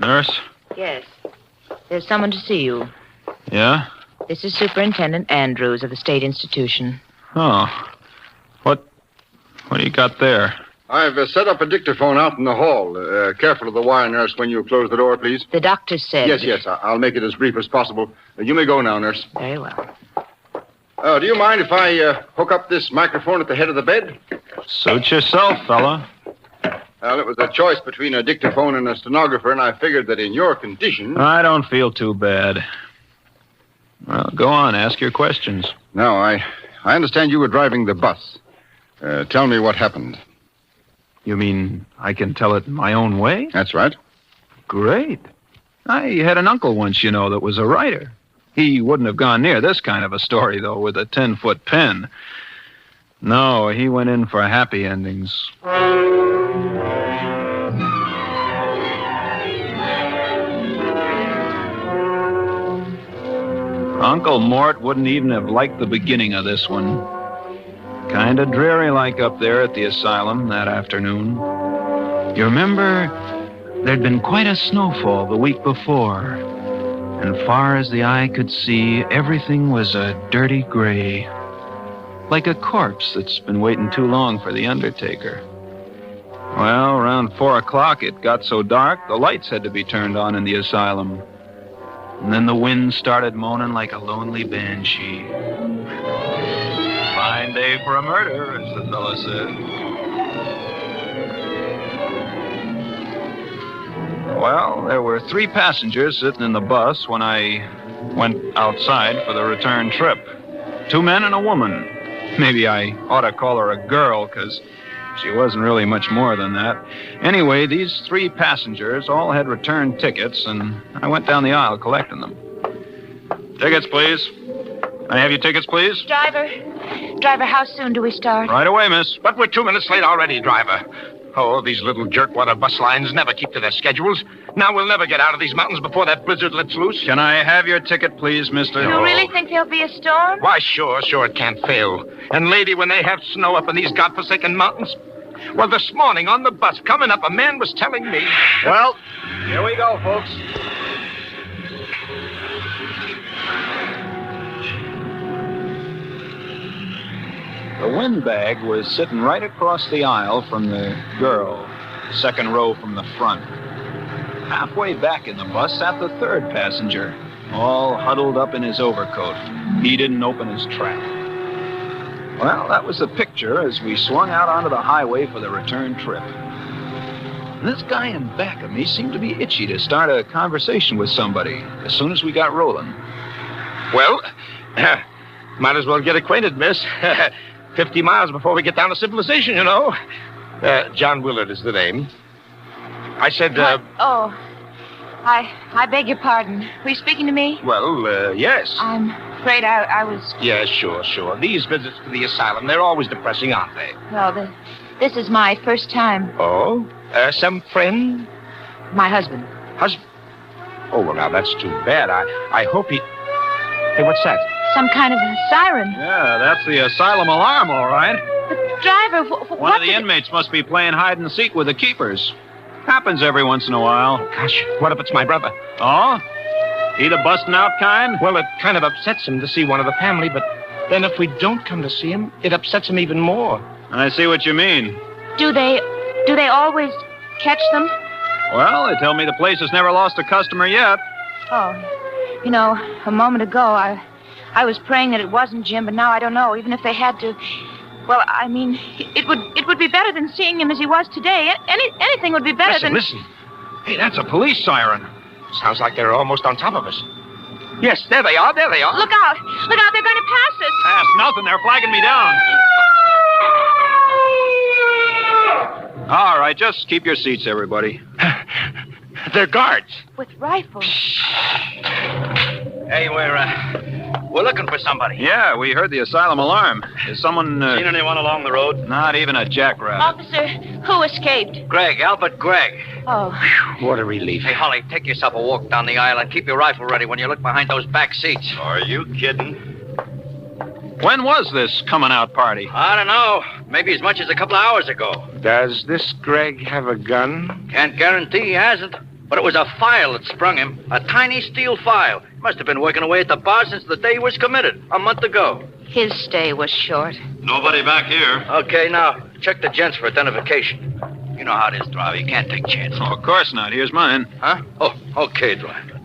Nurse? Yes. There's someone to see you. Yeah? This is Superintendent Andrews of the State Institution. Oh. What do you got there? I've set up a dictaphone out in the hall. Careful of the wire, nurse, when you close the door, please. The doctor said... Yes. I'll make it as brief as possible. You may go now, nurse. Very well. Do you mind if I hook up this microphone at the head of the bed? Suit yourself, fella. Well, it was a choice between a dictaphone and a stenographer, and I figured that in your condition... I don't feel too bad. Well, go on. Ask your questions. Now, I understand you were driving the bus. Tell me what happened. You mean I can tell it my own way? That's right. Great. I had an uncle once, that was a writer. He wouldn't have gone near this kind of a story, though, with a 10-foot pen. No, he went in for happy endings. Uncle Mort wouldn't even have liked the beginning of this one. Kind of dreary-like up there at the asylum that afternoon. You remember, there'd been quite a snowfall the week before. And far as the eye could see, everything was a dirty gray. Like a corpse that's been waiting too long for the undertaker. Well, around 4 o'clock, it got so dark, the lights had to be turned on in the asylum. And then the wind started moaning like a lonely banshee. Fine day for a murder, as the fella said. Well, there were 3 passengers sitting in the bus when I went outside for the return trip. 2 men and a woman. Maybe I ought to call her a girl, because she wasn't really much more than that. Anyway, these 3 passengers all had return tickets, and I went down the aisle collecting them. Tickets, please. Can I have your tickets, please? Driver, how soon do we start? Right away, miss. But we're 2 minutes late already, driver. Oh, these little jerkwater bus lines never keep to their schedules. Now we'll never get out of these mountains before that blizzard lets loose. Can I have your ticket, please, mister? You really think there'll be a storm? Why, sure, it can't fail. And, lady, when they have snow up in these godforsaken mountains... Well, this morning on the bus coming up, a man was telling me... Well, here we go, folks. The windbag was sitting right across the aisle from the girl, 2nd row from the front. Halfway back in the bus sat the 3rd passenger, all huddled up in his overcoat. He didn't open his trap. Well, that was the picture as we swung out onto the highway for the return trip. And this guy in back of me seemed to be itchy to start a conversation with somebody as soon as we got rolling. Well, might as well get acquainted, miss. 50 miles before we get down to civilization, John Willard is the name. I said, I beg your pardon. Were you speaking to me? Well, yes. I'm afraid I was... Yeah, sure. These visits to the asylum, they're always depressing, aren't they? Well, this is my first time. Oh? Some friend? My husband. Husband? Oh, well, now, that's too bad. I hope he... Hey, what's that? Some kind of a siren. Yeah, that's the asylum alarm, all right. But, driver, One of the inmates must be playing hide-and-seek with the keepers. Happens every once in a while. Gosh, what if it's my brother? Oh? He the busting out kind? Well, it kind of upsets him to see one of the family, but then if we don't come to see him, it upsets him even more. I see what you mean. Do they always catch them? Well, they tell me the place has never lost a customer yet. Oh, a moment ago, I was praying that it wasn't Jim, but now I don't know, even if they had to... Well, I mean, it would be better than seeing him as he was today. Anything would be better than... Listen. Hey, that's a police siren. Sounds like they're almost on top of us. Yes, there they are. Look out, they're going to pass us. Pass nothing, they're flagging me down. All right, just keep your seats, everybody. They're guards. With rifles. Hey, we're looking for somebody. Yeah, we heard the asylum alarm. Is someone... Seen anyone along the road? Not even a jackrabbit. Officer, who escaped? Albert Gregg. Oh. What a relief. Hey, Holly, take yourself a walk down the aisle and keep your rifle ready when you look behind those back seats. Are you kidding? When was this coming-out party? I don't know. Maybe as much as a couple of hours ago. Does this Gregg have a gun? Can't guarantee he hasn't. But it was a file that sprung him. A tiny steel file. He must have been working away at the bar since the day he was committed, a month ago. His stay was short. Nobody back here. Okay, now, check the gents for identification. You know how it is, driver. You can't take chances. Oh, of course not. Here's mine. Huh? Oh, okay, driver.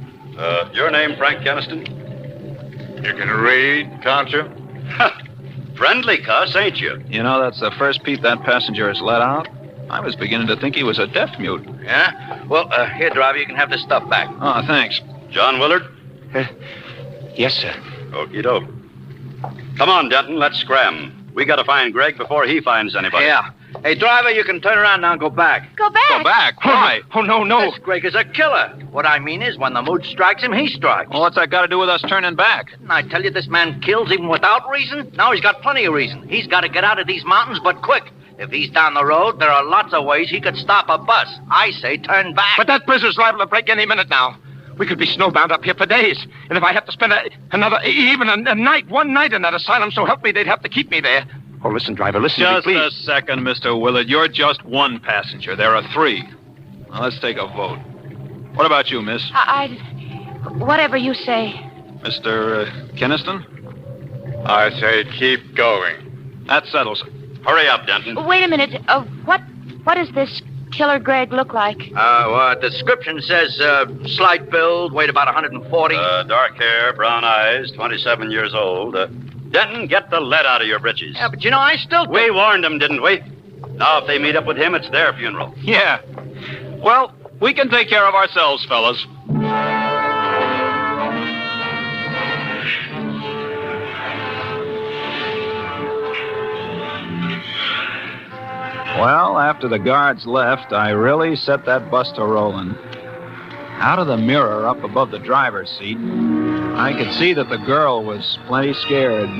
Your name, Frank Keniston? You can read, can't you? Friendly cuss, ain't you? You know, that's the first peep that passenger has let out. I was beginning to think he was a deaf mute. Yeah? Well, here, driver, you can have this stuff back. Oh, thanks. John Willard? Yes, sir. Okie doke. Come on, Denton, let's scram. We gotta find Greg before he finds anybody. Yeah. Hey, driver, you can turn around now and go back. Go back. Go back? Why? Oh, no. This Greg is a killer. What I mean is, when the mood strikes him, he strikes. Well, what's that got to do with us turning back? Didn't I tell you this man kills even without reason? Now he's got plenty of reason. He's got to get out of these mountains, but quick. If he's down the road, there are lots of ways he could stop a bus. I say turn back. But that blizzard's liable to break any minute now. We could be snowbound up here for days. And if I have to spend one night in that asylum, so help me, they'd have to keep me there. Oh, listen, driver, listen to me, Just please. a second, Mr. Willard. You're just one passenger. There are three. Now, let's take a vote. What about you, miss? Whatever you say. Mr. Keniston? I say keep going. That settles it. Hurry up, Denton. Wait a minute. What does this Killer Greg look like? Description says slight build, weight about 140. Dark hair, brown eyes, 27 years old. Denton, get the lead out of your britches. Yeah, but you know, I still think... We warned them, didn't we? Now, if they meet up with him, it's their funeral. Yeah. Well, we can take care of ourselves, fellas. Well, after the guards left, I really set that bus to rolling. Out of the mirror up above the driver's seat, I could see that the girl was plenty scared.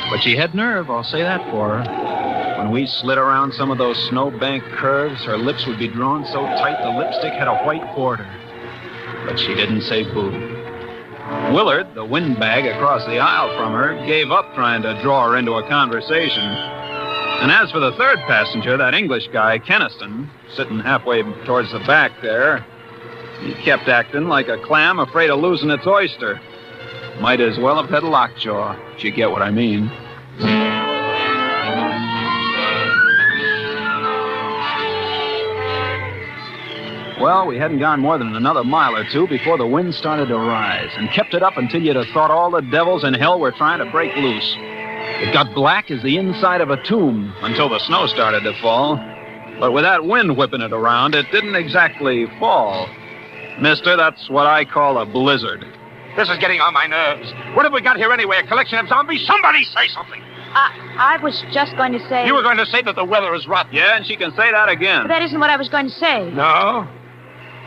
But she had nerve, I'll say that for her. When we slid around some of those snowbank curves, her lips would be drawn so tight the lipstick had a white border. But she didn't say boo. Willard, the windbag across the aisle from her, gave up trying to draw her into a conversation. And as for the third passenger, that English guy, Keniston, sitting halfway towards the back there, he kept acting like a clam afraid of losing its oyster. Might as well have had lockjaw, if you get what I mean. Well, we hadn't gone more than another mile or two before the wind started to rise, and kept it up until you'd have thought all the devils in hell were trying to break loose. It got black as the inside of a tomb until the snow started to fall. But with that wind whipping it around, it didn't exactly fall. Mister, that's what I call a blizzard. This is getting on my nerves. What have we got here anyway? A collection of zombies? Somebody say something. I was just going to say... You were going to say that the weather is rotten. Yeah, and she can say that again. But that isn't what I was going to say. No?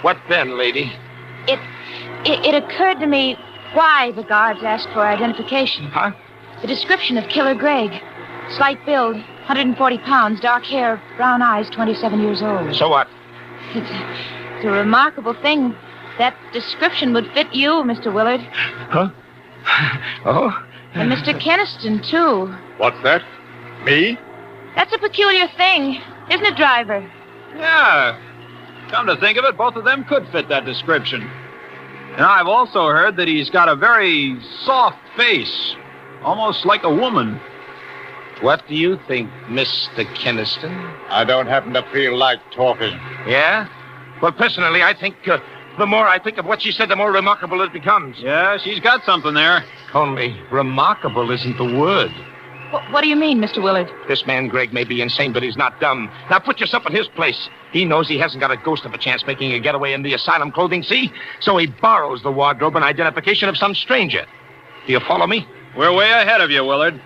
What then, lady? It occurred to me why the guards asked for identification. Huh? The description of Killer Greg. Slight build, 140 pounds, dark hair, brown eyes, 27 years old. So what? It's a remarkable thing. That description would fit you, Mr. Willard. Huh? Oh? And Mr. Keniston, too. What's that? Me? That's a peculiar thing, isn't it, driver? Yeah. Come to think of it, both of them could fit that description. And I've also heard that he's got a very soft face, almost like a woman. What do you think, Mr. Keniston? I don't happen to feel like talking. Yeah? Well, personally, I think the more I think of what she said, the more remarkable it becomes. Yeah, she's got something there. Only remarkable isn't the word. What do you mean, Mr. Willard? This man, Greg, may be insane, but he's not dumb. Now put yourself in his place. He knows he hasn't got a ghost of a chance making a getaway in the asylum clothing, see? So he borrows the wardrobe and identification of some stranger. Do you follow me? We're way ahead of you, Willard.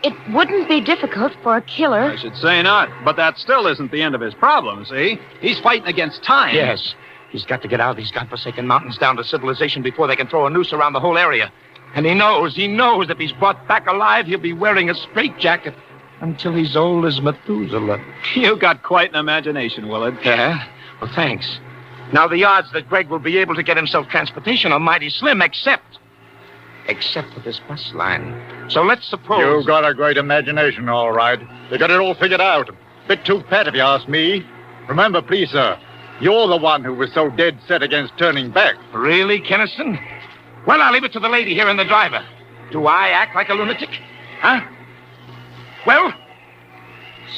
It wouldn't be difficult for a killer. I should say not, but that still isn't the end of his problem, see? He's fighting against time. Yes. He's got to get out of these godforsaken mountains down to civilization before they can throw a noose around the whole area. And he knows if he's brought back alive, he'll be wearing a straitjacket until he's old as Methuselah. You got quite an imagination, Willard. Yeah? Well, thanks. Now, the odds that Greg will be able to get himself transportation are mighty slim, except for this bus line. So let's suppose... You've got a great imagination, all right. You got it all figured out. Bit too fat, if you ask me. Remember, please, sir, You're the one who was so dead set against turning back. Really, Keniston? Well, I'll leave it to the lady here and the driver. Do I act like a lunatic? Huh? Well?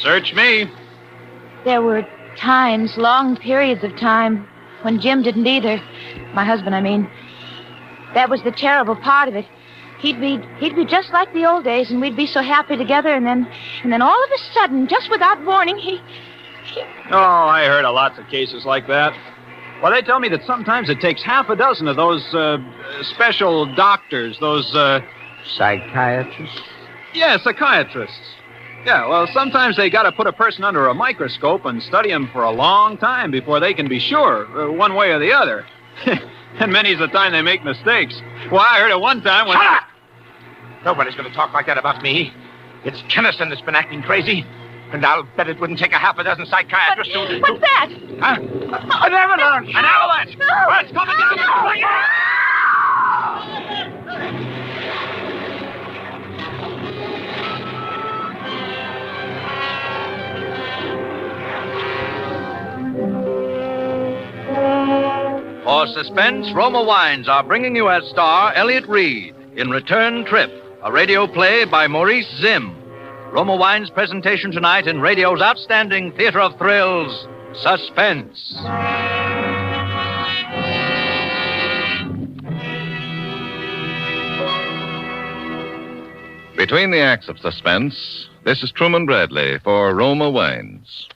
Search me. There were times, long periods of time, when Jim didn't either. My husband, I mean. That was the terrible part of it. He'd be just like the old days, and we'd be so happy together, and then all of a sudden, just without warning, he... Oh, I heard of lots of cases like that. Well, they tell me that sometimes it takes half a dozen of those special doctors, those... Psychiatrists? Yeah, psychiatrists. Yeah, well, sometimes they got to put a person under a microscope and study him for a long time before they can be sure, one way or the other. And many's the time they make mistakes. Well, I heard it one time when... Shut up! Nobody's going to talk like that about me. It's Keniston that's been acting crazy. And I'll bet it wouldn't take a half a dozen psychiatrists to... What's that? Huh? An avalanche! An avalanche! No. Well, it's coming down! For Suspense, Roma Wines are bringing you as star Elliot Reed in Return Trip, a radio play by Maurice Zimm. Roma Wines' presentation tonight in radio's outstanding theater of thrills, Suspense. Between the acts of Suspense, this is Truman Bradley for Roma Wines.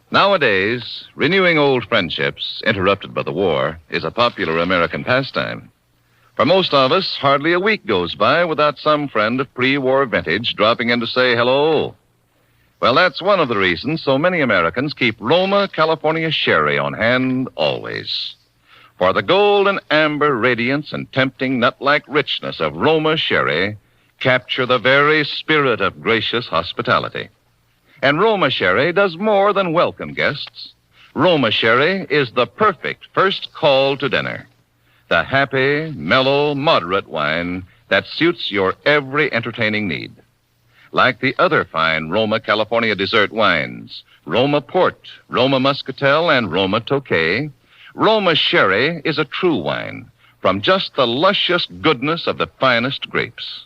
Nowadays, renewing old friendships interrupted by the war is a popular American pastime. For most of us, hardly a week goes by without some friend of pre-war vintage dropping in to say hello. Well, that's one of the reasons so many Americans keep Roma California Sherry on hand always. For the gold and amber radiance and tempting nut-like richness of Roma Sherry capture the very spirit of gracious hospitality. And Roma Sherry does more than welcome guests. Roma Sherry is the perfect first call to dinner. The happy, mellow, moderate wine that suits your every entertaining need. Like the other fine Roma California dessert wines, Roma Port, Roma Muscatel, and Roma Tokay, Roma Sherry is a true wine from just the luscious goodness of the finest grapes.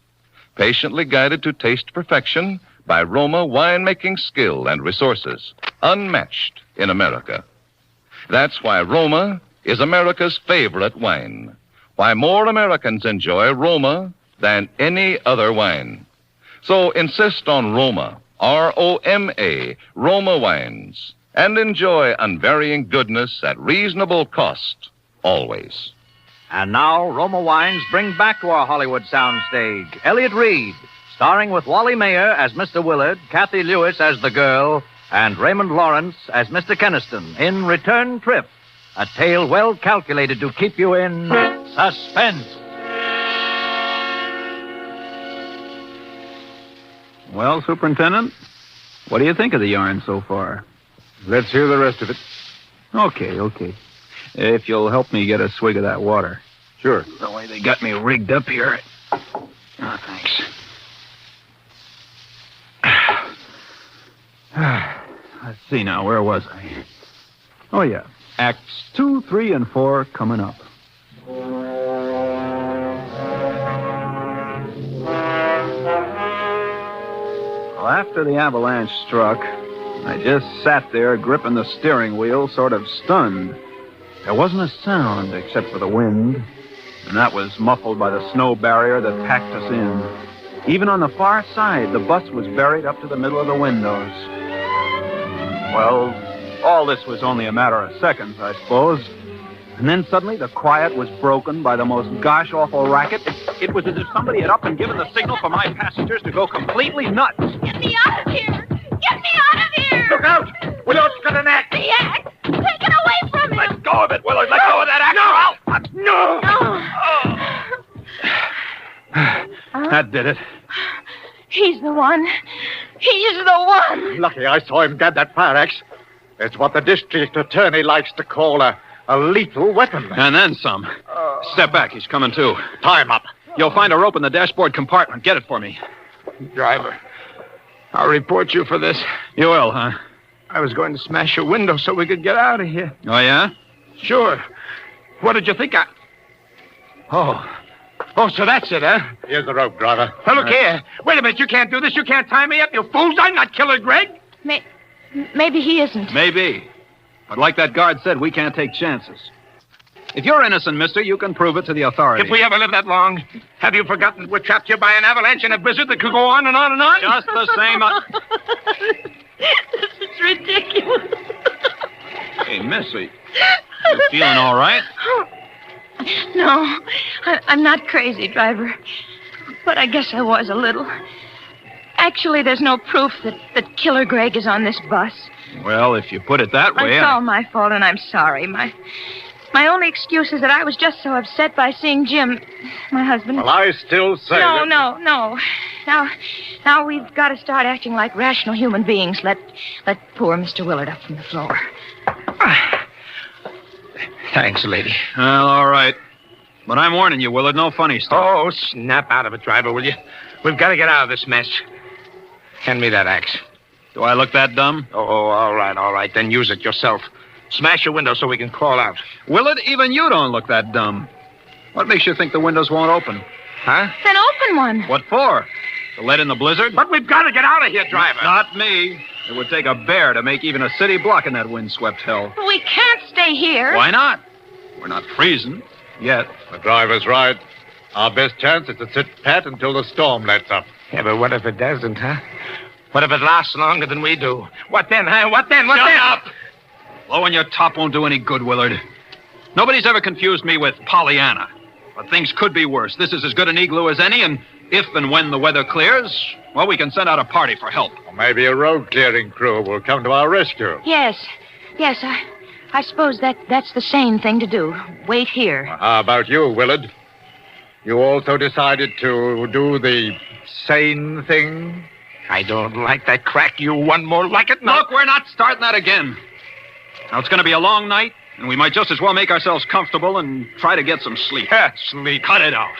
Patiently guided to taste perfection by Roma winemaking skill and resources, unmatched in America. That's why Roma is America's favorite wine. Why more Americans enjoy Roma than any other wine. So insist on Roma, R-O-M-A, Roma wines, and enjoy unvarying goodness at reasonable cost, always. And now, Roma Wines bring back to our Hollywood soundstage Elliot Reed, starring with Wally Mayer as Mr. Willard, Kathy Lewis as the girl, and Raymond Lawrence as Mr. Keniston in Return Trip, a tale well calculated to keep you in suspense. Well, Superintendent, what do you think of the yarn so far? Let's hear the rest of it. Okay. If you'll help me get a swig of that water. Sure. The way they got me rigged up here. Oh, thanks. Let's see now, where was I? Oh, yeah. Acts 2, 3, and 4 coming up. Well, after the avalanche struck, I just sat there gripping the steering wheel, sort of stunned. There wasn't a sound except for the wind, and that was muffled by the snow barrier that packed us in. Even on the far side, the bus was buried up to the middle of the windows. Well, all this was only a matter of seconds, I suppose. And then suddenly the quiet was broken by the most gosh-awful racket. It was as if somebody had up and given the signal for my passengers to go completely nuts. Get me out of here! Get me out of here! Look out! Willard's got an axe! The axe! Take it away from him! Let go of it, Willard! Let go of that axe! No! That did it. He's the one. He's the one. Lucky I saw him grab that fire axe. It's what the district attorney likes to call a lethal weapon. And then some. Step back, he's coming too. Tie him up. You'll find a rope in the dashboard compartment. Get it for me. Driver, I'll report you for this. You will, huh? I was going to smash your window so we could get out of here. Oh, yeah? Sure. What did you think I... Oh, so that's it, huh? Here's the rope, driver. Now, look here. Wait a minute. You can't do this. You can't tie me up, you fools. I'm not Killer Greg. Maybe he isn't. Maybe. But like that guard said, we can't take chances. If you're innocent, mister, you can prove it to the authorities. If we ever live that long, have you forgotten we're trapped here by an avalanche and a blizzard that could go on and on and on? Just the same... This is ridiculous. Hey, Missy, you feeling all right? No, I'm not crazy, driver. But I guess I was a little. Actually, there's no proof that Killer Greg is on this bus. Well, if you put it that way... It's all my fault, and I'm sorry. My only excuse is that I was just so upset by seeing Jim, my husband. Well, I still say No. Now we've got to start acting like rational human beings. Let poor Mr. Willard up from the floor. Thanks, lady. Well, all right. But I'm warning you, Willard, no funny stuff. Oh, snap out of it, driver, will you? We've got to get out of this mess. Hand me that axe. Do I look that dumb? Oh, all right. Then use it yourself. Smash your window so we can crawl out. Willard, even you don't look that dumb. What makes you think the windows won't open? Huh? Then open one. What for? To let in the blizzard? But we've got to get out of here, driver. Not me. It would take a bear to make even a city block in that windswept hell. We can't stay here. Why not? We're not freezing. Yet. The driver's right. Our best chance is to sit pat until the storm lets up. Yeah, but what if it doesn't, huh? What if it lasts longer than we do? What then, huh? What then? Shut up! Blowing your top won't do any good, Willard. Nobody's ever confused me with Pollyanna. But things could be worse. This is as good an igloo as any, and if and when the weather clears, well, we can send out a party for help. Or maybe a road-clearing crew will come to our rescue. Yes, I suppose that's the sane thing to do. Wait here. Well, how about you, Willard? You also decided to do the sane thing? I don't like that crack. You one more like it. No. Look, we're not starting that again. Now, it's going to be a long night, and we might just as well make ourselves comfortable and try to get some sleep. Sleep. Cut it out.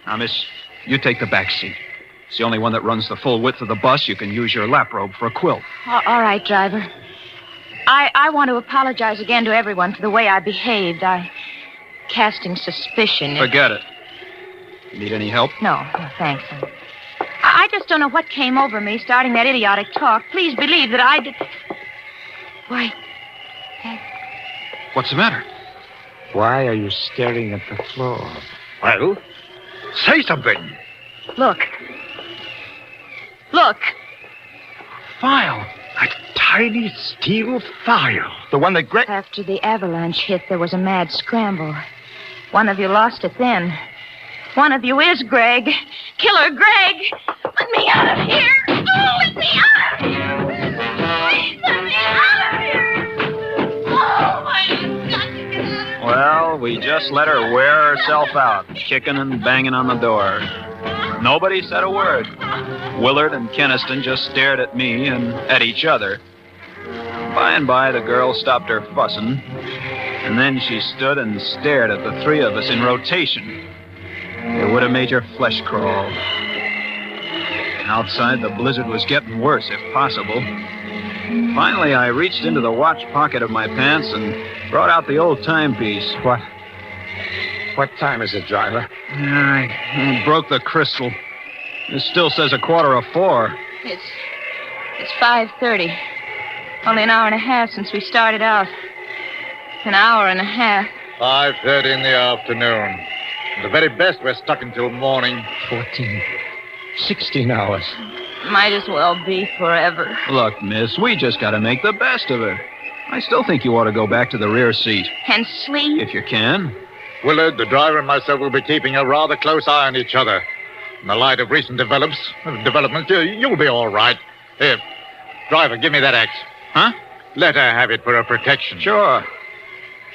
Now, miss, you take the back seat. It's the only one that runs the full width of the bus. You can use your lap robe for a quilt. All right, driver. I want to apologize again to everyone for the way I behaved. Casting suspicion. Forget it. Need any help? No, thanks. I just don't know what came over me starting that idiotic talk. Please believe that I did... Why... What's the matter? Why are you staring at the floor? Well, say something. Look. File. A tiny steel file. The one that Greg... After the avalanche hit, there was a mad scramble. One of you lost it then. One of you is Greg. Killer Greg! Let me out of here! Oh, let me out of here! Please let me out of here! Oh, I just got to get out of here! Well, we just let her wear herself out, kicking and banging on the door. Nobody said a word. Willard and Keniston just stared at me and at each other. By and by, the girl stopped her fussing, and then she stood and stared at the three of us in rotation. It would have made your flesh crawl. Outside, the blizzard was getting worse, if possible. Finally, I reached into the watch pocket of my pants and brought out the old timepiece. What time is it, driver? I broke the crystal. It still says 4:15. It's 5:30. Only an hour and a half since we started out. An hour and a half. 5:30 in the afternoon. The very best we're stuck until morning. 16 hours. Might as well be forever. Look, miss, we just got to make the best of it. I still think you ought to go back to the rear seat. And sleep? If you can. Willard, the driver, and myself will be keeping a rather close eye on each other. In the light of recent developments, you'll be all right. Here, driver, give me that axe. Huh? Let her have it for her protection. Sure,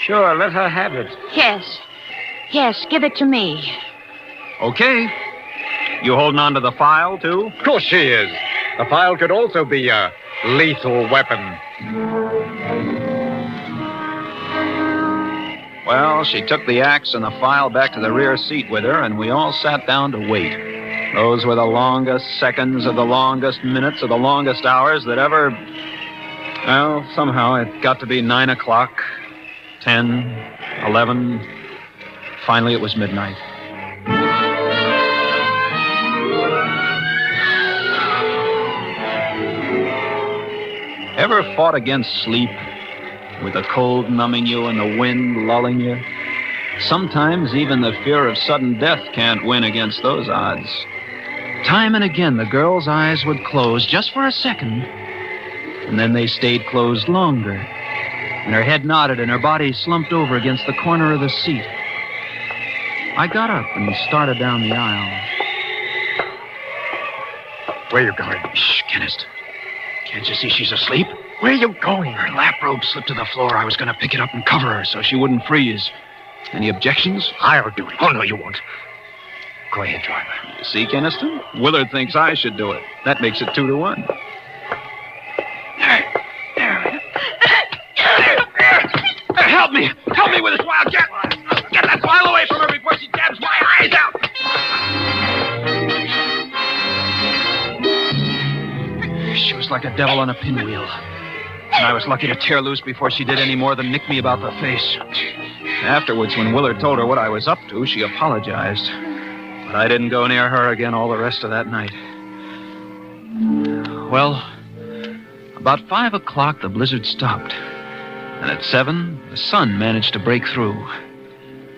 let her have it. Yes, give it to me. Okay. You holding on to the file, too? Of course she is. The file could also be a lethal weapon. Well, she took the axe and the file back to the rear seat with her, and we all sat down to wait. Those were the longest seconds of the longest minutes of the longest hours that ever... Well, somehow it got to be 9 o'clock, 10, 11. Finally, it was midnight. Ever fought against sleep, with the cold numbing you and the wind lulling you? Sometimes even the fear of sudden death can't win against those odds. Time and again, the girl's eyes would close just for a second, and then they stayed closed longer, and her head nodded and her body slumped over against the corner of the seat. I got up and started down the aisle. Where you going? Shh, Kenneth. Can't you see she's asleep? Where you going? Her lap robe slipped to the floor. I was going to pick it up and cover her so she wouldn't freeze. Any objections? I'll do it. Oh, no, you won't. Go ahead, driver. You see, Keniston? Willard thinks I should do it. That makes it 2-1. Help me! Help me with this wildcat! Get that file away from her before she jabs my eyes out! She was like a devil on a pinwheel. And I was lucky to tear loose before she did any more than nick me about the face. Afterwards, when Willard told her what I was up to, she apologized. But I didn't go near her again all the rest of that night. Well, about 5 o'clock, the blizzard stopped. And at 7, the sun managed to break through.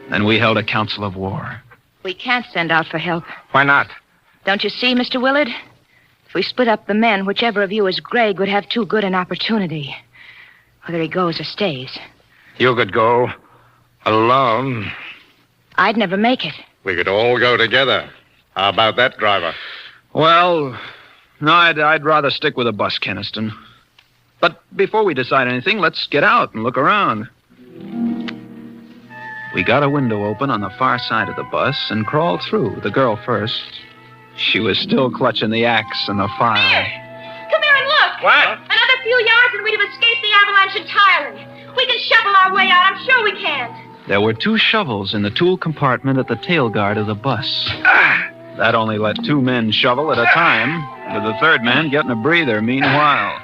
Then we held a council of war. We can't send out for help. Why not? Don't you see, Mr. Willard? If we split up the men, whichever of you is Greg would have too good an opportunity. Whether he goes or stays. You could go alone. I'd never make it. We could all go together. How about that, driver? Well, no, I'd rather stick with a bus, Keniston. But before we decide anything, let's get out and look around. We got a window open on the far side of the bus and crawled through, the girl first. She was still clutching the axe and the file. Come here and look. What? Another few yards and we'd have escaped the avalanche entirely. We can shovel our way out. I'm sure we can. There were 2 shovels in the tool compartment at the tail guard of the bus. That only let 2 men shovel at a time, with the 3rd man getting a breather meanwhile.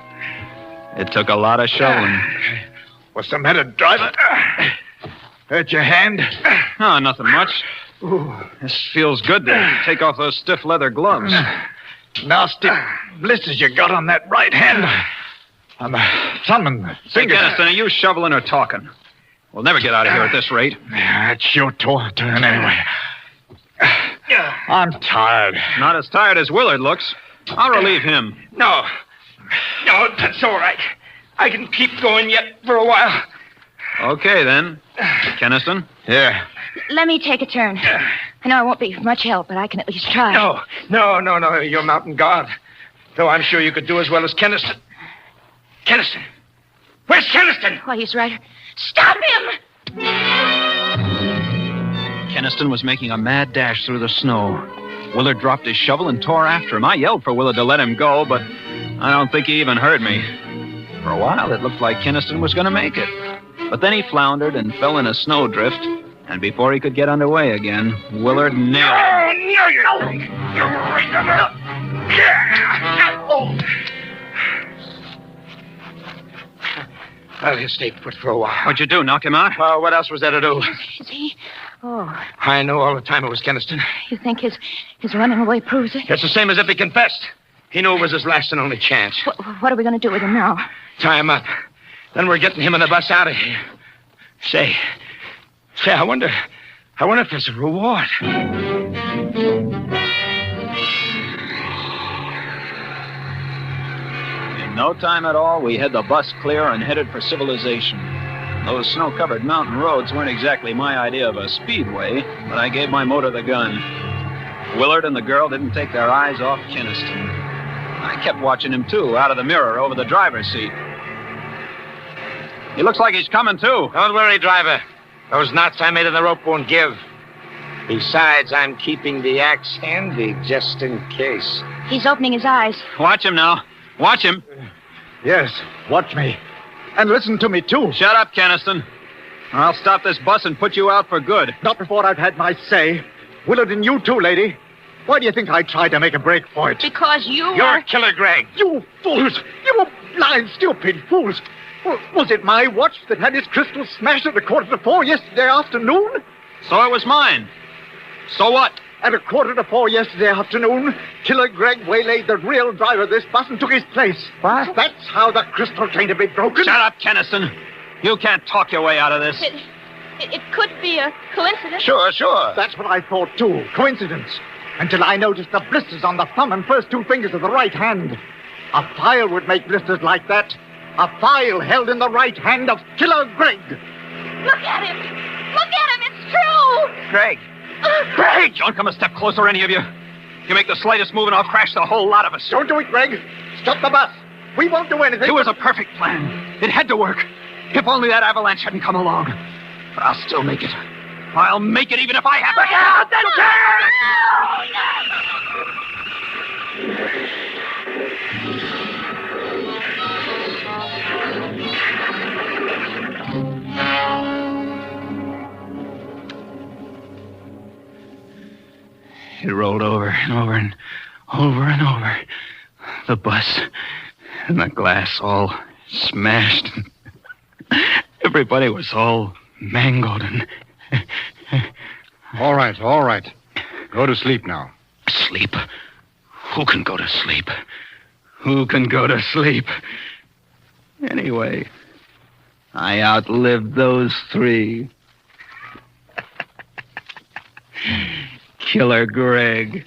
It took a lot of shoveling. What's the matter, driver? Hurt your hand? Oh, nothing much. This feels good to take off those stiff leather gloves. Nasty blisters you got on that right hand. On the thumb and Say, finger. Keniston, are you shoveling or talking? We'll never get out of here at this rate. It's your turn anyway. I'm tired. Not as tired as Willard looks. I'll relieve him. No, that's all right. I can keep going yet for a while. Okay, then. Keniston? Yeah. Let me take a turn. I know I won't be much help, but I can at least try. No, you're mountain guard. Though I'm sure you could do as well as Keniston. Keniston! Where's Keniston? Why, he's right. Stop him! Keniston was making a mad dash through the snow. Willard dropped his shovel and tore after him. I yelled for Willard to let him go, but I don't think he even heard me. For a while, it looked like Keniston was going to make it. But then he floundered and fell in a snowdrift, and before he could get underway again, Willard nailed him. Well, he'll stay put for a while. What'd you do, knock him out? Well, what else was there to do? Is he? Oh, I knew all the time it was Keniston. you think his running away proves it? It's the same as if he confessed. He knew it was his last and only chance. What are we going to do with him now? Tie him up. Then we're getting him and the bus out of here. Say, I wonder if there's a reward. In no time at all, we had the bus clear and headed for civilization. Those snow-covered mountain roads weren't exactly my idea of a speedway, but I gave my motor the gun. Willard and the girl didn't take their eyes off Keniston. I kept watching him, too, out of the mirror over the driver's seat. He looks like he's coming, too. Don't worry, driver. Those knots I made in the rope won't give. Besides, I'm keeping the axe handy just in case. He's opening his eyes. Watch him now. Watch him. Yes, watch me. And listen to me, too. Shut up, Keniston. Or I'll stop this bus and put you out for good. Not before I've had my say. Willard and you, too, lady. Why do you think I tried to make a break for it? Because You're Killer Greg. You fools! You blind, stupid fools. Was it my watch that had his crystal smashed at 4:45 yesterday afternoon? So it was mine. So what? At 4:45 yesterday afternoon, Killer Greg waylaid the real driver of this bus and took his place. What? That's how the crystal came to be broken. Shut up, Kennison. You can't talk your way out of this. It could be a coincidence. Sure. That's what I thought, too. Coincidence. Until I noticed the blisters on the thumb and first two fingers of the right hand. A file would make blisters like that. A file held in the right hand of Killer Greg. Look at him. Look at him. It's true. Greg! Don't come a step closer, any of you. You make the slightest move and I'll crash the whole lot of us. Don't do it, Greg. Stop the bus. We won't do anything. It was a perfect plan. It had to work. If only that avalanche hadn't come along. But I'll still make it. I'll make it even if I have to. Look out! It rolled over and over and over and over. The bus and the glass all smashed. Everybody was all mangled and... All right. Go to sleep now. Sleep? Who can go to sleep? Who can go to sleep? Anyway, I outlived those three. Killer Greg.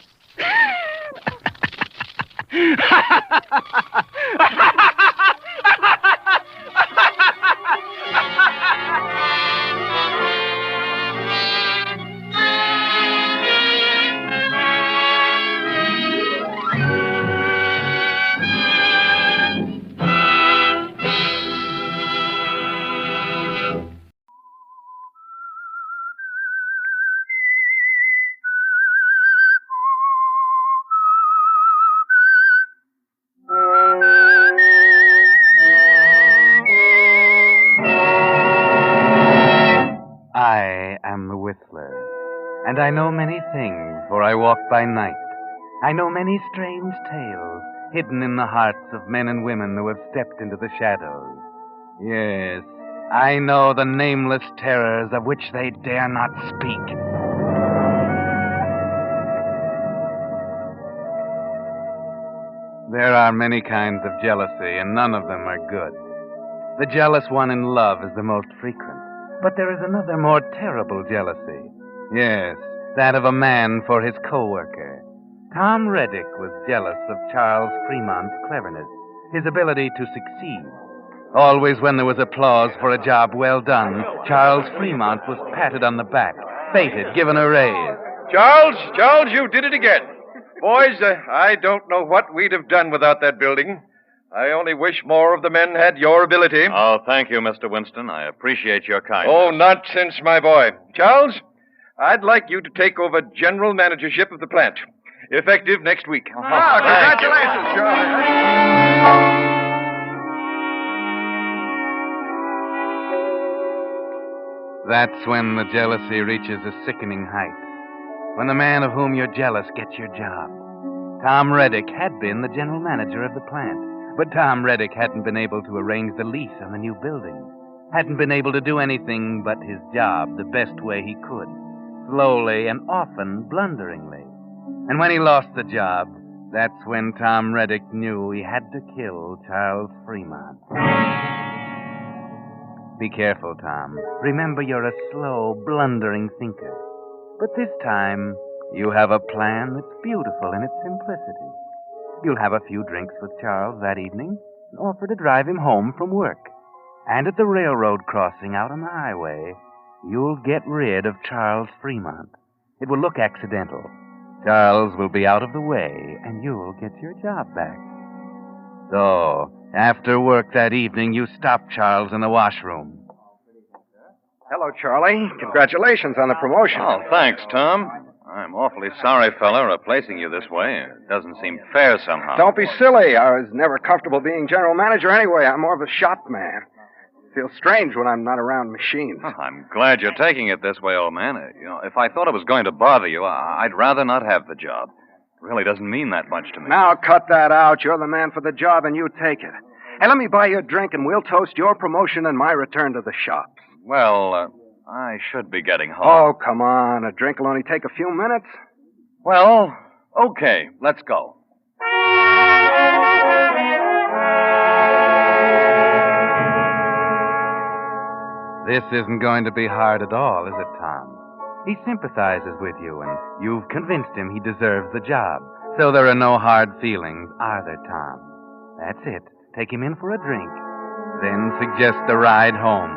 I am the Whistler, and I know many things, for I walk by night. I know many strange tales hidden in the hearts of men and women who have stepped into the shadows. Yes, I know the nameless terrors of which they dare not speak. There are many kinds of jealousy, and none of them are good. The jealous one in love is the most frequent. But there is another more terrible jealousy. Yes, that of a man for his co-worker. Tom Reddick was jealous of Charles Fremont's cleverness, his ability to succeed. Always when there was applause for a job well done, Charles Fremont was patted on the back, feted, given a raise. Charles, you did it again. Boys, I don't know what we'd have done without that building. I only wish more of the men had your ability. Oh, thank you, Mr. Winston. I appreciate your kindness. Oh, nonsense, my boy. Charles, I'd like you to take over general managership of the plant. Effective next week. Congratulations, Charlie. That's when the jealousy reaches a sickening height. When the man of whom you're jealous gets your job. Tom Reddick had been the general manager of the plant, but Tom Reddick hadn't been able to arrange the lease on the new building. Hadn't been able to do anything but his job the best way he could. Slowly and often blunderingly. And when he lost the job, that's when Tom Reddick knew he had to kill Charles Fremont. Be careful, Tom. Remember, you're a slow, blundering thinker. But this time, you have a plan that's beautiful in its simplicity. You'll have a few drinks with Charles that evening and offer to drive him home from work. And at the railroad crossing out on the highway, you'll get rid of Charles Fremont. It will look accidental. Charles will be out of the way, and you'll get your job back. So, after work that evening, you stop Charles in the washroom. Hello, Charlie. Congratulations on the promotion. Oh, thanks, Tom. I'm awfully sorry, fella, replacing you this way. It doesn't seem fair somehow. Don't be silly. I was never comfortable being general manager anyway. I'm more of a shop man. Feels strange when I'm not around machines. Oh, I'm glad you're taking it this way, old man. If I thought it was going to bother you, I'd rather not have the job. It really doesn't mean that much to me. Now cut that out. You're the man for the job, and you take it. Hey, let me buy you a drink, and we'll toast your promotion and my return to the shops. Well, I should be getting home. Oh, come on. A drink will only take a few minutes. Well, okay. Let's go. This isn't going to be hard at all, is it, Tom? He sympathizes with you, and you've convinced him he deserves the job. So there are no hard feelings, are there, Tom? That's it. Take him in for a drink. Then suggest a ride home.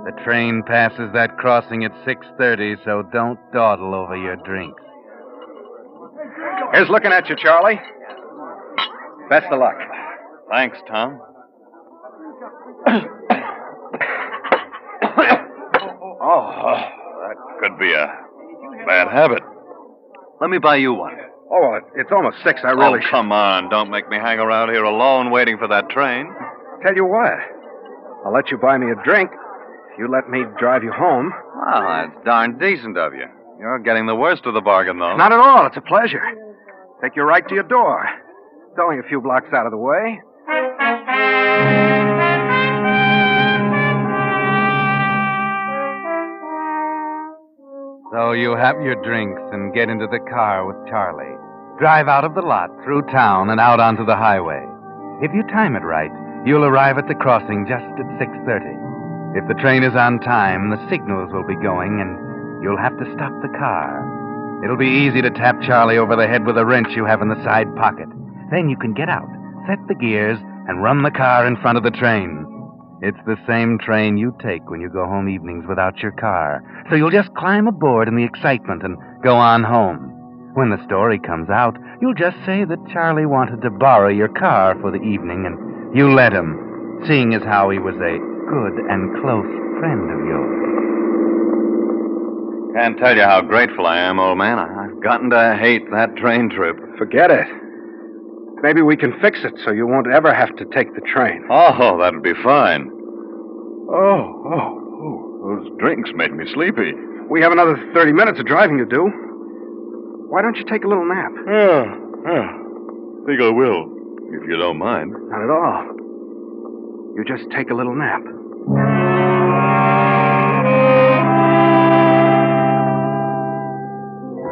The train passes that crossing at 6:30, so don't dawdle over your drinks. Here's looking at you, Charlie. Best of luck. Thanks, Tom. That could be a bad habit. Let me buy you one. Oh, it's almost 6. I really should. Come on. Don't make me hang around here alone waiting for that train. Tell you what. I'll let you buy me a drink if you let me drive you home. Well, that's darn decent of you. You're getting the worst of the bargain, though. Not at all. It's a pleasure. Take you right to your door. It's only a few blocks out of the way. So you have your drinks and get into the car with Charlie. Drive out of the lot, through town, and out onto the highway. If you time it right, you'll arrive at the crossing just at 6:30. If the train is on time, the signals will be going, and you'll have to stop the car. It'll be easy to tap Charlie over the head with a wrench you have in the side pocket. Then you can get out, set the gears, and run the car in front of the train. It's the same train you take when you go home evenings without your car. So you'll just climb aboard in the excitement and go on home. When the story comes out, you'll just say that Charlie wanted to borrow your car for the evening, and you let him, seeing as how he was a good and close friend of yours. Can't tell you how grateful I am, old man. I've gotten to hate that train trip. Forget it. Maybe we can fix it so you won't ever have to take the train. Oh, that'd be fine. Oh, those drinks made me sleepy. We have another 30 minutes of driving to do. Why don't you take a little nap? Yeah. Think I will, if you don't mind. Not at all. You just take a little nap.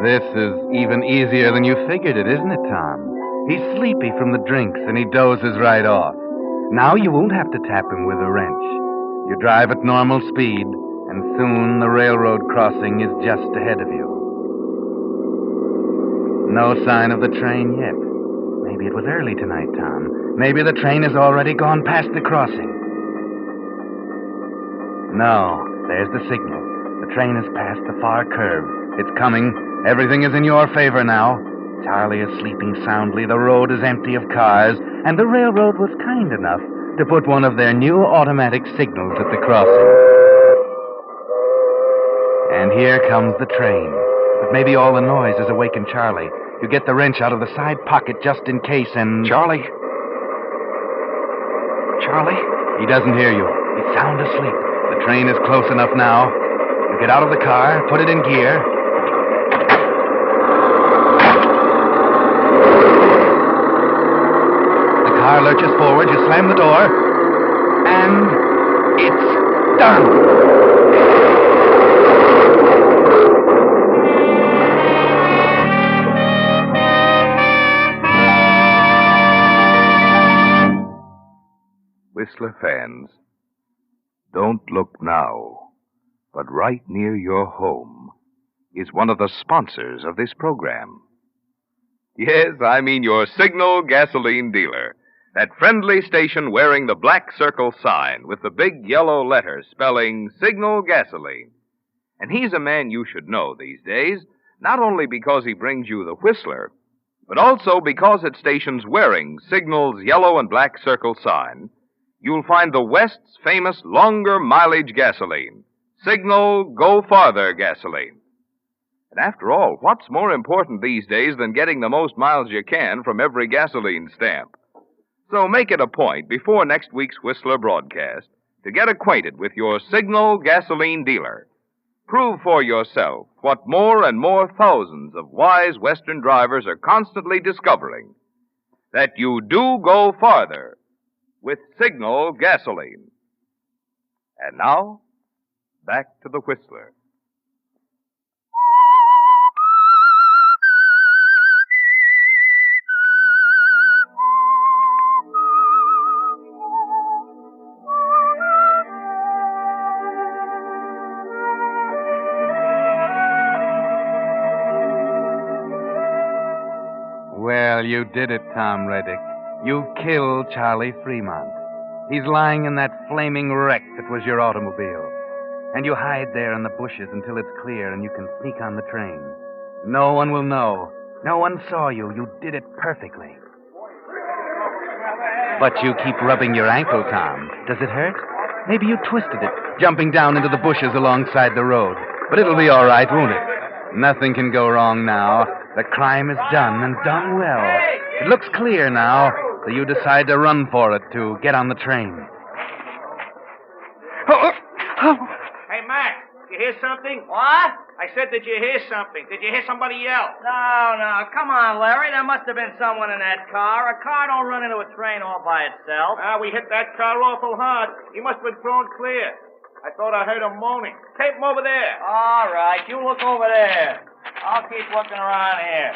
This is even easier than you figured it, isn't it, Tom? He's sleepy from the drinks, and he dozes right off. Now you won't have to tap him with a wrench. You drive at normal speed, and soon the railroad crossing is just ahead of you. No sign of the train yet. Maybe it was early tonight, Tom. Maybe the train has already gone past the crossing. No, there's the signal. The train has passed the far curve. It's coming. Everything is in your favor now. Charlie is sleeping soundly. The road is empty of cars, and the railroad was kind enough to put one of their new automatic signals at the crossing. And here comes the train. But maybe all the noise has awakened Charlie. You get the wrench out of the side pocket just in case, and... Charlie? Charlie? He doesn't hear you. He's sound asleep. The train is close enough now. You get out of the car, put it in gear. The car lurches forward, you slam the door, and it's done. Whistler fans, don't look now, but right near your home is one of the sponsors of this program. Yes, I mean your Signal gasoline dealer. That friendly station wearing the black circle sign with the big yellow letters spelling Signal gasoline. And he's a man you should know these days, not only because he brings you the Whistler, but also because at stations wearing Signal's yellow and black circle sign, you'll find the West's famous longer mileage gasoline, Signal Go Farther gasoline. And after all, what's more important these days than getting the most miles you can from every gasoline stamp? So make it a point before next week's Whistler broadcast to get acquainted with your Signal gasoline dealer. Prove for yourself what more and more thousands of wise Western drivers are constantly discovering, that you do go farther with Signal gasoline. And now, back to the Whistler. Well, you did it, Tom Reddick. You killed Charlie Fremont. He's lying in that flaming wreck that was your automobile. And you hide there in the bushes until it's clear and you can sneak on the train. No one will know. No one saw you. You did it perfectly. But you keep rubbing your ankle, Tom. Does it hurt? Maybe you twisted it, jumping down into the bushes alongside the road. But it'll be all right, won't it? Nothing can go wrong now. The crime is done, and done well. It looks clear now, so you decide to run for it to get on the train. Hey, Mac, you hear something? What? I said, did you hear something? Did you hear somebody yell? No. Come on, Larry. There must have been someone in that car. A car don't run into a train all by itself. We hit that car awful hard. He must have been thrown clear. I thought I heard him moaning. Tape him over there. All right, you look over there. I'll keep looking around here.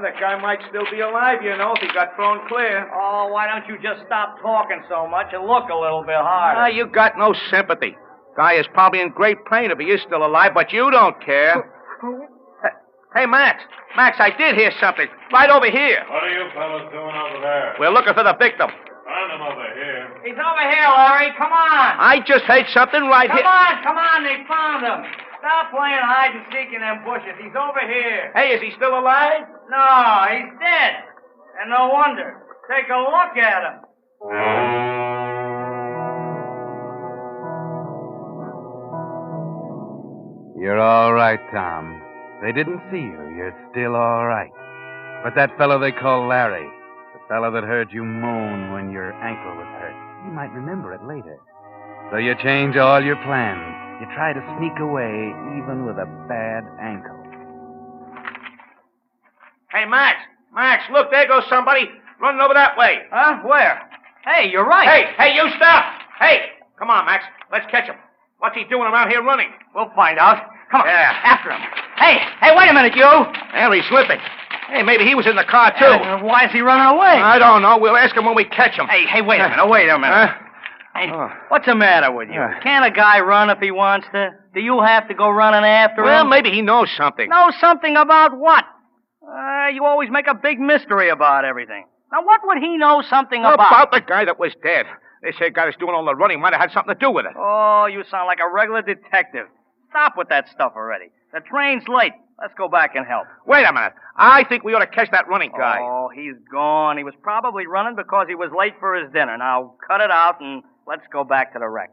The guy might still be alive, you know, if he got thrown clear. Oh, why don't you just stop talking so much and look a little bit harder? You got no sympathy. Guy is probably in great pain if he is still alive, but you don't care. Hey, Max, I did hear something. Right over here. What are you fellas doing over there? We're looking for the victim. Find him over here. He's over here, Larry. Come on. I just heard something right here. Come on. They found him. Stop playing hide and seek in them bushes. He's over here. Hey, is he still alive? No, he's dead. And no wonder. Take a look at him. You're all right, Tom. They didn't see you. You're still all right. But that fellow they call Larry, the fellow that heard you moan when your ankle was hurt, he might remember it later. So you change all your plans. You try to sneak away, even with a bad ankle. Hey, Max, look, there goes somebody running over that way. Huh? Where? Hey, you're right. Hey, you stop. Hey, come on, Max. Let's catch him. What's he doing around here running? We'll find out. Come on. Yeah. After him. Hey, wait a minute, you. Well, he's slipping. Hey, maybe he was in the car, too. Why is he running away? I don't know. We'll ask him when we catch him. Hey, wait a minute. Hey, what's the matter with you? Can't a guy run if he wants to? Do you have to go running after him? Well, maybe he knows something. Knows something about what? You always make a big mystery about everything. Now, what would he know something about? About the guy that was dead. They say guy that's doing all the running might have had something to do with it. Oh, you sound like a regular detective. Stop with that stuff already. The train's late. Let's go back and help. Wait a minute. I think we ought to catch that running guy. Oh, he's gone. He was probably running because he was late for his dinner. Now, cut it out and let's go back to the wreck.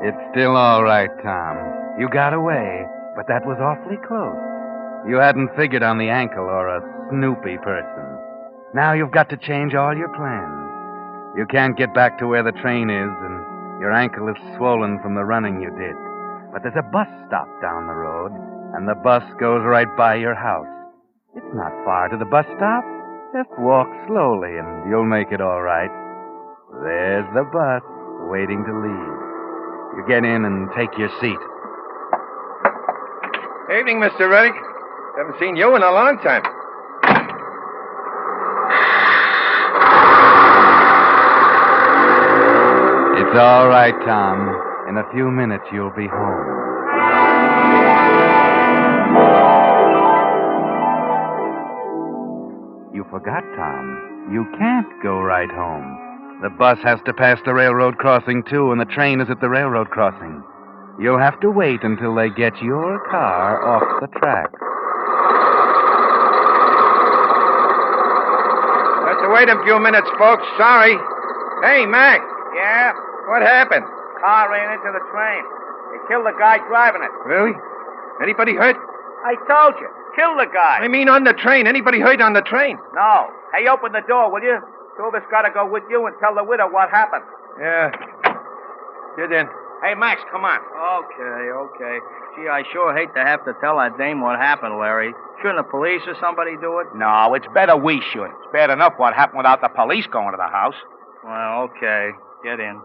It's still all right, Tom. You got away, but that was awfully close. You hadn't figured on the ankle or a snoopy person. Now you've got to change all your plans. You can't get back to where the train is, and your ankle is swollen from the running you did. But there's a bus stop down the road, and the bus goes right by your house. It's not far to the bus stop. Just walk slowly, and you'll make it all right. There's the bus, waiting to leave. You get in and take your seat. Evening, Mr. Reddick. Haven't seen you in a long time. It's all right, Tom. In a few minutes, you'll be home. You forgot, Tom. You can't go right home. The bus has to pass the railroad crossing, too, and the train is at the railroad crossing. You'll have to wait until they get your car off the track. Have to wait a few minutes, folks. Sorry. Hey, Mac. Yeah? What happened? Car ran into the train. They killed the guy driving it. Really? Anybody hurt? I told you. Killed the guy. I mean on the train. Anybody hurt on the train? No. Hey, open the door, will you? Two of us gotta go with you and tell the widow what happened. Yeah. Get in. Hey, Max, come on. Okay. Gee, I sure hate to have to tell that dame what happened, Larry. Shouldn't the police or somebody do it? No, it's better we should. It's bad enough what happened without the police going to the house. Well, okay. Get in.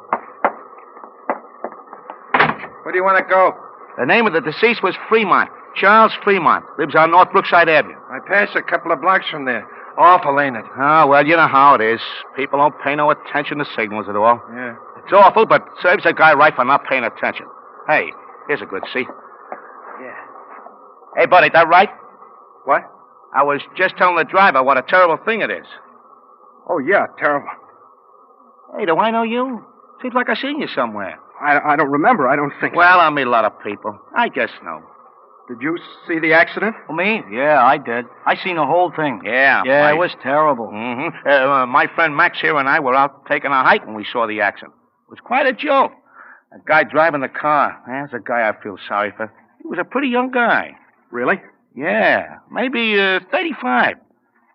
Where do you want to go? The name of the deceased was Fremont. Charles Fremont. Lives on North Brookside Avenue. I passed a couple of blocks from there. Awful, ain't it? Oh, well, you know how it is. People don't pay no attention to signals at all. Yeah. It's awful, but serves a guy right for not paying attention. Hey, here's a good seat. Yeah. Hey, buddy, that right? What? I was just telling the driver what a terrible thing it is. Oh, yeah, terrible. Hey, do I know you? Seems like I seen you somewhere. I don't remember. I don't think Well, I meet a lot of people. I guess no. Did you see the accident? Oh, me? Yeah, I did. I seen the whole thing. Yeah. Yeah, it was terrible. Mm-hmm. My friend Max here and I were out taking a hike when we saw the accident. It was quite a joke. A guy driving the car. That's a guy I feel sorry for. He was a pretty young guy. Really? Yeah, maybe 35.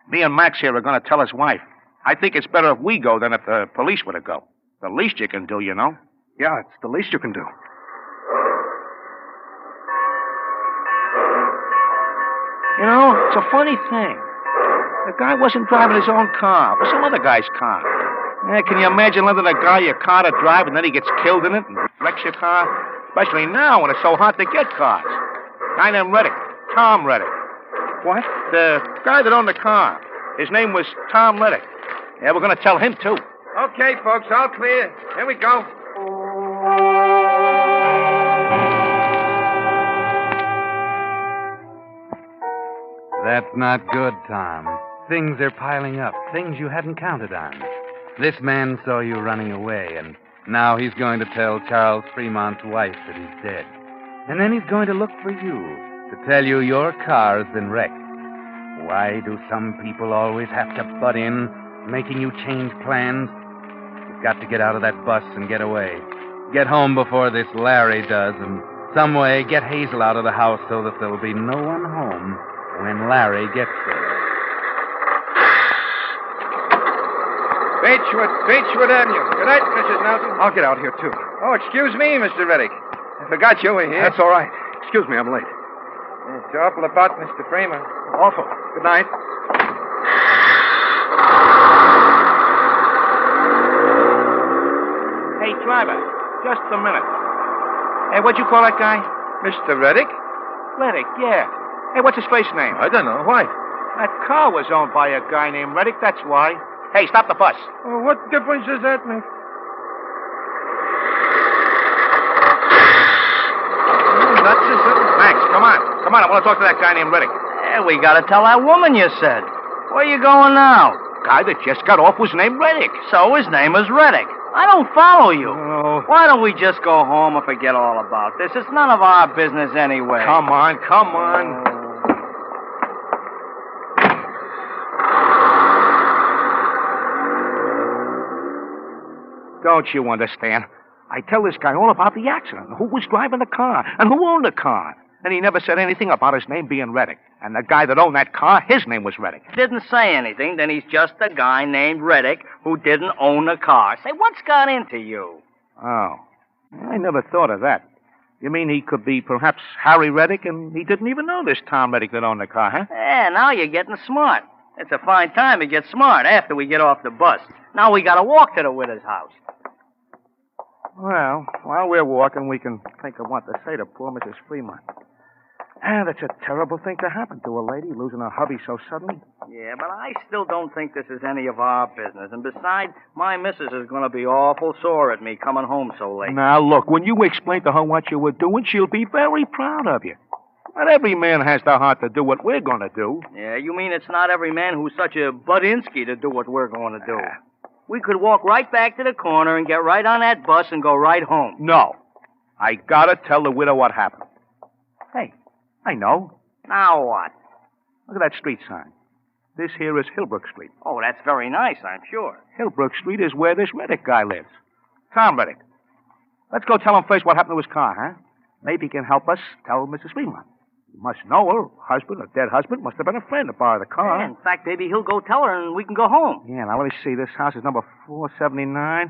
Me and Max here are going to tell his wife. I think it's better if we go than if the police were to go. The least you can do, you know. Yeah, it's the least you can do. You know, it's a funny thing. The guy wasn't driving his own car, but some other guy's car. Yeah, can you imagine lending a guy your car to drive and then he gets killed in it and wrecks your car? Especially now when it's so hard to get cars. Guy named Reddick. Tom Reddick. What? The guy that owned the car. His name was Tom Reddick. Yeah, we're going to tell him, too. Okay, folks, all clear. Here we go. That's not good, Tom. Things are piling up, things you hadn't counted on. This man saw you running away, and now he's going to tell Charles Fremont's wife that he's dead. And then he's going to look for you to tell you your car has been wrecked. Why do some people always have to butt in, making you change plans? You've got to get out of that bus and get away. Get home before this Larry does, and some way get Hazel out of the house so that there'll be no one home when Larry gets there. Beechwood Avenue. Good night, Mrs. Nelson. I'll get out here, too. Oh, excuse me, Mr. Reddick. I forgot you were here. That's all right. Excuse me, I'm late. It's awful about Mr. Fremont. Awful. Good night. Hey, driver, just a minute. Hey, what'd you call that guy? Mr. Reddick? Reddick, yeah. Hey, what's his face name? I don't know. Why? That car was owned by a guy named Reddick, that's why. Hey, stop the bus. Oh, what difference does that make? Max, come on. Come on, I want to talk to that guy named Reddick. Yeah, we got to tell that woman you said. Where you going now? Guy that just got off was named Reddick. So his name is Reddick. I don't follow you. Oh. Why don't we just go home and forget all about this? It's none of our business anyway. Come on, come on. Don't you understand? I tell this guy all about the accident, who was driving the car, and who owned the car. And he never said anything about his name being Reddick. And the guy that owned that car, his name was Reddick. Didn't say anything, then he's just a guy named Reddick who didn't own a car. Say, what's got into you? Oh, I never thought of that. You mean he could be perhaps Harry Reddick, and he didn't even know this Tom Reddick that owned the car, huh? Yeah, now you're getting smart. It's a fine time to get smart after we get off the bus. Now we got to walk to the widow's house. Well, while we're walking, we can think of what to say to poor Mrs. Fremont. Ah, that's a terrible thing to happen to a lady, losing her hubby so suddenly. Yeah, but I still don't think this is any of our business. And besides, my missus is going to be awful sore at me coming home so late. Now, look, when you explain to her what you were doing, she'll be very proud of you. Not every man has the heart to do what we're going to do. Yeah, you mean it's not every man who's such a Budinsky to do what we're going to do. We could walk right back to the corner and get right on that bus and go right home. No. I gotta tell the widow what happened. Hey, I know. Now what? Look at that street sign. This here is Hillbrook Street. Oh, that's very nice, I'm sure. Hillbrook Street is where this Reddick guy lives. Tom Reddick. Let's go tell him first what happened to his car, huh? Maybe he can help us tell Mrs. Fremont. You must know her husband, a dead husband, must have been a friend to borrow the car. Yeah, in fact, maybe he'll go tell her and we can go home. Yeah, now let me see. This house is number 479.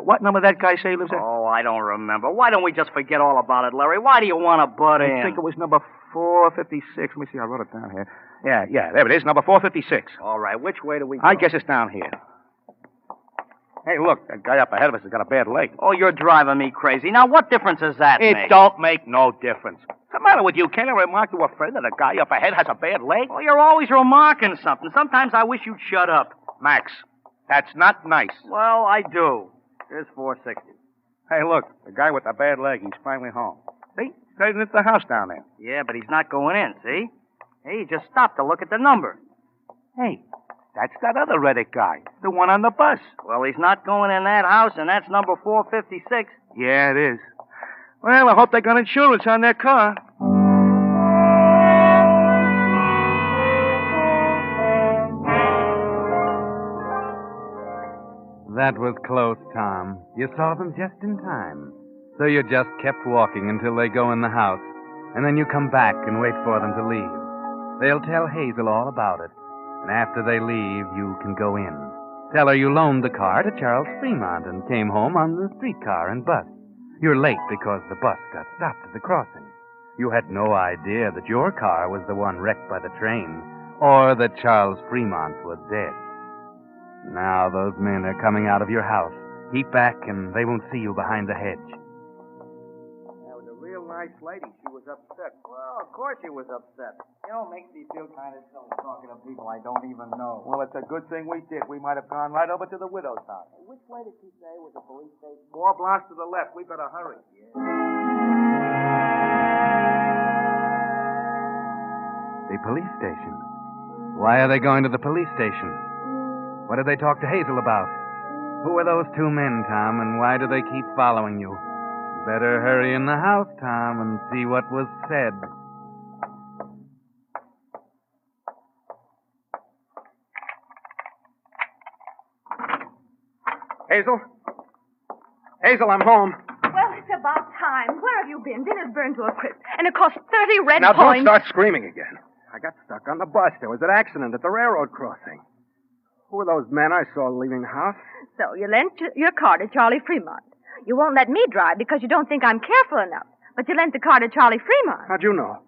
What number that guy say he lives at? Oh, Oh, I don't remember. Why don't we just forget all about it, Larry? Why do you want to butt in? I think it was number 456. Let me see. I wrote it down here. Yeah, there it is, number 456. All right, which way do we go? I guess it's down here. Hey, look, that guy up ahead of us has got a bad leg. Oh, you're driving me crazy. Now, what difference does that make? It don't make no difference. What's the matter with you? Can't I remark to a friend that a guy up ahead has a bad leg? Well, you're always remarking something. Sometimes I wish you'd shut up. Max, that's not nice. Well, I do. Here's 460. Hey, look, the guy with the bad leg, he's finally home. See? He's heading into the house down there. Yeah, but he's not going in, see? Hey, he just stopped to look at the number. Hey, that's that other Reddick guy, the one on the bus. Well, he's not going in that house, and that's number 456. Yeah, it is. Well, I hope they got insurance on their car. That was close, Tom. You saw them just in time. So you just kept walking until they go in the house, and then you come back and wait for them to leave. They'll tell Hazel all about it, and after they leave, you can go in. Tell her you loaned the car to Charles Fremont and came home on the streetcar and bus. You're late because the bus got stopped at the crossing. You had no idea that your car was the one wrecked by the train, or that Charles Fremont was dead. Now those men are coming out of your house. Keep back, and they won't see you behind the hedge. That was a real nice lady. She was upset. Well, of course she was upset. You know, it makes me feel kind of silly talking to people I don't even know. Well, it's a good thing we did. We might have gone right over to the widow's house. Which way did she say was the police station? 4 blocks to the left. We better hurry. The police station. Why are they going to the police station? What did they talk to Hazel about? Who are those 2 men, Tom, and why do they keep following you? Better hurry in the house, Tom, and see what was said. Hazel? Hazel, I'm home. Well, it's about time. Where have you been? Dinner's burned to a crisp, and it cost 30 red Now, coins. don't start screaming again. I got stuck on the bus. There was an accident at the railroad crossing. Who were those men I saw leaving the house? So you lent your car to Charlie Fremont. You won't let me drive because you don't think I'm careful enough. But you lent the car to Charlie Fremont. How'd you know?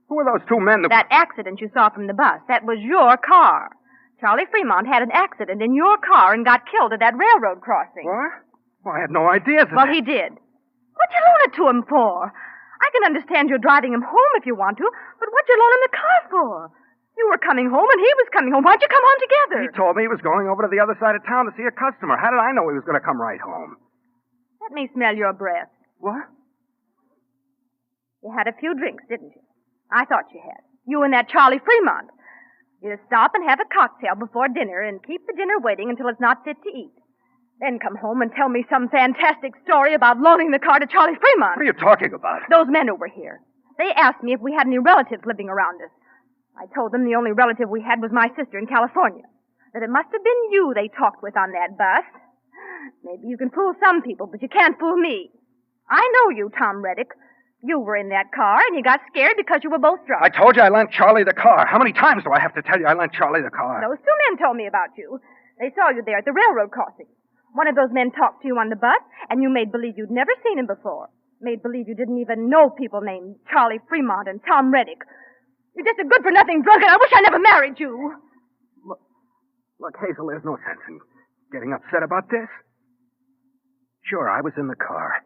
Who were those 2 men That accident you saw from the bus, that was your car. Charlie Fremont had an accident in your car and got killed at that railroad crossing. What? Well, I had no idea that... Well, he did. What'd you loan it to him for? I can understand you're driving him home if you want to, but what'd you loan him the car for? You were coming home and he was coming home. Why'd you come home together? He told me he was going over to the other side of town to see a customer. How did I know he was going to come right home? Let me smell your breath. What? You had a few drinks, didn't you? I thought you had. You and that Charlie Fremont. You stop and have a cocktail before dinner and keep the dinner waiting until it's not fit to eat. Then come home and tell me some fantastic story about loaning the car to Charlie Fremont. What are you talking about? Those men who were here. They asked me if we had any relatives living around us. I told them the only relative we had was my sister in California. That it must have been you they talked with on that bus. Maybe you can fool some people, but you can't fool me. I know you, Tom Reddick. You were in that car, and you got scared because you were both drunk. I told you I lent Charlie the car. How many times do I have to tell you I lent Charlie the car? Those 2 men told me about you. They saw you there at the railroad crossing. One of those men talked to you on the bus, and you made believe you'd never seen him before. Made believe you didn't even know people named Charlie Fremont and Tom Reddick. You're just a good-for-nothing drunk, and I wish I never married you. Look, Hazel, there's no sense in getting upset about this. Sure, I was in the car.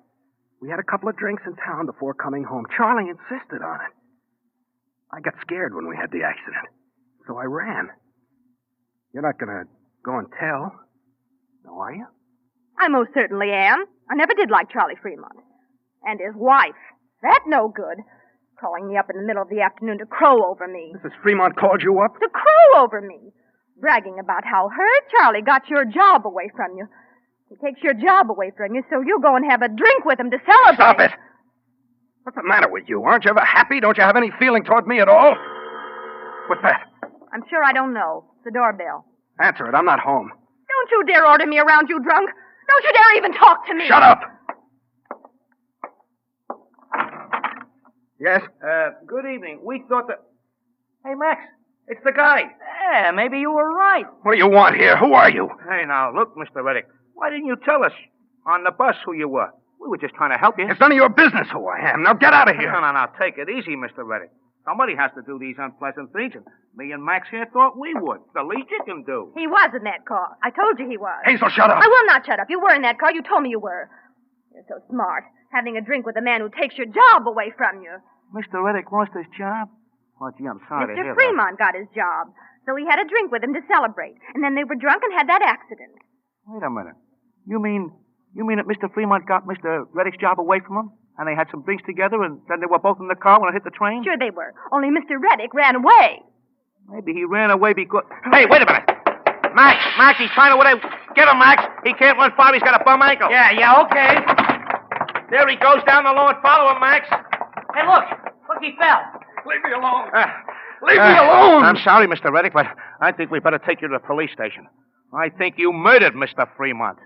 We had a couple of drinks in town before coming home. Charlie insisted on it. I got scared when we had the accident, so I ran. You're not going to go and tell, no, are you? I most certainly am. I never did like Charlie Fremont. And his wife. That no good. Calling me up in the middle of the afternoon to crow over me. Mrs. Fremont called you up? To crow over me. Bragging about how her Charlie got your job away from you. He takes your job away from you, so you go and have a drink with him to celebrate. Stop it! What's the matter with you? Aren't you ever happy? Don't you have any feeling toward me at all? What's that? I'm sure I don't know. It's the doorbell. Answer it. I'm not home. Don't you dare order me around, you drunk. Don't you dare even talk to me. Shut up! Yes? Good evening. We thought that... Hey, Max, it's the guy. Yeah, maybe you were right. What do you want here? Who are you? Hey, now, look, Mr. Reddick. Why didn't you tell us on the bus who you were? We were just trying to help you. It's none of your business who I am. Now get out of here. No. Take it easy, Mr. Reddick. Somebody has to do these unpleasant things, and me and Max here thought we would. The least you can do. He was in that car. I told you he was. Hazel, shut up. I will not shut up. You were in that car. You told me you were. You're so smart. Having a drink with a man who takes your job away from you. Mr. Reddick lost his job? Oh, gee, I'm sorry to hear Mr. Fremont got his job. So he had a drink with him to celebrate. And then they were drunk and had that accident. Wait a minute. You mean that Mr. Fremont got Mr. Reddick's job away from him? And they had some drinks together, and then they were both in the car when it hit the train? Sure they were. Only Mr. Reddick ran away. Maybe he ran away because... Hey, wait a minute. Max, he's trying to... Get him, Max. He can't run far. He's got a bum ankle. Yeah, okay. There he goes down the lawn. Follow him, Max. Hey, look, he fell. Leave me alone. Leave me alone. I'm sorry, Mr. Reddick, but I think we better take you to the police station. I think you murdered Mr. Fremont.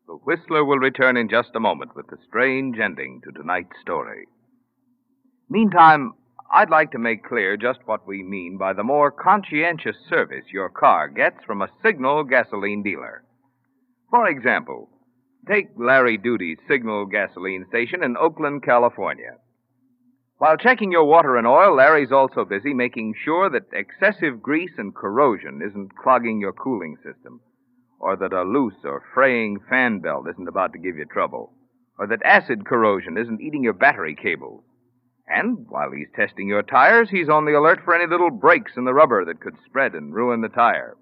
The Whistler will return in just a moment with the strange ending to tonight's story. Meantime, I'd like to make clear just what we mean by the more conscientious service your car gets from a Signal gasoline dealer. For example, take Larry Duty's Signal gasoline station in Oakland, California. While checking your water and oil, Larry's also busy making sure that excessive grease and corrosion isn't clogging your cooling system, or that a loose or fraying fan belt isn't about to give you trouble, or that acid corrosion isn't eating your battery cables. And while he's testing your tires, he's on the alert for any little breaks in the rubber that could spread and ruin the tire.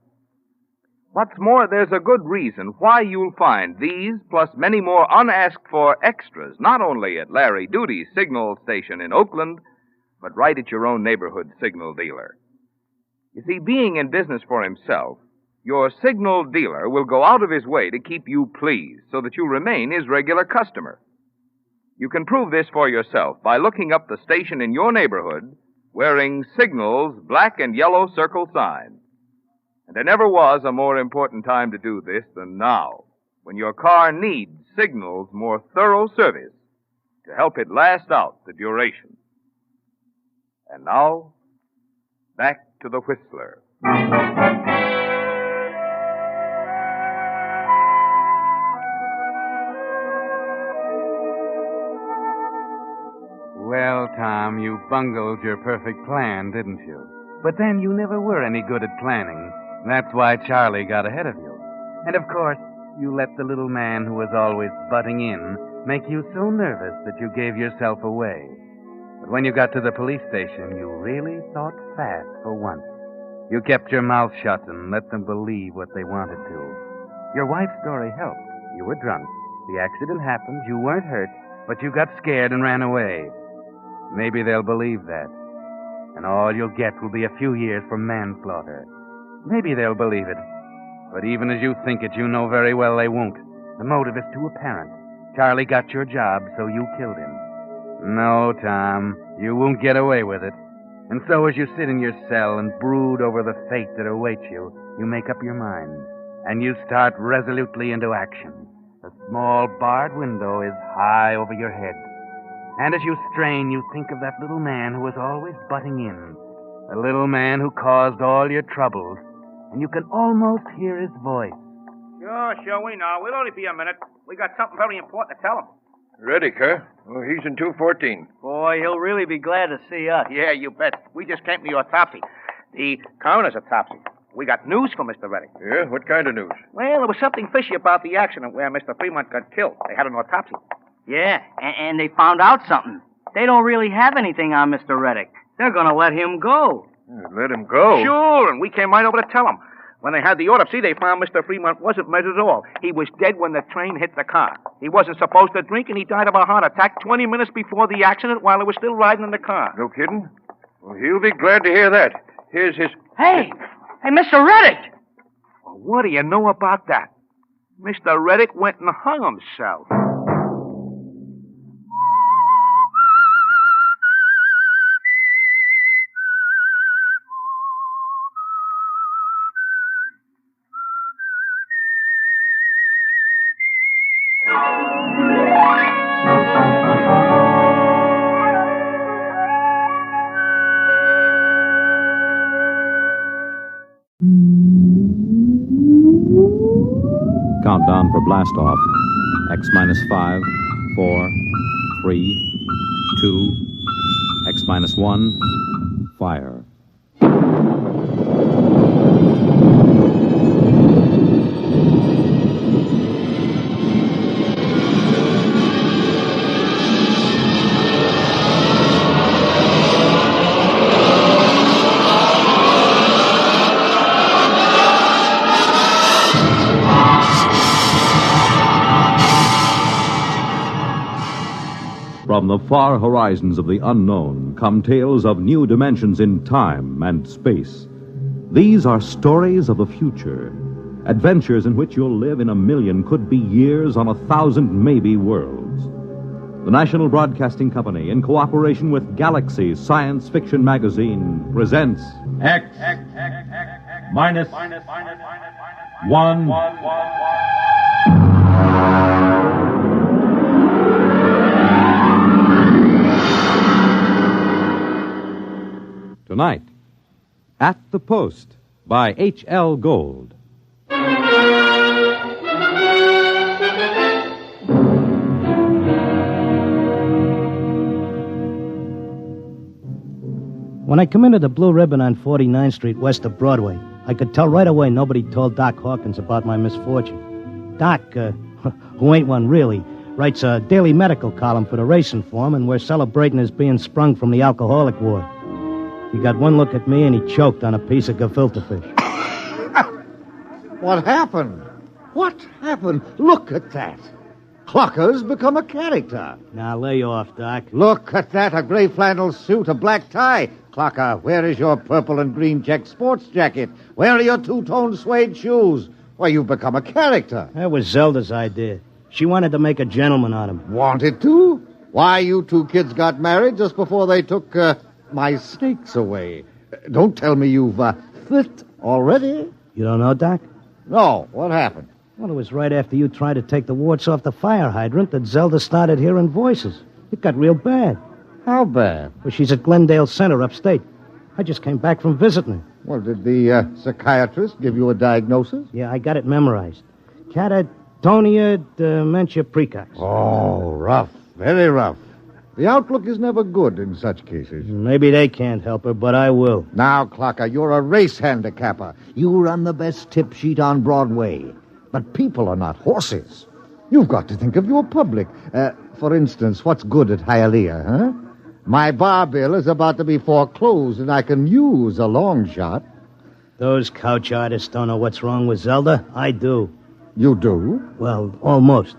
What's more, there's a good reason why you'll find these, plus many more unasked-for extras, not only at Larry Duty's Signal station in Oakland, but right at your own neighborhood Signal dealer. You see, being in business for himself, your Signal dealer will go out of his way to keep you pleased so that you remain his regular customer. You can prove this for yourself by looking up the station in your neighborhood wearing Signal's black and yellow circle sign. And there never was a more important time to do this than now, when your car needs Signal's more thorough service to help it last out the duration. And now, back to the Whistler. Well, Tom, you bungled your perfect plan, didn't you? But then you never were any good at planning. That's why Charlie got ahead of you. And of course, you let the little man who was always butting in make you so nervous that you gave yourself away. But when you got to the police station, you really thought fast for once. You kept your mouth shut and let them believe what they wanted to. Your wife's story helped. You were drunk. The accident happened. You weren't hurt, but you got scared and ran away. Maybe they'll believe that. And all you'll get will be a few years for manslaughter. Maybe they'll believe it. But even as you think it, you know very well they won't. The motive is too apparent. Charlie got your job, so you killed him. No, Tom, you won't get away with it. And so as you sit in your cell and brood over the fate that awaits you, you make up your mind. And you start resolutely into action. The small barred window is high over your head. And as you strain, you think of that little man who was always butting in. The little man who caused all your troubles. And you can almost hear his voice. Sure, we know. We'll only be a minute. We got something very important to tell him. Reddick, huh? Oh, he's in 214. Boy, he'll really be glad to see us. Yeah, you bet. We just came to your autopsy. The coroner's autopsy. We got news for Mr. Reddick. Yeah? What kind of news? Well, there was something fishy about the accident where Mr. Fremont got killed. They had an autopsy. Yeah, and they found out something. They don't really have anything on Mr. Reddick. They're going to let him go. Let him go? Sure, and we came right over to tell him. When they had the autopsy, they found Mr. Fremont wasn't murdered at all. He was dead when the train hit the car. He wasn't supposed to drink, and he died of a heart attack 20 minutes before the accident while he was still riding in the car. No kidding? Well, he'll be glad to hear that. Here's his... Hey, Mr. Reddick! Well, what do you know about that? Mr. Reddick went and hung himself. Countdown for blast off. X minus 5, 4, 3, 2, X minus 1, fire. From the far horizons of the unknown come tales of new dimensions in time and space. These are stories of the future, adventures in which you'll live in a million, could be years, on 1,000 maybe worlds. The National Broadcasting Company, in cooperation with Galaxy Science Fiction Magazine, presents X minus 1. Tonight, At the Post by H.L. Gold. When I come into the Blue Ribbon on 49th Street west of Broadway, I could tell right away nobody told Doc Hawkins about my misfortune. Doc, who ain't one really, writes a daily medical column for the Racing Form, and we're celebrating his being sprung from the alcoholic ward. He got one look at me and he choked on a piece of gefilte fish. What happened? What happened? Look at that. Clocker's become a character. Now, lay off, Doc. Look at that, a gray flannel suit, a black tie. Clocker, where is your purple and green check sports jacket? Where are your two-tone suede shoes? Why, you've become a character. That was Zelda's idea. She wanted to make a gentleman out of him. Wanted to? Why, you two kids got married just before they took my snakes away. Don't tell me you've flipped already. You don't know, Doc? No. What happened? Well, it was right after you tried to take the warts off the fire hydrant that Zelda started hearing voices. It got real bad. How bad? Well, she's at Glendale Center upstate. I just came back from visiting her. Well, did the psychiatrist give you a diagnosis? Yeah, I got it memorized. Catatonia dementia precox. Oh, rough. Very rough. The outlook is never good in such cases. Maybe they can't help her, but I will. Now, Clocker, you're a race handicapper. You run the best tip sheet on Broadway. But people are not horses. You've got to think of your public. For instance, what's good at Hialeah, huh? My bar bill is about to be foreclosed, and I can use a long shot. Those couch artists don't know what's wrong with Zelda. I do. You do? Well, almost.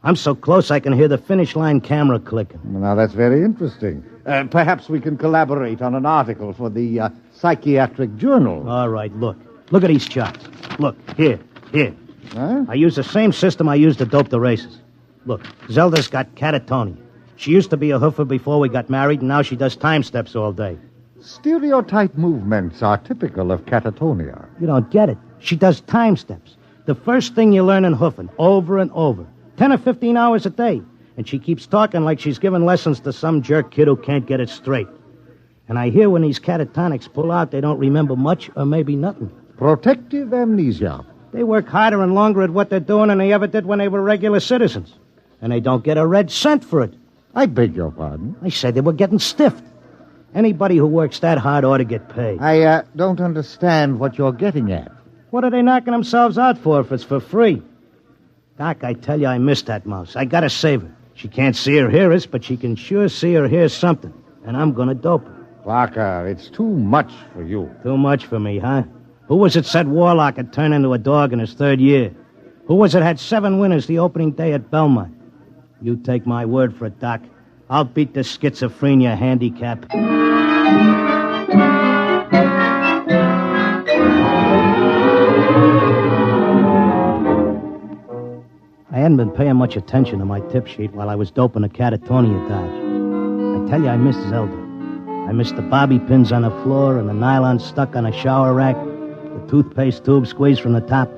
I'm so close I can hear the finish line camera clicking. Well, now, that's very interesting. Perhaps we can collaborate on an article for the Psychiatric Journal. All right, look. Look at these charts. Look, here. Huh? I use the same system I used to dope the races. Look, Zelda's got catatonia. She used to be a hoofer before we got married, and now she does time steps all day. Stereotype movements are typical of catatonia. You don't get it. She does time steps. The first thing you learn in hoofing, over and over. 10 or 15 hours a day. And she keeps talking like she's giving lessons to some jerk kid who can't get it straight. And I hear when these catatonics pull out, they don't remember much or maybe nothing. Protective amnesia. They work harder and longer at what they're doing than they ever did when they were regular citizens. And they don't get a red cent for it. I beg your pardon? I said they were getting stiffed. Anybody who works that hard ought to get paid. I don't understand what you're getting at. What are they knocking themselves out for if it's for free? Doc, I tell you, I miss that mouse. I gotta save her. She can't see or hear us, but she can sure see or hear something. And I'm gonna dope her. Parker, it's too much for you. Too much for me, huh? Who was it said Warlock had turned into a dog in his third year? Who was it had 7 winners the opening day at Belmont? You take my word for it, Doc. I'll beat the schizophrenia handicap. I hadn't been paying much attention to my tip sheet while I was doping a catatonia dodge. I tell you, I miss Zelda. I miss the bobby pins on the floor and the nylon stuck on a shower rack, the toothpaste tube squeezed from the top.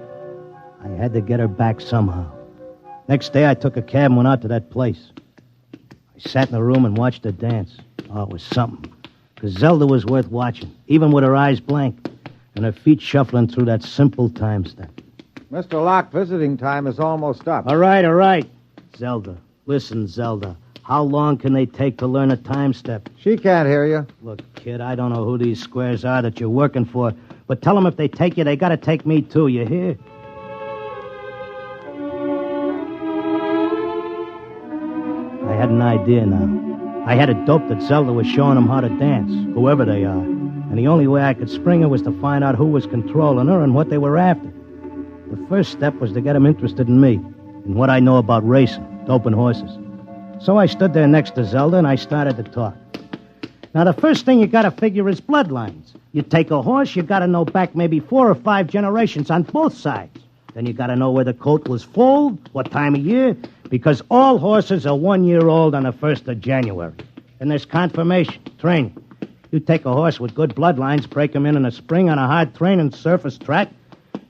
I had to get her back somehow. Next day, I took a cab and went out to that place. I sat in the room and watched her dance. Oh, it was something. Because Zelda was worth watching, even with her eyes blank and her feet shuffling through that simple time step. Mr. Locke, visiting time is almost up. All right. Zelda, listen, Zelda. How long can they take to learn a time step? She can't hear you. Look, kid, I don't know who these squares are that you're working for, but tell them if they take you, they gotta take me too, you hear? I had an idea now. I had it doped that Zelda was showing them how to dance, whoever they are. And the only way I could spring her was to find out who was controlling her and what they were after. The first step was to get them interested in me, and what I know about racing, doping horses. So I stood there next to Zelda, and I started to talk. Now, the first thing you gotta figure is bloodlines. You take a horse, you gotta know back maybe 4 or 5 generations on both sides. Then you gotta know where the coat was foaled, what time of year, because all horses are 1 year old on the 1st of January. And there's confirmation, training. You take a horse with good bloodlines, break him in a spring on a hard training surface track,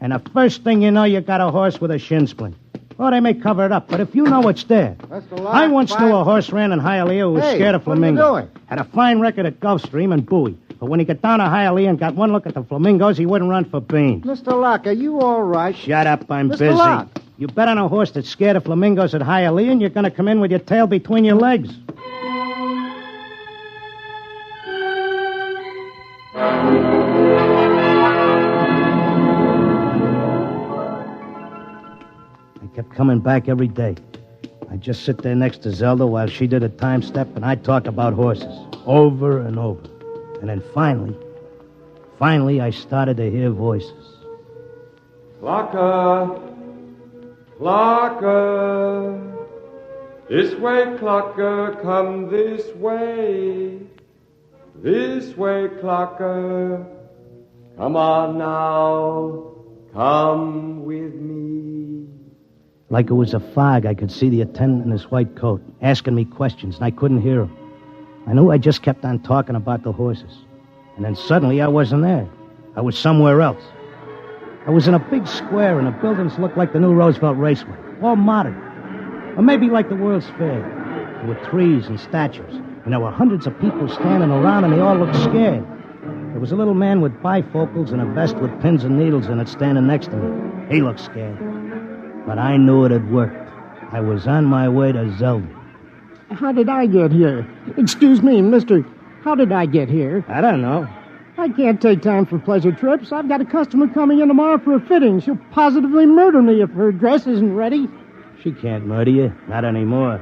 and the first thing you know, you got a horse with a shin splint. Well, they may cover it up, but if you know it's there. I once knew a horse ran in Hialeah who was scared of flamingos. What are you doing? Had a fine record at Gulfstream and Bowie. But when he got down to Hialeah and got one look at the flamingos, he wouldn't run for beans. Mr. Locke, are you all right? Shut up, I'm Mr. busy. Locke. You bet on a horse that's scared of flamingos at Hialeah, and you're going to come in with your tail between your legs. Kept coming back every day. I'd just sit there next to Zelda while she did a time step, and I'd talk about horses over and over. And then finally, I started to hear voices. Clocker! This way, Clocker, come this way. This way, Clocker. Come on now, come with me. Like it was a fog, I could see the attendant in his white coat, asking me questions, and I couldn't hear him. I knew I just kept on talking about the horses. And then suddenly I wasn't there. I was somewhere else. I was in a big square, and the buildings looked like the new Roosevelt Raceway, all modern. Or maybe like the World's Fair. There were trees and statues, and there were hundreds of people standing around, and they all looked scared. There was a little man with bifocals and a vest with pins and needles in it standing next to me. He looked scared. But I knew it had worked. I was on my way to Zelda. How did I get here? Excuse me, mister. How did I get here? I don't know. I can't take time for pleasure trips. I've got a customer coming in tomorrow for a fitting. She'll positively murder me if her dress isn't ready. She can't murder you. Not anymore.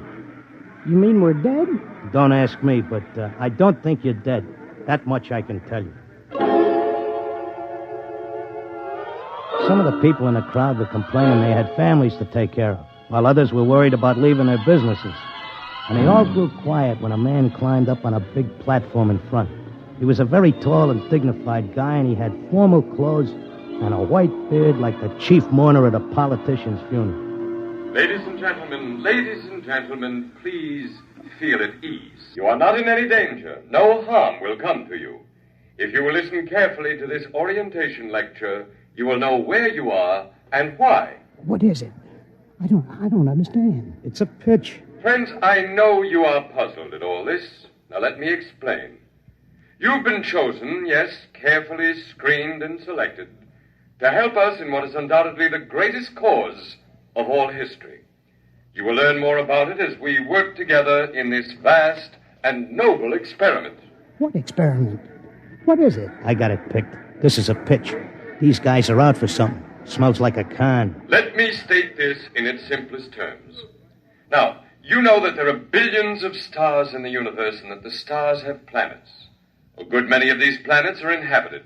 You mean we're dead? Don't ask me, but I don't think you're dead. That much I can tell you. Some of the people in the crowd were complaining they had families to take care of, while others were worried about leaving their businesses. And they all grew quiet when a man climbed up on a big platform in front. He was a very tall and dignified guy, and he had formal clothes and a white beard like the chief mourner at a politician's funeral. Ladies and gentlemen, please feel at ease. You are not in any danger. No harm will come to you. If you will listen carefully to this orientation lecture, you will know where you are and why. What is it? I don't understand. It's a pitch. Friends, I know you are puzzled at all this. Now let me explain. You've been chosen, yes, carefully screened and selected, to help us in what is undoubtedly the greatest cause of all history. You will learn more about it as we work together in this vast and noble experiment. What experiment? What is it? I got it picked. This is a pitch. These guys are out for something. Smells like a con. Let me state this in its simplest terms. Now, you know that there are billions of stars in the universe and that the stars have planets. A good many of these planets are inhabited.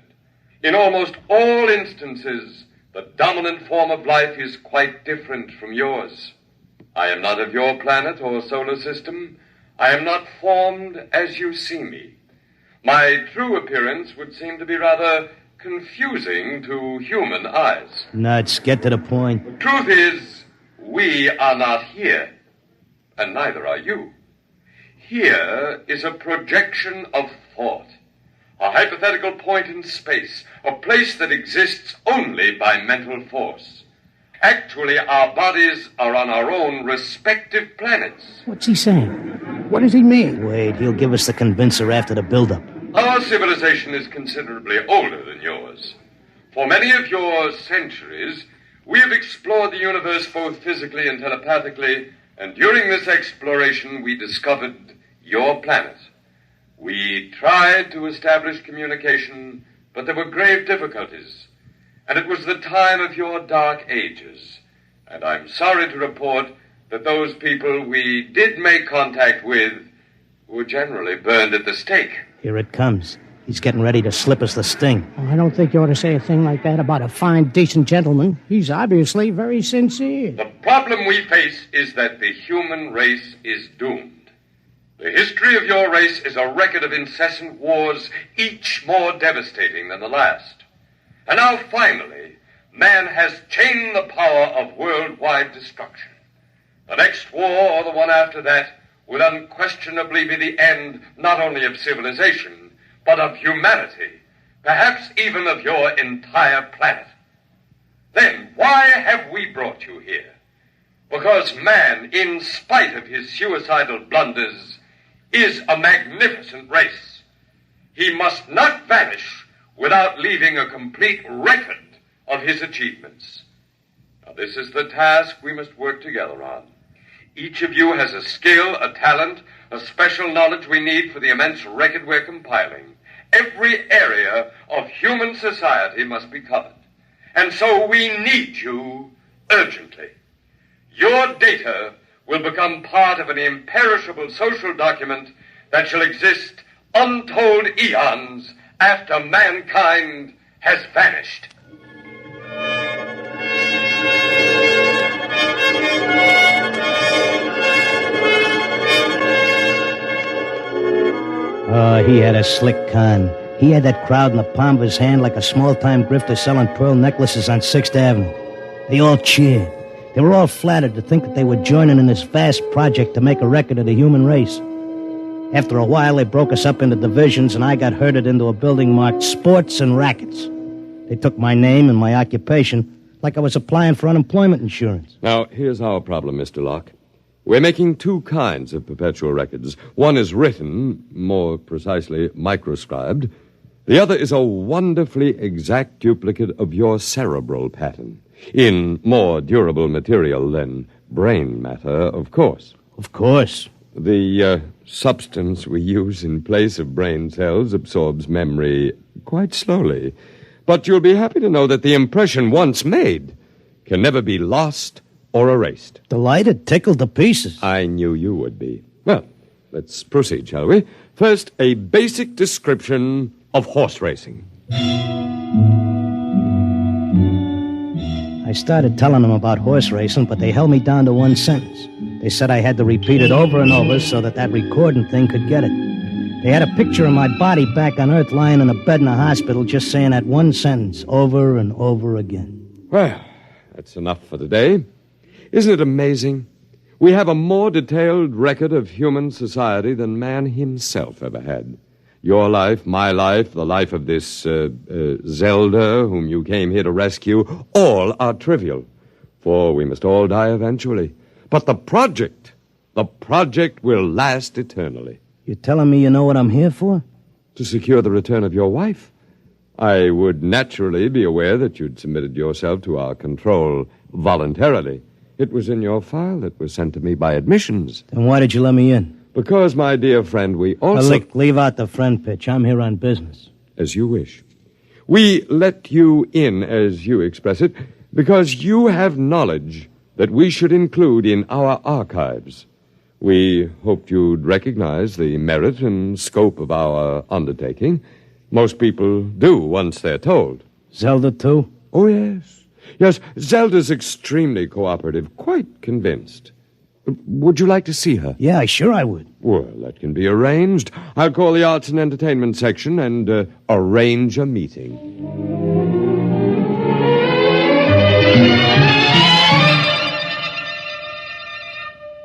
In almost all instances, the dominant form of life is quite different from yours. I am not of your planet or solar system. I am not formed as you see me. My true appearance would seem to be rather confusing to human eyes. Nuts, get to the point. The truth is, we are not here, and neither are you. Here is a projection of thought, a hypothetical point in space, a place that exists only by mental force. Actually, our bodies are on our own respective planets. What's he saying? What does he mean? Wait, he'll give us the convincer after the build-up. Our civilization is considerably older than yours. For many of your centuries, We have explored the universe both physically and telepathically, and during this exploration, we discovered your planet. We tried to establish communication, but there were grave difficulties. And it was the time of your dark ages. And I'm sorry to report that those people we did make contact with were generally burned at the stake. Here it comes. He's getting ready to slip us the sting. I don't think you ought to say a thing like that about a fine, decent gentleman. He's obviously very sincere. The problem we face is that the human race is doomed. The history of your race is a record of incessant wars, each more devastating than the last. And now, finally, man has chained the power of worldwide destruction. The next war, or the one after that, will unquestionably be the end not only of civilization, but of humanity, perhaps even of your entire planet. Then why have we brought you here? Because man, in spite of his suicidal blunders, is a magnificent race. He must not vanish without leaving a complete record of his achievements. Now, this is the task we must work together on. Each of you has a skill, a talent, a special knowledge we need for the immense record we're compiling. Every area of human society must be covered. And so we need you urgently. Your data will become part of an imperishable social document that shall exist untold eons after mankind has vanished. Oh, he had a slick con. He had that crowd in the palm of his hand like a small-time grifter selling pearl necklaces on 6th Avenue. They all cheered. They were all flattered to think that they were joining in this vast project to make a record of the human race. After a while, they broke us up into divisions, and I got herded into a building marked Sports and Rackets. They took my name and my occupation like I was applying for unemployment insurance. Now, here's our problem, Mr. Locke. We're making two kinds of perpetual records. One is written, more precisely, microscribed. The other is a wonderfully exact duplicate of your cerebral pattern, in more durable material than brain matter, of course. Of course. The substance we use in place of brain cells absorbs memory quite slowly. But you'll be happy to know that the impression once made can never be lost or erased. Delighted, tickled to pieces. I knew you would be. Well, let's proceed, shall we? First, a basic description of horse racing. I started telling them about horse racing, but they held me down to one sentence. They said I had to repeat it over and over so that recording thing could get it. They had a picture of my body back on Earth lying in a bed in a hospital just saying that one sentence over and over again. Well, that's enough for today. Isn't it amazing? We have a more detailed record of human society than man himself ever had. Your life, my life, the life of this Zelda, whom you came here to rescue, all are trivial, for we must all die eventually. But the project will last eternally. You're telling me you know what I'm here for? To secure the return of your wife. I would naturally be aware that you'd submitted yourself to our control voluntarily. It was in your file that was sent to me by admissions. Then why did you let me in? Because, my dear friend, we also... Leave out the friend pitch. I'm here on business. As you wish. We let you in, as you express it, because you have knowledge that we should include in our archives. We hoped you'd recognize the merit and scope of our undertaking. Most people do once they're told. Zelda, too? Oh, yes. Yes, Zelda's extremely cooperative, quite convinced. Would you like to see her? Yeah, sure I would. Well, that can be arranged. I'll call the Arts and Entertainment section and arrange a meeting.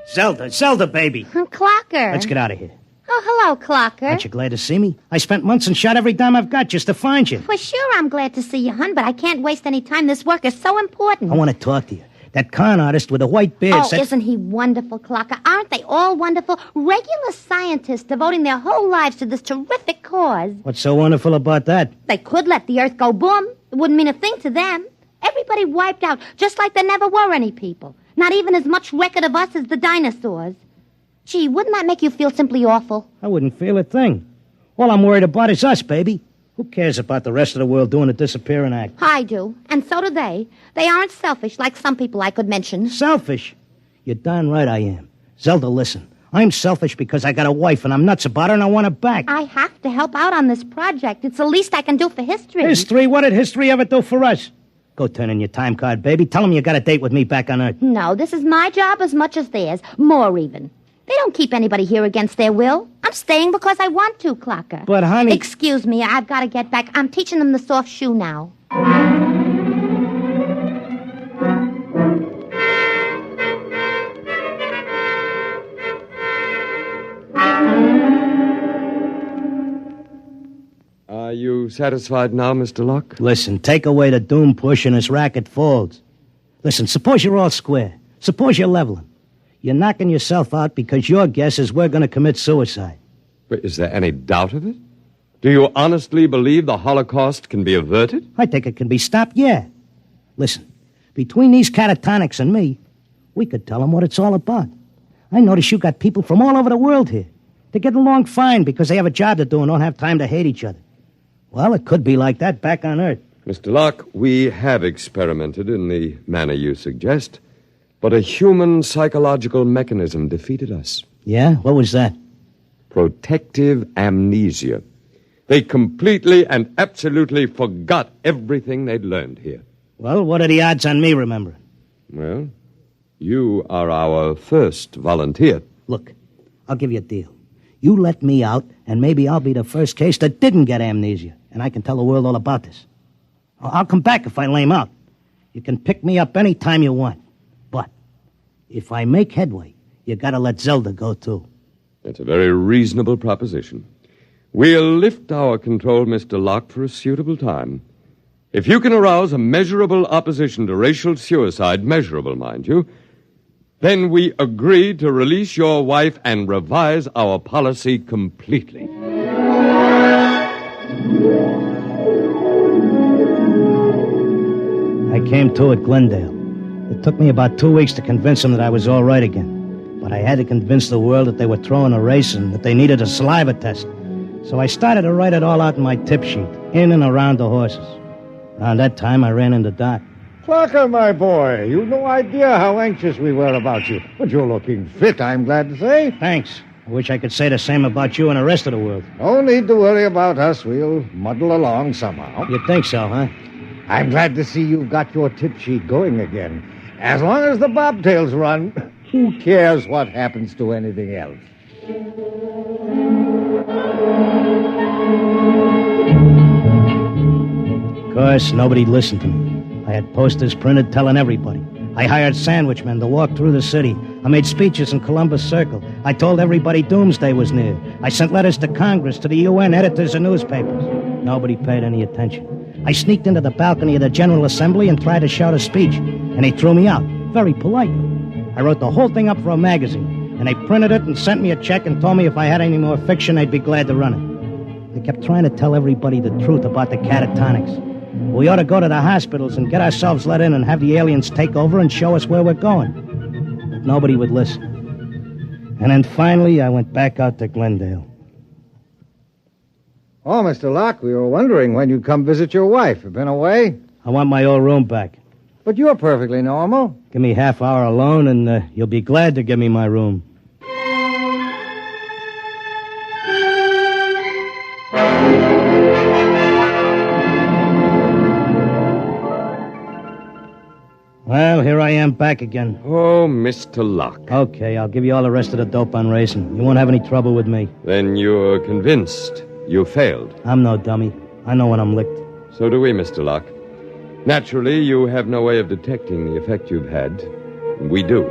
Zelda, baby. Clocker. Let's get out of here. Oh, hello, Clocker. Aren't you glad to see me? I spent months and shot every dime I've got just to find you. For sure I'm glad to see you, hon, but I can't waste any time. This work is so important. I want to talk to you. That con artist with the white beard said... isn't he wonderful, Clocker? Aren't they all wonderful? Regular scientists devoting their whole lives to this terrific cause. What's so wonderful about that? They could let the Earth go boom. It wouldn't mean a thing to them. Everybody wiped out, just like there never were any people. Not even as much record of us as the dinosaurs. Gee, wouldn't that make you feel simply awful? I wouldn't feel a thing. All I'm worried about is us, baby. Who cares about the rest of the world doing a disappearing act? I do, and so do they. They aren't selfish like some people I could mention. Selfish? You're darn right I am. Zelda, listen. I'm selfish because I got a wife and I'm nuts about her and I want her back. I have to help out on this project. It's the least I can do for history. History? What did history ever do for us? Go turn in your time card, baby. Tell them you got a date with me back on Earth. No, this is my job as much as theirs. More even. They don't keep anybody here against their will. I'm staying because I want to, Clocker. But, honey... Excuse me, I've got to get back. I'm teaching them the soft shoe now. Are you satisfied now, Mr. Locke? Listen, take away the doom push and this racket folds. Listen, suppose you're all square. Suppose you're leveling. You're knocking yourself out because your guess is we're going to commit suicide. But is there any doubt of it? Do you honestly believe the Holocaust can be averted? I think it can be stopped, yeah. Listen, between these catatonics and me, we could tell them what it's all about. I notice you got people from all over the world here. They get along fine because they have a job to do and don't have time to hate each other. Well, it could be like that back on Earth. Mr. Locke, we have experimented in the manner you suggest, but a human psychological mechanism defeated us. Yeah? What was that? Protective amnesia. They completely and absolutely forgot everything they'd learned here. Well, what are the odds on me remembering? Well, you are our first volunteer. Look, I'll give you a deal. You let me out, and maybe I'll be the first case that didn't get amnesia, and I can tell the world all about this. I'll come back if I lame out. You can pick me up any time you want. But if I make headway, you gotta let Zelda go, too. That's a very reasonable proposition. We'll lift our control, Mr. Locke, for a suitable time. If you can arouse a measurable opposition to racial suicide, measurable, mind you, then we agree to release your wife and revise our policy completely. I came to at Glendale. It took me about 2 weeks to convince them that I was all right again. But I had to convince the world that they were throwing a race and that they needed a saliva test. So I started to write it all out in my tip sheet, in and around the horses. Around that time, I ran into Doc. Clocker, my boy, you've no idea how anxious we were about you. But you're looking fit, I'm glad to say. Thanks. I wish I could say the same about you and the rest of the world. No need to worry about us. We'll muddle along somehow. You think so, huh? I'm glad to see you've got your tip sheet going again. As long as the bobtails run, who cares what happens to anything else? Of course, nobody listened to me. I had posters printed telling everybody. I hired sandwich men to walk through the city. I made speeches in Columbus Circle. I told everybody doomsday was near. I sent letters to Congress, to the UN, editors of newspapers. Nobody paid any attention. I sneaked into the balcony of the General Assembly and tried to shout a speech, and they threw me out, very politely. I wrote the whole thing up for a magazine, and they printed it and sent me a check and told me if I had any more fiction, they'd be glad to run it. They kept trying to tell everybody the truth about the catatonics. We ought to go to the hospitals and get ourselves let in and have the aliens take over and show us where we're going. But nobody would listen. And then finally, I went back out to Glendale. Oh, Mr. Locke, we were wondering when you'd come visit your wife. You been away? I want my old room back. But you're perfectly normal. Give me half hour alone, and you'll be glad to give me my room. Well, here I am back again. Oh, Mr. Locke. Okay, I'll give you all the rest of the dope on racing. You won't have any trouble with me. Then you're convinced you failed. I'm no dummy. I know when I'm licked. So do we, Mr. Locke. Naturally, you have no way of detecting the effect you've had. We do.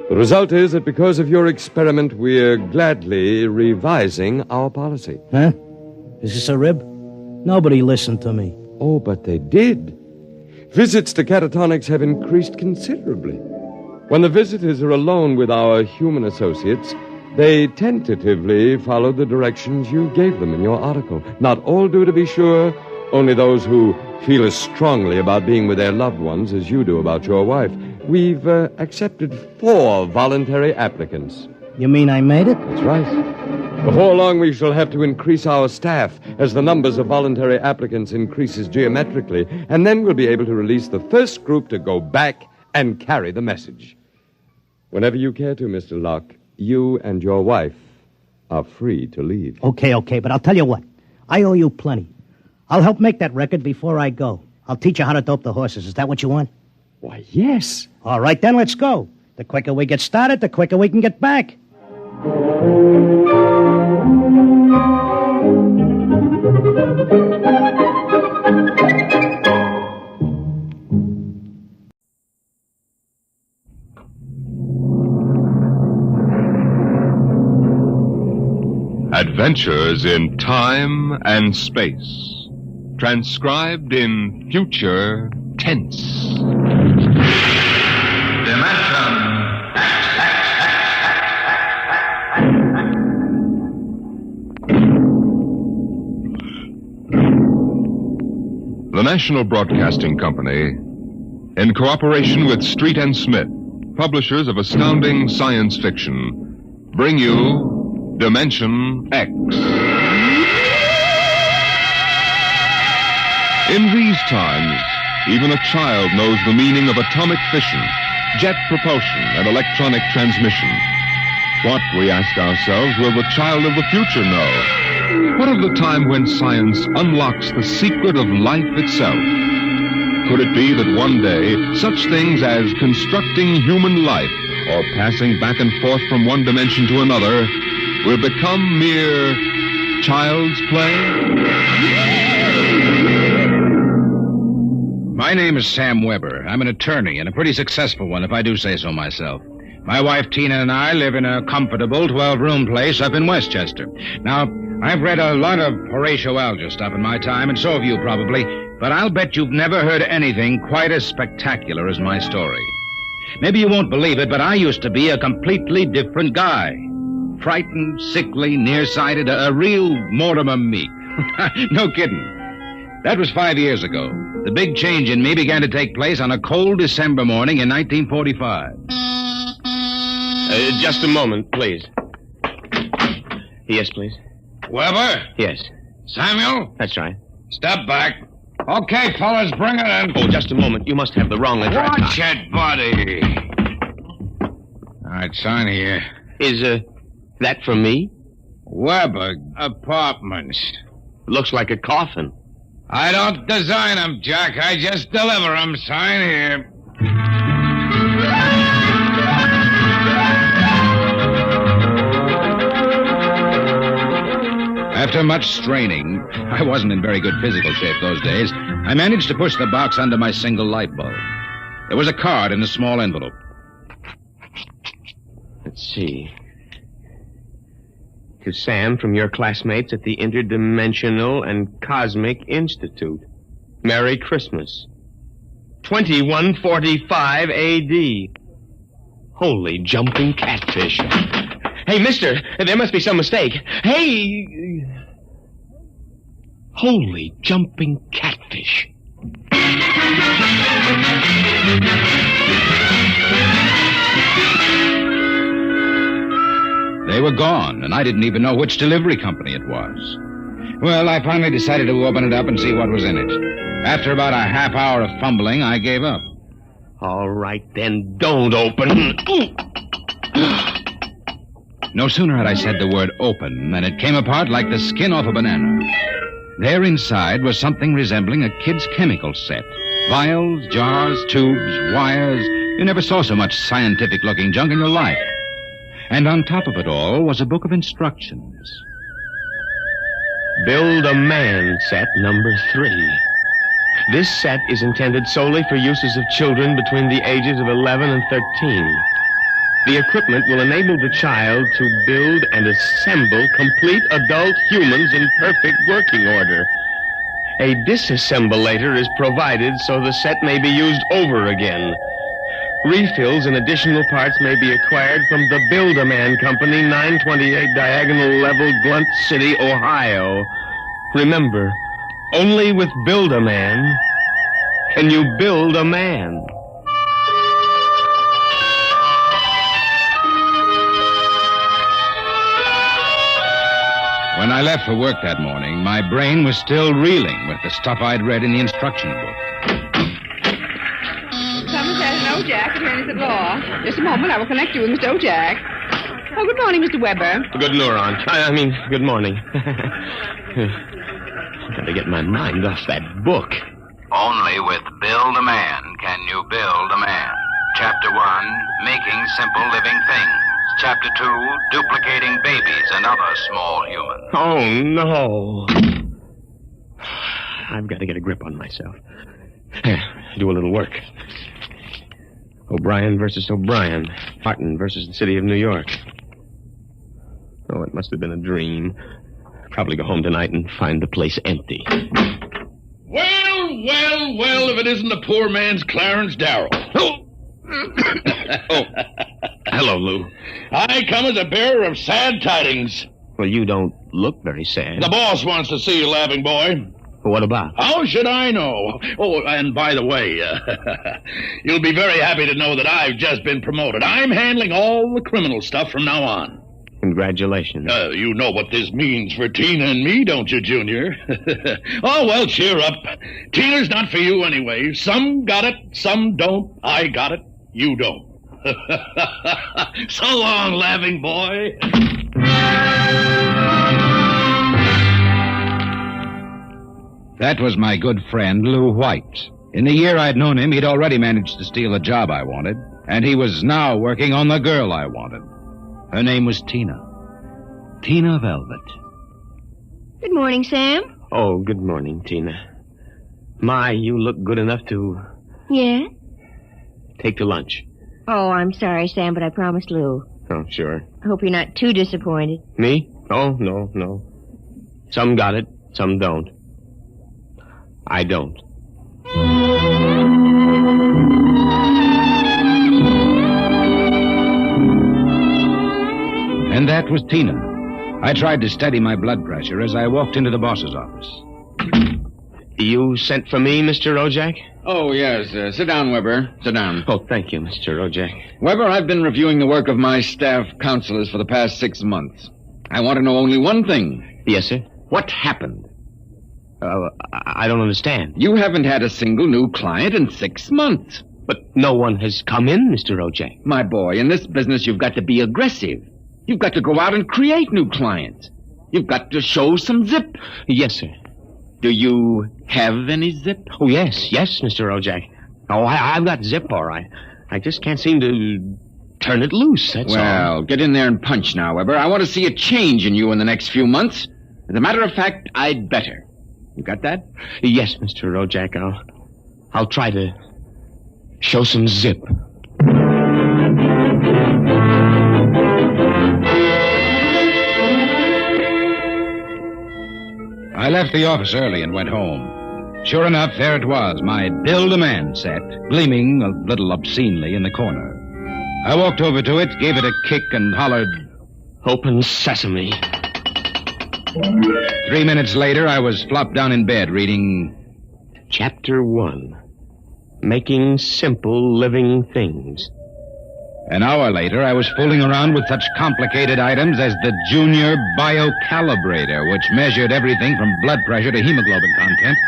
The result is that because of your experiment, we're gladly revising our policy. Huh? Is this a rib? Nobody listened to me. Oh, but they did. Visits to catatonics have increased considerably. When the visitors are alone with our human associates, they tentatively follow the directions you gave them in your article. Not all do, to be sure, only those who feel as strongly about being with their loved ones as you do about your wife. We've accepted 4 voluntary applicants. You mean I made it? That's right. Before long, we shall have to increase our staff as the numbers of voluntary applicants increases geometrically, and then we'll be able to release the first group to go back and carry the message. Whenever you care to, Mr. Locke, you and your wife are free to leave. Okay, but I'll tell you what. I owe you plenty. I'll help make that record before I go. I'll teach you how to dope the horses. Is that what you want? Why, yes. All right, then let's go. The quicker we get started, the quicker we can get back. Adventures in Time and Space. Transcribed in future tense. Dimension. The National Broadcasting Company, in cooperation with Street and Smith, publishers of astounding science fiction, bring you Dimension X. In these times, even a child knows the meaning of atomic fission, jet propulsion, and electronic transmission. What, we ask ourselves, will the child of the future know? What of the time when science unlocks the secret of life itself? Could it be that one day, such things as constructing human life or passing back and forth from one dimension to another will become mere child's play? My name is Sam Weber. I'm an attorney, and a pretty successful one, if I do say so myself. My wife Tina and I live in a comfortable 12-room place up in Westchester. Now, I've read a lot of Horatio Alger stuff in my time, and so have you probably, but I'll bet you've never heard anything quite as spectacular as my story. Maybe you won't believe it, but I used to be a completely different guy. Frightened, sickly, nearsighted, a real Mortimer Meek. No kidding. That was 5 years ago. The big change in me began to take place on a cold December morning in 1945. Just a moment, please. Yes, please. Weber? Yes. Samuel? That's right. Step back. Okay, fellas, bring it in. Oh, just a moment. You must have the wrong address. Watch it, buddy. All right, sign here. Is, that for me? Weber Apartments. Looks like a coffin. I don't design them, Jack. I just deliver them. Sign here. After much straining, I wasn't in very good physical shape those days, I managed to push the box under my single light bulb. There was a card in a small envelope. Let's see. To Sam from your classmates at the Interdimensional and Cosmic Institute. Merry Christmas. 2145 A.D. Holy jumping catfish. Hey, mister, there must be some mistake. Hey! Holy jumping catfish. They were gone, and I didn't even know which delivery company it was. Well, I finally decided to open it up and see what was in it. After about a half hour of fumbling, I gave up. All right, then don't open. No sooner had I said the word open than it came apart like the skin off a banana. There inside was something resembling a kid's chemical set. Vials, jars, tubes, wires. You never saw so much scientific-looking junk in your life. And on top of it all was a book of instructions. Build a man set number 3. This set is intended solely for uses of children between the ages of 11 and 13. The equipment will enable the child to build and assemble complete adult humans in perfect working order. A disassemblator is provided so the set may be used over again. Refills and additional parts may be acquired from the Build-A-Man Company, 928 Diagonal Level, Blunt City, Ohio. Remember, Only with Build-A-Man can you build a man. When I left for work that morning, my brain was still reeling with the stuff I'd read in the instruction book. Somerset and Ojack, attorneys at law. Just a moment, I will connect you with Mr. Ojack. Oh, good morning, Mr. Weber. Good neuron. Good morning. I've got to get my mind off that book. Only with Build-A-Man can you build a man. Chapter 1, Making Simple Living Things. Chapter 2, Duplicating Babies and Other Small Humans. Oh, no. I've got to get a grip on myself. Do a little work. O'Brien versus O'Brien. Martin versus the city of New York. Oh, it must have been a dream. Probably go home tonight and find the place empty. Well, if it isn't the poor man's Clarence Darrow. Oh, hello, Lou. I come as a bearer of sad tidings. Well, you don't look very sad. The boss wants to see you, laughing boy. What about? How should I know? Oh, and by the way, you'll be very happy to know that I've just been promoted. I'm handling all the criminal stuff from now on. Congratulations. You know what this means for Tina and me, don't you, Junior? Oh, well, cheer up. Tina's not for you anyway. Some got it, some don't. I got it, you don't. So long, laughing boy. That was my good friend, Lou White. In the year I'd known him, he'd already managed to steal a job I wanted, and he was now working on the girl I wanted. Her name was Tina. Tina Velvet. Good morning, Sam. Oh, good morning, Tina. My, you look good enough to Yeah? take to lunch. Oh, I'm sorry, Sam, but I promised Lou. Oh, sure. I hope you're not too disappointed. Me? Oh, no. Some got it, some don't. I don't. And that was Tina. I tried to steady my blood pressure as I walked into the boss's office. You sent for me, Mr. Ojak? Oh, yes. Sit down, Weber. Sit down. Oh, thank you, Mr. Ojak. Weber, I've been reviewing the work of my staff counselors for the past 6 months. I want to know only one thing. Yes, sir? What happened? I don't understand. You haven't had a single new client in 6 months. But no one has come in, Mr. Ojak. My boy, in this business, you've got to be aggressive. You've got to go out and create new clients. You've got to show some zip. Yes, sir. Do you have any zip? Oh, yes, Mr. Ojak. Oh, I've got zip, all right. I just can't seem to turn it loose, that's all. Well, get in there and punch now, Weber. I want to see a change in you in the next few months. As a matter of fact, I'd better. You got that? Yes, Mr. Ojak. I'll try to show some zip. I left the office early and went home. Sure enough, there it was, my Build-A-Man set, gleaming a little obscenely in the corner. I walked over to it, gave it a kick, and hollered, "Open sesame." 3 minutes later, I was flopped down in bed reading Chapter 1, Making Simple Living Things. An hour later, I was fooling around with such complicated items as the Junior Biocalibrator, which measured everything from blood pressure to hemoglobin content,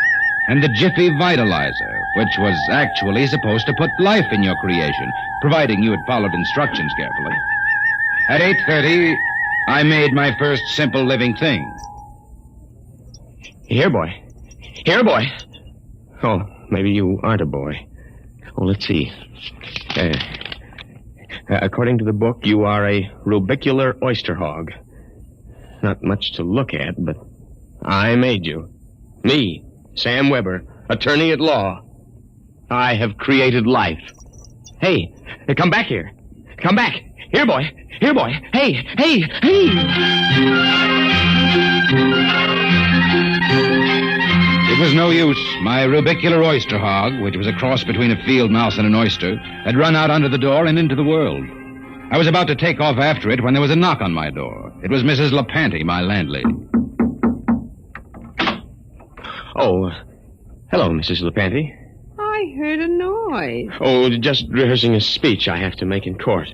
and the Jiffy Vitalizer, which was actually supposed to put life in your creation, providing you had followed instructions carefully. At 8:30, I made my first simple living thing. Here, boy. Oh, maybe you aren't a boy. Oh, let's see. According to the book, you are a rubicular oyster hog. Not much to look at, but I made you. Me, Sam Weber, attorney at law. I have created life. Hey, come back here. Come back. Here, boy. Hey. It was no use. My rubicular oyster hog, which was a cross between a field mouse and an oyster, had run out under the door and into the world. I was about to take off after it when there was a knock on my door. It was Mrs. LaPanty, my landlady. Oh, hello, Mrs. LePanty. I heard a noise. Oh, just rehearsing a speech I have to make in court.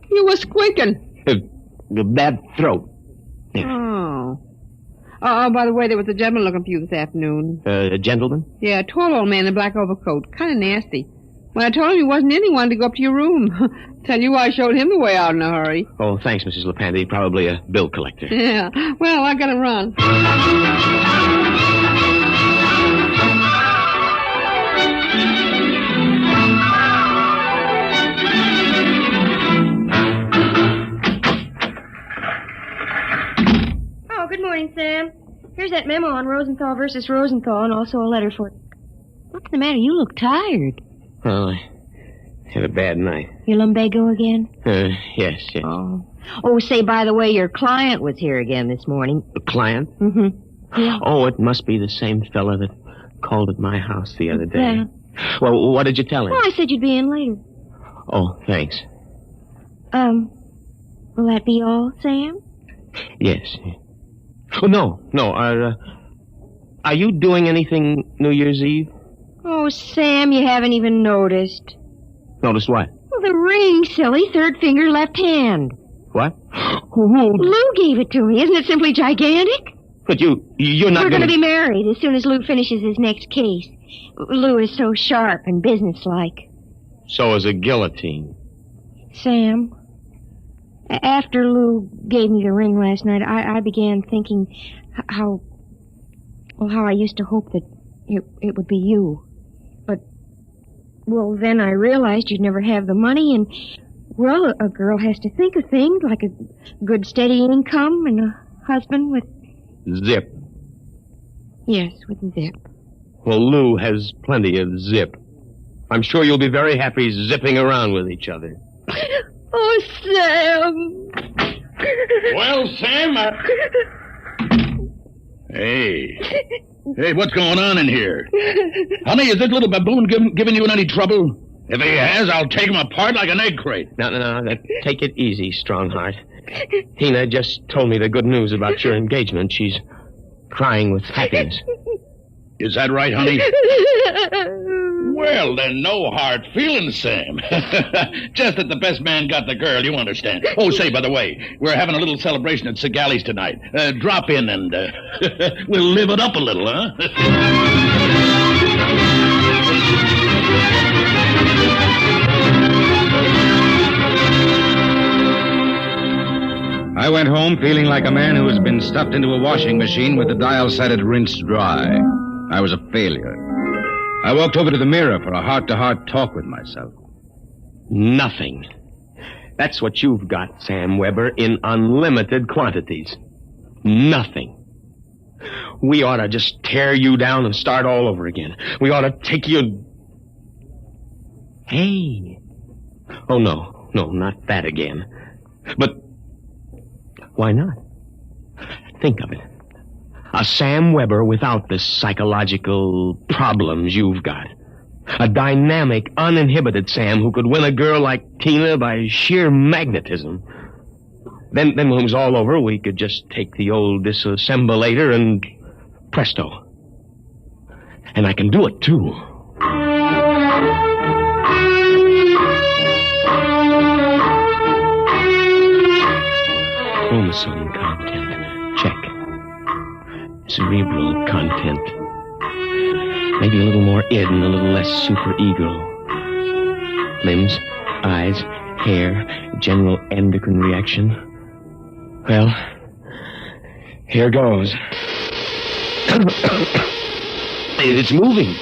You were squeaking. A bad throat. Oh. Oh, by the way, there was a gentleman looking for you this afternoon. A gentleman? Yeah, a tall old man in a black overcoat. Kind of nasty. When I told him he wasn't in, he wanted to go up to your room. Tell you I showed him the way out in a hurry. Oh, thanks, Mrs. LePanty. Probably a bill collector. Yeah. Well, I gotta run. Oh, good morning, Sam. Here's that memo on Rosenthal versus Rosenthal and also a letter for... What's the matter? You look tired. Well, I had a bad night. You lumbago again? Yes. Oh, say, by the way, your client was here again this morning. A client? Mm-hmm. Yeah. Oh, it must be the same fella that called at my house the other day. Yeah. Well, what did you tell him? Well, I said you'd be in later. Oh, thanks. Will that be all, Sam? Yes. Oh, no. Are you doing anything New Year's Eve? Oh, Sam, you haven't even noticed. Noticed what? Well, the ring, silly. Third finger, left hand. What? Lou gave it to me. Isn't it simply gigantic? But you're not We're going to be married as soon as Lou finishes his next case. Lou is so sharp and businesslike. So is a guillotine. Sam, after Lou gave me the ring last night, I began thinking how I used to hope that it would be you. But, well, then I realized you'd never have the money, and, well, a girl has to think of things like a good steady income and a husband with... Zip. Yes, with zip. Well, Lou has plenty of zip. I'm sure you'll be very happy zipping around with each other. Oh, Sam! Well, Sam, Hey, what's going on in here? Honey, is this little baboon giving you any trouble? If he has, I'll take him apart like an egg crate. No. Take it easy, Strongheart. Tina just told me the good news about your engagement. She's crying with happiness. Is that right, honey? Well, then, no hard feelings, Sam. Just that the best man got the girl, you understand. Oh, say, by the way, we're having a little celebration at Sigali's tonight. Drop in and we'll live it up a little, huh? I went home feeling like a man who has been stuffed into a washing machine with the dial set at rinsed dry. I was a failure. I walked over to the mirror for a heart-to-heart talk with myself. Nothing. That's what you've got, Sam Weber, in unlimited quantities. Nothing. We ought to just tear you down and start all over again. We ought to take you... Hey. Oh, no, not that again. But why not? Think of it. A Sam Weber without the psychological problems you've got. A dynamic, uninhibited Sam who could win a girl like Tina by sheer magnetism. Then when it was all over, we could just take the old disassemblator and presto. And I can do it, too. Chromosome content. Check. Cerebral content. Maybe a little more id and a little less superego. Limbs, eyes, hair, general endocrine reaction. Well, here goes. It's moving.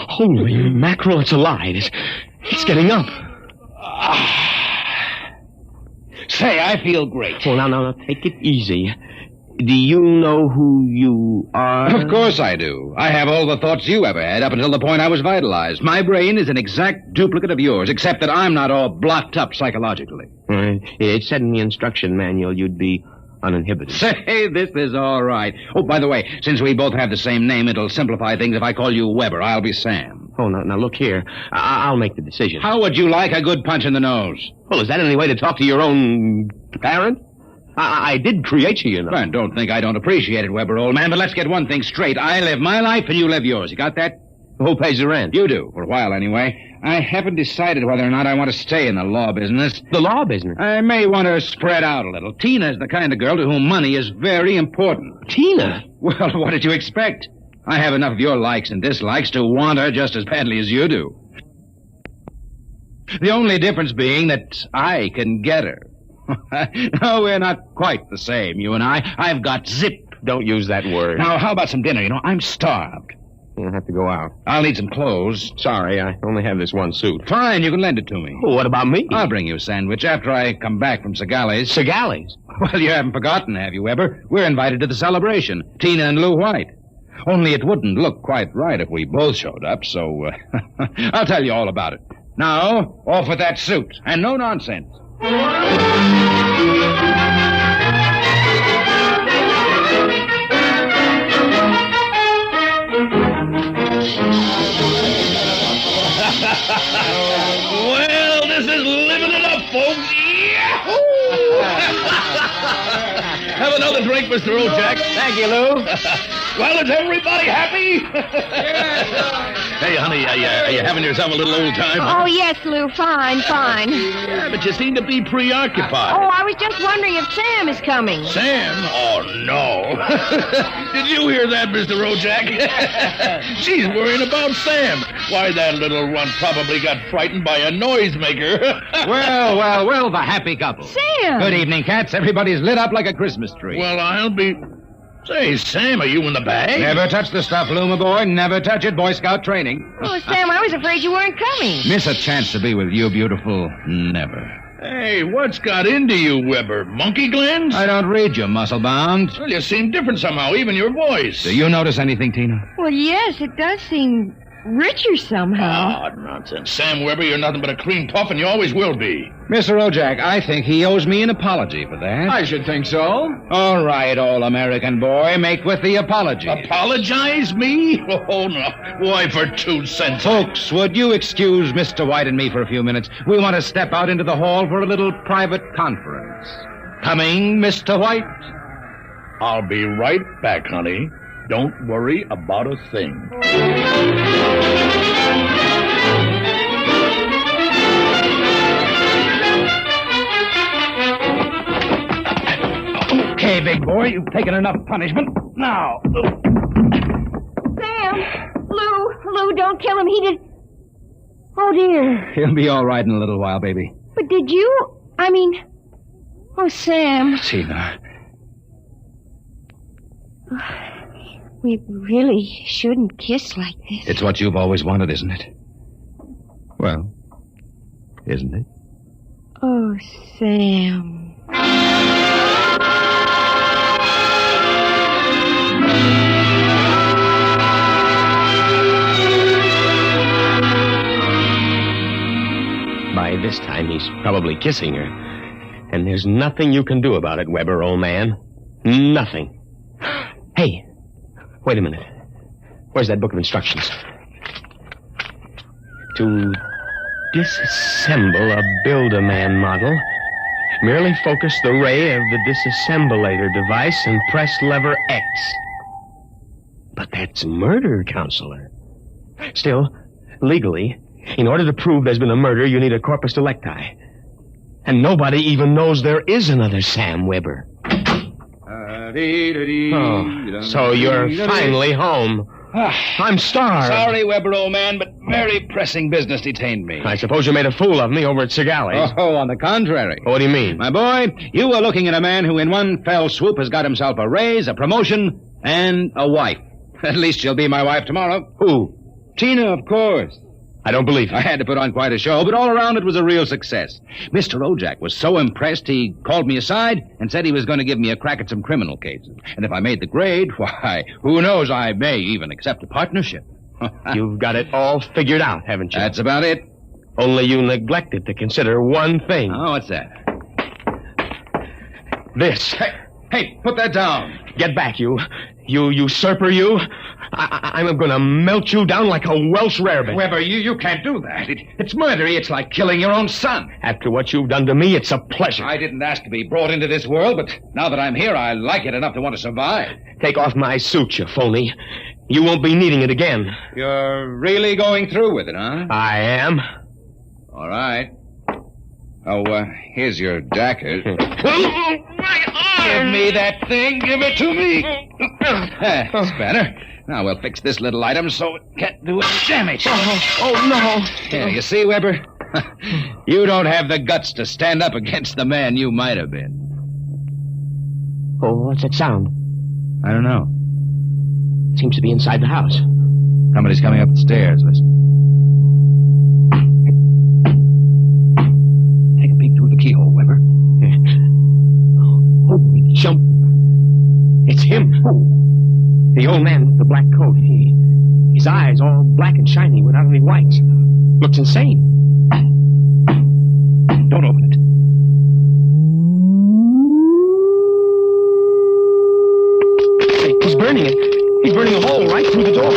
Holy mackerel, it's alive. It's getting up. Say, I feel great. Well, now, take it easy. Do you know who you are? Of course I do. I have all the thoughts you ever had up until the point I was vitalized. My brain is an exact duplicate of yours, except that I'm not all blocked up psychologically. Right. It said in the instruction manual you'd be uninhibited. Say, this is all right. Oh, by the way, since we both have the same name, it'll simplify things if I call you Weber. I'll be Sam. Oh, now look here. I'll make the decision. How would you like a good punch in the nose? Well, is that any way to talk to your own parent? I did create you, you know. Well, don't think I don't appreciate it, Weber, old man, but let's get one thing straight. I live my life and you live yours. You got that? Who pays the rent? You do, for a while anyway. I haven't decided whether or not I want to stay in the law business. The law business? I may want to spread out a little. Tina's the kind of girl to whom money is very important. Tina? Well, what did you expect? I have enough of your likes and dislikes to want her just as badly as you do. The only difference being that I can get her. No, we're not quite the same, you and I. I've got zip. Don't use that word. Now, how about some dinner? You know, I'm starved. You'll have to go out. I'll need some clothes. Sorry, I only have this one suit. Fine, you can lend it to me. Well, what about me? I'll bring you a sandwich after I come back from Segali's. Segali's? Well, you haven't forgotten, have you, Weber? We're invited to the celebration. Tina and Lou White. Only it wouldn't look quite right if we both showed up, so I'll tell you all about it. Now, off with that suit, and no nonsense. Well, this is living it up, folks. Yahoo! Have another drink, Mr. O'Jack. Thank you, Lou. Well, is everybody happy? Hey, honey, are you having yourself a little old time? Oh, yes, Lou. Fine. Yeah, but you seem to be preoccupied. Oh, I was just wondering if Sam is coming. Sam? Oh, no. Did you hear that, Mr. Ojack? She's worrying about Sam. Why, that little runt probably got frightened by a noisemaker. Well, the happy couple. Sam! Good evening, cats. Everybody's lit up like a Christmas tree. Well, I'll be... Say, Sam, are you in the bag? Never touch the stuff, Lou, my boy. Never touch it. Boy Scout training. Oh, Sam, I was afraid you weren't coming. Miss a chance to be with you, beautiful. Never. Hey, what's got into you, Weber? Monkey glands? I don't read you, muscle-bound. Well, you seem different somehow, even your voice. Do you notice anything, Tina? Well, yes, it does seem richer somehow. Oh, nonsense. Sam Weber, you're nothing but a cream puff, and you always will be. Mr. Ojack, I think he owes me an apology for that. I should think so. All right, old American boy, make with the apology. Apologize me? Oh, no. Why, for 2 cents? Folks, would you excuse Mr. White and me for a few minutes? We want to step out into the hall for a little private conference. Coming, Mr. White? I'll be right back, honey. Don't worry about a thing. Okay, big boy, you've taken enough punishment. Now. Sam! Lou, don't kill him. He did... Oh, dear. He'll be all right in a little while, baby. But did you... Oh, Sam. Tina. We really shouldn't kiss like this. It's what you've always wanted, isn't it? Well, isn't it? Oh, Sam. By this time, he's probably kissing her. And there's nothing you can do about it, Weber, old man. Nothing. Hey, wait a minute. Where's that book of instructions? To disassemble a Build-A-Man model, merely focus the ray of the disassemblator device and press lever X. But that's murder, Counselor. Still, legally, in order to prove there's been a murder, you need a corpus delicti. And nobody even knows there is another Sam Weber. Oh, so you're finally home. I'm starved. Sorry, Weber, old man, but very pressing business detained me. I suppose you made a fool of me over at Segali's. Oh, on the contrary. What do you mean? My boy, you are looking at a man who in one fell swoop has got himself a raise, a promotion, and a wife. At least she'll be my wife tomorrow. Who? Tina, of course. I don't believe you. I had to put on quite a show, but all around it was a real success. Mr. Ojack was so impressed, he called me aside and said he was going to give me a crack at some criminal cases. And if I made the grade, why, who knows, I may even accept a partnership. You've got it all figured out, haven't you? That's about it. Only you neglected to consider one thing. Oh, what's that? This. Hey, put that down. Get back, you usurper, you. I'm going to melt you down like a Welsh rarebit. Weber, you can't do that. It's murder. It's like killing your own son. After what you've done to me, it's a pleasure. I didn't ask to be brought into this world, but now that I'm here, I like it enough to want to survive. Take off my suit, you phony. You won't be needing it again. You're really going through with it, huh? I am. All right. Oh, here's your jacket. Give me that thing. Give it to me. That's better. Now we'll fix this little item so it can't do any damage. Oh, no. Yeah, you see, Weber? You don't have the guts to stand up against the man you might have been. Oh, what's that sound? I don't know. Seems to be inside the house. Somebody's coming up the stairs. Listen. Take a peek through the keyhole, Weber. Holy jump. It's him. The old man with the black coat. His eyes all black and shiny without any whites. Looks insane. Don't open it. He's burning it. He's burning a hole right through the door.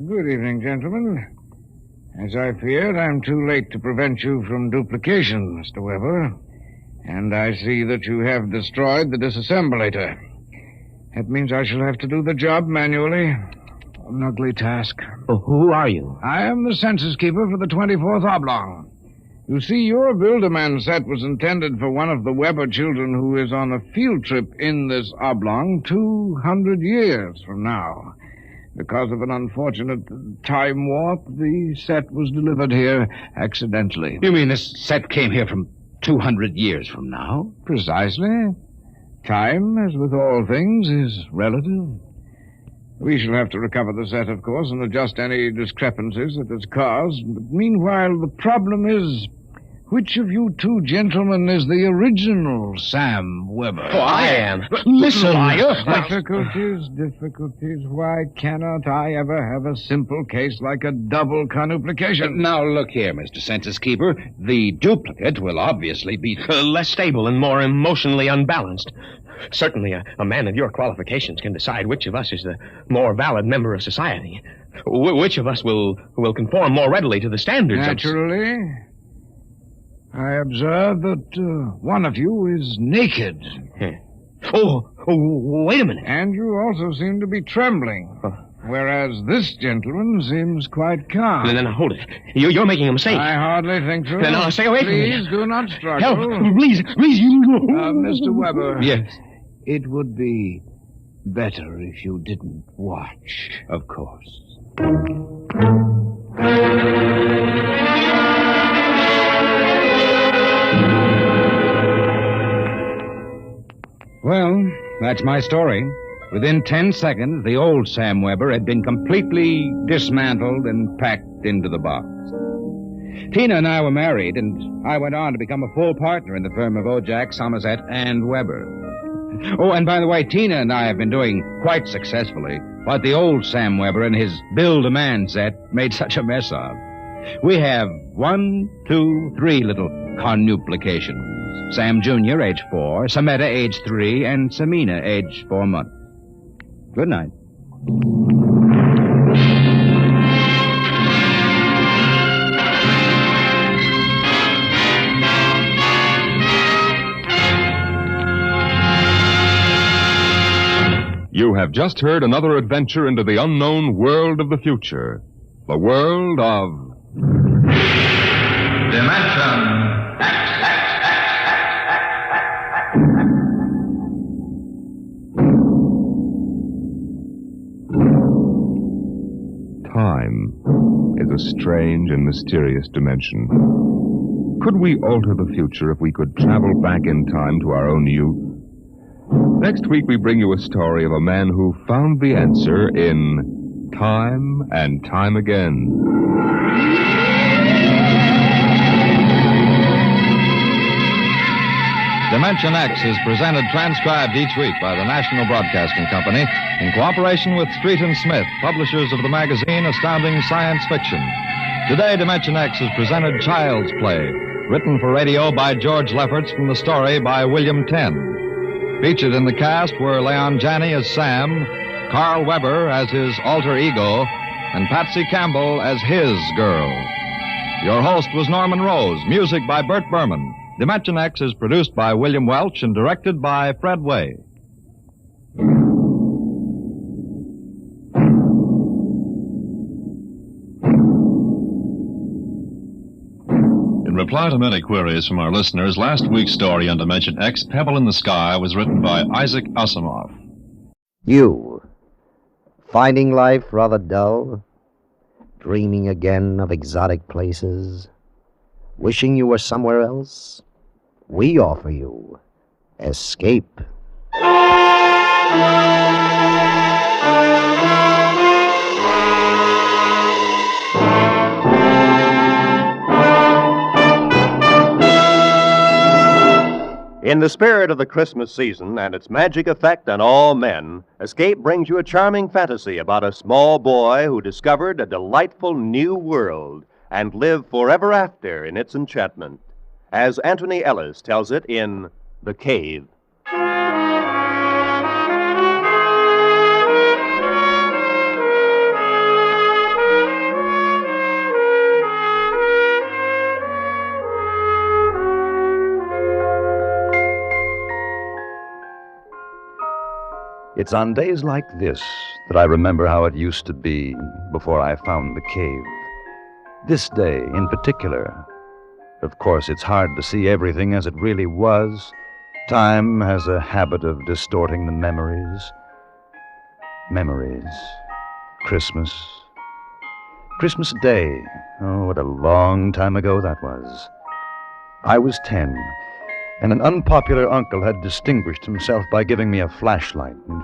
Good evening, gentlemen. As I feared, I'm too late to prevent you from duplication, Mr. Weber. And I see that you have destroyed the disassemblator. That means I shall have to do the job manually. An ugly task. Oh, who are you? I am the census keeper for the 24th Oblong. You see, your Build-A-Man set was intended for one of the Weber children who is on a field trip in this Oblong 200 years from now. Because of an unfortunate time warp, the set was delivered here accidentally. You mean this set came here from 200 years from now? Precisely. Time, as with all things, is relative. We shall have to recover the set, of course, and adjust any discrepancies that it's caused. But meanwhile, the problem is, which of you two gentlemen is the original Sam Weber? Oh, I am. Listen, liar. Difficulties. Why cannot I ever have a simple case like a double conuplication? Now, look here, Mr. Census Keeper. The duplicate will obviously be less stable and more emotionally unbalanced. Certainly, a man of your qualifications can decide which of us is the more valid member of society. Which of us will conform more readily to the standards Naturally. I observe that one of you is naked. Oh, wait a minute. And you also seem to be trembling. Whereas this gentleman seems quite calm. Then hold it. You're making a mistake. I hardly think so. Then stay away from me. Please do not struggle. Help, please, you go. Mr. Weber. Yes. It would be better if you didn't watch. Of course. Well, that's my story. Within 10 seconds, the old Sam Weber had been completely dismantled and packed into the box. Tina and I were married, and I went on to become a full partner in the firm of Ojak, Somerset, and Weber. Oh, and by the way, Tina and I have been doing quite successfully what the old Sam Weber and his Build-A-Man set made such a mess of. We have 1, 2, 3 little conuplications. Sam Jr., age 4, Sameta, age 3, and Samina, age 4 months. Good night. You have just heard another adventure into the unknown world of the future. The world of... Dimension Time is a strange and mysterious dimension. Could we alter the future if we could travel back in time to our own youth? Next week we bring you a story of a man who found the answer in Time and Time Again. Dimension X is presented transcribed each week by the National Broadcasting Company in cooperation with Street and Smith, publishers of the magazine Astounding Science Fiction. Today, Dimension X has presented Child's Play, written for radio by George Lefferts from the story by William Tenn. Featured in the cast were Leon Janney as Sam, Carl Weber as his alter ego, and Patsy Campbell as his girl. Your host was Norman Rose, music by Bert Berman. Dimension X is produced by William Welch and directed by Fred Way. In reply to many queries from our listeners, last week's story on Dimension X, Pebble in the Sky, was written by Isaac Asimov. You, finding life rather dull? Dreaming again of exotic places? Wishing you were somewhere else? We offer you escape. In the spirit of the Christmas season and its magic effect on all men, Escape brings you a charming fantasy about a small boy who discovered a delightful new world and lived forever after in its enchantment, as Anthony Ellis tells it in The Cave. It's on days like this that I remember how it used to be before I found the cave. This day in particular. Of course, it's hard to see everything as it really was. Time has a habit of distorting the memories. Memories. Christmas. Christmas Day. Oh, what a long time ago that was. I was 10. And an unpopular uncle had distinguished himself by giving me a flashlight. And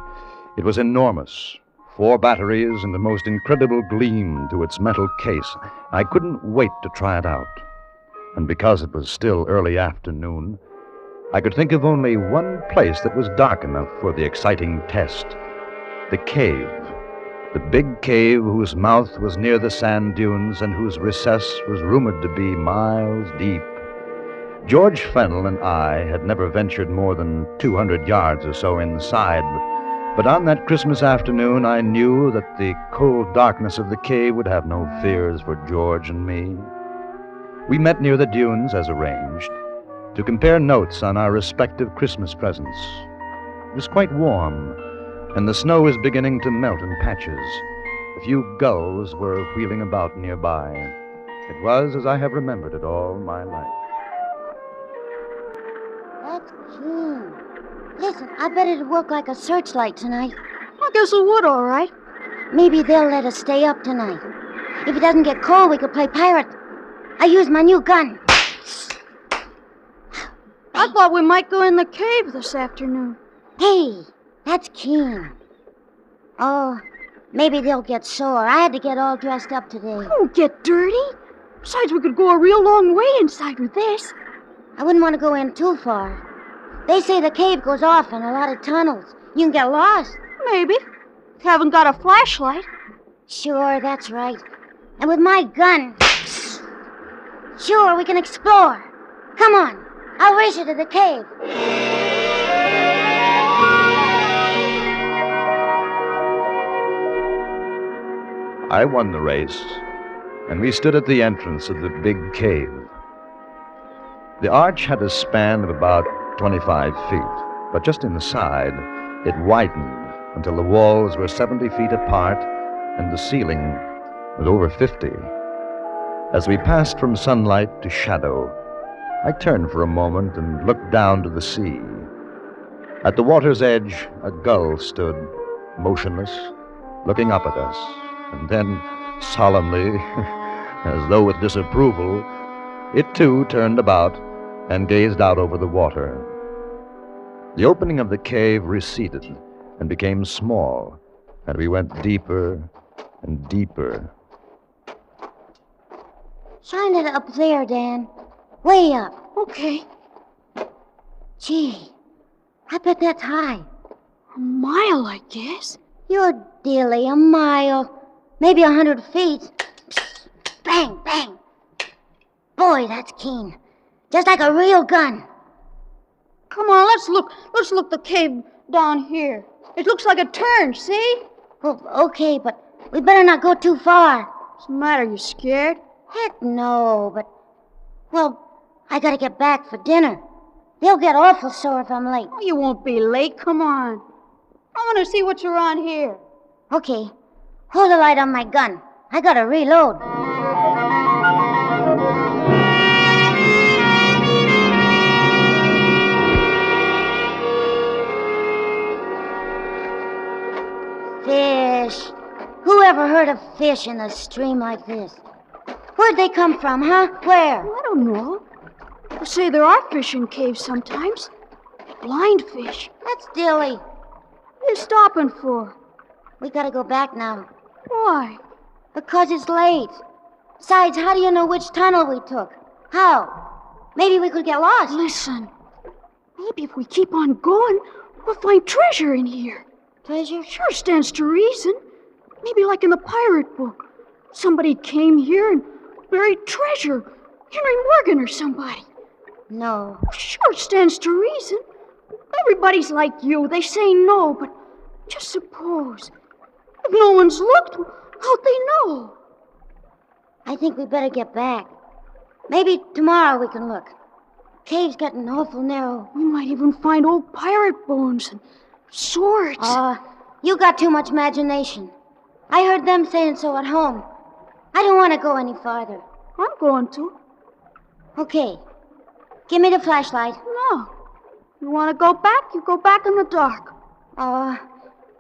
it was enormous. 4 batteries and a most incredible gleam to its metal case. I couldn't wait to try it out. And because it was still early afternoon, I could think of only one place that was dark enough for the exciting test. The cave. The big cave whose mouth was near the sand dunes and whose recess was rumored to be miles deep. George Fennell and I had never ventured more than 200 yards or so inside, but on that Christmas afternoon I knew that the cold darkness of the cave would have no fears for George and me. We met near the dunes, as arranged, to compare notes on our respective Christmas presents. It was quite warm, and the snow was beginning to melt in patches. A few gulls were wheeling about nearby. It was as I have remembered it all my life. That's keen. Listen, I bet it'd work like a searchlight tonight. I guess it would, all right. Maybe they'll let us stay up tonight. If it doesn't get cold, we could play pirate. I used my new gun. I thought we might go in the cave this afternoon. Hey, that's keen. Oh, maybe they'll get sore. I had to get all dressed up today. Won't get dirty. Besides, we could go a real long way inside with this. I wouldn't want to go in too far. They say the cave goes off in a lot of tunnels. You can get lost. Maybe. Haven't got a flashlight. Sure, that's right. And with my gun, sure, we can explore. Come on, I'll race you to the cave. I won the race, and we stood at the entrance of the big cave. The arch had a span of about 25 feet, but just inside, it widened until the walls were 70 feet apart and the ceiling was over 50. As we passed from sunlight to shadow, I turned for a moment and looked down to the sea. At the water's edge, a gull stood, motionless, looking up at us, and then, solemnly, as though with disapproval, it too turned about and gazed out over the water. The opening of the cave receded and became small, and we went deeper and deeper. Shine it up there, Dan. Way up. Okay. Gee, I bet that's high. A mile, I guess. You're dilly, a mile. Maybe 100 feet. Psst. Bang, bang. Boy, that's keen. Just like a real gun. Come on, let's look. Let's look the cave down here. It looks like a turn, see? Well, okay, but we better not go too far. What's the matter? You scared? Heck no, but... Well, I gotta get back for dinner. They'll get awful sore if I'm late. Oh, you won't be late. Come on. I want to see what's around here. Okay. Hold the light on my gun. I gotta reload. Fish. Who ever heard of fish in a stream like this? Where'd they come from, huh? Where? I don't know. They say there are fish in caves sometimes. Blind fish. That's dilly. What are you stopping for? We gotta go back now. Why? Because it's late. Besides, how do you know which tunnel we took? How? Maybe we could get lost. Listen. Maybe if we keep on going, we'll find treasure in here. Treasure? Sure stands to reason. Maybe like in the pirate book. Somebody came here and buried treasure. Henry Morgan or somebody. No. Sure stands to reason. Everybody's like you. They say no, but just suppose. If no one's looked, how'd they know? I think we better get back. Maybe tomorrow we can look. Cave's getting awful narrow. We might even find old pirate bones and swords. You got too much imagination. I heard them saying so at home. I don't want to go any farther. I'm going to. Okay. Give me the flashlight. No. You want to go back? You go back in the dark.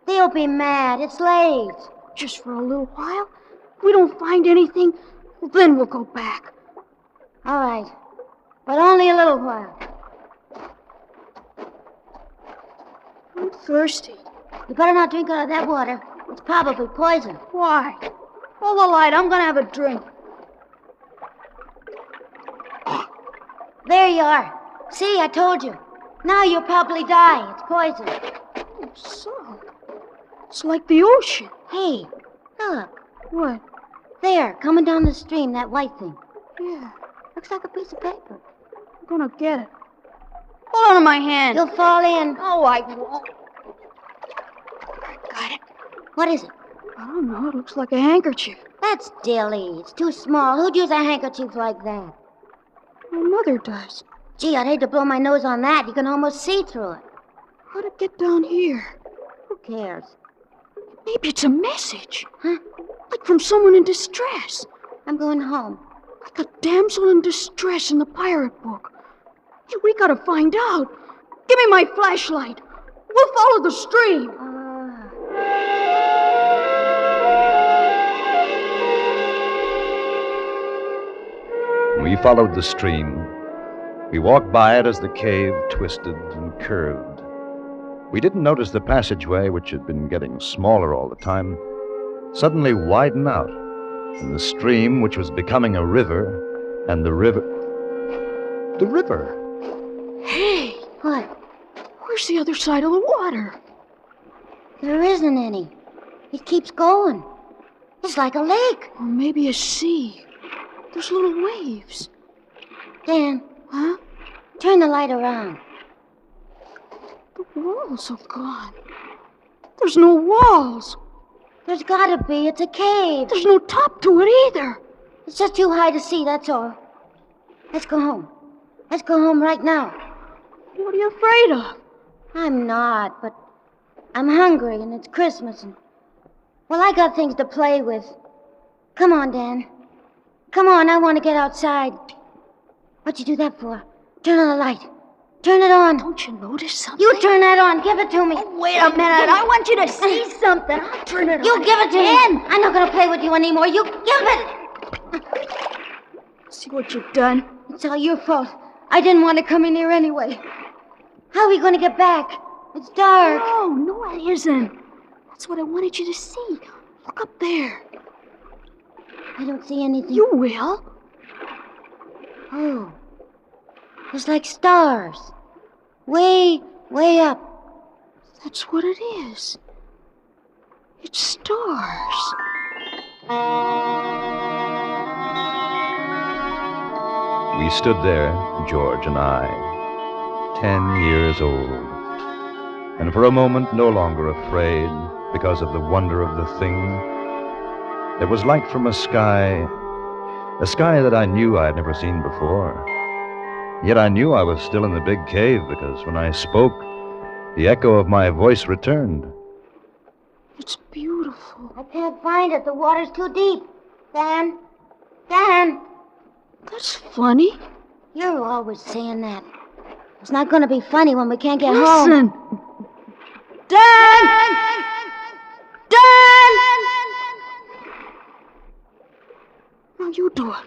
They'll be mad. It's late. Just for a little while. If we don't find anything, then we'll go back. All right. But only a little while. I'm thirsty. You better not drink out of that water. It's probably poison. Why? Hold the light. I'm going to have a drink. There you are. See, I told you. Now you'll probably die. It's poison. Oh, so. It's like the ocean. Hey, look. What? There, coming down the stream, that white thing. Yeah. Looks like a piece of paper. I'm going to get it. Hold on to my hand. You'll fall in. Oh, I won't. Got it. What is it? I don't know. It looks like a handkerchief. That's dilly. It's too small. Who'd use a handkerchief like that? My mother does. Gee, I'd hate to blow my nose on that. You can almost see through it. How'd it get down here? Who cares? Maybe it's a message. Huh? Like from someone in distress. I'm going home. Like a damsel in distress in the pirate book. Hey, we gotta find out. Give me my flashlight. We'll follow the stream. We followed the stream. We walked by it as the cave twisted and curved. We didn't notice the passageway, which had been getting smaller all the time, suddenly widen out, and the stream, which was becoming a river, and the river... The river! Hey! What? Where's the other side of the water? There isn't any. It keeps going. It's like a lake. Or maybe a sea. There's little waves. Dan. Huh? Turn the light around. The walls are gone. There's no walls. There's gotta be. It's a cave. There's no top to it either. It's just too high to see, that's all. Let's go home. Let's go home right now. What are you afraid of? I'm not, but I'm hungry and it's Christmas and... Well, I got things to play with. Come on, Dan. Come on, I want to get outside. What'd you do that for? Turn on the light. Turn it on. Don't you notice something? You turn that on. Give it to me. Oh, wait a minute. I want you to see something. I'll turn it on. You give it to me. I'm not going to play with you anymore. You give it. See what you've done? It's all your fault. I didn't want to come in here anyway. How are we going to get back? It's dark. No, it isn't. That's what I wanted you to see. Look up there. I don't see anything. You will. Oh. It's like stars. Way up. That's what it is. It's stars. We stood there, George and I, 10 years old, and for a moment no longer afraid because of the wonder of the thing. There was light from a sky that I knew I had never seen before. Yet I knew I was still in the big cave because when I spoke, the echo of my voice returned. It's beautiful. I can't find it. The water's too deep. Dan! That's funny. You're always saying that. It's not going to be funny when we can't get home. Listen! Dan! Now you do it.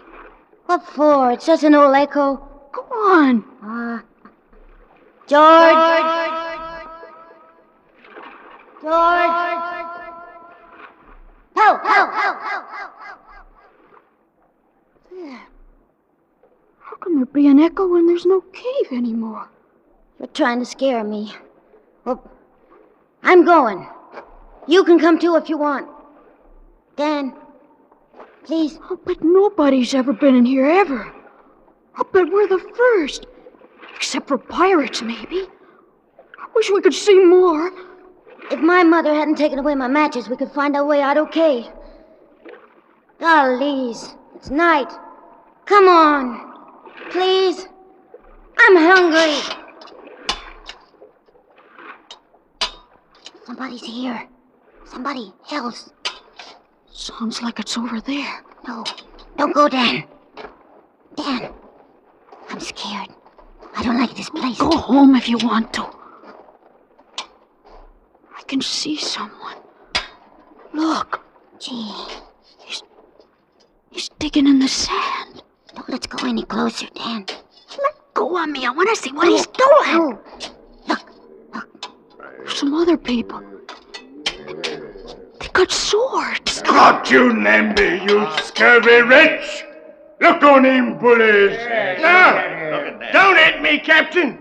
What for? It's just an old echo. Go on. George! Help! There. How can there be an echo when there's no cave anymore? You're trying to scare me. Well, I'm going. You can come too if you want. Dan, please. I'll bet nobody's ever been in here ever. I'll bet we're the first. Except for pirates, maybe. I wish we could see more. If my mother hadn't taken away my matches, we could find our way out okay. Gollies, it's night. Come on. Please. I'm hungry. Somebody's here. Somebody else. Sounds like it's over there. No, don't go, Dan. Dan, I'm scared. I don't like this place. Go home if you want to. I can see someone. Look. Gee. He's digging in the sand. Don't let's go any closer, Dan. Let go of me. I want to see what he's doing. No. Look. Some other people. They got swords. Got you, Namby, you scurvy wretch! Look on him, bullies! No! Don't hit me, Captain!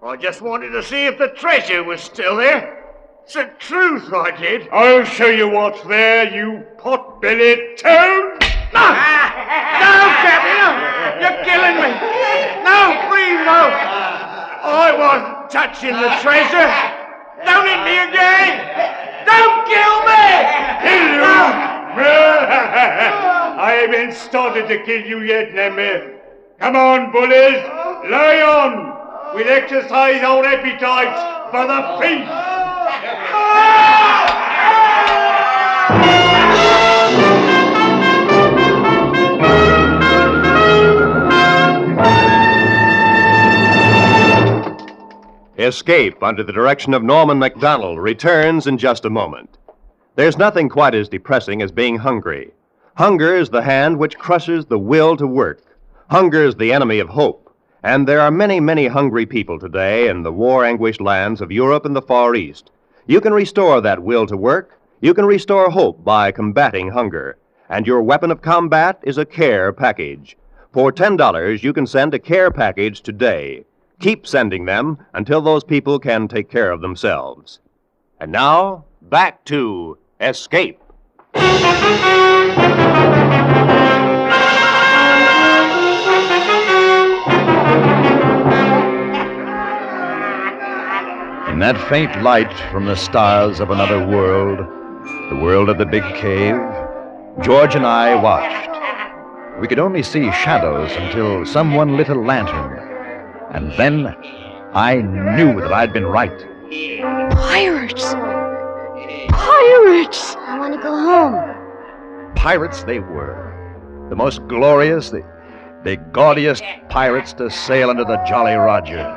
I just wanted to see if the treasure was still there. It's the truth, I did. I'll show you what's there, you pot-bellied toad! No! No, Captain! No! You're killing me! No, please, no! I wasn't touching the treasure! Don't hit me again! Don't kill me! Kill you? I haven't started to kill you yet, Nemir. Come on, bullies! Lie on! We'll exercise our appetites for the feast! Escape, under the direction of Norman MacDonald, returns in just a moment. There's nothing quite as depressing as being hungry. Hunger is the hand which crushes the will to work. Hunger is the enemy of hope. And there are many, many hungry people today in the war-anguished lands of Europe and the Far East. You can restore that will to work. You can restore hope by combating hunger. And your weapon of combat is a care package. For $10, you can send a care package today. Keep sending them until those people can take care of themselves. And now, back to Escape. In that faint light from the stars of another world, the world of the big cave, George and I watched. We could only see shadows until someone lit a lantern. And then I knew that I'd been right. Pirates! Pirates! I want to go home. Pirates they were. The most glorious, the gaudiest pirates to sail under the Jolly Roger.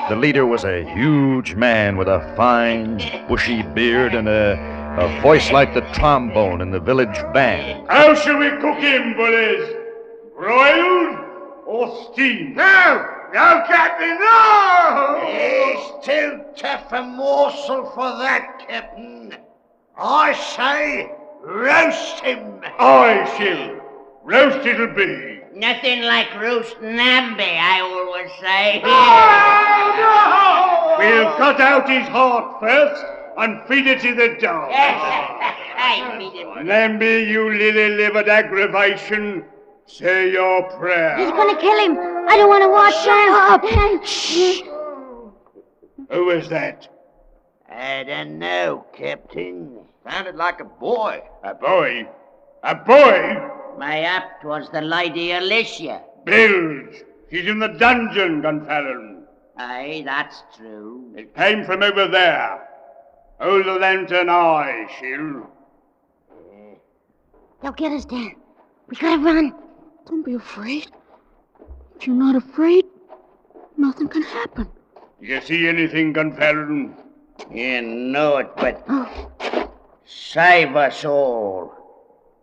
The leader was a huge man with a fine, bushy beard and a voice like the trombone in the village band. How shall we cook him, bullies? Broiled or steamed? No! No, Captain, no! He's too tough a morsel for that, Captain. I say, roast him. I shall. Roast it'll be. Nothing like roast Namby, I always say. No! We'll cut out his heart first and feed it to the dogs. Namby, you lily-livered aggravation, say your prayer. He's gonna kill him. I don't want to watch him. Shut up. Who was that? I don't know, Captain. Sounded like a boy. A boy? A boy? Mayhap 'twas the Lady Alicia. Bilge. She's in the dungeon, Gunfallen. Aye, that's true. It came from over there. Hold the lantern high, Shield. They'll get us, Dan. We gotta run. Don't be afraid. If you're not afraid, nothing can happen. You see anything, Gunfallen? You know it, but... Save us all.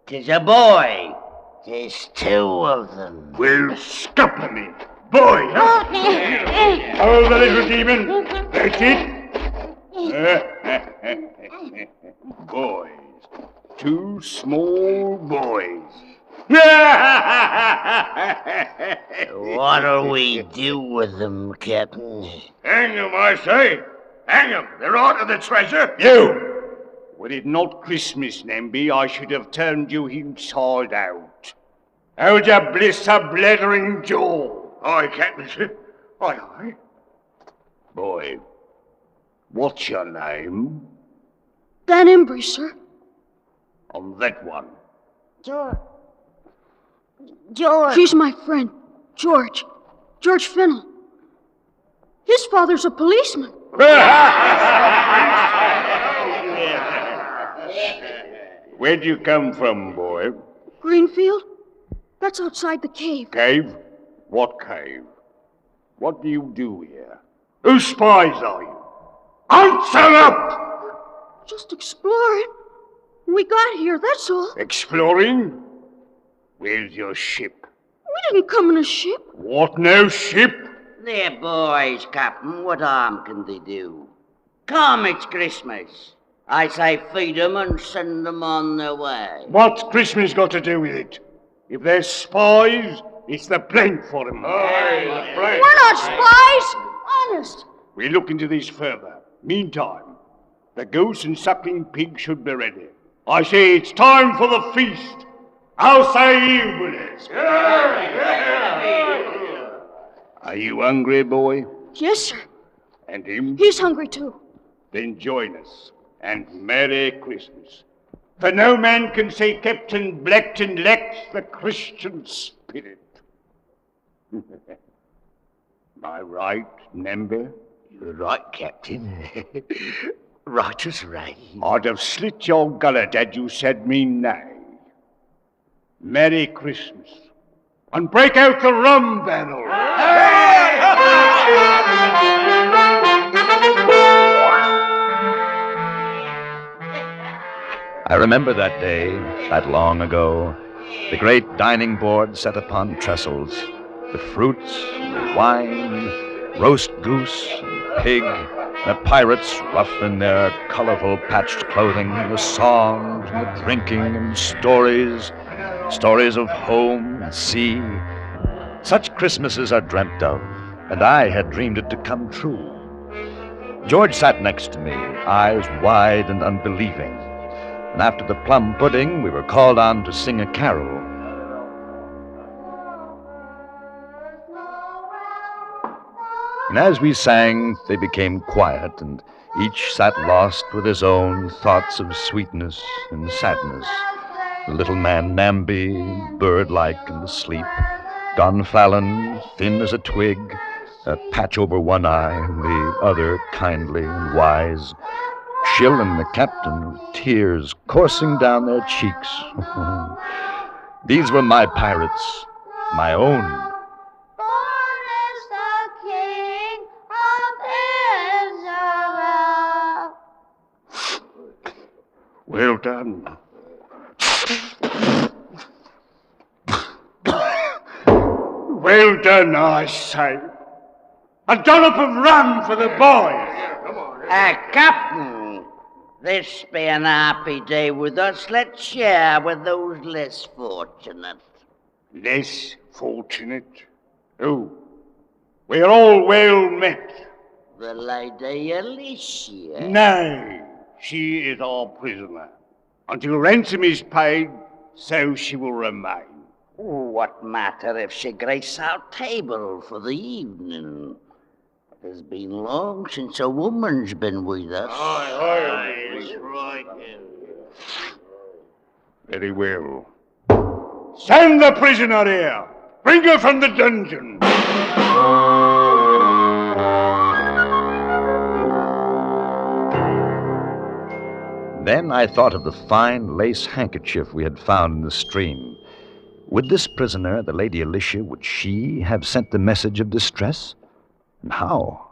'Tis a boy. 'Tis two of them. Well, scupper me. Boy, huh? Hold the little demon. That's it. Boys. Two small boys. What'll we do with them, Captain? Hang them, I say. Hang them. They're out of the treasure. You! Were it not Christmas, Namby, I should have turned you inside out. How'd you bliss a blethering jaw? Aye, Captain. Aye, aye. Boy, what's your name? Dan Embry, sir. On that one. George. He's my friend, George. George Fennel. His father's a policeman. Where'd you come from, boy? Greenfield? That's outside the cave. Cave? What cave? What do you do here? Whose spies are you? Answer up! Just exploring. We got here, that's all. Exploring? Where's your ship? We didn't come in a ship. What, no ship? They're boys, Captain. What harm can they do? Come, it's Christmas. I say feed them and send them on their way. What's Christmas got to do with it? If they're spies, it's the blank for them. We're not spies. Honest. We'll look into this further. Meantime, the goose and suckling pig should be ready. I say it's time for the feast. How say you, Willis? Are you hungry, boy? Yes, sir. And him? He's hungry, too. Then join us, and Merry Christmas. For no man can say Captain Blackton lacks the Christian spirit. Am I right, Namby? You're right, Captain. Right as rain. I'd have slit your gullet had you said me nay. Merry Christmas. And break out the rum barrel. I remember that day, that long ago, the great dining board set upon trestles, the fruits, the wine, roast goose, and pig, the pirates rough in their colorful patched clothing, the songs, and the drinking, and stories of home and sea. Such Christmases are dreamt of, and I had dreamed it to come true. George sat next to me, eyes wide and unbelieving. And after the plum pudding, we were called on to sing a carol. And as we sang, they became quiet, and each sat lost with his own thoughts of sweetness and sadness. The little man Namby, bird-like and asleep. Gunfallen, thin as a twig, a patch over one eye, and the other kindly and wise. Chill and the captain, with tears coursing down their cheeks. These were my pirates, my own. Well done. Well done, I say. A dollop of rum for the boys. Captain, this being a happy day with us, let's share with those less fortunate. Less fortunate? Oh, we're all well met. The Lady Alicia. Nay, she is our prisoner. Until ransom is paid, so she will remain. What matter if she grace our table for the evening? It has been long since a woman's been with us. Aye, right. Very well. Send the prisoner here. Bring her from the dungeon. Then I thought of the fine lace handkerchief we had found in the stream. Would this prisoner, the Lady Alicia, would she have sent the message of distress? And how?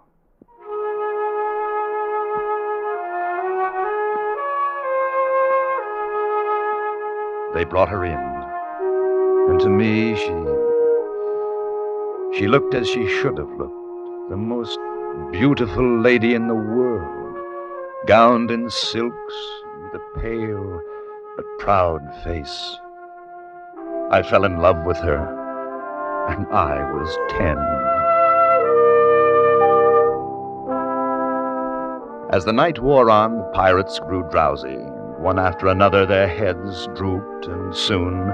They brought her in, and to me she looked as she should have looked, the most beautiful lady in the world, gowned in silks, with a pale but proud face. I fell in love with her, and I was 10. As the night wore on, the pirates grew drowsy, and one after another their heads drooped, and soon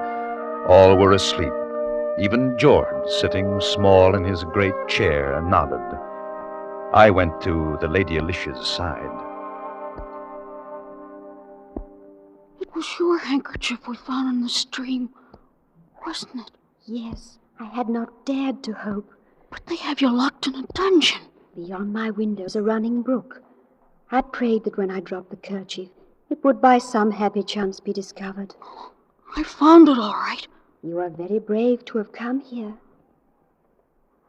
all were asleep. Even George, sitting small in his great chair, nodded. I went to the Lady Alicia's side. It was your handkerchief we found in the stream, wasn't it? Yes, I had not dared to hope. But they have you locked in a dungeon. Beyond my window is a running brook. I prayed that when I dropped the kerchief, it would by some happy chance be discovered. I found it all right. You are very brave to have come here.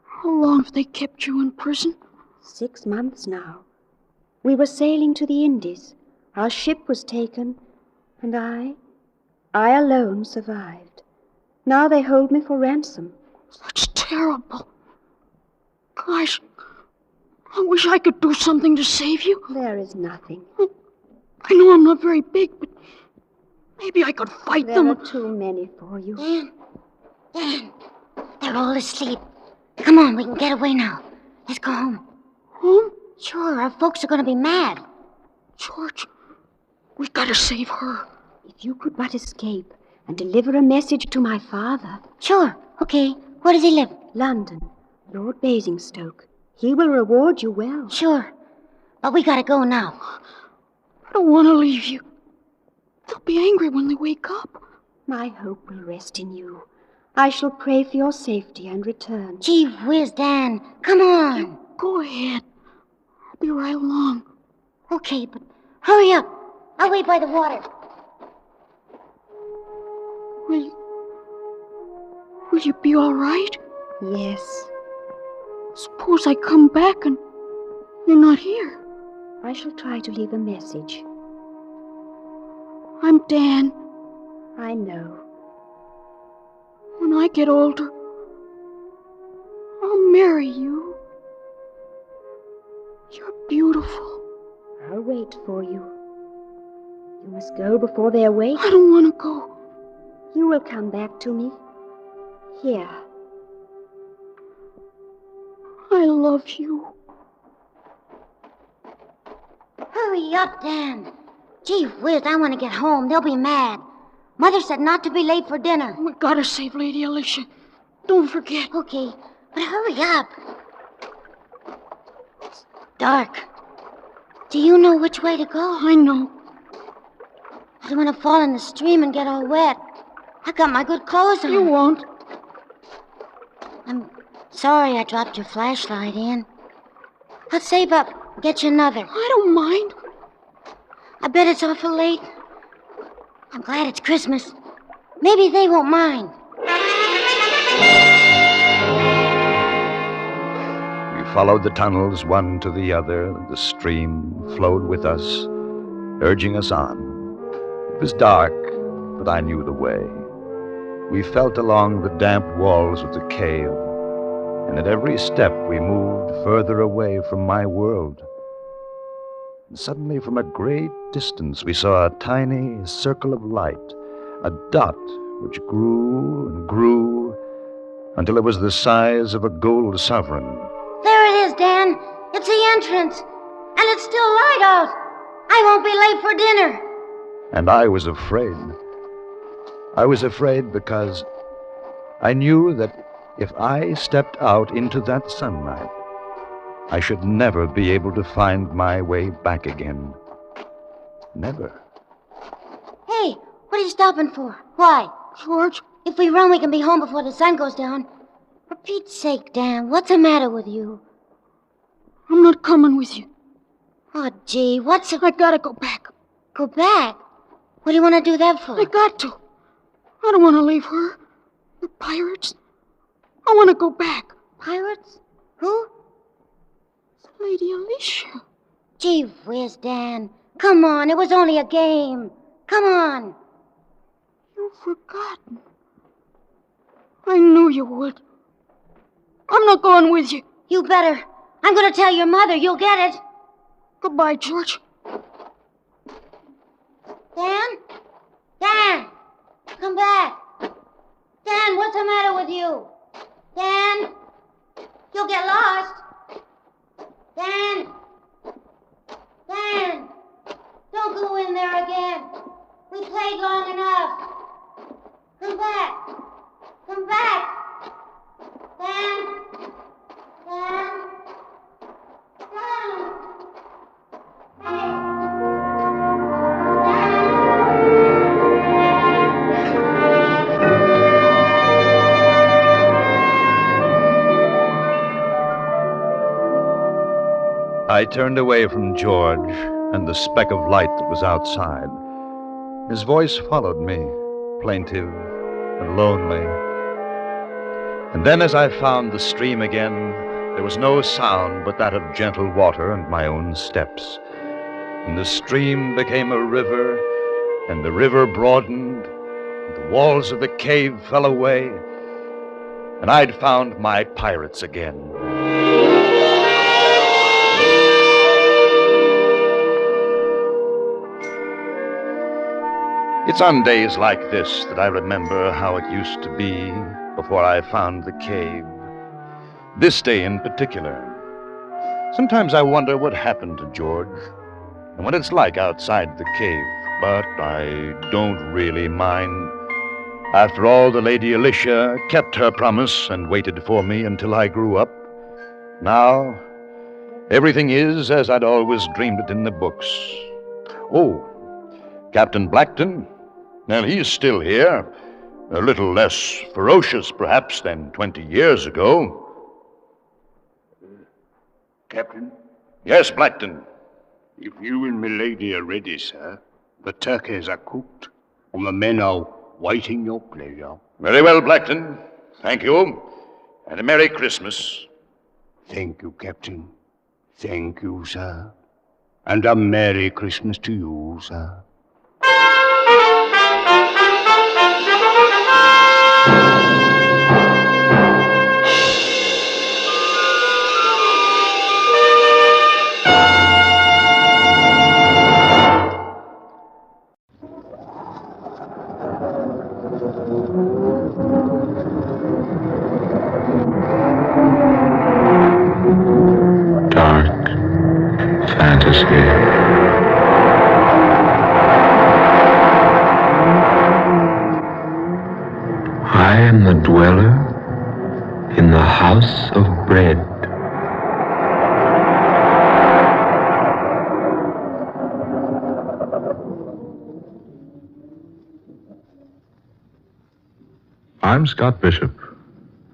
How long have they kept you in prison? 6 months now. We were sailing to the Indies. Our ship was taken, and I alone survived. Now they hold me for ransom. That's terrible. Gosh, I wish I could do something to save you. There is nothing. I know I'm not very big, but maybe I could fight them. There are too many for you. Dan, they're all asleep. Come on, we can get away now. Let's go home. Home? Sure, our folks are going to be mad. George, we gotta save her. If you could but escape and deliver a message to my father. Sure, okay. Where does he live? London, Lord Basingstoke. He will reward you well. Sure, but we gotta go now. I don't want to leave you. They'll be angry when they wake up. My hope will rest in you. I shall pray for your safety and return. Gee whiz, Dan. Come on. You go ahead. I'll be right along. Okay, but hurry up. I'll wait by the water. Will you be all right? Yes. Suppose I come back and you're not here. I shall try to leave a message. I'm Dan. I know. When I get older, I'll marry you. You're beautiful. I'll wait for you. You must go before they awake. I don't want to go. You will come back to me. Here. I love you. Hurry up, Dan. Gee whiz, I want to get home. They'll be mad. Mother said not to be late for dinner. We gotta save Lady Alicia. Don't forget. Okay, but hurry up. It's dark. Do you know which way to go? I know. I don't want to fall in the stream and get all wet. I got my good clothes on. You won't. I'm sorry I dropped your flashlight, Ian. I'll save up and get you another. I don't mind. I bet it's awful late. I'm glad it's Christmas. Maybe they won't mind. We followed the tunnels one to the other. The stream flowed with us, urging us on. It was dark, but I knew the way. We felt along the damp walls of the cave, and at every step we moved further away from my world. And suddenly, from a great distance, we saw a tiny circle of light, a dot which grew and grew until it was the size of a gold sovereign. There it is, Dan. It's the entrance. And it's still light out. I won't be late for dinner. And I was afraid. I was afraid because I knew that if I stepped out into that sunlight, I should never be able to find my way back again. Never. Hey, what are you stopping for? Why? George? If we run, we can be home before the sun goes down. For Pete's sake, Dan, what's the matter with you? I'm not coming with you. Oh, gee, what's the... I gotta go back. Go back? What do you want to do that for? I got to. I don't want to leave her. The pirates. I want to go back. Pirates? Who? Lady Alicia. Gee whiz, Dan. Come on, it was only a game. Come on. You've forgotten. I knew you would. I'm not going with you. You better. I'm going to tell your mother. You'll get it. Goodbye, George. Dan? Dan! Come back. Dan, what's the matter with you? Dan? You'll get lost. Dan? Dan! Don't go in there again. We played long enough. Come back. Come back. Dan? Dan? Dan? I turned away from George and the speck of light that was outside. His voice followed me, plaintive and lonely. And then as I found the stream again, there was no sound but that of gentle water and my own steps. And the stream became a river, and the river broadened, and the walls of the cave fell away, and I'd found my pirates again. It's on days like this that I remember how it used to be before I found the cave. This day in particular. Sometimes I wonder what happened to George and what it's like outside the cave, but I don't really mind. After all, the Lady Alicia kept her promise and waited for me until I grew up. Now, everything is as I'd always dreamed it in the books. Oh, Captain Blackton? Well, he's still here. A little less ferocious, perhaps, than 20 years ago. Captain? Yes, Blackton. If you and milady are ready, sir, the turkeys are cooked, and the men are waiting your pleasure. Very well, Blackton. Thank you. And a Merry Christmas. Thank you, Captain. Thank you, sir. And a Merry Christmas to you, sir. Dark fantasy. I am the dweller in the house of bread. I'm Scott Bishop.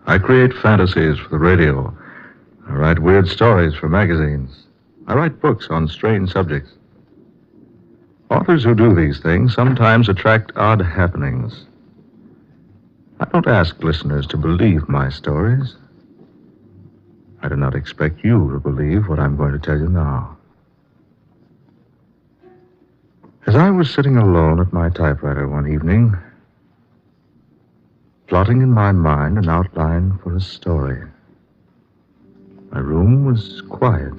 I create fantasies for the radio. I write weird stories for magazines. I write books on strange subjects. Authors who do these things sometimes attract odd happenings. I don't ask listeners to believe my stories. I do not expect you to believe what I'm going to tell you now. As I was sitting alone at my typewriter one evening, plotting in my mind an outline for a story, my room was quiet.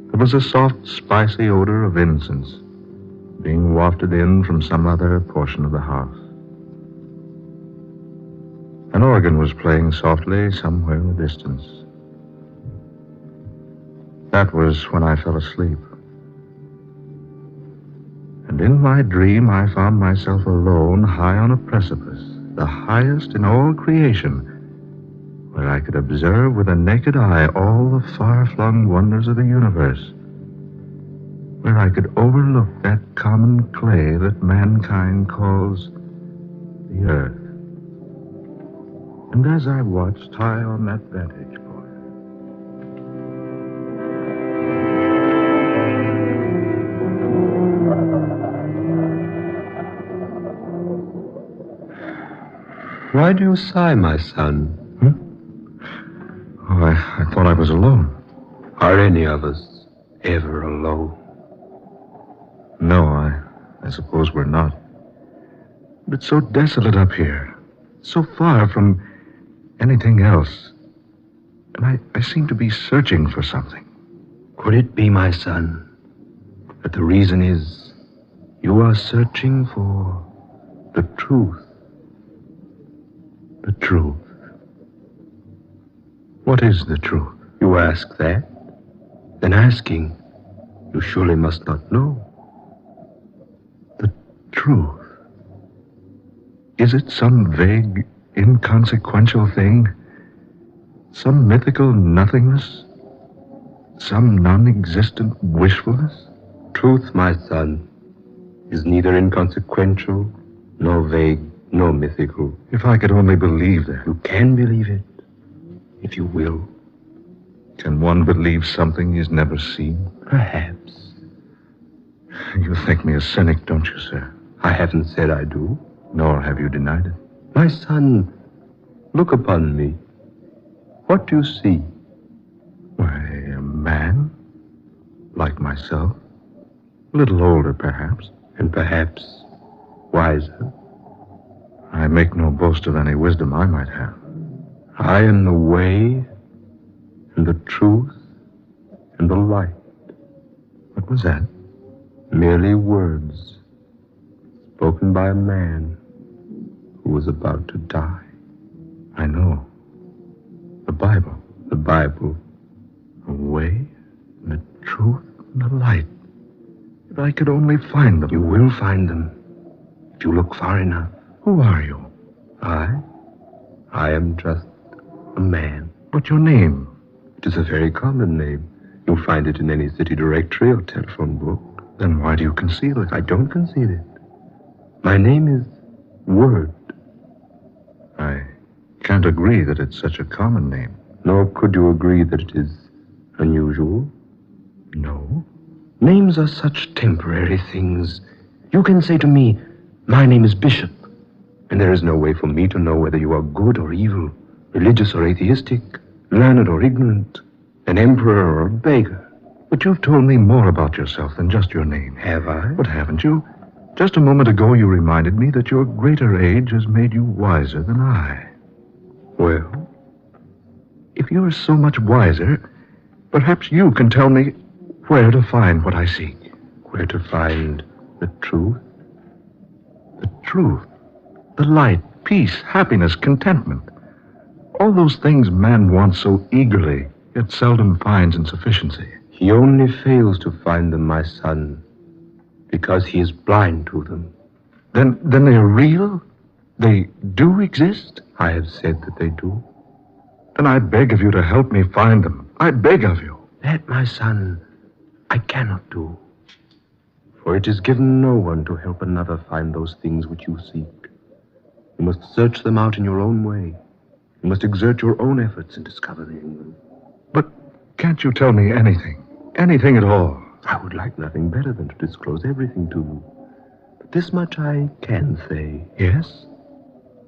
There was a soft, spicy odor of incense being wafted in from some other portion of the house. An organ was playing softly somewhere in the distance. That was when I fell asleep. And in my dream, I found myself alone, high on a precipice, the highest in all creation, where I could observe with a naked eye all the far-flung wonders of the universe, where I could overlook that common clay that mankind calls the earth. And as I watched high on that vantage point, Why do you sigh, my son? Oh, I thought I was alone. Are any of us ever alone? No, I suppose we're not. But it's so desolate up here, so far from anything else. And I seem to be searching for something. Could it be, my son, that the reason is you are searching for the truth? The truth? What is the truth? You ask that? Then asking, you surely must not know. The truth? Is it some vague, inconsequential thing? Some mythical nothingness? Some non-existent wishfulness? Truth, my son, is neither inconsequential, nor vague, nor mythical. If I could only believe that. You can believe it, if you will. Can one believe something he's never seen? Perhaps. You think me a cynic, don't you, sir? I haven't said I do. Nor have you denied it. My son, look upon me. What do you see? Why, a man, like myself. A little older, perhaps. And perhaps wiser. I make no boast of any wisdom I might have. I am the way, and the truth, and the light. What was that? Merely words, spoken by a man who was about to die. I know. The Bible. The Bible. The way, and the truth, and the light. If I could only find them. You will find them, if you look far enough. Who are you? I am just a man. What's your name? It is a very common name. You'll find it in any city directory or telephone book. Then why do you conceal it? I don't conceal it. My name is Word. I can't agree that it's such a common name. Nor could you agree that it is unusual? No. Names are such temporary things. You can say to me, my name is Bishop, and there is no way for me to know whether you are good or evil, religious or atheistic, learned or ignorant, an emperor or a beggar. But you've told me more about yourself than just your name. Have I? But haven't you? Just a moment ago you reminded me that your greater age has made you wiser than I. Well? If you're so much wiser, perhaps you can tell me where to find what I seek. Where to find the truth? The truth. The light, peace, happiness, contentment. All those things man wants so eagerly, yet seldom finds in sufficiency. He only fails to find them, my son, because he is blind to them. Then they're real? They do exist? I have said that they do. Then I beg of you to help me find them. I beg of you. That, my son, I cannot do. For it is given no one to help another find those things which you seek. You must search them out in your own way. You must exert your own efforts in discovering them. But can't you tell me anything? Anything at all? I would like nothing better than to disclose everything to you. But this much I can say. Yes?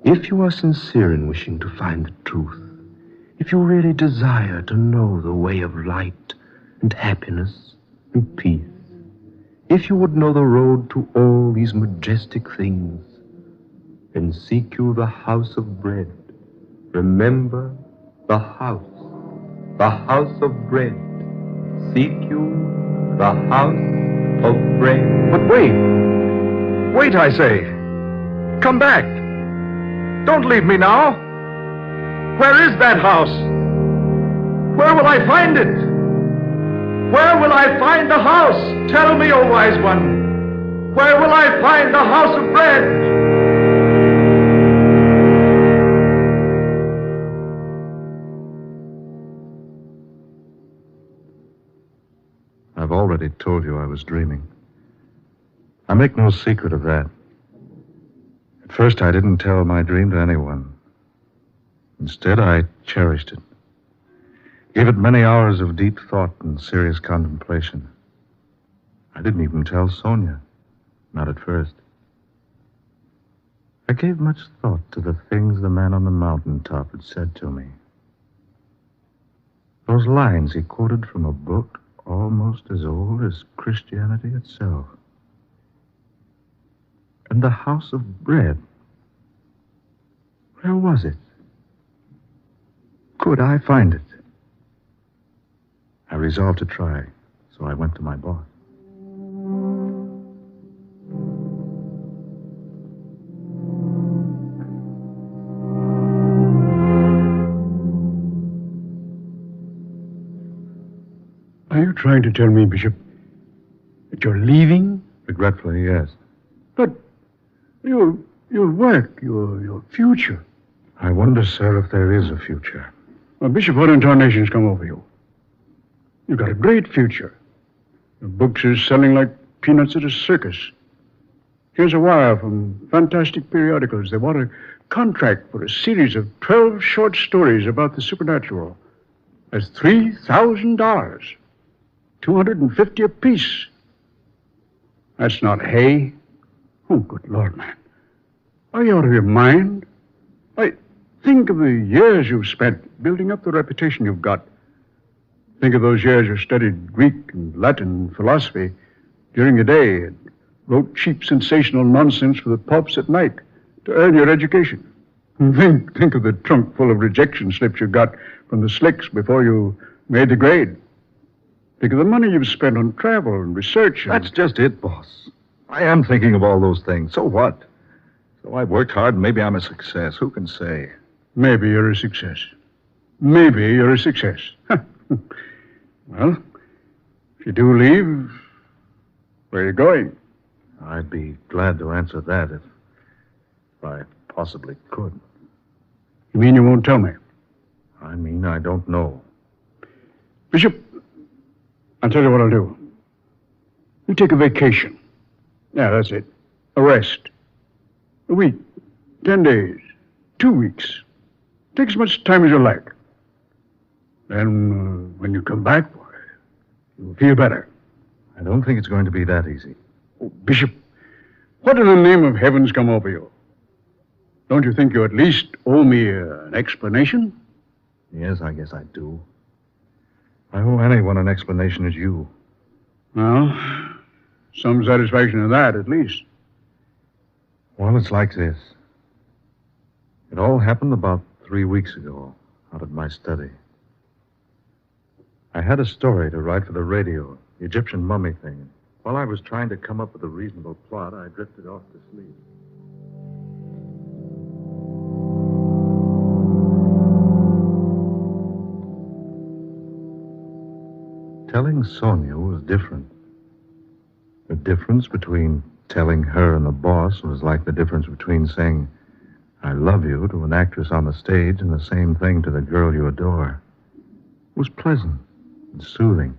If you are sincere in wishing to find the truth, if you really desire to know the way of light and happiness and peace, if you would know the road to all these majestic things, then seek you the house of bread. Remember the house of bread. Seek you the house of bread. But wait! Wait, I say! Come back! Don't leave me now! Where is that house? Where will I find it? Where will I find the house? Tell me, O wise one. Where will I find the house of bread? I've already told you I was dreaming. I make no secret of that. At first, I didn't tell my dream to anyone. Instead, I cherished it. Gave it many hours of deep thought and serious contemplation. I didn't even tell Sonia. Not at first. I gave much thought to the things the man on the mountaintop had said to me. Those lines he quoted from a book almost as old as Christianity itself. And the house of bread. Where was it? Could I find it? I resolved to try, so I went to my boss. Are you trying to tell me, Bishop, that you're leaving? Regretfully, yes. But your work, your future. I wonder, sir, if there is a future. Well, Bishop, what in tarnation's come over you? You've got a great future. The books are selling like peanuts at a circus. Here's a wire from fantastic periodicals. They want a contract for a series of 12 short stories about the supernatural. That's $3,000. $250 apiece. That's not hay. Oh, good Lord, man. Are you out of your mind? Why, think of the years you've spent building up the reputation you've got. Think of those years you studied Greek and Latin and philosophy during the day and wrote cheap, sensational nonsense for the pulps at night to earn your education. Think of the trunk full of rejection slips you got from the slicks before you made the grade. Think of the money you've spent on travel and research. That's just it, boss. I am thinking of all those things. So what? So I've worked hard and maybe I'm a success. Who can say? Maybe you're a success. Maybe you're a success. Well, if you do leave, where are you going? I'd be glad to answer that if I possibly could. You mean you won't tell me? I mean, I don't know. Bishop, I'll tell you what I'll do. You take a vacation. Yeah, that's it. A rest. A week, 10 days, 2 weeks. Take as much time as you like. Then, when you come back, you'll feel better. I don't think it's going to be that easy. Oh, Bishop, what in the name of heaven's come over you? Don't you think you at least owe me an explanation? Yes, I guess I do. I owe anyone an explanation as you. Well, some satisfaction in that, at least. Well, it's like this. It all happened about 3 weeks ago, out at my study. I had a story to write for the radio, the Egyptian mummy thing. While I was trying to come up with a reasonable plot, I drifted off to sleep. Telling Sonia was different. The difference between telling her and the boss was like the difference between saying, I love you to an actress on the stage and the same thing to the girl you adore. It was pleasant and soothing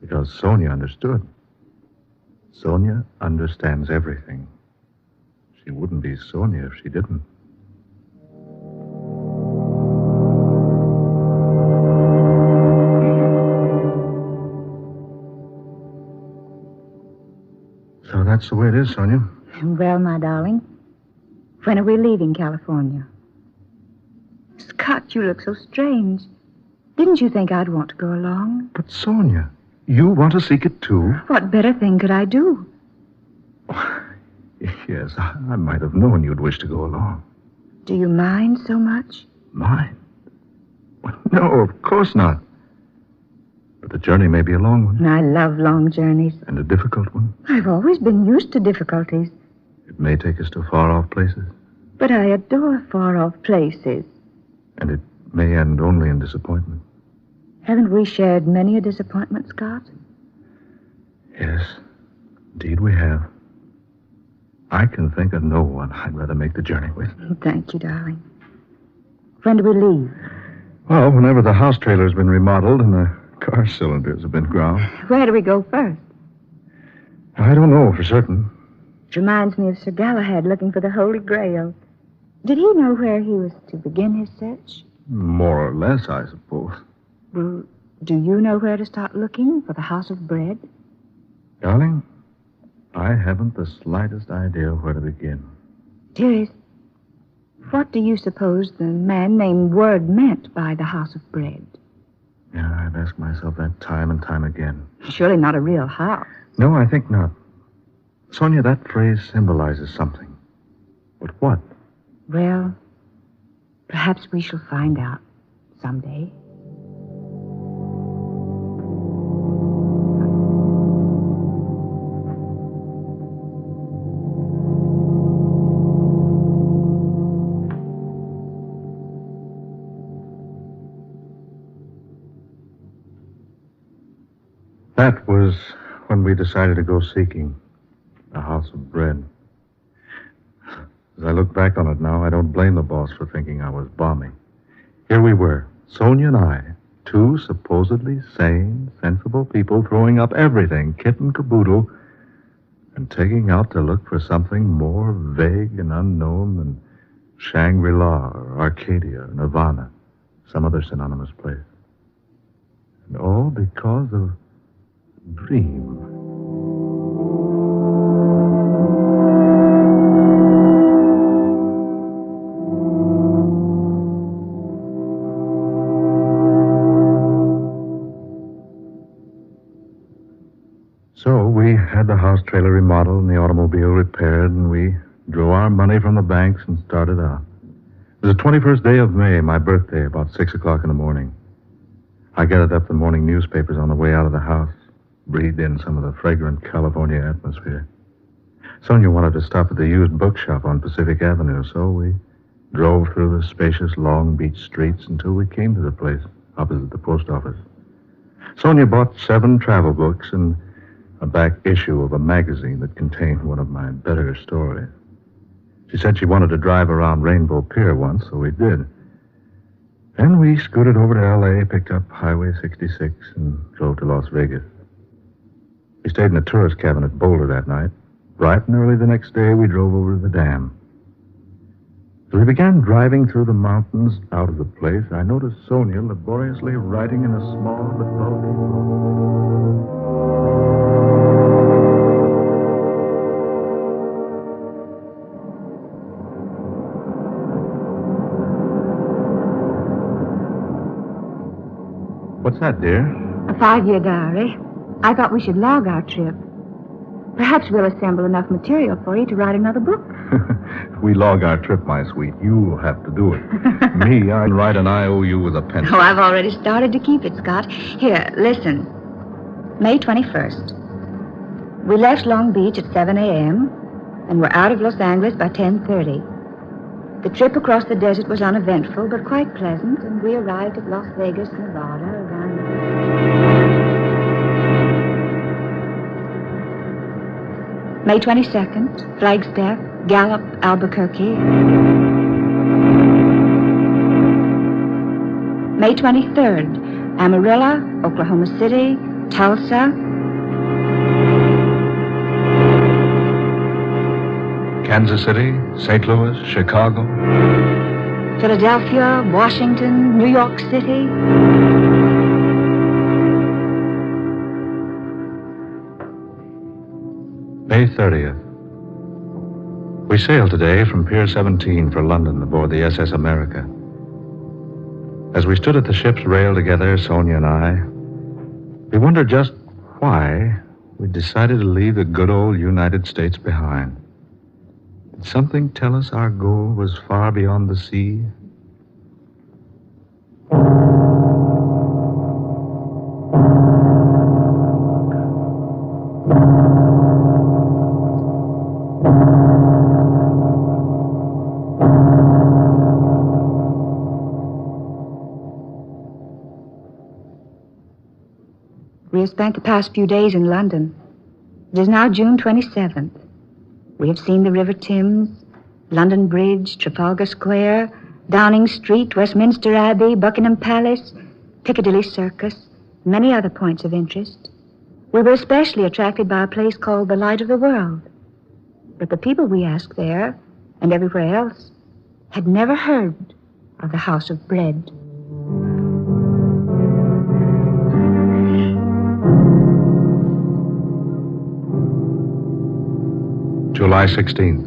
because Sonia understood. Sonia understands everything. She wouldn't be Sonia if she didn't. So that's the way it is, Sonia. Well, my darling, when are we leaving California? Scott, you look so strange. Didn't you think I'd want to go along? But, Sonia, you want to seek it too? What better thing could I do? Yes, I might have known you'd wish to go along. Do you mind so much? Mind? Well, no, of course not. But the journey may be a long one. I love long journeys. And a difficult one. I've always been used to difficulties. It may take us to far-off places. But I adore far-off places. And it may end only in disappointment. Haven't we shared many a disappointment, Scott? Yes, indeed we have. I can think of no one I'd rather make the journey with. Thank you, darling. When do we leave? Well, whenever the house trailer's been remodeled and the car cylinders have been ground. Where do we go first? I don't know for certain. It reminds me of Sir Galahad looking for the Holy Grail. Did he know where he was to begin his search? More or less, I suppose. Well, do you know where to start looking for the House of Bread? Darling, I haven't the slightest idea where to begin. Dearest, what do you suppose the man named Word meant by the House of Bread? Yeah, I've asked myself that time and time again. Surely not a real house. No, I think not. Sonia, that phrase symbolizes something. But what? Well, perhaps we shall find out someday. That was when we decided to go seeking a house of bread. As I look back on it now, I don't blame the boss for thinking I was balmy. Here we were, Sonia and I, two supposedly sane, sensible people throwing up everything, kit and caboodle, and taking out to look for something more vague and unknown than Shangri-La or Arcadia or Nirvana, some other synonymous place. And all because of dream. So we had the house trailer remodeled and the automobile repaired, and we drew our money from the banks and started out. It was the 21st day of May, my birthday, about 6 o'clock in the morning. I gathered up the morning newspapers on the way out of the house, breathed in some of the fragrant California atmosphere. Sonia wanted to stop at the used bookshop on Pacific Avenue, so we drove through the spacious Long Beach streets until we came to the place opposite the post office. Sonia bought 7 travel books and a back issue of a magazine that contained one of my better stories. She said she wanted to drive around Rainbow Pier once, so we did. Then we scooted over to L.A., picked up Highway 66, and drove to Las Vegas. We stayed in a tourist cabin at Boulder that night. Bright and early the next day, we drove over to the dam. As we began driving through the mountains out of the place, I noticed Sonia laboriously writing in a small but bulky book. What's that, dear? A 5-year diary. I thought we should log our trip. Perhaps we'll assemble enough material for you to write another book. If we log our trip, my sweet, you'll have to do it. Me, I'd write an IOU with a pencil. Oh, I've already started to keep it, Scott. Here, listen. May 21st. We left Long Beach at 7 a.m. and were out of Los Angeles by 10:30. The trip across the desert was uneventful, but quite pleasant, and we arrived at Las Vegas, Nevada, around... May 22nd, Flagstaff, Gallup, Albuquerque. May 23rd, Amarillo, Oklahoma City, Tulsa. Kansas City, St. Louis, Chicago. Philadelphia, Washington, New York City. May 30th. We sailed today from Pier 17 for London aboard the SS America. As we stood at the ship's rail together, Sonia and I, we wondered just why we decided to leave the good old United States behind. Did something tell us our goal was far beyond the sea? We have spent the past few days in London. It is now June 27th. We have seen the River Thames, London Bridge, Trafalgar Square, Downing Street, Westminster Abbey, Buckingham Palace, Piccadilly Circus, and many other points of interest. We were especially attracted by a place called the Light of the World. But the people we asked there, and everywhere else, had never heard of the House of Bread. July 16th.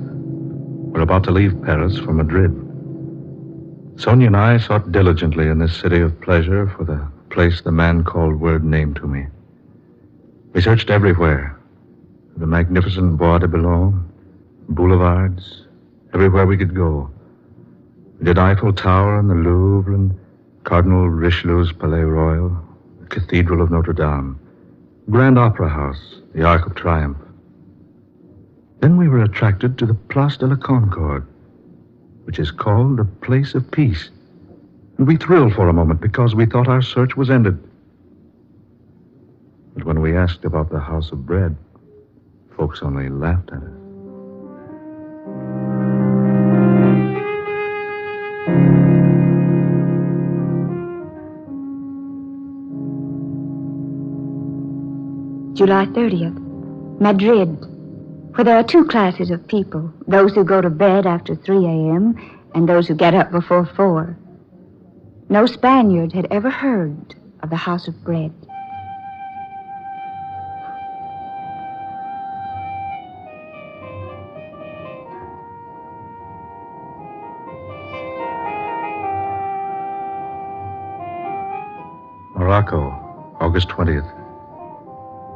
We're about to leave Paris for Madrid. Sonia and I sought diligently in this city of pleasure for the place the man called Word named to me. We searched everywhere. The magnificent Bois de Boulogne, boulevards, everywhere we could go. We did Eiffel Tower and the Louvre and Cardinal Richelieu's Palais Royal, the Cathedral of Notre Dame, Grand Opera House, the Arc of Triumph. Then we were attracted to the Place de la Concorde, which is called a place of peace. And we thrilled for a moment because we thought our search was ended. But when we asked about the House of Bread, folks only laughed at us. July 30th, Madrid, where there are two classes of people, those who go to bed after 3 a.m. and those who get up before 4. No Spaniard had ever heard of the House of Bread. Morocco, August 20th.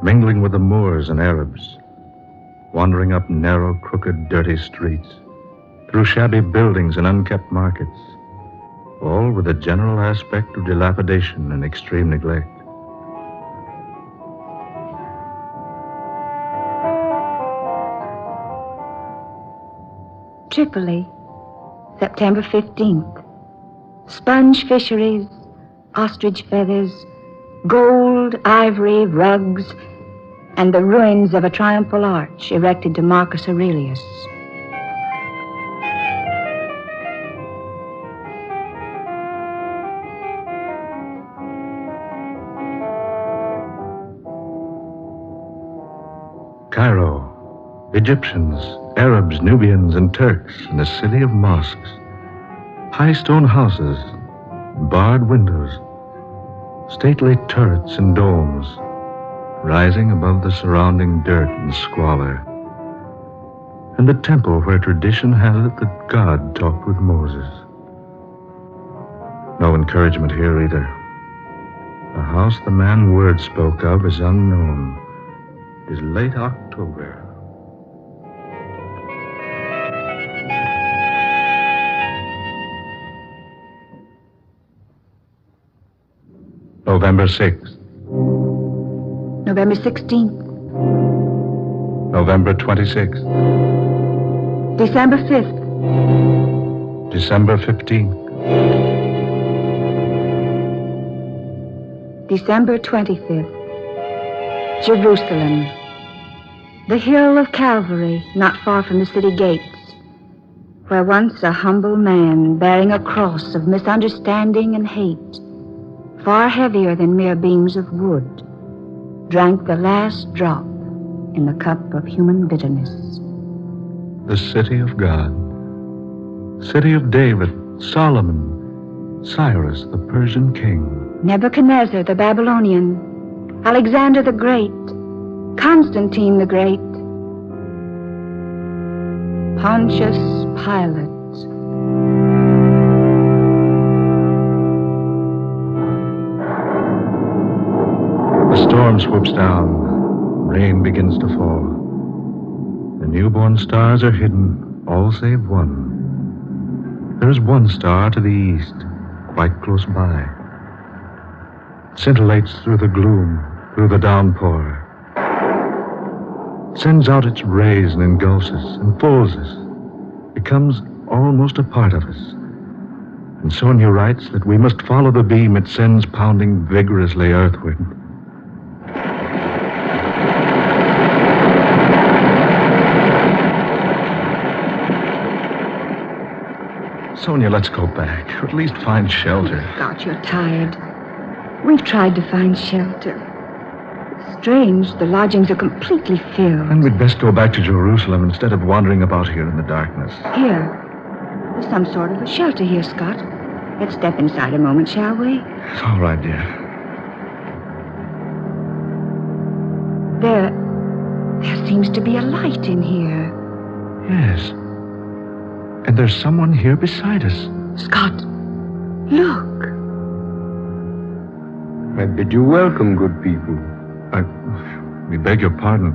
Mingling with the Moors and Arabs, wandering up narrow, crooked, dirty streets, through shabby buildings and unkept markets, all with a general aspect of dilapidation and extreme neglect. Tripoli, September 15th. Sponge fisheries, ostrich feathers, gold, ivory, rugs, and the ruins of a triumphal arch erected to Marcus Aurelius. Cairo, Egyptians, Arabs, Nubians, and Turks in a city of mosques, high stone houses, barred windows, stately turrets and domes, rising above the surrounding dirt and squalor, and the temple where tradition has it that God talked with Moses. No encouragement here either. The house the man Word spoke of is unknown. It is late October. November 6th. November 16th. November 26th. December 5th. December 15th. December 25th. Jerusalem. The hill of Calvary, not far from the city gates, where once a humble man bearing a cross of misunderstanding and hate, far heavier than mere beams of wood, drank the last drop in the cup of human bitterness. The city of God, city of David, Solomon, Cyrus, the Persian king, Nebuchadnezzar the Babylonian, Alexander the Great, Constantine the Great, Pontius Pilate. The storm swoops down. Rain begins to fall. The newborn stars are hidden, all save one. There is one star to the east, quite close by. It scintillates through the gloom, through the downpour. It sends out its rays and engulfs us, enfolds us, becomes almost a part of us. And Sonia writes that we must follow the beam it sends pounding vigorously earthward. Sonia, let's go back. Or at least find shelter. Scott, you're tired. We've tried to find shelter. It's strange. The lodgings are completely filled. Then we'd best go back to Jerusalem instead of wandering about here in the darkness. Here. There's some sort of a shelter here, Scott. Let's step inside a moment, shall we? It's all right, dear. There seems to be a light in here. Yes. And there's someone here beside us. Scott, look. I bid you welcome, good people. We beg your pardon.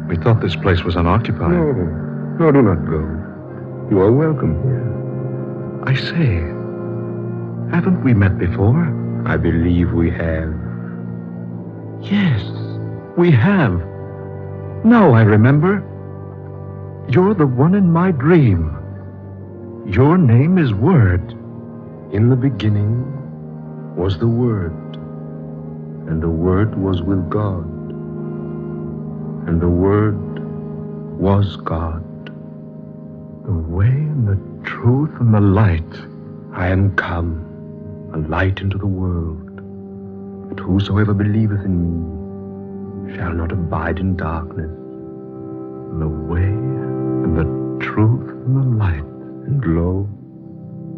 We thought this place was unoccupied. No, do not go. You are welcome here. I say, haven't we met before? I believe we have. Yes, we have. Now I remember. You're the one in my dream. Your name is Word. In the beginning was the Word, and the Word was with God, and the Word was God. The way and the truth and the light. I am come, a light into the world, that whosoever believeth in me shall not abide in darkness. The way and the truth and the light. And lo,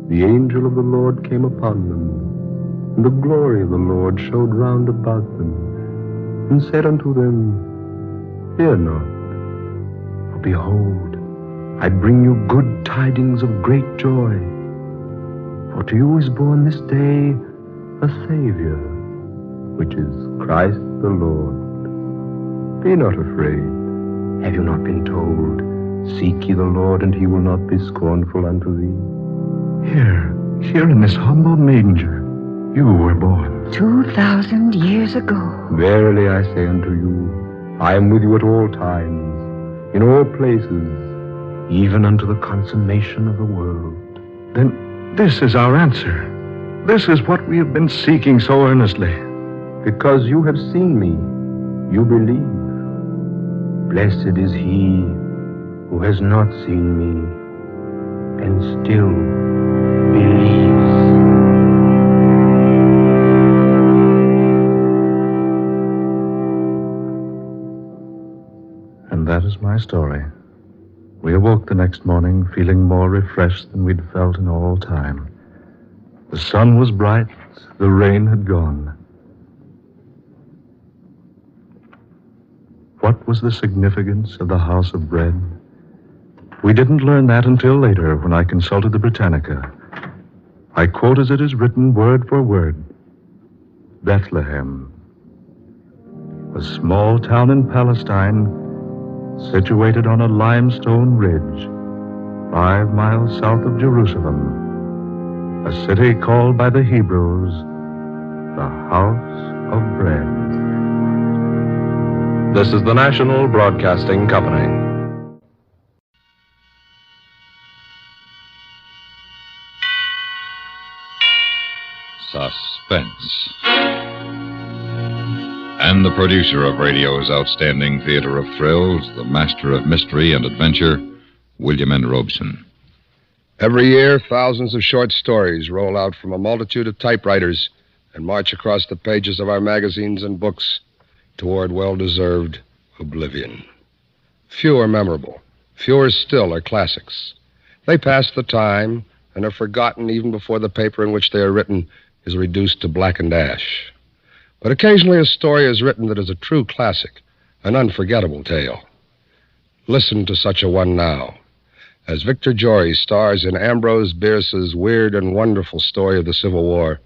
the angel of the Lord came upon them, and the glory of the Lord showed round about them, and said unto them, Fear not, for behold, I bring you good tidings of great joy. For to you is born this day a Savior, which is Christ the Lord. Be not afraid. Have you not been told, Seek ye the Lord, and he will not be scornful unto thee? Here in this humble manger, you were born. 2,000 years ago. Verily I say unto you, I am with you at all times, in all places, even unto the consummation of the world. Then this is our answer. This is what we have been seeking so earnestly. Because you have seen me, you believe. Blessed is he who has not seen me and still believes. And that is my story. We awoke the next morning feeling more refreshed than we'd felt in all time. The sun was bright, the rain had gone. What was the significance of the house of bread? We didn't learn that until later when I consulted the Britannica. I quote as it is written word for word. Bethlehem, a small town in Palestine situated on a limestone ridge 5 miles south of Jerusalem, a city called by the Hebrews the House of Bread. This is the National Broadcasting Company. Suspense. And the producer of radio's outstanding theater of thrills, the master of mystery and adventure, William N. Robeson. Every year, thousands of short stories roll out from a multitude of typewriters and march across the pages of our magazines and books toward well-deserved oblivion. Few are memorable. Fewer still are classics. They pass the time and are forgotten even before the paper in which they are written is reduced to blackened ash. But occasionally a story is written that is a true classic, an unforgettable tale. Listen to such a one now, as Victor Jory stars in Ambrose Bierce's weird and wonderful story of the Civil War,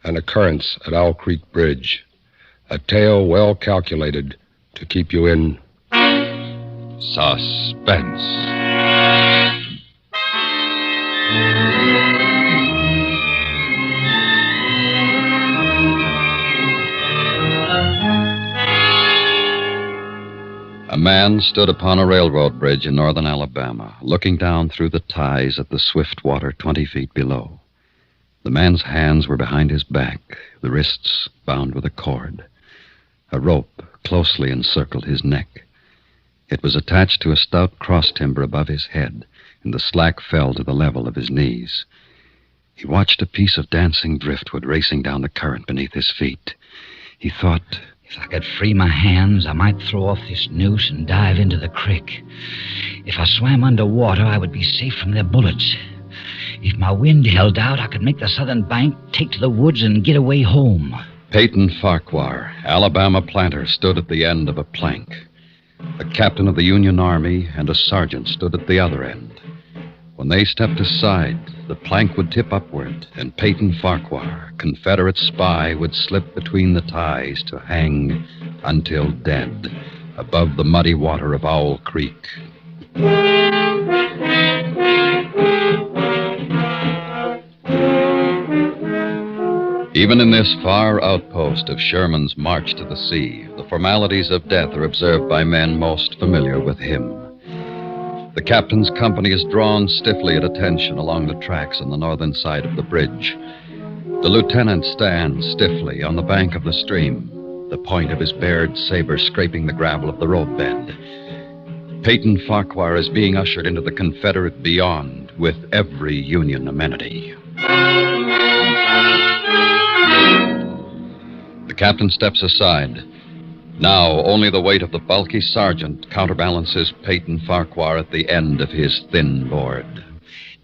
An Occurrence at Owl Creek Bridge, a tale well calculated to keep you in suspense. A man stood upon a railroad bridge in northern Alabama, looking down through the ties at the swift water 20 feet below. The man's hands were behind his back, the wrists bound with a cord. A rope closely encircled his neck. It was attached to a stout cross timber above his head, and the slack fell to the level of his knees. He watched a piece of dancing driftwood racing down the current beneath his feet. He thought, if I could free my hands, I might throw off this noose and dive into the creek. If I swam underwater, I would be safe from their bullets. If my wind held out, I could make the southern bank, take to the woods, and get away home. Peyton Farquhar, Alabama planter, stood at the end of a plank. A captain of the Union Army and a sergeant stood at the other end. When they stepped aside, the plank would tip upward, and Peyton Farquhar, Confederate spy, would slip between the ties to hang until dead above the muddy water of Owl Creek. Even in this far outpost of Sherman's march to the sea, the formalities of death are observed by men most familiar with him. The captain's company is drawn stiffly at attention along the tracks on the northern side of the bridge. The lieutenant stands stiffly on the bank of the stream, the point of his bared saber scraping the gravel of the roadbed. Peyton Farquhar is being ushered into the Confederate beyond with every Union amenity. The captain steps aside. Now, only the weight of the bulky sergeant counterbalances Peyton Farquhar at the end of his thin board.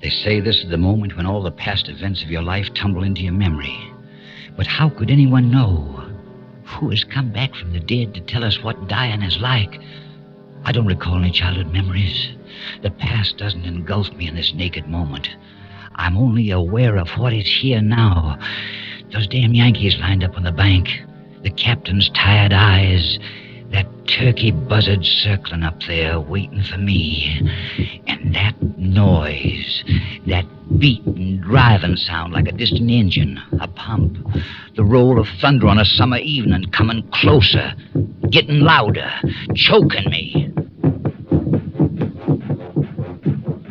They say this is the moment when all the past events of your life tumble into your memory. But how could anyone know? Who has come back from the dead to tell us what dying is like? I don't recall any childhood memories. The past doesn't engulf me in this naked moment. I'm only aware of what is here now. Those damn Yankees lined up on the bank. The captain's tired eyes. That turkey buzzard circling up there, waiting for me. And that noise. That beating, driving sound like a distant engine. A pump. The roll of thunder on a summer evening coming closer. Getting louder. Choking me.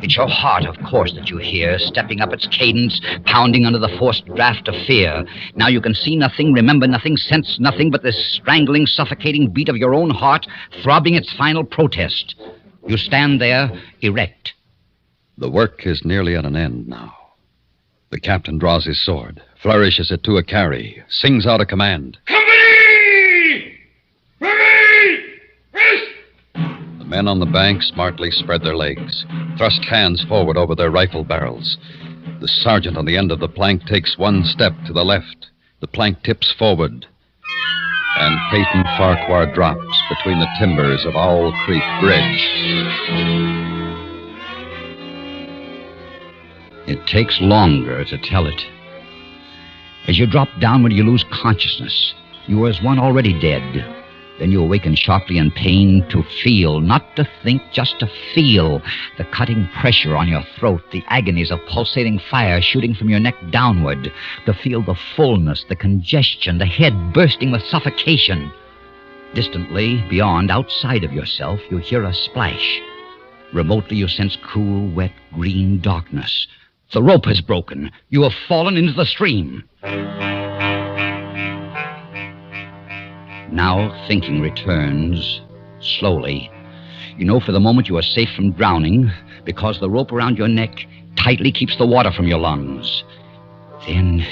It's your heart, of course, that you hear, stepping up its cadence, pounding under the forced draft of fear. Now you can see nothing, remember nothing, sense nothing but the strangling, suffocating beat of your own heart, throbbing its final protest. You stand there, erect. The work is nearly at an end now. The captain draws his sword, flourishes it to a carry, sings out a command. Company! Ready! Rest! The men on the bank smartly spread their legs, thrust hands forward over their rifle barrels. The sergeant on the end of the plank takes one step to the left. The plank tips forward, and Peyton Farquhar drops between the timbers of Owl Creek Bridge. It takes longer to tell it. As you drop downward, you lose consciousness. You are as one already dead. Then you awaken sharply in pain to feel, not to think, just to feel the cutting pressure on your throat, the agonies of pulsating fire shooting from your neck downward, to feel the fullness, the congestion, the head bursting with suffocation. Distantly, beyond, outside of yourself, you hear a splash. Remotely, you sense cool, wet, green darkness. The rope has broken. You have fallen into the stream. Now thinking returns, slowly. You know for the moment you are safe from drowning because the rope around your neck tightly keeps the water from your lungs. Then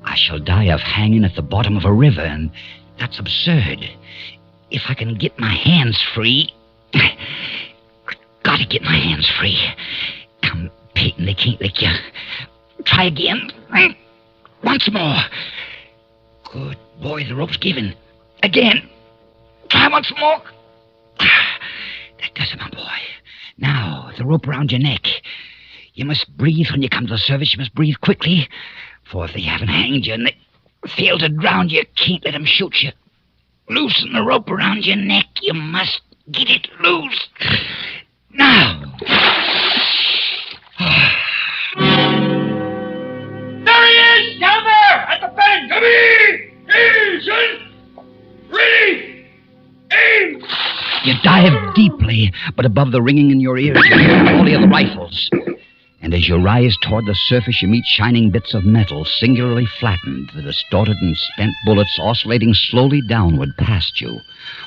I shall die of hanging at the bottom of a river, and that's absurd. If I can get my hands free... Gotta get my hands free. Come, Peyton, they can't lick you. Try again. Once more. Good boy, the rope's given. Again. Try once more. That does it, my boy. Now, the rope around your neck. You must breathe when you come to the surface. You must breathe quickly. For if they haven't hanged you and they fail to drown you, can't let them shoot you. Loosen the rope around your neck. You must get it loose. Now. There he is! Down there! At the bend! Come here! Here, son! Ready! Aim! You dive deeply, but above the ringing in your ears, you hear the volley of the rifles. And as you rise toward the surface, you meet shining bits of metal, singularly flattened, the distorted and spent bullets oscillating slowly downward past you.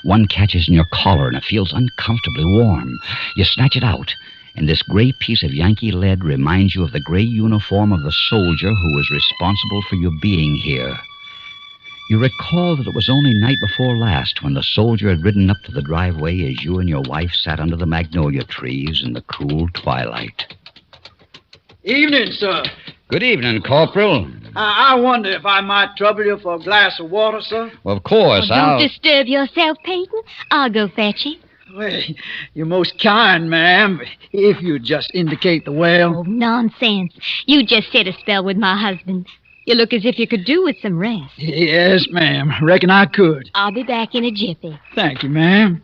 One catches in your collar, and it feels uncomfortably warm. You snatch it out, And this gray piece of Yankee lead reminds you of the gray uniform of the soldier who was responsible for your being here. You recall that it was only night before last when the soldier had ridden up to the driveway as you and your wife sat under the magnolia trees in the cool twilight. Evening, sir. Good evening, Corporal. I wonder if I might trouble you for a glass of water, sir? Well, of course, Don't disturb yourself, Peyton. I'll go fetch it. Well, you're most kind, ma'am. If you'd just indicate the well. Oh, nonsense. You just sit a spell with my husband. You look as if you could do with some rest. Yes, ma'am. Reckon I could. I'll be back in a jiffy. Thank you, ma'am.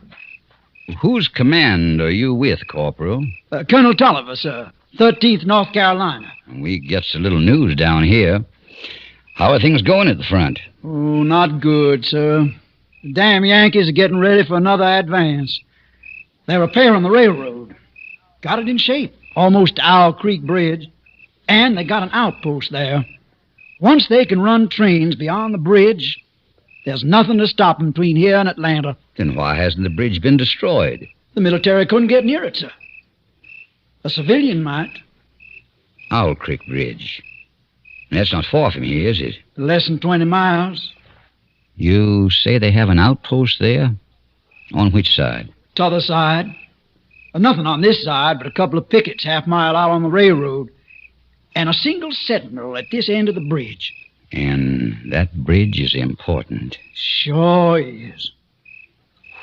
Whose command are you with, Corporal? Colonel Tolliver, sir. 13th North Carolina. We gets a little news down here. How are things going at the front? Oh, not good, sir. The damn Yankees are getting ready for another advance. They're repairing the railroad. Got it in shape, almost to Owl Creek Bridge. And they got an outpost there. Once they can run trains beyond the bridge, there's nothing to stop them between here and Atlanta. Then why hasn't the bridge been destroyed? The military couldn't get near it, sir. A civilian might. Owl Creek Bridge. That's not far from here, is it? Less than 20 miles. You say they have an outpost there? On which side? T'other side. Nothing on this side but a couple of pickets half-mile out on the railroad. And a single sentinel at this end of the bridge. And that bridge is important. Sure is.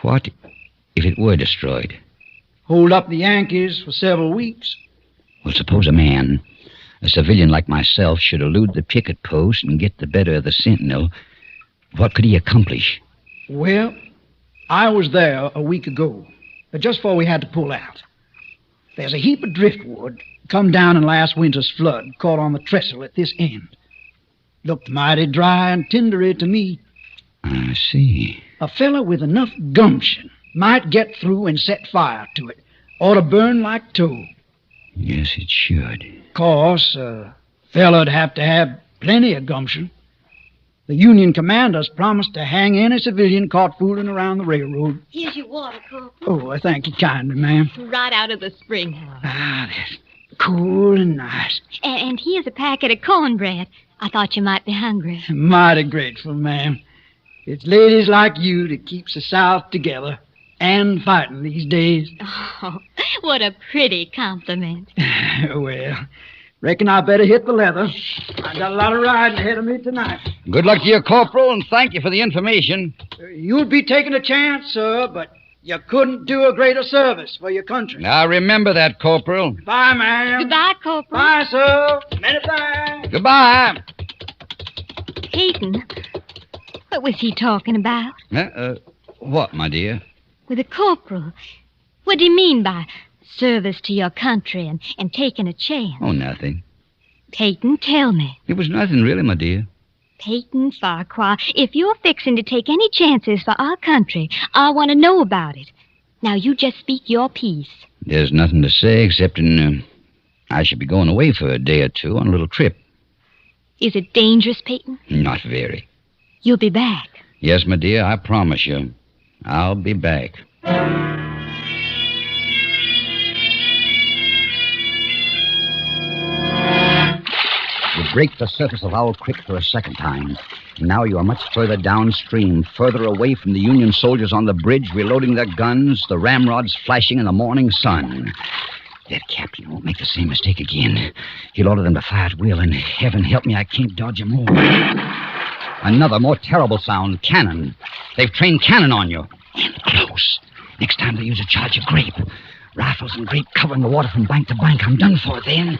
What if it were destroyed? Hold up the Yankees for several weeks. Well, suppose a man, a civilian like myself, should elude the picket post and get the better of the sentinel. What could he accomplish? Well, I was there a week ago, just before we had to pull out. There's a heap of driftwood come down in last winter's flood, caught on the trestle at this end. Looked mighty dry and tindery to me. I see. A fella with enough gumption might get through and set fire to it. Ought to burn like tow. Yes, it should. Course, a fella'd have to have plenty of gumption. The Union commanders promised to hang any civilian caught fooling around the railroad. Here's your water, Corporal. Oh, I thank you kindly, ma'am. Right out of the spring house. Ah, that's cool and nice. And here's a packet of cornbread. I thought you might be hungry. Mighty grateful, ma'am. It's ladies like you that keeps the South together and fighting these days. Oh, what a pretty compliment. Well, reckon I better hit the leather. I got a lot of riding ahead of me tonight. Good luck to you, Corporal, and thank you for the information. You'd be taking a chance, sir, but you couldn't do a greater service for your country. Now, remember that, Corporal. Bye, ma'am. Goodbye, Corporal. Bye, sir. Many thanks. Goodbye. Peyton, what was he talking about? What, my dear? With a corporal. What do you mean by service to your country and taking a chance? Oh, nothing. Peyton, tell me. It was nothing, really, my dear. Peyton Farquhar, if you're fixing to take any chances for our country, I want to know about it. Now, you just speak your piece. There's nothing to say except I should be going away for a day or two on a little trip. Is it dangerous, Peyton? Not very. You'll be back. Yes, my dear, I promise you. I'll be back. You break the surface of Owl Creek for a second time. Now you are much further downstream, further away from the Union soldiers on the bridge, reloading their guns, the ramrods flashing in the morning sun. That captain won't make the same mistake again. He'll order them to fire at will, and heaven help me, I can't dodge him more. Another, more terrible sound. Cannon. They've trained cannon on you. And close. Next time they use a charge of grape. Rifles and grape covering the water from bank to bank. I'm done for then.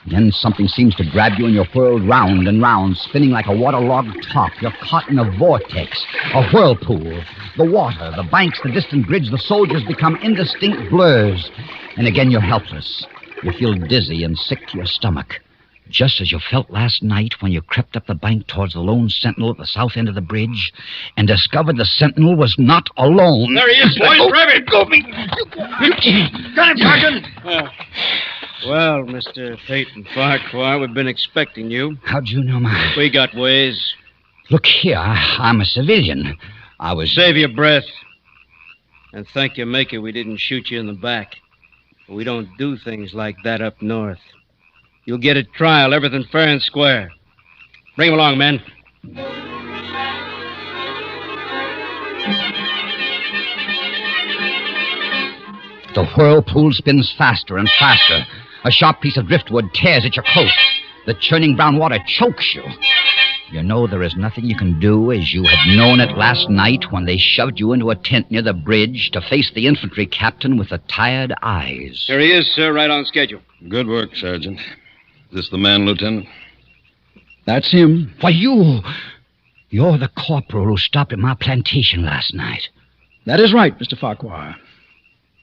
Then something seems to grab you and you're whirled round and round, spinning like a waterlogged top. You're caught in a vortex, a whirlpool. The water, the banks, the distant bridge, the soldiers become indistinct blurs. And again you're helpless. You feel dizzy and sick to your stomach. Just as you felt last night when you crept up the bank towards the lone sentinel at the south end of the bridge and discovered the sentinel was not alone. There he is, boys. Grab him. Go me. Got him, Sergeant. Well, Mr. Peyton Farquhar, we've been expecting you. How'd you know my... We got ways. Look here, I'm a civilian. I was... Save your breath. And thank your maker we didn't shoot you in the back. We don't do things like that up north. You'll get a trial, everything fair and square. Bring him along, men. The whirlpool spins faster and faster. A sharp piece of driftwood tears at your coat. The churning brown water chokes you. You know there is nothing you can do as you had known it last night when they shoved you into a tent near the bridge to face the infantry captain with the tired eyes. Here he is, sir, right on schedule. Good work, Sergeant. Is this the man, Lieutenant? That's him. Why, you're the corporal who stopped at my plantation last night. That is right, Mr. Farquhar.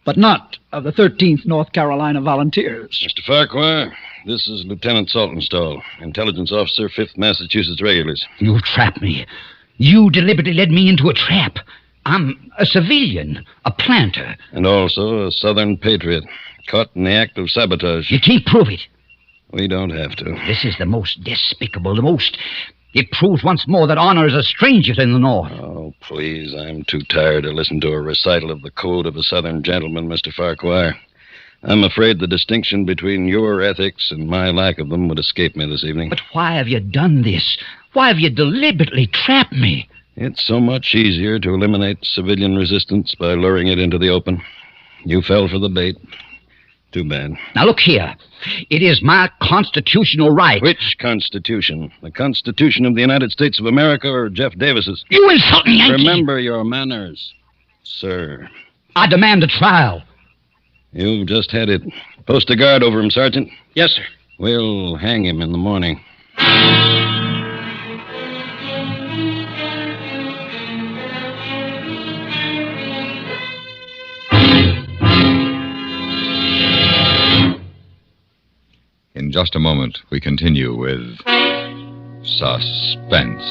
But not of the 13th North Carolina Volunteers. Mr. Farquhar, this is Lieutenant Saltonstall, intelligence officer, 5th Massachusetts Regulars. You trapped me. You deliberately led me into a trap. I'm a civilian, a planter. And also a Southern patriot, caught in the act of sabotage. You can't prove it. We don't have to. This is the most despicable, It proves once more that honor is a stranger in the North. Oh, please, I'm too tired to listen to a recital of the code of a Southern gentleman, Mr. Farquhar. I'm afraid the distinction between your ethics and my lack of them would escape me this evening. But why have you done this? Why have you deliberately trapped me? It's so much easier to eliminate civilian resistance by luring it into the open. You fell for the bait. Too bad. Now, look here. It is my constitutional right. Which Constitution? The Constitution of the United States of America or Jeff Davis's? You insult me, Yankee! Remember your manners, sir. I demand a trial. You've just had it. Post a guard over him, Sergeant. Yes, sir. We'll hang him in the morning. In just a moment, we continue with Suspense.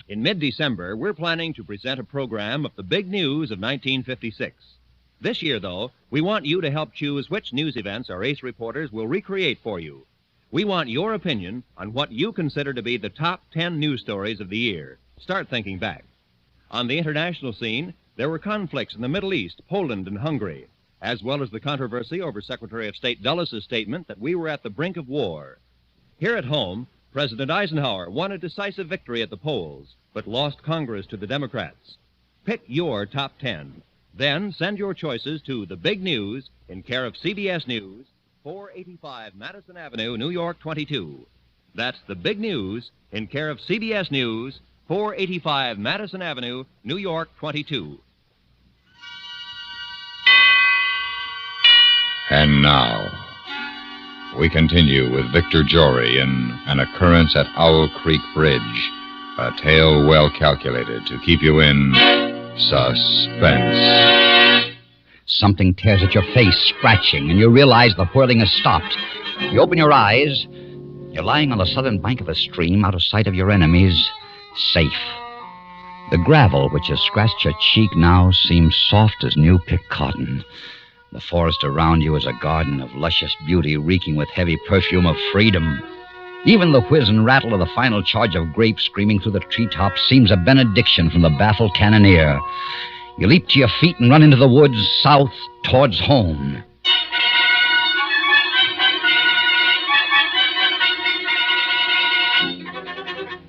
In mid-December, we're planning to present a program of the big news of 1956. This year, though, we want you to help choose which news events our ace reporters will recreate for you. We want your opinion on what you consider to be the top 10 news stories of the year. Start thinking back. On the international scene, there were conflicts in the Middle East, Poland, and Hungary, as well as the controversy over Secretary of State Dulles' statement that we were at the brink of war. Here at home, President Eisenhower won a decisive victory at the polls, but lost Congress to the Democrats. Pick your top 10. Then send your choices to The Big News in care of CBS News, 485 Madison Avenue, New York 22. That's The Big News in care of CBS News, 485 Madison Avenue, New York 22. And now, we continue with Victor Jory in An Occurrence at Owl Creek Bridge, a tale well calculated to keep you in suspense. Something tears at your face, scratching, and you realize the whirling has stopped. You open your eyes. You're lying on the southern bank of a stream, out of sight of your enemies, safe. The gravel which has scratched your cheek now seems soft as new-picked cotton. The forest around you is a garden of luscious beauty, reeking with heavy perfume of freedom. Even the whiz and rattle of the final charge of grapes screaming through the treetops seems a benediction from the baffled cannoneer. You leap to your feet and run into the woods south towards home.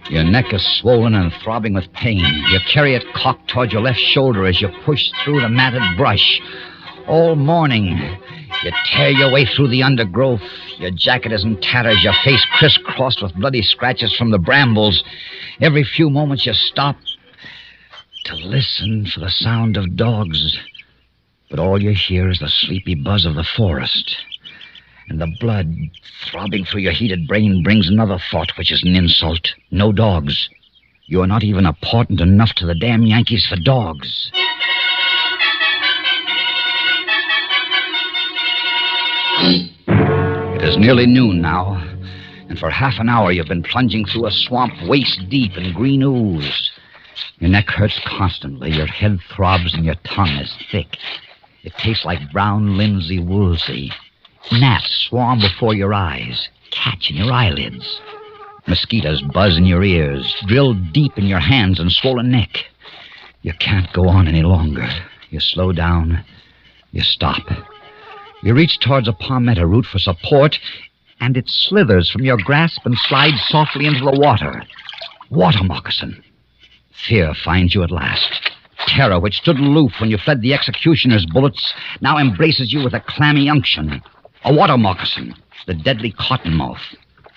Your neck is swollen and throbbing with pain. You carry it cocked toward your left shoulder as you push through the matted brush. All morning, you tear your way through the undergrowth. Your jacket is in tatters, your face crisscrossed with bloody scratches from the brambles. Every few moments you stop to listen for the sound of dogs. But all you hear is the sleepy buzz of the forest. And the blood throbbing through your heated brain brings another thought, which is an insult. No dogs. You are not even important enough to the damn Yankees for dogs. It is nearly noon now, and for half an hour you've been plunging through a swamp waist deep in green ooze. Your neck hurts constantly, your head throbs, and your tongue is thick. It tastes like brown linsey woolsey. Gnats swarm before your eyes, catch in your eyelids. Mosquitoes buzz in your ears, drill deep in your hands and swollen neck. You can't go on any longer. You slow down, you stop. You reach towards a palmetto root for support, and it slithers from your grasp and slides softly into the water. Water moccasin. Fear finds you at last. Terror, which stood aloof when you fled the executioner's bullets, now embraces you with a clammy unction. A water moccasin, the deadly cottonmouth.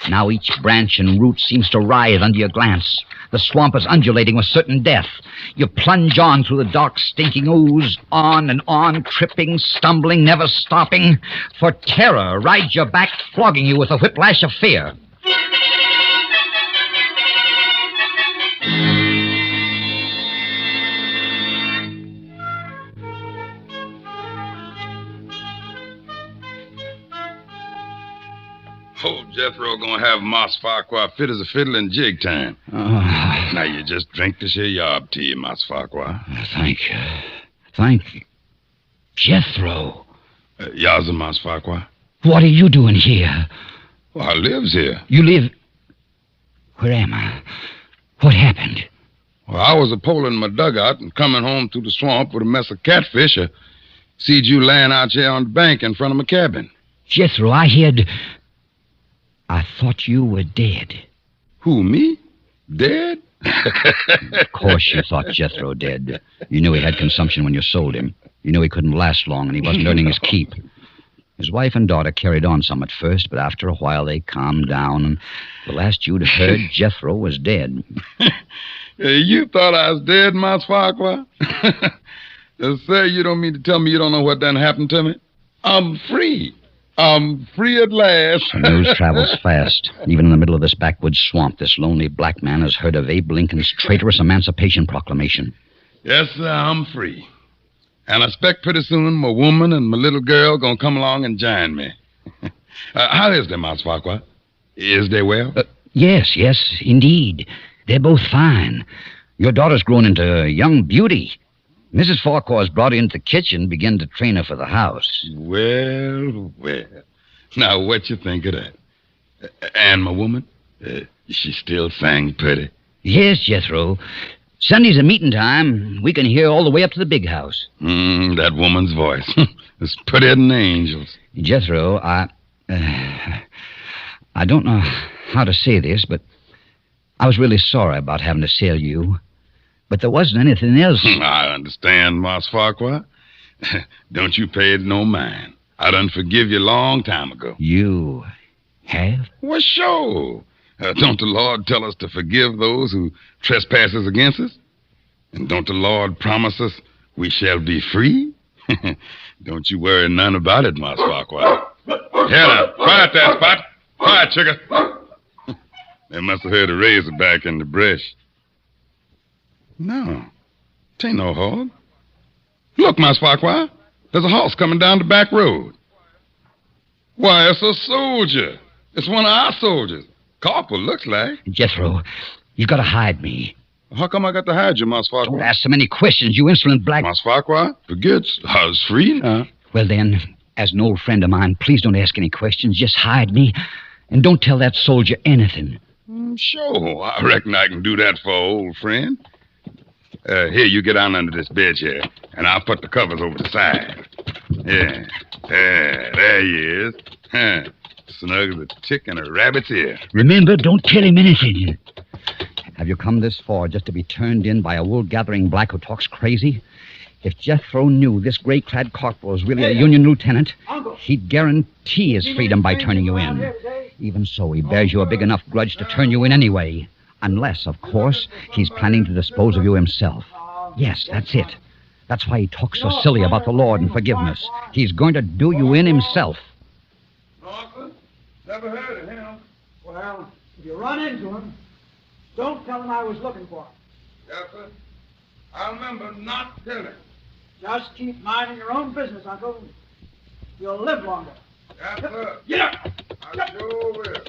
Now each branch and root seems to writhe under your glance. The swamp is undulating with certain death. You plunge on through the dark, stinking ooze, on and on, tripping, stumbling, never stopping. For terror rides your back, flogging you with a whiplash of fear. Old Jethro gonna have Mas Farquhar fit as a fiddle in jig time. Now you just drink this here yob tea, Mas Farquhar. Thank you. Thank you. Jethro. Yaza, Mas Farquhar. What are you doing here? Well, I lives here. You live... Where am I? What happened? Well, I was a-poling my dugout and coming home through the swamp with a mess of catfish. I seed you laying out here on the bank in front of my cabin. Jethro, I thought you were dead. Who, me? Dead? Of course you thought Jethro dead. You knew he had consumption when you sold him. You knew he couldn't last long and he wasn't earning his keep. His wife and daughter carried on some at first, but after a while they calmed down, and the last you'd heard, Jethro was dead. You thought I was dead, Mas Farquhar? Sir, you don't mean to tell me you don't know what done happened to me? I'm free. I'm free at last. News travels fast. Even in the middle of this backwoods swamp, this lonely black man has heard of Abe Lincoln's traitorous Emancipation Proclamation. Yes, sir, I'm free. And I expect pretty soon my woman and my little girl gonna come along and join me. How is they, Mas Farquhar? Is they well? Yes, indeed. They're both fine. Your daughter's grown into a young beauty. Mrs. Farquhar's brought her into the kitchen, began to train her for the house. Well. Now, what you think of that? And my woman? She still sang pretty. Yes, Jethro. Sunday's a meeting time. We can hear all the way up to the big house. That woman's voice. It's prettier than angels. Jethro, I don't know how to say this, but I was really sorry about having to sell you. But there wasn't anything else. I understand, Mas Farquhar. Don't you pay it no mind. I done forgive you a long time ago. You have? Well, sure. Don't the Lord tell us to forgive those who trespasses against us? And don't the Lord promise us we shall be free? Don't you worry none about it, Mas Farquhar. Here now, quiet that spot. Quiet, sugar. They must have heard a razorback in the brush. No, it ain't no hog. Look, Mas Farquhar, there's a horse coming down the back road. Why, it's a soldier. It's one of our soldiers. Corporal looks like. Jethro, you've got to hide me. How come I got to hide you, Mas Farquhar? Don't ask so many questions, you insolent black... Mas Farquhar, forgets I was free now. Well, then, as an old friend of mine, please don't ask any questions. Just hide me, and don't tell that soldier anything. Sure, I reckon I can do that for an old friend. Here, you get down under this bed here, and I'll put the covers over the side. Yeah, there he is. Snug as a tick in a rabbit's ear. Remember, don't tell him anything. Have you come this far just to be turned in by a wool-gathering black who talks crazy? If Jethro knew this gray-clad corporal was really a Union lieutenant, he'd guarantee his freedom by turning you in. Even so, he bears you a big enough grudge to turn you in anyway. Unless, of course, he's planning to dispose of you himself. Yes, that's it. That's why he talks so silly about the Lord and forgiveness. He's going to do you in himself. Never heard of him. Well, if you run into him, don't tell him I was looking for him. Yes, sir. I remember not telling. Just keep minding your own business, Uncle. You'll live longer. Yes, sir. Get up! I sure will.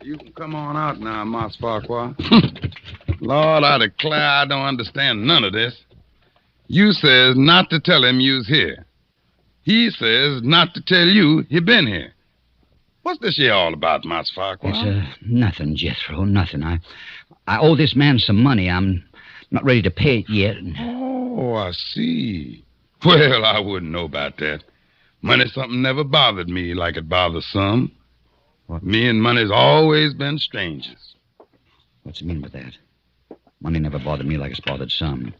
You can come on out now, Mas Farquhar. Lord, I declare I don't understand none of this. You says not to tell him you's here. He says not to tell you he been here. What's this here all about, Mas Farquhar? It's nothing, Jethro, nothing. I owe this man some money. I'm not ready to pay it yet. Oh, I see. Well, I wouldn't know about that. Money something never bothered me like it bothers some. What? Me and money's always been strangers. What's he mean by that? Money never bothered me like it's bothered some.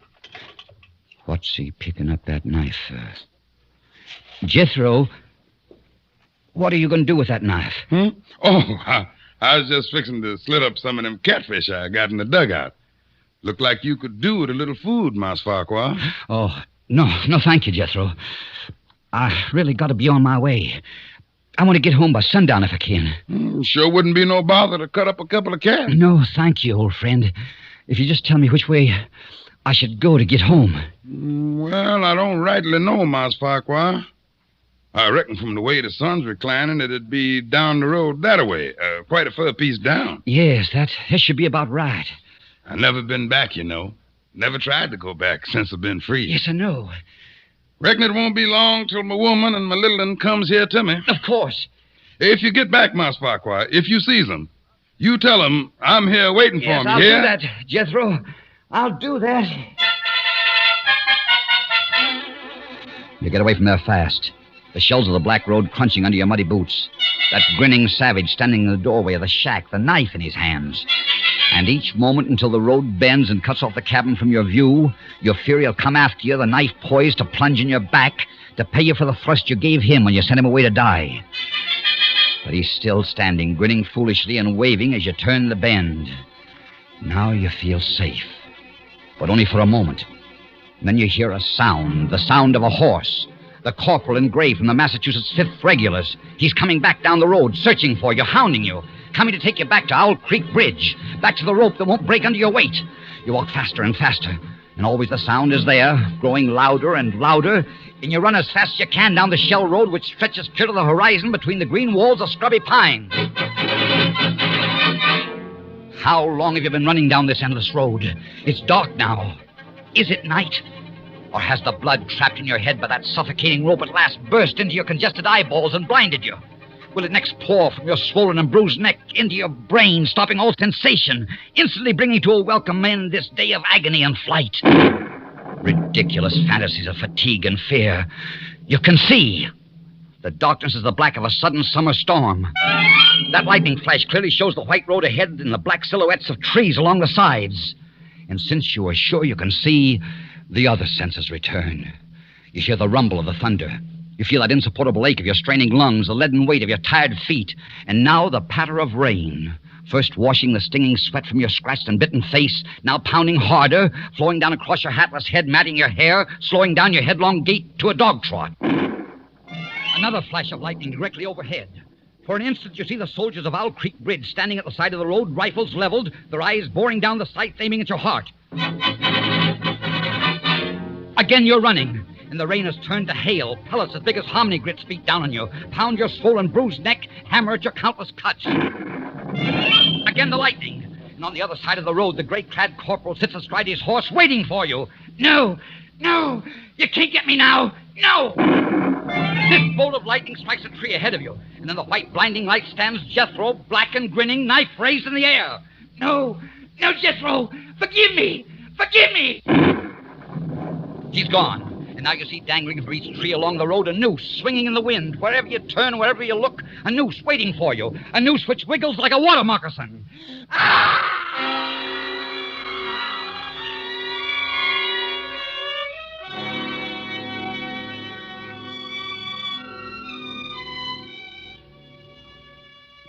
What's he picking up that knife for? Jethro, what are you going to do with that knife? Oh, I was just fixing to slit up some of them catfish I got in the dugout. Looked like you could do with a little food, Mas Farquhar. Oh, no, thank you, Jethro. I really got to be on my way. I want to get home by sundown if I can. Sure wouldn't be no bother to cut up a couple of cats. No, thank you, old friend. If you just tell me which way I should go to get home. Well, I don't rightly know, Mas Farquhar. I reckon from the way the sun's reclining, it'd be down the road that-a-way, quite a fur piece down. Yes, that should be about right. I've never been back, you know. Never tried to go back since I've been free. Yes, I know. Reckon it won't be long till my woman and my little one comes here to me. Of course. If you get back, Mas Farquhar, if you sees them, you tell them I'm here waiting for them, I'll yeah? do that, Jethro. I'll do that. You get away from there fast. The shells of the black road crunching under your muddy boots. That grinning savage standing in the doorway of the shack, the knife in his hands. And each moment until the road bends and cuts off the cabin from your view, your fury will come after you, the knife poised to plunge in your back, to pay you for the thrust you gave him when you sent him away to die. But he's still standing, grinning foolishly and waving as you turn the bend. Now you feel safe. But only for a moment. And then you hear a sound, the sound of a horse. The corporal in gray from the Massachusetts 5th Regulars. He's coming back down the road, searching for you, hounding you, coming to take you back to Owl Creek Bridge, back to the rope that won't break under your weight. You walk faster and faster, and always the sound is there, growing louder and louder, and you run as fast as you can down the shell road which stretches clear to the horizon between the green walls of scrubby pines. How long have you been running down this endless road? It's dark now. Is it night? Or has the blood trapped in your head by that suffocating rope at last burst into your congested eyeballs and blinded you? Will it next pour from your swollen and bruised neck into your brain, stopping all sensation, instantly bringing to a welcome end this day of agony and flight? Ridiculous fantasies of fatigue and fear. You can see. The darkness is the black of a sudden summer storm. That lightning flash clearly shows the white road ahead and the black silhouettes of trees along the sides. And since you are sure you can see, the other senses return. You hear the rumble of the thunder. You feel that insupportable ache of your straining lungs, the leaden weight of your tired feet, and now the patter of rain. First washing the stinging sweat from your scratched and bitten face, now pounding harder, flowing down across your hatless head, matting your hair, slowing down your headlong gait to a dog trot. Another flash of lightning directly overhead. For an instant, you see the soldiers of Owl Creek Bridge standing at the side of the road, rifles leveled, their eyes boring down the sights, aiming at your heart. Again, you're running, and the rain has turned to hail. Pellets as big as hominy grits beat down on you, pound your swollen, bruised neck, hammer at your countless cuts. Again, the lightning, and on the other side of the road, the gray-clad corporal sits astride his horse, waiting for you. No, you can't get me now. No! This bolt of lightning strikes a tree ahead of you, and in the white blinding light stands Jethro, black and grinning, knife raised in the air. No, Jethro, forgive me! He's gone, and now you see dangling from each tree along the road a noose swinging in the wind. Wherever you turn, wherever you look, a noose waiting for you. A noose which wiggles like a water moccasin.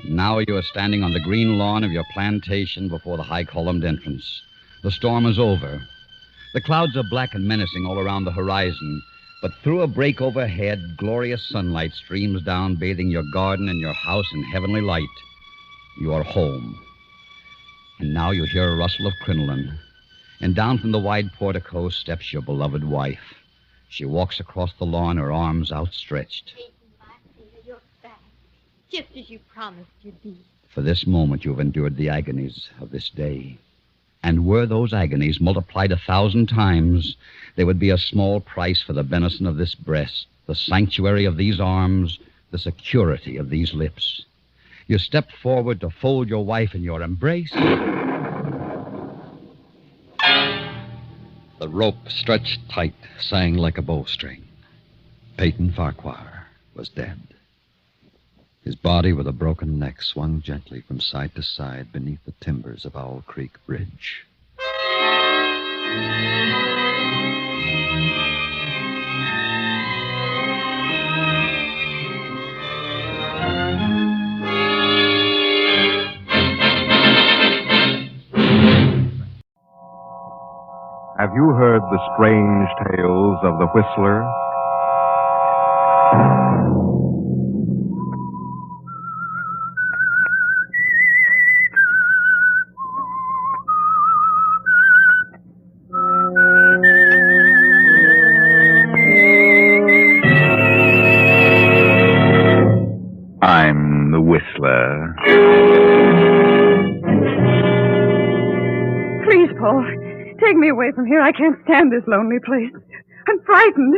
Now you are standing on the green lawn of your plantation before the high-columned entrance. The storm is over. The clouds are black and menacing all around the horizon, but through a break overhead, glorious sunlight streams down, bathing your garden and your house in heavenly light. You are home. And now you hear a rustle of crinoline, and down from the wide portico steps your beloved wife. She walks across the lawn, her arms outstretched. You're back, just as you promised you'd be. For this moment you have endured the agonies of this day. And were those agonies multiplied 1,000 times, they would be a small price for the benison of this breast, the sanctuary of these arms, the security of these lips. You step forward to fold your wife in your embrace. The rope stretched tight sang like a bowstring. Peyton Farquhar, was dead. His body with a broken neck swung gently from side to side beneath the timbers of Owl Creek Bridge. Have you heard the strange tales of the Whistler? I'm the Whistler. Please, Paul, take me away from here. I can't stand this lonely place. I'm frightened.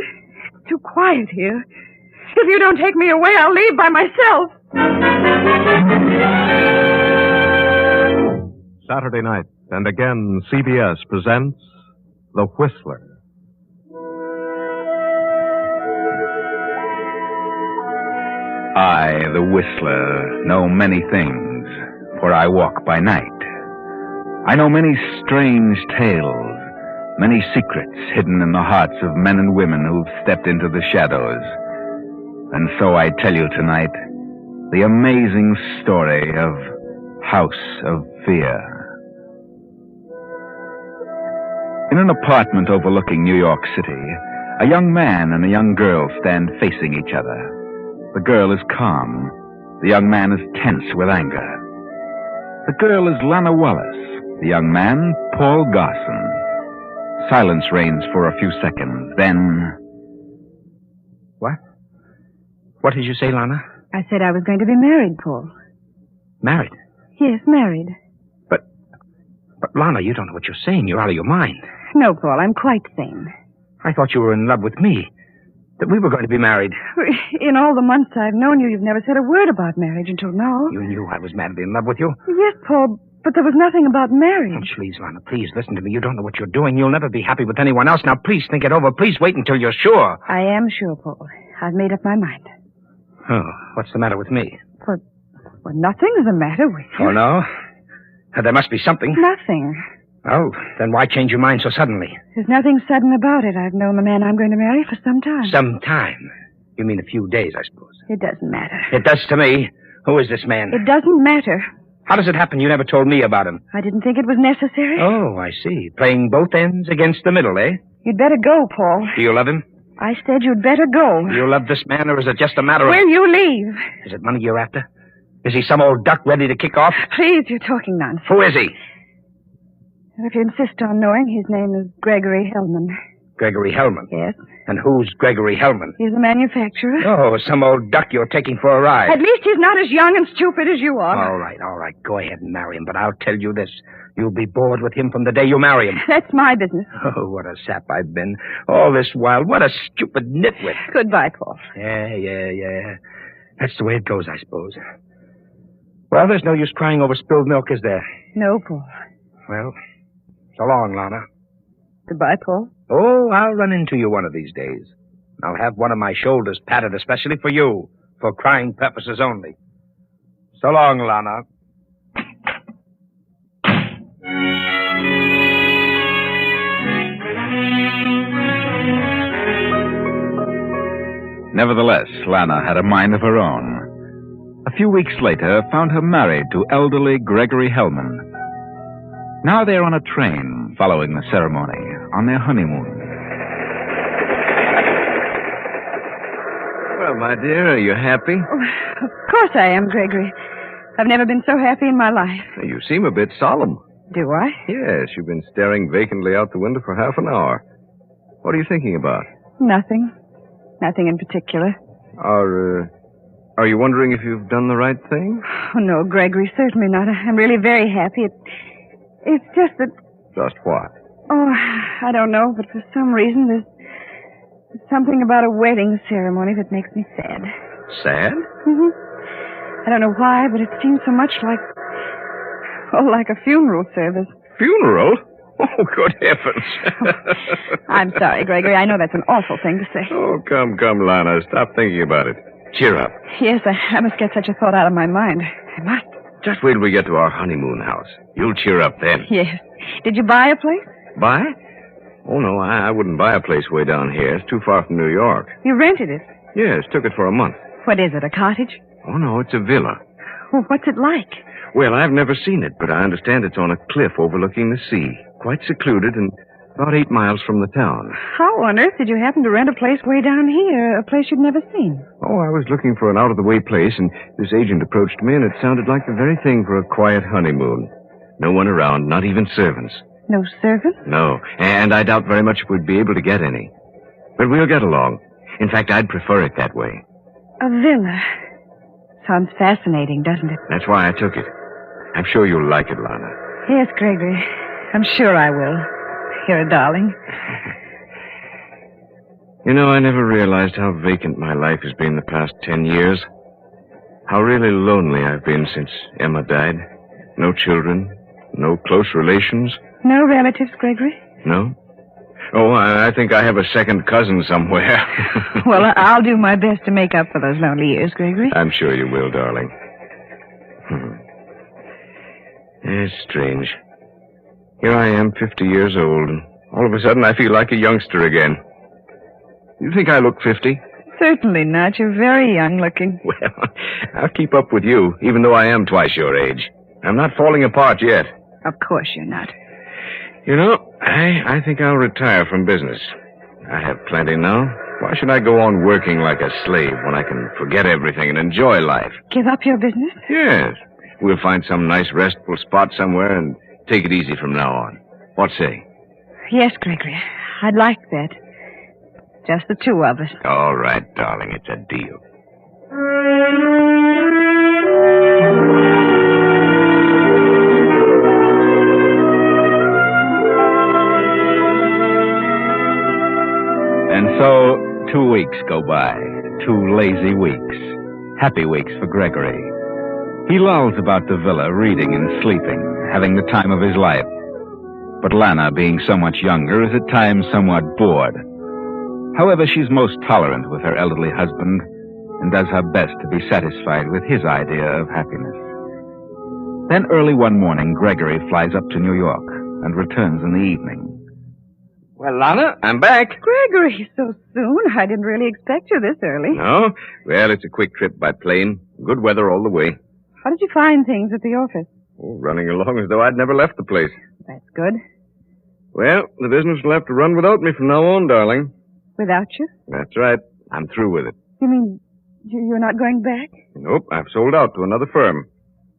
It's too quiet here. If you don't take me away, I'll leave by myself. Saturday night, and again CBS presents The Whistler. I, the Whistler, know many things, for I walk by night. I know many strange tales, many secrets hidden in the hearts of men and women who've stepped into the shadows. And so I tell you tonight the amazing story of House of Fear. In an apartment overlooking New York City, a young man and a young girl stand facing each other. The girl is calm. The young man is tense with anger. The girl is Lana Wallace. The young man, Paul Garson. Silence reigns for a few seconds. Then... What? What did you say, Lana? I said I was going to be married, Paul. Married? Yes, married. But, Lana, you don't know what you're saying. You're out of your mind. No, Paul, I'm quite sane. I thought you were in love with me. That we were going to be married. In all the months I've known you, you've never said a word about marriage until now. You knew I was madly in love with you? Yes, Paul, but there was nothing about marriage. Oh, please, Lana, please listen to me. You don't know what you're doing. You'll never be happy with anyone else. Now, please think it over. Please wait until you're sure. I am sure, Paul. I've made up my mind. Oh, what's the matter with me? Well, nothing's the matter with you. Oh, no? There must be something. Nothing. Oh, then why change your mind so suddenly? There's nothing sudden about it. I've known the man I'm going to marry for some time. Some time? You mean a few days, I suppose. It doesn't matter. It does to me. Who is this man? It doesn't matter. How does it happen you never told me about him? I didn't think it was necessary. Oh, I see. Playing both ends against the middle, eh? You'd better go, Paul. Do you love him? I said you'd better go. Do you love this man, or is it just a matter of... Will you leave? Is it money you're after? Is he some old duck ready to kick off? Please, you're talking nonsense. Who is he? If you insist on knowing, his name is Gregory Hellman. Gregory Hellman? Yes. And who's Gregory Hellman? He's the manufacturer. Oh, some old duck you're taking for a ride. At least he's not as young and stupid as you are. All right. Go ahead and marry him, but I'll tell you this. You'll be bored with him from the day you marry him. That's my business. Oh, what a sap I've been. All this while, what a stupid nitwit. Goodbye, Paul. Yeah. That's the way it goes, I suppose. Well, there's no use crying over spilled milk, is there? No, Paul. Well, so long, Lana. Goodbye, Paul. Oh, I'll run into you one of these days. I'll have one of my shoulders patted especially for you, for crying purposes only. So long, Lana. Nevertheless, Lana had a mind of her own. A few weeks later, found her married to elderly Gregory Hellman. Now they're on a train, following the ceremony, on their honeymoon. Well, my dear, are you happy? Oh, of course I am, Gregory. I've never been so happy in my life. You seem a bit solemn. Do I? Yes, you've been staring vacantly out the window for half an hour. What are you thinking about? Nothing. Nothing in particular. Are you wondering if you've done the right thing? Oh, no, Gregory, certainly not. I'm really very happy. It's just that... Just what? Oh, I don't know, but for some reason there's something about a wedding ceremony that makes me sad. Sad? Mm-hmm. I don't know why, but it seems so much like a funeral service. Funeral? Oh, good heavens. I'm sorry, Gregory. I know that's an awful thing to say. Oh, come, Lana. Stop thinking about it. Cheer up. Yes, I must get such a thought out of my mind. I must. Just wait till we get to our honeymoon house. You'll cheer up then. Yes. Did you buy a place? Buy? Oh, no, I wouldn't buy a place way down here. It's too far from New York. You rented it? Yes, took it for a month. What is it, a cottage? Oh, no, it's a villa. Well, what's it like? Well, I've never seen it, but I understand it's on a cliff overlooking the sea. Quite secluded and about 8 miles from the town. How on earth did you happen to rent a place way down here, a place you'd never seen? Oh, I was looking for an out-of-the-way place, and this agent approached me, and it sounded like the very thing for a quiet honeymoon. No one around, not even servants. No servants? No, and I doubt very much if we'd be able to get any. But we'll get along. In fact, I'd prefer it that way. A villa. Sounds fascinating, doesn't it? That's why I took it. I'm sure you'll like it, Lana. Yes, Gregory. I'm sure I will. You're a darling. You know, I never realized how vacant my life has been the past 10 years. How really lonely I've been since Emma died. No children, no close relations. No relatives, Gregory? No? Oh, I think I have a second cousin somewhere. Well, I'll do my best to make up for those lonely years, Gregory. I'm sure you will, darling. It's strange. Here I am, 50 years old, and all of a sudden I feel like a youngster again. You think I look 50? Certainly not. You're very young looking. Well, I'll keep up with you, even though I am twice your age. I'm not falling apart yet. Of course you're not. You know, I think I'll retire from business. I have plenty now. Why should I go on working like a slave when I can forget everything and enjoy life? Give up your business? Yes. We'll find some nice restful spot somewhere and take it easy from now on. What say? Yes, Gregory. I'd like that. Just the two of us. All right, darling. It's a deal. And so 2 weeks go by. 2 lazy weeks. Happy weeks for Gregory. He lolls about the villa, reading and sleeping, having the time of his life. But Lana, being so much younger, is at times somewhat bored. However, she's most tolerant with her elderly husband and does her best to be satisfied with his idea of happiness. Then early one morning, Gregory flies up to New York and returns in the evening. Well, Lana, I'm back. Gregory, so soon? I didn't really expect you this early. No? Well, it's a quick trip by plane. Good weather all the way. How did you find things at the office? Oh, running along as though I'd never left the place. That's good. Well, the business will have to run without me from now on, darling. Without you? That's right. I'm through with it. You mean you're not going back? Nope, I've sold out to another firm.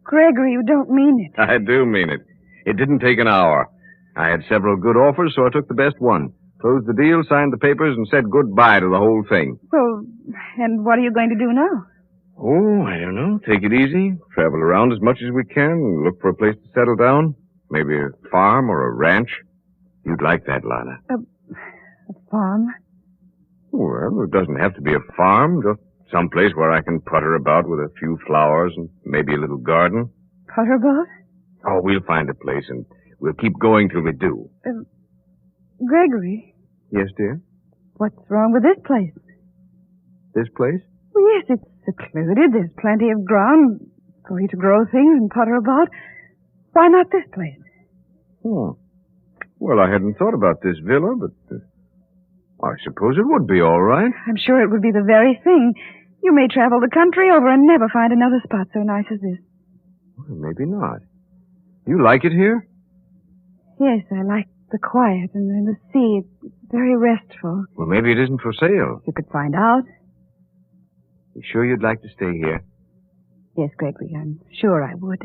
Gregory, you don't mean it. I do mean it. It didn't take an hour. I had several good offers, so I took the best one. Closed the deal, signed the papers, and said goodbye to the whole thing. Well, and what are you going to do now? Oh, I don't know. Take it easy. Travel around as much as we can and look for a place to settle down. Maybe a farm or a ranch. You'd like that, Lana. A farm? Well, it doesn't have to be a farm. Just some place where I can putter about with a few flowers and maybe a little garden. Putter about? Oh, we'll find a place and we'll keep going till we do. Gregory? Yes, dear? What's wrong with this place? This place? Well, yes, it's secluded. There's plenty of ground for you to grow things and putter about. Why not this place? Oh. Well, I hadn't thought about this villa, but I suppose it would be all right. I'm sure it would be the very thing. You may travel the country over and never find another spot so nice as this. Well, maybe not. You like it here? Yes, I like the quiet and the sea. It's very restful. Well, maybe it isn't for sale. You could find out. You sure you'd like to stay here? Yes, Gregory, I'm sure I would.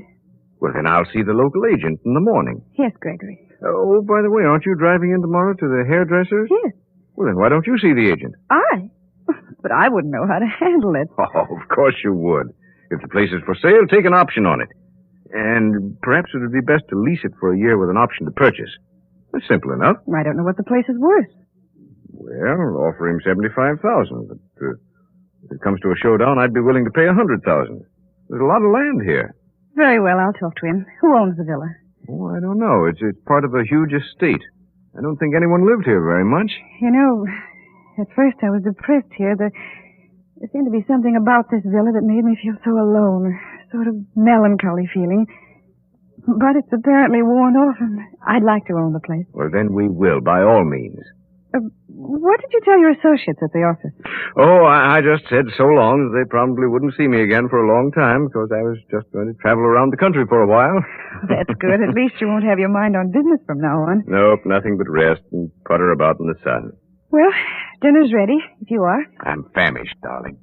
Well, then I'll see the local agent in the morning. Yes, Gregory. Oh, by the way, aren't you driving in tomorrow to the hairdresser's? Yes. Well, then why don't you see the agent? I? But I wouldn't know how to handle it. Oh, of course you would. If the place is for sale, take an option on it. And perhaps it would be best to lease it for a year with an option to purchase. That's simple enough. I don't know what the place is worth. Well, offer him $75,000. But if it comes to a showdown, I'd be willing to pay $100,000. There's a lot of land here. Very well, I'll talk to him. Who owns the villa? Oh, I don't know. It's part of a huge estate. I don't think anyone lived here very much. You know, at first I was depressed here. The There seemed to be something about this villa that made me feel so alone, a sort of melancholy feeling. But it's apparently worn off, and I'd like to own the place. Well, then we will, by all means. What did you tell your associates at the office? Oh, I just said so long that they probably wouldn't see me again for a long time because I was just going to travel around the country for a while. That's good. At least you won't have your mind on business from now on. Nope, nothing but rest and putter about in the sun. Well, dinner's ready, if you are. I'm famished, darling.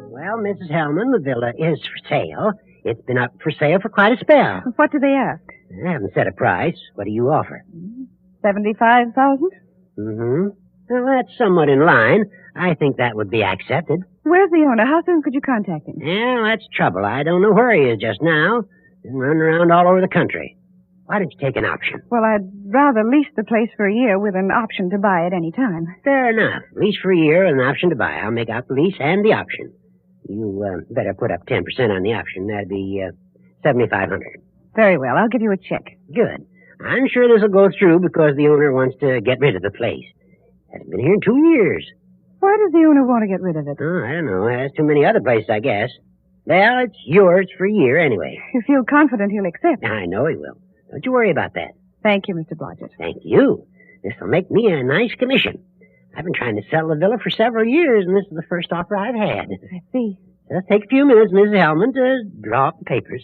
Well, Mrs. Hellman, the villa is for sale. It's been up for sale for quite a spell. What do they ask? I haven't set a price. What do you offer? $75,000? Mm-hmm. Well, that's somewhat in line. I think that would be accepted. Where's the owner? How soon could you contact him? Well, that's trouble. I don't know where he is just now. Been running around all over the country. Why don't you take an option? Well, I'd rather lease the place for a year with an option to buy at any time. Fair enough. Lease for a year with an option to buy. I'll make out the lease and the option. You better put up 10% on the option. That'd be $7,500. Very well. I'll give you a check. Good. I'm sure this will go through because the owner wants to get rid of the place. Hasn't been here in 2 years. Why does the owner want to get rid of it? Oh, I don't know. There's too many other places, I guess. Well, it's yours for a year anyway. You feel confident he'll accept? I know he will. Don't you worry about that. Thank you, Mr. Blodgett. Thank you. This will make me a nice commission. I've been trying to sell the villa for several years, and this is the first offer I've had. I see. Just take a few minutes, Mrs. Hellman, to draw up the papers.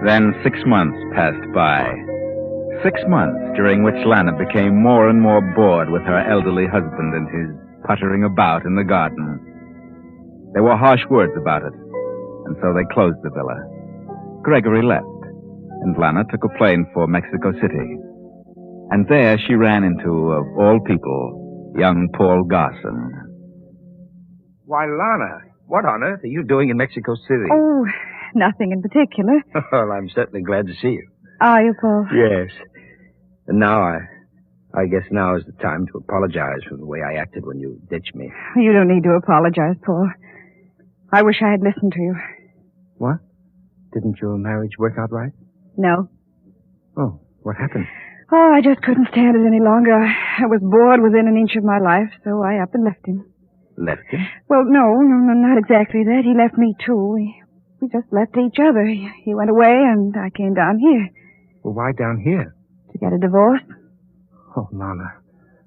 Then 6 months passed by. 6 months during which Lana became more and more bored with her elderly husband and his puttering about in the garden. There were harsh words about it, and so they closed the villa. Gregory left, and Lana took a plane for Mexico City. And there she ran into, of all people, young Paul Garson. Why, Lana, what on earth are you doing in Mexico City? Oh, nothing in particular. Well, I'm certainly glad to see you. Are you, Paul? Yes. And now I guess now is the time to apologize for the way I acted when you ditched me. You don't need to apologize, Paul. I wish I had listened to you. What? Didn't your marriage work out right? No. Oh, what happened? Oh, I just couldn't stand it any longer. I was bored within an inch of my life, so I up and left him. Left him? Well, no, not exactly that. He left me, too. We just left each other. He went away, and I came down here. Well, why down here? To get a divorce. Oh, Lana.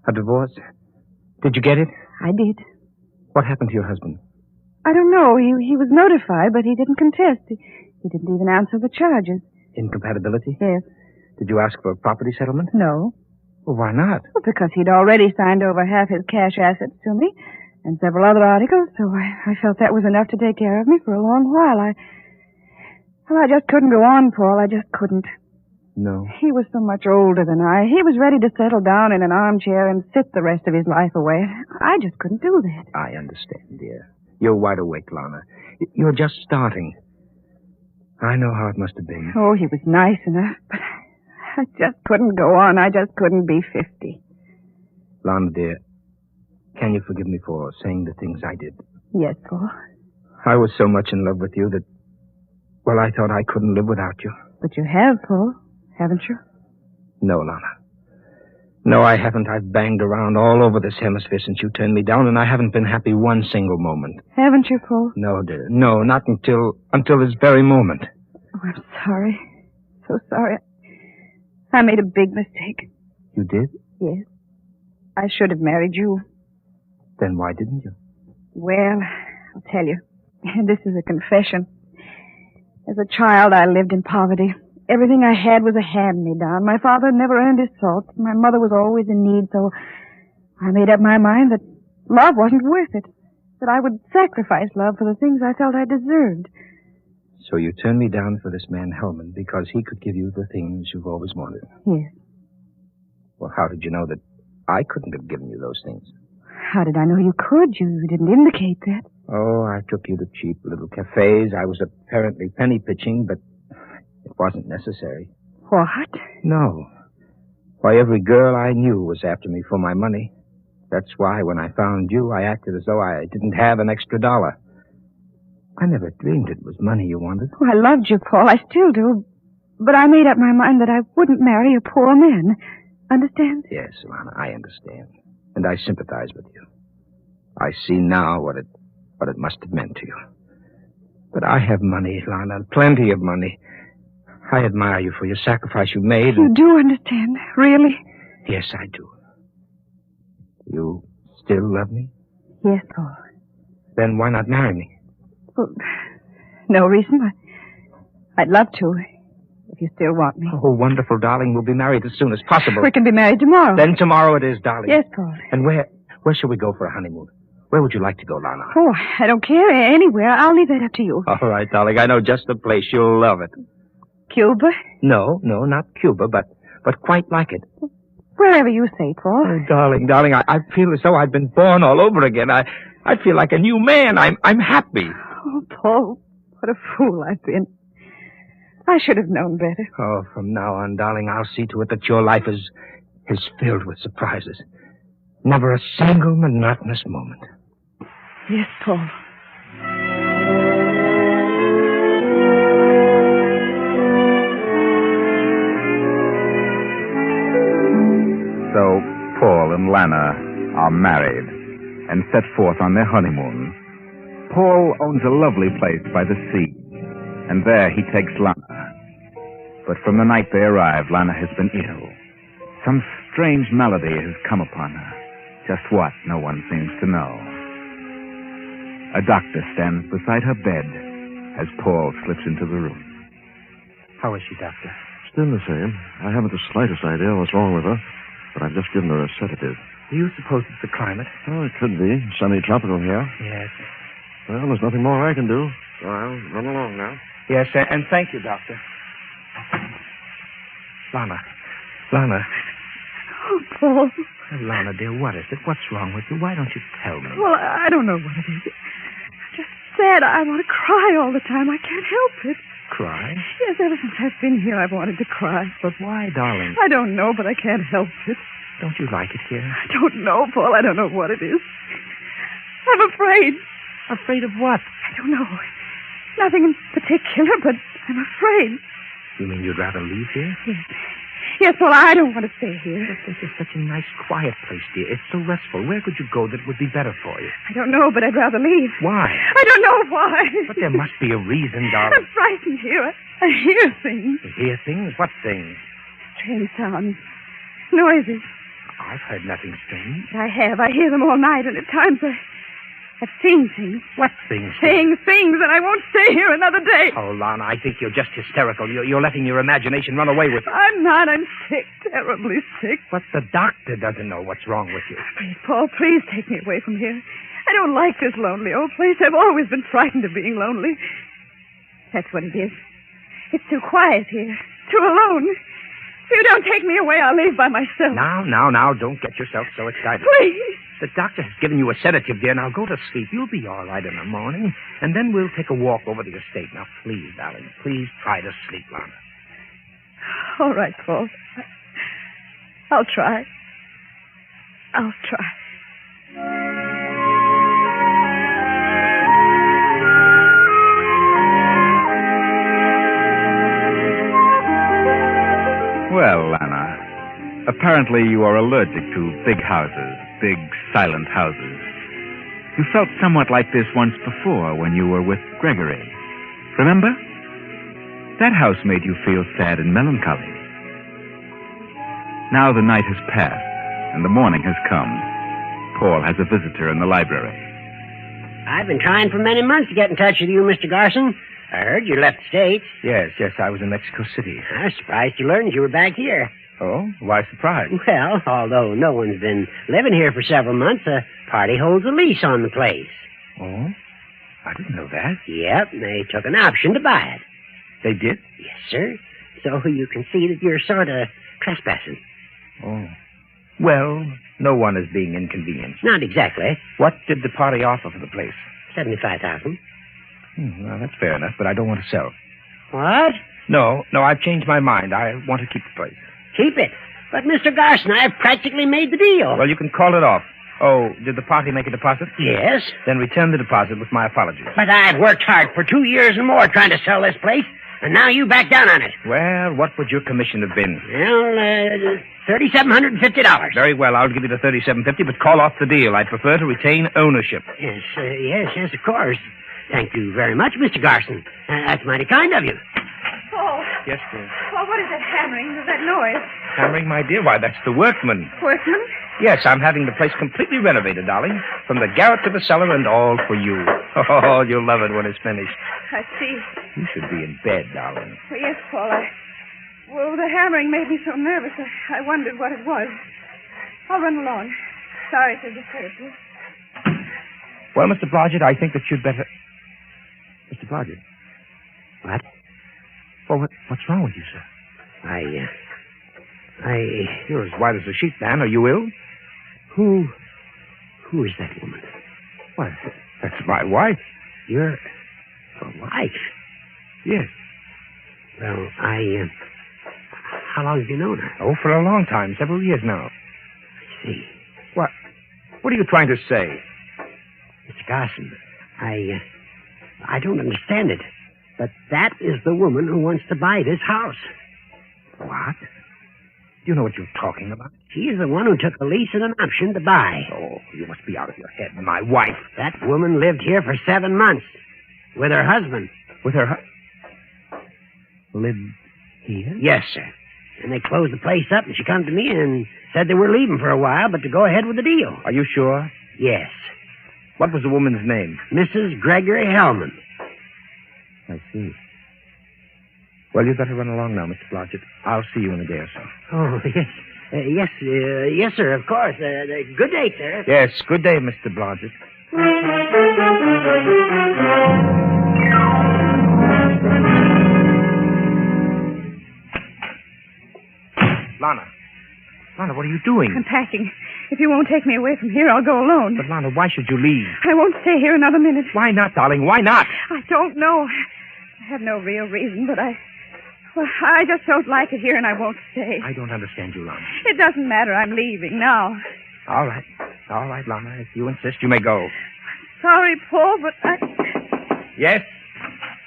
A divorce? Did you get it? I did. What happened to your husband? I don't know. He was notified, but he didn't contest. He didn't even answer the charges. Incompatibility? Yes. Did you ask for a property settlement? No. Well, why not? Well, because he'd already signed over half his cash assets to me and several other articles, so I felt that was enough to take care of me for a long while. I just couldn't go on, Paul. I just couldn't. No. He was so much older than I. He was ready to settle down in an armchair and sit the rest of his life away. I just couldn't do that. I understand, dear. You're wide awake, Lana. You're just starting. I know how it must have been. Oh, he was nice enough, but I just couldn't go on. I just couldn't be 50. Lana, dear, can you forgive me for saying the things I did? Yes, Paul. I was so much in love with you that, well, I thought I couldn't live without you. But you have, Paul, haven't you? No, Lana. No, I haven't. I've banged around all over this hemisphere since you turned me down, and I haven't been happy one single moment. Haven't you, Paul? No, dear. No, not until this very moment. Oh, I'm sorry. So sorry. I made a big mistake. You did? Yes. I should have married you. Then why didn't you? Well, I'll tell you. This is a confession. As a child, I lived in poverty. Everything I had was a hand-me-down. My father never earned his salt. My mother was always in need, so I made up my mind that love wasn't worth it. That I would sacrifice love for the things I felt I deserved. So you turned me down for this man, Hellman, because he could give you the things you've always wanted. Yes. Well, how did you know that I couldn't have given you those things? How did I know you could? You didn't indicate that. Oh, I took you to cheap little cafes. I was apparently penny pitching, but it wasn't necessary. What? No. Why, every girl I knew was after me for my money. That's why when I found you, I acted as though I didn't have an extra dollar. I never dreamed it was money you wanted. Oh, I loved you, Paul. I still do. But I made up my mind that I wouldn't marry a poor man. Understand? Yes, Lana, I understand. And I sympathize with you. I see now what it must have meant to you. But I have money, Lana, plenty of money. I admire you for your sacrifice you made. You do understand, really? Yes, I do. You still love me? Yes, Paul. Then why not marry me? Well, no reason. I'd love to, if you still want me. Oh, wonderful, darling. We'll be married as soon as possible. We can be married tomorrow. Then tomorrow it is, darling. Yes, Paul. And where shall we go for a honeymoon? Where would you like to go, Lana? Oh, I don't care. Anywhere. I'll leave that up to you. All right, darling. I know just the place. You'll love it. Cuba? No, not Cuba, but quite like it. Wherever you say, Paul. Oh, darling, I feel as though I've been born all over again. I feel like a new man. I'm happy. Oh, Paul, what a fool I've been. I should have known better. Oh, from now on, darling, I'll see to it that your life is filled with surprises. Never a single monotonous moment. Yes, Paul. So Paul and Lana are married and set forth on their honeymoon. Paul owns a lovely place by the sea, and there he takes Lana. But from the night they arrive, Lana has been ill. Some strange malady has come upon her. Just what, no one seems to know. A doctor stands beside her bed as Paul slips into the room. How is she, Doctor? Still the same. I haven't the slightest idea what's wrong with her, but I've just given her a sedative. Do you suppose it's the climate? Oh, it could be. Semi-tropical here. Yes. Well, there's nothing more I can do, so I'll run along now. Yes, and thank you, Doctor. Lana. Oh, Paul. Lana, dear, what is it? What's wrong with you? Why don't you tell me? Well, I don't know what it is. I'm just sad. I want to cry all the time. I can't help it. Cry? Yes, ever since I've been here, I've wanted to cry. But why, darling? I don't know, but I can't help it. Don't you like it here? I don't know, Paul. I don't know what it is. I'm afraid. Afraid of what? I don't know. Nothing in particular, but I'm afraid. You mean you'd rather leave here? Yes. Yes, Paul, I don't want to stay here. But this is such a nice, quiet place, dear. It's so restful. Where could you go that would be better for you? I don't know, but I'd rather leave. Why? I don't know why. But there must be a reason, darling. I'm frightened here. I hear things. You hear things? What things? Strange sounds. Noises. I've heard nothing strange. I have. I hear them all night, and at times I've seen things. What things? Things, and I won't stay here another day. Oh, Lana, I think you're just hysterical. You're letting your imagination run away with you. I'm not. I'm sick, terribly sick. But the doctor doesn't know what's wrong with you. Please, Paul, please take me away from here. I don't like this lonely old place. I've always been frightened of being lonely. That's what it is. It's too quiet here. Too alone. If you don't take me away, I'll leave by myself. Now, don't get yourself so excited. Please. The doctor has given you a sedative, dear. Now go to sleep. You'll be all right in the morning. And then we'll take a walk over the estate. Now, please, darling, please try to sleep, Lana. All right, Paul. I'll try. I'll try. Well, Lana, apparently you are allergic to big houses, big, silent houses. You felt somewhat like this once before when you were with Gregory. Remember? That house made you feel sad and melancholy. Now the night has passed, and the morning has come. Paul has a visitor in the library. I've been trying for many months to get in touch with you, Mr. Garson. I heard you left the States. Yes, I was in Mexico City. I was surprised to learn you were back here. Oh? Why surprised? Well, although no one's been living here for several months, a party holds a lease on the place. Oh? I didn't know that. Yep, they took an option to buy it. They did? Yes, sir. So you can see that you're sort of trespassing. Oh. Well, no one is being inconvenienced. Not exactly. What did the party offer for the place? $75,000. Well, that's fair enough, but I don't want to sell. What? No, I've changed my mind. I want to keep the place. Keep it? But, Mr. Garson, I've practically made the deal. Well, you can call it off. Oh, did the party make a deposit? Yes. Then return the deposit with my apologies. But I've worked hard for 2 years and more trying to sell this place, and now you back down on it. Well, what would your commission have been? Well, $3,750. Very well, I'll give you the $3,750, but call off the deal. I prefer to retain ownership. Yes, of course. Thank you very much, Mr. Garson. That's mighty kind of you. Paul. Yes, dear. Paul, what is that hammering? That noise? Hammering, my dear? Why, that's the workman. Workman? Yes, I'm having the place completely renovated, darling. From the garret to the cellar and all for you. Oh, you'll love it when it's finished. I see. You should be in bed, darling. Oh, yes, Paul. Well, the hammering made me so nervous. I wondered what it was. I'll run along. Sorry to disturb you. Well, Mr. Blodgett, I think that you'd better... Mr. Blodgett. What? Well, what's wrong with you, sir? You're as white as a sheet, man. Are you ill? Who is that woman? Why, that's my wife. Your wife? Yes. Well, how long have you known her? Oh, for a long time. Several years now. I see. What are you trying to say? Mr. Garson, I don't understand it. But that is the woman who wants to buy this house. What? You know what you're talking about? She's the one who took a lease and an option to buy. Oh, you must be out of your head. My wife. That woman lived here for 7 months. With her husband. With her lived here? Yes, sir. And they closed the place up, and she come to me and said they were leaving for a while, but to go ahead with the deal. Are you sure? Yes. What was the woman's name? Mrs. Gregory Hellman. I see. Well, you'd better run along now, Mr. Blodgett. I'll see you in a day or so. Oh, yes. Yes, sir, of course. Good day, sir. Yes, good day, Mr. Blodgett. Lana, what are you doing? I'm packing. If you won't take me away from here, I'll go alone. But, Lana, why should you leave? I won't stay here another minute. Why not, darling? Why not? I don't know. I have no real reason, but I just don't like it here, and I won't stay. I don't understand you, Lana. It doesn't matter. I'm leaving now. All right, Lana. If you insist, you may go. Sorry, Paul, but Yes?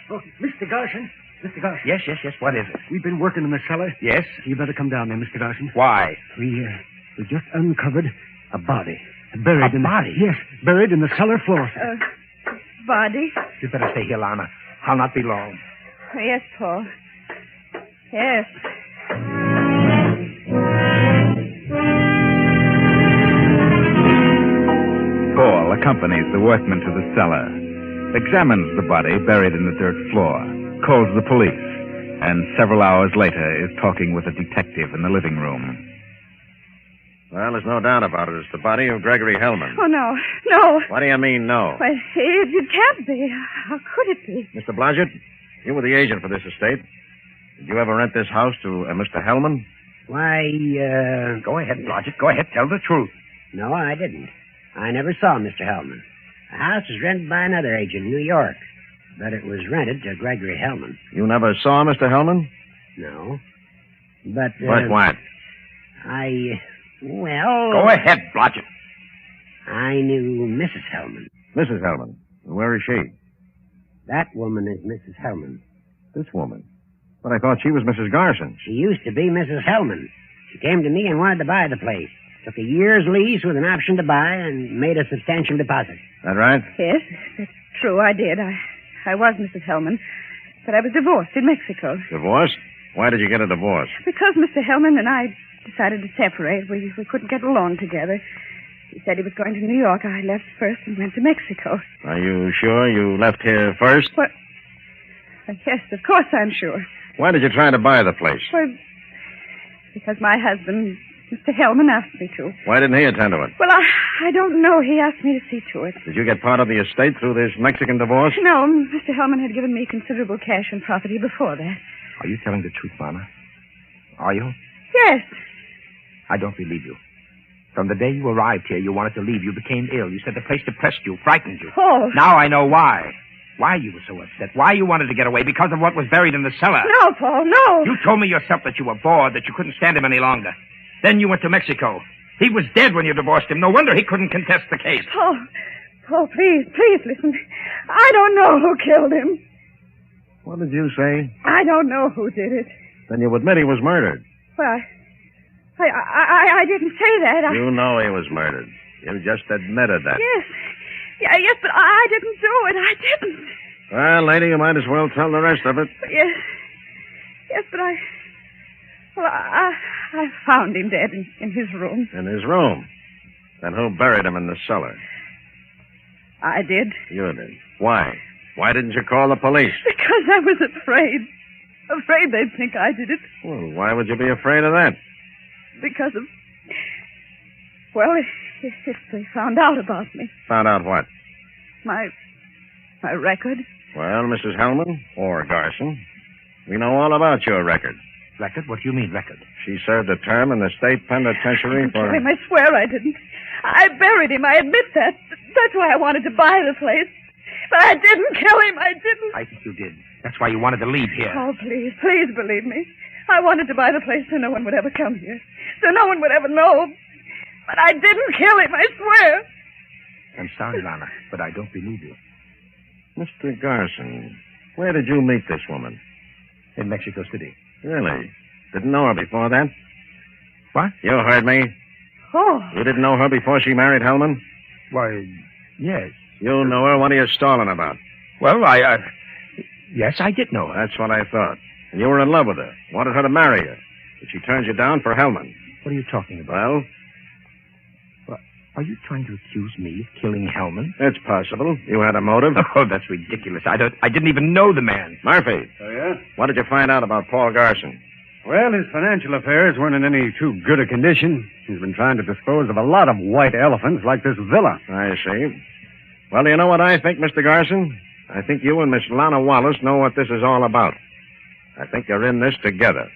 Oh, Mr. Garson. Mr. Garson. Yes. What is it? We've been working in the cellar. Yes? You better come down there, Mr. Garson. Why? We just uncovered a body. Buried in body? Yes, buried in the cellar floor. body? You'd better stay here, Lana. I'll not be long. Yes, Paul. Yes. Paul accompanies the workman to the cellar, examines the body buried in the dirt floor, calls the police, and several hours later is talking with a detective in the living room. Well, there's no doubt about it. It's the body of Gregory Hellman. Oh, no. No. What do you mean, no? Why, it can't be. How could it be? Mr. Blodgett, you were the agent for this estate. Did you ever rent this house to Mr. Hellman? Why, Go ahead, Blodgett. Go ahead. Tell the truth. No, I didn't. I never saw Mr. Hellman. The house was rented by another agent in New York, but it was rented to Gregory Hellman. You never saw Mr. Hellman? No. But, What? Well... Go ahead, Blodgett. I knew Mrs. Hellman. Mrs. Hellman. Where is she? That woman is Mrs. Hellman. This woman? But I thought she was Mrs. Garson. She used to be Mrs. Hellman. She came to me and wanted to buy the place. Took a year's lease with an option to buy and made a substantial deposit. That right? Yes, that's true. I did. I was Mrs. Hellman, but I was divorced in Mexico. Divorced? Why did you get a divorce? Because Mr. Hellman and I decided to separate. We couldn't get along together. He said he was going to New York. I left first and went to Mexico. Are you sure you left here first? What? Yes, of course I'm sure. Why did you try to buy the place? Well, because my husband, Mr. Hellman, asked me to. Why didn't he attend to it? Well, I don't know. He asked me to see to it. Did you get part of the estate through this Mexican divorce? No, Mr. Hellman had given me considerable cash and property before that. Are you telling the truth, Lana? Are you? Yes. I don't believe you. From the day you arrived here, you wanted to leave. You became ill. You said the place depressed you, frightened you. Oh. Now I know why. Why you were so upset. Why you wanted to get away. Because of what was buried in the cellar. No, Paul, no. You told me yourself that you were bored, that you couldn't stand him any longer. Then you went to Mexico. He was dead when you divorced him. No wonder he couldn't contest the case. Paul, please listen. I don't know who killed him. What did you say? I don't know who did it. Then you admit he was murdered. Well, I didn't say that. You know he was murdered. You just admitted that. Yes. Yes, but I didn't do it. I didn't. Well, lady, you might as well tell the rest of it. Yes, but I found him dead in his room. In his room? Then who buried him in the cellar? I did. You did. Why? Why didn't you call the police? Because I was afraid. Afraid they'd think I did it. Well, why would you be afraid of that? Because of... Well, if they found out about me. Found out what? My record. Well, Mrs. Hellman, or Garson, we know all about your record. Record? What do you mean, record? She served a term in the state penitentiary for... Kill him, I swear I didn't. I buried him, I admit that. That's why I wanted to buy the place. But I didn't kill him, I didn't. I think you did. That's why you wanted to leave here. Oh, please believe me. I wanted to buy the place so no one would ever come here. So no one would ever know. But I didn't kill him, I swear. I'm sorry, Lana, but I don't believe you. Mr. Garson, where did you meet this woman? In Mexico City. Really? Didn't know her before that? What? You heard me. Oh. You didn't know her before she married Hellman? Why, yes. You know her? What are you stalling about? Well, yes, I did know her. That's what I thought. And you were in love with her. Wanted her to marry you. But she turned you down for Hellman. What are you talking about? Well? Are you trying to accuse me of killing Hellman? It's possible. You had a motive. Oh, that's ridiculous. I didn't even know the man. Murphy. Oh, yeah? What did you find out about Paul Garson? Well, his financial affairs weren't in any too good a condition. He's been trying to dispose of a lot of white elephants like this villa. I see. Well, do you know what I think, Mr. Garson? I think you and Miss Lana Wallace know what this is all about. I think you're in this together.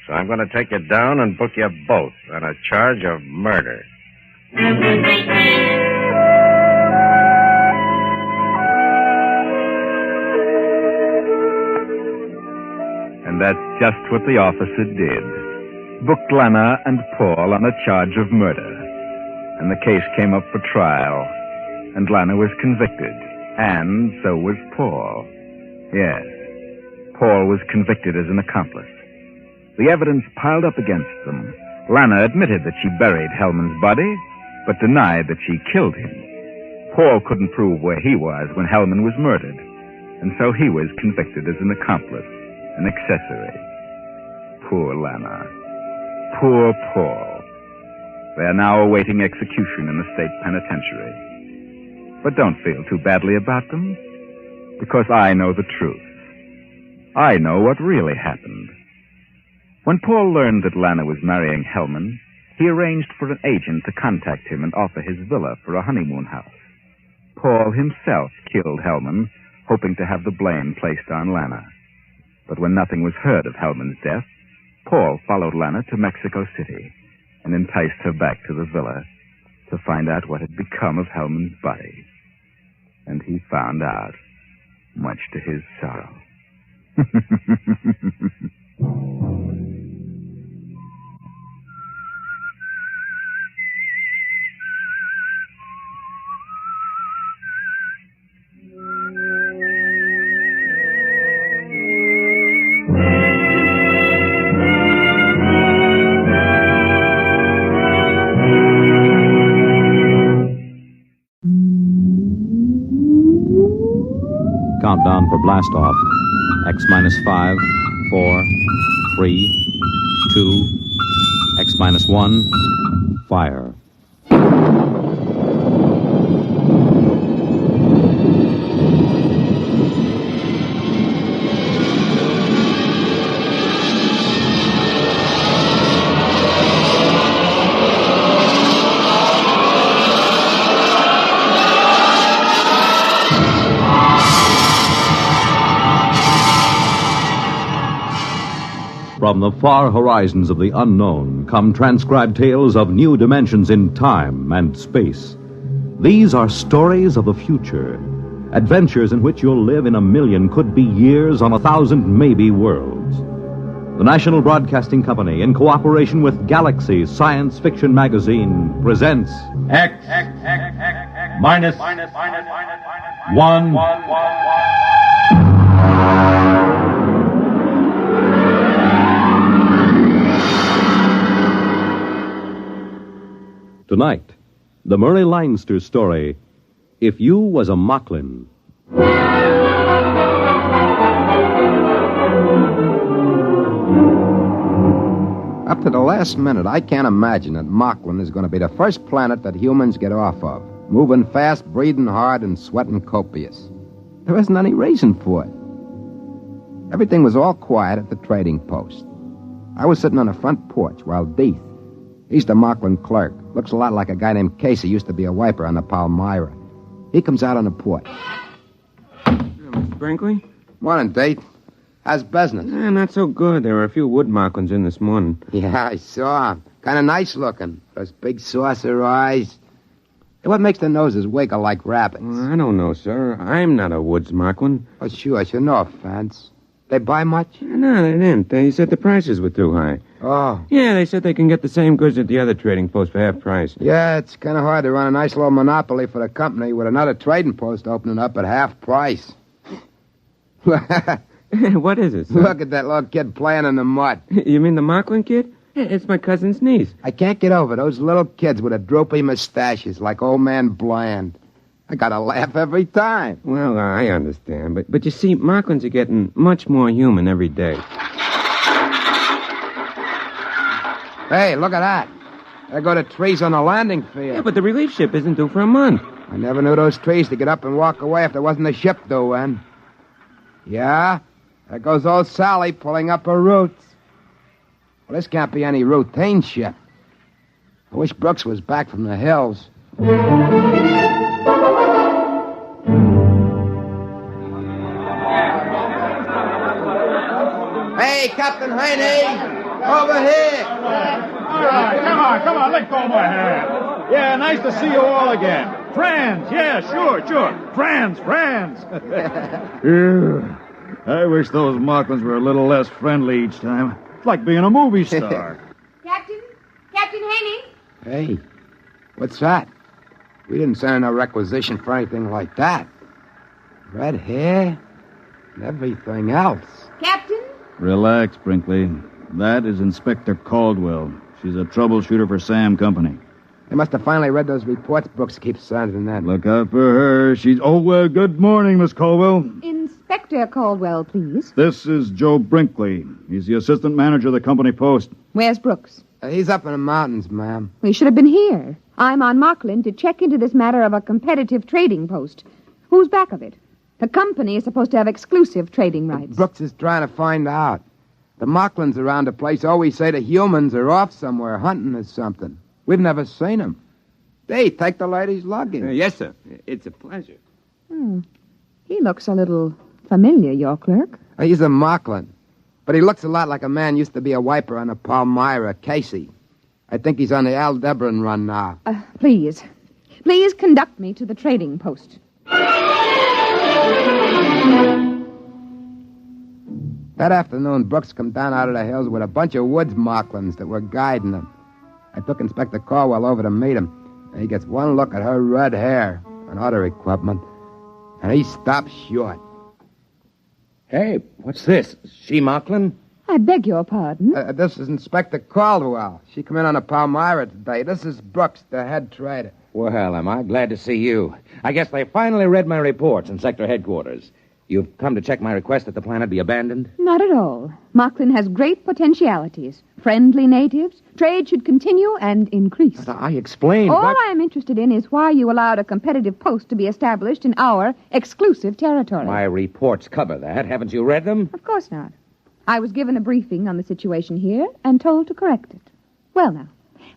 So I'm going to take you down and book you both on a charge of murder. And that's just what the officer did. Booked Lana and Paul on a charge of murder. And the case came up for trial. And Lana was convicted. And so was Paul. Yes. Paul was convicted as an accomplice. The evidence piled up against them. Lana admitted that she buried Hellman's body, but denied that she killed him. Paul couldn't prove where he was when Hellman was murdered, and so he was convicted as an accomplice, an accessory. Poor Lana. Poor Paul. They are now awaiting execution in the state penitentiary. But don't feel too badly about them, because I know the truth. I know what really happened. When Paul learned that Lana was marrying Hellman, he arranged for an agent to contact him and offer his villa for a honeymoon house. Paul himself killed Hellman, hoping to have the blame placed on Lana. But when nothing was heard of Hellman's death, Paul followed Lana to Mexico City and enticed her back to the villa to find out what had become of Hellman's body. And he found out, much to his sorrow. Countdown for blast off. X minus 5, 4, 3, 2, X minus 1, fire. From the far horizons of the unknown come transcribed tales of new dimensions in time and space. These are stories of the future, adventures in which you'll live in a million, could be years, on 1,000 maybe worlds. The National Broadcasting Company, in cooperation with Galaxy Science Fiction Magazine, presents X minus 1. Tonight, the Murray Leinster story, If You Was a Moklin. Up to the last minute, I can't imagine that Moklin is going to be the first planet that humans get off of. Moving fast, breathing hard, and sweating copious. There isn't any reason for it. Everything was all quiet at the trading post. I was sitting on the front porch while Deeth, he's the Moklin clerk, looks a lot like a guy named Casey, used to be a wiper on the Palmyra. He comes out on the porch. Mr. Brinkley? Morning, Deeth. How's business? Not so good. There were a few wood Moklins in this morning. Yeah, I saw him. Kind of nice looking. Those big saucer eyes. Hey, what makes the noses wiggle like rabbits? I don't know, sir. I'm not a woods Moklin. Oh, sure. No offense. They buy much? No, they didn't. They said the prices were too high. Oh. Yeah, they said they can get the same goods at the other trading post for half price. Yeah, it's kind of hard to run a nice little monopoly for the company with another trading post opening up at half price. What is it, sir? Look at that little kid playing in the mud. You mean the Moklin kid? It's my cousin's niece. I can't get over those little kids with the droopy mustaches like old man Bland. I gotta laugh every time. Well, I understand. But you see, Moklins are getting much more human every day. Hey, look at that. There go the trees on the landing field. Yeah, but the relief ship isn't due for a month. I never knew those trees to get up and walk away if there wasn't a ship due in. Yeah? There goes old Sally pulling up her roots. Well, this can't be any routine ship. I wish Brooks was back from the hills. Hey, Captain Haney! Over here! All right, come on, let go of my hand. Yeah, nice to see you all again. Friends, yeah, sure. Friends. Yeah. I wish those Moklins were a little less friendly each time. It's like being a movie star. Captain Haney? Hey, what's that? We didn't send in a requisition for anything like that. Red hair and everything else. Captain? Relax, Brinkley. That is Inspector Caldwell. She's a troubleshooter for Sam Company. They must have finally read those reports Brooks keeps sending that. Look out for her. She's... Oh, good morning, Miss Caldwell. Inspector Caldwell, please. This is Joe Brinkley. He's the assistant manager of the company post. Where's Brooks? He's up in the mountains, ma'am. He should have been here. I'm on Moklin to check into this matter of a competitive trading post. Who's back of it? The company is supposed to have exclusive trading rights. Brooks is trying to find out. The Moklins around the place always say the humans are off somewhere hunting or something. We've never seen them. Hey, take the lady's luggage. Yes, sir. It's a pleasure. He looks a little familiar, your clerk. He's a Moklin. But he looks a lot like a man used to be a wiper on the Palmyra, Casey. I think he's on the Aldebaran run now. Please conduct me to the trading post. That afternoon, Brooks come down out of the hills with a bunch of woods Moklins that were guiding him. I took Inspector Caldwell over to meet him, and he gets one look at her red hair and other equipment, and he stops short. Hey, what's this? She Moklin? I beg your pardon? This is Inspector Caldwell. She come in on the Palmyra today. This is Brooks, the head trader. Well, am I glad to see you. I guess they finally read my reports in sector headquarters. You've come to check my request that the planet be abandoned? Not at all. Moklin has great potentialities. Friendly natives. Trade should continue and increase. But I explained. All I am interested in is why you allowed a competitive post to be established in our exclusive territory. My reports cover that. Haven't you read them? Of course not. I was given a briefing on the situation here and told to correct it. Well, now,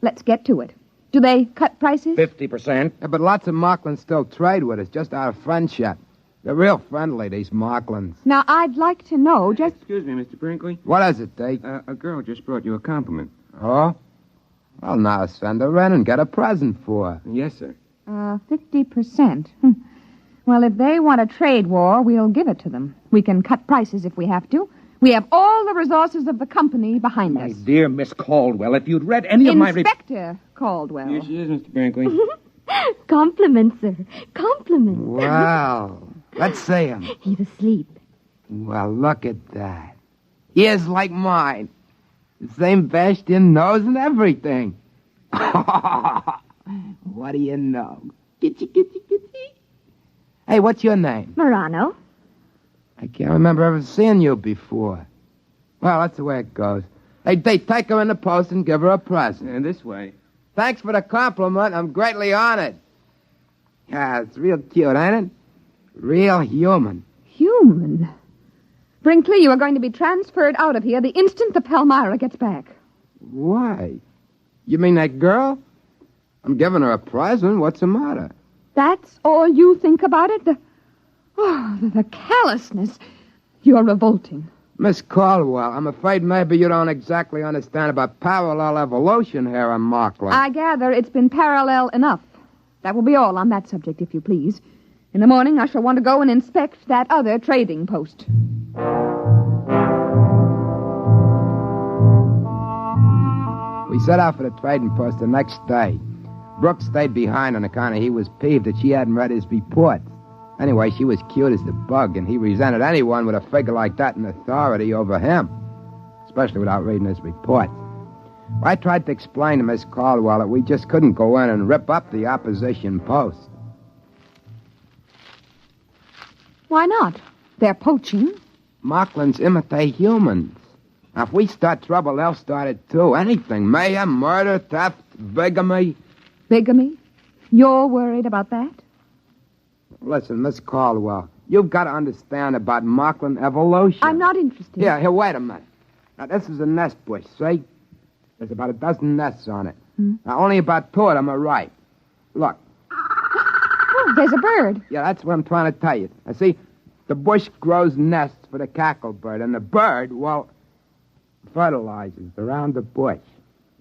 let's get to it. Do they cut prices? 50%. Yeah, but lots of Moklins still trade with us, just out of friendship. They're real friendly, these Moklins. Now, I'd like to know just... Excuse me, Mr. Brinkley. What is it, Dave? A girl just brought you a compliment. Oh? Well, now send her in and get a present for her. Yes, sir. 50%. Well, if they want a trade war, we'll give it to them. We can cut prices if we have to. We have all the resources of the company behind us. My dear Miss Caldwell, if you'd read any of my... Inspector Caldwell. Here she is, Mr. Brinkley. Compliments, sir. Compliments. Well, let's see him. He's asleep. Well, look at that. Ears like mine. The same bashed-in nose and everything. What do you know? Kitty, kitty, kitty. Hey, what's your name? Morano. I can't remember ever seeing you before. Well, that's the way it goes. Hey, take her in the post and give her a present. This way. Thanks for the compliment. I'm greatly honored. Yeah, it's real cute, ain't it? Real human. Human? Brinkley, you are going to be transferred out of here the instant the Palmyra gets back. Why? You mean that girl? I'm giving her a present. What's the matter? That's all you think about it? The callousness. You're revolting. Miss Caldwell, I'm afraid maybe you don't exactly understand about parallel evolution here in Moklin. I gather it's been parallel enough. That will be all on that subject, if you please. In the morning, I shall want to go and inspect that other trading post. We set out for the trading post the next day. Brooks stayed behind on account of he was peeved that she hadn't read his report. Anyway, she was cute as the bug, and he resented anyone with a figure like that in authority over him, especially without reading his report. I tried to explain to Miss Caldwell that we just couldn't go in and rip up the opposition post. Why not? They're poaching. Moklins imitate humans. Now, if we start trouble, they'll start it too. Anything. Mayhem, murder, theft, bigamy. Bigamy? You're worried about that? Listen, Miss Caldwell, you've got to understand about Moklin evolution. I'm not interested. Here, wait a minute. Now, this is a nest bush, see? There's about a dozen nests on it. Now, only about 2 of them are ripe. Look. Oh, there's a bird. Yeah, that's what I'm trying to tell you. Now, see, the bush grows nests for the cacklebird, and the bird, well, fertilizes around the bush.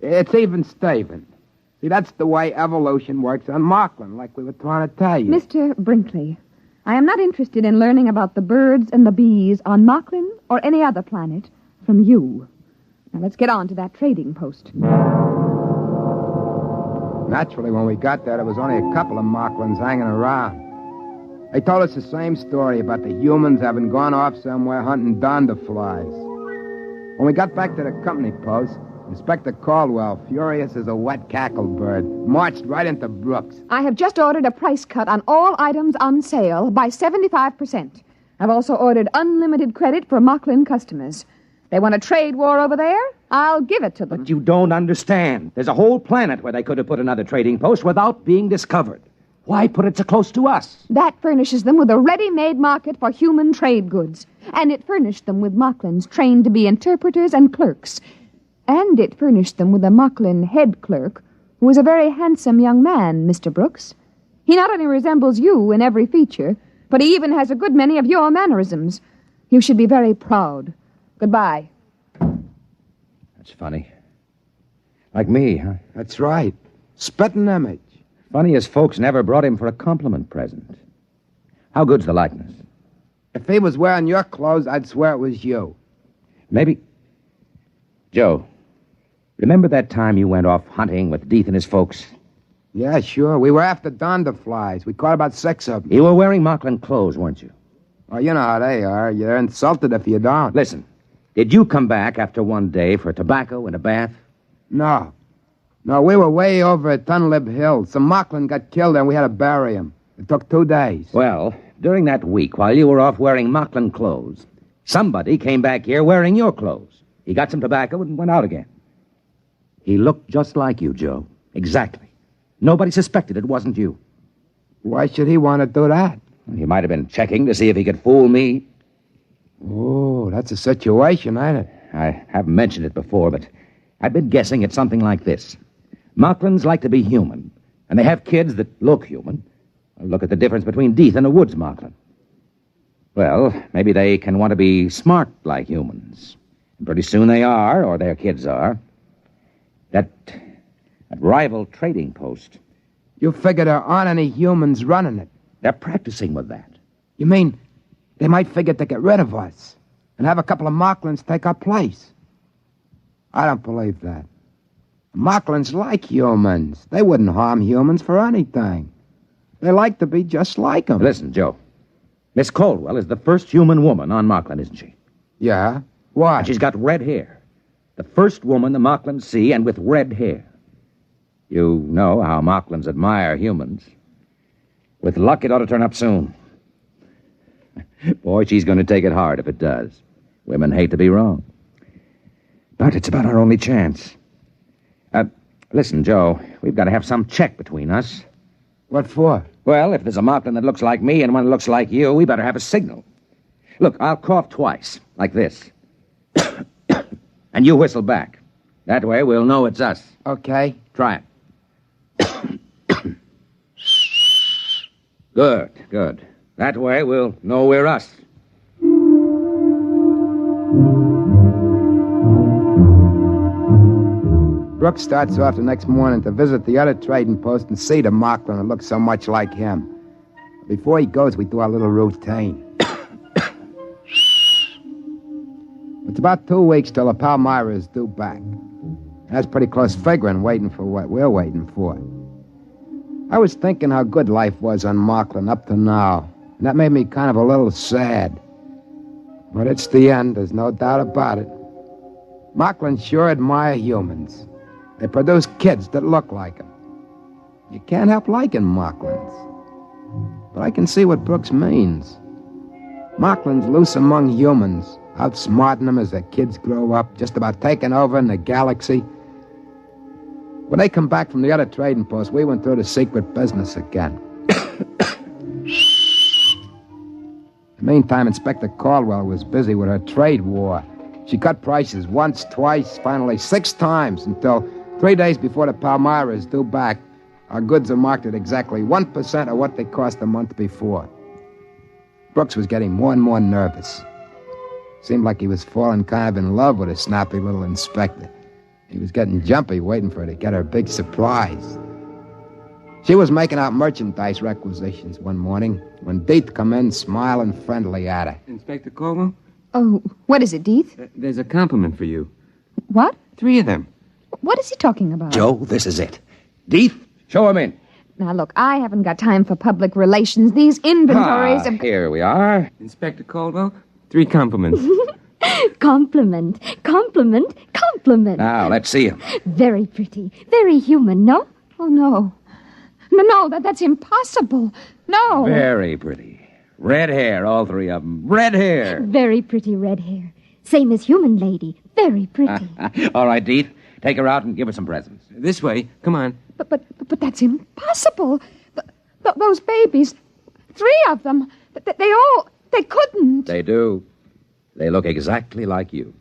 It's even Steven. See, that's the way evolution works on Moklin, like we were trying to tell you. Mr. Brinkley, I am not interested in learning about the birds and the bees on Moklin or any other planet from you. Now, let's get on to that trading post. Naturally, when we got there was only a couple of Moklins hanging around. They told us the same story about the humans having gone off somewhere hunting donderflies. When we got back to the company post, Inspector Caldwell, furious as a wet cacklebird, marched right into Brooks. I have just ordered a price cut on all items on sale by 75%. I've also ordered unlimited credit for Moklin customers. They want a trade war over there? I'll give it to them. But you don't understand. There's a whole planet where they could have put another trading post without being discovered. Why put it so close to us? That furnishes them with a ready-made market for human trade goods. And it furnished them with Moklins trained to be interpreters and clerks. And it furnished them with a Moklin head clerk, who was a very handsome young man, Mr. Brooks. He not only resembles you in every feature, but he even has a good many of your mannerisms. You should be very proud. Goodbye. That's funny. Like me, huh? That's right. Spitting image. Funny as folks never brought him for a compliment present. How good's the likeness? If he was wearing your clothes, I'd swear it was you. Maybe. Joe, remember that time you went off hunting with Deeth and his folks? Yeah, sure. We were after donderflies. We caught about 6 of them. You were wearing Moklin clothes, weren't you? Oh, you know how they are. You're insulted if you don't. Listen, did you come back after one day for tobacco and a bath? No. No, we were way over at Tunlib Hill. Some Moklin got killed and we had to bury him. It took 2 days. Well, during that week, while you were off wearing Moklin clothes, somebody came back here wearing your clothes. He got some tobacco and went out again. He looked just like you, Joe. Exactly. Nobody suspected it wasn't you. Why should he want to do that? He might have been checking to see if he could fool me. Oh, that's a situation, ain't it? I haven't mentioned it before, but I've been guessing it's something like this. Moklins like to be human, and they have kids that look human. Look at the difference between Deeth and a woods Moklin. Well, maybe they can want to be smart like humans. And pretty soon they are, or their kids are. That rival trading post. You figure there aren't any humans running it? They're practicing with that. You mean they might figure to get rid of us? and have a couple of Moklins take our place. I don't believe that. Moklins like humans. They wouldn't harm humans for anything. They like to be just like them. Listen, Joe. Miss Caldwell is the first human woman on Moklin, isn't she? Yeah? Why? And she's got red hair. The first woman the Moklins see, and with red hair. You know how Moklins admire humans. With luck, it ought to turn up soon. Boy, she's going to take it hard if it does. Women hate to be wrong. But it's about our only chance. Listen, Joe, we've got to have some check between us. What for? Well, if there's a Moklin that looks like me and one that looks like you, we better have a signal. Look, I'll cough twice, like this. And you whistle back. That way we'll know it's us. Okay. Try it. Good, good. That way we'll know we're us. Brooks starts off the next morning to visit the other trading post and see the Moklin that looks so much like him. Before he goes, we do our little routine. It's about 2 weeks till the Palmyra is due back. That's pretty close figuring, waiting for what we're waiting for. I was thinking how good life was on Moklin up to now, and that made me kind of a little sad. But it's the end, there's no doubt about it. Moklin sure admire humans. They produce kids that look like them. You can't help liking Moklins. But I can see what Brooks means. Moklin's loose among humans, outsmarting them as their kids grow up, just about taking over in the galaxy. When they come back from the other trading post, we went through the secret business again. In the meantime, Inspector Caldwell was busy with her trade war. She cut prices once, twice, finally 6 times, until 3 days before the Palmyra is due back, our goods are marked at exactly 1% of what they cost a month before. Brooks was getting more and more nervous. Seemed like he was falling kind of in love with a snappy little inspector. He was getting jumpy, waiting for her to get her big surprise. She was making out merchandise requisitions one morning when Deeth come in, smiling friendly at her. Inspector Caldwell? Oh, what is it, Deeth? There's a compliment for you. What? 3 of them. What is he talking about? Joe, this is it. Deeth, show him in. Now, look, I haven't got time for public relations. These inventories of... Here we are. Inspector Caldwell, 3 compliments. Compliment, compliment, compliment. Now, let's see him. Very pretty, very human, no? Oh, no. No, that's impossible. No. Very pretty. Red hair, all 3 of them. Red hair. Very pretty red hair. Same as human lady. Very pretty. All right, Deeth. Take her out and give her some presents. This way. Come on. But that's impossible. Those babies, 3 of them, they couldn't. They do. They look exactly like you.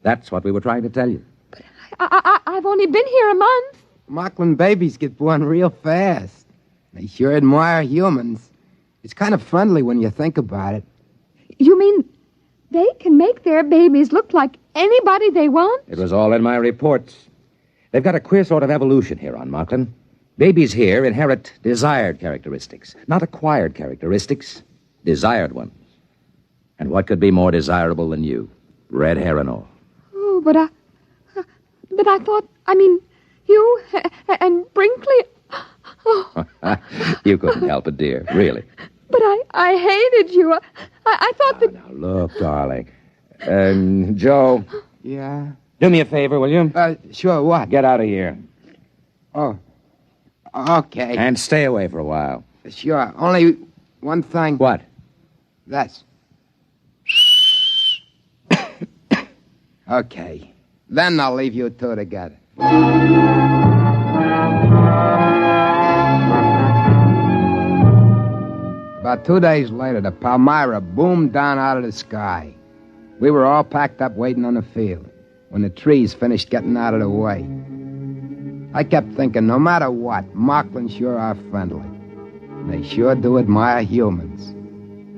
That's what we were trying to tell you. But I've only been here a month. Moklin babies get born real fast. They sure admire humans. It's kind of friendly when you think about it. You mean they can make their babies look like anybody they want? It was all in my reports. They've got a queer sort of evolution here on Moklin. Babies here inherit desired characteristics, not acquired characteristics, desired ones. And what could be more desirable than you? Red hair and all. Oh, but I thought, you and Brinkley... Oh. You couldn't help it, dear, really. But I hated you. I thought that... Now, look, darling. Joe. Yeah? Do me a favor, will you? Sure, what? Get out of here. Oh, okay. And stay away for a while. Sure, only one thing. What? That's... Okay. Then I'll leave you 2 together. About 2 days later, the Palmyra boomed down out of the sky. We were all packed up waiting on the field when the trees finished getting out of the way. I kept thinking, no matter what, Moklin sure are friendly. They sure do admire humans.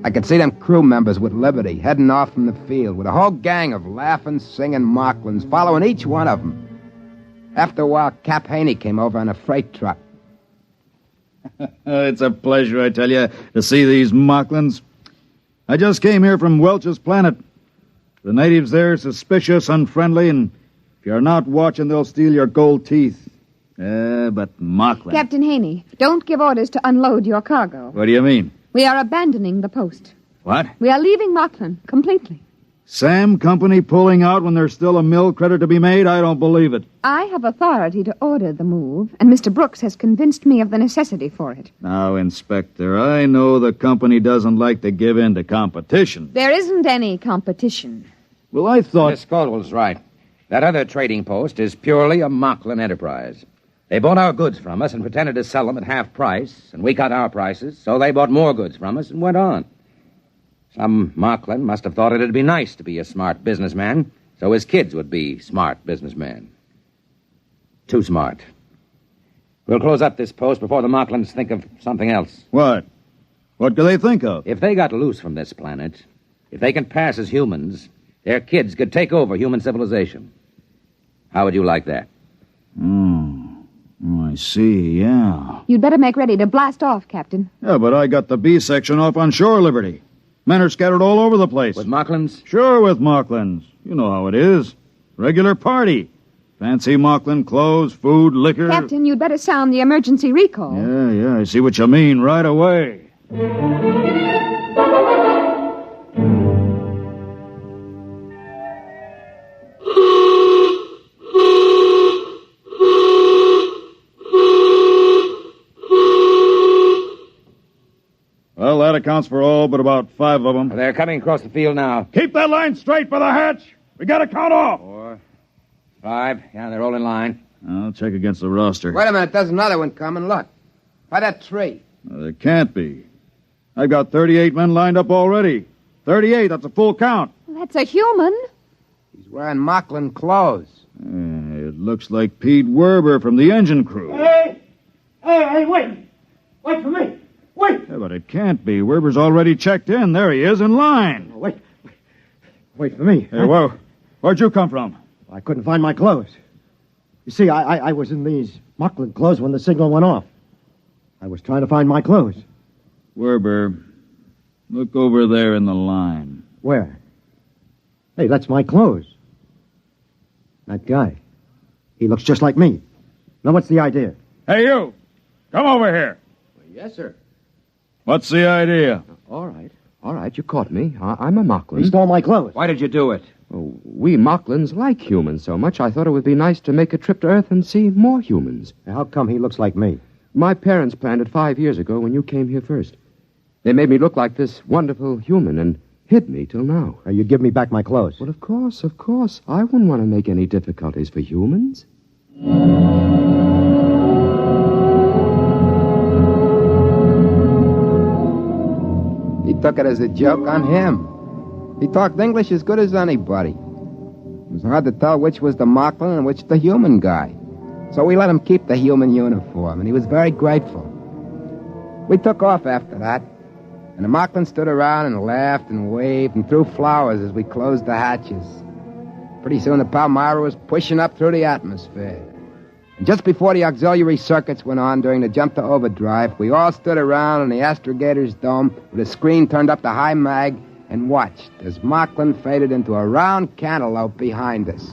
I could see them crew members with Liberty heading off from the field with a whole gang of laughing, singing Moklins following each one of them. After a while, Cap Haney came over on a freight truck. It's a pleasure, I tell you, to see these Moklins. I just came here from Welch's planet. The natives there are suspicious, unfriendly, and if you're not watching, they'll steal your gold teeth. But Moklin... Captain Haney, don't give orders to unload your cargo. What do you mean? We are abandoning the post. What? We are leaving Moklin completely. Sam Company pulling out when there's still a mill credit to be made? I don't believe it. I have authority to order the move, and Mr. Brooks has convinced me of the necessity for it. Now, Inspector, I know the company doesn't like to give in to competition. There isn't any competition. Well, I thought... Miss Caldwell's right. That other trading post is purely a Moklin enterprise. They bought our goods from us and pretended to sell them at half price, and we cut our prices, so they bought more goods from us and went on. Some Moklin must have thought it'd be nice to be a smart businessman, so his kids would be smart businessmen. Too smart. We'll close up this post before the Moklins think of something else. What? What do they think of? If they got loose from this planet, if they can pass as humans, their kids could take over human civilization. How would you like that? Oh, I see, yeah. You'd better make ready to blast off, Captain. Yeah, but I got the B section off on shore liberty. Men are scattered all over the place. With Moklins? Sure, with Moklins. You know how it is. Regular party. Fancy Moklin clothes, food, liquor. Captain, you'd better sound the emergency recall. Yeah, I see what you mean right away. Well, that accounts for all but about 5 of them. They're coming across the field now. Keep that line straight for the hatch. We got to count off. 4, 5. Yeah, they're all in line. I'll check against the roster. Wait a minute, there's another one coming. Look. By that tree. There can't be. I've got 38 men lined up already. 38, that's a full count. That's a human. He's wearing Moklin clothes. It looks like Pete Werber from the engine crew. Hey, wait. Wait for me. Wait. Yeah, but it can't be. Werber's already checked in. There he is, in line. Wait for me. Hey, where'd you come from? I couldn't find my clothes. You see, I was in these Moklin clothes when the signal went off. I was trying to find my clothes. Werber, look over there in the line. Where? Hey, that's my clothes. That guy. He looks just like me. Now, what's the idea? Hey, you! Come over here. Yes, sir. What's the idea? All right, you caught me. I'm a Moklin. He stole my clothes. Why did you do it? Oh, we Moklins like humans so much, I thought it would be nice to make a trip to Earth and see more humans. How come he looks like me? My parents planned it 5 years ago when you came here first. They made me look like this wonderful human and hid me till now. You give me back my clothes. Well, of course. I wouldn't want to make any difficulties for humans. He took it as a joke on him. He talked English as good as anybody. It was hard to tell which was the Moklin and which the human guy. So we let him keep the human uniform, and he was very grateful. We took off after that, and the Moklin stood around and laughed and waved and threw flowers as we closed the hatches. Pretty soon the Palmyra was pushing up through the atmosphere. And just before the auxiliary circuits went on during the jump to overdrive, we all stood around in the astrogator's dome with a screen turned up to high mag and watched as Moklin faded into a round cantaloupe behind us.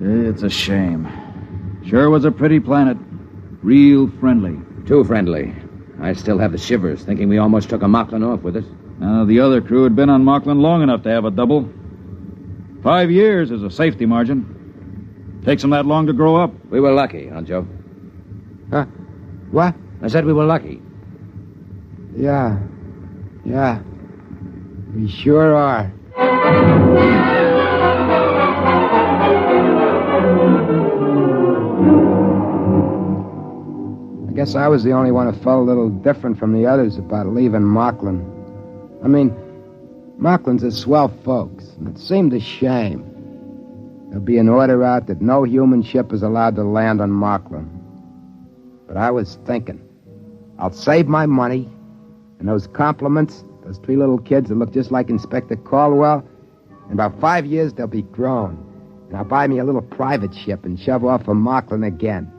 It's a shame. Sure was a pretty planet. Real friendly. Too friendly. I still have the shivers, thinking we almost took a Moklin off with us. The other crew had been on Moklin long enough to have a double. 5 years is a safety margin. Takes them that long to grow up. We were lucky, huh, Joe? Huh? What? I said we were lucky. Yeah. We sure are. I guess I was the only one who felt a little different from the others about leaving Moklin. I mean, Moklin's are swell folks, and it seemed a shame. There'll be an order out that no human ship is allowed to land on Moklin. But I was thinking, I'll save my money, and those compliments, those 3 little kids that look just like Inspector Caldwell, in about 5 years they'll be grown. And I'll buy me a little private ship and shove off for Moklin again.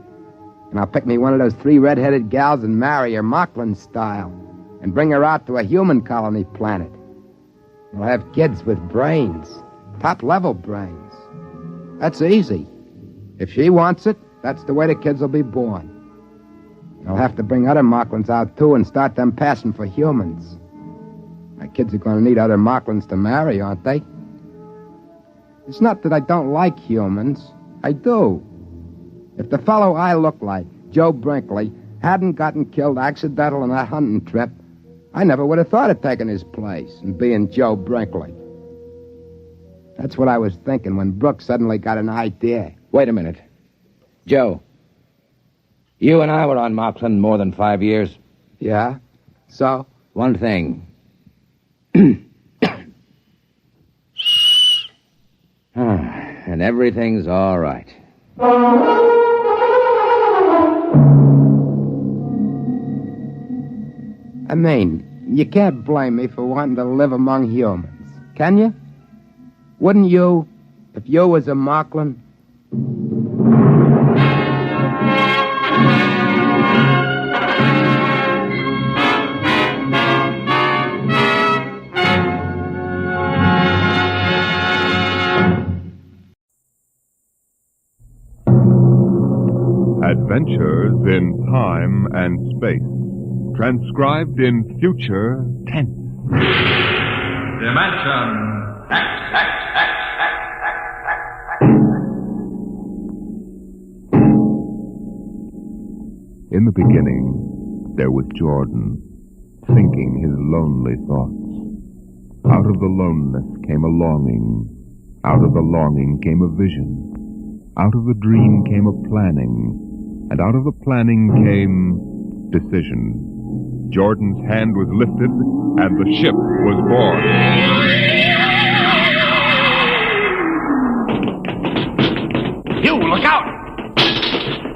And I'll pick me one of those 3 red-headed gals and marry her Moklin style, and bring her out to a human colony planet. We'll have kids with brains. Top-level brains. That's easy. If she wants it, that's the way the kids will be born. They'll have to bring other Moklins out, too, and start them passing for humans. My kids are going to need other Moklins to marry, aren't they? It's not that I don't like humans. I do. If the fellow I look like, Joe Brinkley, hadn't gotten killed accidental on that hunting trip, I never would have thought of taking his place and being Joe Brinkley. That's what I was thinking when Brooks suddenly got an idea. Wait a minute. Joe, you and I were on Moklin more than 5 years. Yeah? So? One thing. And everything's all right. I mean, you can't blame me for wanting to live among humans, can you? Wouldn't you, if you was a Moklin? Adventures in Time and Space. Transcribed in future tense. Dimension In the beginning, there was Jordan, thinking his lonely thoughts. Out of the loneness came a longing. Out of the longing came a vision. Out of the dream came a planning. And out of the planning came decision. Jordan's hand was lifted, and the ship was born. You, look out!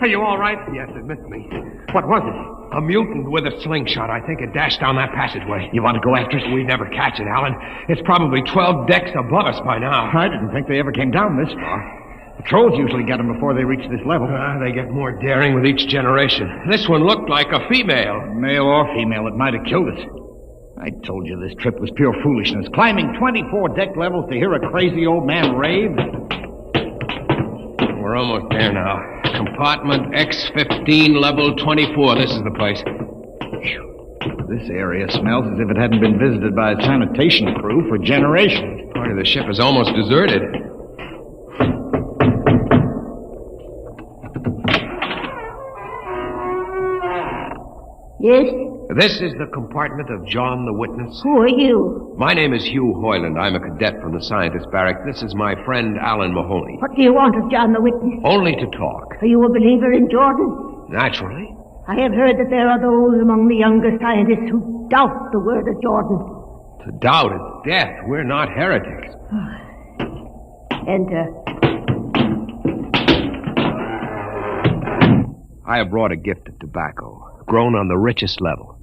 Are you all right? Yes, it missed me. What was it? A mutant with a slingshot. I think it dashed down that passageway. You want to go after it? We'd never catch it, Alan. It's probably 12 decks above us by now. I didn't think they ever came down this far. Patrols usually get them before they reach this level. They get more daring with each generation. This one looked like a female. Male or female, it might have killed us. I told you this trip was pure foolishness. Climbing 24 deck levels to hear a crazy old man rave. We're almost there now. Compartment X15, level 24. This is the place. This area smells as if it hadn't been visited by a sanitation crew for generations. Part of the ship is almost deserted. Yes? This is the compartment of John the Witness. Who are you? My name is Hugh Hoyland. I'm a cadet from the scientist barrack. This is my friend Alan Mahoney. What do you want of John the Witness? Only to talk. Are you a believer in Jordan? Naturally. I have heard that there are those among the younger scientists who doubt the word of Jordan. To doubt is death. We're not heretics. Enter. I have brought a gift of tobacco, grown on the richest level.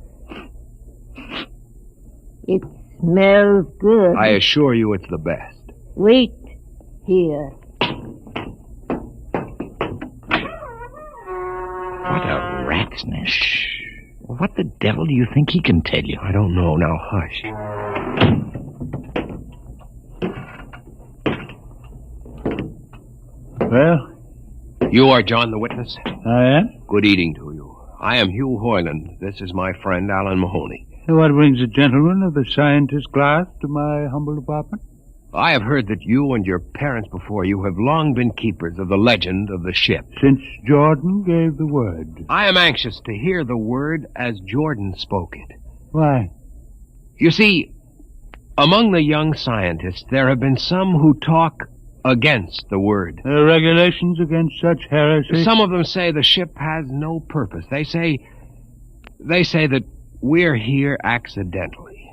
It smells good. I assure you it's the best. Wait here. What a rat's nest. Shh. What the devil do you think he can tell you? I don't know. Now, hush. Well? You are John the Witness? I am. Good eating to you. I am Hugh Hoyland. This is my friend Alan Mahoney. What brings a gentleman of the scientist class to my humble apartment? I have heard that you and your parents before you have long been keepers of the legend of the ship. Since Jordan gave the word. I am anxious to hear the word as Jordan spoke it. Why? You see, among the young scientists, there have been some who talk against the word. Regulations against such heresy? Some of them say the ship has no purpose. They say that we're here accidentally.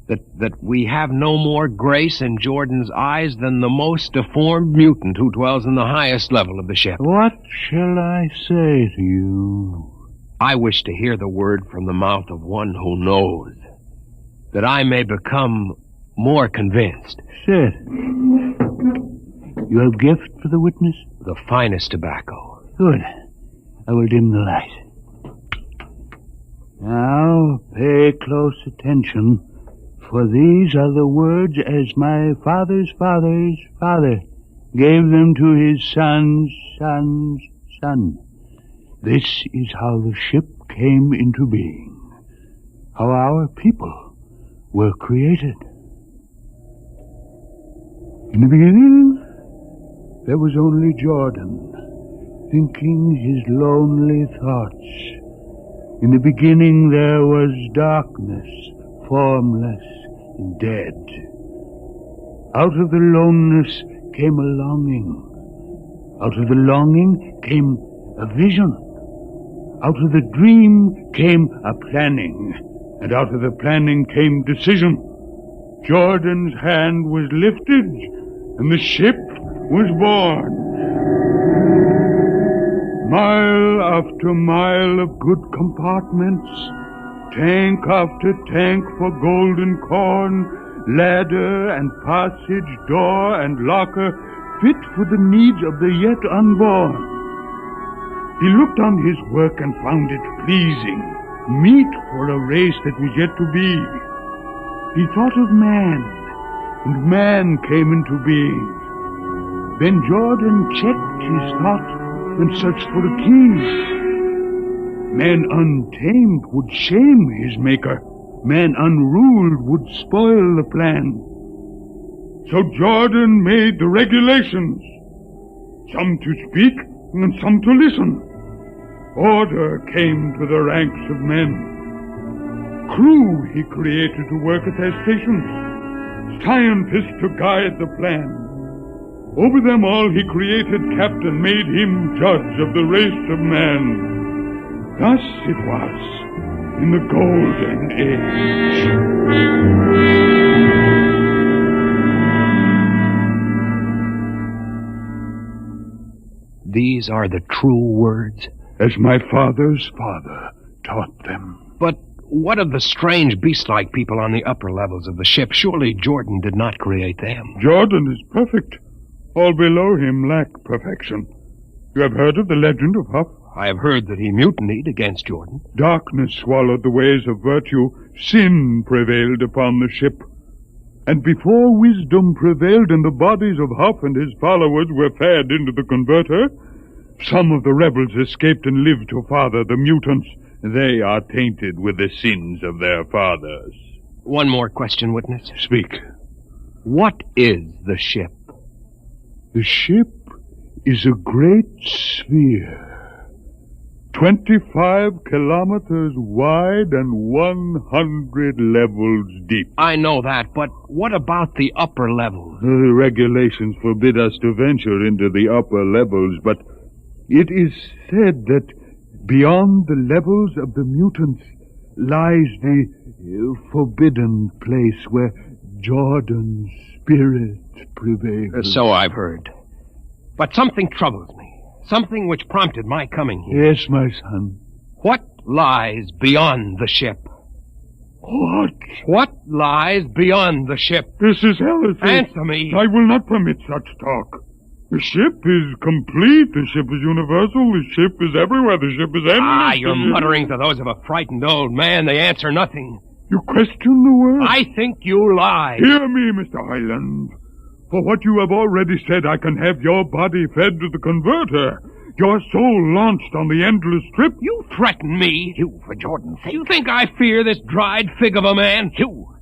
That we have no more grace in Jordan's eyes than the most deformed mutant who dwells in the highest level of the ship. What shall I say to you? I wish to hear the word from the mouth of one who knows, that I may become more convinced. Sit. You have gift for the witness? The finest tobacco. Good. I will dim the light. Now, pay close attention. For these are the words as my father's father's father gave them to his son's son's son. This is how the ship came into being, how our people were created. In the beginning, there was only Jordan, thinking his lonely thoughts. In the beginning there was darkness, formless and dead. Out of the loneness came a longing. Out of the longing came a vision. Out of the dream came a planning. And out of the planning came decision. Jordan's hand was lifted, and the ship was born. Mile after mile of good compartments, tank after tank for golden corn, ladder and passage, door and locker, fit for the needs of the yet unborn. He looked on his work and found it pleasing, meet for a race that was yet to be. He thought of man, and man came into being. Then Jordan checked his thought and searched for a key. Man untamed would shame his maker. Man unruled would spoil the plan. So Jordan made the regulations, some to speak and some to listen. Order came to the ranks of men. Crew he created to work at their stations, scientists to guide the plan. Over them all he created captain, made him judge of the race of man. Thus it was in the golden age. These are the true words? As my father's father taught them. But what of the strange beast-like people on the upper levels of the ship? Surely Jordan did not create them. Jordan is perfect. All below him lack perfection. You have heard of the legend of Huff? I have heard that he mutinied against Jordan. Darkness swallowed the ways of virtue. Sin prevailed upon the ship. And before wisdom prevailed and the bodies of Huff and his followers were fed into the converter, some of the rebels escaped and lived to father the mutants. They are tainted with the sins of their fathers. One more question, witness. Speak. What is the ship? The ship is a great sphere, 25 kilometers wide and 100 levels deep. I know that, but what about the upper levels? The regulations forbid us to venture into the upper levels, but it is said that beyond the levels of the mutants lies the forbidden place where Jordan's spirit prevails. So I've heard. But something troubles me. Something which prompted my coming here. Yes, my son. What lies beyond the ship? What? What lies beyond the ship? This is heresy. Answer me. I will not permit such talk. The ship is complete. The ship is universal. The ship is everywhere. The ship is endless. Ah, your mutterings are those of a frightened old man. They answer nothing. You question the word? I think you lie. Hear me, Mr. Highland. For what you have already said, I can have your body fed to the converter. Your soul launched on the endless trip. You threaten me. You, for Jordan's sake. You think I fear this dried fig of a man? You.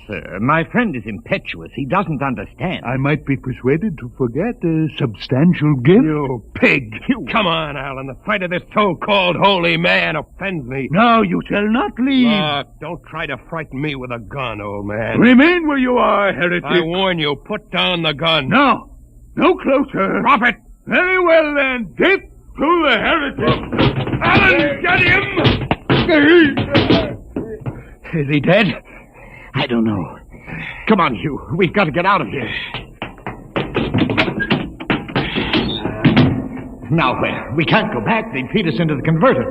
Sir, my friend is impetuous. He doesn't understand. I might be persuaded to forget a substantial gift. You pig. You. Come on, Alan. The sight of this so-called holy man offends me. No, you shall not leave. Look, don't try to frighten me with a gun, old man. Remain where you are, heretic. I warn you, put down the gun. No. No closer. Drop it. Very well, then. Death to the heretic. Alan, get him! Is he dead? I don't know. Come on, Hugh. We've got to get out of here. Now where? We can't go back. They'd feed us into the converter.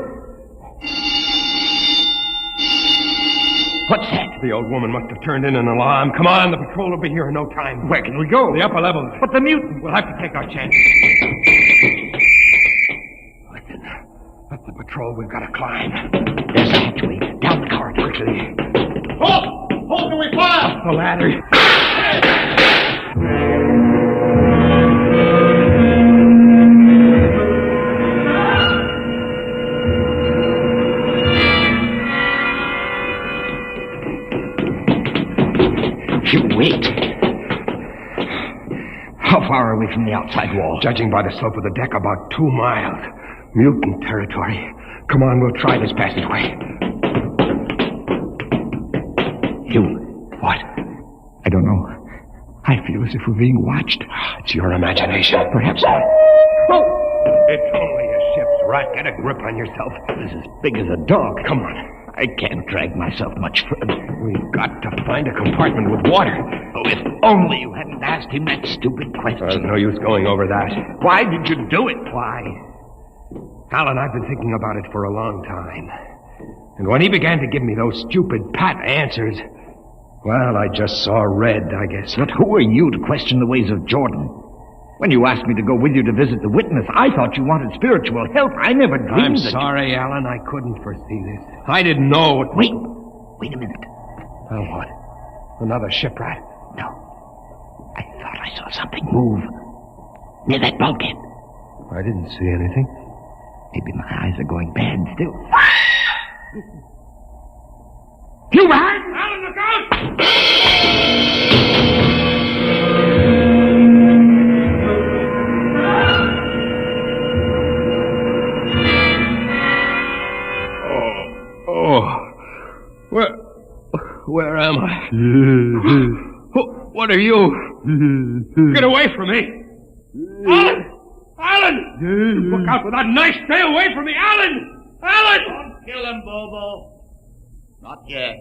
What's that? The old woman must have turned in an alarm. Come on, the patrol will be here in no time. Where can we go? The upper levels. But the mutant. We'll have to take our chance. Listen, that's the patrol we've got to climb. There's a hatchway. Down the corridor. Quickly. Halt! Halt, do we fire? the ladder. Wait. How far are we from the outside wall? Judging by the slope of the deck, about 2 miles. Mutant territory. Come on, we'll try this passageway. What? I don't know. I feel as if we're being watched. It's your imagination. Perhaps not. Oh! It's only a ship's rat. Get a grip on yourself. This is as big as a dog. Come on. I can't drag myself much further. We've got to find a compartment with water. Oh, if only you hadn't asked him that stupid question. There's no use going over that. Why did you do it? Why? Alan, I've been thinking about it for a long time. And when he began to give me those stupid pat answers, well, I just saw red, I guess. But who are you to question the ways of Jordan? When you asked me to go with you to visit the witness, I thought you wanted spiritual help. I never dreamed I'm that sorry, Alan. I couldn't foresee this. I didn't know it... Wait a minute. Oh, what? Another shipwreck? No. I thought I saw something move near that bulkhead. I didn't see anything. Maybe my eyes are going bad still. You behind! Alan, look out! Where am I? What are you? Get away from me! Alan! Alan! Look out for that knife! Stay away from me, Alan! Alan! Don't kill him, Bobo. Not yet.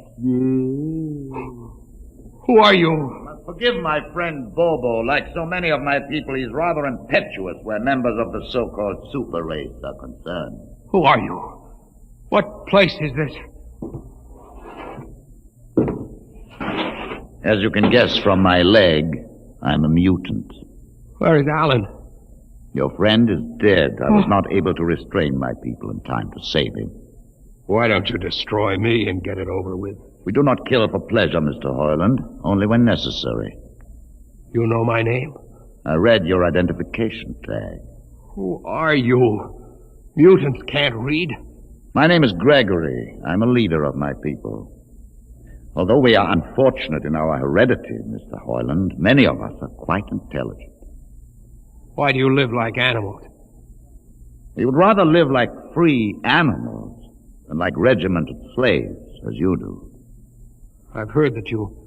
Who are you? Forgive my friend Bobo. Like so many of my people, he's rather impetuous where members of the so-called super race are concerned. Who are you? What place is this? As you can guess from my leg, I'm a mutant. Where is Alan? Your friend is dead. I was not able to restrain my people in time to save him. Why don't you destroy me and get it over with? We do not kill for pleasure, Mr. Hoyland, only when necessary. You know my name? I read your identification tag. Who are you? Mutants can't read. My name is Gregory. I'm a leader of my people. Although we are unfortunate in our heredity, Mr. Hoyland, many of us are quite intelligent. Why do you live like animals? We would rather live like free animals than like regimented slaves, as you do. I've heard that you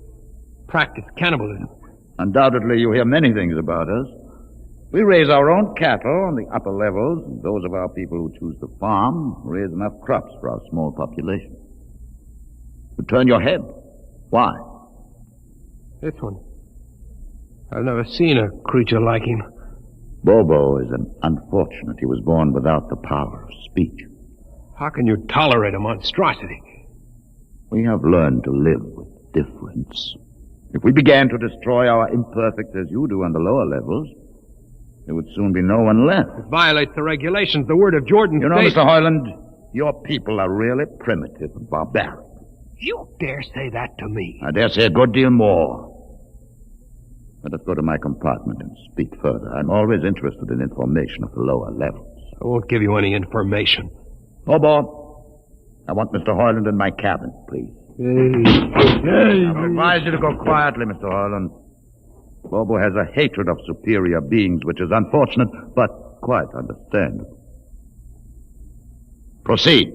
practice cannibalism. Undoubtedly, you hear many things about us. We raise our own cattle on the upper levels, and those of our people who choose to farm raise enough crops for our small population. You turn your head. Why? This one. I've never seen a creature like him. Bobo is an unfortunate. He was born without the power of speech. How can you tolerate a monstrosity? We have learned to live with difference. If we began to destroy our imperfects as you do on the lower levels, there would soon be no one left. It violates the regulations. The word of Jordan. You know, Mr. Hoyland, your people are really primitive and barbaric. You dare say that to me? I dare say a good deal more. Let us go to my compartment and speak further. I'm always interested in information of the lower levels. I won't give you any information. Bobo, I want Mr. Hoyland in my cabin, please. Hey. I advise you to go quietly, Mr. Hoyland. Bobo has a hatred of superior beings, which is unfortunate, but quite understandable. Proceed.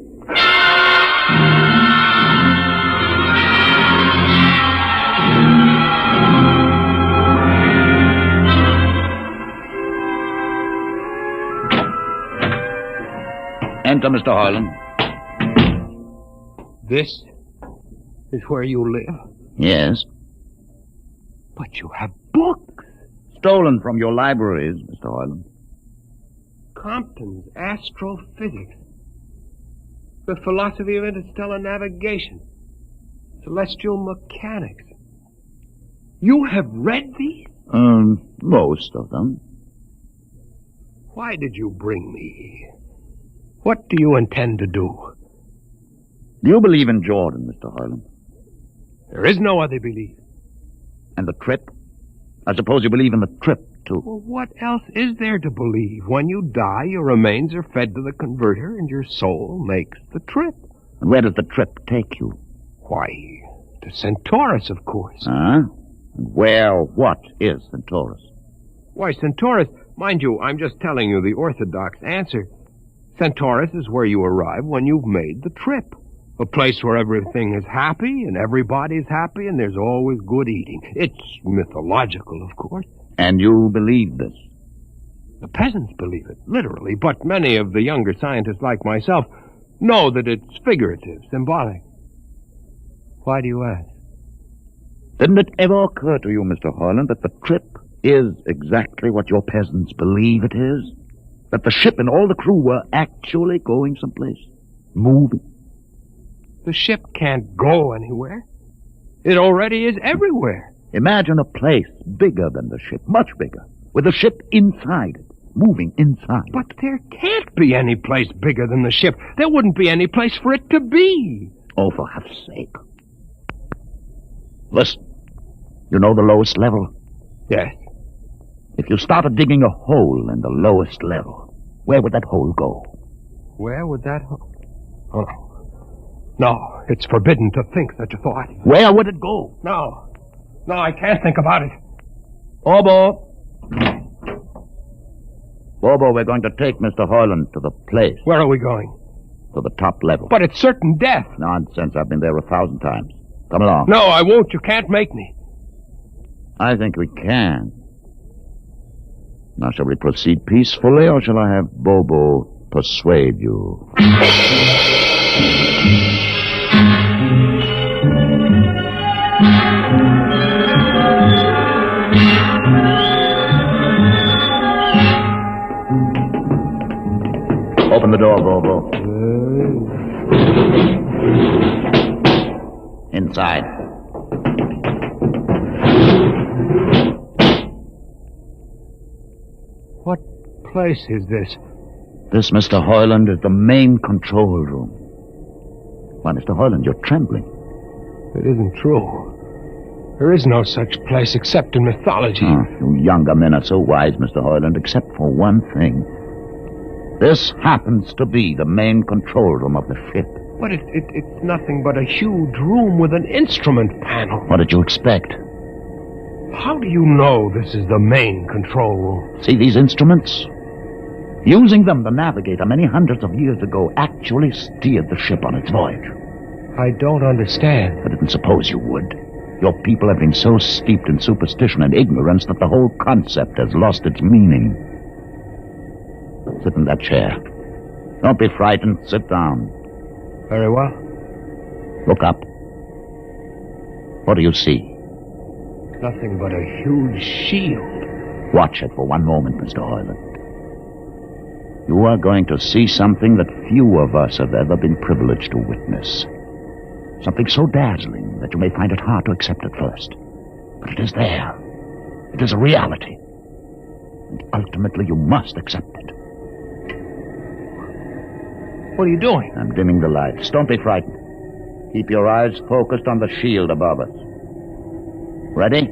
Enter, Mr. Hoyland. This is where you live? Yes. But you have books. Stolen from your libraries, Mr. Hoyland. Compton's Astrophysics. The Philosophy of Interstellar Navigation. Celestial Mechanics. You have read these? Most of them. Why did you bring me here? What do you intend to do? Do you believe in Jordan, Mr. Hoyland? There is no other belief. And the trip? I suppose you believe in the trip, too. Well, what else is there to believe? When you die, your remains are fed to the converter, and your soul makes the trip. And where does the trip take you? Why, to Centaurus, of course. Huh? Where, what is Centaurus? Why, Centaurus, mind you, I'm just telling you the orthodox answer. Centaurus is where you arrive when you've made the trip. A place where everything is happy and everybody's happy and there's always good eating. It's mythological, of course. And you believe this? The peasants believe it, literally, but many of the younger scientists like myself know that it's figurative, symbolic. Why do you ask? Didn't it ever occur to you, Mr. Hoyland, that the trip is exactly what your peasants believe it is? That the ship and all the crew were actually going someplace? Moving? The ship can't go anywhere. It already is everywhere. Imagine a place bigger than the ship, much bigger, with the ship inside it, moving inside. But there can't be any place bigger than the ship. There wouldn't be any place for it to be. Oh, for heaven's sake. Listen, you know the lowest level? Yes. If you started digging a hole in the lowest level, where would that hole go? Where would that hole... Oh, no. No, it's forbidden to think such a thought. Where would it go? No. No, I can't think about it. Bobo! Bobo, we're going to take Mr. Hoyland to the place. Where are we going? To the top level. But it's certain death. Nonsense. I've been there 1,000 times. Come along. No, I won't. You can't make me. I think we can. Now, shall we proceed peacefully, or shall I have Bobo persuade you? Open the door, Bobo. Inside. What place is this? This, Mr. Hoyland, is the main control room. Why, Mr. Hoyland, you're trembling. It isn't true. There is no such place except in mythology. You younger men are so wise, Mr. Hoyland, except for one thing. This happens to be the main control room of the ship. But it's nothing but a huge room with an instrument panel. What did you expect? How do you know this is the main control room? See these instruments? Using them, the navigator, many hundreds of years ago, actually steered the ship on its voyage. I don't understand. I didn't suppose you would. Your people have been so steeped in superstition and ignorance that the whole concept has lost its meaning. Sit in that chair. Don't be frightened. Sit down. Very well. Look up. What do you see? Nothing but a huge shield. Watch it for one moment, Mr. Hoyland. You are going to see something that few of us have ever been privileged to witness. Something so dazzling that you may find it hard to accept at first. But it is there. It is a reality. And ultimately you must accept it. What are you doing? I'm dimming the lights. Don't be frightened. Keep your eyes focused on the shield above us. Ready?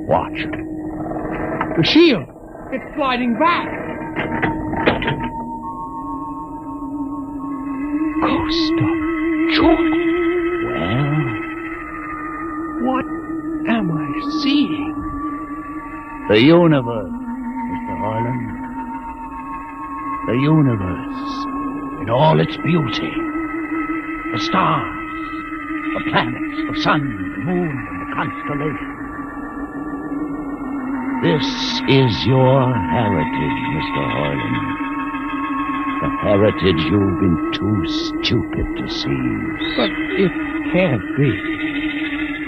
Watch. The shield! It's sliding back! Ghost of Jordan! Well? What am I seeing? The universe, Mr. Hoyland. The universe in all its beauty. The stars, the planets, the sun, the moon, and the constellations. This is your heritage, Mr. Hoyland. The heritage you've been too stupid to seize. But it can't be.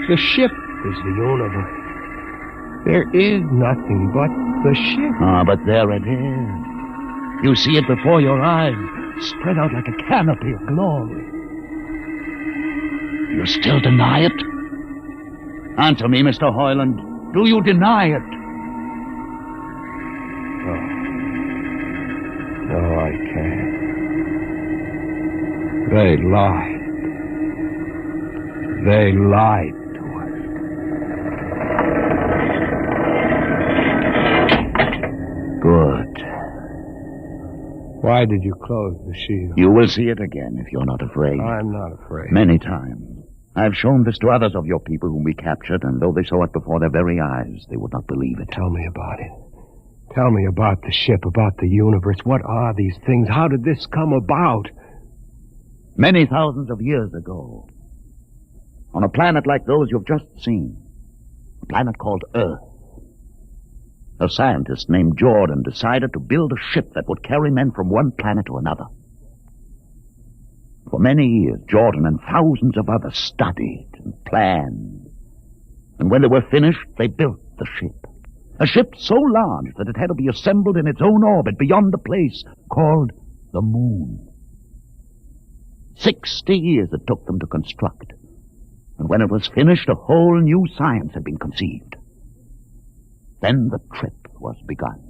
The ship is the universe. There is nothing but the ship. Ah, but there it is. You see it before your eyes, spread out like a canopy of glory. You still deny it? Answer me, Mr. Hoyland. Do you deny it? No, I can't. They lied. They lied to us. Good. Why did you close the shield? You will see it again if you're not afraid. I'm not afraid. Many times. I've shown this to others of your people whom we captured, and though they saw it before their very eyes, they would not believe it. Tell me about it. Tell me about the ship, about the universe. What are these things? How did this come about? Many thousands of years ago, on a planet like those you've just seen, a planet called Earth, a scientist named Jordan decided to build a ship that would carry men from one planet to another. For many years, Jordan and thousands of others studied and planned. And when they were finished, they built the ship. A ship so large that it had to be assembled in its own orbit beyond the place called the moon. 60 years it took them to construct. And when it was finished, a whole new science had been conceived. Then the trip was begun.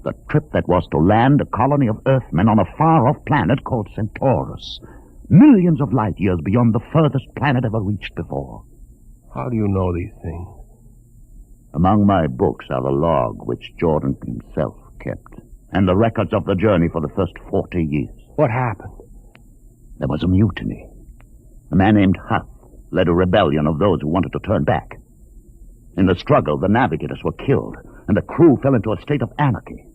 The trip that was to land a colony of Earthmen on a far-off planet called Centaurus, millions of light years beyond the furthest planet ever reached before. How do you know these things? Among my books are the log which Jordan himself kept, and the records of the journey for the first 40 years. What happened? There was a mutiny. A man named Huth led a rebellion of those who wanted to turn back. In the struggle, the navigators were killed, and the crew fell into a state of anarchy.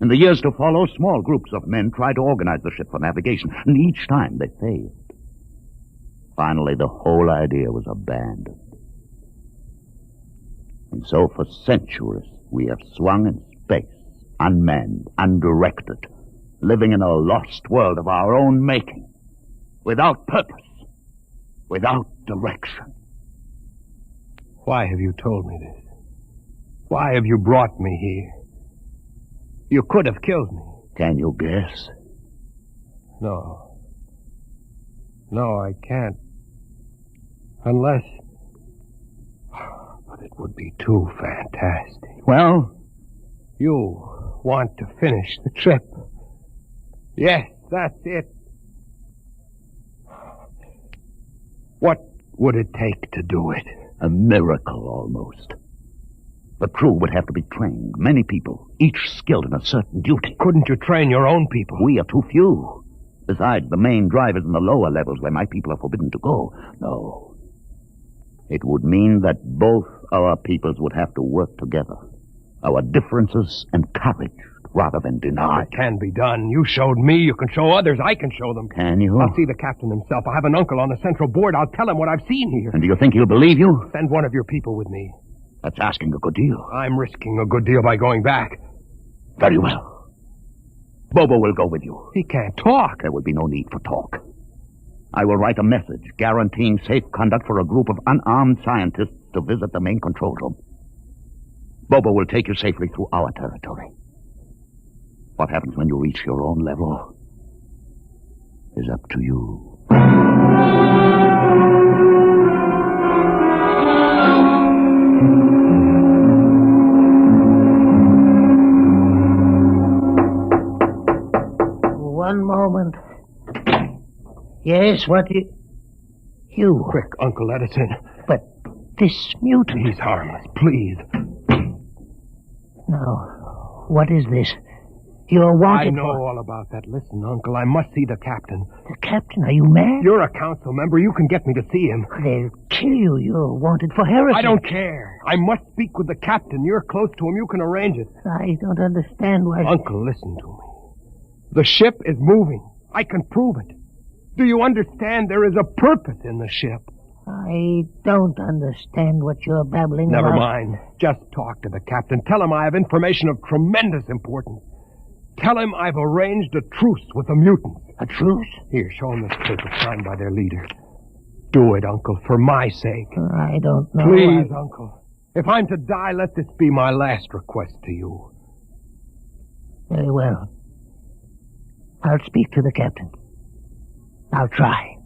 In the years to follow, small groups of men tried to organize the ship for navigation, and each time they failed. Finally, the whole idea was abandoned. And so for centuries, we have swung in space, unmanned, undirected, living in a lost world of our own making, without purpose, without direction. Why have you told me this? Why have you brought me here? You could have killed me. Can you guess? No. No, I can't. Unless... But it would be too fantastic. Well? You want to finish the trip. Yes, that's it. What would it take to do it? A miracle, almost. The crew would have to be trained. Many people, each skilled in a certain duty. Couldn't you train your own people? We are too few. Besides, the main drivers in the lower levels where my people are forbidden to go. No. It would mean that both our peoples would have to work together. Our differences encouraged rather than denied. It can be done. You showed me. You can show others. I can show them. Can you? I'll see the captain himself. I have an uncle on the central board. I'll tell him what I've seen here. And do you think he'll believe you? Send one of your people with me. That's asking a good deal. I'm risking a good deal by going back. Very well. Bobo will go with you. He can't talk. There will be no need for talk. I will write a message guaranteeing safe conduct for a group of unarmed scientists to visit the main control room. Bobo will take you safely through our territory. What happens when you reach your own level is up to you. One moment. Yes, what you? Quick, Uncle Edison. But this mutant... He's harmless, please. Now, what is this? You're wanted I know all about that. Listen, Uncle, I must see the captain. The captain? Are you mad? You're a council member. You can get me to see him. They'll kill you. You're wanted for heresy. I don't care. I must speak with the captain. You're close to him. You can arrange it. I don't understand why... Uncle, listen to me. The ship is moving. I can prove it. Do you understand there is a purpose in the ship? I don't understand what you're babbling about. Never mind. Just talk to the captain. Tell him I have information of tremendous importance. Tell him I've arranged a truce with the mutants. A truce? Here, show him this paper signed by their leader. Do it, Uncle, for my sake. I don't know. Please, Uncle. If I'm to die, let this be my last request to you. Very well. I'll speak to the captain. I'll try.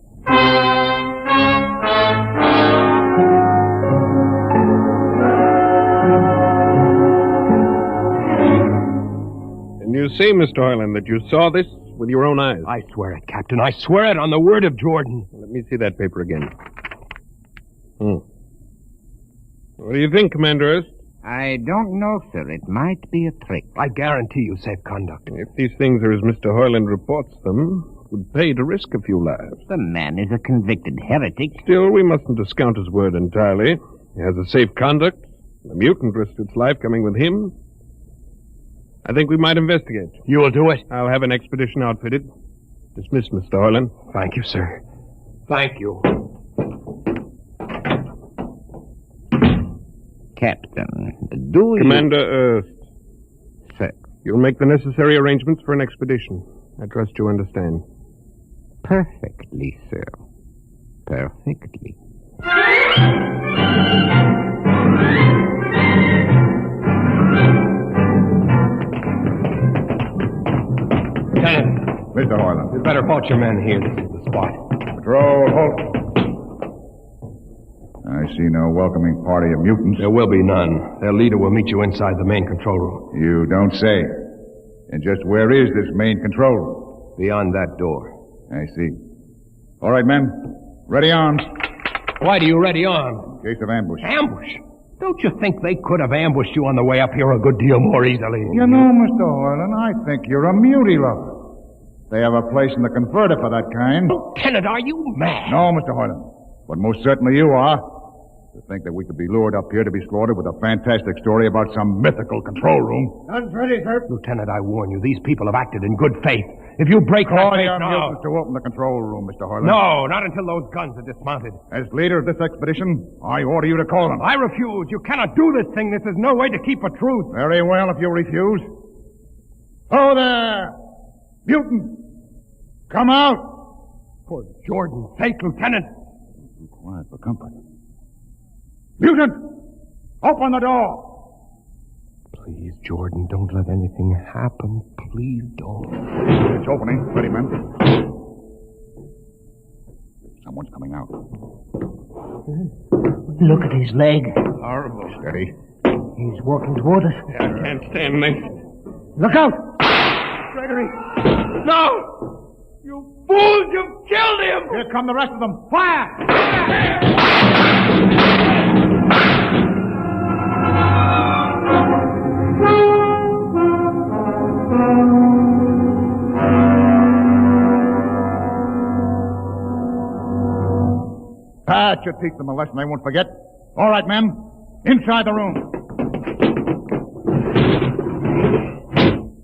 And you say, Mr. Hoyland, that you saw this with your own eyes? I swear it, Captain. I swear it on the word of Jordan. Let me see that paper again. What do you think, Commander Erst? I don't know, sir. It might be a trick. I guarantee you safe conduct. If these things are as Mr. Hoyland reports them, it would pay to risk a few lives. The man is a convicted heretic. Still, we mustn't discount his word entirely. He has a safe conduct. The mutant risked its life coming with him. I think we might investigate. You will do it? I'll have an expedition outfitted. Dismiss, Mr. Hoyland. Thank you, sir. Thank you. Captain, do you... Commander Erst. Sir. You'll make the necessary arrangements for an expedition. I trust you understand. Perfectly, sir. Perfectly. Lieutenant. Mr. Hoyland. You'd better halt your men here. This is the spot. Patrol, halt. I see no welcoming party of mutants. There will be none. Their leader will meet you inside the main control room. You don't say. And just where is this main control room? Beyond that door. I see. All right, men. Ready arms. Why do you ready arms? In case of ambush. Ambush? Don't you think they could have ambushed you on the way up here a good deal more easily? You know, Mr. Hoyland, I think you're a mutie lover. They have a place in the converter for that kind. Lieutenant, are you mad? No, Mr. Hoyland. But most certainly you are. To think that we could be lured up here to be slaughtered with a fantastic story about some mythical control room. Guns ready, sir. Lieutenant, I warn you, these people have acted in good faith. If you break that faith now... mutants to open the control room, Mr. Hoyland. No, not until those guns are dismounted. As leader of this expedition, I order you to call them. I refuse. You cannot do this thing. This is no way to keep a truce. Very well, if you refuse. Oh, there! Mutant! Come out! For Jordan's sake, Lieutenant. Too quiet for comfort. Mutant! Open the door! Please, Jordan, don't let anything happen. Please don't. It's opening. Ready, men. Someone's coming out. Look at his leg. Horrible. Steady. He's walking toward us. I can't stand this. Look out! Gregory! No! You fools! You've killed him! Here come the rest of them. Fire! That should teach them a lesson they won't forget. All right, men. Inside the room.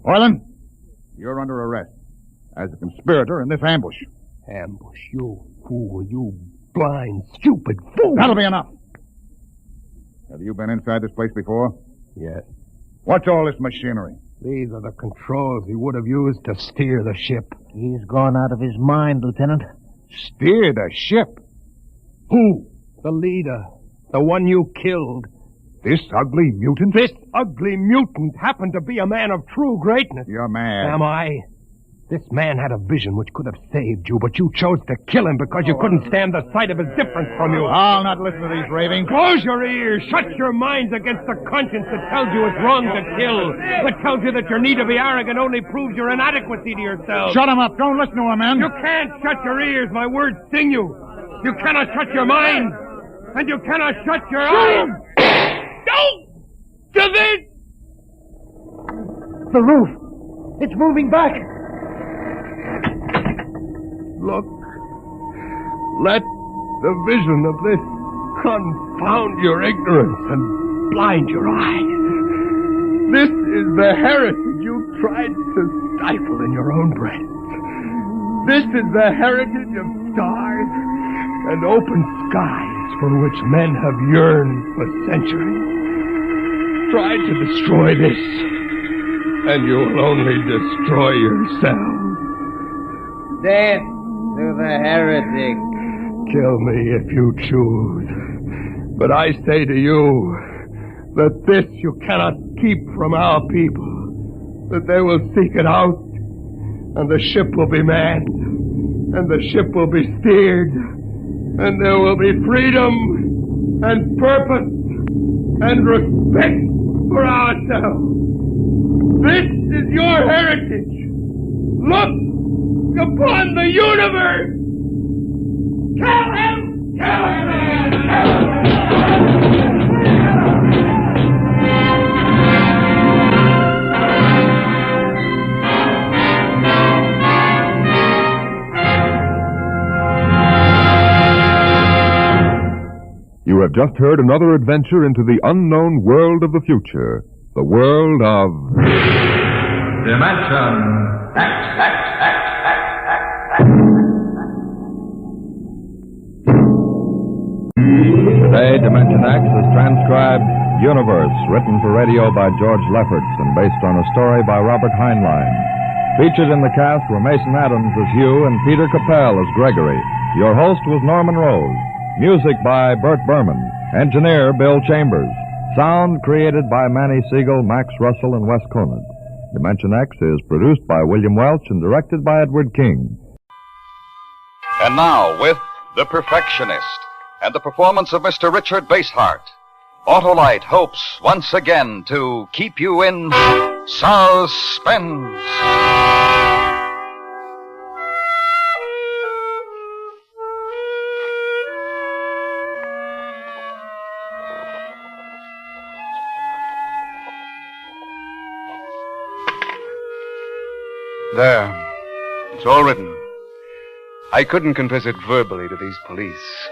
Hoyland, you're under arrest as a conspirator in this ambush. Ambush, you fool, you blind, stupid fool. That'll be enough. Have you been inside this place before? Yes. What's all this machinery? These are the controls he would have used to steer the ship. He's gone out of his mind, Lieutenant. Steer the ship? Who? The leader. The one you killed. This ugly mutant? This ugly mutant happened to be a man of true greatness. You're mad. Am I? This man had a vision which could have saved you, but you chose to kill him because you couldn't stand the sight of his difference from you. I'll not listen to these ravings. Close your ears. Shut your minds against the conscience that tells you it's wrong to kill. That tells you that your need to be arrogant only proves your inadequacy to yourself. Shut him up. Don't listen to him, man. You can't shut your ears. My words sting you. You cannot shut your mind. And you cannot shut your eyes. Don't do this! The roof. It's moving back. Look. Let the vision of this confound your ignorance and blind your eyes. This is the heritage you tried to stifle in your own breast. This is the heritage of stars and open skies for which men have yearned for centuries. Try to destroy this, and you will only destroy yourself. Death to the heretic. Kill me if you choose. But I say to you that this you cannot keep from our people. That they will seek it out, and the ship will be manned, and the ship will be steered, and there will be freedom and purpose and respect for ourselves. This is your heritage. Look upon the universe. Kill him! Kill him! Kill him! have just heard another adventure into the unknown world of the future. The world of... Dimension X. Today, Dimension X is transcribed Universe, written for radio by George Lefferts and based on a story by Robert Heinlein. Featured in the cast were Mason Adams as Hugh and Peter Capell as Gregory. Your host was Norman Rose. Music by Burt Berman. Engineer Bill Chambers. Sound created by Manny Siegel, Max Russell, and Wes Conant. Dimension X is produced by William Welch and directed by Edward King. And now, with The Perfectionist and the performance of Mr. Richard Basehart, Autolite hopes once again to keep you in suspense. There. It's all written. I couldn't confess it verbally to these police.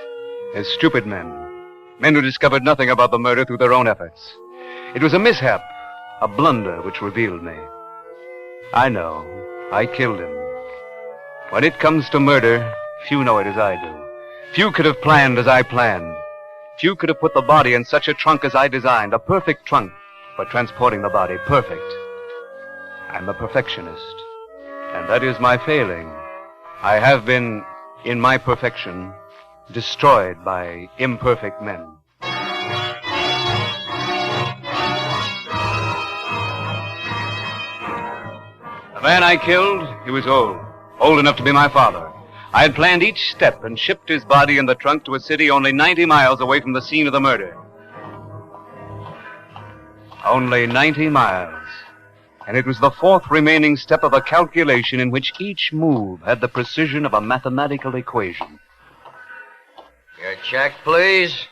They're stupid men. Men who discovered nothing about the murder through their own efforts. It was a mishap, a blunder which revealed me. I know. I killed him. When it comes to murder, few know it as I do. Few could have planned as I planned. Few could have put the body in such a trunk as I designed. A perfect trunk for transporting the body. Perfect. I'm a perfectionist. And that is my failing. I have been, in my perfection, destroyed by imperfect men. The man I killed, he was old enough to be my father. I had planned each step and shipped his body in the trunk to a city only 90 miles away from the scene of the murder. Only 90 miles. And it was the fourth remaining step of a calculation in which each move had the precision of a mathematical equation. Your check, please.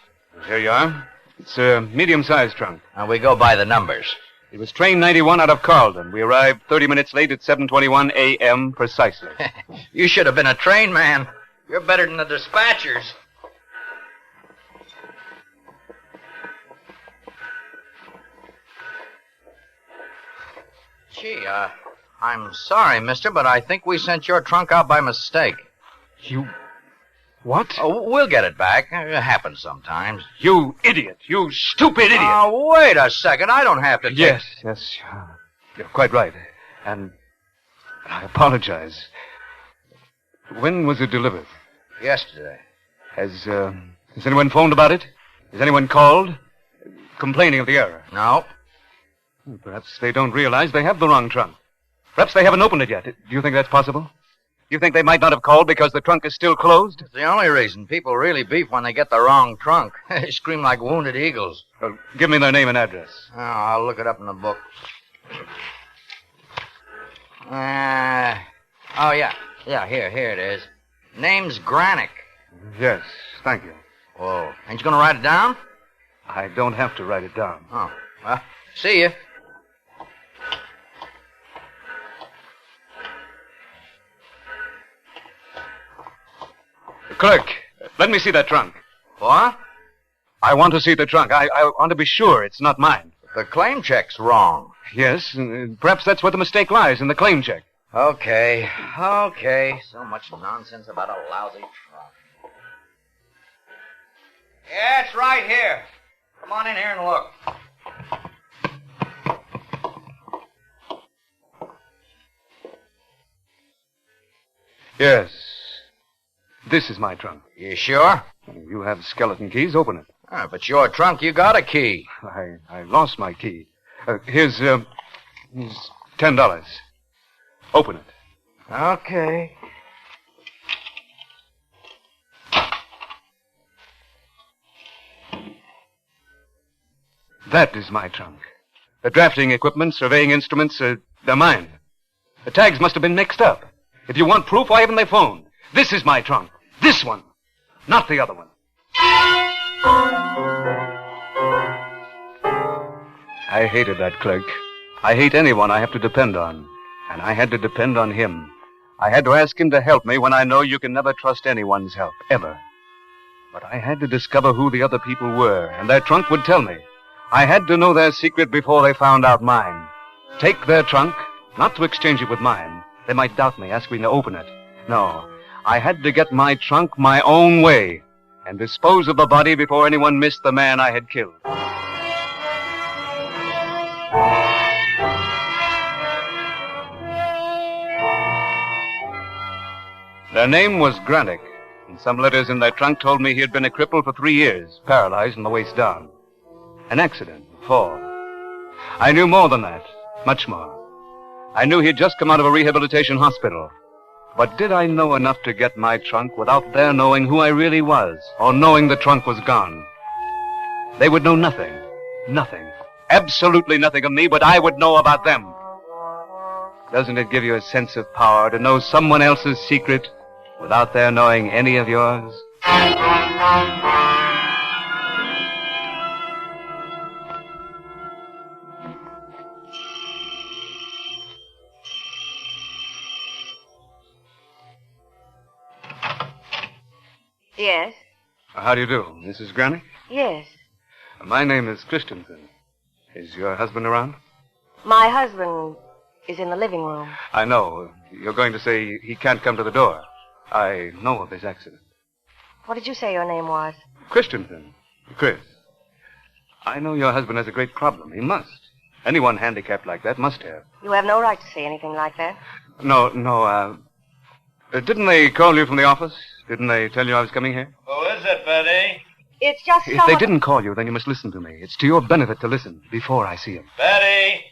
Here you are. It's a medium-sized trunk. And we go by the numbers. It was train 91 out of Carlton. We arrived 30 minutes late at 7:21 a.m. precisely. You should have been a train man. You're better than the dispatchers. Gee, I'm sorry, mister, but I think we sent your trunk out by mistake. You... What? Oh, we'll get it back. It happens sometimes. You idiot! You stupid idiot! Oh, wait a second. I don't have to take... Yes. You're quite right. And I apologize. When was it delivered? Yesterday. Has anyone phoned about it? Has anyone called? Complaining of the error? No. Perhaps they don't realize they have the wrong trunk. Perhaps they haven't opened it yet. Do you think that's possible? You think they might not have called because the trunk is still closed? It's the only reason. People really beef when they get the wrong trunk. They scream like wounded eagles. Well, give me their name and address. Oh, I'll look it up in the book. Yeah, here it is. Name's Granick. Yes, thank you. Whoa. Ain't you going to write it down? I don't have to write it down. Oh, well, see you. Clerk, let me see that trunk. What? I want to see the trunk. I want to be sure it's not mine. The claim check's wrong. Yes, perhaps that's where the mistake lies, in the claim check. Okay. So much nonsense about a lousy trunk. Yeah, it's right here. Come on in here and look. Yes. This is my trunk. You sure? You have skeleton keys. Open it. If it's your trunk, you got a key. I lost my key. Here's $10. Open it. Okay. That is my trunk. The drafting equipment, surveying instruments, they're mine. The tags must have been mixed up. If you want proof, why haven't they phoned? This is my trunk. This one. Not the other one. I hated that clerk. I hate anyone I have to depend on. And I had to depend on him. I had to ask him to help me when I know you can never trust anyone's help. Ever. But I had to discover who the other people were, and their trunk would tell me. I had to know their secret before they found out mine. Take their trunk, not to exchange it with mine. They might doubt me, ask me to open it. No, I had to get my trunk my own way and dispose of the body before anyone missed the man I had killed. Their name was Granick, and some letters in their trunk told me he had been a cripple for 3 years, paralyzed from the waist down. An accident, a fall. I knew more than that, much more. I knew he'd just come out of a rehabilitation hospital. But did I know enough to get my trunk without their knowing who I really was, or knowing the trunk was gone? They would know nothing, absolutely nothing of me, but I would know about them. Doesn't it give you a sense of power to know someone else's secret without their knowing any of yours? Yes? How do you do, Mrs. Granick? Yes. My name is Christensen. Is your husband around? My husband is in the living room. I know. You're going to say he can't come to the door. I know of his accident. What did you say your name was? Christensen. Chris. I know your husband has a great problem. He must. Anyone handicapped like that must have. You have no right to say anything like that. No, didn't they call you from the office? Didn't they tell you I was coming here? Who is it, Betty? It's just If they didn't call you, then you must listen to me. It's to your benefit to listen before I see him. Betty!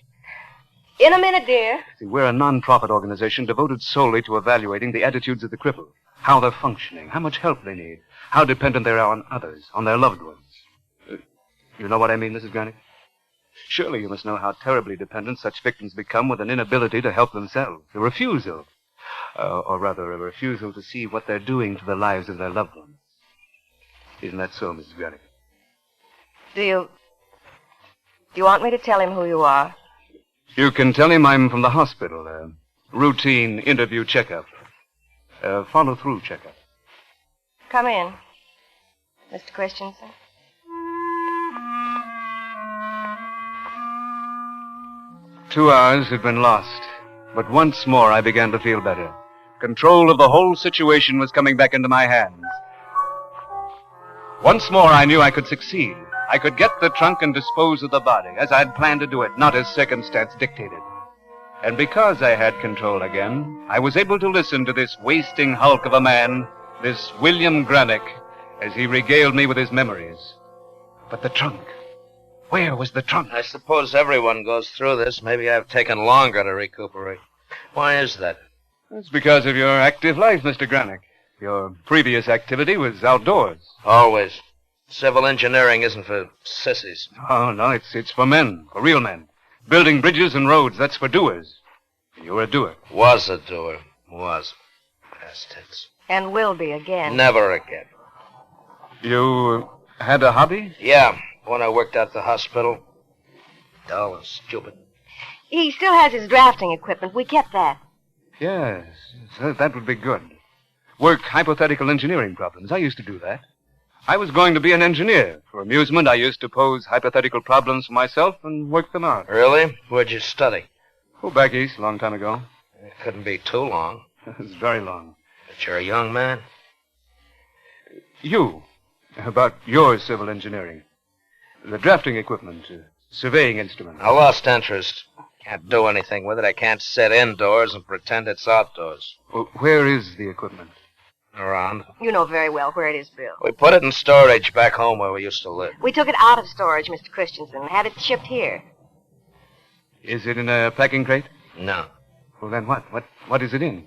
In a minute, dear. See, we're a non-profit organization devoted solely to evaluating the attitudes of the crippled, how they're functioning, how much help they need, how dependent they are on others, on their loved ones. You know what I mean, Mrs. Granick? Surely you must know how terribly dependent such victims become with an inability to help themselves, a refusal. Or rather, a refusal to see what they're doing to the lives of their loved ones. Isn't that so, Mrs. Granick? Do you want me to tell him who you are? You can tell him I'm from the hospital. Routine interview checkup. Follow-through checkup. Come in, Mr. Christensen. Two hours had been lost, but once more I began to feel better. Control of the whole situation was coming back into my hands. Once more I knew I could succeed. I could get the trunk and dispose of the body, as I'd planned to do it, not as circumstance dictated. And because I had control again, I was able to listen to this wasting hulk of a man, this William Granick, as he regaled me with his memories. But the trunk. Where was the trunk? I suppose everyone goes through this. Maybe I've taken longer to recuperate. Why is that? That's because of your active life, Mr. Granick. Your previous activity was outdoors. Always. Civil engineering isn't for sissies. Oh, no, it's for men, for real men. Building bridges and roads, that's for doers. You were a doer. Was a doer. Was. Past tense. And will be again. Never again. You had a hobby? Yeah, when I worked at the hospital. Dull and stupid. He still has his drafting equipment. We kept that. Yes, that would be good. Work hypothetical engineering problems. I used to do that. I was going to be an engineer. For amusement, I used to pose hypothetical problems for myself and work them out. Really? Where'd you study? Oh, back east, a long time ago. It couldn't be too long. It was very long. But you're a young man. You, about your civil engineering. The drafting equipment, surveying instrument. I lost interest. Can't do anything with it. I can't sit indoors and pretend it's outdoors. Well, where is the equipment? Around. You know very well where it is, Bill. We put it in storage back home where we used to live. We took it out of storage, Mr. Christensen, and had it shipped here. Is it in a packing crate? No. Well, then what? What is it in?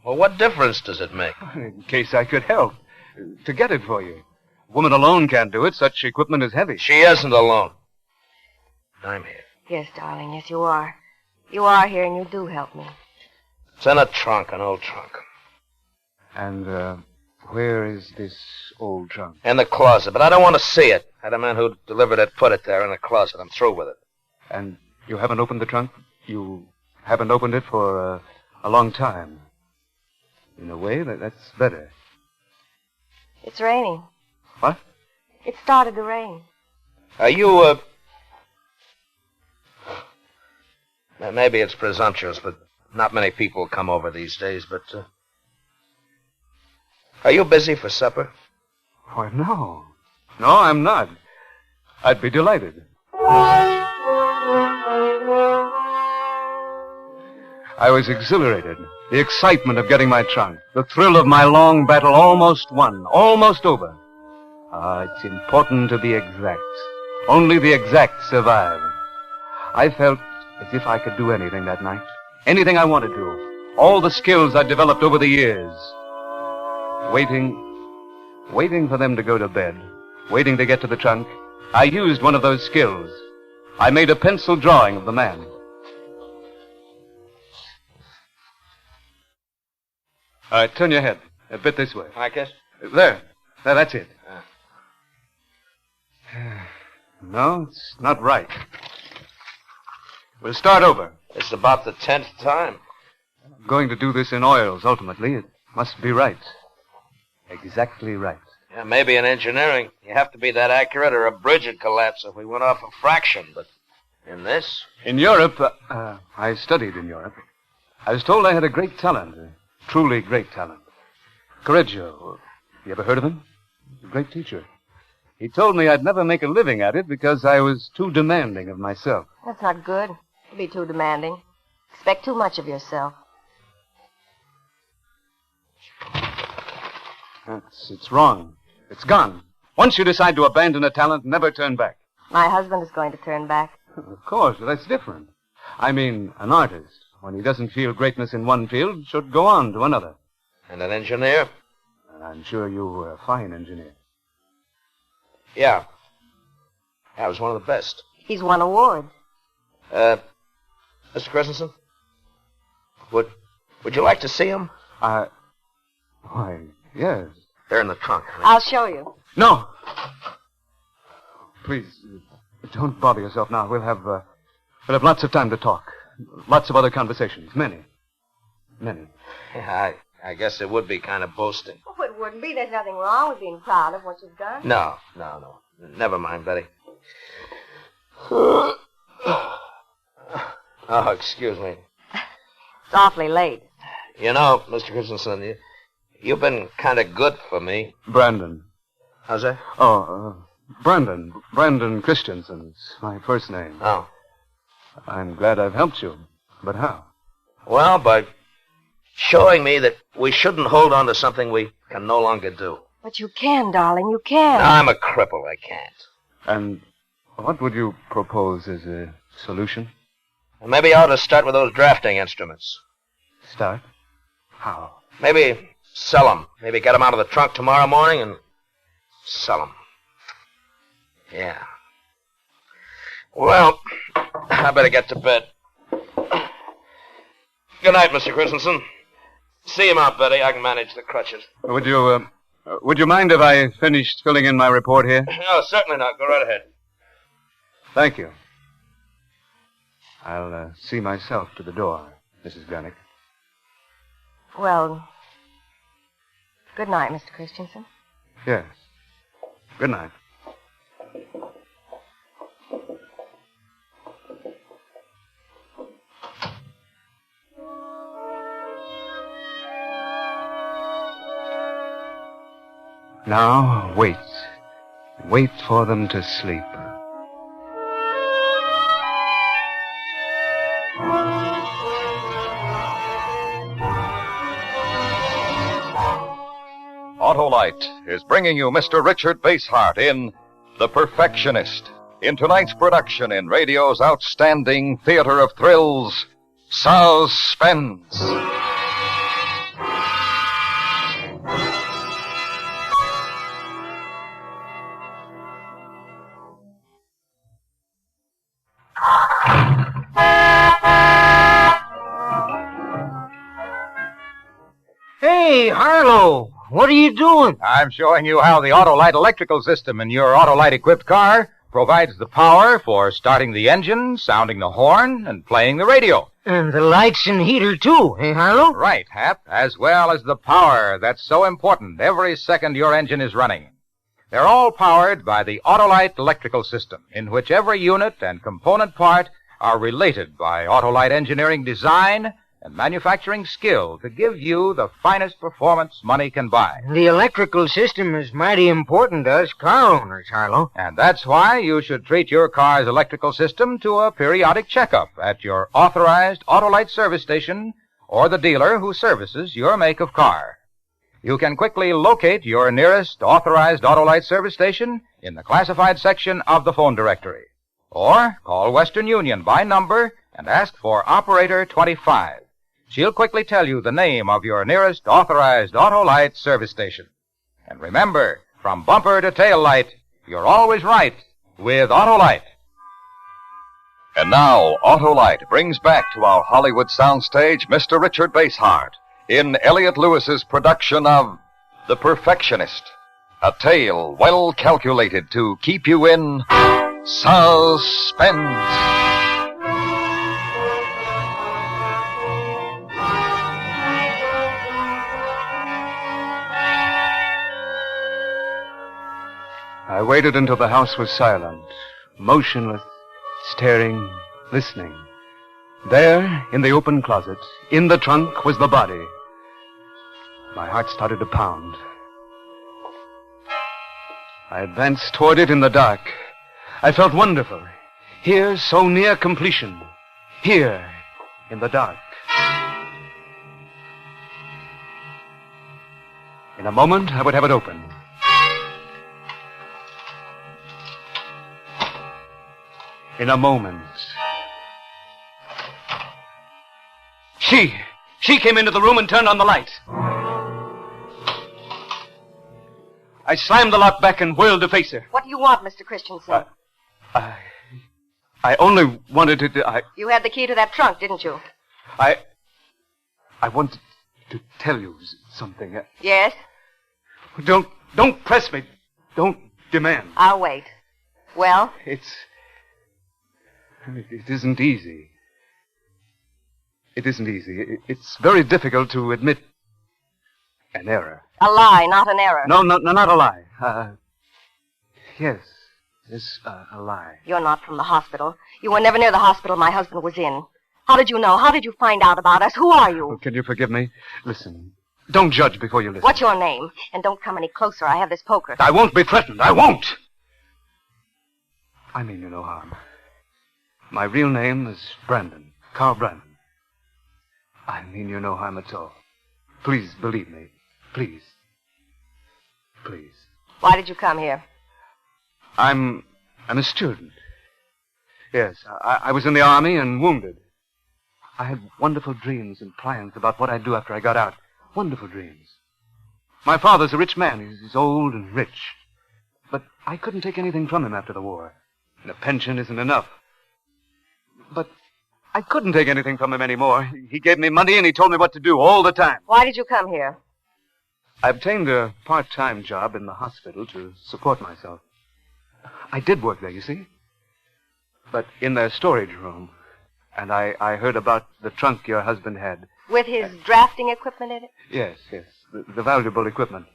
Well, what difference does it make? In case I could help. To get it for you. A woman alone can't do it. Such equipment is heavy. She isn't alone. I'm here. Yes, darling, yes, you are. You are here, and you do help me. It's in a trunk, an old trunk. And, where is this old trunk? In the closet, but I don't want to see it. I had a man who delivered it put it there in the closet. I'm through with it. And you haven't opened the trunk? You haven't opened it for a long time. In a way, that's better. It's raining. What? It started to rain. Are you, maybe it's presumptuous, but not many people come over these days, but, are you busy for supper? Why, no. No, I'm not. I'd be delighted. I was exhilarated. The excitement of getting my trunk. The thrill of my long battle almost won. Almost over. It's important to be exact. Only the exact survive. I felt as if I could do anything that night. Anything I wanted to. All the skills I developed over the years. Waiting for them to go to bed. Waiting to get to the trunk. I used one of those skills. I made a pencil drawing of the man. All right, turn your head. A bit this way. Like this? There, that's it. No, it's not right. We'll start over. It's about the 10th time. I'm going to do this in oils, ultimately. It must be right. Exactly right. Yeah, maybe in engineering, you have to be that accurate or a bridge would collapse if we went off a fraction, but in this? In Europe, I studied in Europe. I was told I had a great talent, a truly great talent. Correggio, you ever heard of him? He's a great teacher. He told me I'd never make a living at it because I was too demanding of myself. That's not good. To be too demanding. Expect too much of yourself. It's wrong. It's gone. Once you decide to abandon a talent, never turn back. My husband is going to turn back. Of course, but that's different. I mean, an artist, when he doesn't feel greatness in one field, should go on to another. And an engineer? And I'm sure you were a fine engineer. Yeah. I was one of the best. He's won awards. Mr. Christensen? Would you like to see him? Why, yes. They're in the trunk. I'll show you. No! Please, don't bother yourself now. We'll have lots of time to talk. Lots of other conversations. Many. Yeah, I guess it would be kind of boasting. Oh, it wouldn't be. There's nothing wrong with being proud of what you've done. No. Never mind, Betty. Oh, excuse me. It's awfully late. You know, Mr. Christensen, you've been kind of good for me. Brandon. How's that? Brandon. Brandon Christensen's my first name. Oh. I'm glad I've helped you. But how? Well, by showing me that we shouldn't hold on to something we can no longer do. But you can, darling, you can. No, I'm a cripple. I can't. And what would you propose as a solution? Well, maybe I ought to start with those drafting instruments. Start? How? Maybe sell them. Maybe get them out of the trunk tomorrow morning and sell them. Yeah. Well, I better get to bed. Good night, Mr. Christensen. See him out, Betty. I can manage the crutches. Would you mind if I finished filling in my report here? No, certainly not. Go right ahead. Thank you. I'll see myself to the door, Mrs. Gunnick. Well, good night, Mr. Christensen. Yes. Good night. Now, wait. Wait for them to sleep. Autolite is bringing you Mr. Richard Basehart in The Perfectionist, in tonight's production in radio's outstanding theater of thrills, Suspense. Hey, Harlow, what are you doing? I'm showing you how the Autolite electrical system in your Autolite-equipped car provides the power for starting the engine, sounding the horn, and playing the radio. And the lights and heater, too, eh, Harlow? Right, Hap, as well as the power that's so important every second your engine is running. They're all powered by the Autolite electrical system, in which every unit and component part are related by Autolite engineering design and manufacturing skill to give you the finest performance money can buy. The electrical system is mighty important to us car owners, Harlow. And that's why you should treat your car's electrical system to a periodic checkup at your authorized Autolite service station or the dealer who services your make of car. You can quickly locate your nearest authorized Autolite service station in the classified section of the phone directory. Or call Western Union by number and ask for Operator 25. She'll quickly tell you the name of your nearest authorized Autolite service station. And remember, from bumper to tail light, you're always right with Autolite. And now, Autolite brings back to our Hollywood soundstage Mr. Richard Basehart in Elliot Lewis's production of The Perfectionist, a tale well calculated to keep you in suspense. I waited until the house was silent, motionless, staring, listening. There, in the open closet, in the trunk, was the body. My heart started to pound. I advanced toward it in the dark. I felt wonderful. Here, so near completion. Here, in the dark. In a moment, I would have it open. In a moment. She came into the room and turned on the light. I slammed the lock back and whirled to face her. What do you want, Mr. Christensen? I only wanted to... You had the key to that trunk, didn't you? I wanted to tell you something. Yes? Don't press me. Don't demand. I'll wait. Well? It isn't easy. It isn't easy. It's very difficult to admit an error. A lie, not an error. No, not a lie. Yes, a lie. You're not from the hospital. You were never near the hospital my husband was in. How did you know? How did you find out about us? Who are you? Oh, can you forgive me? Listen, don't judge before you listen. What's your name? And don't come any closer. I have this poker. I won't be threatened. I won't. I mean you no harm. My real name is Brandon. Carl Brandon. I mean you no harm at all. Please believe me. Please. Please. Why did you come here? I'm a student. Yes, I was in the army and wounded. I had wonderful dreams and plans about what I'd do after I got out. Wonderful dreams. My father's a rich man. He's old and rich. But I couldn't take anything from him after the war. And a pension isn't enough. But I couldn't take anything from him anymore. He gave me money and he told me what to do all the time. Why did you come here? I obtained a part-time job in the hospital to support myself. I did work there, you see. But in their storage room. And I heard about the trunk your husband had. With his drafting equipment in it? Yes. The valuable equipment.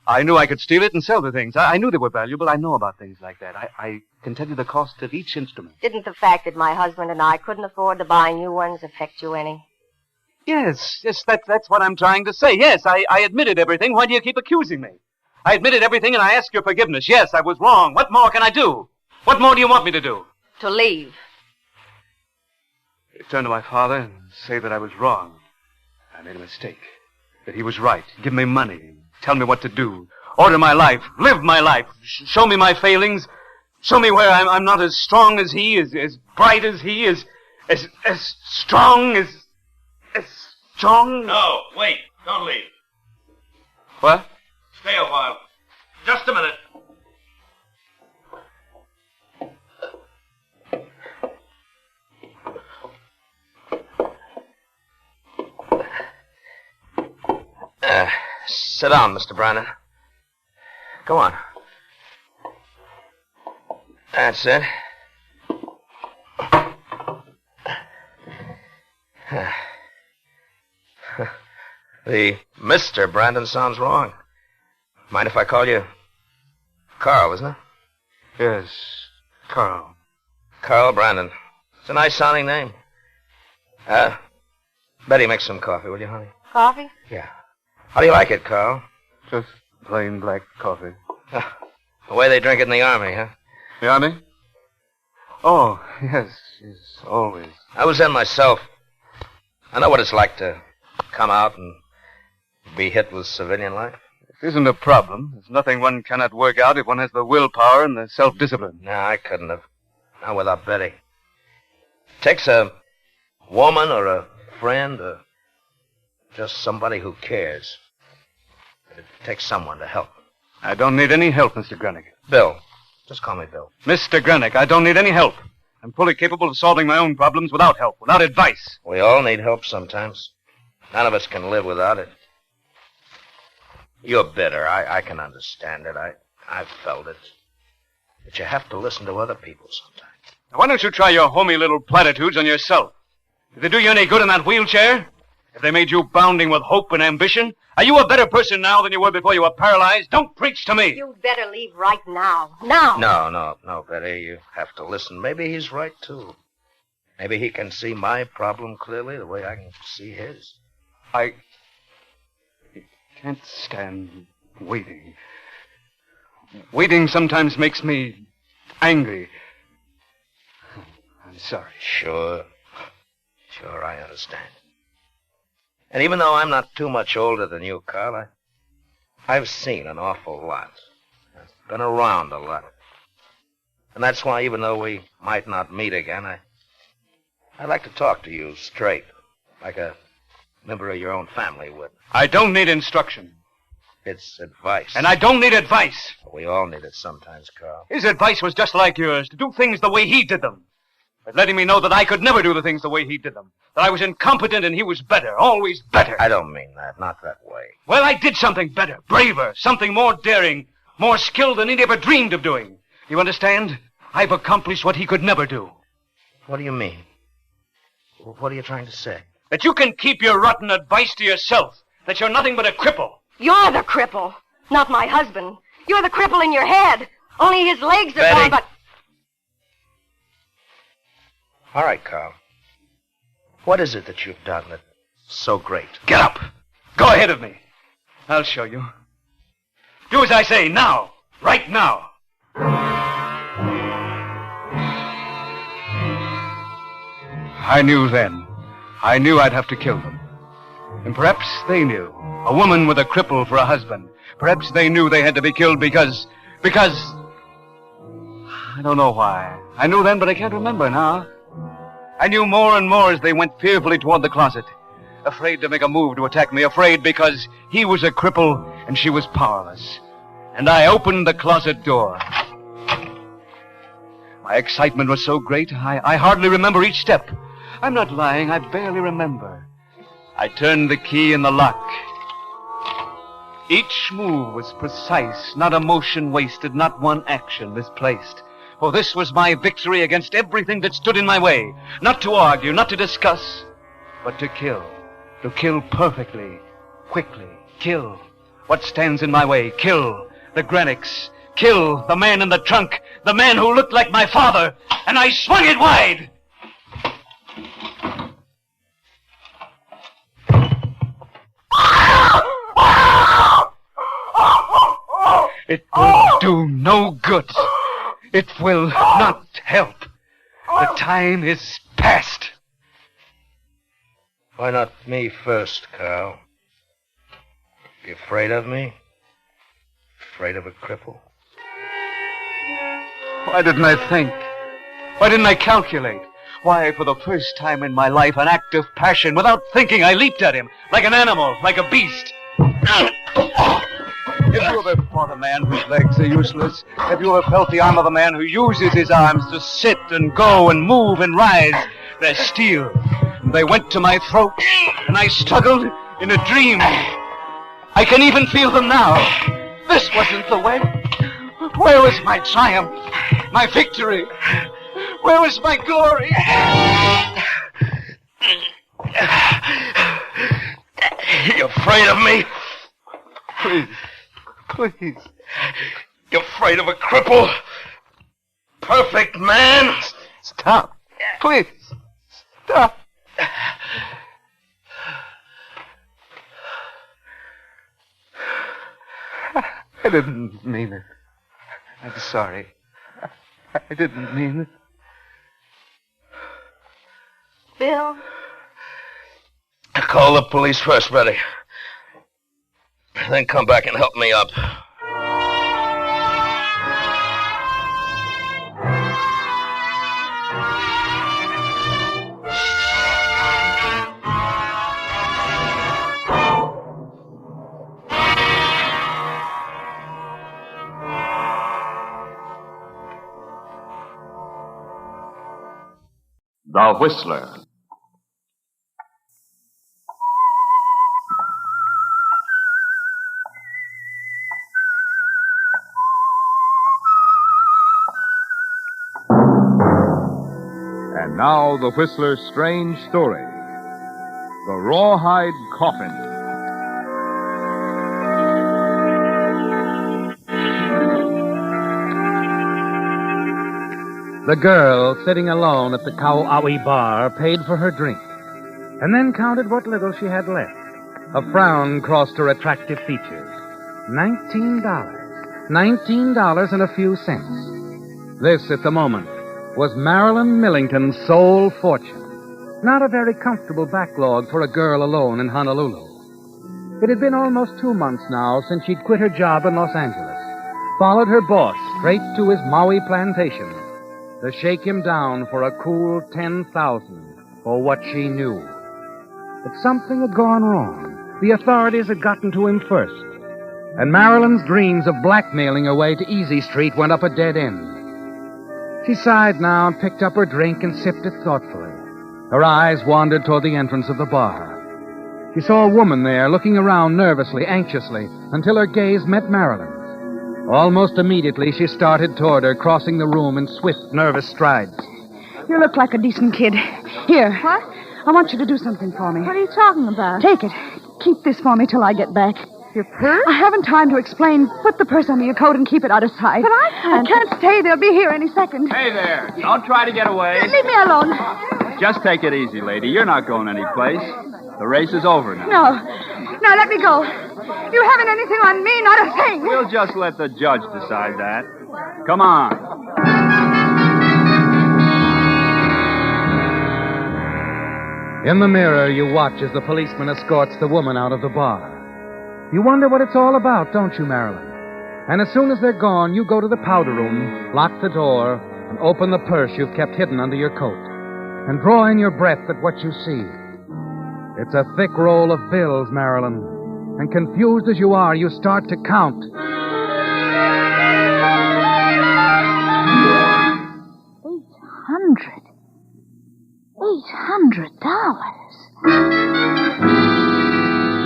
I knew I could steal it and sell the things. I knew they were valuable. I know about things like that. I can tell you the cost of each instrument. Didn't the fact that my husband and I couldn't afford to buy new ones affect you any? Yes, that's what I'm trying to say. Yes, I admitted everything. Why do you keep accusing me? I admitted everything and I ask your forgiveness. Yes, I was wrong. What more can I do? What more do you want me to do? To leave. Turn to my father and say that I was wrong. I made a mistake. That he was right. Give me money. Tell me what to do. Order my life. Live my life. Show me my failings. Show me where I'm not as strong as he, as bright as he, as strong as strong. No, wait. Don't leave. What? Stay a while. Just a minute. Sit down, Mr. Brandon. Go on. That's it. The Mr. Brandon sounds wrong. Mind if I call you Carl, isn't it? Yes, Carl. Carl Brandon. It's a nice sounding name. Betty, make some coffee, will you, honey? Coffee? Yeah. How do you like it, Carl? Just plain black coffee. The way they drink it in the Army, huh? The Army? Oh, yes, always. I was in myself. I know what it's like to come out and be hit with civilian life. It isn't a problem. There's nothing one cannot work out if one has the willpower and the self-discipline. No, I couldn't have. Not without Betty. It takes a woman or a friend or just somebody who cares. It takes someone to help. I don't need any help, Mr. Grenick. Bill. Just call me Bill. Mr. Grenick, I don't need any help. I'm fully capable of solving my own problems without help, without advice. We all need help sometimes. None of us can live without it. You're bitter. I can understand it. I've felt it. But you have to listen to other people sometimes. Now, why don't you try your homey little platitudes on yourself? Did they do you any good in that wheelchair? If they made you bounding with hope and ambition? Are you a better person now than you were before you were paralyzed? Don't preach to me. You'd better leave right now. Now. No, Betty. You have to listen. Maybe he's right, too. Maybe he can see my problem clearly the way I can see his. I can't stand waiting. Waiting sometimes makes me angry. I'm sorry. Sure, I understand. And even though I'm not too much older than you, Carl, I've seen an awful lot. I've been around a lot. And that's why, even though we might not meet again, I'd like to talk to you straight, like a member of your own family would. I don't need instruction. It's advice. And I don't need advice. We all need it sometimes, Carl. His advice was just like yours, to do things the way he did them. But letting me know that I could never do the things the way he did them. That I was incompetent and he was better, always better. I don't mean that, not that way. Well, I did something better, braver, something more daring, more skilled than he'd ever dreamed of doing. You understand? I've accomplished what he could never do. What do you mean? What are you trying to say? That you can keep your rotten advice to yourself. That you're nothing but a cripple. You're the cripple, not my husband. You're the cripple in your head. Only his legs are Betty. gone, but... All right, Carl. What is it that you've done that's so great? Get up. Go ahead of me. I'll show you. Do as I say, now. Right now. I knew then. I knew I'd have to kill them. And perhaps they knew. A woman with a cripple for a husband. Perhaps they knew they had to be killed because... I don't know why. I knew then, but I can't remember now. I knew more and more as they went fearfully toward the closet. Afraid to make a move to attack me. Afraid because he was a cripple and she was powerless. And I opened the closet door. My excitement was so great, I hardly remember each step. I'm not lying, I barely remember. I turned the key in the lock. Each move was precise, not a motion wasted, not one action misplaced. For this was my victory against everything that stood in my way. Not to argue, not to discuss, but to kill. To kill perfectly, quickly. Kill what stands in my way. Kill the Grenicks. Kill the man in the trunk, the man who looked like my father. And I swung it wide. It will do no good. It will not help. The time is past. Why not me first, Carl? You afraid of me? Afraid of a cripple? Why didn't I think? Why didn't I calculate? Why, for the first time in my life, an act of passion, without thinking, I leaped at him, like an animal, like a beast. Have you ever fought a man whose legs are useless? Have you ever felt the arm of a man who uses his arms to sit and go and move and rise? They're steel. They went to my throat, and I struggled in a dream. I can even feel them now. This wasn't the way. Where was my triumph? My victory? Where was my glory? You afraid of me? Please. You afraid of a cripple. Perfect man. Stop. Please. Stop. I didn't mean it. I'm sorry. I didn't mean it. Bill? Call the police first, Betty. Then come back and help me up. The Whistler. And now the Whistler's strange story. The Rawhide Coffin. The girl, sitting alone at the Kauaui bar, paid for her drink, and then counted what little she had left. A frown crossed her attractive features. $19. $19 and a few cents. This, at the moment, was Marilyn Millington's sole fortune. Not a very comfortable backlog for a girl alone in Honolulu. It had been almost 2 months now since she'd quit her job in Los Angeles, followed her boss straight to his Maui plantation to shake him down for a cool $10,000 for what she knew. But something had gone wrong. The authorities had gotten to him first, and Marilyn's dreams of blackmailing her way to Easy Street went up a dead end. She sighed now and picked up her drink and sipped it thoughtfully. Her eyes wandered toward the entrance of the bar. She saw a woman there looking around nervously, anxiously, until her gaze met Marilyn's. Almost immediately, she started toward her, crossing the room in swift, nervous strides. You look like a decent kid. Here. What? I want you to do something for me. What are you talking about? Take it. Keep this for me till I get back. Your purse? I haven't time to explain. Put the purse under your coat and keep it out of sight. But I can't stay. They'll be here any second. Hey there. Don't try to get away. Leave me alone. Just take it easy, lady. You're not going anyplace. The race is over now. No, let me go. You haven't anything on me, not a thing. We'll just let the judge decide that. Come on. In the mirror, you watch as the policeman escorts the woman out of the bar. You wonder what it's all about, don't you, Marilyn? And as soon as they're gone, you go to the powder room, lock the door, and open the purse you've kept hidden under your coat, and draw in your breath at what you see. It's a thick roll of bills, Marilyn, and confused as you are, you start to count. $800.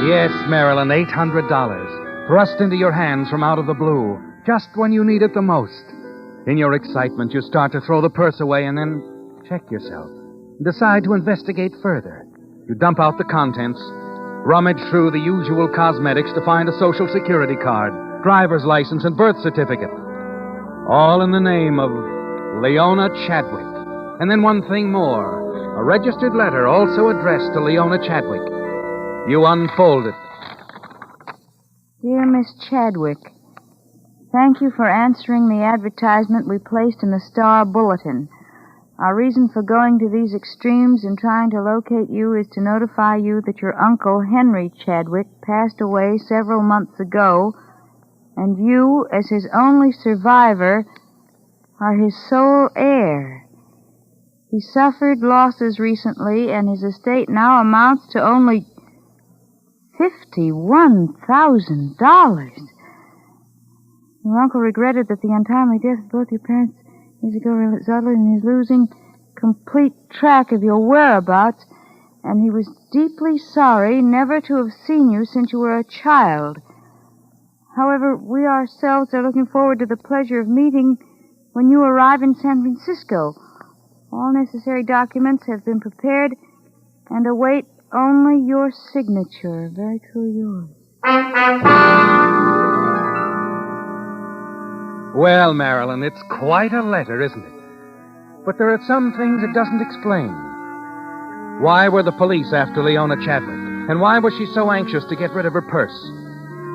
Yes, Marilyn, $800. Thrust into your hands from out of the blue, just when you need it the most. In your excitement, you start to throw the purse away and then check yourself and decide to investigate further. You dump out the contents, rummage through the usual cosmetics to find a Social Security card, driver's license, and birth certificate. All in the name of Leona Chadwick. And then one thing more, a registered letter also addressed to Leona Chadwick. You unfold it. Dear Miss Chadwick, thank you for answering the advertisement we placed in the Star Bulletin. Our reason for going to these extremes and trying to locate you is to notify you that your uncle, Henry Chadwick, passed away several months ago, and you, as his only survivor, are his sole heir. He suffered losses recently, and his estate now amounts to only $51,000. Your uncle regretted that the untimely death of both your parents years ago resulted in his losing complete track of your whereabouts, and he was deeply sorry never to have seen you since you were a child. However, we ourselves are looking forward to the pleasure of meeting when you arrive in San Francisco. All necessary documents have been prepared and await only your signature. Very truly yours. Well, Marilyn, it's quite a letter, isn't it? But there are some things it doesn't explain. Why were the police after Leona Chadwick? And why was she so anxious to get rid of her purse?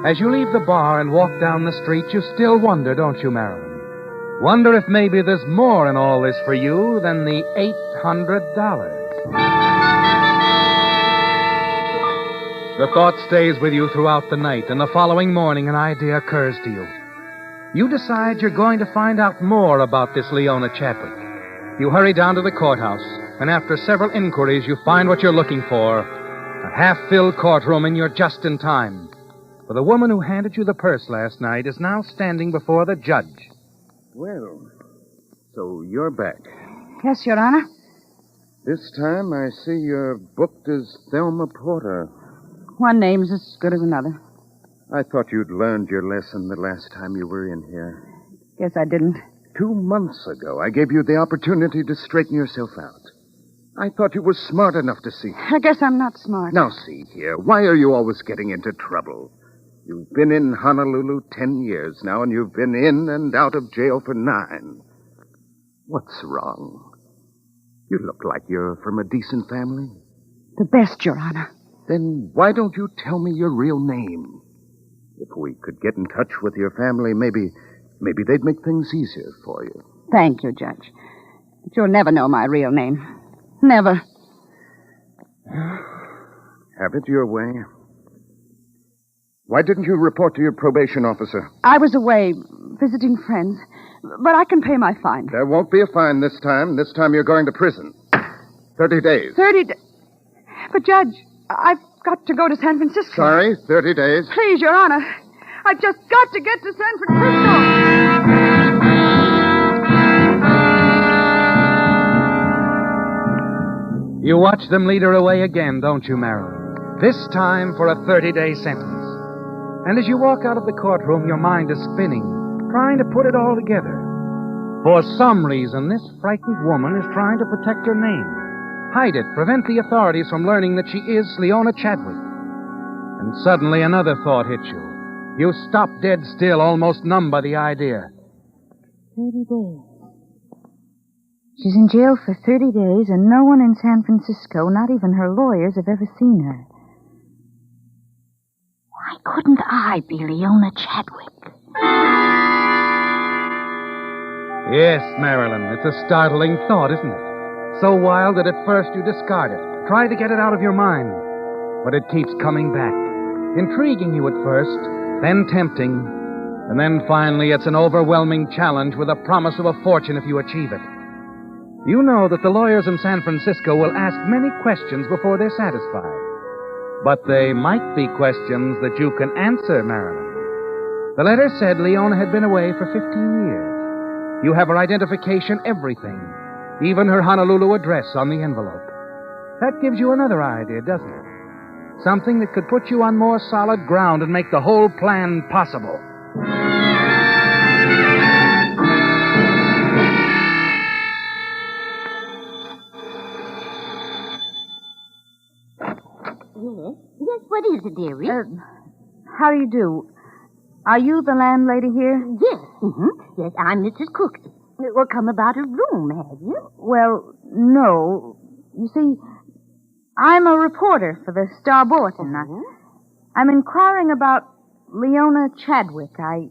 As you leave the bar and walk down the street, you still wonder, don't you, Marilyn? Wonder if maybe there's more in all this for you than the $800. The thought stays with you throughout the night, and the following morning an idea occurs to you. You decide you're going to find out more about this Leona Chadwick. You hurry down to the courthouse, and after several inquiries, you find what you're looking for. A half-filled courtroom, and you're just in time. For the woman who handed you the purse last night is now standing before the judge. Well, so you're back. Yes, Your Honor. This time I see you're booked as Thelma Porter. One name's as good as another. I thought you'd learned your lesson the last time you were in here. Guess I didn't. 2 months ago, I gave you the opportunity to straighten yourself out. I thought you were smart enough to see. I guess I'm not smart. Now, see here. Why are you always getting into trouble? You've been in Honolulu 10 years now, and you've been in and out of jail for 9. What's wrong? You look like you're from a decent family. The best, Your Honor. Then why don't you tell me your real name? If we could get in touch with your family, maybe they'd make things easier for you. Thank you, Judge. But you'll never know my real name. Never. Have it your way. Why didn't you report to your probation officer? I was away visiting friends, but I can pay my fine. There won't be a fine this time. This time you're going to prison. 30 days. 30 days? But, Judge, I've got to go to San Francisco. Sorry, 30 days. Please, Your Honor. I've just got to get to San Francisco. You watch them lead her away again, don't you, Marilyn? This time for a 30-day sentence. And as you walk out of the courtroom, your mind is spinning, trying to put it all together. For some reason, this frightened woman is trying to protect her name. Hide it, prevent the authorities from learning that she is Leona Chadwick. And suddenly another thought hits you. You stop dead still, almost numb by the idea. 30 days. She's in jail for 30 days, and no one in San Francisco, not even her lawyers, have ever seen her. Why couldn't I be Leona Chadwick? Yes, Marilyn, it's a startling thought, isn't it? So wild that at first you discard it, try to get it out of your mind. But it keeps coming back, intriguing you at first, then tempting, and then finally it's an overwhelming challenge with a promise of a fortune if you achieve it. You know that the lawyers in San Francisco will ask many questions before they're satisfied. But they might be questions that you can answer, Marilyn. The letter said Leona had been away for 15 years. You have her identification, everything, even her Honolulu address on the envelope. That gives you another idea, doesn't it? Something that could put you on more solid ground and make the whole plan possible. Yes, what is it, dearie? How do you do? Are you the landlady here? Yes. Mm-hmm. Yes, I'm Mrs. Cook. Well, come about a room, have you? Well, no. You see, I'm a reporter for the Star Bulletin. I'm inquiring about Leona Chadwick. I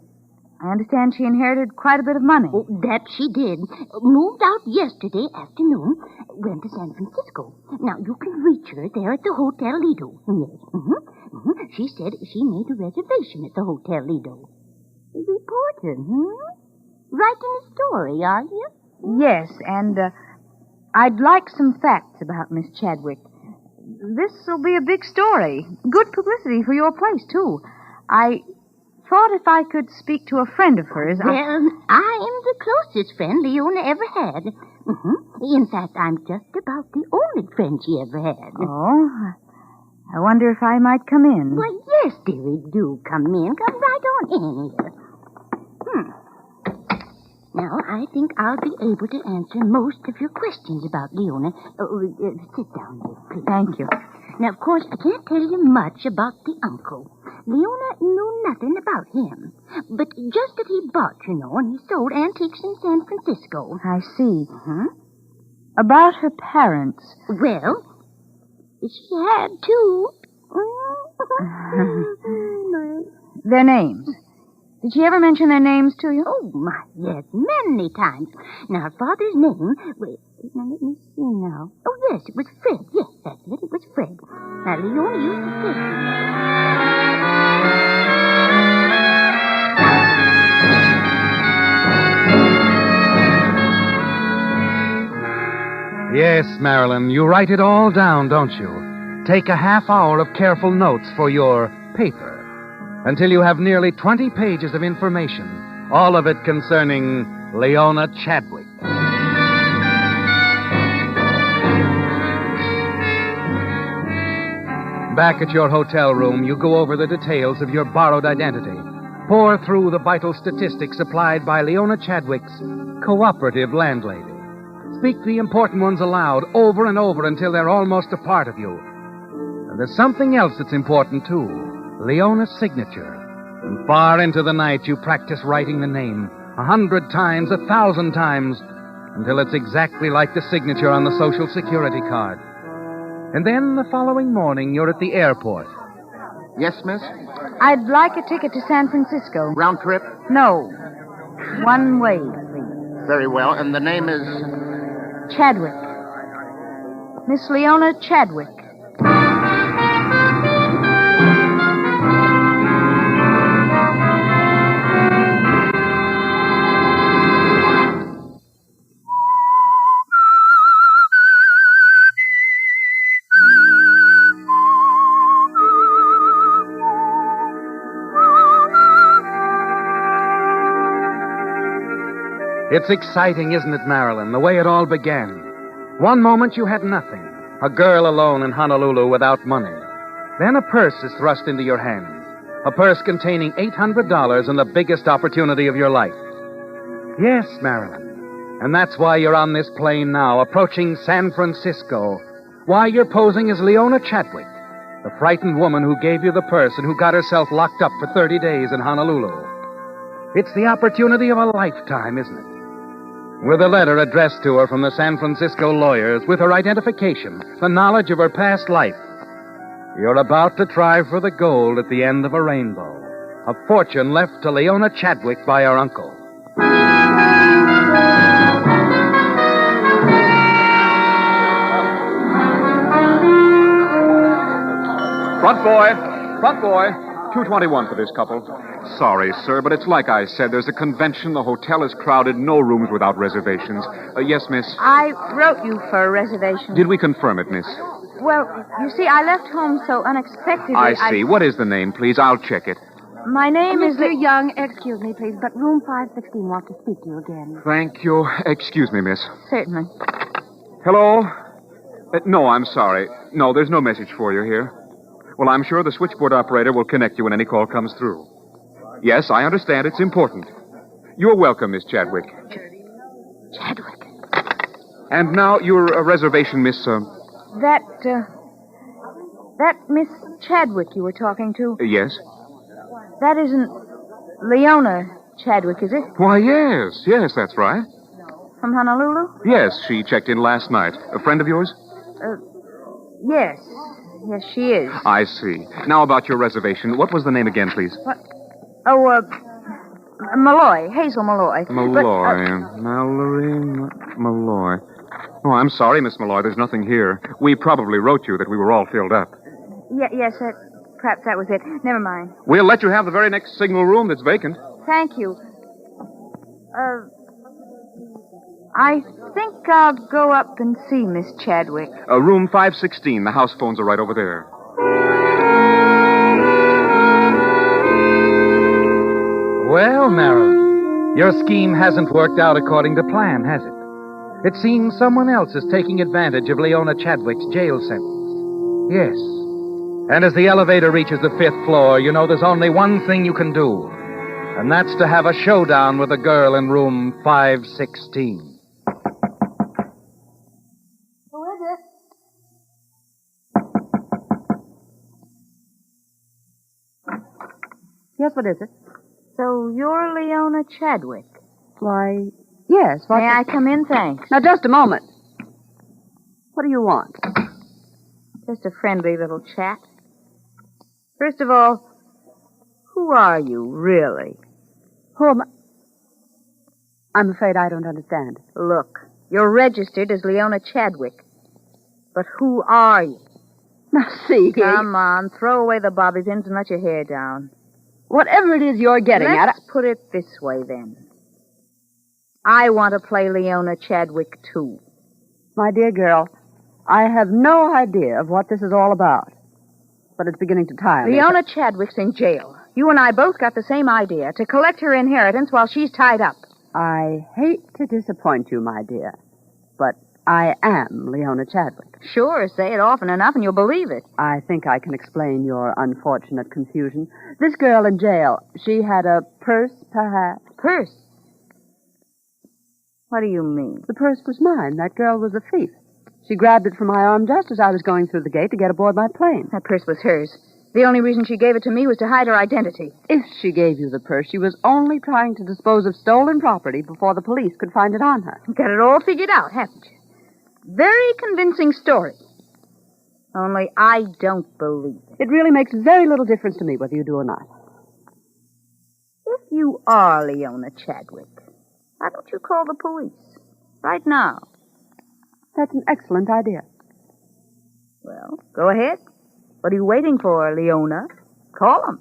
understand she inherited quite a bit of money. Oh, that she did. Moved out yesterday afternoon. Went to San Francisco. Now, you can reach her there at the Hotel Lido. Yes. She said she made a reservation at the Hotel Lido. Reporter, Writing a story, are you? Yes, and I'd like some facts about Miss Chadwick. This'll be a big story. Good publicity for your place, too. I thought if I could speak to a friend of hers... Well, I am the closest friend Leona ever had. In fact, I'm just about the only friend she ever had. Oh, I wonder if I might come in. Why, yes, dearie, do come in. Come right on in here. Now, I think I'll be able to answer most of your questions about Leona. Sit down, dear, please. Thank you. Now, of course, I can't tell you much about the uncle. Leona knew nothing about him. But just that he bought, and he sold antiques in San Francisco. I see. About her parents. Well, she had two. Their names. Did she ever mention their names to you? Oh, my, yes, many times. Now, her father's name... Wait, now, let me see now. Oh, yes, it was Fred. Yes, that's it. It was Fred. Now, Leona used to say Yes, Marilyn, you write it all down, don't you? Take a half hour of careful notes for your paper until you have nearly 20 pages of information, all of it concerning Leona Chadwick. Back at your hotel room, you go over the details of your borrowed identity, pore through the vital statistics supplied by Leona Chadwick's cooperative landlady. Speak the important ones aloud over and over until they're almost a part of you. And there's something else that's important, too. Leona's signature. And far into the night, you practice writing the name 100 times, 1,000 times, until it's exactly like the signature on the Social Security card. And then the following morning, you're at the airport. Yes, miss? I'd like a ticket to San Francisco. Round trip? No. One way, please. Very well. And the name is... Chadwick. Miss Leona Chadwick. It's exciting, isn't it, Marilyn, the way it all began? One moment you had nothing, a girl alone in Honolulu without money. Then a purse is thrust into your hands, a purse containing $800 and the biggest opportunity of your life. Yes, Marilyn, and that's why you're on this plane now, approaching San Francisco. Why you're posing as Leona Chadwick, the frightened woman who gave you the purse and who got herself locked up for 30 days in Honolulu. It's the opportunity of a lifetime, isn't it? With a letter addressed to her from the San Francisco lawyers, with her identification, the knowledge of her past life, you're about to try for the gold at the end of a rainbow. A fortune left to Leona Chadwick by her uncle. Front boy. 221 for this couple. Sorry, sir, but it's like I said. There's a convention. The hotel is crowded. No rooms without reservations. Yes, miss? I wrote you for a reservation. Did we confirm it, miss? Well, you see, I left home so unexpectedly. I see. What is the name, please? I'll check it. My name is... Mr. Young, excuse me, please, but room 516 wants to speak to you again. Thank you. Excuse me, miss. Certainly. Hello? No, I'm sorry. No, there's no message for you here. Well, I'm sure the switchboard operator will connect you when any call comes through. Yes, I understand. It's important. You're welcome, Miss Chadwick. Chadwick. And now your reservation, Miss... That Miss Chadwick you were talking to, Yes? that isn't Leona Chadwick, is it? Why, yes. Yes, that's right. From Honolulu? Yes, she checked in last night. A friend of yours? Yes. Yes, she is. I see. Now about your reservation. What was the name again, please? What? Oh, Malloy. Hazel Malloy. Malloy. Mallory Malloy. Oh, I'm sorry, Miss Malloy. There's nothing here. We probably wrote you that we were all filled up. Yes, perhaps that was it. Never mind. We'll let you have the very next signal room that's vacant. Thank you. I think I'll go up and see Miss Chadwick. Room 516. The house phones are right over there. Well, Marilyn, your scheme hasn't worked out according to plan, has it? It seems someone else is taking advantage of Leona Chadwick's jail sentence. Yes. And as the elevator reaches the 5th floor, you know there's only one thing you can do. And that's to have a showdown with the girl in room 516. Who is it? Yes, what is it? So you're Leona Chadwick. Why, yes. May I come in, thanks? Now, just a moment. What do you want? Just a friendly little chat. First of all, who are you, really? Who am I? I'm afraid I don't understand. Look, you're registered as Leona Chadwick. But who are you? Now, see. Come on, throw away the bobby pins and let your hair down. Whatever it is you're getting at... Let's put it this way, then. I want to play Leona Chadwick, too. My dear girl, I have no idea of what this is all about. But it's beginning to tire me. Leona Chadwick's in jail. You and I both got the same idea, to collect her inheritance while she's tied up. I hate to disappoint you, my dear, but I am Leona Chadwick. Sure, say it often enough and you'll believe it. I think I can explain your unfortunate confusion. This girl in jail, she had a purse, perhaps? Purse? What do you mean? The purse was mine. That girl was a thief. She grabbed it from my arm just as I was going through the gate to get aboard my plane. That purse was hers. The only reason she gave it to me was to hide her identity. If she gave you the purse, she was only trying to dispose of stolen property before the police could find it on her. Got it all figured out, haven't you? Very convincing story. Only I don't believe it. It really makes very little difference to me whether you do or not. If you are Leona Chadwick, why don't you call the police? Right now. That's an excellent idea. Well, go ahead. What are you waiting for, Leona? Call them.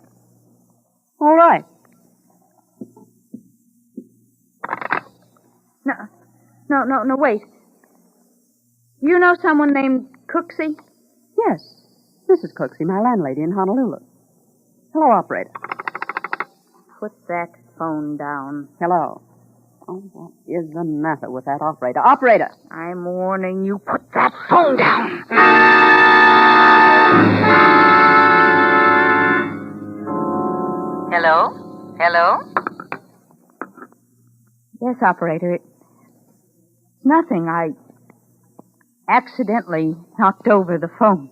All right. No, wait. You know someone named Cooksey? Yes. Mrs. Cooksey, my landlady in Honolulu. Hello, operator. Put that phone down. Hello. Oh, what is the matter with that operator? Operator! I'm warning you, put that phone down. Hello? Hello? Yes, operator. It's nothing. I accidentally knocked over the phone.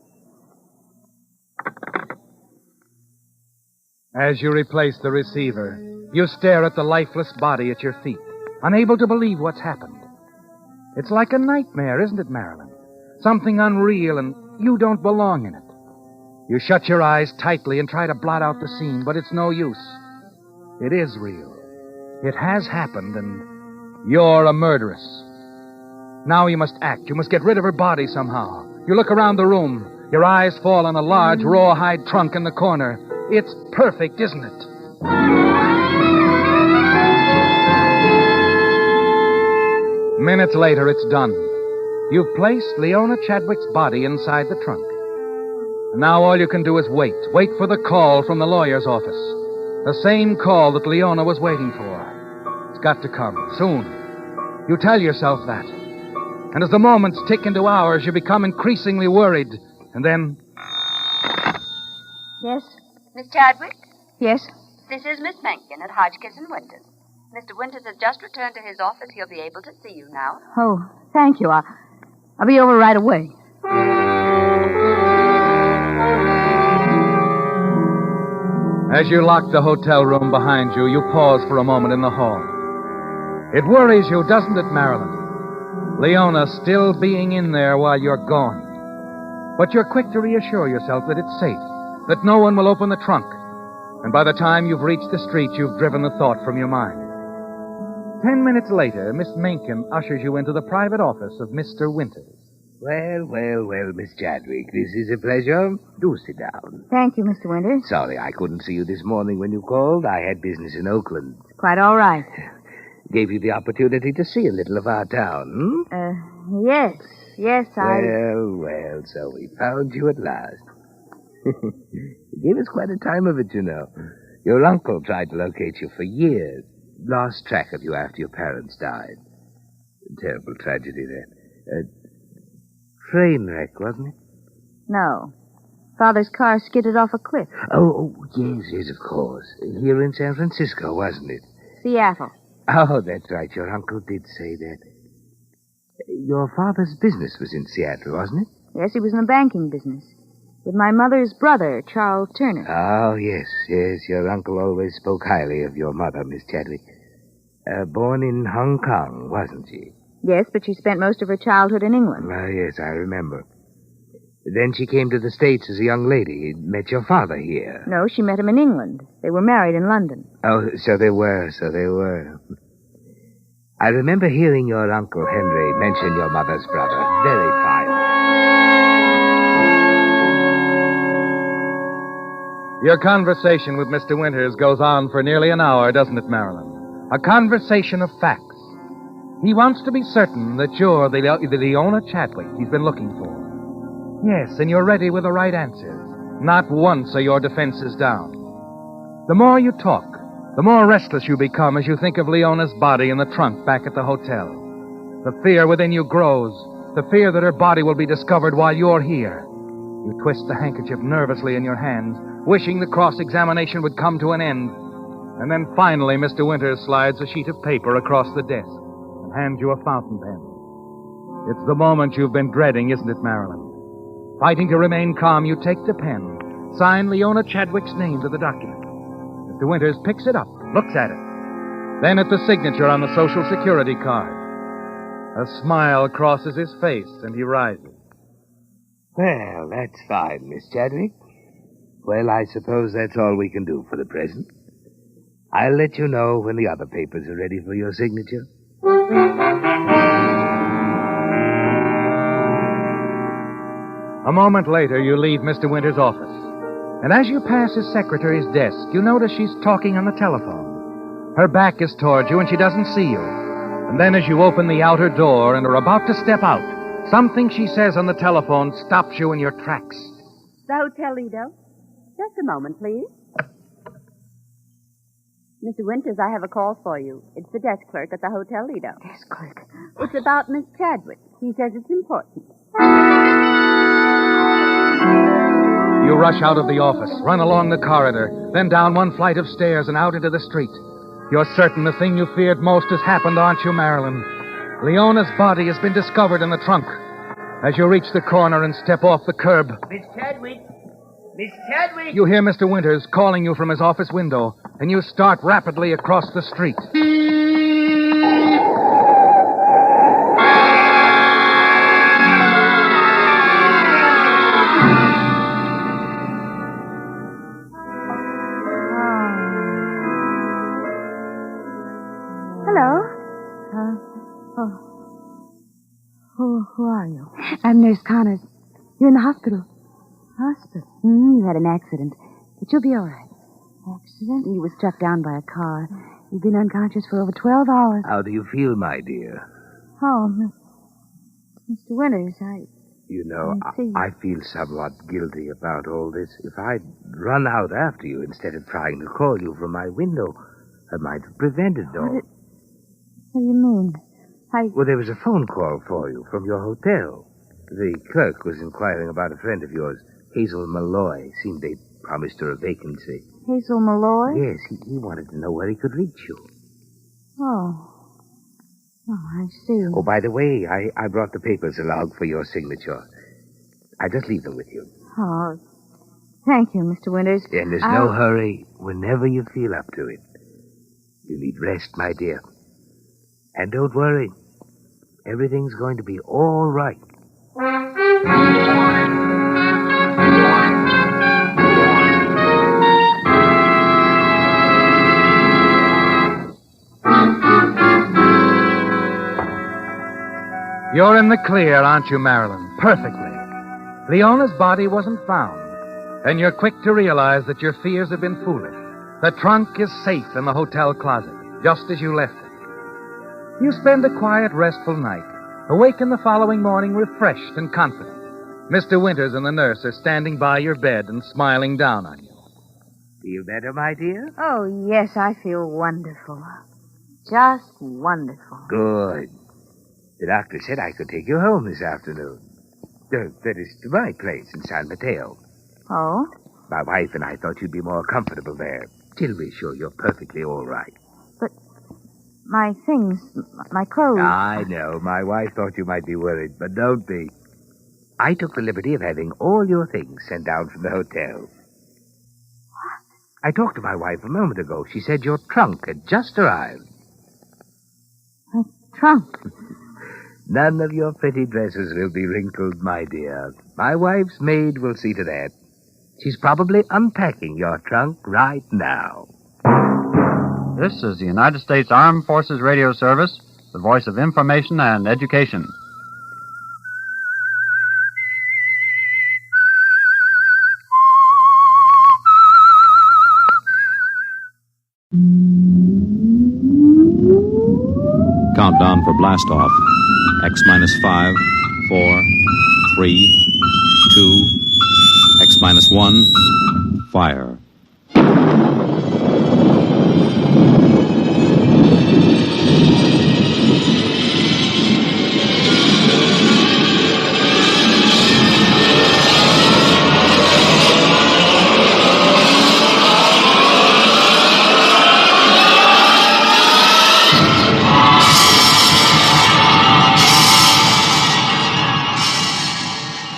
As you replace the receiver, you stare at the lifeless body at your feet, unable to believe what's happened. It's like a nightmare, isn't it, Marilyn? Something unreal, and you don't belong in it. You shut your eyes tightly and try to blot out the scene, but it's no use. It is real. It has happened, and you're a murderess. Now you must act. You must get rid of her body somehow. You look around the room. Your eyes fall on a large rawhide trunk in the corner. It's perfect, isn't it? Minutes later, it's done. You've placed Leona Chadwick's body inside the trunk. And now all you can do is wait. Wait for the call from the lawyer's office. The same call that Leona was waiting for. It's got to come, soon. You tell yourself that. And as the moments tick into hours, you become increasingly worried. And then... Yes? Miss Chadwick? Yes? This is Miss Mencken at Hodgkiss and Winters. Mr. Winters has just returned to his office. He'll be able to see you now. Oh, thank you. I'll be over right away. As you lock the hotel room behind you, you pause for a moment in the hall. It worries you, doesn't it, Marilyn? Leona still being in there while you're gone. But you're quick to reassure yourself that it's safe, that no one will open the trunk. And by the time you've reached the street, you've driven the thought from your mind. 10 minutes later, Miss Mencken ushers you into the private office of Mr. Winters. Well, Miss Chadwick, this is a pleasure. Do sit down. Thank you, Mr. Winters. Sorry I couldn't see you this morning when you called. I had business in Oakland. Quite all right. Gave you the opportunity to see a little of our town, Yes, I... Well, so we found you at last. You gave us quite a time of it, you know. Your uncle tried to locate you for years. Lost track of you after your parents died. Terrible tragedy, then. Train wreck, wasn't it? No. Father's car skidded off a cliff. Oh, yes, of course. Here in San Francisco, wasn't it? Seattle. Oh, that's right. Your uncle did say that. Your father's business was in Seattle, wasn't it? Yes, he was in the banking business. with my mother's brother, Charles Turner. Oh, yes. Your uncle always spoke highly of your mother, Miss Chadwick. Born in Hong Kong, wasn't she? Yes, but she spent most of her childhood in England. Yes, I remember. Then she came to the States as a young lady. Met your father here. No, she met him in England. They were married in London. Oh, so they were. I remember hearing your Uncle Henry mention your mother's brother. Very fine. Your conversation with Mr. Winters goes on for nearly an hour, doesn't it, Marilyn? A conversation of facts. He wants to be certain that you're the Leona Chadwick he's been looking for. Yes, and you're ready with the right answers. Not once are your defenses down. The more you talk, the more restless you become as you think of Leona's body in the trunk back at the hotel. The fear within you grows, the fear that her body will be discovered while you're here. You twist the handkerchief nervously in your hands, wishing the cross-examination would come to an end. And then finally, Mr. Winters slides a sheet of paper across the desk and hands you a fountain pen. It's the moment you've been dreading, isn't it, Marilyn? Fighting to remain calm, you take the pen, sign Leona Chadwick's name to the document. Mr. Winters picks it up, looks at it. Then at the signature on the Social Security card. A smile crosses his face, and he rises. Well, that's fine, Miss Chadwick. Well, I suppose that's all we can do for the present. I'll let you know when the other papers are ready for your signature. A moment later, you leave Mr. Winters' office. And as you pass his secretary's desk, you notice she's talking on the telephone. Her back is toward you, and she doesn't see you. And then as you open the outer door and are about to step out, something she says on the telephone stops you in your tracks. The Hotel Lido. Just a moment, please. Mr. Winters, I have a call for you. It's the desk clerk at the Hotel Lido. Desk clerk? It's about Miss Chadwick. He says it's important. You rush out of the office, run along the corridor, then down one flight of stairs and out into the street. You're certain the thing you feared most has happened, aren't you, Marilyn? Leona's body has been discovered in the trunk. As you reach the corner and step off the curb, Miss Chadwick! Miss Chadwick! you hear Mr. Winters calling you from his office window, and you start rapidly across the street. Who are you? I'm Nurse Connors. You're in the hospital. Hospital? You had an accident, but you'll be all right. Accident? You were struck down by a car. You've been unconscious for over 12 hours. How do you feel, my dear? Oh, Mr. Winters, You know, I feel somewhat guilty about all this. If I'd run out after you instead of trying to call you from my window, I might have prevented it all. What do you mean? Well, there was a phone call for you from your hotel. The clerk was inquiring about a friend of yours, Hazel Malloy. Seemed they promised her a vacancy. Hazel Malloy? Yes, he wanted to know where he could reach you. Oh, I see. Oh, by the way, I brought the papers along for your signature. I just leave them with you. Oh, thank you, Mr. Winters. And there's no hurry whenever you feel up to it. You need rest, my dear. And don't worry. Everything's going to be all right. You're in the clear, aren't you, Marilyn? Perfectly. Leona's body wasn't found. And you're quick to realize that your fears have been foolish. The trunk is safe in the hotel closet, just as you left it. You spend a quiet, restful night. Awaken the following morning refreshed and confident. Mr. Winters and the nurse are standing by your bed and smiling down on you. Feel better, my dear? Oh, yes, I feel wonderful. Just wonderful. Good. The doctor said I could take you home this afternoon. That is, to my place in San Mateo. Oh? My wife and I thought you'd be more comfortable there, till we're sure you're perfectly all right. But my things, my clothes... I know. My wife thought you might be worried, but don't be. I took the liberty of having all your things sent down from the hotel. I talked to my wife a moment ago. She said your trunk had just arrived. My trunk? None of your pretty dresses will be wrinkled, my dear. My wife's maid will see to that. She's probably unpacking your trunk right now. This is the United States Armed Forces Radio Service, the voice of information and education. Countdown for blast-off. X-5, 4, 3, 2, X-1, fire.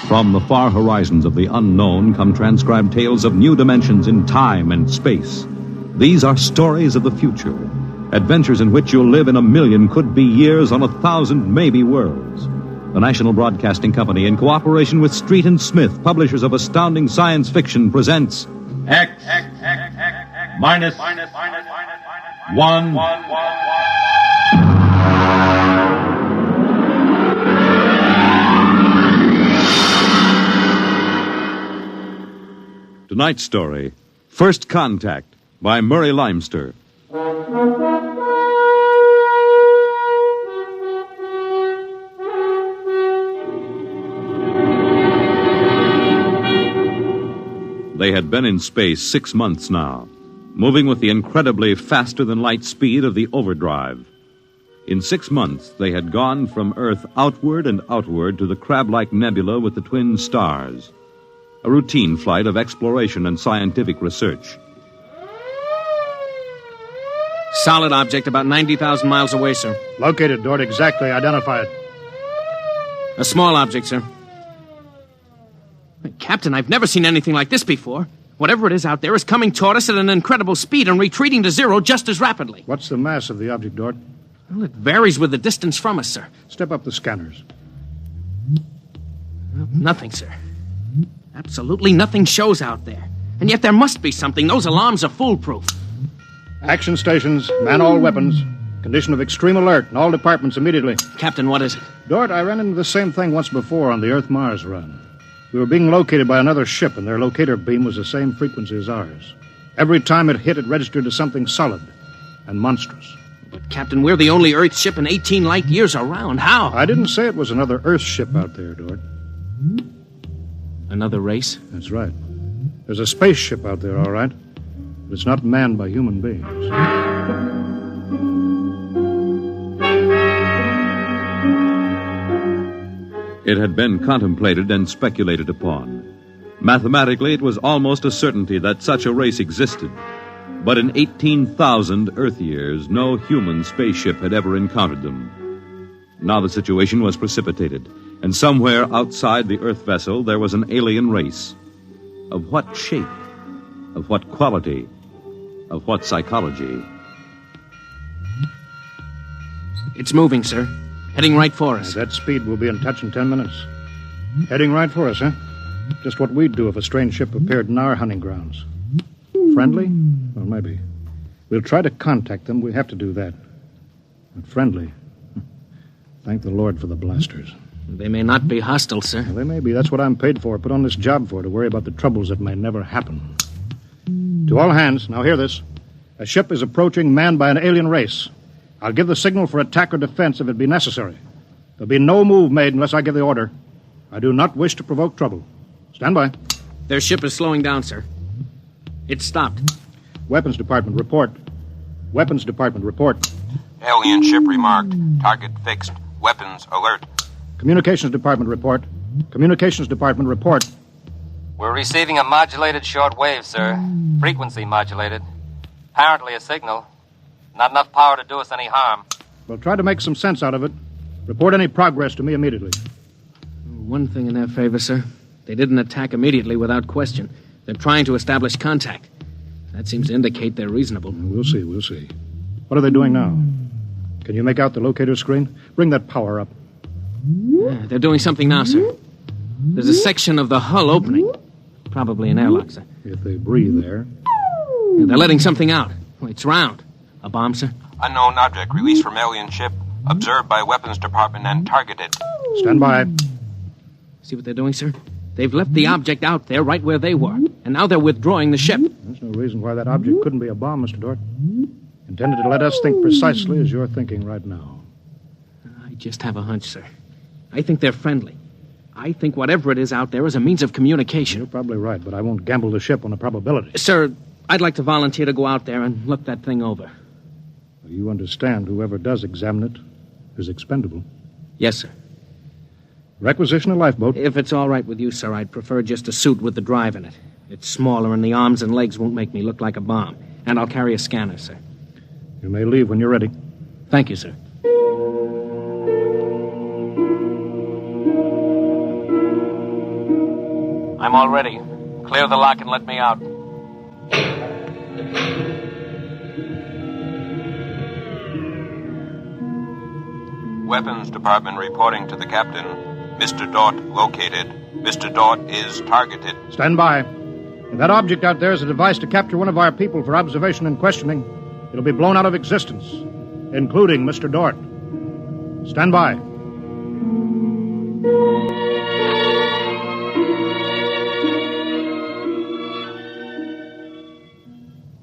From the far horizons of the unknown come transcribed tales of new dimensions in time and space. These are stories of the future, adventures in which you'll live in a million could-be years on 1,000 maybe worlds. The National Broadcasting Company, in cooperation with Street and Smith, publishers of astounding science fiction, presents X minus 1. Tonight's story, First Contact, by Murray Leinster. They had been in space 6 months now, moving with the incredibly faster-than-light speed of the overdrive. In 6 months, they had gone from Earth outward and outward to the crab-like nebula with the twin stars. A routine flight of exploration and scientific research. Solid object about 90,000 miles away, sir. Located, Dort. Exactly. Identify it. A small object, sir. Captain, I've never seen anything like this before. Whatever it is out there is coming toward us at an incredible speed and retreating to zero just as rapidly. What's the mass of the object, Dort? Well, it varies with the distance from us, sir. Step up the scanners. Well, nothing, sir. Absolutely nothing shows out there. And yet there must be something. Those alarms are foolproof. Action stations, man all weapons. Condition of extreme alert in all departments immediately. Captain, what is it? Dort, I ran into the same thing once before on the Earth-Mars run. We were being located by another ship, and their locator beam was the same frequency as ours. Every time it hit, it registered as something solid and monstrous. But, Captain, we're the only Earth ship in 18 light years around. How? I didn't say it was another Earth ship out there, Dort. Another race? That's right. There's a spaceship out there, all right. But it's not manned by human beings. It had been contemplated and speculated upon. Mathematically, it was almost a certainty that such a race existed. But in 18,000 Earth years, no human spaceship had ever encountered them. Now the situation was precipitated, and somewhere outside the Earth vessel there was an alien race. Of what shape? Of what quality? Of what psychology? It's moving, sir. Heading right for us. At that speed, we'll be in touch in 10 minutes. Heading right for us, huh? Just what we'd do if a strange ship appeared in our hunting grounds. Friendly? Well, maybe. We'll try to contact them. We have to do that. But friendly? Thank the Lord for the blasters. They may not be hostile, sir. Well, they may be. That's what I'm paid for. Put on this job for, to worry about the troubles that may never happen. To all hands, now hear this. A ship is approaching manned by an alien race. I'll give the signal for attack or defense if it be necessary. There'll be no move made unless I give the order. I do not wish to provoke trouble. Stand by. Their ship is slowing down, sir. It's stopped. Weapons Department, report. Weapons Department, report. Alien ship remarked. Target fixed. Weapons alert. Communications Department, report. Communications Department, report. We're receiving a modulated short wave, sir. Frequency modulated. Apparently a signal. Not enough power to do us any harm. We'll try to make some sense out of it. Report any progress to me immediately. One thing in their favor, sir. They didn't attack immediately without question. They're trying to establish contact. That seems to indicate they're reasonable. We'll see. What are they doing now? Can you make out the locator screen? Bring that power up. Yeah, they're doing something now, sir. There's a section of the hull opening. Probably an airlock, sir. If they breathe there. Yeah, they're letting something out. It's round. A bomb, sir? Unknown object released from alien ship. Observed by weapons department and targeted. Stand by. See what they're doing, sir? They've left the object out there right where they were. And now they're withdrawing the ship. There's no reason why that object couldn't be a bomb, Mr. Dort. Intended to let us think precisely as you're thinking right now. I just have a hunch, sir. I think they're friendly. I think whatever it is out there is a means of communication. You're probably right, but I won't gamble the ship on a probability. Sir, I'd like to volunteer to go out there and look that thing over. You understand whoever does examine it is expendable. Yes, sir. Requisition a lifeboat. If it's all right with you, sir, I'd prefer just a suit with the drive in it. It's smaller and the arms and legs won't make me look like a bomb. And I'll carry a scanner, sir. You may leave when you're ready. Thank you, sir. I'm all ready. Clear the lock and let me out. Weapons department reporting to the captain. Mr. Dort located. Mr. Dort is targeted. Stand by. If that object out there is a device to capture one of our people for observation and questioning, it'll be blown out of existence, including Mr. Dort. Stand by.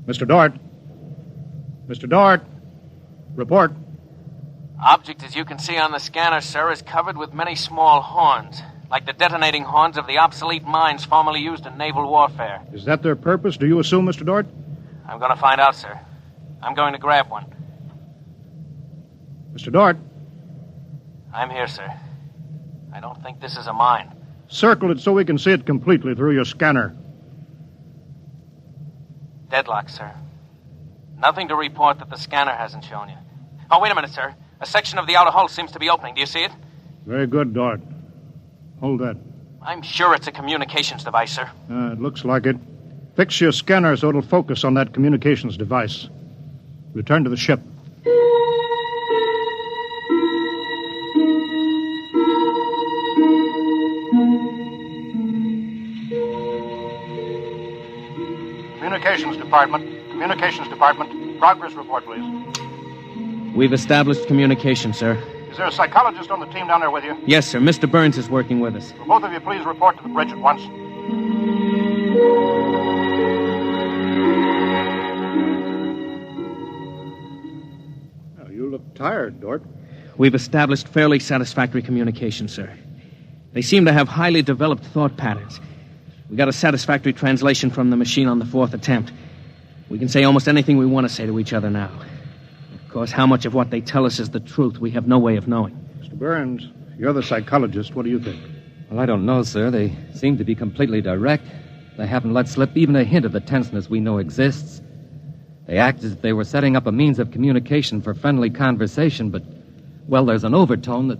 Mr. Dort. Mr. Dort. Report. Object, as you can see on the scanner, sir, is covered with many small horns, like the detonating horns of the obsolete mines formerly used in naval warfare. Is that their purpose, do you assume, Mr. Dort? I'm going to find out, sir. I'm going to grab one. Mr. Dort. I'm here, sir. I don't think this is a mine. Circle it so we can see it completely through your scanner. Deadlock, sir. Nothing to report that the scanner hasn't shown you. Oh, wait a minute, sir. A section of the outer hull seems to be opening. Do you see it? Very good, Dort. Hold that. I'm sure it's a communications device, sir. It looks like it. Fix your scanner so it'll focus on that communications device. Return to the ship. Communications Department. Progress report, please. We've established communication, sir. Is there a psychologist on the team down there with you? Yes, sir. Mr. Burns is working with us. Will both of you please report to the bridge at once? Oh, you look tired, Dort. We've established fairly satisfactory communication, sir. They seem to have highly developed thought patterns. We got a satisfactory translation from the machine on the fourth attempt. We can say almost anything we want to say to each other now. Of course, how much of what they tell us is the truth, we have no way of knowing. Mr. Burns, you're the psychologist. What do you think? Well, I don't know, sir. They seem to be completely direct. They haven't let slip even a hint of the tenseness we know exists. They act as if they were setting up a means of communication for friendly conversation, but, well, there's an overtone that...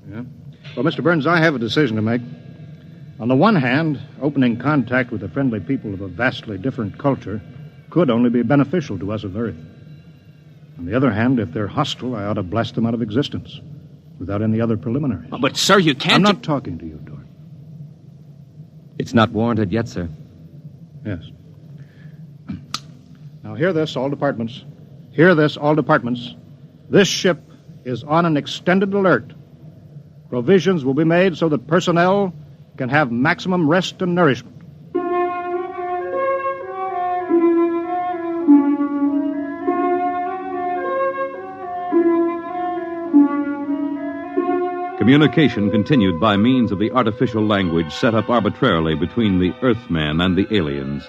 Yeah? Well, Mr. Burns, I have a decision to make. On the one hand, opening contact with the friendly people of a vastly different culture could only be beneficial to us of Earth. On the other hand, if they're hostile, I ought to blast them out of existence without any other preliminaries. Oh, but, sir, you can't... I'm not talking to you, Dort. It's not warranted yet, sir. Yes. Now, hear this, all departments. Hear this, all departments. This ship is on an extended alert. Provisions will be made so that personnel can have maximum rest and nourishment. Communication continued by means of the artificial language set up arbitrarily between the Earthman and the aliens,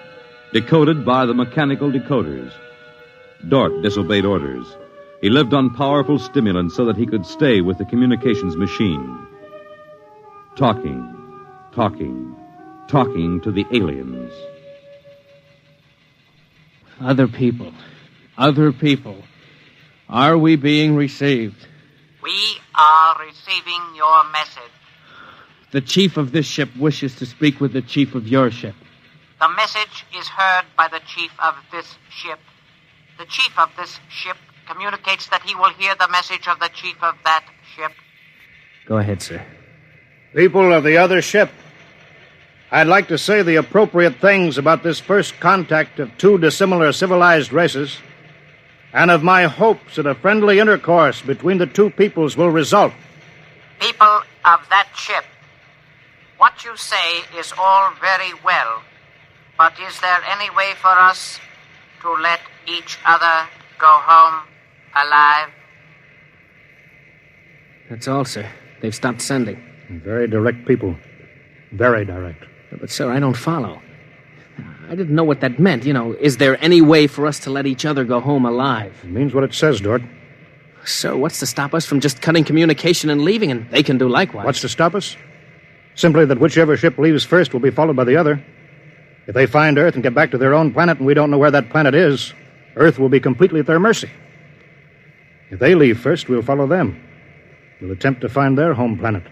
decoded by the mechanical decoders. Dort disobeyed orders. He lived on powerful stimulants so that he could stay with the communications machine. Talking to the aliens. Other people. Are we being received? We are receiving your message. The chief of this ship wishes to speak with the chief of your ship. The message is heard by the chief of this ship. The chief of this ship communicates that he will hear the message of the chief of that ship. Go ahead, sir. People of the other ship, I'd like to say the appropriate things about this first contact of two dissimilar civilized races, and of my hopes that a friendly intercourse between the two peoples will result. People of that ship, what you say is all very well, but is there any way for us to let each other go home alive? That's all, sir. They've stopped sending. Very direct people. Very direct. But, sir, I don't follow. I didn't know what that meant. Is there any way for us to let each other go home alive? It means what it says, Dort. Sir, what's to stop us from just cutting communication and leaving, and they can do likewise? What's to stop us? Simply that whichever ship leaves first will be followed by the other. If they find Earth and get back to their own planet and we don't know where that planet is, Earth will be completely at their mercy. If they leave first, we'll follow them. We'll attempt to find their home planet.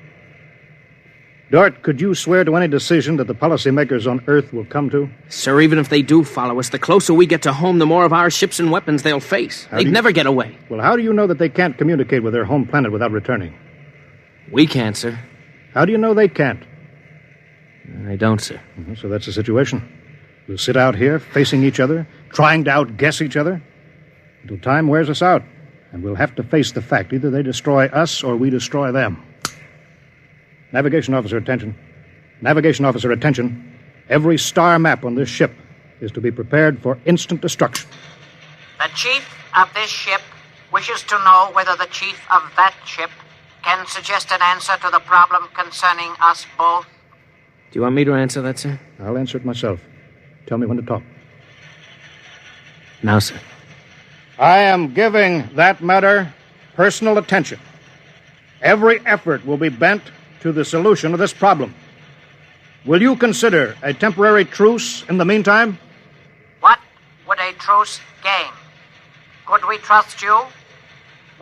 Dort, could you swear to any decision that the policymakers on Earth will come to? Sir, even if they do follow us, the closer we get to home, the more of our ships and weapons they'll face. They'd never get away. Well, how do you know that they can't communicate with their home planet without returning? We can't, sir. How do you know they can't? I don't, sir. So that's the situation. We'll sit out here, facing each other, trying to outguess each other, until time wears us out. And we'll have to face the fact either they destroy us or we destroy them. Navigation officer, attention. Navigation officer, attention. Every star map on this ship is to be prepared for instant destruction. The chief of this ship wishes to know whether the chief of that ship can suggest an answer to the problem concerning us both. Do you want me to answer that, sir? I'll answer it myself. Tell me when to talk. Now, sir. I am giving that matter personal attention. Every effort will be bent to the solution of this problem. Will you consider a temporary truce in the meantime? What would a truce gain? Could we trust you?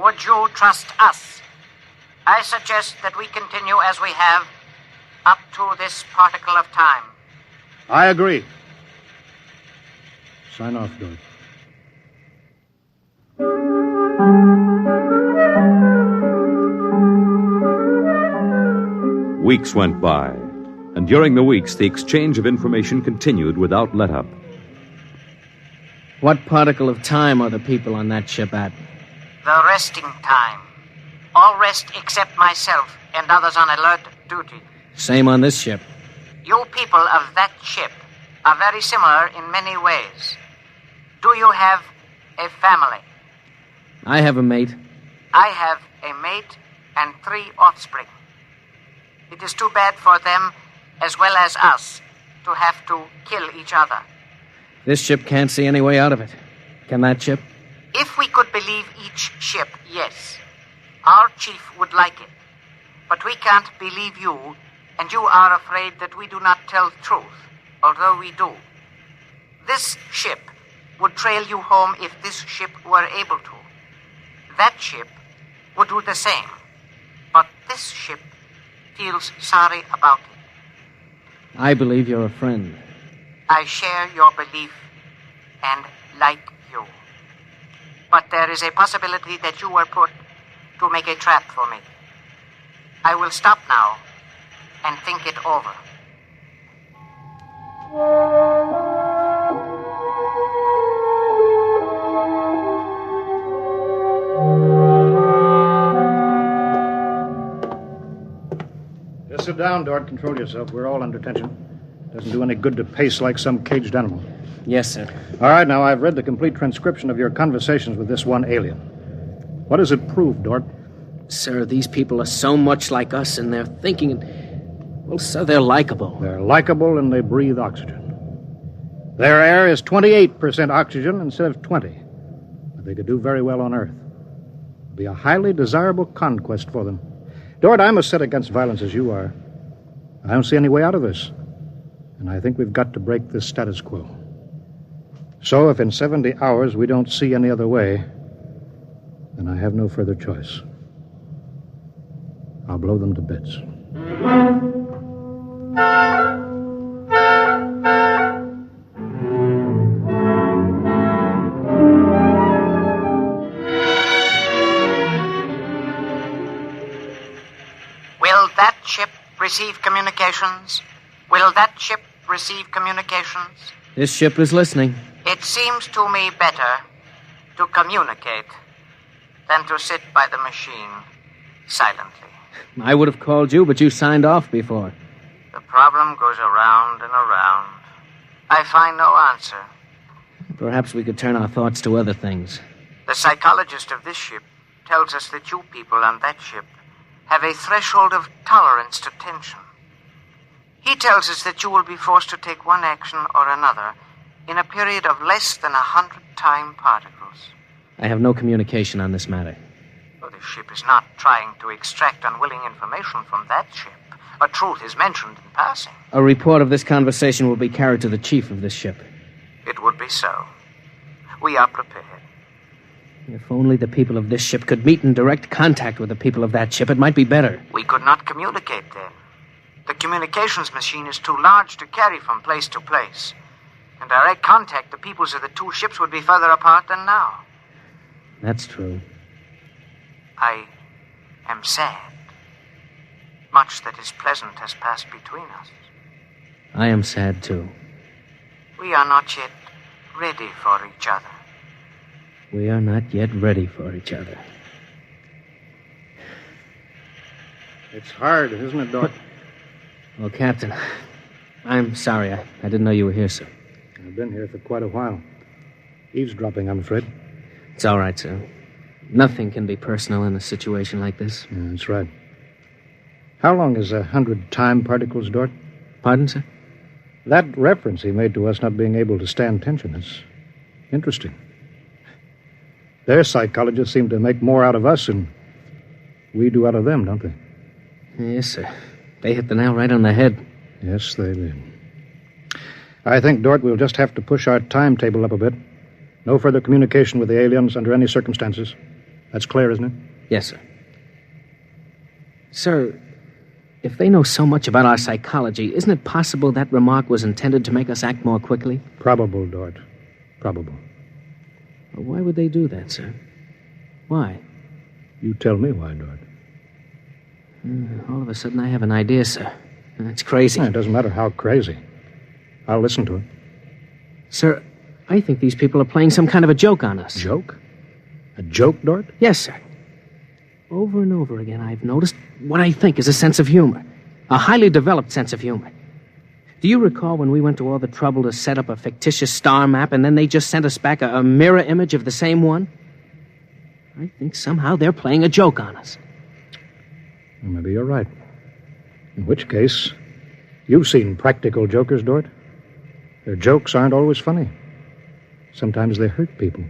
Would you trust us? I suggest that we continue as we have up to this particle of time. I agree. Sign off, Doug. Weeks went by, and during the weeks, the exchange of information continued without let-up. What particle of time are the people on that ship at? The resting time. All rest except myself and others on alert duty. Same on this ship. You people of that ship are very similar in many ways. Do you have a family? I have a mate. I have a mate and 3 offspring. It is too bad for them, as well as us, to have to kill each other. This ship can't see any way out of it. Can that ship? If we could believe each ship, yes. Our chief would like it. But we can't believe you, and you are afraid that we do not tell the truth, although we do. This ship would trail you home if this ship were able to. That ship would do the same. But this ship feels sorry about it. I believe you're a friend. I share your belief and like you. But there is a possibility that you were put to make a trap for me. I will stop now and think it over. Just sit down, Dort. Control yourself. We're all under tension. Doesn't do any good to pace like some caged animal. Yes, sir. All right, now, I've read the complete transcription of your conversations with this one alien. What does it prove, Dort? Sir, these people are so much like us in their thinking. Well, sir, they're likable. They're likable and they breathe oxygen. Their air is 28% oxygen instead of 20. But they could do very well on Earth. It'd be a highly desirable conquest for them. Dort, I'm as set against violence as you are. I don't see any way out of this. And I think we've got to break this status quo. So if in 70 hours we don't see any other way, then I have no further choice. I'll blow them to bits. Will that ship receive communications? Will that ship receive communications? This ship is listening. It seems to me better to communicate than to sit by the machine silently. I would have called you, but you signed off before. The problem goes around and around. I find no answer. Perhaps we could turn our thoughts to other things. The psychologist of this ship tells us that you people on that ship have a threshold of tolerance to tension. He tells us that you will be forced to take one action or another in a period of less than 100 time particles. I have no communication on this matter. Well, the ship is not trying to extract unwilling information from that ship. A truth is mentioned in passing. A report of this conversation will be carried to the chief of this ship. It would be so. We are prepared. If only the people of this ship could meet in direct contact with the people of that ship, it might be better. We could not communicate then. The communications machine is too large to carry from place to place. In direct contact, the peoples of the two ships would be further apart than now. That's true. I am sad. Much that is pleasant has passed between us. I am sad, too. We are not yet ready for each other. We are not yet ready for each other. It's hard, isn't it, Doc? Well, Captain, I'm sorry. I didn't know you were here, sir. I've been here for quite a while. Eavesdropping, I'm afraid. It's all right, sir. Nothing can be personal in a situation like this. Yeah, that's right. How long is 100 time particles, Dort? Pardon, sir? That reference he made to us not being able to stand tension is interesting. Their psychologists seem to make more out of us than we do out of them, don't they? Yes, sir. They hit the nail right on the head. Yes, they did. I think, Dort, we'll just have to push our timetable up a bit. No further communication with the aliens under any circumstances. That's clear, isn't it? Yes, sir. Sir, if they know so much about our psychology, isn't it possible that remark was intended to make us act more quickly? Probable, Dort. Probable. Well, why would they do that, sir? Why? You tell me why, Dort. All of a sudden, I have an idea, sir. It's crazy. It doesn't matter how crazy. I'll listen to it. Sir, I think these people are playing some kind of a joke on us. Joke? A joke, Dort? Yes, sir. Over and over again, I've noticed what I think is a sense of humor. A highly developed sense of humor. Do you recall when we went to all the trouble to set up a fictitious star map and then they just sent us back a mirror image of the same one? I think somehow they're playing a joke on us. Well, maybe you're right. In which case, you've seen practical jokers, Dort. Their jokes aren't always funny. Sometimes they hurt people.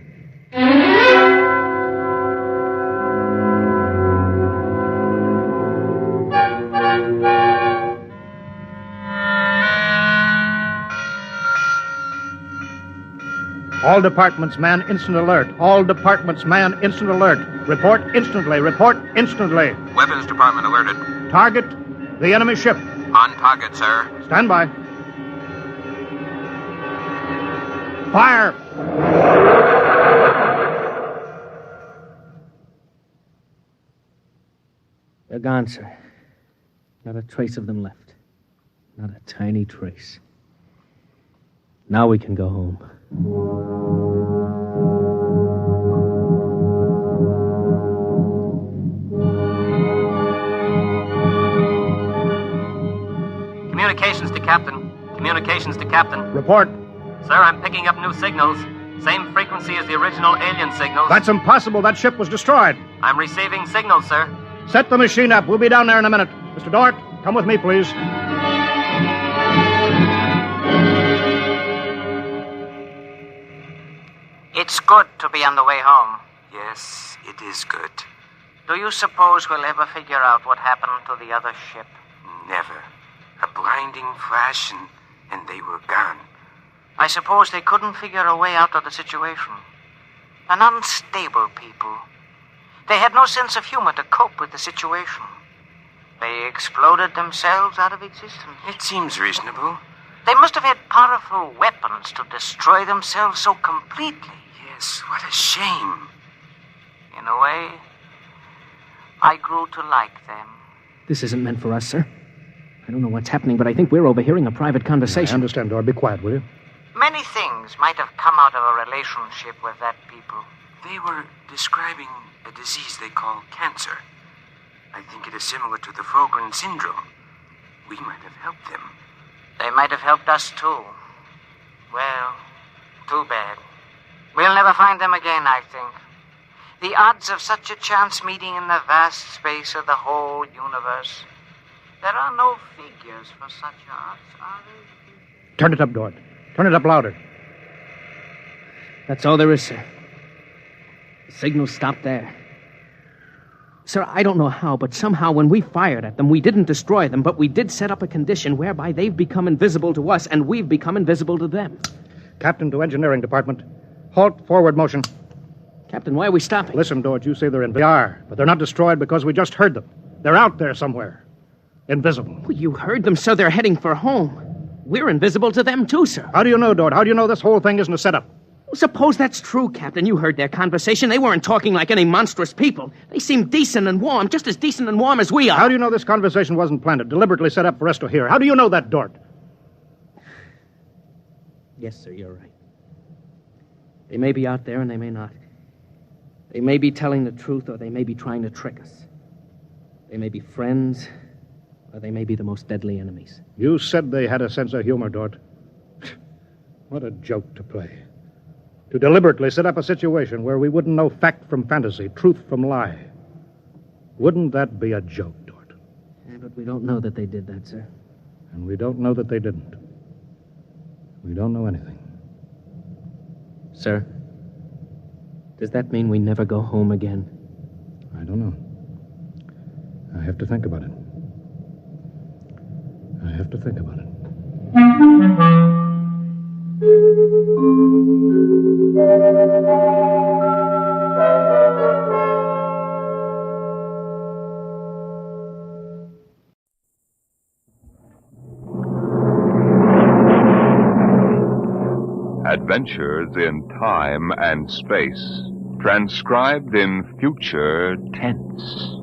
All departments, man, instant alert. All departments, man, instant alert. Report instantly. Report instantly. Weapons Department alerted. Target, the enemy ship. On target, sir. Stand by. Fire! They're gone, sir. Not a trace of them left. Not a tiny trace. Now we can go home. Communications to Captain. Communications to Captain. Report. Sir, I'm picking up new signals. Same frequency as the original alien signals. That's impossible. That ship was destroyed. I'm receiving signals, sir. Set the machine up. We'll be down there in a minute. Mr. Dort, come with me, please. It's good to be on the way home. Yes, it is good. Do you suppose we'll ever figure out what happened to the other ship? Never. A blinding flash and they were gone. I suppose they couldn't figure a way out of the situation. An unstable people. They had no sense of humor to cope with the situation. They exploded themselves out of existence. It seems reasonable. They must have had powerful weapons to destroy themselves so completely. Yes, what a shame. In a way, I grew to like them. This isn't meant for us, sir. I don't know what's happening, but I think we're overhearing a private conversation. I understand, Dora. Be quiet, will you? Many things might have come out of a relationship with that people. They were describing a disease they call cancer. I think it is similar to the Frogren syndrome. We might have helped them. They might have helped us, too. Well, too bad. We'll never find them again, I think. The odds of such a chance meeting in the vast space of the whole universe. There are no figures for such odds, are there? Turn it up, Dort. Turn it up louder. That's all there is, sir. The signal stopped there. Sir, I don't know how, but somehow when we fired at them, we didn't destroy them, but we did set up a condition whereby they've become invisible to us and we've become invisible to them. Captain to Engineering Department. Halt forward motion. Captain, why are we stopping? Listen, Dort, you say they're invisible. They are, but they're not destroyed because we just heard them. They're out there somewhere. Invisible. Well, you heard them, so they're heading for home. We're invisible to them, too, sir. How do you know, Dort? How do you know this whole thing isn't a setup? Well, suppose that's true, Captain. You heard their conversation. They weren't talking like any monstrous people. They seemed decent and warm, just as decent and warm as we are. How do you know this conversation wasn't planned, deliberately set up for us to hear? How do you know that, Dort? Yes, sir, you're right. They may be out there and they may not. They may be telling the truth or they may be trying to trick us. They may be friends or they may be the most deadly enemies. You said they had a sense of humor, Dort. What a joke to play. To deliberately set up a situation where we wouldn't know fact from fantasy, truth from lie. Wouldn't that be a joke, Dort? Yeah, but we don't know that they did that, sir. And we don't know that they didn't. We don't know anything. Sir, does that mean we never go home again? I don't know. I have to think about it. I have to think about it. Adventures in time and space, transcribed in future tense.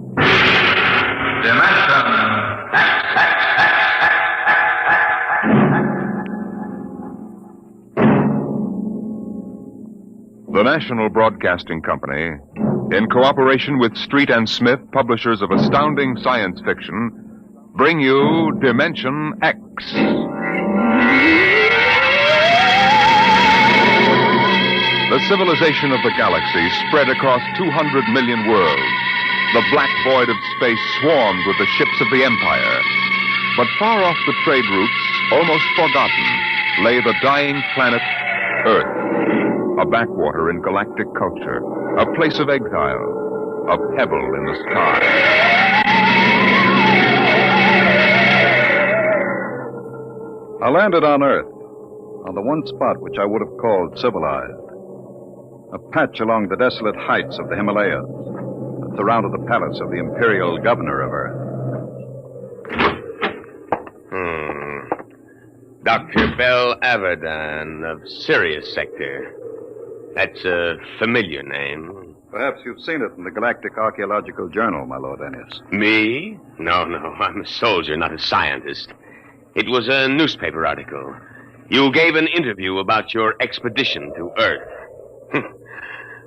The National Broadcasting Company, in cooperation with Street and Smith, publishers of astounding science fiction, bring you Dimension X. The civilization of the galaxy spread across 200 million worlds. The black void of space swarmed with the ships of the Empire. But far off the trade routes, almost forgotten, lay the dying planet Earth, a backwater in galactic culture, a place of exile, a pebble in the sky. I landed on Earth, on the one spot which I would have called civilized. A patch along the desolate heights of the Himalayas that surrounded the palace of the imperial governor of Earth. Dr. Bell Avedon of Sirius Sector. That's a familiar name. Perhaps you've seen it in the Galactic Archaeological Journal, my Lord Ennis. Me? No, I'm a soldier, not a scientist. It was a newspaper article. You gave an interview about your expedition to Earth.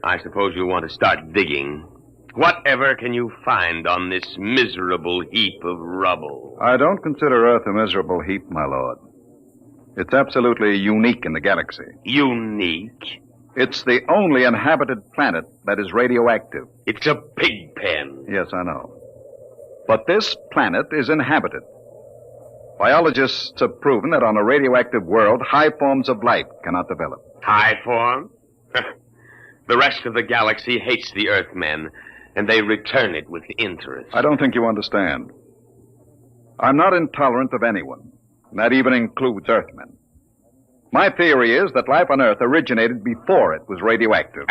I suppose you want to start digging. Whatever can you find on this miserable heap of rubble? I don't consider Earth a miserable heap, my lord. It's absolutely unique in the galaxy. Unique? It's the only inhabited planet that is radioactive. It's a pig pen. Yes, I know. But this planet is inhabited. Biologists have proven that on a radioactive world, high forms of life cannot develop. High form? The rest of the galaxy hates the Earthmen, and they return it with interest. I don't think you understand. I'm not intolerant of anyone. And that even includes Earthmen. My theory is that life on Earth originated before it was radioactive.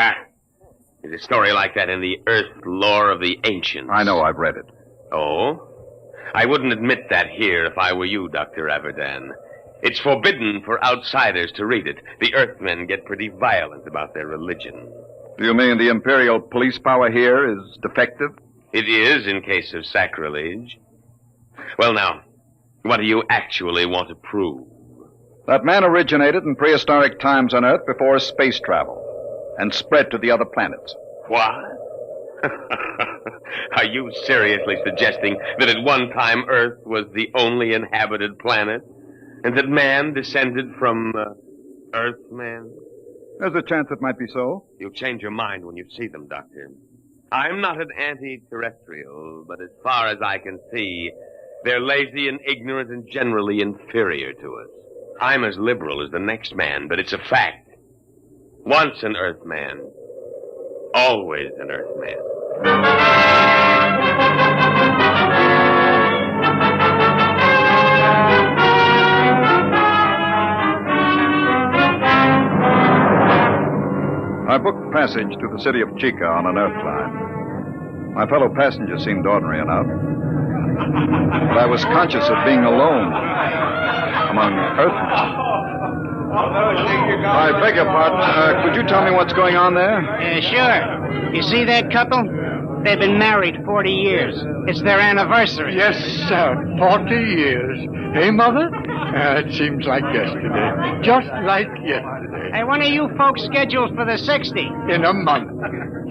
There's a story like that in the Earth lore of the ancients. I know, I've read it. Oh? I wouldn't admit that here if I were you, Dr. Averdan. It's forbidden for outsiders to read it. The Earthmen get pretty violent about their religion. Do you mean the Imperial police power here is defective? It is in case of sacrilege. Well, now, what do you actually want to prove? That man originated in prehistoric times on Earth before space travel and spread to the other planets. What? Are you seriously suggesting that at one time Earth was the only inhabited planet? And that man descended from Earthman? There's a chance it might be so. You'll change your mind when you see them, Doctor. I'm not an anti-terrestrial, but as far as I can see, they're lazy and ignorant and generally inferior to us. I'm as liberal as the next man, but it's a fact. Once an Earthman, always an Earthman. I booked passage to the city of Chica on an Earth line. My fellow passengers seemed ordinary enough. But I was conscious of being alone among Earthmen. I beg your pardon. Could you tell me what's going on there? Sure. You see that couple? They've been married 40 years. It's their anniversary. Yes, sir. 40 years. Hey, Mother? It seems like yesterday. Just like yesterday. Hey, when are you folks scheduled for the 60th? In a month.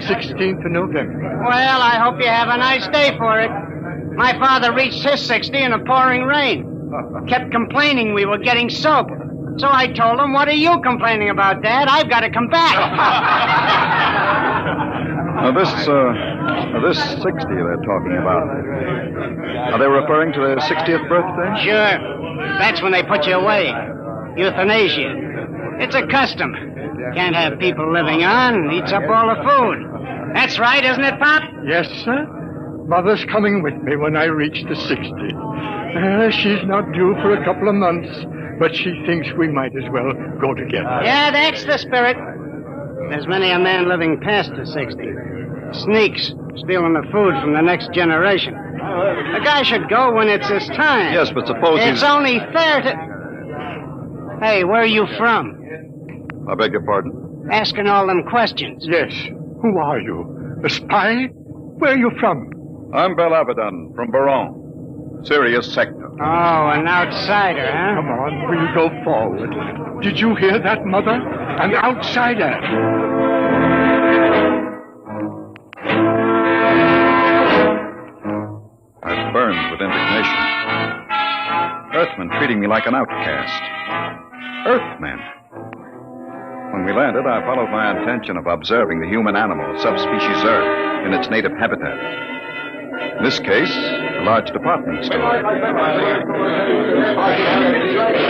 16th of November. Well, I hope you have a nice day for it. My father reached his 60 in a pouring rain. Kept complaining we were getting soaked. So I told him, what are you complaining about, Dad? I've got to come back. Now, this 60 they're talking about, are they referring to their 60th birthday? Sure. That's when they put you away. Euthanasia. It's a custom. Can't have people living on. Eats up all the food. That's right, isn't it, Pop? Yes, sir. Mother's coming with me when I reach the 60. She's not due for a couple of months, but she thinks we might as well go together. Yeah, that's the spirit. There's many a man living past the 60. Sneaks, stealing the food from the next generation. A guy should go when it's his time. Yes, but suppose It's only fair to... Hey, where are you from? I beg your pardon? Asking all them questions. Yes. Who are you? A spy? Where are you from? I'm Bel Abaddon from Baron, Sirius Sector. Oh, an outsider, huh? Come on, we'll go forward. Did you hear that, Mother? An outsider. I burned with indignation. Earthmen treating me like an outcast. Earthmen. When we landed, I followed my intention of observing the human animal, subspecies Earth, in its native habitat. In this case, a large department store.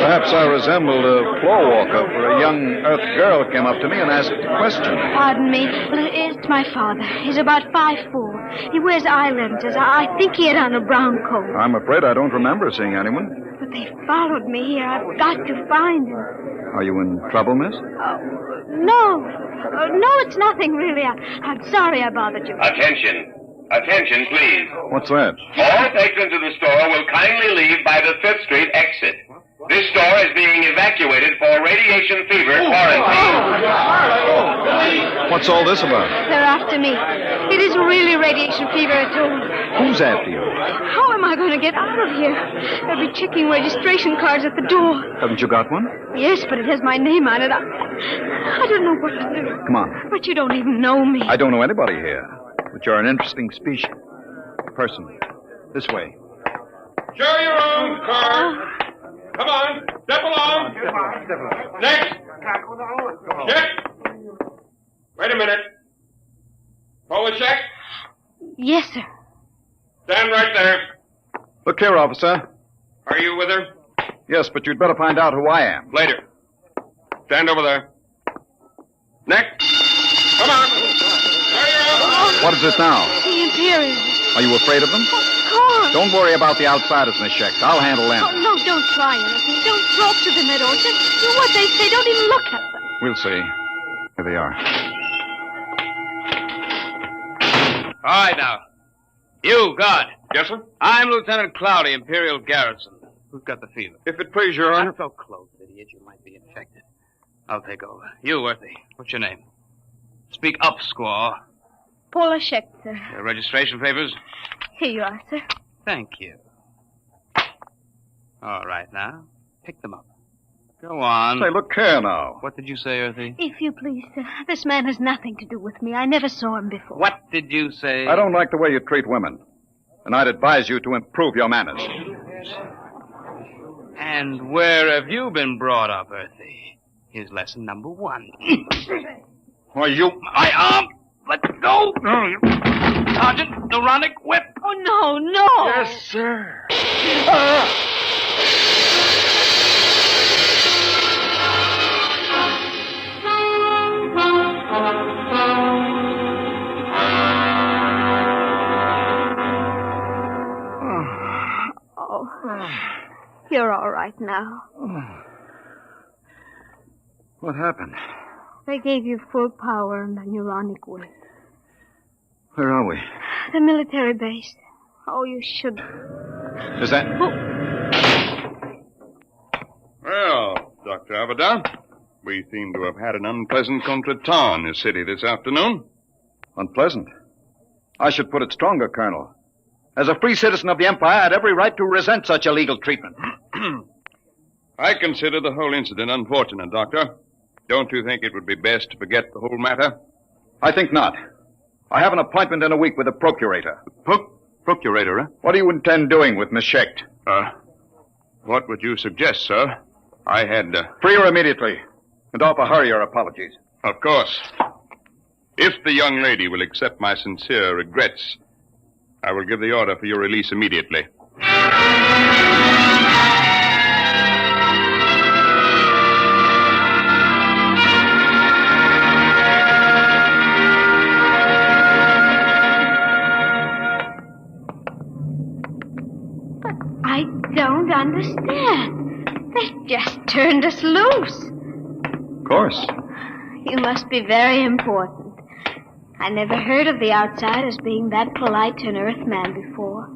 Perhaps I resembled a floor walker, for a young Earth girl came up to me and asked a question. Pardon me. Well, it's my father. He's about 5'4". He wears eye lenses. I think he had on a brown coat. I'm afraid I don't remember seeing anyone. But they followed me here. I've got to find him. Are you in trouble, miss? No. No, it's nothing, really. I'm sorry I bothered you. Attention. Attention, please. What's that? All patrons of the store will kindly leave by the 5th Street exit. This store is being evacuated for radiation fever quarantine. What's all this about? They're after me. It isn't really radiation fever at all. Who's after you? How am I going to get out of here? They'll be checking registration cards at the door. Haven't you got one? Yes, but it has my name on it. I don't know what to do. Come on. But you don't even know me. I don't know anybody here. But you're an interesting species. Person. This way. Show your own car. Come on. Step along. Next. Check. Wait a minute. Forward check. Yes, sir. Stand right there. Look here, officer. Are you with her? Yes, but you'd better find out who I am. Later. Stand over there. Next. Come on. What is it now? The Imperials. Are you afraid of them? Of course. Don't worry about the outsiders, Miss Schecht. I'll handle them. Oh, no, don't try anything. Don't talk to them at all. Just do what they say. Don't even look at them. We'll see. Here they are. All right, now. You, guard. Yes, sir? I'm Lieutenant Cloudy, Imperial Garrison. Who's got the fever? If it please your honor. Not so close, idiot. You might be infected. I'll take over. You, Worthy. What's your name? Speak up, squaw. Paula Schecht, sir. Your registration papers? Here you are, sir. Thank you. All right, now. Pick them up. Go on. Say, look here now. What did you say, Earthy? If you please, sir. This man has nothing to do with me. I never saw him before. What did you say? I don't like the way you treat women. And I'd advise you to improve your manners. And where have you been brought up, Earthy? Here's lesson number 1. Why, you... My arm! Let go! Sergeant, neuronic whip! Oh, no, no! Yes, sir. Oh, you're all right now. What happened? They gave you full power and a neuronic whip. Where are we? The military base. Oh, you should... Is that... Well, Dr. Abaddon, we seem to have had an unpleasant contretemps in this city this afternoon. Unpleasant? I should put it stronger, Colonel. As a free citizen of the Empire, I had every right to resent such illegal treatment. I consider the whole incident unfortunate, Doctor. Don't you think it would be best to forget the whole matter? I think not. I have an appointment in a week with the procurator. Procurator, eh? What do you intend doing with Miss Schecht? What would you suggest, sir? I had... Free her immediately. And offer her your apologies. Of course. If the young lady will accept my sincere regrets, I will give the order for your release immediately. I don't understand. They just turned us loose. Of course. You must be very important. I never heard of the outside as being that polite to an Earthman before.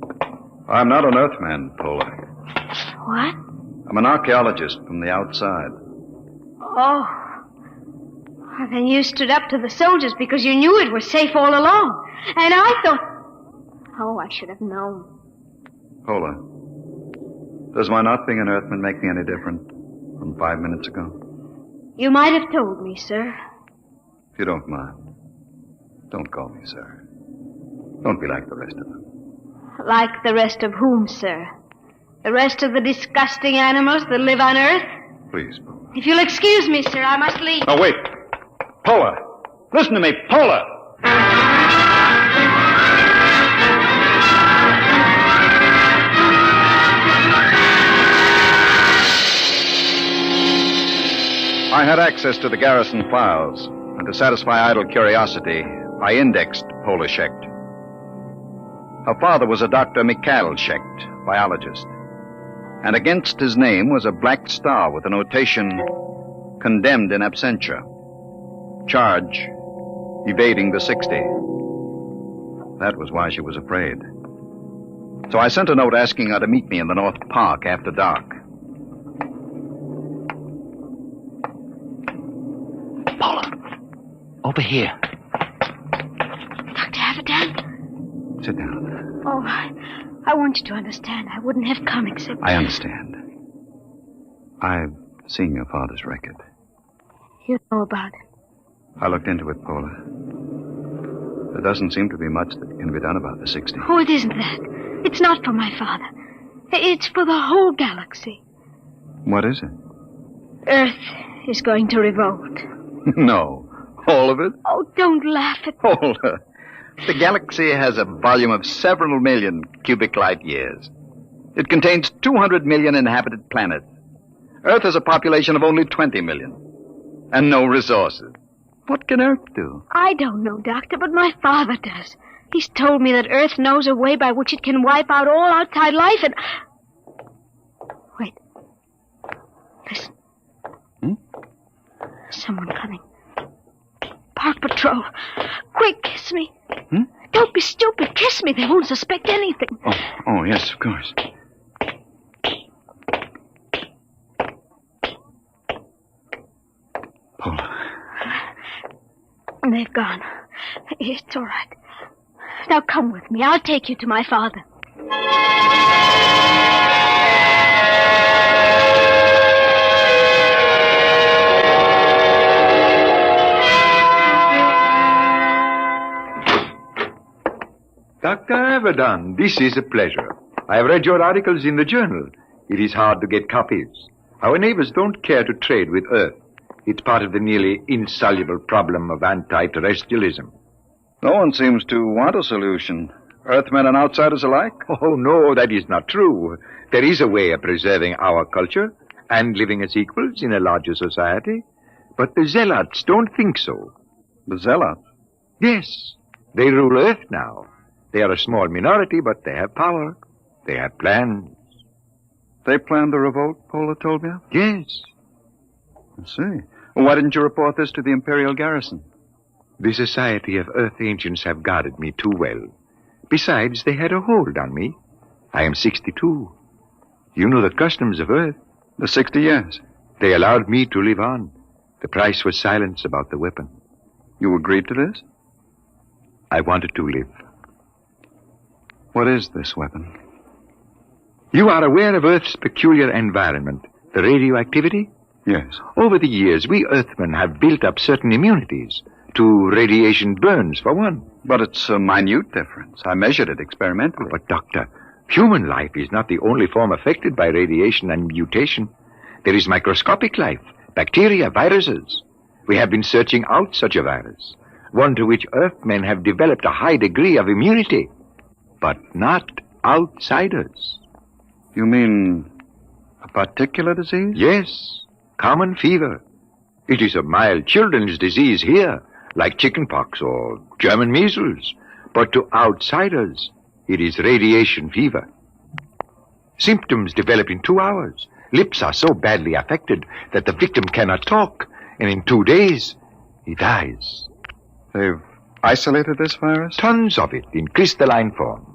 I'm not an Earthman, Paula. What? I'm an archaeologist from the outside. Oh. Well, then you stood up to the soldiers because you knew it was safe all along. And I thought... Oh, I should have known. Paula, does my not being an Earthman make me any different from 5 minutes ago? You might have told me, sir. If you don't mind, don't call me sir. Don't be like the rest of them. Like the rest of whom, sir? The rest of the disgusting animals that live on Earth? Please, Paula. If you'll excuse me, sir, I must leave. Oh, wait. Paula! Listen to me, Paula! I had access to the garrison files, and to satisfy idle curiosity, I indexed Paula Schecht. Her father was a Dr. Mikhail Schecht, biologist, and against his name was a black star with the notation, condemned in absentia. Charge, evading the 60. That was why she was afraid. So I sent a note asking her to meet me in the North Park after dark. Paula, over here. Dr. Abaddon? Sit down. Oh, I want you to understand. I wouldn't have come except... I understand. I've seen your father's record. You know about it. I looked into it, Paula. There doesn't seem to be much that can be done about the 60. Oh, it isn't that. It's not for my father. It's for the whole galaxy. What is it? Earth is going to revolt. No. All of it? Oh, don't laugh at me. Paula, the galaxy has a volume of several million cubic light years. It contains 200 million inhabited planets. Earth has a population of only 20 million. And no resources. What can Earth do? I don't know, Doctor, but my father does. He's told me that Earth knows a way by which it can wipe out all outside life and... Wait. Listen. Someone coming. Park Patrol. Quick, kiss me. Don't be stupid. Kiss me. They won't suspect anything. Oh, yes, of course. They've gone. It's all right. Now come with me. I'll take you to my father. Dr. Avedon, this is a pleasure. I have read your articles in the journal. It is hard to get copies. Our neighbors don't care to trade with Earth. It's part of the nearly insoluble problem of anti-terrestrialism. No one seems to want a solution. Earthmen and outsiders alike? Oh, no, that is not true. There is a way of preserving our culture and living as equals in a larger society. But the zealots don't think so. The zealots? Yes. They rule Earth now. They are a small minority, but they have power. They have plans. They planned the revolt, Pola told me? Yes. I see. Well, why didn't you report this to the Imperial garrison? The Society of Earth Ancients have guarded me too well. Besides, they had a hold on me. I am 62. You know the customs of Earth. The 60 years. They allowed me to live on. The price was silence about the weapon. You agreed to this? I wanted to live. What is this weapon? You are aware of Earth's peculiar environment, the radioactivity? Yes. Over the years, we Earthmen have built up certain immunities to radiation burns, for one. But it's a minute difference. I measured it experimentally. But, Doctor, human life is not the only form affected by radiation and mutation. There is microscopic life, bacteria, viruses. We have been searching out such a virus, one to which Earthmen have developed a high degree of immunity, but not outsiders. You mean a particular disease? Yes, common fever. It is a mild children's disease here, like chickenpox or German measles. But to outsiders, it is radiation fever. Symptoms develop in 2 hours. Lips are so badly affected that the victim cannot talk, and in 2 days, he dies. They've isolated this virus? Tons of it in crystalline form.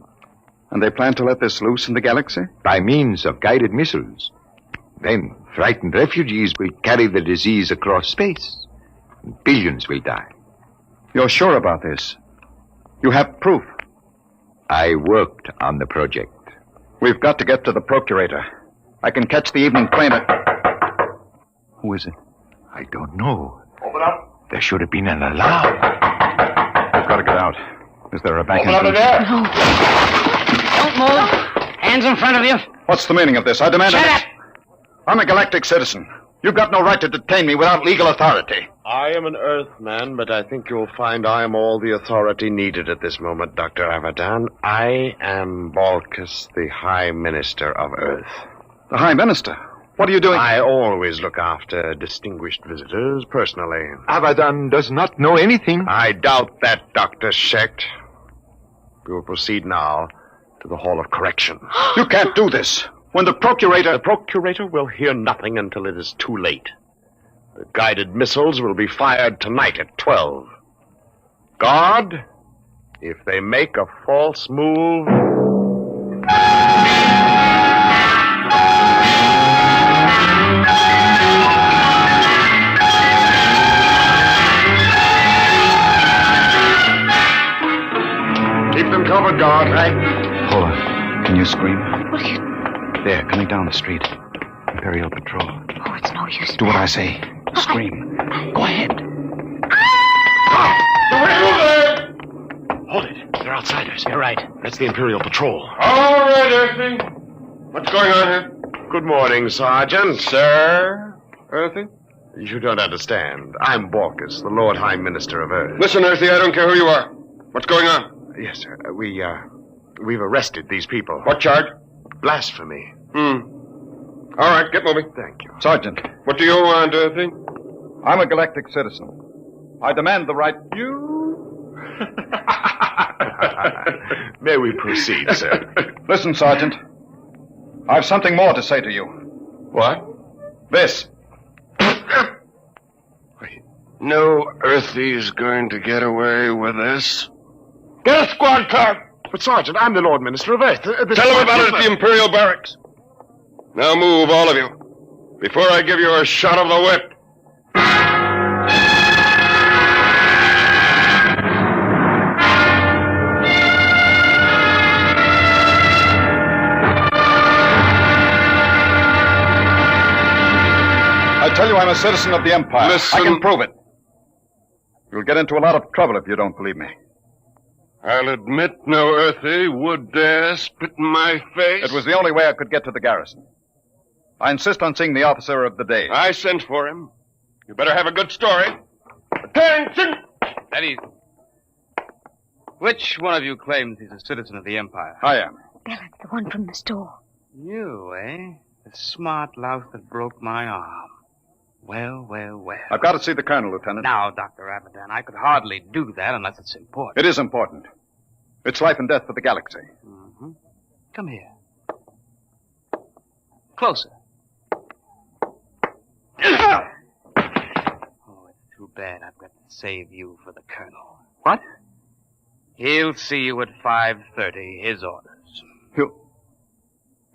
And they plan to let this loose in the galaxy? By means of guided missiles. Then frightened refugees will carry the disease across space. Billions will die. You're sure about this? You have proof? I worked on the project. We've got to get to the Procurator. I can catch the evening train at... Who is it? I don't know. Open up. There should have been an alarm. We've got to get out. Is there a back Open up entrance? there. No. Don't move. Hands in front of you. What's the meaning of this? I demand... Shut up! I'm a galactic citizen. You've got no right to detain me without legal authority. I am an Earthman, but I think you'll find I am all the authority needed at this moment, Dr. Avedon. I am Balkus, the High Minister of Earth. The High Minister? What are you doing? I always look after distinguished visitors, personally. Avedon does not know anything. I doubt that, Dr. Schecht. We will proceed now to the Hall of Correction. You can't do this. When the Procurator... The Procurator will hear nothing until it is too late. The guided missiles will be fired tonight at 12. Guard, if they make a false move... Keep them covered, guard. Right. Paula, can you scream? What are you... There, coming down the street. Imperial Patrol. Oh, it's no use. Do what I say. Scream. Go ahead. Hold it. They're outsiders. You're right. That's the Imperial Patrol. All right, Earthling. What's going on here? Good morning, Sergeant. Sir? Earthling? You don't understand. I'm Balkus, the Lord High Minister of Earth. Listen, Earthy, I don't care who you are. What's going on? Yes, sir. We've arrested these people. What charge? Blasphemy. All right, get moving. Thank you. Sergeant. What do you want, Earthy? I'm a galactic citizen. I demand the right... You? May we proceed, sir? Listen, Sergeant. I've something more to say to you. What? This. No Earthy's going to get away with this. Get a squad car! But, Sergeant, I'm the Lord Minister of Earth. Tell them about it at the Imperial Barracks. Now move, all of you, before I give you a shot of the whip. I tell you I'm a citizen of the Empire. Listen. I can prove it. You'll get into a lot of trouble if you don't believe me. I'll admit no earthly would dare spit in my face. It was the only way I could get to the garrison. I insist on seeing the officer of the day. I sent for him. You better have a good story. Attention! Eddie, which one of you claims he's a citizen of the Empire? I am. Bella, the one from the store. You, eh? The smart louse that broke my arm. Well, well, well. I've got to see the colonel, Lieutenant. Now, Dr. Abadan, I could hardly do that unless it's important. It is important. It's life and death for the galaxy. Mm-hmm. Come here. Closer. Oh, it's too bad I've got to save you for the colonel. What? He'll see you at 5:30, his orders.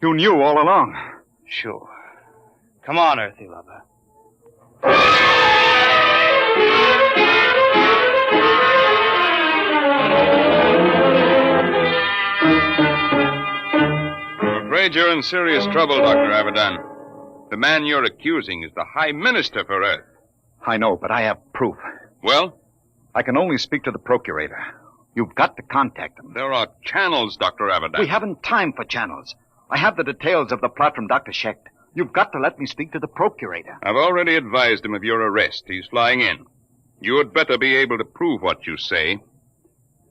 You knew all along. Sure. Come on, Earthy lover. I'm afraid you're in serious trouble, Dr. Abadan. The man you're accusing is the High Minister for Earth. I know, but I have proof. Well? I can only speak to the procurator. You've got to contact him. There are channels, Dr. Abadan. We haven't time for channels. I have the details of the plot from Dr. Schecht. You've got to let me speak to the procurator. I've already advised him of your arrest. He's flying in. You had better be able to prove what you say.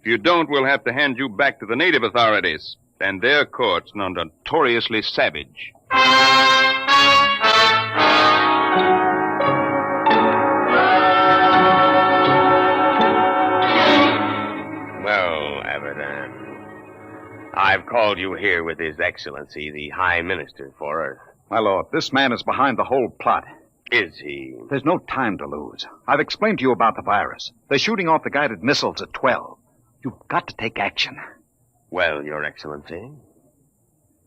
If you don't, we'll have to hand you back to the native authorities and their courts, notoriously savage. Well, Abadan, I've called you here with His Excellency, the High Minister for Earth. My lord, this man is behind the whole plot. Is he? There's no time to lose. I've explained to you about the virus. They're shooting off the guided missiles at 12. You've got to take action. Well, Your Excellency.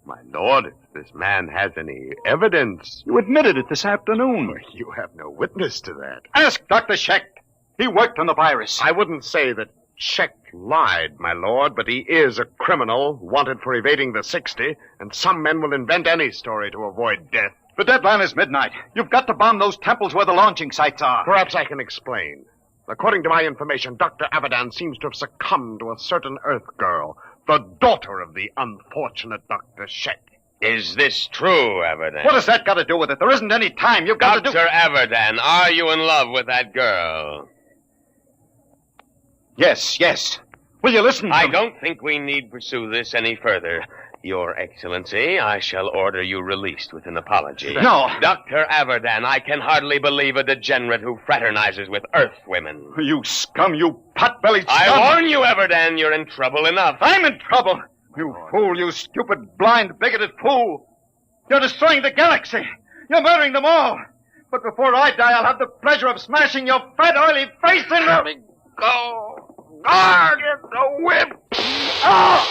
My lord, if this man has any evidence... You admitted it this afternoon. You have no witness to that. Ask Dr. Schecht. He worked on the virus. I wouldn't say that Schecht lied, my lord, but he is a criminal wanted for evading the 60, and some men will invent any story to avoid death. The deadline is midnight. You've got to bomb those temples where the launching sites are. Perhaps I can explain. According to my information, Dr. Abadan seems to have succumbed to a certain Earth girl, the daughter of the unfortunate Dr. Schecht. Is this true, Abadan? What has that got to do with it? There isn't any time. You've got to do... Dr. Abadan, are you in love with that girl? Yes. Will you listen to I me? don't think we need pursue this any further. Your Excellency, I shall order you released with an apology. No. Dr. Abadan, I can hardly believe a degenerate who fraternizes with Earth women. You scum, you pot-bellied scum. I warn you, Abadan, you're in trouble enough. I'm in trouble. You fool, you stupid, blind, bigoted fool. You're destroying the galaxy. You're murdering them all. But before I die, I'll have the pleasure of smashing your fat, oily face in Let me go. Ah, get the whip. Ah!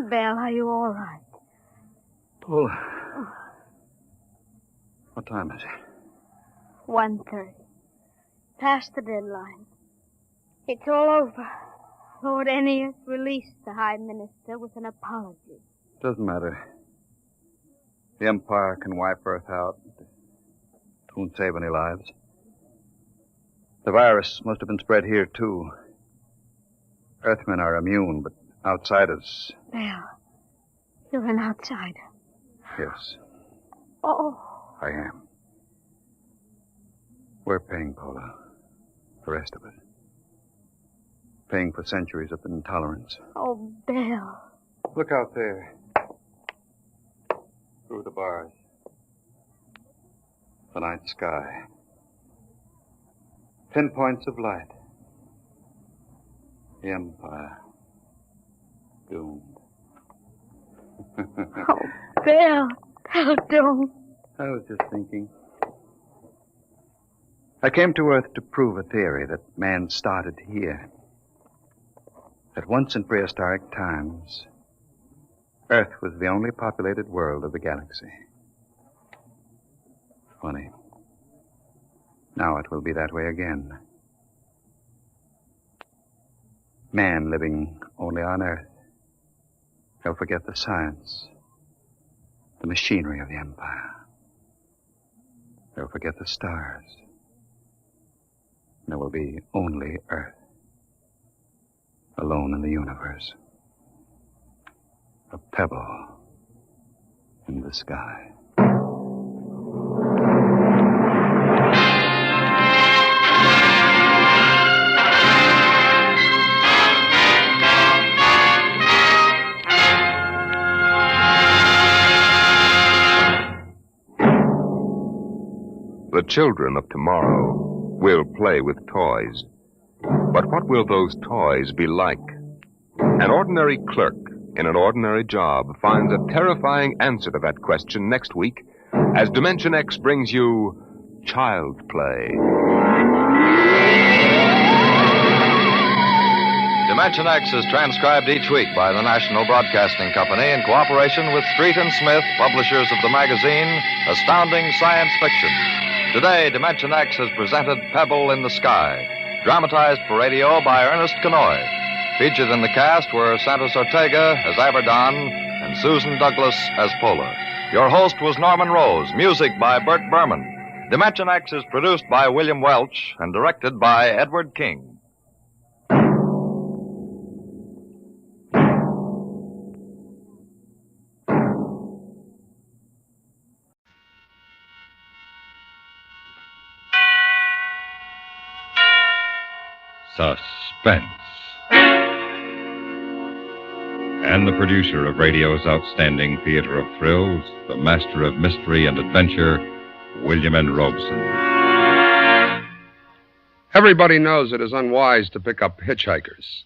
Belle, are you all right? Paul. What time is it? 1:30. Past the deadline. It's all over. Lord Ennius released the High Minister with an apology. Doesn't matter. The Empire can wipe Earth out. It won't save any lives. The virus must have been spread here, too. Earthmen are immune, but outsiders... Belle, you're an outsider. Yes, Oh, I am. We're paying, Paula. The rest of it. Paying for centuries of intolerance. oh, Belle. Look out there. Through the bars. The night sky. Pinpoints of light. The Empire. Doomed. Oh, Bill. Bill, don't. I was just thinking. I came to Earth to prove a theory that man started here. That once in prehistoric times, Earth was the only populated world of the galaxy. Funny. Now it will be that way again. Man living only on Earth. He'll forget the science, the machinery of the Empire. He'll forget the stars. There will be only Earth, alone in the universe. A pebble in the sky. The children of tomorrow will play with toys. But what will those toys be like? An ordinary clerk in an ordinary job finds a terrifying answer to that question next week as Dimension X brings you Child Play. Dimension X is transcribed each week by the National Broadcasting Company in cooperation with Street and Smith, publishers of the magazine Astounding Science Fiction. Today, Dimension X has presented Pebble in the Sky, dramatized for radio by Ernest Kenoy. Featured in the cast were Santos Ortega as Abaddon and Susan Douglas as Pola. Your host was Norman Rose, music by Bert Berman. Dimension X is produced by William Welch and directed by Edward King. Suspense. And the producer of radio's outstanding theater of thrills, the master of mystery and adventure, William N. Robeson. Everybody knows it is unwise to pick up hitchhikers.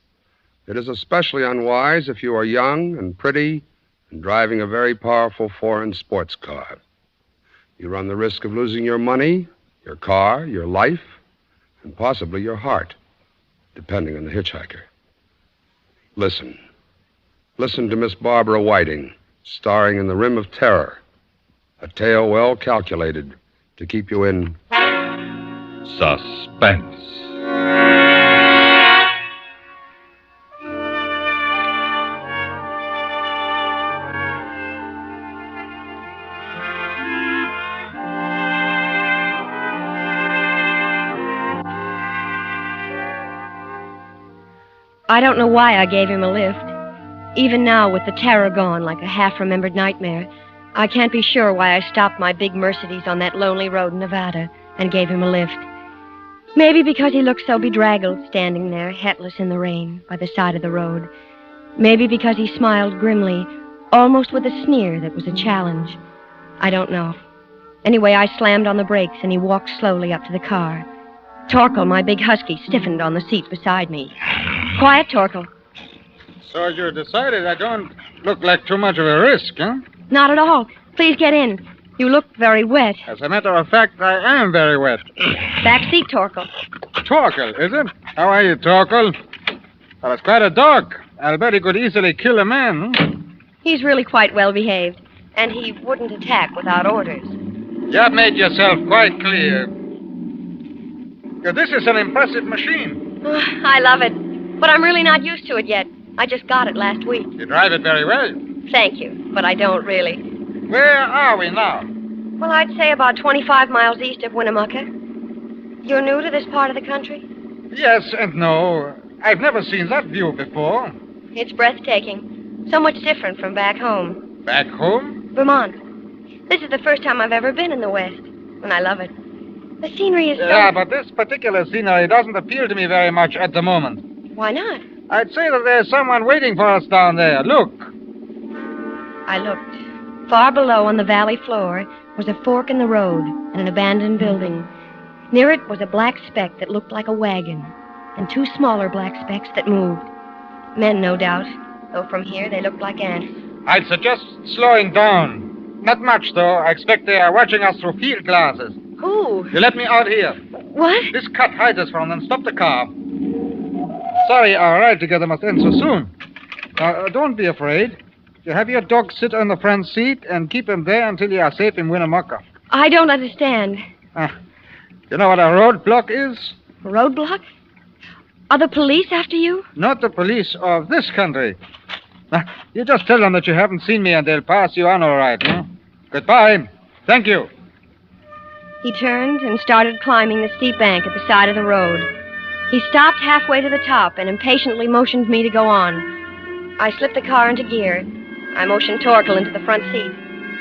It is especially unwise if you are young and pretty and driving a very powerful foreign sports car. You run the risk of losing your money, your car, your life, and possibly your heart, depending on the hitchhiker. Listen. Listen to Miss Barbara Whiting, starring in The Rim of Terror, a tale well calculated to keep you in suspense. I don't know why I gave him a lift. Even now, with the terror gone like a half-remembered nightmare, I can't be sure why I stopped my big Mercedes on that lonely road in Nevada and gave him a lift. Maybe because he looked so bedraggled standing there, headless in the rain, by the side of the road. Maybe because he smiled grimly, almost with a sneer that was a challenge. I don't know. Anyway, I slammed on the brakes and he walked slowly up to the car. Torkel, my big husky, stiffened on the seat beside me. Quiet, Torkel. So you decided I don't look like too much of a risk, huh? Not at all. Please get in. You look very wet. As a matter of fact, I am very wet. Back seat, Torkel. Torkel, is it? How are you, Torkel? That was quite a dog. I'll bet he could easily kill a man. He's really quite well behaved, and he wouldn't attack without orders. You have made yourself quite clear. This is an impressive machine. I love it, but I'm really not used to it yet. I just got it last week. You drive it very well. Thank you, but I don't really. Where are we now? Well, I'd say about 25 miles east of Winnemucca. You're new to this part of the country? Yes and no. I've never seen that view before. It's breathtaking. So much different from back home. Back home? Vermont. This is the first time I've ever been in the West, and I love it. The scenery is so... Yeah, but this particular scenery doesn't appeal to me very much at the moment. Why not? I'd say that there's someone waiting for us down there. Look. I looked. Far below on the valley floor was a fork in the road and an abandoned building. Near it was a black speck that looked like a wagon. and 2 smaller black specks that moved. Men, no doubt, though from here they looked like ants. I'd suggest slowing down. Not much, though. I expect they are watching us through field glasses. Who? You let me out here. What? This cut hides us from them. Stop the car. Sorry, our ride together must end so soon. Now, don't be afraid. You have your dog sit on the front seat and keep him there until you are safe in Winnemucca. I don't understand. You know what a roadblock is? A roadblock? Are the police after you? Not the police of this country. You just tell them that you haven't seen me and they'll pass you on all right. Huh? Goodbye. Thank you. He turned and started climbing the steep bank at the side of the road. He stopped halfway to the top and impatiently motioned me to go on. I slipped the car into gear. I motioned Torkel into the front seat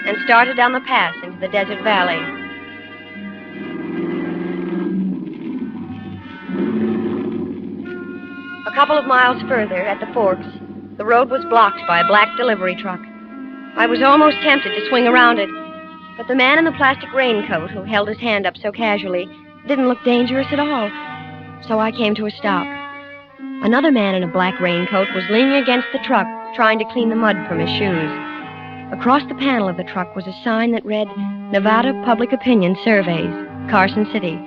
and started down the pass into the desert valley. A couple of miles further, at the forks, the road was blocked by a black delivery truck. I was almost tempted to swing around it, but the man in the plastic raincoat who held his hand up so casually didn't look dangerous at all, so I came to a stop. Another man in a black raincoat was leaning against the truck, trying to clean the mud from his shoes. Across the panel of the truck was a sign that read, Nevada Public Opinion Surveys, Carson City.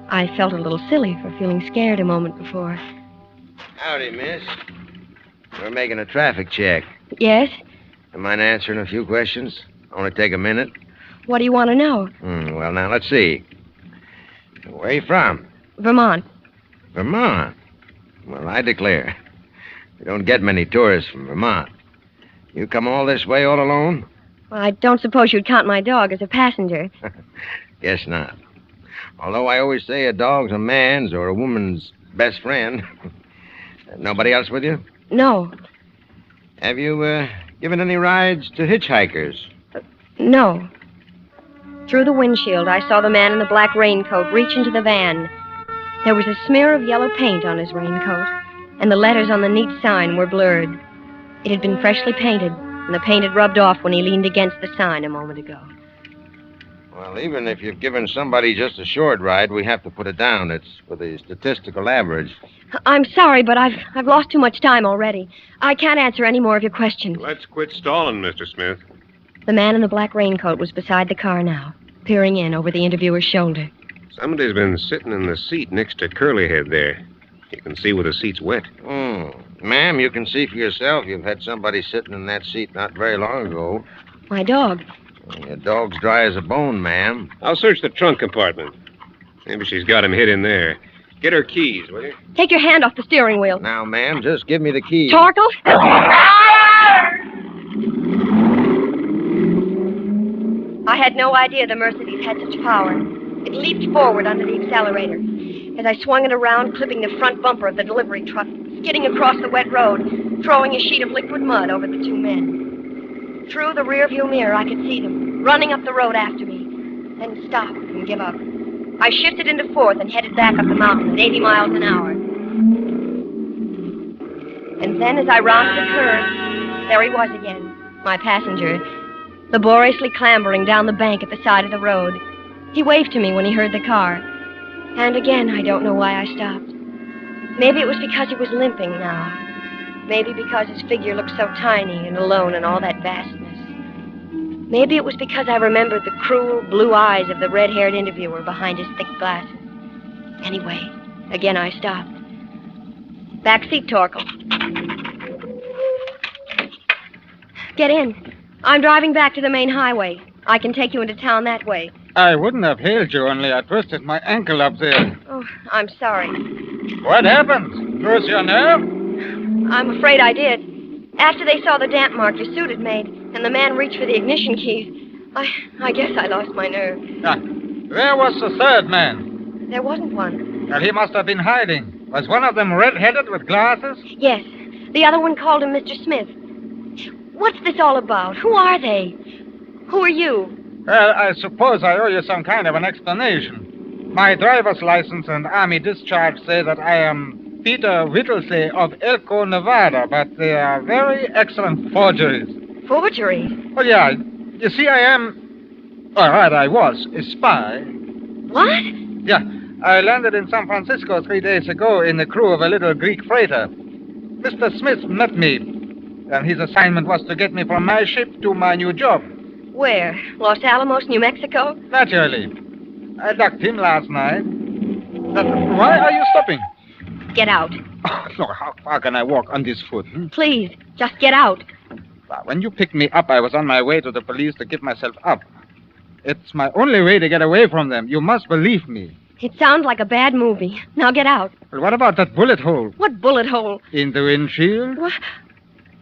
I felt a little silly for feeling scared a moment before. Howdy, miss. We're making a traffic check. Yes? Am I answering a few questions? Only take a minute. What do you want to know? Well, now, let's see. Where are you from? Vermont. Vermont? Well, I declare. We don't get many tourists from Vermont. You come all this way all alone? Well, I don't suppose you'd count my dog as a passenger. Guess not. Although I always say a dog's a man's or a woman's best friend. Nobody else with you? No. Have you given any rides to hitchhikers? No. Through the windshield, I saw the man in the black raincoat reach into the van. There was a smear of yellow paint on his raincoat, and the letters on the neat sign were blurred. It had been freshly painted, and the paint had rubbed off when he leaned against the sign a moment ago. Well, even if you've given somebody just a short ride, we have to put it down. It's for the statistical average. I'm sorry, but I've lost too much time already. I can't answer any more of your questions. Let's quit stalling, Mr. Smith. The man in the black raincoat was beside the car now, peering in over the interviewer's shoulder. Somebody's been sitting in the seat next to Curlyhead there. You can see where the seat's wet. Ma'am, you can see for yourself. You've had somebody sitting in that seat not very long ago. My dog. Your dog's dry as a bone, ma'am. I'll search the trunk compartment. Maybe she's got him hid in there. Get her keys, will you? Take your hand off the steering wheel. Now, ma'am, just give me the keys. Torkel? I had no idea the Mercedes had such power. It leaped forward under the accelerator. As I swung it around, clipping the front bumper of the delivery truck, skidding across the wet road, throwing a sheet of liquid mud over the 2 men. Through the rearview mirror, I could see them, running up the road after me, then stop and give up. I shifted into fourth and headed back up the mountain at 80 miles an hour. And then as I rounded the curve, there he was again, my passenger, laboriously clambering down the bank at the side of the road. He waved to me when he heard the car. And again, I don't know why I stopped. Maybe it was because he was limping now. Maybe because his figure looked so tiny and alone in all that vastness. Maybe it was because I remembered the cruel blue eyes of the red-haired interviewer behind his thick glasses. Anyway, again I stopped. Back seat, Torkel. Get in. I'm driving back to the main highway. I can take you into town that way. I wouldn't have hailed you, only I twisted my ankle up there. Oh, I'm sorry. What happened? Bruise your nerve? I'm afraid I did. After they saw the damp mark your suit had made, and the man reached for the ignition keys, I guess I lost my nerve. Where was the third man? There wasn't one. Well, he must have been hiding. Was one of them red-headed with glasses? Yes. The other one called him Mr. Smith. What's this all about? Who are they? Who are you? Well, I suppose I owe you some kind of an explanation. My driver's license and army discharge say that I am Peter Whittlesey of Elko, Nevada, but they are very excellent forgeries. Forgeries? Well, yeah. You see, I am... All right, I was a spy. What? Yeah. I landed in San Francisco 3 days ago in the crew of a little Greek freighter. Mr. Smith met me, and his assignment was to get me from my ship to my new job. Where? Los Alamos, New Mexico? Naturally. I docked him last night. Why are you stopping? Get out. Oh, look, how far can I walk on this foot? Please, just get out. When you picked me up, I was on my way to the police to give myself up. It's my only way to get away from them. You must believe me. It sounds like a bad movie. Now get out. Well, what about that bullet hole? What bullet hole? In the windshield? What?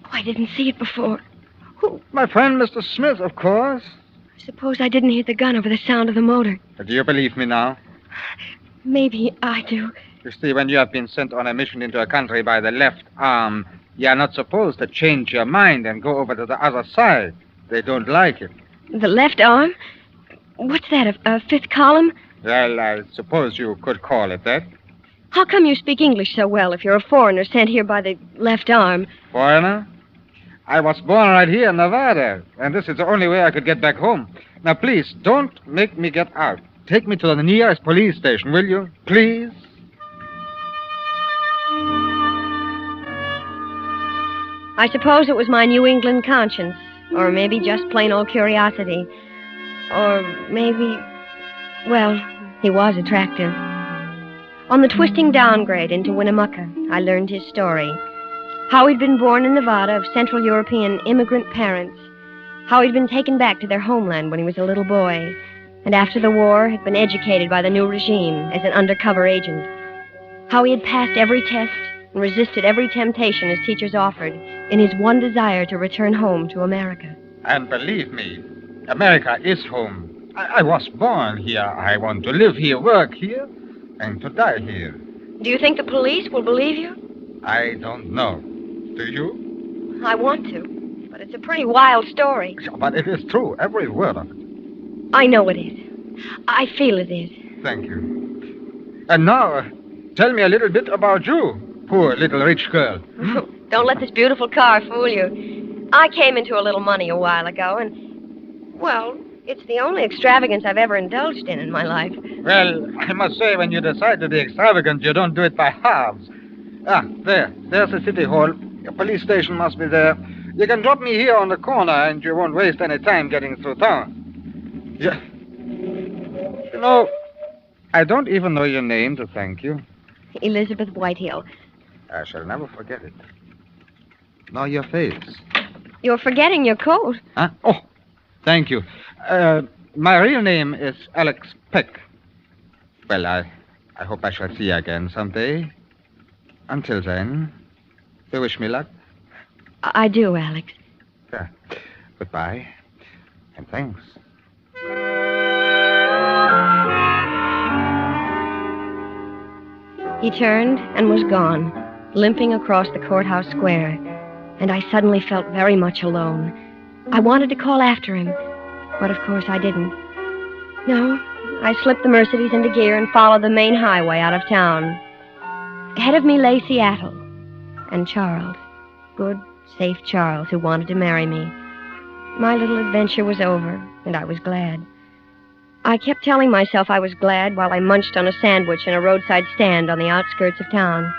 Oh, I didn't see it before. Who? My friend, Mr. Smith, of course. I suppose I didn't hear the gun over the sound of the motor. Do you believe me now? Maybe I do. You see, when you have been sent on a mission into a country by the left arm, you are not supposed to change your mind and go over to the other side. They don't like it. The left arm? What's that, a fifth column? Well, I suppose you could call it that. How come you speak English so well if you're a foreigner sent here by the left arm? Foreigner? I was born right here in Nevada, and this is the only way I could get back home. Now, please, don't make me get out. Take me to the nearest police station, will you? Please? I suppose it was my New England conscience, or maybe just plain old curiosity. Or maybe, well, he was attractive. On the twisting downgrade into Winnemucca, I learned his story. How he'd been born in Nevada of Central European immigrant parents. How he'd been taken back to their homeland when he was a little boy. And after the war, had been educated by the new regime as an undercover agent. How he had passed every test and resisted every temptation his teachers offered in his one desire to return home to America. And believe me, America is home. I was born here. I want to live here, work here, and to die here. Do you think the police will believe you? I don't know. Do you? I want to, but it's a pretty wild story. But it is true, every word of it. I know it is. I feel it is. Thank you. And now, tell me a little bit about you, poor little rich girl. Don't let this beautiful car fool you. I came into a little money a while ago, and, well, it's the only extravagance I've ever indulged in my life. Well, I must say, when you decide to be extravagant, you don't do it by halves. There's the city hall. A police station must be there. You can drop me here on the corner, and you won't waste any time getting through town. Yeah. You know, I don't even know your name to thank you. Elizabeth Whitehill. I shall never forget it. Nor your face. You're forgetting your coat. Huh? Oh, thank you. My real name is Alex Peck. Well, I hope I shall see you again someday. Until then, you wish me luck? I do, Alex. Yeah. Goodbye. And thanks. He turned and was gone, limping across the courthouse square, and I suddenly felt very much alone. I wanted to call after him, but of course I didn't. No, I slipped the Mercedes into gear and followed the main highway out of town. Ahead of me lay Seattle, and Charles. Good, safe Charles, who wanted to marry me. My little adventure was over, and I was glad. I kept telling myself I was glad while I munched on a sandwich in a roadside stand on the outskirts of town.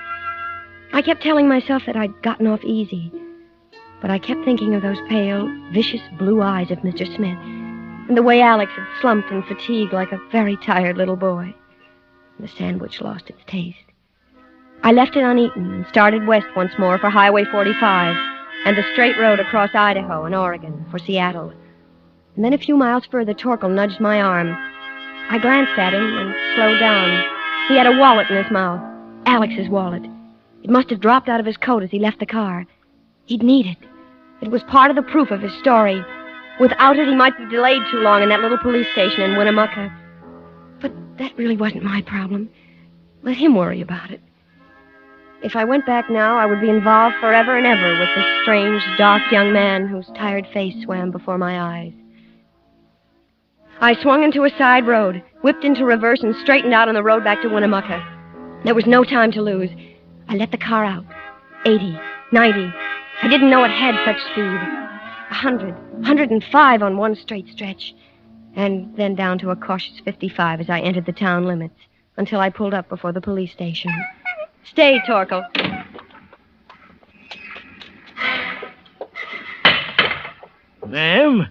I kept telling myself that I'd gotten off easy, but I kept thinking of those pale, vicious blue eyes of Mr. Smith, and the way Alex had slumped in fatigue like a very tired little boy. The sandwich lost its taste. I left it uneaten and started west once more for Highway 45 and the straight road across Idaho and Oregon for Seattle. And then a few miles further, Torkel nudged my arm. I glanced at him and slowed down. He had a wallet in his mouth, Alex's wallet. It must have dropped out of his coat as he left the car. He'd need it. It was part of the proof of his story. Without it, he might be delayed too long in that little police station in Winnemucca. But that really wasn't my problem. Let him worry about it. If I went back now, I would be involved forever and ever with this strange, dark young man whose tired face swam before my eyes. I swung into a side road, whipped into reverse, and straightened out on the road back to Winnemucca. There was no time to lose. I let the car out. 80, 90. I didn't know it had such speed. 100, 105 on one straight stretch. And then down to a cautious 55 as I entered the town limits. until I pulled up before the police station. Stay, Torkel. Ma'am?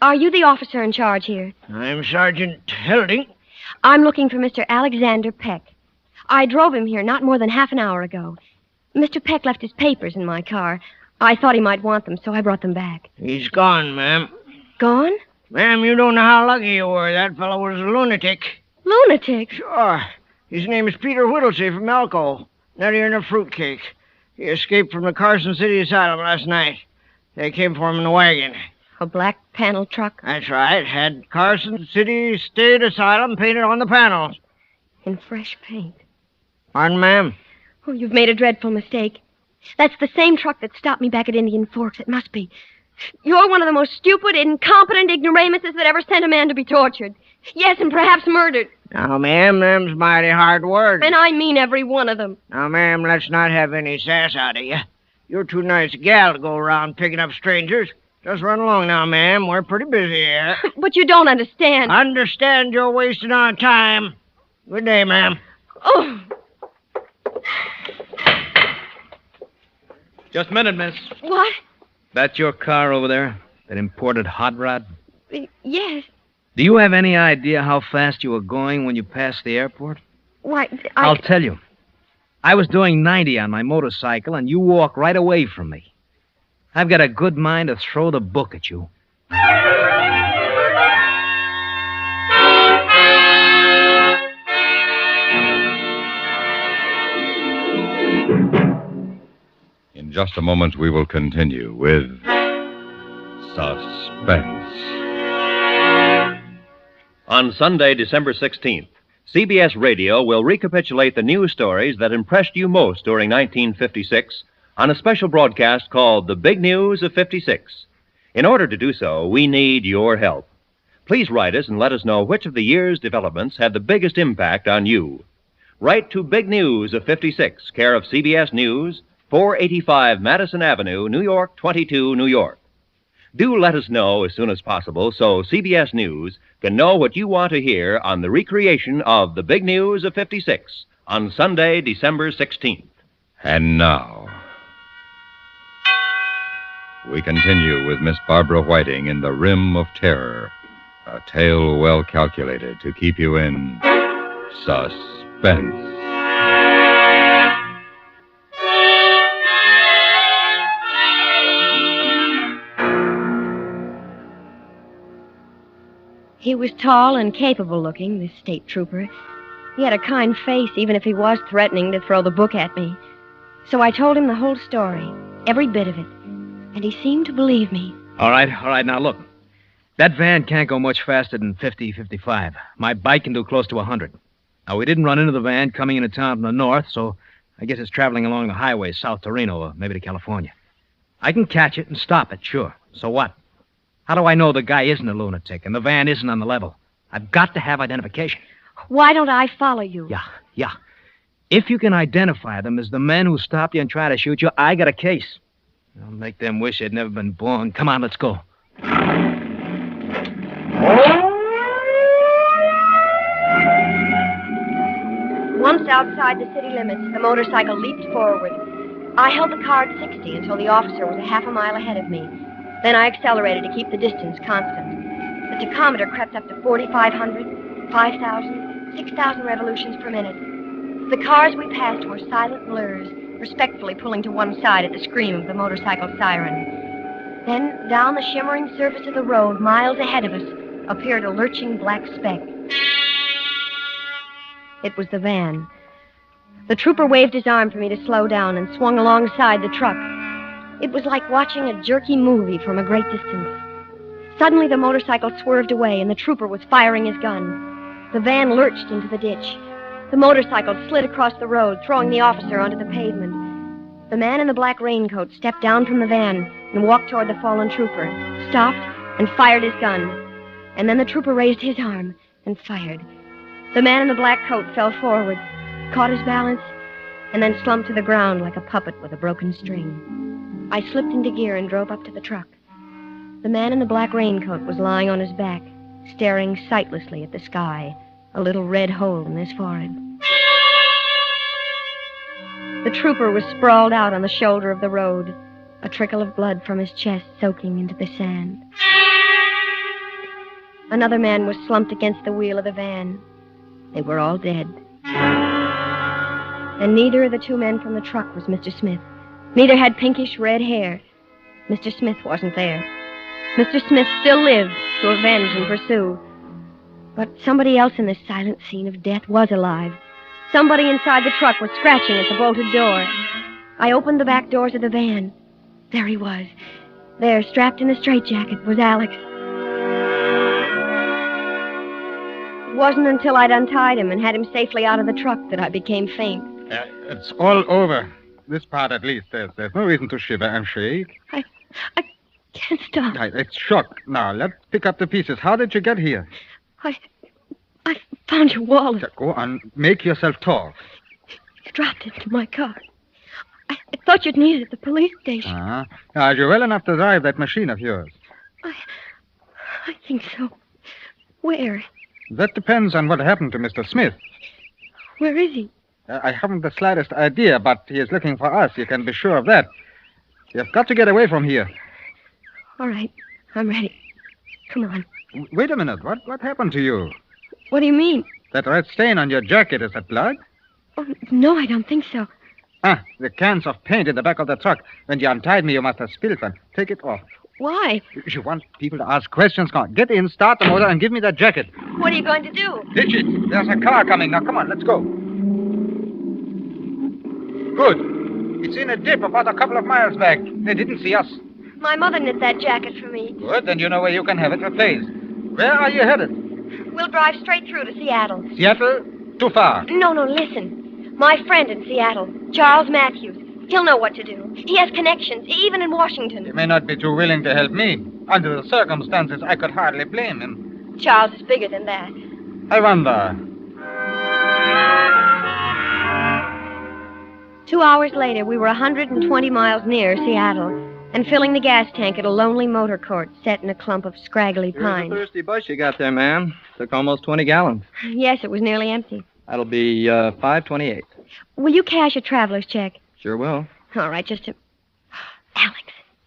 Are you the officer in charge here? I'm Sergeant Helding. I'm looking for Mr. Alexander Peck. I drove him here not more than half an hour ago. Mr. Peck left his papers in my car. I thought he might want them, so I brought them back. He's gone, ma'am. Gone? Ma'am, you don't know how lucky you were. That fellow was a lunatic. Lunatic? Sure. His name is Peter Whittlesey from Elko. Nuttier than a fruitcake. He escaped from the Carson City Asylum last night. They came for him in a wagon. A black panel truck? That's right. Had Carson City State Asylum painted on the panels. In fresh paint. Pardon, ma'am? Oh, you've made a dreadful mistake. That's the same truck that stopped me back at Indian Forks. It must be. You're one of the most stupid, incompetent ignoramuses that ever sent a man to be tortured. Yes, and perhaps murdered. Now, ma'am, them's mighty hard words. And I mean every one of them. Now, ma'am, let's not have any sass out of you. You're too nice a gal to go around picking up strangers. Just run along now, ma'am. We're pretty busy here. But you don't understand. Understand you're wasting our time. Good day, ma'am. Oh. Just a minute, miss. What? That's your car over there? That imported hot rod? Yes. Do you have any idea how fast you were going when you passed the airport? Why, I'll tell you. I was doing 90 on my motorcycle, and you walked right away from me. I've got a good mind to throw the book at you. In just a moment, we will continue with Suspense. On Sunday, December 16th, CBS Radio will recapitulate the news stories that impressed you most during 1956 on a special broadcast called The Big News of 56. In order to do so, we need your help. Please write us and let us know which of the year's developments had the biggest impact on you. Write to Big News of 56, care of CBS News, 485 Madison Avenue, New York, 22, New York. Do let us know as soon as possible so CBS News can know what you want to hear on the recreation of The Big News of 56 on Sunday, December 16th. And now, we continue with Miss Barbara Whiting in The Rim of Terror, a tale well calculated to keep you in suspense. He was tall and capable looking, this state trooper. He had a kind face, even if he was threatening to throw the book at me. So I told him the whole story, every bit of it. And he seemed to believe me. All right. Now, look. That van can't go much faster than 50, 55. My bike can do close to 100. Now, we didn't run into the van coming into town from the north, so I guess it's traveling along the highway south to Reno or maybe to California. I can catch it and stop it, sure. So what? How do I know the guy isn't a lunatic and the van isn't on the level? I've got to have identification. Why don't I follow you? Yeah. If you can identify them as the men who stopped you and tried to shoot you, I got a case. I'll make them wish they'd never been born. Come on, let's go. Once outside the city limits, the motorcycle leaped forward. I held the car at 60 until the officer was a half a mile ahead of me. Then I accelerated to keep the distance constant. The tachometer crept up to 4,500, 5,000, 6,000 revolutions per minute. The cars we passed were silent blurs, respectfully pulling to one side at the scream of the motorcycle siren. Then, down the shimmering surface of the road, miles ahead of us, appeared a lurching black speck. It was the van. The trooper waved his arm for me to slow down and swung alongside the truck. It was like watching a jerky movie from a great distance. Suddenly, the motorcycle swerved away, and the trooper was firing his gun. The van lurched into the ditch. The motorcycle slid across the road, throwing the officer onto the pavement. The man in the black raincoat stepped down from the van and walked toward the fallen trooper, stopped, and fired his gun. And then the trooper raised his arm and fired. The man in the black coat fell forward, caught his balance, and then slumped to the ground like a puppet with a broken string. I slipped into gear and drove up to the truck. The man in the black raincoat was lying on his back, staring sightlessly at the sky, a little red hole in his forehead. The trooper was sprawled out on the shoulder of the road, a trickle of blood from his chest soaking into the sand. Another man was slumped against the wheel of the van. They were all dead. And neither of the two men from the truck was Mr. Smith. Neither had pinkish red hair. Mr. Smith wasn't there. Mr. Smith still lived to avenge and pursue. But somebody else in this silent scene of death was alive. Somebody inside the truck was scratching at the bolted door. I opened the back doors of the van. There he was. There, strapped in a straitjacket, was Alex. It wasn't until I'd untied him and had him safely out of the truck that I became faint. It's all over. This part, at least. There's no reason to shiver and shake. I can't stop. It's shock. Now, let's pick up the pieces. How did you get here? I found your wallet. Go on. Make yourself talk. You dropped it into my car. I thought you'd need it at the police station. Now, are you well enough to drive that machine of yours? I think so. Where? That depends on what happened to Mr. Smith. Where is he? I haven't the slightest idea, but he is looking for us. You can be sure of that. You've got to get away from here. All right. I'm ready. Come on. Wait a minute. What happened to you? What do you mean? That red stain on your jacket, is that blood? Oh, no, I don't think so. The cans of paint in the back of the truck. When you untied me, you must have spilled one. Take it off. Why? You want people to ask questions? Come on. Get in, start the motor, and give me that jacket. What are you going to do? Ditch it. There's a car coming. Now, come on, let's go. Good. It's in a dip about a couple of miles back. They didn't see us. My mother knit that jacket for me. Good, then you know where you can have it replaced. Where are you headed? We'll drive straight through to Seattle. Seattle? Too far. No, listen. My friend in Seattle, Charles Matthews. He'll know what to do. He has connections, even in Washington. He may not be too willing to help me. Under the circumstances, I could hardly blame him. Charles is bigger than that. I wonder. 2 hours later, we were 120 miles near Seattle and filling the gas tank at a lonely motor court set in a clump of scraggly pines. Here's a thirsty bush you got there, ma'am. Took almost 20 gallons. Yes, it was nearly empty. That'll be $5.28. Will you cash a traveler's check? Sure will. All right, just a... Alex.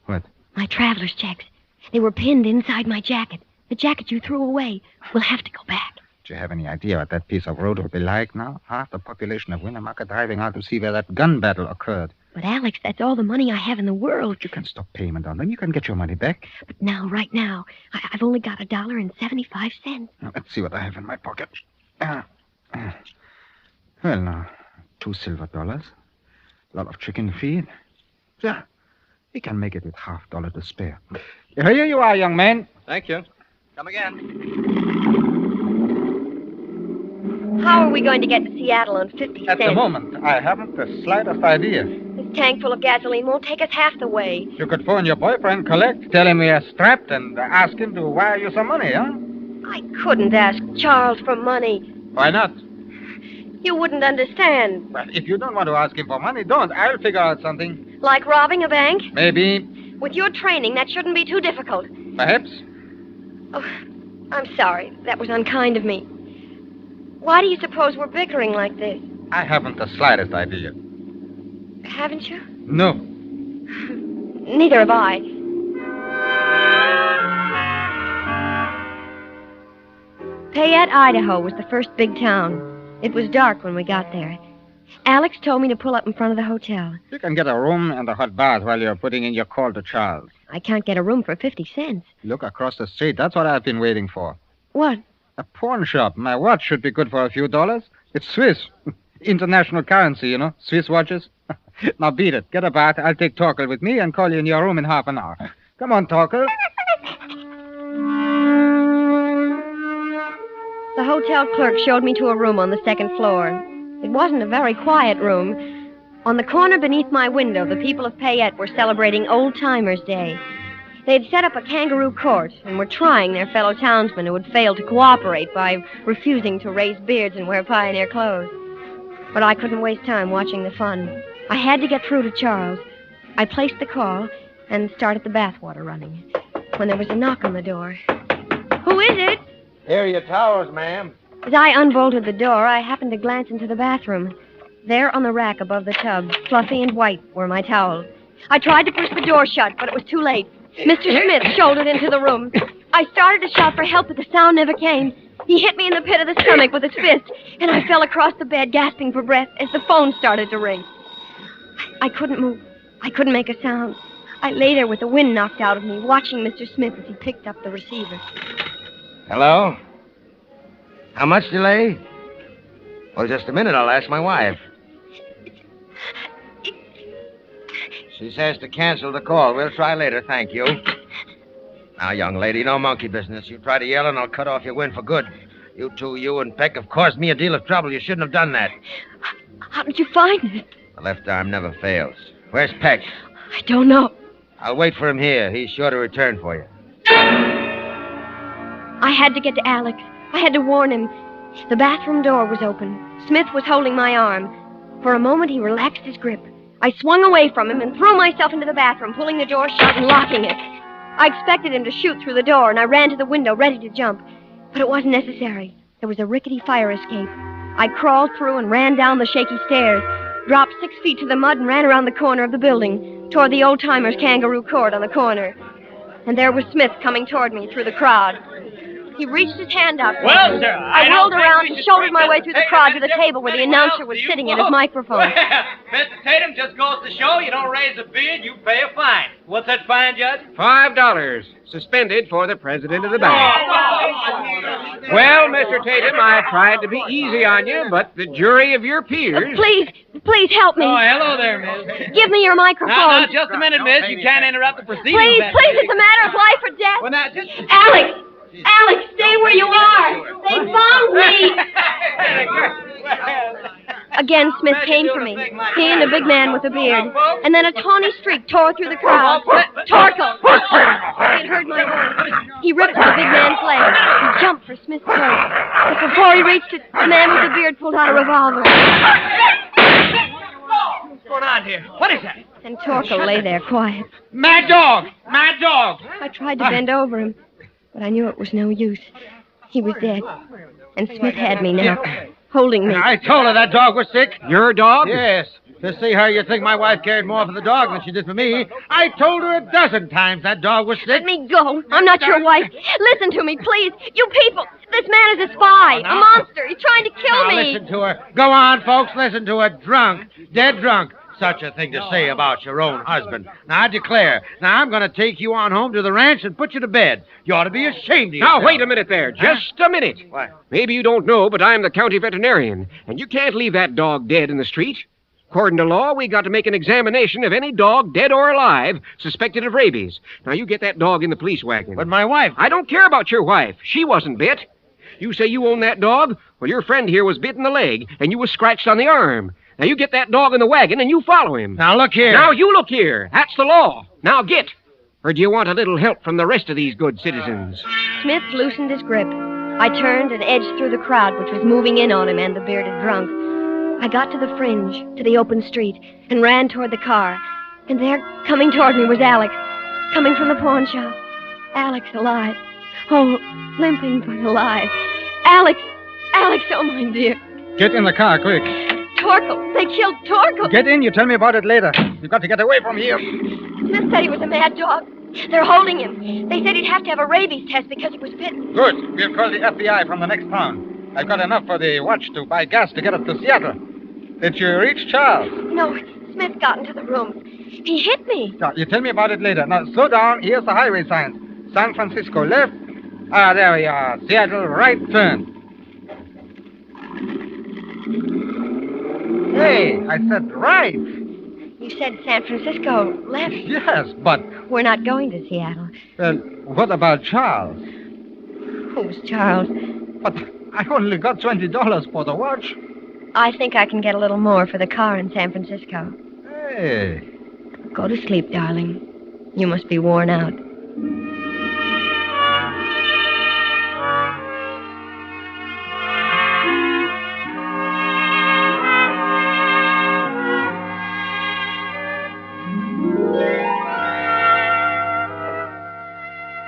What? My traveler's checks. They were pinned inside my jacket. The jacket you threw away. We'll have to go back. Do you have any idea what that piece of road will be like now? Half the population of Winnemucca driving out to see where that gun battle occurred. But, Alex, that's all the money I have in the world. You can stop payment on them. You can get your money back. But now, right now, I've only got $1.75. Now, let's see what I have in my pocket. Well, now, $2 silver. A lot of chicken feed. Yeah, we can make it with $half to spare. Here you are, young man. Thank you. Come again. How are we going to get to Seattle on 50 cents? At the moment, I haven't the slightest idea. This tank full of gasoline won't take us half the way. You could phone your boyfriend, collect, tell him we are strapped, and ask him to wire you some money, huh? I couldn't ask Charles for money. Why not? You wouldn't understand. Well, if you don't want to ask him for money, don't. I'll figure out something. Like robbing a bank? Maybe. With your training, that shouldn't be too difficult. Perhaps. Oh, I'm sorry. That was unkind of me. Why do you suppose we're bickering like this? I haven't the slightest idea. Haven't you? No. Neither have I. Payette, Idaho was the first big town. It was dark when we got there. Alex told me to pull up in front of the hotel. You can get a room and a hot bath while you're putting in your call to Charles. I can't get a room for 50 cents. Look across the street. That's what I've been waiting for. What? A pawn shop. My watch should be good for a few dollars. It's Swiss. International currency, you know. Swiss watches. Now beat it. Get a bath. I'll take Torkel with me and call you in your room in half an hour. Come on, Torkel. The hotel clerk showed me to a room on the second floor. It wasn't a very quiet room. On the corner beneath my window, the people of Payette were celebrating Old Timers' Day. They'd set up a kangaroo court and were trying their fellow townsmen who had failed to cooperate by refusing to raise beards and wear pioneer clothes. But I couldn't waste time watching the fun. I had to get through to Charles. I placed the call and started the bathwater running when there was a knock on the door. Who is it? Here are your towels, ma'am. As I unbolted the door, I happened to glance into the bathroom. There on the rack above the tub, fluffy and white, were my towels. I tried to push the door shut, but it was too late. Mr. Smith shouldered into the room. I started to shout for help, but the sound never came. He hit me in the pit of the stomach with his fist, and I fell across the bed, gasping for breath, as the phone started to ring. I couldn't move. I couldn't make a sound. I lay there with the wind knocked out of me, watching Mr. Smith as he picked up the receiver. Hello? How much delay? Well, just a minute. I'll ask my wife. She says to cancel the call. We'll try later, thank you. Now, young lady, no monkey business. You try to yell and I'll cut off your wind for good. You two, you and Peck, have caused me a deal of trouble. You shouldn't have done that. How did you find it? The left arm never fails. Where's Peck? I don't know. I'll wait for him here. He's sure to return for you. I had to get to Alex. I had to warn him. The bathroom door was open. Smith was holding my arm. For a moment, he relaxed his grip. I swung away from him and threw myself into the bathroom, pulling the door shut and locking it. I expected him to shoot through the door, and I ran to the window, ready to jump. But it wasn't necessary. There was a rickety fire escape. I crawled through and ran down the shaky stairs, dropped 6 feet to the mud, and ran around the corner of the building, toward the old-timers' kangaroo court on the corner. And there was Smith coming toward me through the crowd. He reached his hand out. Well, sir, I whirled around and shouldered my way through the crowd to the table where the announcer was sitting at his microphone. Well, Mr. Tatum, just goes to show you don't raise a bid, you pay a fine. What's that fine, Judge? $5. Suspended for the president of the bank. Well, Mr. Tatum, I tried to be easy on you, but the jury of your peers... Please help me. Oh, hello there, miss. Give me your microphone. Now, just a minute, miss. You can't interrupt the proceedings. Please, it's a matter of life or death. Well, now, just... Alex, stay where you are. They found me. Again, Smith came for me. He and a big man with a beard. And then a tawny streak tore through the crowd. Torkel! He had heard my voice. He ripped at the big man's leg. He jumped for Smith's throat. But before he reached it, the man with the beard pulled out a revolver. What's going on here? What is that? And Torkel lay there quiet. Mad dog! Mad dog! I tried to bend over him, but I knew it was no use. He was dead. And Smith had me now, holding me. I told her that dog was sick. Your dog? Yes. To see how you'd think my wife cared more for the dog than she did for me. I told her 12 times that dog was sick. Let me go. I'm not your wife. Listen to me, please. You people. This man is a spy. A monster. He's trying to kill me. Listen to her. Go on, folks. Listen to her. Drunk. Dead drunk. Such a thing to say about your own husband. Now, I declare. Now, I'm going to take you on home to the ranch and put you to bed. You ought to be ashamed of yourself. Now, wait a minute there. Just a minute. What? Maybe you don't know, but I'm the county veterinarian, and you can't leave that dog dead in the street. According to law, we got to make an examination of any dog, dead or alive, suspected of rabies. Now, you get that dog in the police wagon. But my wife... I don't care about your wife. She wasn't bit. You say you own that dog? Well, your friend here was bit in the leg, and you was scratched on the arm. Now, you get that dog in the wagon, and you follow him. Now, look here. Now, you look here. That's the law. Now, get. Or do you want a little help from the rest of these good citizens? Smith loosened his grip. I turned and edged through the crowd, which was moving in on him and the bearded drunk. I got to the fringe, to the open street, and ran toward the car. And there, coming toward me, was Alex, coming from the pawn shop. Alex alive. Oh, limping but alive. Alex, oh my dear. Get in the car, quick. Torkel, they killed Torkel. Get in, you tell me about it later. You've got to get away from here. Smith said he was a mad dog. They're holding him. They said he'd have to have a rabies test because he was bitten. Good. We'll call the FBI from the next town. I've got enough for the watch to buy gas to get us to Seattle. Did you reach Charles? No, Smith got into the room. He hit me. No, you tell me about it later. Now, slow down. Here's the highway signs. San Francisco left. Ah, there we are. Seattle right turn. Hey, I said right. You said San Francisco left. Yes, but... We're not going to Seattle. Well, what about Charles? Who's Charles? But I only got $20 for the watch. I think I can get a little more for the car in San Francisco. Hey. Go to sleep, darling. You must be worn out.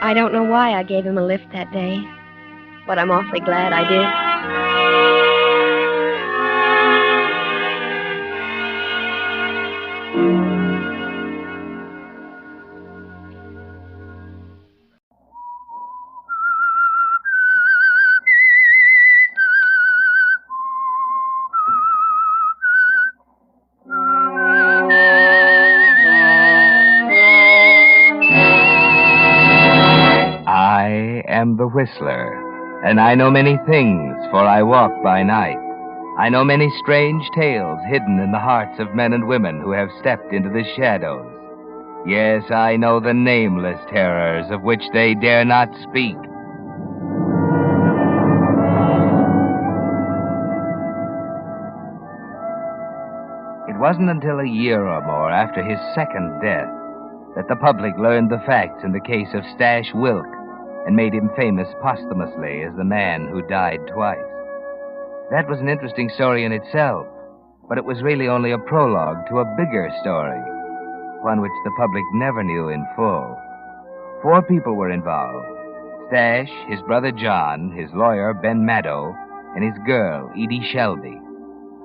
I don't know why I gave him a lift that day, but I'm awfully glad I did. the Whistler, and I know many things, for I walk by night. I know many strange tales hidden in the hearts of men and women who have stepped into the shadows. Yes, I know the nameless terrors of which they dare not speak. It wasn't until a year or more after his second death that the public learned the facts in the case of Stash Wilk and made him famous posthumously as the man who died twice. That was an interesting story in itself, but it was really only a prologue to a bigger story, one which the public never knew in full. 4 people were involved: Stash, his brother John, his lawyer Ben Maddow, and his girl Edie Shelby.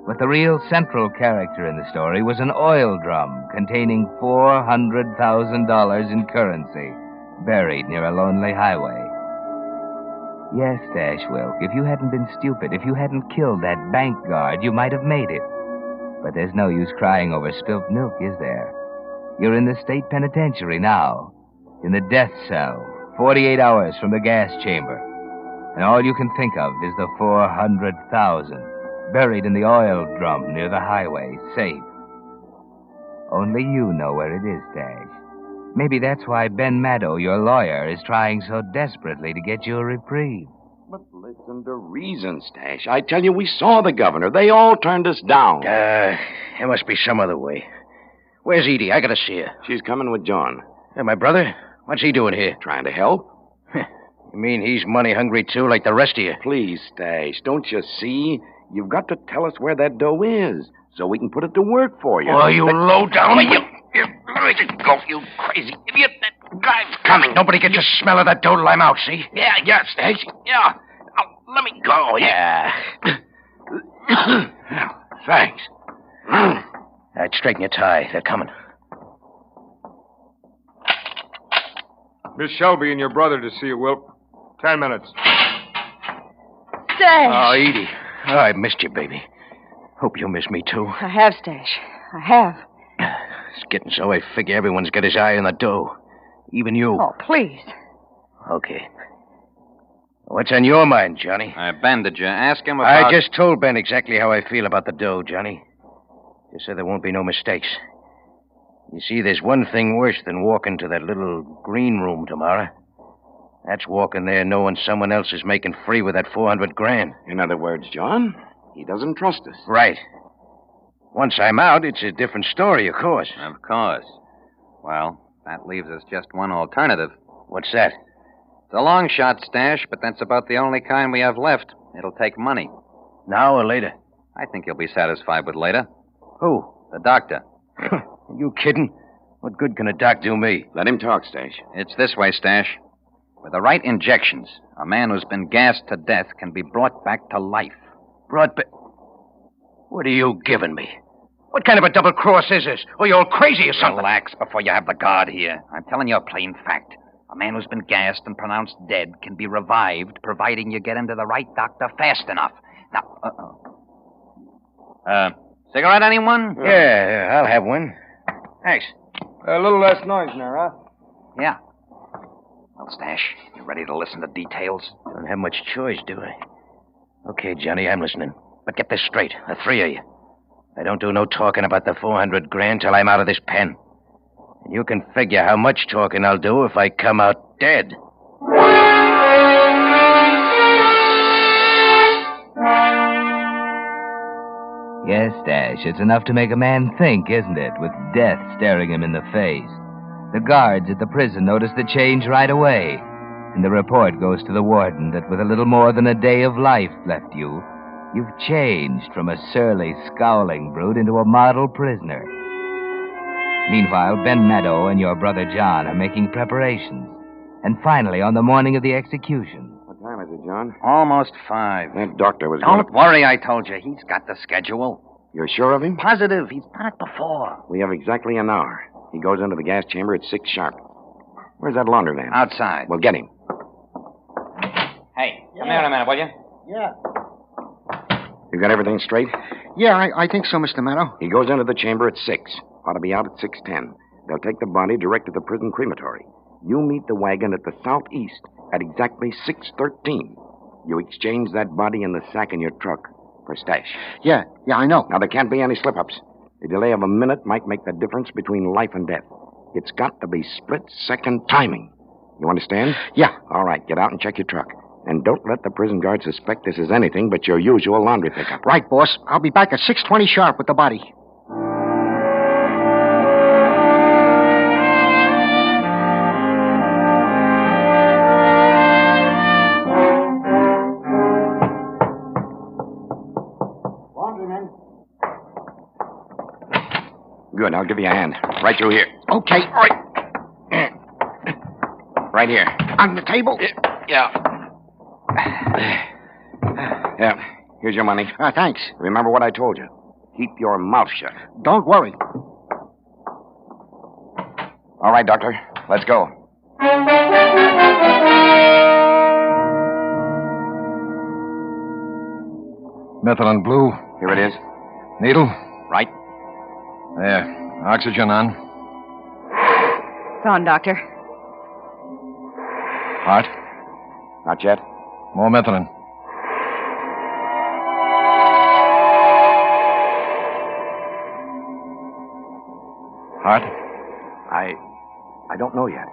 But the real central character in the story was an oil drum containing $400,000 in currency, buried near a lonely highway. Yes, Stash Wilk, if you hadn't been stupid, if you hadn't killed that bank guard, you might have made it. But there's no use crying over spilt milk, is there? You're in the state penitentiary now, in the death cell, 48 hours from the gas chamber. And all you can think of is the $400,000 buried in the oil drum near the highway, safe. Only you know where it is, Stash. Maybe that's why Ben Maddow, your lawyer, is trying so desperately to get you a reprieve. But listen to reason, Stash. I tell you, we saw the governor. They all turned us down. There must be some other way. Where's Edie? I gotta see her. She's coming with John. And my brother? What's he doing here? Trying to help. You mean he's money hungry too, like the rest of you? Please, Stash, don't you see? You've got to tell us where that dough is, so we can put it to work for you. Oh, you low down... Let me just go, you crazy idiot. That guy's coming. Nobody gets a smell of that dough till I'm out, see? Yeah, Stash. Yeah. Now, let me go, yeah. Thanks. All right, straighten your tie. They're coming. Miss Shelby and your brother to see you, Wilk. 10 minutes. Stash. Oh, Edie. Oh, I missed you, baby. Hope you miss me, too. I have, Stash. I have. It's getting so I figure everyone's got his eye on the dough. Even you. Oh, please. Okay. What's on your mind, Johnny? Ben, did you ask him about... I just told Ben exactly how I feel about the dough, Johnny. Just so there won't be no mistakes. You see, there's one thing worse than walking to that little green room tomorrow. That's walking there knowing someone else is making free with that $400,000. In other words, John, he doesn't trust us. Right. Once I'm out, it's a different story, of course. Of course. Well, that leaves us just one alternative. What's that? It's a long shot, Stash, but that's about the only kind we have left. It'll take money. Now or later? I think you'll be satisfied with later. Who? The doctor. Are you kidding? What good can a doc do me? Let him talk, Stash. It's this way, Stash. With the right injections, a man who's been gassed to death can be brought back to life. Brought back? What are you giving me? What kind of a double cross is this? Are you all crazy or something? Relax before you have the guard here. I'm telling you a plain fact. A man who's been gassed and pronounced dead can be revived, providing you get him to the right doctor fast enough. Now, cigarette, anyone? Yeah, I'll have one. Thanks. A little less noise now, huh? Yeah. Well, Stash, you ready to listen to details? Don't have much choice, do I? Okay, Johnny, I'm listening. But get this straight, the 3 of you. I don't do no talking about the $400,000 till I'm out of this pen. And you can figure how much talking I'll do if I come out dead. Yes, Stash, it's enough to make a man think, isn't it, with death staring him in the face. The guards at the prison notice the change right away, and the report goes to the warden that with a little more than a day of life left you, you've changed from a surly, scowling brute into a model prisoner. Meanwhile, Ben Maddow and your brother John are making preparations. And finally, on the morning of the execution... What time is it, John? Almost 5. That doctor was Don't worry, I told you. He's got the schedule. You're sure of him? Positive. He's done it before. We have exactly an hour. He goes into the gas chamber at 6 sharp. Where's that laundryman? Outside. We'll get him. Hey, come here in a minute, will you? Yeah. You got everything straight? Yeah, I think so, Mr. Maddow. He goes into the chamber at 6. Ought to be out at 6:10. They'll take the body direct to the prison crematory. You meet the wagon at the southeast at exactly 6:13. You exchanged that body in the sack in your truck for Stash. Yeah, I know. Now, there can't be any slip-ups. The delay of a minute might make the difference between life and death. It's got to be split-second timing. You understand? Yeah. All right, get out and check your truck. And don't let the prison guard suspect this is anything but your usual laundry pickup. Right, boss. I'll be back at 6:20 sharp with the body. Laundryman. Good, I'll give you a hand. Right through here. Okay. All right. Right here. On the table? Yeah. Yeah, here's your money. Thanks. Remember what I told you. Keep your mouth shut. Don't worry. All right, Doctor. Let's go. Methylene blue. Here it is. Needle? Right. There. Oxygen on. It's on, Doctor. Heart? Not yet. More methylene. Heart? I don't know yet.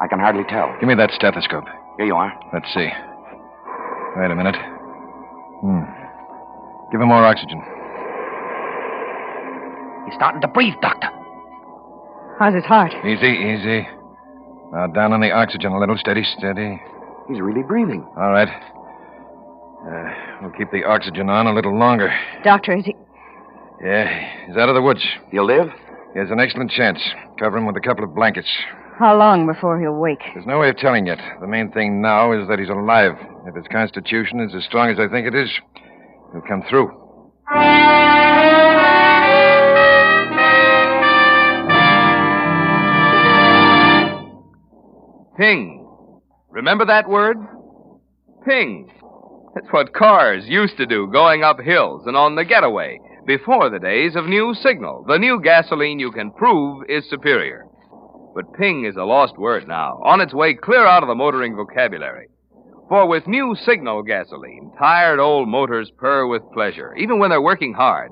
I can hardly tell. Give me that stethoscope. Here you are. Let's see. Wait a minute. Give him more oxygen. He's starting to breathe, Doctor. How's his heart? Easy. Now down on the oxygen a little. Steady. He's really breathing. All right. We'll keep the oxygen on a little longer. Doctor, is he... Yeah, he's out of the woods. He'll live? He has an excellent chance. Cover him with a couple of blankets. How long before he'll wake? There's no way of telling yet. The main thing now is that he's alive. If his constitution is as strong as I think it is, he'll come through. Ping. Remember that word? Ping. That's what cars used to do going up hills and on the getaway before the days of New Signal, the new gasoline you can prove is superior. But ping is a lost word now, on its way clear out of the motoring vocabulary. For with New Signal gasoline, tired old motors purr with pleasure, even when they're working hard.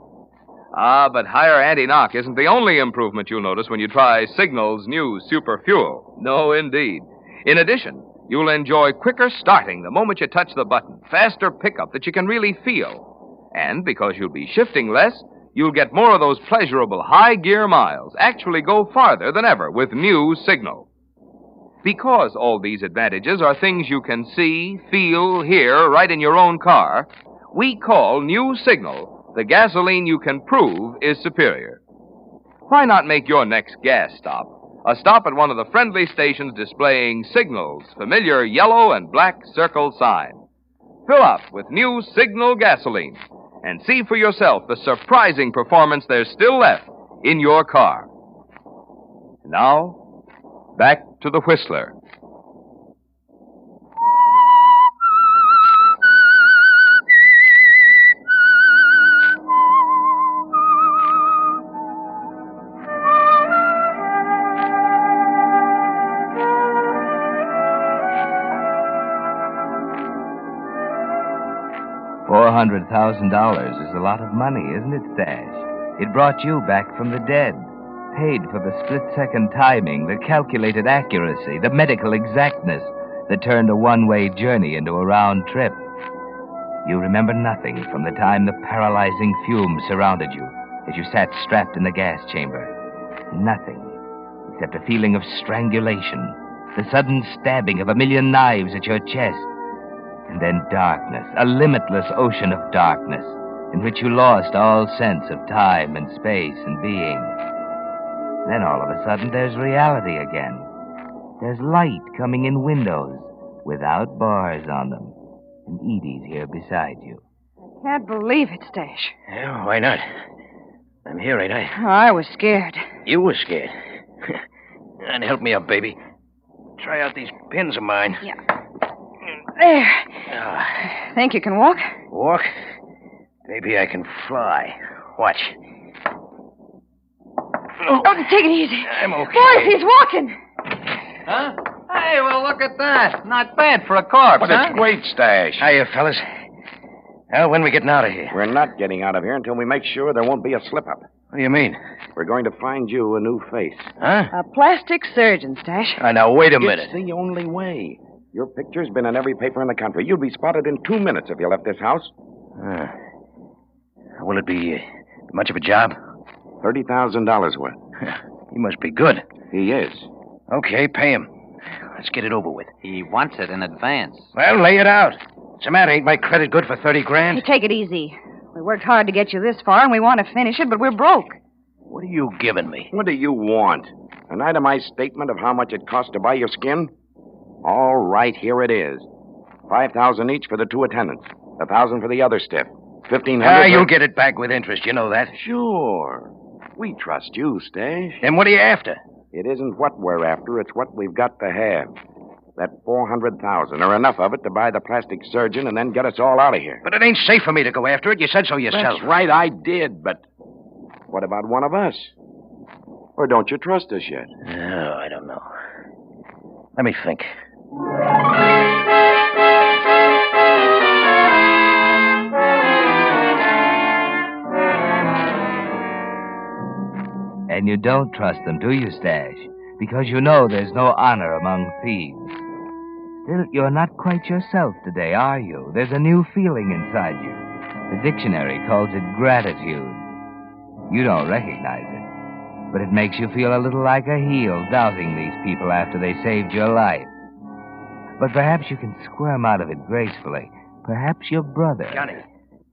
But higher anti-knock isn't the only improvement you'll notice when you try Signal's new super fuel. No, indeed. In addition, you'll enjoy quicker starting the moment you touch the button, faster pickup that you can really feel. And because you'll be shifting less, you'll get more of those pleasurable high-gear miles, actually go farther than ever with New Signal. Because all these advantages are things you can see, feel, hear right in your own car, we call New Signal the gasoline you can prove is superior. Why not make your next gas stop a stop at one of the friendly stations displaying Signal's familiar yellow and black circle sign? Fill up with New Signal gasoline and see for yourself the surprising performance there's still left in your car. Now, back to the Whistler. $400,000 is a lot of money, isn't it, Stash? It brought you back from the dead. Paid for the split-second timing, the calculated accuracy, the medical exactness that turned a one-way journey into a round trip. You remember nothing from the time the paralyzing fumes surrounded you as you sat strapped in the gas chamber. Nothing, except a feeling of strangulation, the sudden stabbing of a million knives at your chest. And then darkness, a limitless ocean of darkness, in which you lost all sense of time and space and being. Then all of a sudden there's reality again. There's light coming in windows without bars on them. And Edie's here beside you. Can't believe it, Stash. Yeah, why not? I'm here, ain't I? I was scared. You were scared. And help me up, baby. Try out these pins of mine. Yeah. There. Think you can walk? Walk? Maybe I can fly. Watch. Oh, take it easy. I'm okay. Boys, he's walking. Huh? Hey, well, look at that. Not bad for a corpse, But huh? it's great, Stash. Hiya, fellas. Well, when we getting out of here? We're not getting out of here until we make sure there won't be a slip-up. What do you mean? We're going to find you a new face. Huh? A plastic surgeon, Stash. Now, wait a minute. It's the only way. Your picture's been in every paper in the country. You'd be spotted in 2 minutes if you left this house. Will it be much of a job? $30,000 worth. He must be good. He is. Okay, pay him. Let's get it over with. He wants it in advance. Well, lay it out. What's the matter? Ain't my credit good for 30 grand? Hey, take it easy. We worked hard to get you this far, and we want to finish it, but we're broke. What are you giving me? What do you want? An itemized statement of how much it cost to buy your skin? All right, here it is. $5,000 each for the 2 attendants. $1,000 for the other stiff. $1,500. You'll get it back with interest. You know that. Sure. We trust you, Stash. Then what are you after? It isn't what we're after. It's what we've got to have. That $400,000, or enough of it to buy the plastic surgeon and then get us all out of here. But it ain't safe for me to go after it. You said so yourself. That's right, I did, but what about one of us? Or don't you trust us yet? Oh, I don't know. Let me think. And you don't trust them, do you, Stash? Because you know there's no honor among thieves. Still, you're not quite yourself today, are you? There's a new feeling inside you. The dictionary calls it gratitude. You don't recognize it, but it makes you feel a little like a heel doubting these people after they saved your life. But perhaps you can squirm out of it gracefully. Perhaps your brother...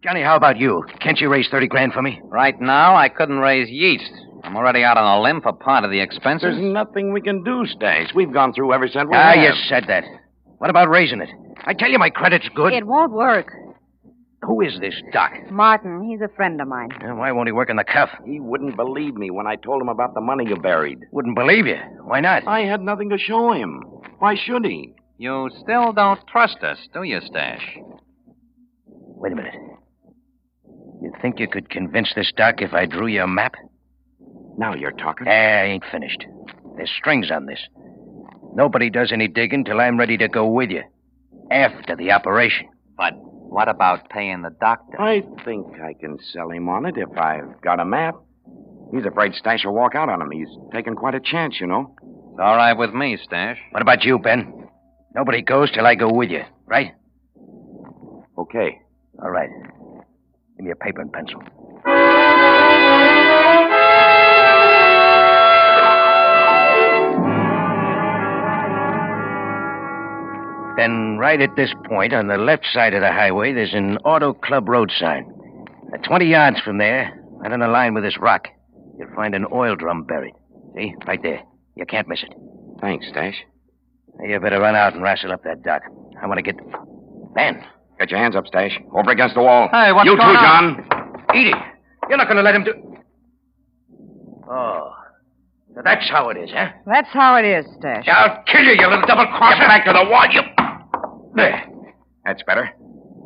Johnny, how about you? Can't you raise 30 grand for me? Right now, I couldn't raise yeast. I'm already out on a limb for part of the expenses. There's nothing we can do, Stash. We've gone through every cent we have. You said that. What about raising it? I tell you my credit's good. It won't work. Who is this Doc? Martin, he's a friend of mine. Why won't he work in the cuff? He wouldn't believe me when I told him about the money you buried. Wouldn't believe you. Why not? I had nothing to show him. Why should he? You still don't trust us, do you, Stash? Wait a minute. You think you could convince this Doc if I drew you a map? Now you're talking. I ain't finished. There's strings on this. Nobody does any digging till I'm ready to go with you. After the operation. But what about paying the doctor? I think I can sell him on it if I've got a map. He's afraid Stash will walk out on him. He's taking quite a chance, you know. It's all right with me, Stash. What about you, Ben? Nobody goes till I go with you, right? Okay. All right. Give me a paper and pencil. Then right at this point, on the left side of the highway, there's an Auto Club road sign. 20 yards from there, right on the line with this rock, you'll find an oil drum buried. See? Right there. You can't miss it. Thanks, Stash. You better run out and wrestle up that Doc. I want to get... Ben. Get your hands up, Stash. Over against the wall. Hey, what's you going too, on? John. Edie, you're not going to let him do... Oh. So that's how it is, huh? That's how it is, Stash. I'll kill you, you little double-crosser. Get back to the wall, you... There. That's better.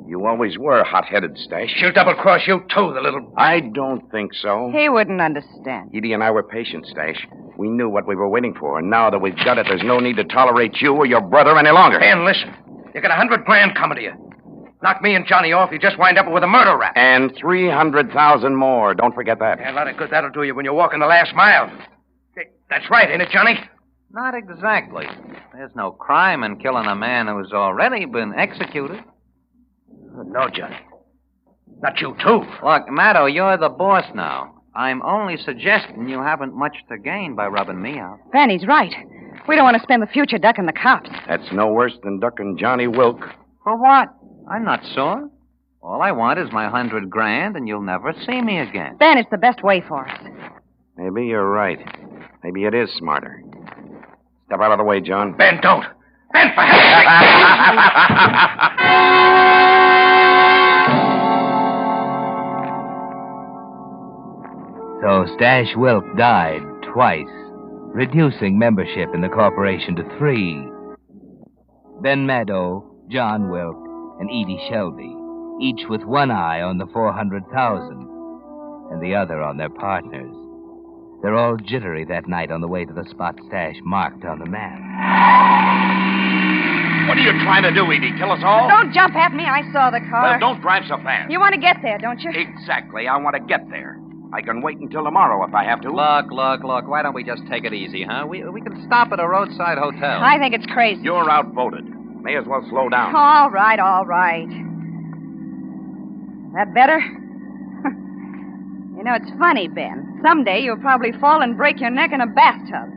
You always were hot-headed, Stash. She'll double-cross you, too, the little... I don't think so. He wouldn't understand. Edie and I were patient, Stash. We knew what we were waiting for, and now that we've got it, there's no need to tolerate you or your brother any longer. Ben, listen. You got 100 grand coming to you. Knock me and Johnny off, you just wind up with a murder rap. And 300,000 more. Don't forget that. Yeah, a lot of good that'll do you when you're walking the last mile. That's right, ain't it, Johnny? Not exactly. There's no crime in killing a man who's already been executed. No, Johnny. Not you, too. Look, Maddo, you're the boss now. I'm only suggesting you haven't much to gain by rubbing me out. Ben, he's right. We don't want to spend the future ducking the cops. That's no worse than ducking Johnny Wilk. For what? I'm not sure. All I want is my 100 grand, and you'll never see me again. Ben, it's the best way for us. Maybe you're right. Maybe it is smarter. Step out of the way, John. Ben, don't. Ben, for heaven's So Stash Wilk died twice, reducing membership in the corporation to 3. Ben Maddow, John Wilk, and Edie Shelby, each with one eye on the 400,000 and the other on their partners. They're all jittery that night on the way to the spot Stash marked on the map. What are you trying to do, Edie? Kill us all? Don't jump at me. I saw the car. Well, don't drive so fast. You want to get there, don't you? Exactly. I want to get there. I can wait until tomorrow if I have to. Look. Why don't we just take it easy, huh? We can stop at a roadside hotel. I think it's crazy. You're outvoted. May as well slow down. All right. That better? You know, it's funny, Ben. Someday you'll probably fall and break your neck in a bathtub.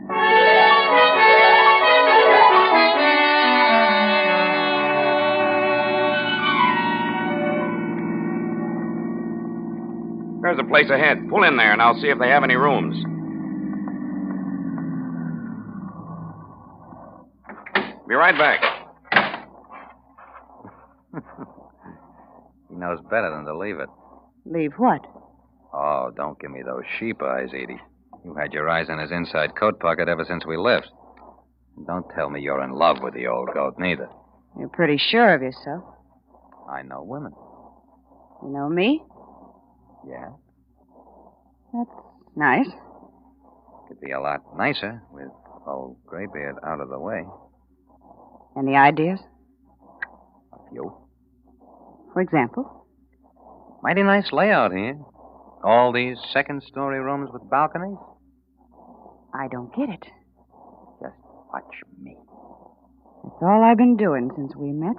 There's a place ahead. Pull in there, and I'll see if they have any rooms. Be right back. He knows better than to leave it. Leave what? Oh, don't give me those sheep eyes, Edie. You had your eyes in his inside coat pocket ever since we left. Don't tell me you're in love with the old goat, neither. You're pretty sure of yourself. I know women. You know me? Yeah? That's nice. Could be a lot nicer with old Graybeard out of the way. Any ideas? A few. For example? Mighty nice layout here. All these second-story rooms with balconies. I don't get it. Just watch me. That's all I've been doing since we met.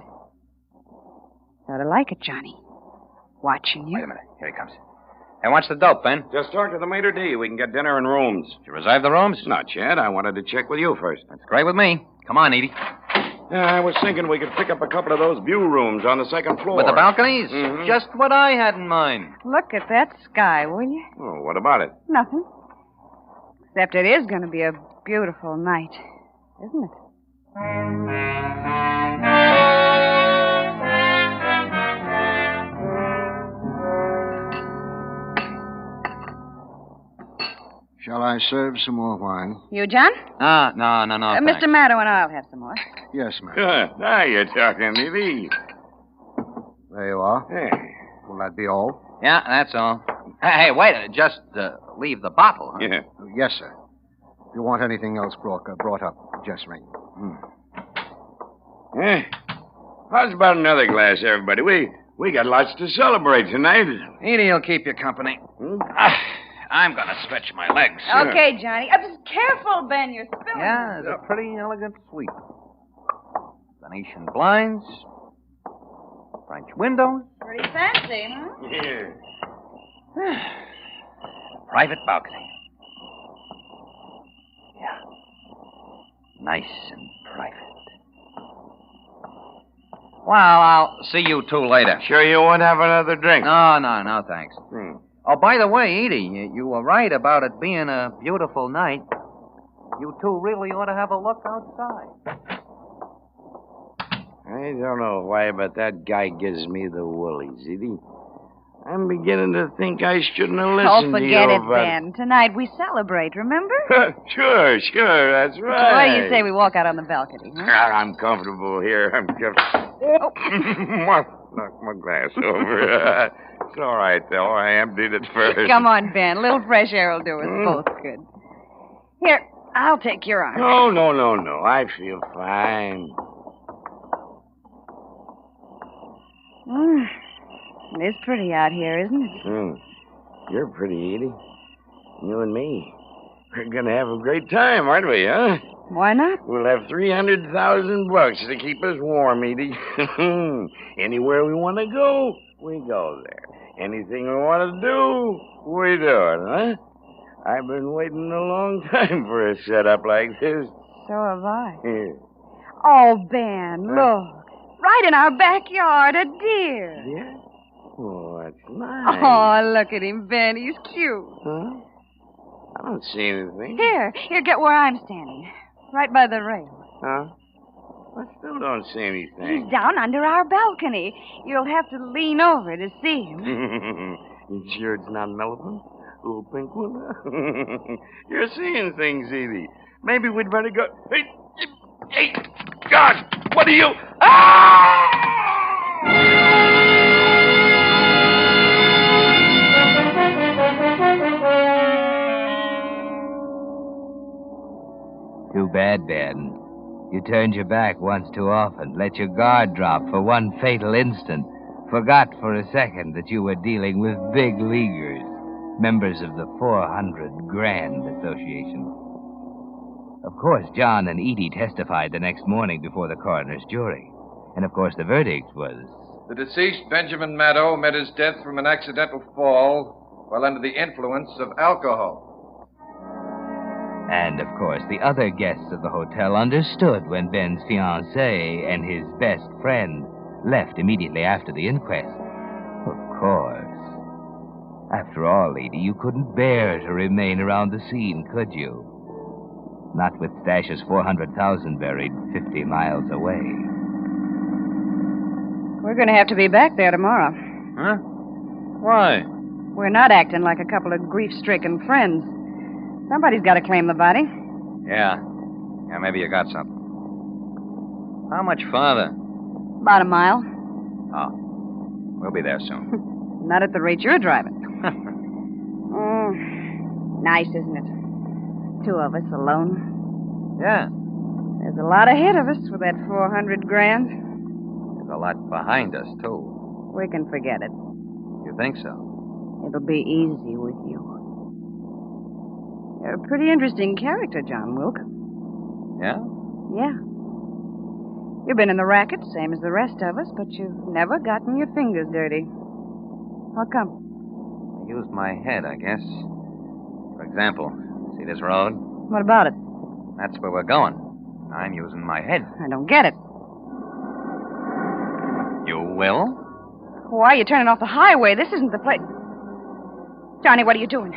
Sort of like it, Johnny. Watching you. Wait a minute. Here he comes. Hey, what's the dope, Ben? Just talk to the maitre d'. We can get dinner and rooms. Did you reserve the rooms? Not yet. I wanted to check with you first. That's great with me. Come on, Edie. Yeah, I was thinking we could pick up a couple of those view rooms on the second floor. With the balconies? Mm-hmm. Just what I had in mind. Look at that sky, will you? Oh, what about it? Nothing. Except it is going to be a beautiful night, isn't it? Shall I serve some more wine? You, John? No, thanks. Mr. Maddow and I'll have some more. Yes, ma'am. Good. Now you're talking, Edie. There you are. Hey. Will that be all? Yeah, that's all. Hey, wait. Just leave the bottle, huh? Yeah. Yes, sir. If you want anything else brought up, just ring. Yeah. How's about another glass, everybody? We got lots to celebrate tonight. Edie will keep you company. I'm going to stretch my legs. Okay, Johnny. Just careful, Ben. You're spilling. Yeah, it's a pretty elegant suite. Venetian blinds. French windows. Pretty fancy, huh? Yeah. Private balcony. Yeah. Nice and private. Well, I'll see you two later. Sure you won't have another drink? No, thanks. Oh, by the way, Edie, you were right about it being a beautiful night. You two really ought to have a look outside. I don't know why, but that guy gives me the woolies, Edie. I'm beginning to think I shouldn't have listened to you. Oh, forget it, Ben. Tonight we celebrate, remember? Sure, that's right. What do you say we walk out on the balcony, huh? I'm comfortable here. I'm just... Knock my glass over. It's all right, though. I emptied it first. Come on, Ben. A little fresh air will do us both good. Here, I'll take your arm. No. I feel fine. It is pretty out here, isn't it? You're pretty, Edie. You and me. We're going to have a great time, aren't we, huh? Why not? We'll have $300,000 to keep us warm, Edie. Anywhere we want to go, we go there. Anything we want to do, we do it, huh? I've been waiting a long time for a setup like this. So have I. Here. Oh, Ben, look. Right in our backyard, a deer. Yeah? Oh, that's nice. Oh, look at him, Ben. He's cute. Huh? I don't see anything. Here, get where I'm standing. Right by the rail. Huh? I still don't see anything. He's down under our balcony. You'll have to lean over to see him. You sure it's not an elephant? A little pink one? You're seeing things, Edie. Maybe we'd better go... Hey, God! What are you... Too bad, Dad. You turned your back once too often, let your guard drop for one fatal instant, forgot for a second that you were dealing with big leaguers, members of the 400 Grand Association. Of course, John and Edie testified the next morning before the coroner's jury. And of course, the verdict was... The deceased, Benjamin Maddow, met his death from an accidental fall while under the influence of alcohol. And, of course, the other guests of the hotel understood when Ben's fiancée and his best friend left immediately after the inquest. Of course. After all, Edie, you couldn't bear to remain around the scene, could you? Not with Stash's 400,000 buried 50 miles away. We're going to have to be back there tomorrow. Huh? Why? We're not acting like a couple of grief-stricken friends. Somebody's got to claim the body. Yeah, maybe you got something. How much farther? About a mile. Oh, we'll be there soon. Not at the rate you're driving. Nice, isn't it? Two of us alone. Yeah, There's a lot ahead of us with that 400 grand. there's a lot behind us, too. We can forget it. You think so? It'll be easy with you. You're a pretty interesting character, John Wilk. Yeah? Yeah. You've been in the racket, same as the rest of us, but you've never gotten your fingers dirty. How come? I used my head, I guess. For example, see this road? What about it? That's where we're going. I'm using my head. I don't get it. You will? Why are you turning off the highway? This isn't the place. Johnny, what are you doing?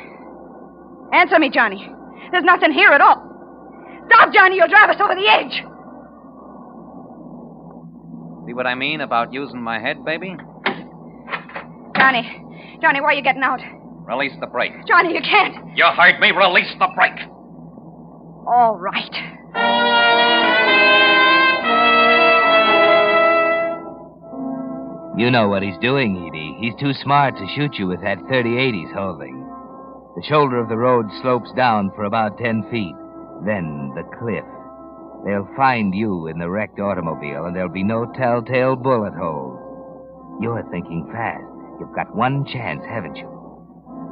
Answer me, Johnny. There's nothing here at all. Stop, Johnny. You'll drive us over the edge. See what I mean about using my head, baby? Johnny, why are you getting out? Release the brake. Johnny, you can't. You heard me. Release the brake. All right. You know what he's doing, Edie. He's too smart to shoot you with that .38 he's holding. The shoulder of the road slopes down for about 10 feet. Then the cliff. They'll find you in the wrecked automobile, and there'll be no telltale bullet holes. You're thinking fast. You've got one chance, haven't you?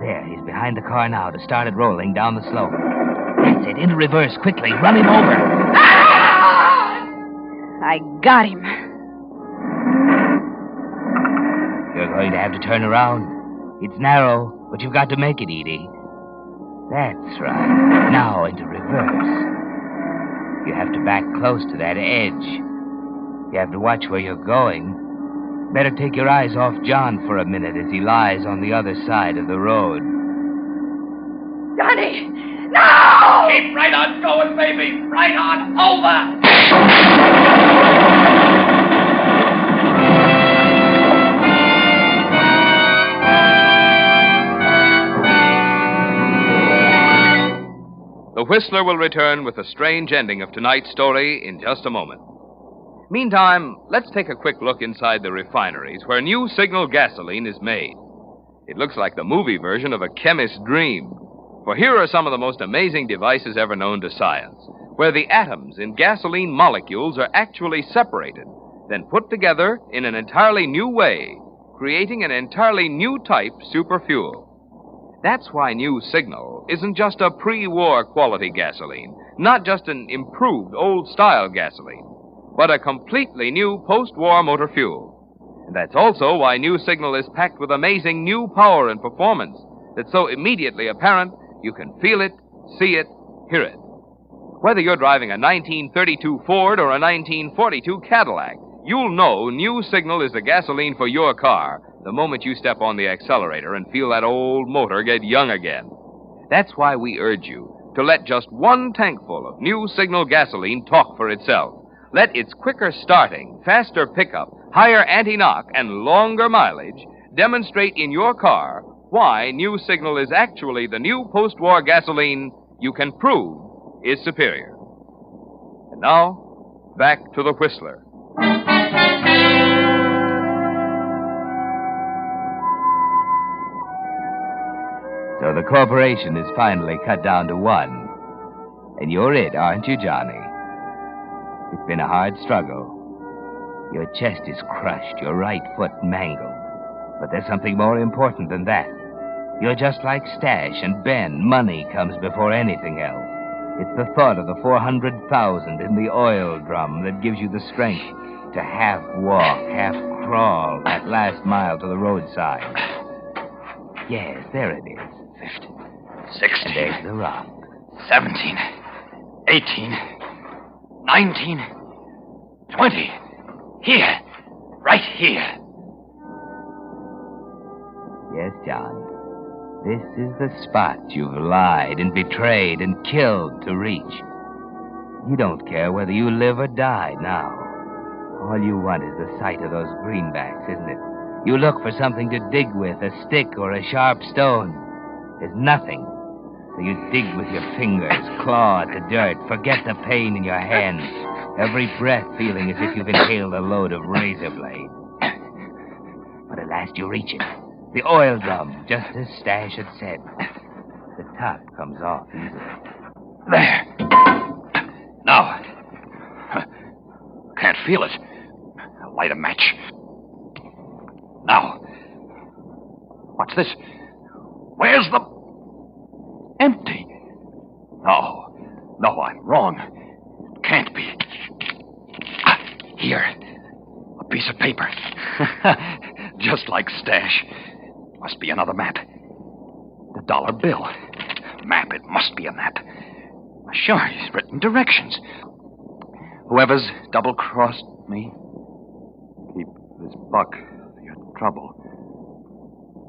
There, he's behind the car now to start it rolling down the slope. That's it. Into reverse, quickly. Run him over. I got him. You're going to have to turn around. It's narrow, but you've got to make it, Edie. That's right. Now into reverse. You have to back close to that edge. You have to watch where you're going. Better take your eyes off John for a minute as he lies on the other side of the road. Johnny! No! Keep right on going, baby. Right on over. The Whistler will return with the strange ending of tonight's story in just a moment. Meantime, let's take a quick look inside the refineries where new signal gasoline is made. It looks like the movie version of a chemist's dream. For here are some of the most amazing devices ever known to science, where the atoms in gasoline molecules are actually separated, then put together in an entirely new way, creating an entirely new type superfuel. That's why New Signal isn't just a pre-war quality gasoline, not just an improved old-style gasoline, but a completely new post-war motor fuel. And that's also why New Signal is packed with amazing new power and performance that's so immediately apparent you can feel it, see it, hear it. Whether you're driving a 1932 Ford or a 1942 Cadillac, you'll know New Signal is the gasoline for your car the moment you step on the accelerator and feel that old motor get young again. That's why we urge you to let just one tankful of New Signal gasoline talk for itself. Let its quicker starting, faster pickup, higher anti-knock, and longer mileage demonstrate in your car why New Signal is actually the new post-war gasoline you can prove is superior. And now, back to the Whistler. So the corporation is finally cut down to one. And you're it, aren't you, Johnny? It's been a hard struggle. Your chest is crushed, your right foot mangled. But there's something more important than that. You're just like Stash and Ben. Money comes before anything else. It's the thought of the 400,000 in the oil drum that gives you the strength to half walk, half crawl that last mile to the roadside. Yes, there it is. 15, 16. And there's the rock. 17, 18, 19, 20. Here. Right here. Yes, John. This is the spot you've lied and betrayed and killed to reach. You don't care whether you live or die now. All you want is the sight of those greenbacks, isn't it? You look for something to dig with, a stick or a sharp stone. There's nothing. So you dig with your fingers, claw at the dirt, forget the pain in your hands, every breath feeling as if you've inhaled a load of razor blade. But at last you reach it. The oil drum, just as Stash had said. The top comes off easily. There. Now. Can't feel it. Light a match. Now. What's this? Where's the... Empty. No, I'm wrong. It can't be. Here. A piece of paper. Just like Stash. Must be another map. The dollar bill. Map, it must be a map. Sure, he's written directions. Whoever's double-crossed me, keep this buck for your trouble.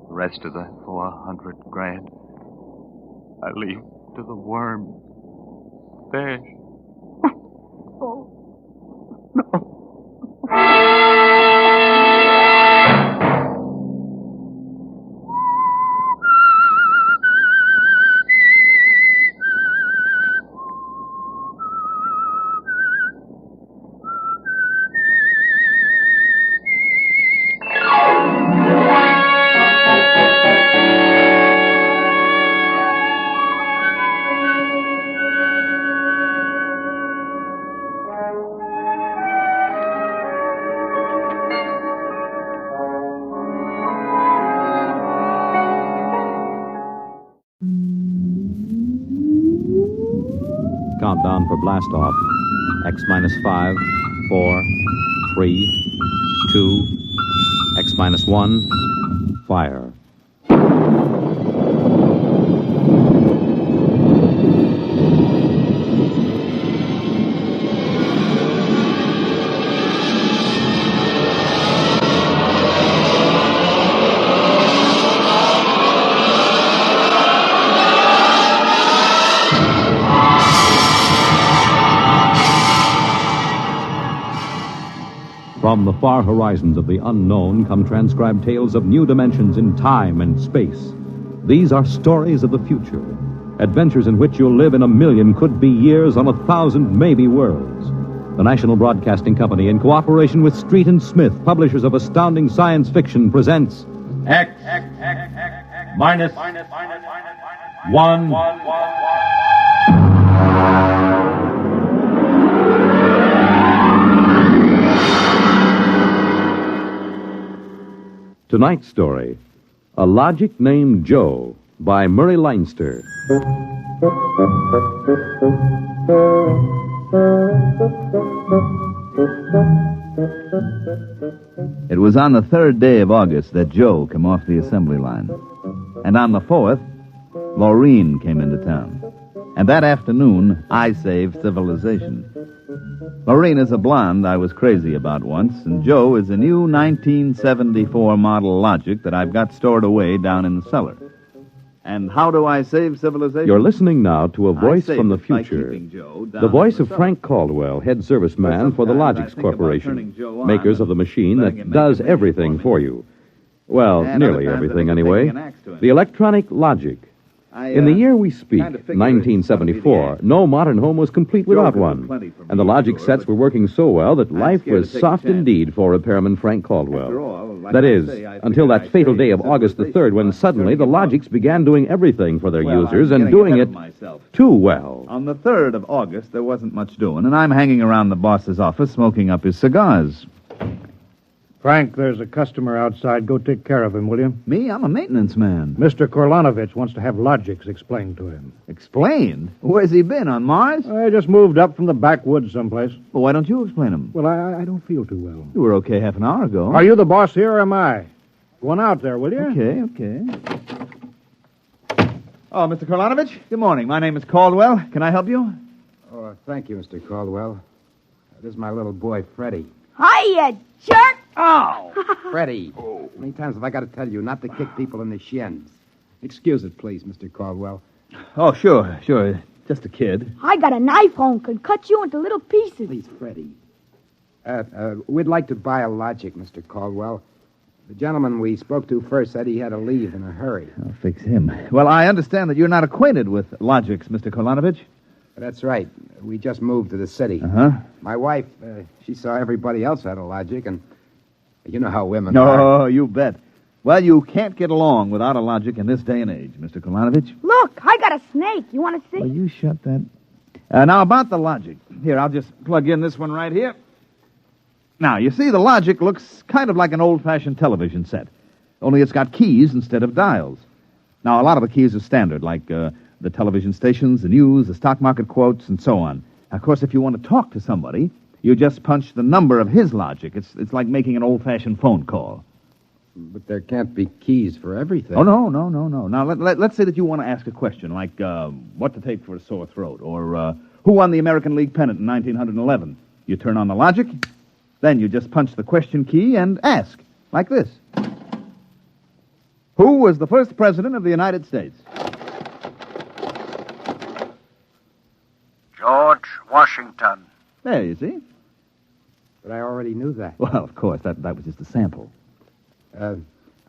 The rest of the 400 grand, I leave to the worm. Stash. Oh, no. Countdown for blast off. X minus 5, 4, 3, 2, X minus 1, fire. From the far horizons of the unknown come transcribed tales of new dimensions in time and space. These are stories of the future, adventures in which you'll live in 1,000,000 could-be years on 1,000 maybe worlds. The National Broadcasting Company, in cooperation with Street and Smith, publishers of astounding science fiction, presents X minus 1. Tonight's story, A Logic Named Joe, by Murray Leinster. It was on the 3rd day of August that Joe came off the assembly line. And on the 4th, Maureen came into town. And that afternoon, I saved civilization. Maureen is a blonde I was crazy about once, and Joe is a new 1974 model Logic that I've got stored away down in the cellar. And how do I save civilization? You're listening now to a voice from the future. The voice of Frank Caldwell, head serviceman for the Logix Corporation, makers of the machine that does everything for you. Well, nearly everything anyway. The electronic Logic. In the year we speak, 1974, no modern home was complete without one. And the logic sets were working so well that life was soft indeed for repairman Frank Caldwell. That is, until that fatal day of August the 3rd, when suddenly the Logics began doing everything for their users and doing it too well. On the 3rd of August, there wasn't much doing, and I'm hanging around the boss's office smoking up his cigars. Frank, there's a customer outside. Go take care of him, will you? Me? I'm a maintenance man. Mr. Korlanovich wants to have logics explained to him. Explained? Where's he been, on Mars? I just moved up from the backwoods someplace. Well, why don't you explain him? Well, I don't feel too well. You were okay half an hour ago. Are you the boss here or am I? Go on out there, will you? Okay. Oh, Mr. Korlanovich, good morning. My name is Caldwell. Can I help you? Oh, thank you, Mr. Caldwell. This is my little boy, Freddie. Hi, you jerk! Oh! Freddie, how many times have I got to tell you not to kick people in the shins? Excuse it, please, Mr. Caldwell. Oh, sure. Just a kid. I got a knife home, could cut you into little pieces. Please, Freddie. We'd like to buy a Logic, Mr. Caldwell. The gentleman we spoke to first said he had to leave in a hurry. I'll fix him. Well, I understand that you're not acquainted with Logics, Mr. Korlanovich. That's right. We just moved to the city. Uh-huh. My wife, she saw everybody else had a Logic, and you know how women are. Oh, you bet. Well, you can't get along without a Logic in this day and age, Mr. Korlanovich. Look, I got a snake. You want to see? Well, you shut that. Now, about the Logic. Here, I'll just plug in this one right here. Now, you see, the Logic looks kind of like an old-fashioned television set, only it's got keys instead of dials. Now, a lot of the keys are standard, like the television stations, the news, the stock market quotes, and so on. Now, of course, if you want to talk to somebody, you just punch the number of his Logic. It's like making an old-fashioned phone call. But there can't be keys for everything. Oh, no. Now, let's say that you want to ask a question, like what to take for a sore throat, or who won the American League pennant in 1911. You turn on the Logic, then you just punch the question key and ask, like this. Who was the first president of the United States? George Washington. There, you see. But I already knew that. Well, of course, that was just a sample.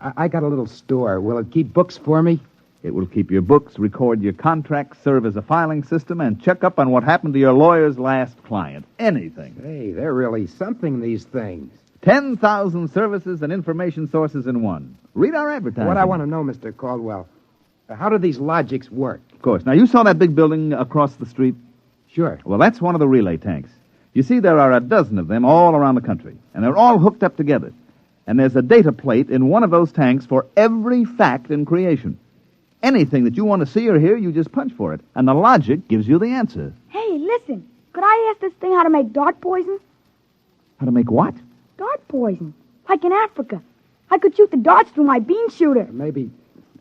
I got a little store. Will it keep books for me? It will keep your books, record your contracts, serve as a filing system, and check up on what happened to your lawyer's last client. Anything. Hey, they're really something, these things. 10,000 services and information sources in one. Read our advertising. What I want to know, Mr. Caldwell, how do these Logics work? Of course. Now, you saw that big building across the street? Sure. Well, that's one of the relay tanks. You see, there are a dozen of them all around the country, and they're all hooked up together. And there's a data plate in one of those tanks for every fact in creation. Anything that you want to see or hear, you just punch for it, and the Logic gives you the answer. Hey, listen. Could I ask this thing how to make dart poison? How to make what? Dart poison. Like in Africa. I could shoot the darts through my bean shooter.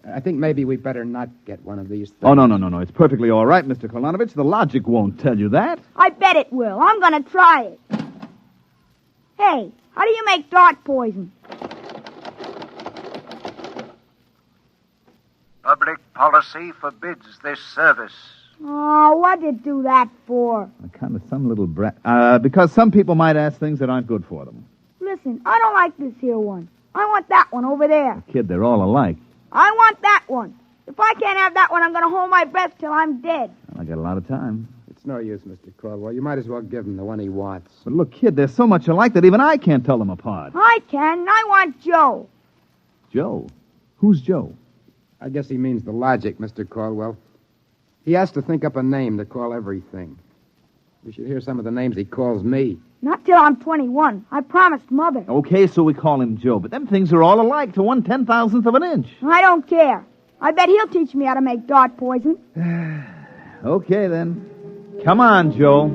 I think maybe we better not get one of these things. Oh, no. It's perfectly all right, Mr. Korlanovich. The Logic won't tell you that. I bet it will. I'm going to try it. Hey, how do you make dart poison? Public policy forbids this service. Oh, what'd you do that for? Kind of some little brat. Because some people might ask things that aren't good for them. Listen, I don't like this here one. I want that one over there. Kid, they're all alike. I want that one. If I can't have that one, I'm going to hold my breath till I'm dead. I got a lot of time. It's no use, Mr. Caldwell. You might as well give him the one he wants. But look, kid, they're so much alike that even I can't tell them apart. I can. I want Joe. Joe? Who's Joe? I guess he means the Logic, Mr. Caldwell. He has to think up a name to call everything. You should hear some of the names he calls me. Not till I'm 21. I promised Mother. Okay, so we call him Joe, but them things are all alike to 1/10,000th of an inch. I don't care. I bet he'll teach me how to make dart poison. Okay, then. Come on, Joe.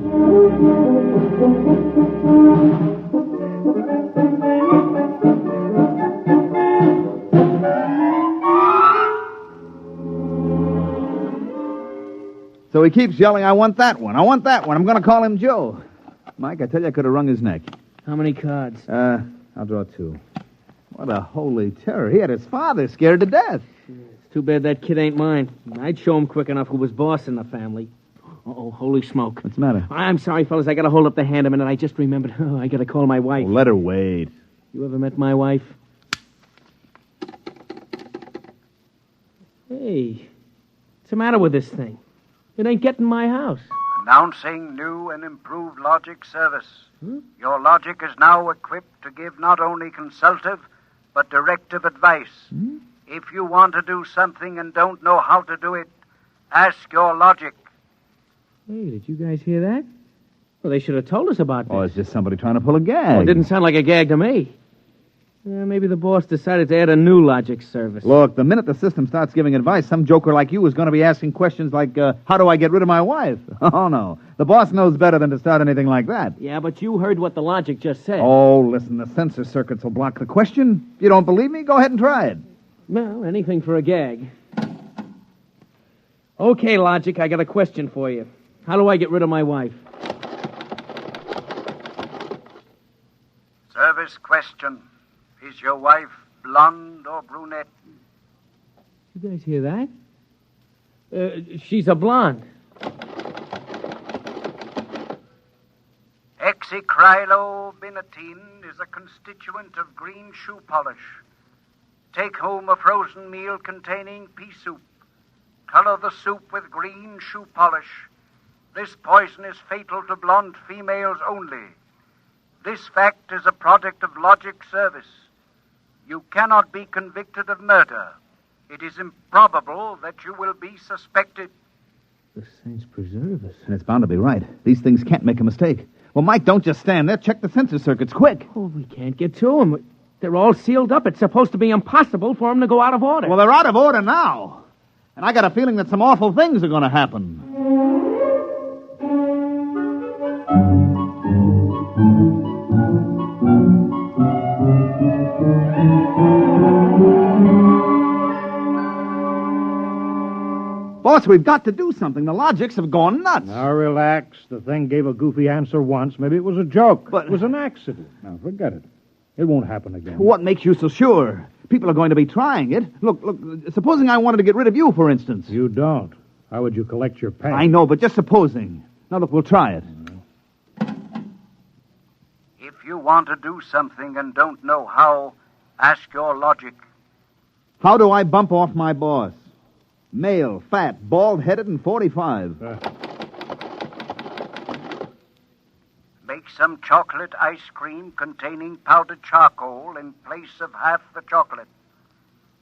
So he keeps yelling, I want that one. I want that one. I'm going to call him Joe. Mike, I tell you, I could have wrung his neck. How many cards? I'll draw 2. What a holy terror. He had his father scared to death. It's too bad that kid ain't mine. I'd show him quick enough who was boss in the family. Uh-oh, holy smoke. What's the matter? I'm sorry, fellas. I got to hold up the hand a minute. I just remembered. Oh, I got to call my wife. Oh, let her wait. You ever met my wife? Hey, it's the matter with this thing? It ain't getting my house. Announcing new and improved logic service. Your logic is now equipped to give not only consultative, but directive advice. If you want to do something and don't know how to do it, ask your logic. Hey, did you guys hear that? Well, they should have told us about this. Oh, it's just somebody trying to pull a gag. Oh, it didn't sound like a gag to me. Maybe the boss decided to add a new logic service. Look, the minute the system starts giving advice, some joker like you is going to be asking questions like, how do I get rid of my wife? Oh, no. The boss knows better than to start anything like that. Yeah, but you heard what the logic just said. Oh, listen, the censor circuits will block the question. If you don't believe me, go ahead and try it. Well, anything for a gag. Okay, logic, I got a question for you. How do I get rid of my wife? Service question. Is your wife blonde or brunette? You guys hear that? She's a blonde. Hexacrylobinatine is a constituent of green shoe polish. Take home a frozen meal containing pea soup. Color the soup with green shoe polish. This poison is fatal to blonde females only. This fact is a product of logic service. You cannot be convicted of murder. It is improbable that you will be suspected. The saints preserve us. And it's bound to be right. These things can't make a mistake. Well, Mike, don't just stand there. Check the sensor circuits, quick. Oh, we can't get to them. They're all sealed up. It's supposed to be impossible for them to go out of order. Well, they're out of order now. And I got a feeling that some awful things are going to happen. Boss, we've got to do something. The logics have gone nuts. Now, relax. The thing gave a goofy answer once. Maybe it was a joke. But it was an accident. Now, forget it. It won't happen again. What makes you so sure? People are going to be trying it. Look, supposing I wanted to get rid of you, for instance. You don't. How would you collect your pay? I know, but just supposing. Now, look, we'll try it. If you want to do something and don't know how, ask your logic. How do I bump off my boss? Male, fat, bald-headed, and 45. Make some chocolate ice cream containing powdered charcoal in place of half the chocolate.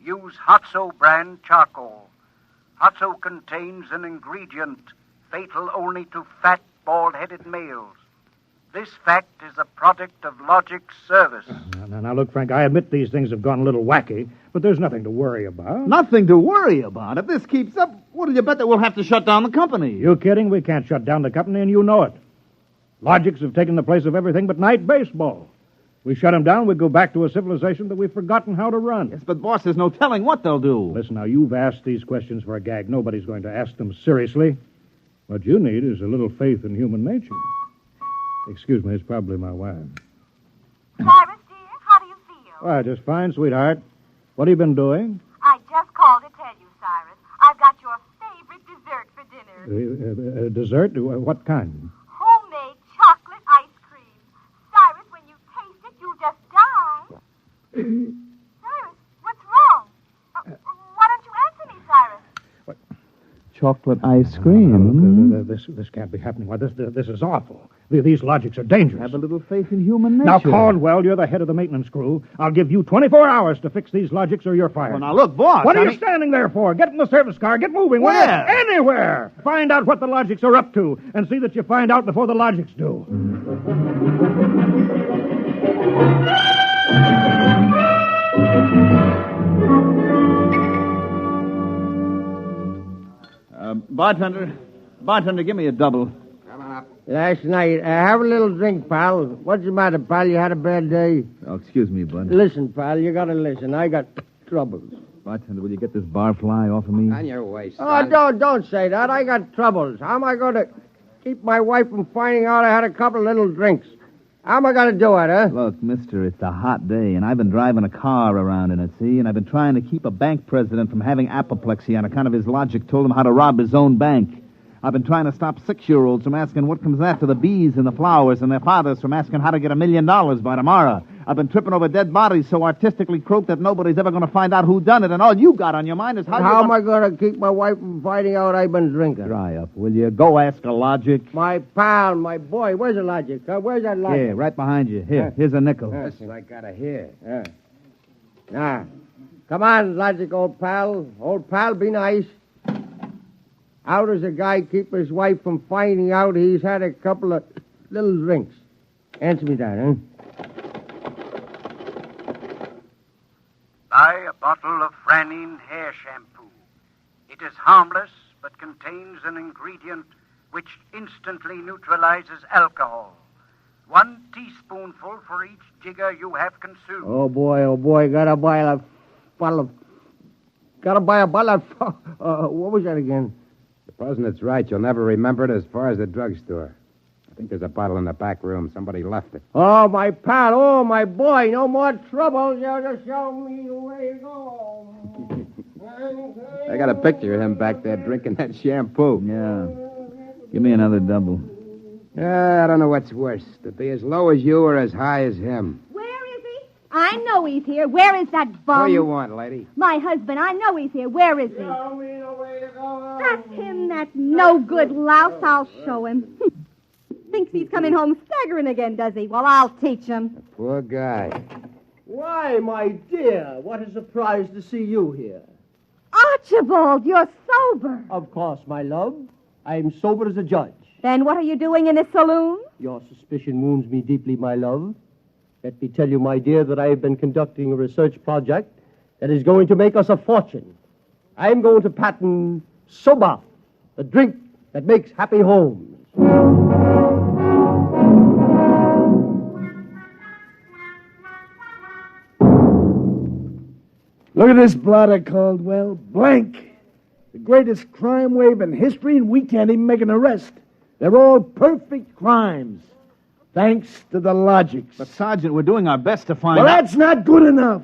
Use Hotso brand charcoal. Hotso contains an ingredient fatal only to fat, bald-headed males. This fact is a product of logic service. Now, look, Frank, I admit these things have gone a little wacky, but there's nothing to worry about. Nothing to worry about? If this keeps up, what'll you bet that we'll have to shut down the company? You kidding? We can't shut down the company, and you know it. Logics have taken the place of everything but night baseball. We shut them down, we go back to a civilization that we've forgotten how to run. Yes, but, boss, there's no telling what they'll do. Listen, now, you've asked these questions for a gag. Nobody's going to ask them seriously. What you need is a little faith in human nature. Excuse me, it's probably my wife. Cyrus, dear, how do you feel? Why, just fine, sweetheart. What have you been doing? I just called to tell you, Cyrus. I've got your favorite dessert for dinner. Dessert? What kind? Homemade chocolate ice cream. Cyrus, when you taste it, you'll just die. Cyrus, what's wrong? Why don't you answer me, Cyrus? Chocolate ice cream. This can't be happening. Why, this is awful. These logics are dangerous. Have a little faith in human nature. Now, Caldwell, you're the head of the maintenance crew. I'll give you 24 hours to fix these logics or you're fired. Well, now, look, boss. What are you standing there for? Get in the service car. Get moving. Where? Anywhere. Find out what the logics are up to and see that you find out before the logics do. Bartender, give me a double. Last night, have a little drink, pal. What's the matter, pal? You had a bad day? Oh, excuse me, bud. Listen, pal, you gotta listen. I got troubles. Bartender, will you get this barfly off of me? On your way, son. Oh, don't say that. I got troubles. How am I going to keep my wife from finding out I had a couple of little drinks? How am I going to do it, huh? Look, mister, it's a hot day, and I've been driving a car around in it, see? And I've been trying to keep a bank president from having apoplexy on account of his logic told him how to rob his own bank. I've been trying to stop 6-year-olds from asking what comes after the bees and the flowers and their fathers from asking how to get $1 million by tomorrow. I've been tripping over dead bodies so artistically croaked that nobody's ever going to find out who done it, and all you got on your mind is How am I going to keep my wife from finding out I've been drinking? Dry up, will you? Go ask a logic. My pal, my boy, where's the logic? Where's that logic? Here, right behind you. Here's a nickel. Listen, I gotta hear. Now, come on, logic, old pal. Old pal, be nice. How does a guy keep his wife from finding out he's had a couple of little drinks? Answer me that, huh? Buy a bottle of Franine hair shampoo. It is harmless, but contains an ingredient which instantly neutralizes alcohol. 1 teaspoonful for each jigger you have consumed. Oh, boy, gotta buy a bottle of... what was that again? The president's right. You'll never remember it as far as the drugstore. I think there's a bottle in the back room. Somebody left it. Oh, my pal. Oh, my boy. No more trouble. Just show me the way to go. I got a picture of him back there drinking that shampoo. Yeah. Give me another double. I don't know what's worse, to be as low as you or as high as him. Where is he? I know he's here. Where is that bum? What do you want, lady? My husband. I know he's here. Where is he? Show me the way to go. That's him, that no-good louse. I'll show him. Thinks he's coming home staggering again, does he? Well, I'll teach him. Poor guy. Why, my dear, what a surprise to see you here. Archibald, you're sober. Of course, my love. I'm sober as a judge. Then what are you doing in this saloon? Your suspicion wounds me deeply, my love. Let me tell you, my dear, that I have been conducting a research project that is going to make us a fortune. I'm going to patent Soba, the drink that makes happy homes. Look at this blotter, Caldwell. Blank. The greatest crime wave in history, and we can't even make an arrest. They're all perfect crimes. Thanks to the logics. But, Sergeant, we're doing our best to find Well, out... that's not good enough.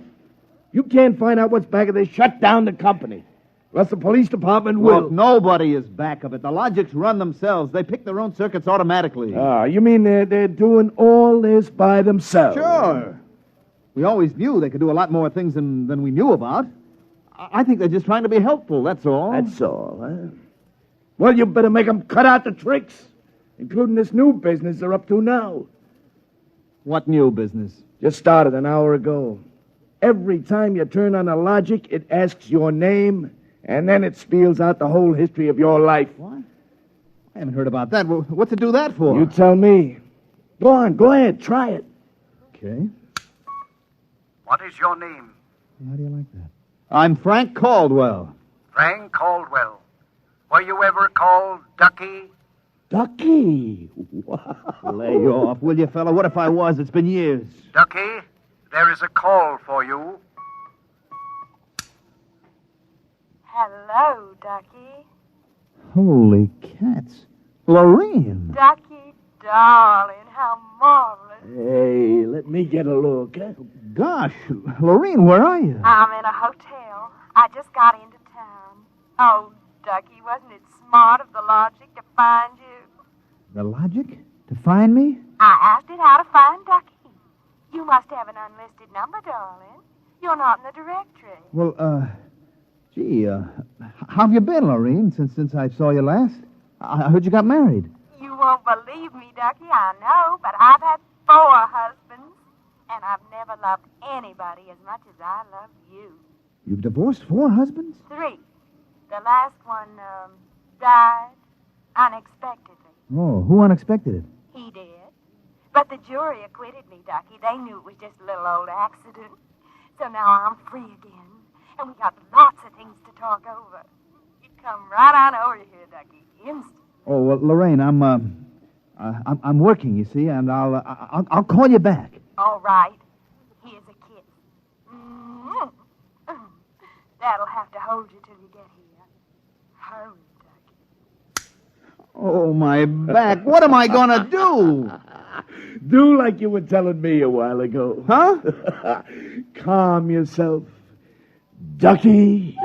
You can't find out what's back of this. Shut down the company. Unless the police department will. Look, nobody is back of it. The logics run themselves. They pick their own circuits automatically. You mean they're doing all this by themselves? Sure. We always knew they could do a lot more things than we knew about. I think they're just trying to be helpful, that's all. That's all, huh? Well, you better make them cut out the tricks, including this new business they're up to now. What new business? Just started an hour ago. Every time you turn on the logic, it asks your name, and then it spiels out the whole history of your life. What? I haven't heard about that. What's it do that for? You tell me. Go on, go ahead, try it. Okay. What is your name? How do you like that? I'm Frank Caldwell. Frank Caldwell. Were you ever called Ducky? Ducky? Wow. Lay off, will you, fella? What if I was? It's been years. Ducky, there is a call for you. Hello, Ducky. Holy cats. Lorene. Ducky, darling, how marvelous. Hey, let me get a look, huh? Gosh, Lorene, where are you? I'm in a hotel. I just got into town. Oh, Ducky, wasn't it smart of the logic to find you? The logic? To find me? I asked it how to find Ducky. You must have an unlisted number, darling. You're not in the directory. Well, gee, how have you been, Lorene, since I saw you last? I heard you got married. You won't believe me, Ducky, I know, but I've had 4 husbands, and I've never loved anybody as much as I love you. You've divorced 4 husbands? 3. The last one, died unexpectedly. Oh, who unexpected it? He did. But the jury acquitted me, Ducky. They knew it was just a little old accident. So now I'm free again, and we got lots of things to talk over. You come right on over here, Ducky, instant. Oh, well, Lorraine, I'm working, you see, and I'll call you back. All right. Here's a kiss. Mm-hmm. That'll have to hold you till you get here. Hurry, Ducky. Oh, my back. What am I going to do? Do like you were telling me a while ago. Huh? Calm yourself. Ducky.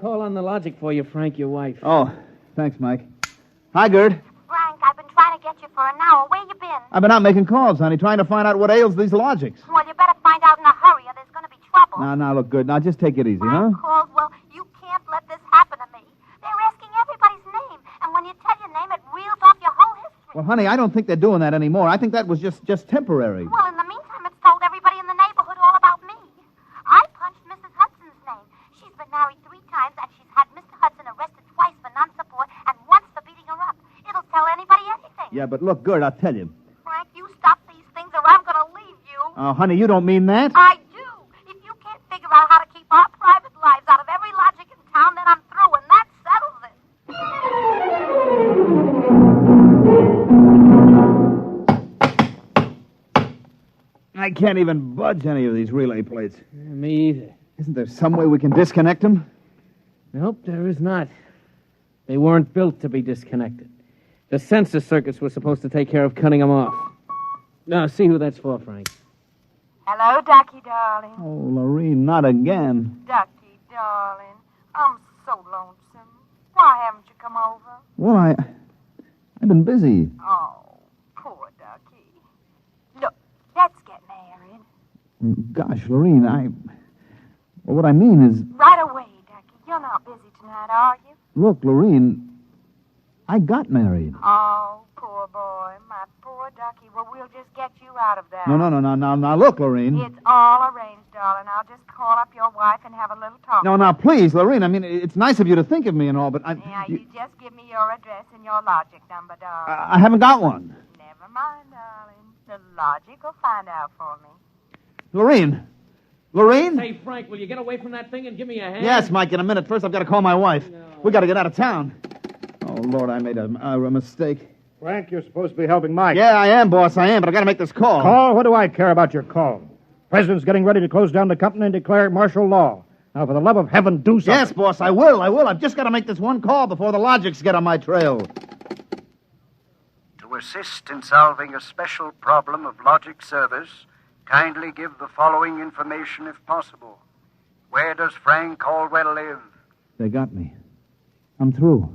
Call on the logic for you, Frank, your wife. Oh, thanks, Mike. Hi, Gerd. Frank, I've been trying to get you for an hour. Where you been? I've been out making calls, honey, trying to find out what ails these logics. Well, you better find out in a hurry or there's going to be trouble. Now, look, Gerd. Now, just take it easy, huh? Caldwell, you can't let this happen to me. They're asking everybody's name, and when you tell your name, it reels off your whole history. Well, honey, I don't think they're doing that anymore. I think that was just temporary. Well, in the meantime, it's told everybody in the neighborhood all about me. I punched Mrs. Hudson's name. She's been married 3 times, and she's had Mr. Hudson arrested twice for non-support and once for beating her up. It'll tell anybody anything. Yeah, but look, Gerd, I'll tell you. Frank, you stop these things or I'm going to leave you. Oh, honey, you don't mean that? I do. If you can't figure out how to keep our private lives out of every logic in town, then I'm through, and that settles it. I can't even budge any of these relay plates. Me either. Isn't there some way we can disconnect them? Nope, there is not. They weren't built to be disconnected. The sensor circuits were supposed to take care of cutting them off. Now, see who that's for, Frank. Hello, Ducky, darling. Oh, Lorene, not again. Ducky, darling. I'm so lonesome. Why haven't you come over? Well, I've been busy. Oh, poor Ducky. Look, let's get married. Gosh, Lorene, well, what I mean is... Right away, Ducky. You're not busy tonight, are you? Look, Lorene, I got married. Oh, poor boy. My poor Ducky. Well, we'll just get you out of that. No, now, look, Lorene. It's all arranged, darling. I'll just call up your wife and have a little talk. No, now, please, Lorene, I mean, it's nice of you to think of me and all, but Yeah, you just give me your address and your logic number, darling. I haven't got one. Never mind, darling. The logic will find out for me. Lorene? Hey, Frank, will you get away from that thing and give me a hand? Yes, Mike, in a minute. First, I've got to call my wife. No. We got to get out of town. Oh, Lord, I made a mistake. Frank, you're supposed to be helping Mike. Yeah, I am, boss, I am, but I got to make this call. Call? What do I care about your call? President's getting ready to close down the company and declare martial law. Now, for the love of heaven, do something. Yes, boss, I will. I've just got to make this one call before the logics get on my trail. To assist in solving a special problem of logic service, kindly give the following information if possible. Where does Frank Caldwell live? They got me. I'm through.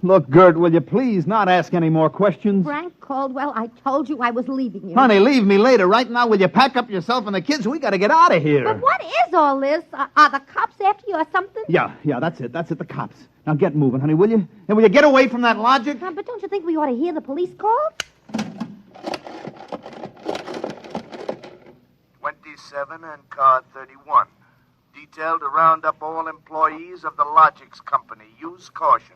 Look, Gert, will you please not ask any more questions? Frank Caldwell, I told you I was leaving you. Honey, leave me later. Right now, will you pack up yourself and the kids? We got to get out of here. But what is all this? Are the cops after you or something? Yeah, that's it. That's it, the cops. Now get moving, honey, will you? And will you get away from that logic? But don't you think we ought to hear the police call? 27 and car 31. Detailed to round up all employees of the Logics Company. Use caution.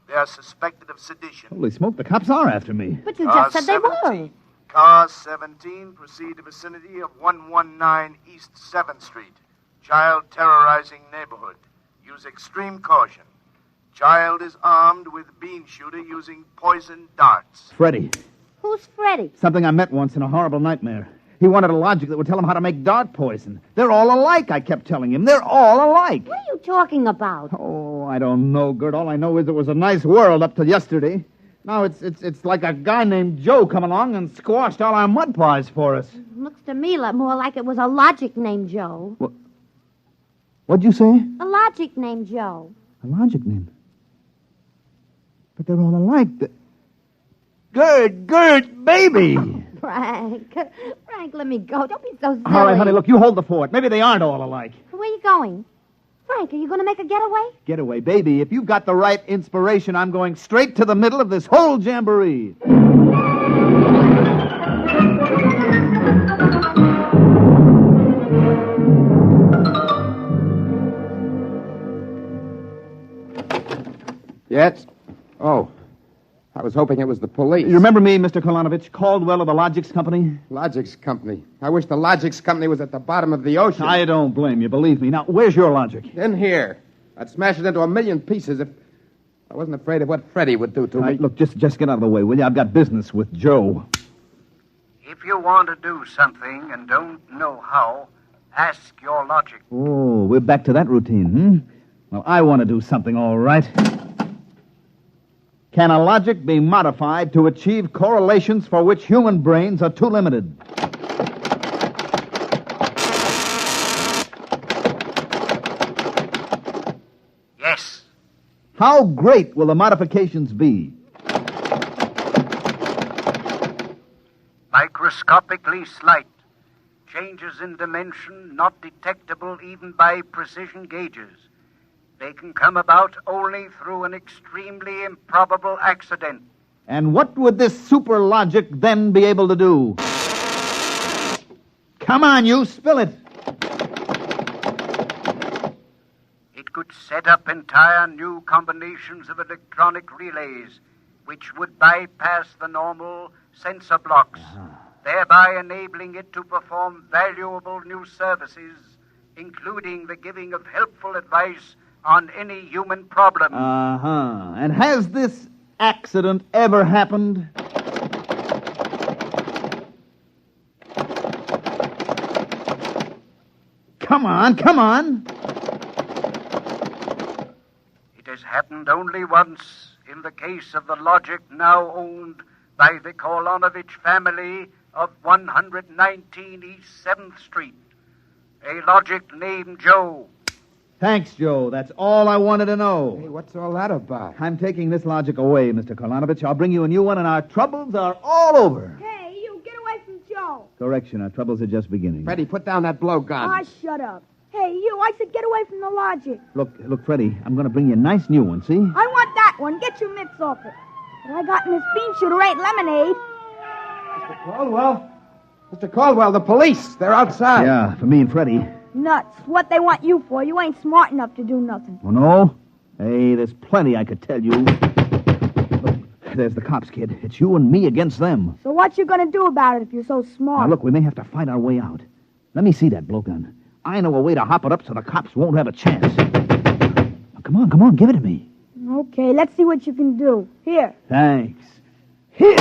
They are suspected of sedition. Holy smoke, the cops are after me. But you just said they were. Car 17, proceed to vicinity of 119 East 7th Street. Child terrorizing neighborhood. Use extreme caution. Child is armed with bean shooter using poison darts. Freddie. Who's Freddie? Something I met once in a horrible nightmare. He wanted a logic that would tell him how to make dart poison. They're all alike, I kept telling him. They're all alike. What are you talking about? Oh, I don't know, Gert. All I know is it was a nice world up till yesterday. Now it's like a guy named Joe come along and squashed all our mud pies for us. Looks to me more like it was a logic named Joe. What'd you say? A logic named Joe. A logic name? But they're all alike. Gert, baby! Frank, let me go. Don't be so silly. All right, honey, look, you hold the fort. Maybe they aren't all alike. Where are you going? Frank, are you going to make a getaway? Getaway, baby. If you've got the right inspiration, I'm going straight to the middle of this whole jamboree. Yes? Oh. I was hoping it was the police. You remember me, Mr. Kolanovich, Caldwell of the Logics Company? Logics Company. I wish the Logics Company was at the bottom of the ocean. I don't blame you, believe me. Now, where's your logic? In here. I'd smash it into a million pieces if I wasn't afraid of what Freddie would do to me. Look, just get out of the way, will you? I've got business with Joe. If you want to do something and don't know how, ask your logic. Oh, we're back to that routine, Well, I want to do something, all right. Can a logic be modified to achieve correlations for which human brains are too limited? Yes. How great will the modifications be? Microscopically slight. Changes in dimension not detectable even by precision gauges. They can come about only through an extremely improbable accident. And what would this super logic then be able to do? Come on, you, spill it. It could set up entire new combinations of electronic relays, which would bypass the normal sensor blocks, thereby enabling it to perform valuable new services, including the giving of helpful advice on any human problem. And has this accident ever happened? Come on. It has happened only once in the case of the logic now owned by the Kolonovich family of 119 East 7th Street. A logic named Joe. Thanks, Joe. That's all I wanted to know. Hey, what's all that about? I'm taking this logic away, Mr. Kolonovich. I'll bring you a new one, and our troubles are all over. Hey, you, get away from Joe. Correction, our troubles are just beginning. Freddie, put down that blowgun. Ah, shut up. Hey, you, I said get away from the logic. Look, Freddie, I'm going to bring you a nice new one, see? I want that one. Get your mitts off it. What I got in this bean shooter ain't lemonade. Mr. Caldwell? Mr. Caldwell, the police. They're outside. Yeah, for me and Freddie. Nuts. What they want you for? You ain't smart enough to do nothing. Oh, no? Hey, there's plenty I could tell you. Look, there's the cops, kid. It's you and me against them. So what you gonna do about it if you're so smart? Now, look, we may have to fight our way out. Let me see that blowgun. I know a way to hop it up so the cops won't have a chance. Now, come on, give it to me. Okay, let's see what you can do. Here. Thanks. Here!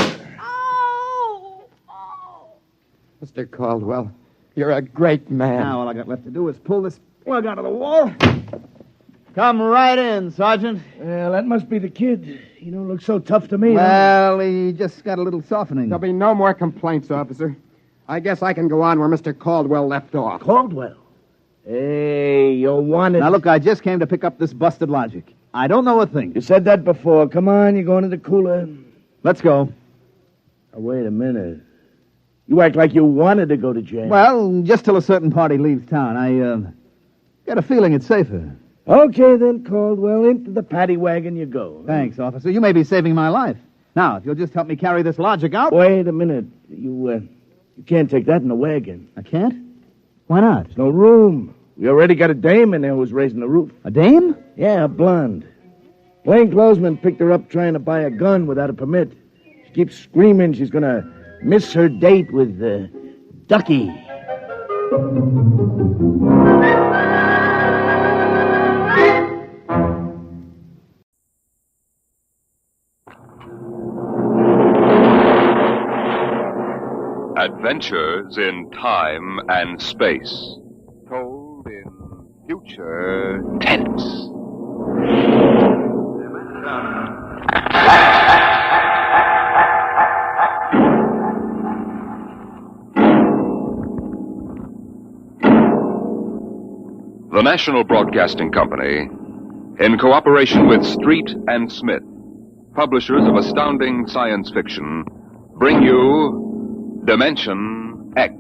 Mr. Caldwell, you're a great man. Now all I got left to do is pull this plug out of the wall. Come right in, Sergeant. Well, that must be the kid. You don't look so tough to me. Well, he just got a little softening. There'll be no more complaints, officer. I guess I can go on where Mr. Caldwell left off. Caldwell? Hey, you wanted... Now, look, I just came to pick up this busted logic. I don't know a thing. You said that before. Come on, you're going to the cooler. Let's go. Now, wait a minute. You act like you wanted to go to jail. Well, just till a certain party leaves town. I got a feeling it's safer. Okay, then, Caldwell. Into the paddy wagon you go. Thanks, officer. You may be saving my life. Now, if you'll just help me carry this logic out... Wait a minute. You can't take that in the wagon. I can't? Why not? There's no room. We already got a dame in there who's raising the roof. A dame? Yeah, a blonde. Plainclothesman picked her up trying to buy a gun without a permit. She keeps screaming she's going to miss her date with Ducky. Adventures in time and space, told in future tense. The National Broadcasting Company, in cooperation with Street and Smith, publishers of astounding science fiction, bring you Dimension X.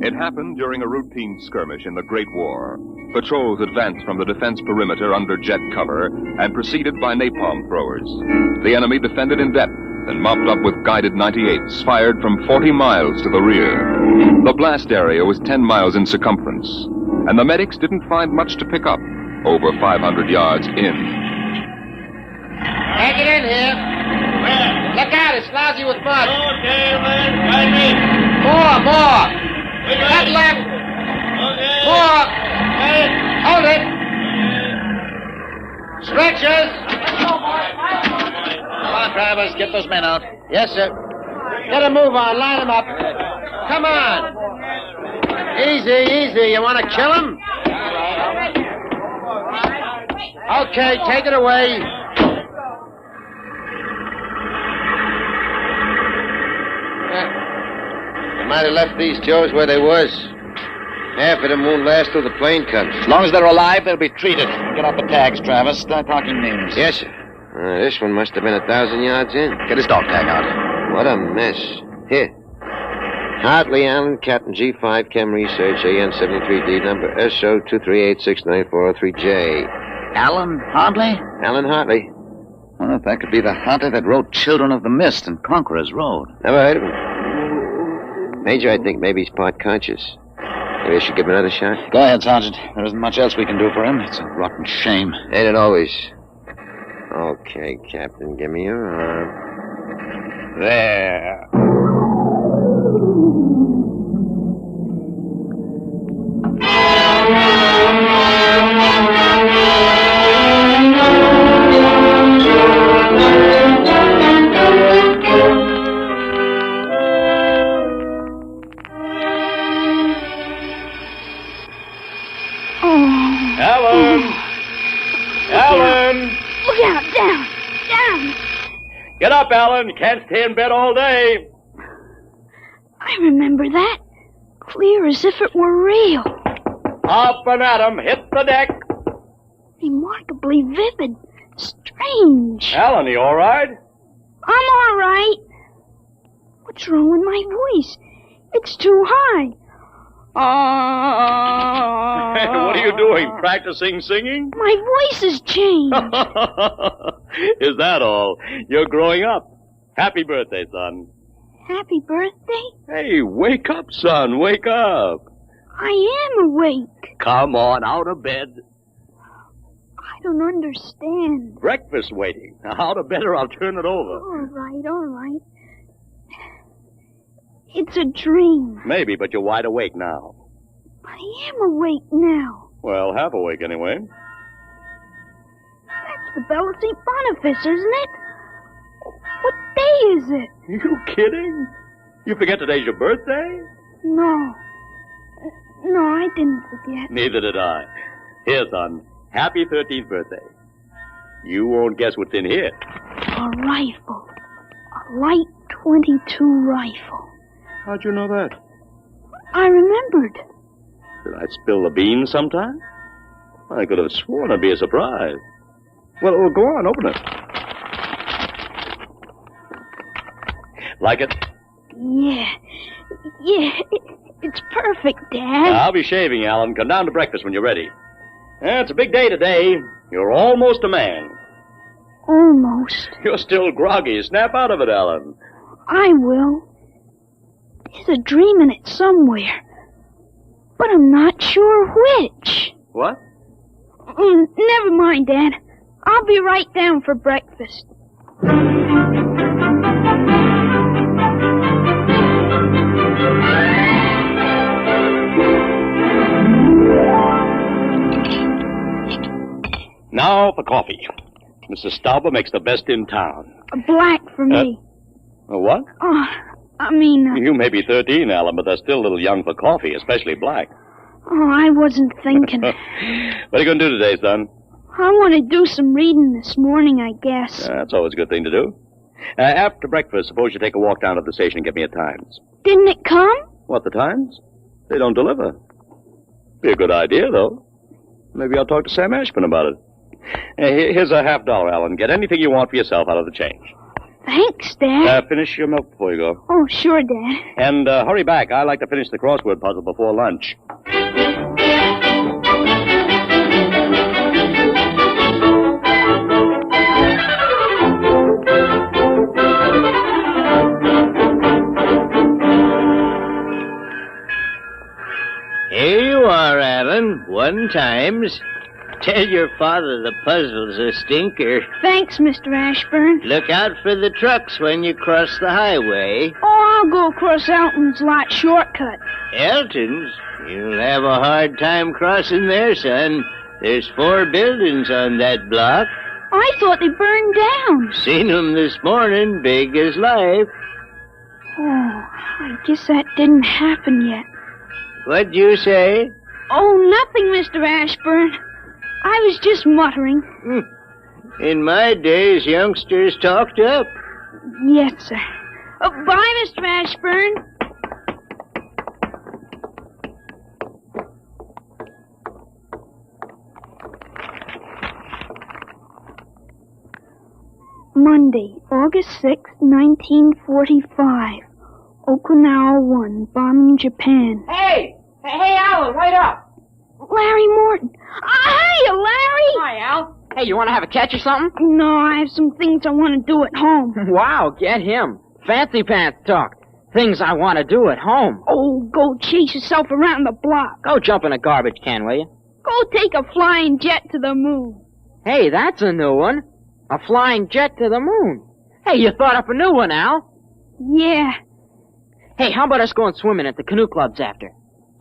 It happened during a routine skirmish in the Great War. Patrols advanced from the defense perimeter under jet cover and preceded by napalm throwers. The enemy defended in depth and mopped up with guided 98s fired from 40 miles to the rear. The blast area was 10 miles in circumference, and the medics didn't find much to pick up over 500 yards in. Take it in here. Where? Look out, it's lousy with mud. Okay, man, guide me. More. That left. Okay. More. Okay. Hold it. Stretchers. Come on, drivers, get those men out. Yes, sir. Get a move on, line them up. Come on. Easy. You want to kill him? Okay, take it away. They might have left these Joes where they was. Half of them won't last till the plane comes. As long as they're alive, they'll be treated. Get out the tags, Travis. Start talking names. Yes, sir. This one must have been 1,000 yards in. Get his dog tag out. What a mess. Here. Hartley Allen, Captain G5, Chem Research, AN73D, number SO238694003J. Alan Hartley? Alan Hartley. Well, if that could be the Hartley that wrote Children of the Mist and Conqueror's Road. Never heard of him. Major, I think maybe he's part conscious. Maybe I should give him another shot. Go ahead, Sergeant. There isn't much else we can do for him. It's a rotten shame. Ain't it always? Okay, Captain, give me your arm. There. Alan! Look out, down! Get up, Alan. You can't stay in bed all day. I remember that. Clear as if it were real. Up and at 'em. Hit the deck. Remarkably vivid. Strange. Alan, you all right? I'm all right. What's wrong with my voice? It's too high. What are you doing? Practicing singing? My voice has changed. Is that all? You're growing up. Happy birthday, son. Happy birthday? Hey, wake up, son. Wake up. I am awake. Come on, out of bed. I don't understand. Breakfast waiting. Now, out of bed or I'll turn it over. All right. It's a dream. Maybe, but you're wide awake now. I am awake now. Well, half awake anyway. That's the Bell of St. Boniface, isn't it? What day is it? You kidding? You forget today's your birthday? No, I didn't forget. Neither did I. Here, son. Happy 13th birthday. You won't guess what's in here. A rifle. A light .22 rifle. How'd you know that? I remembered. Did I spill the beans sometime? I could have sworn it'd be a surprise. Well, go on, open it. Like it? Yeah, it's perfect, Dad. I'll be shaving, Alan. Come down to breakfast when you're ready. It's a big day today. You're almost a man. Almost. You're still groggy. Snap out of it, Alan. I will. There's a dream in it somewhere. But I'm not sure which. What? Never mind, Dad. I'll be right down for breakfast. Now for coffee. Mrs. Stauber makes the best in town. A black for me. A what? You may be 13, Alan, but they're still a little young for coffee, especially black. I wasn't thinking. What are you going to do today, son? I want to do some reading this morning, I guess. That's always a good thing to do. After breakfast, suppose you take a walk down to the station and get me a Times. Didn't it come? What, the Times? They don't deliver. Be a good idea, though. Maybe I'll talk to Sam Ashburn about it. Here's a $50, Alan. Get anything you want for yourself out of the change. Thanks, Dad. Finish your milk before you go. Oh, sure, Dad. And hurry back. I like to finish the crossword puzzle before lunch. Here you are, Alan. 1 times. Tell your father the puzzle's a stinker. Thanks, Mr. Ashburn. Look out for the trucks when you cross the highway. Oh, I'll go across Elton's lot shortcut. Elton's? You'll have a hard time crossing there, son. There's 4 buildings on that block. I thought they burned down. Seen 'em this morning, big as life. Oh, I guess that didn't happen yet. What'd you say? Oh, nothing, Mr. Ashburn. I was just muttering. In my days, youngsters talked up. Yes, sir. Bye, Mr. Ashburn. Monday, August 6, 1945. Okinawa 1, bombing Japan. Hey, Alan, wait up. Larry Morton. Hiya, Larry! Hi, Al. Hey, you want to have a catch or something? No, I have some things I want to do at home. Wow, get him. Fancy pants talk. Things I want to do at home. Oh, go chase yourself around the block. Go jump in a garbage can, will you? Go take a flying jet to the moon. Hey, that's a new one. A flying jet to the moon. Hey, you thought up a new one, Al. Yeah. Hey, how about us going swimming at the canoe clubs after?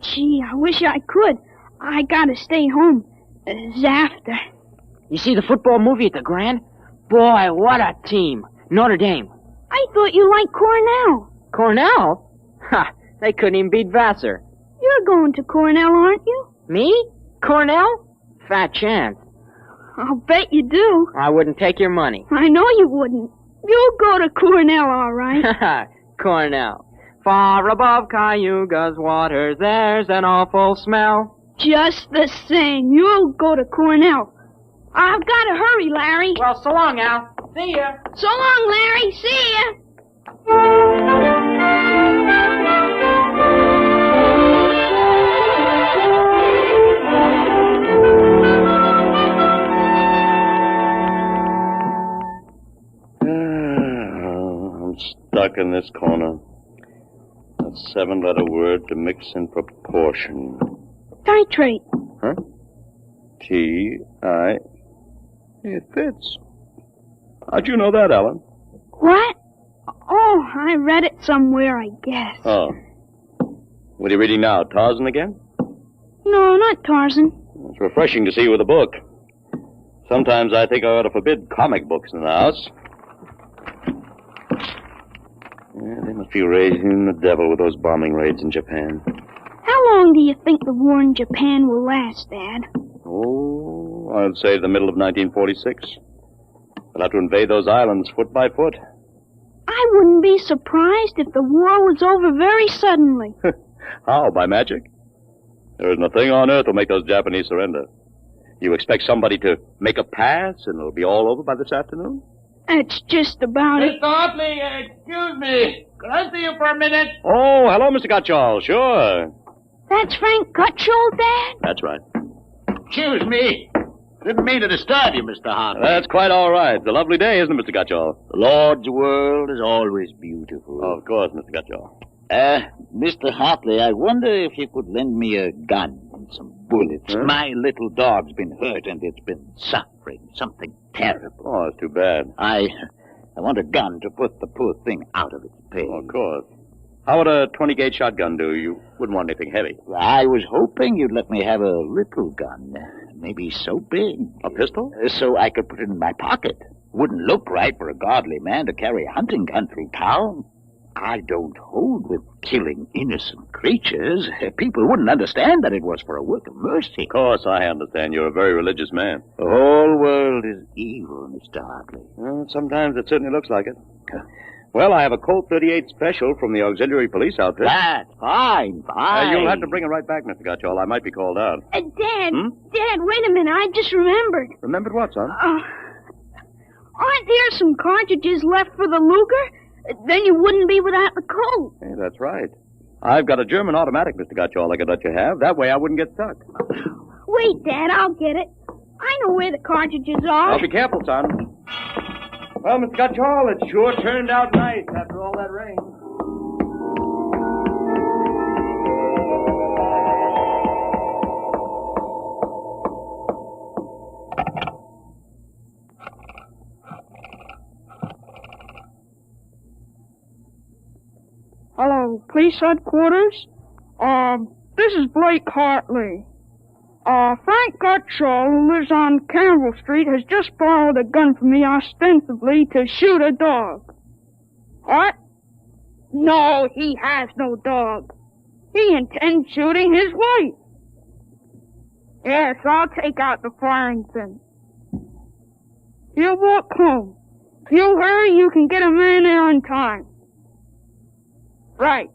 Gee, I wish I could. I gotta stay home. After. You see the football movie at the Grand? Boy, what a team. Notre Dame. I thought you liked Cornell. Cornell? Ha, they couldn't even beat Vassar. You're going to Cornell, aren't you? Me? Cornell? Fat chance. I'll bet you do. I wouldn't take your money. I know you wouldn't. You'll go to Cornell, all right. Cornell. Far above Cayuga's waters, there's an awful smell. Just the same, you'll go to Cornell. I've got to hurry, Larry. Well, so long, Al. See ya. So long, Larry. See ya. I'm stuck in this corner. A 7-letter word to mix in proportion. Titrate. Huh? T-I... It fits. How'd you know that, Alan? What? Oh, I read it somewhere, I guess. Oh. What are you reading now, Tarzan again? No, not Tarzan. It's refreshing to see you with a book. Sometimes I think I ought to forbid comic books in the house. Yeah, they must be raising the devil with those bombing raids in Japan. How long do you think the war in Japan will last, Dad? Oh, I'd say the middle of 1946. We'll have to invade those islands foot by foot. I wouldn't be surprised if the war was over very suddenly. How, by magic? There isn't a thing on earth will make those Japanese surrender. You expect somebody to make a pass and it'll be all over by this afternoon? That's just about it. Mr. Hartley, excuse me. Could I see you for a minute? Oh, hello, Mr. Gutchall. Sure. That's Frank Gutchall, Dad? That's right. Excuse me. Didn't mean to disturb you, Mr. Hartley. That's quite all right. It's a lovely day, isn't it, Mr. Gutchall? The Lord's world is always beautiful. Of course, Mr. Gutchall. Mr. Hartley, I wonder if you could lend me a gun and some bullets. Huh? My little dog's been hurt and it's been suffering. Something terrible. Oh, it's too bad. I want a gun to put the poor thing out of its pain. Oh, of course. How would a 20-gauge shotgun do? You wouldn't want anything heavy. I was hoping you'd let me have a little gun. Maybe so big. A pistol? So I could put it in my pocket. Wouldn't look right for a godly man to carry a hunting gun through town. I don't hold with killing innocent creatures. People wouldn't understand that it was for a work of mercy. Of course, I understand. You're a very religious man. The whole world is evil, Mr. Hartley. Well, sometimes it certainly looks like it. Well, I have a Colt 38 special from the auxiliary police outfit. That's fine. You'll have to bring it right back, Mr. Gutchall. I might be called out. Dad, Dad, wait a minute. I just remembered. Remembered what, son? Aren't there some cartridges left for the Luger? Then you wouldn't be without the Colt. Hey, that's right. I've got a German automatic, Mr. Gutchall, I could let you have. That way I wouldn't get stuck. Wait, Dad, I'll get it. I know where the cartridges are. Oh, be careful, son. Well, Mr. Gutchall, it sure turned out nice after all that rain. Hello, police headquarters? This is Blake Hartley. Frank Gutchall, who lives on Campbell Street, has just borrowed a gun from me ostensibly to shoot a dog. What? No, he has no dog. He intends shooting his wife. Yes, I'll take out the firing pin. You walk home. If you hurry, you can get a man there on time. Right.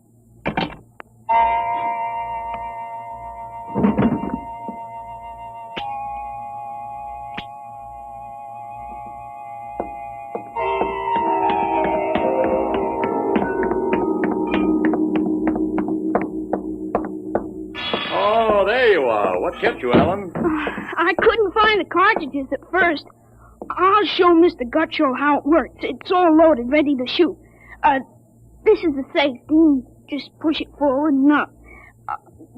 Oh, there you are. What kept you, Alan? I couldn't find the cartridges at first. I'll show Mr. Gutschall how it works. It's all loaded, ready to shoot. This is the safety. Just push it forward and up.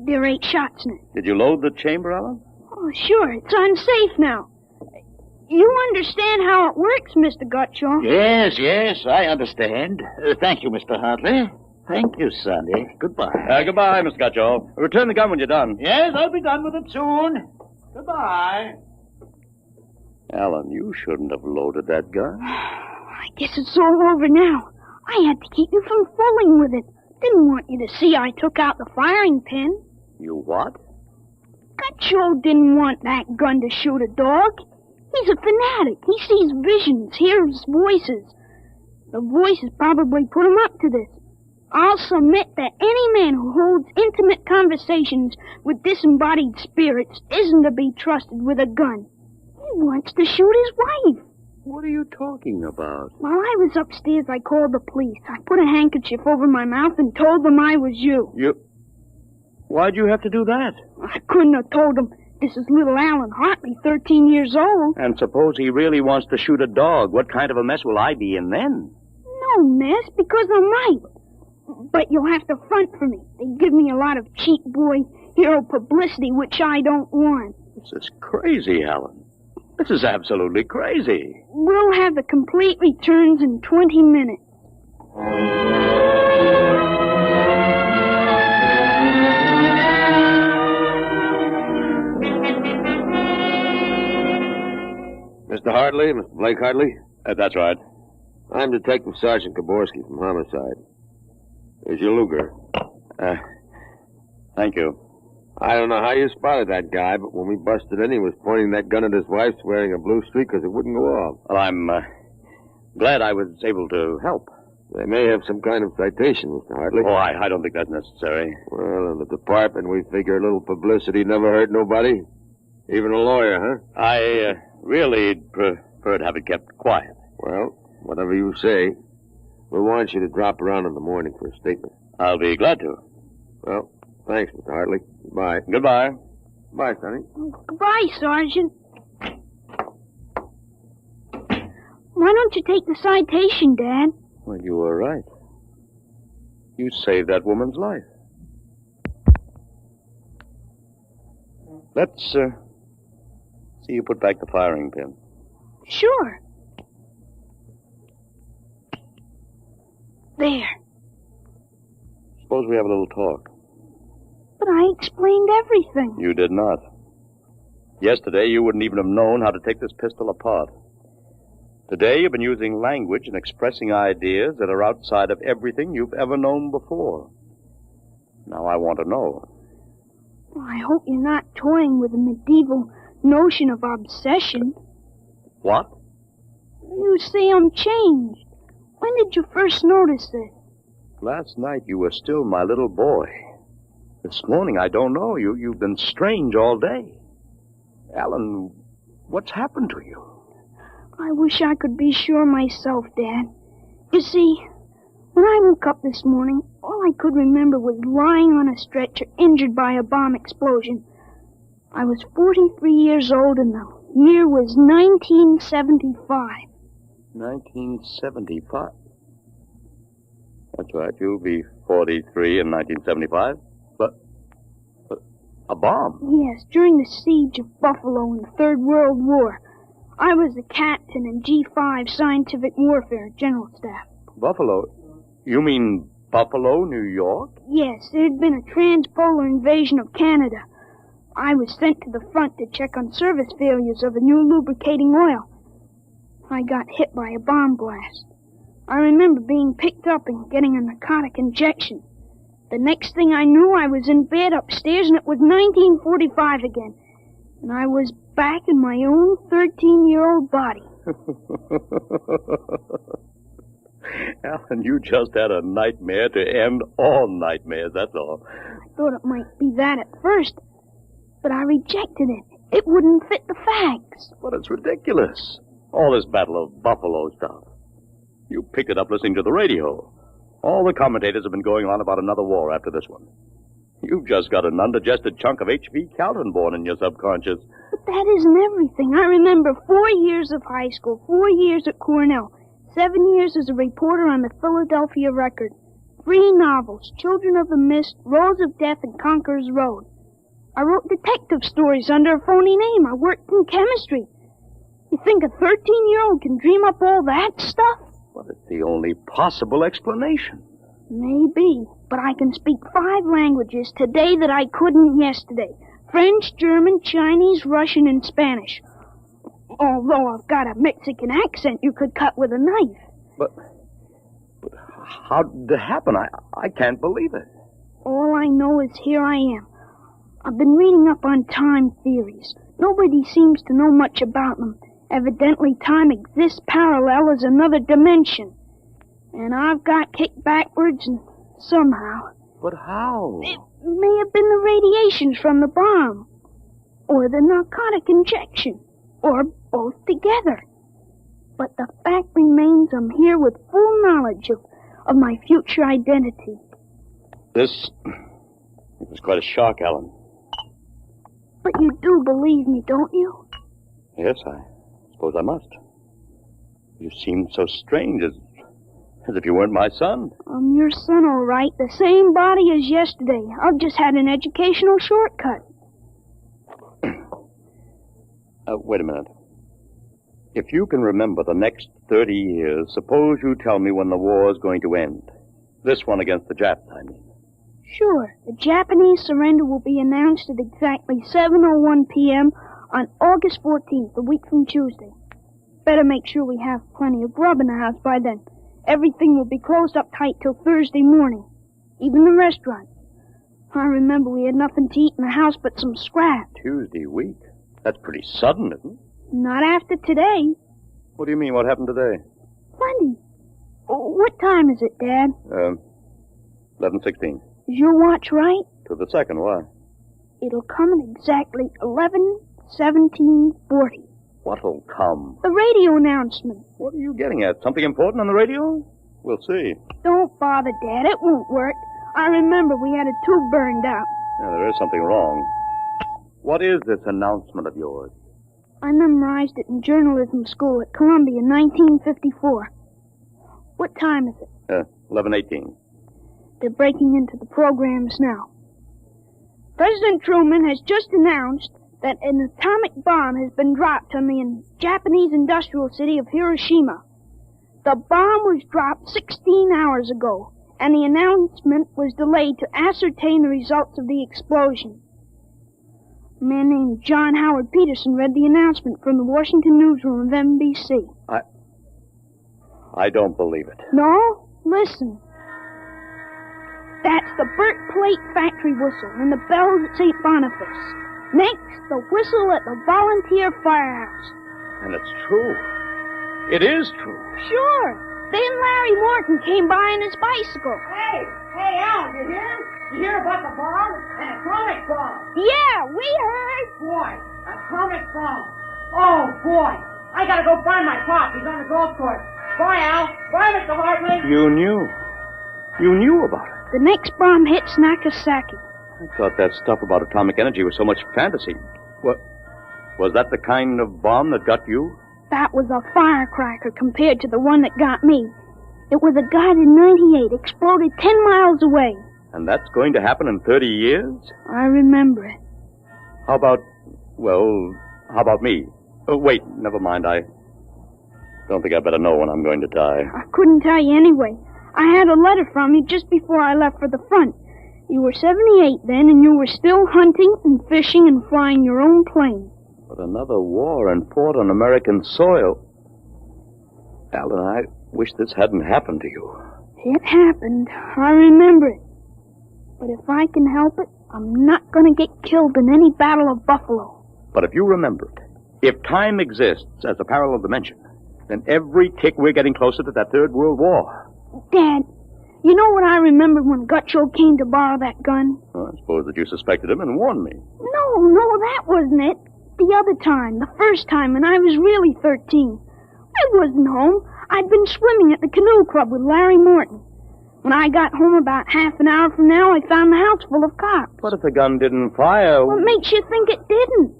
There are 8 shots in it. Did you load the chamber, Alan? Oh, sure. It's unsafe now. You understand how it works, Mr. Gutschall? Yes, I understand. Thank you, Mr. Hartley. Thank you, Sonny. Goodbye. Goodbye, Mr. Gutschall. Return the gun when you're done. Yes, I'll be done with it soon. Goodbye. Alan, you shouldn't have loaded that gun. I guess it's all over now. I had to keep you from fooling with it. Didn't want you to see I took out the firing pin. You what? Gutschall didn't want that gun to shoot a dog. He's a fanatic. He sees visions, hears voices. The voices probably put him up to this. I'll submit that any man who holds intimate conversations with disembodied spirits isn't to be trusted with a gun. He wants to shoot his wife. What are you talking about? While I was upstairs, I called the police. I put a handkerchief over my mouth and told them I was you. Why'd you have to do that? I couldn't have told them this is little Alan Hartley, 13 years old. And suppose he really wants to shoot a dog. What kind of a mess will I be in then? No mess, because I might. But you'll have to front for me. They give me a lot of cheap boy hero publicity, which I don't want. This is crazy, Alan. This is absolutely crazy. We'll have the complete returns in 20 minutes. Mr. Hartley, Mr. Blake Hartley? That's right. I'm Detective Sergeant Kaborski from Homicide. Here's your Luger. Thank you. I don't know how you spotted that guy, but when we busted in, he was pointing that gun at his wife, wearing a blue streak because it wouldn't go off. Well, I'm glad I was able to help. They may have some kind of citation, Mr. Hartley. Oh, I don't think that's necessary. Well, in the department, we figure a little publicity never hurt nobody. Even a lawyer, huh? I really prefer to have it kept quiet. Well, whatever you say. We'll want you to drop around in the morning for a statement. I'll be glad to. Well, thanks, Mr. Hartley. Goodbye. Goodbye. Bye, Sonny. Goodbye, Sergeant. Why don't you take the citation, Dad? Well, you were right. You saved that woman's life. Let's, see you put back the firing pin. Sure. There. Suppose we have a little talk. But I explained everything. You did not. Yesterday, you wouldn't even have known how to take this pistol apart. Today, you've been using language and expressing ideas that are outside of everything you've ever known before. Now I want to know. Well, I hope you're not toying with a medieval notion of obsession. What? You see, I'm changed. When did you first notice this? Last night, you were still my little boy. This morning, I don't know. You've been strange all day. Alan, what's happened to you? I wish I could be sure myself, Dad. You see, when I woke up this morning, all I could remember was lying on a stretcher injured by a bomb explosion. I was 43 years old and the year was 1975. 1975? That's right, you'll be 43 in 1975. But a bomb? Yes, during the siege of Buffalo in the Third World War. I was a captain in G5 Scientific Warfare General Staff. Buffalo? You mean Buffalo, New York? Yes, there had been a transpolar invasion of Canada. I was sent to the front to check on service failures of a new lubricating oil. I got hit by a bomb blast. I remember being picked up and getting a narcotic injection. The next thing I knew, I was in bed upstairs, and it was 1945 again. And I was back in my own 13-year-old body. Alan, you just had a nightmare to end all nightmares, that's all. I thought it might be that at first, but I rejected it. It wouldn't fit the facts. But it's ridiculous. All this Battle of Buffalo stuff. You picked it up listening to the radio. All the commentators have been going on about another war after this one. You've just got an undigested chunk of H.V. Calvin in your subconscious. But that isn't everything. I remember 4 years of high school, 4 years at Cornell, 7 years as a reporter on the Philadelphia Record, 3 novels, Children of the Mist, Rose of Death, and Conqueror's Road. I wrote detective stories under a phony name. I worked in chemistry. You think a 13-year-old can dream up all that stuff? Well, it's the only possible explanation. Maybe, but I can speak 5 languages today that I couldn't yesterday. French, German, Chinese, Russian, and Spanish. Although I've got a Mexican accent you could cut with a knife. But how did it happen? I can't believe it. All I know is here I am. I've been reading up on time theories. Nobody seems to know much about them. Evidently, time exists parallel as another dimension. And I've got kicked backwards and somehow. But how? It may have been the radiations from the bomb. Or the narcotic injection. Or both together. But the fact remains I'm here with full knowledge of my future identity. This was quite a shock, Alan. But you do believe me, don't you? Yes, I suppose I must. You seem so strange, as if you weren't my son. I'm your son, all right. The same body as yesterday. I've just had an educational shortcut. Wait a minute. If you can remember the next 30 years, suppose you tell me when the war is going to end. This one against the Japs, I mean. Sure. The Japanese surrender will be announced at exactly 7:01 p.m. on August 14th, a week from Tuesday. Better make sure we have plenty of grub in the house by then. Everything will be closed up tight till Thursday morning. Even the restaurant. I remember we had nothing to eat in the house but some scraps. Tuesday week? That's pretty sudden, isn't it? Not after today. What do you mean, what happened today? Plenty. What time is it, Dad? 11:16. Is your watch right? To the second, why? It'll come at exactly 11:17:40. What'll come? The radio announcement. What are you getting at? Something important on the radio? We'll see. Don't bother, Dad. It won't work. I remember we had a tube burned out. Yeah, there is something wrong. What is this announcement of yours? I memorized it in journalism school at Columbia in 1954. What time is it? 11:18. They're breaking into the programs now. President Truman has just announced that an atomic bomb has been dropped on the Japanese industrial city of Hiroshima. The bomb was dropped 16 hours ago, and the announcement was delayed to ascertain the results of the explosion. A man named John Howard Peterson read the announcement from the Washington newsroom of NBC. I don't believe it. No? Listen. That's the Burt Plate factory whistle and the bells at St. Boniface. Next, the whistle at the volunteer firehouse. And it's true. It is true. Sure. Then Larry Morton came by on his bicycle. Hey, Al, you hear? You hear about the bomb? An atomic bomb. Yeah, we heard. Boy, atomic bomb. Oh, boy. I gotta go find my pop. He's on the golf course. Bye, Al. Bye, Mr. Hartley. You knew. You knew about it. The next bomb hits Nagasaki. I thought that stuff about atomic energy was so much fantasy. What? Was that the kind of bomb that got you? That was a firecracker compared to the one that got me. It was a guided 98, exploded 10 miles away. And that's going to happen in 30 years? I remember it. How about me? Oh, wait, never mind. I don't think I better know when I'm going to die. I couldn't tell you anyway. I had a letter from you just before I left for the front. You were 78 then, and you were still hunting and fishing and flying your own plane. But another war and fought on American soil. Alan, I wish this hadn't happened to you. It happened. I remember it. But if I can help it, I'm not going to get killed in any battle of buffalo. But if you remembered, if time exists as a parallel dimension, then every tick we're getting closer to that Third World War. Dad, you know what I remembered when Gutcho came to borrow that gun? Well, I suppose that you suspected him and warned me. No, that wasn't it. The other time, the first time, when I was really 13. I wasn't home. I'd been swimming at the canoe club with Larry Morton. When I got home about half an hour from now, I found the house full of cops. But if the gun didn't fire... What makes you think it didn't?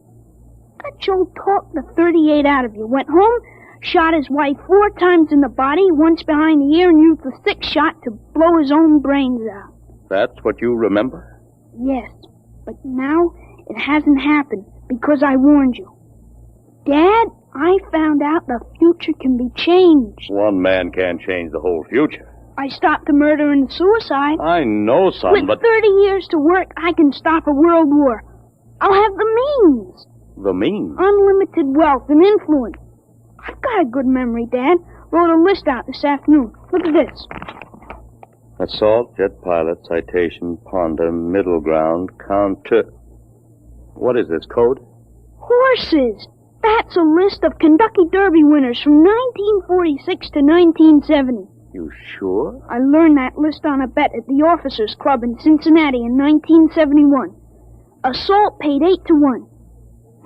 Gutcho talked the 38 out of you, went home, shot his wife 4 times in the body, once behind the ear, and used the 6th shot to blow his own brains out. That's what you remember? Yes, but now it hasn't happened because I warned you. Dad, I found out the future can be changed. One man can't change the whole future. I stopped the murder and the suicide. I know, son, With but... 30 years to work, I can stop a world war. I'll have the means. The means? Unlimited wealth and influence. I've got a good memory, Dad. Wrote a list out this afternoon. Look at this. Assault, jet pilot, citation, ponder, middle ground, counter... What is this, code? Horses. That's a list of Kentucky Derby winners from 1946 to 1970. You sure? I learned that list on a bet at the Officers Club in Cincinnati in 1971. Assault paid 8 to 1.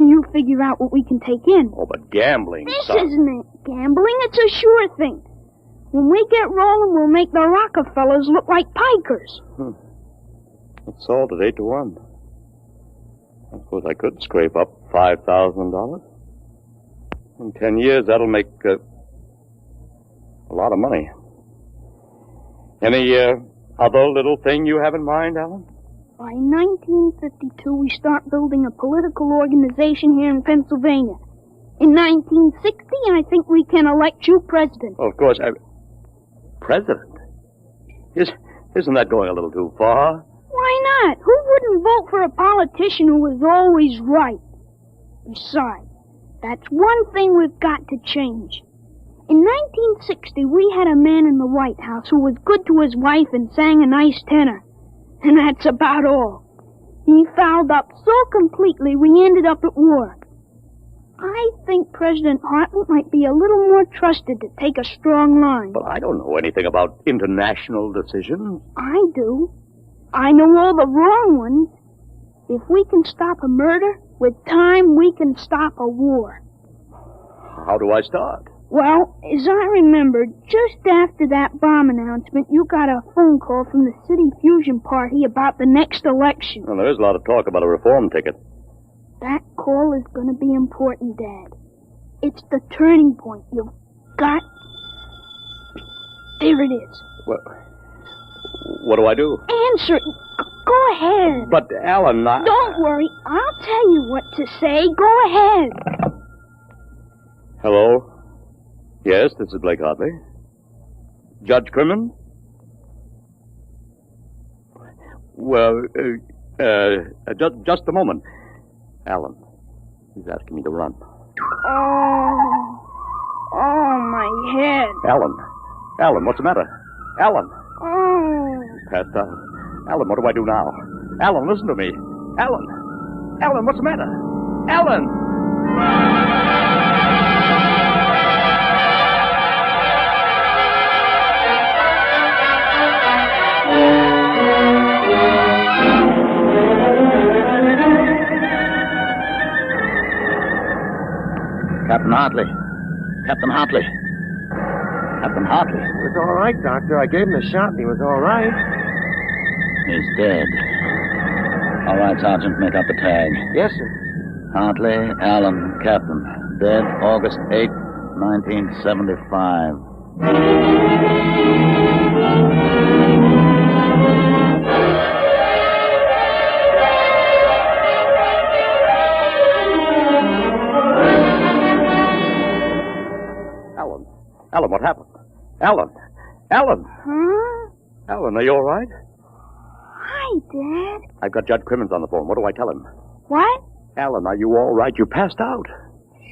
You figure out what we can take in. Oh, but gambling, This son. isn't it. Gambling, it's a sure thing. When we get rolling, we'll make the Rockefellers look like pikers. Assault at 8 to 1. I suppose I could scrape up $5,000. In 10 years, that'll make a lot of money. Any other little thing you have in mind, Alan? By 1952, we start building a political organization here in Pennsylvania. In 1960, I think we can elect you president. Well, of course, President? Isn't that going a little too far? Why not? Who wouldn't vote for a politician who was always right? Besides, that's one thing we've got to change. In 1960, we had a man in the White House who was good to his wife and sang a nice tenor. And that's about all. He fouled up so completely we ended up at war. I think President Hartman might be a little more trusted to take a strong line. But I don't know anything about international decisions. I do. I know all the wrong ones. If we can stop a murder, with time we can stop a war. How do I start? Well, as I remember, just after that bomb announcement, you got a phone call from the City Fusion Party about the next election. Well, there is a lot of talk about a reform ticket. That call is going to be important, Dad. It's the turning point. You've got... There it is. Well, what do I do? Answer it. Go ahead. But, Alan, Don't worry. I'll tell you what to say. Go ahead. Hello? Yes, this is Blake Hartley. Judge Crimmin? Well, just a moment. Alan, he's asking me to run. Oh, my head. Alan, what's the matter? Alan. Oh. Passed out. Alan, what do I do now? Alan, listen to me. Alan, what's the matter? Alan! Captain Hartley. Captain Hartley. Captain Hartley. He was all right, Doctor. I gave him a shot and he was all right. He's dead. All right, Sergeant, make up the tag. Yes, sir. Hartley, Allen, Captain. Dead August 8, 1975. Alan, what happened? Alan! Huh? Alan, are you all right? Hi, Dad. I've got Judge Crimmins on the phone. What do I tell him? What? Alan, are you all right? You passed out.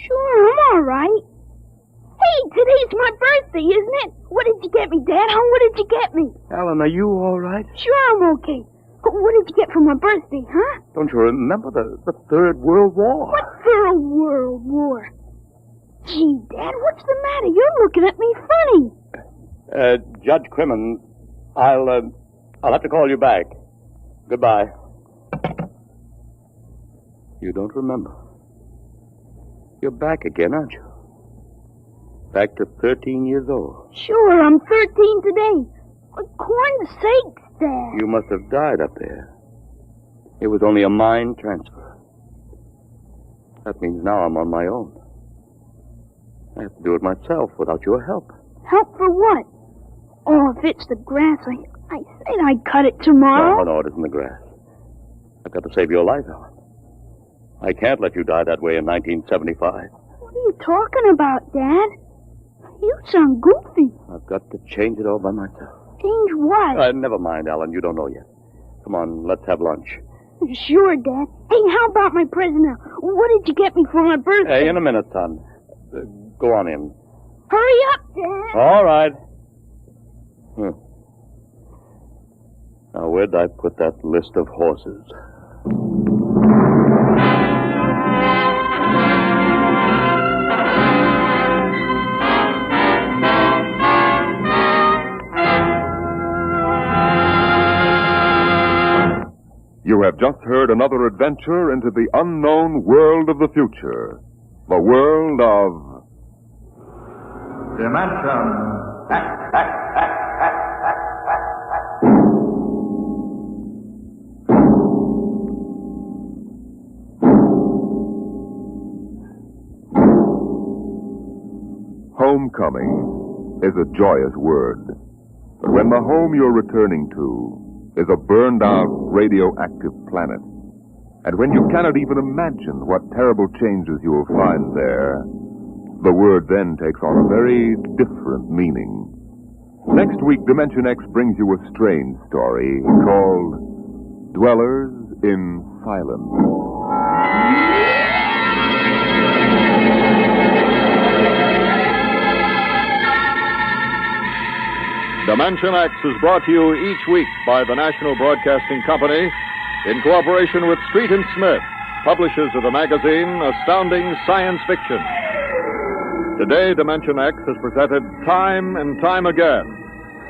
Sure, I'm all right. Hey, today's my birthday, isn't it? What did you get me, Dad? What did you get me? Alan, are you all right? Sure, I'm okay. What did you get for my birthday, huh? Don't you remember the Third World War? What Third World War? Gee, Dad, what's the matter? You're looking at me funny. Judge Crimmins, I'll have to call you back. Goodbye. You don't remember. You're back again, aren't you? Back to 13 years old. Sure, I'm 13 today. For corn's sake, Dad. You must have died up there. It was only a mind transfer. That means now I'm on my own. I have to do it myself without your help. Help for what? Oh, if it's the grass, I said I'd cut it tomorrow. No, it isn't the grass. I've got to save your life, Alan. I can't let you die that way in 1975. What are you talking about, Dad? You sound goofy. I've got to change it all by myself. Change what? Never mind, Alan. You don't know yet. Come on, let's have lunch. Sure, Dad. Hey, how about my present now? What did you get me for my birthday? Hey, in a minute, son. Go on in. Hurry up, Dad. All right. Now, where'd I put that list of horses? You have just heard another adventure into the unknown world of the future. The world of... Dimension. Homecoming is a joyous word. But when the home you're returning to is a burned-out radioactive planet, and when you cannot even imagine what terrible changes you will find there, the word then takes on a very different meaning. Next week, Dimension X brings you a strange story called Dwellers in Silence. Dimension X is brought to you each week by the National Broadcasting Company in cooperation with Street and Smith, publishers of the magazine Astounding Science Fiction. Today, Dimension X has presented Time and Time Again,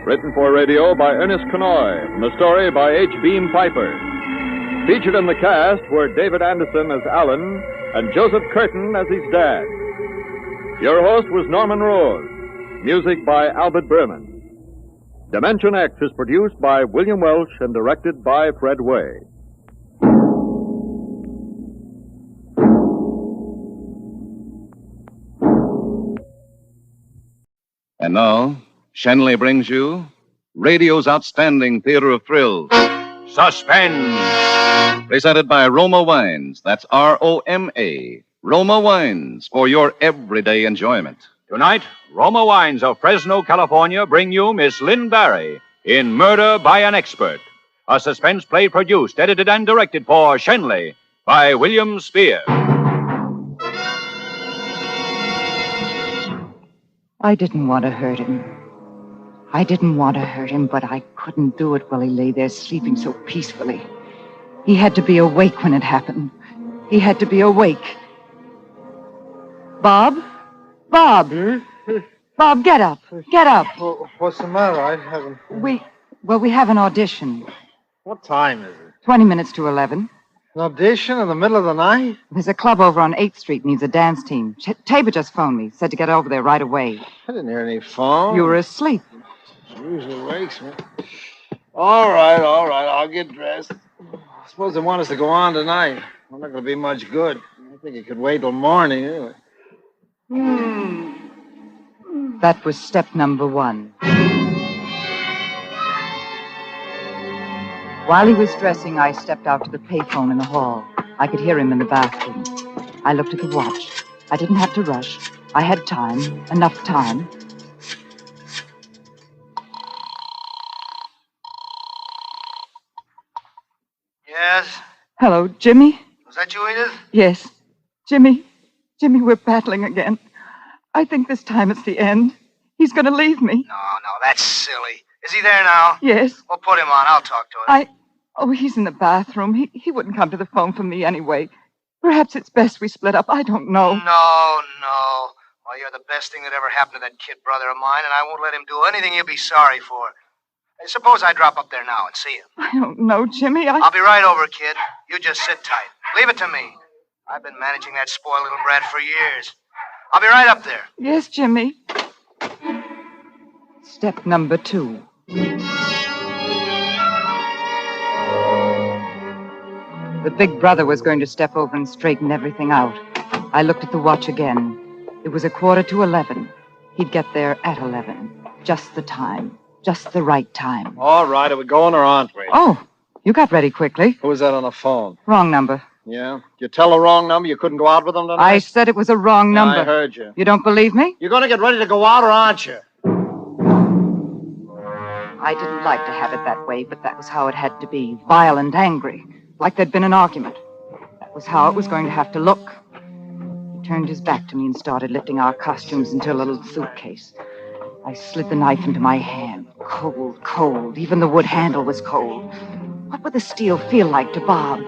written for radio by Ernest Kenoy, and the story by H. Beam Piper. Featured in the cast were David Anderson as Alan and Joseph Curtin as his dad. Your host was Norman Rose. Music by Albert Berman. Dimension X is produced by William Welch and directed by Fred Way. And now, Shenley brings you radio's outstanding theater of thrills, Suspense. Presented by Roma Wines. That's R-O-M-A. Roma Wines, for your everyday enjoyment. Tonight, Roma Wines of Fresno, California bring you Miss Lynn Barry in Murder by an Expert, a suspense play produced, edited, and directed for Shenley by William Spear. I didn't want to hurt him. But I couldn't do it while he lay there sleeping so peacefully. He had to be awake when it happened. He had to be awake. Bob? Bob! Bob, get up. Get up. What's the matter? I haven't... We have an audition. What time is it? 20 minutes to 11. An audition in the middle of the night? There's a club over on 8th Street needs a dance team. Tabor just phoned me. Said to get over there right away. I didn't hear any phone. You were asleep. She usually wakes me. All right. I'll get dressed. I suppose they want us to go on tonight. I'm not going to be much good. I think it could wait till morning anyway. That was step number 1. While he was dressing, I stepped out to the payphone in the hall. I could hear him in the bathroom. I looked at the watch. I didn't have to rush. I had time, enough time. Yes? Hello, Jimmy? Was that you, Edith? Yes. Jimmy, we're battling again. I think this time it's the end. He's going to leave me. No, that's silly. Is he there now? Yes. Well, put him on. I'll talk to him. Oh, he's in the bathroom. He wouldn't come to the phone for me anyway. Perhaps it's best we split up. I don't know. No. Well, you're the best thing that ever happened to that kid brother of mine, and I won't let him do anything you'll be sorry for. Hey, suppose I drop up there now and see him. I don't know, Jimmy. I'll be right over, kid. You just sit tight. Leave it to me. I've been managing that spoiled little brat for years. I'll be right up there. Yes, Jimmy. Step number 2. The big brother was going to step over and straighten everything out. I looked at the watch again. It was 11:15. He'd get there at 11. Just the time. Just the right time. All right, are we going or aren't we? Oh, you got ready quickly. Who was that on the phone? Wrong number. Yeah? You tell the wrong number, you couldn't go out with them tonight? I said it was a wrong number. I heard you. You don't believe me? You're going to get ready to go out or aren't you? I didn't like to have it that way, but that was how it had to be. Violent, angry. Like there'd been an argument. That was how it was going to have to look. He turned his back to me and started lifting our costumes into a little suitcase. I slid the knife into my hand. Cold, cold. Even the wood handle was cold. What would the steel feel like to Bob?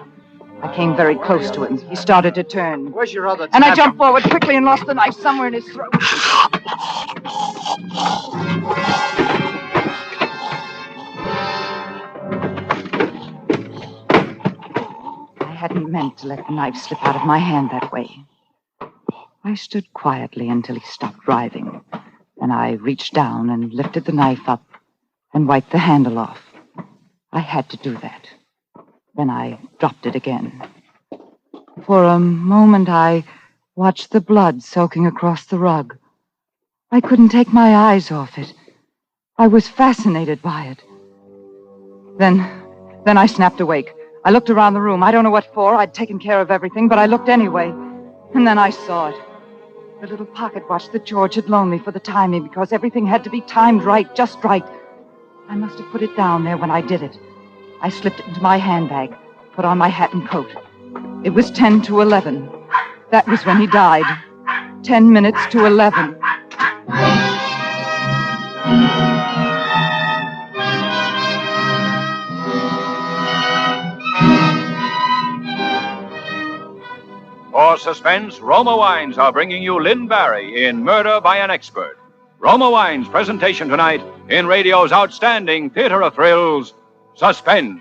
I came very close to him. He started to turn. Where's your other And I jumped forward quickly and lost the knife somewhere in his throat. I hadn't meant to let the knife slip out of my hand that way. I stood quietly until he stopped driving. And I reached down and lifted the knife up and wiped the handle off. I had to do that. Then I dropped it again. For a moment, I watched the blood soaking across the rug. I couldn't take my eyes off it. I was fascinated by it. Then I snapped awake. I looked around the room. I don't know what for. I'd taken care of everything, but I looked anyway. And then I saw it. The little pocket watch that George had loaned me for the timing because everything had to be timed right, just right. I must have put it down there when I did it. I slipped it into my handbag, put on my hat and coat. It was 10 to 11. That was when he died. 10 minutes to 11. For Suspense, Roma Wines are bringing you Lynn Barry in Murder by an Expert. Roma Wines' presentation tonight in radio's outstanding theater of thrills, Suspense.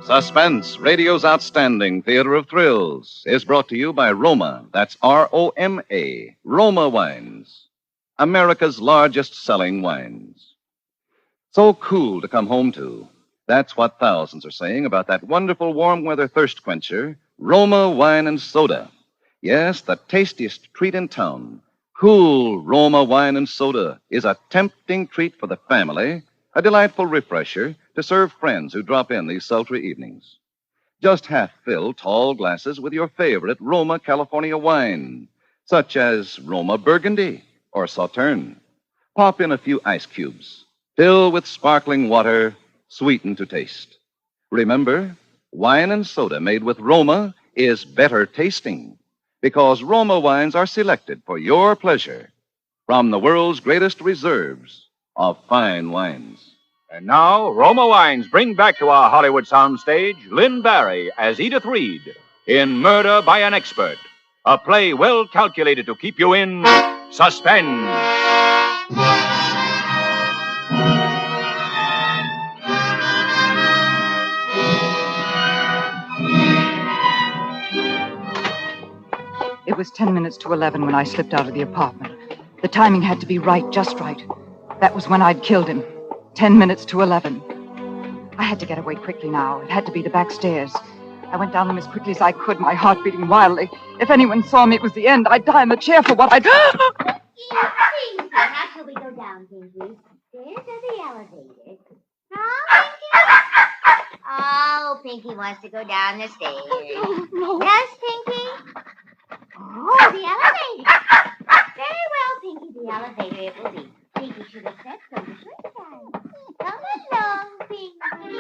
Suspense, radio's outstanding theater of thrills, is brought to you by Roma. That's R-O-M-A. Roma Wines. America's largest selling wines. So cool to come home to. That's what thousands are saying about that wonderful warm weather thirst quencher, Roma Wine and Soda. Yes, the tastiest treat in town. Cool Roma Wine and Soda is a tempting treat for the family, a delightful refresher to serve friends who drop in these sultry evenings. Just half-fill tall glasses with your favorite Roma California wine, such as Roma Burgundy or Sauterne. Pop in a few ice cubes. Fill with sparkling water, sweeten to taste. Remember, wine and soda made with Roma is better tasting because Roma wines are selected for your pleasure from the world's greatest reserves of fine wines. And now, Roma Wines bring back to our Hollywood soundstage Lynn Barry as Edith Reed in Murder by an Expert, a play well calculated to keep you in suspense. It was 10 minutes to 11 when I slipped out of the apartment. The timing had to be right, just right. That was when I'd killed him. 10 minutes to 11. I had to get away quickly now. It had to be the back stairs. I went down them as quickly as I could, my heart beating wildly. If anyone saw me, it was the end. I'd die in the chair for what I'd... Easy. How shall we go down, Pinky? Stairs or the elevator? Pinky? Oh, Pinky wants to go down the stairs. No. Yes, Pinky? Oh, the elevator. Very well, Pinky, the elevator it will be. Pinky should have said so the first time. Come along, Pinky.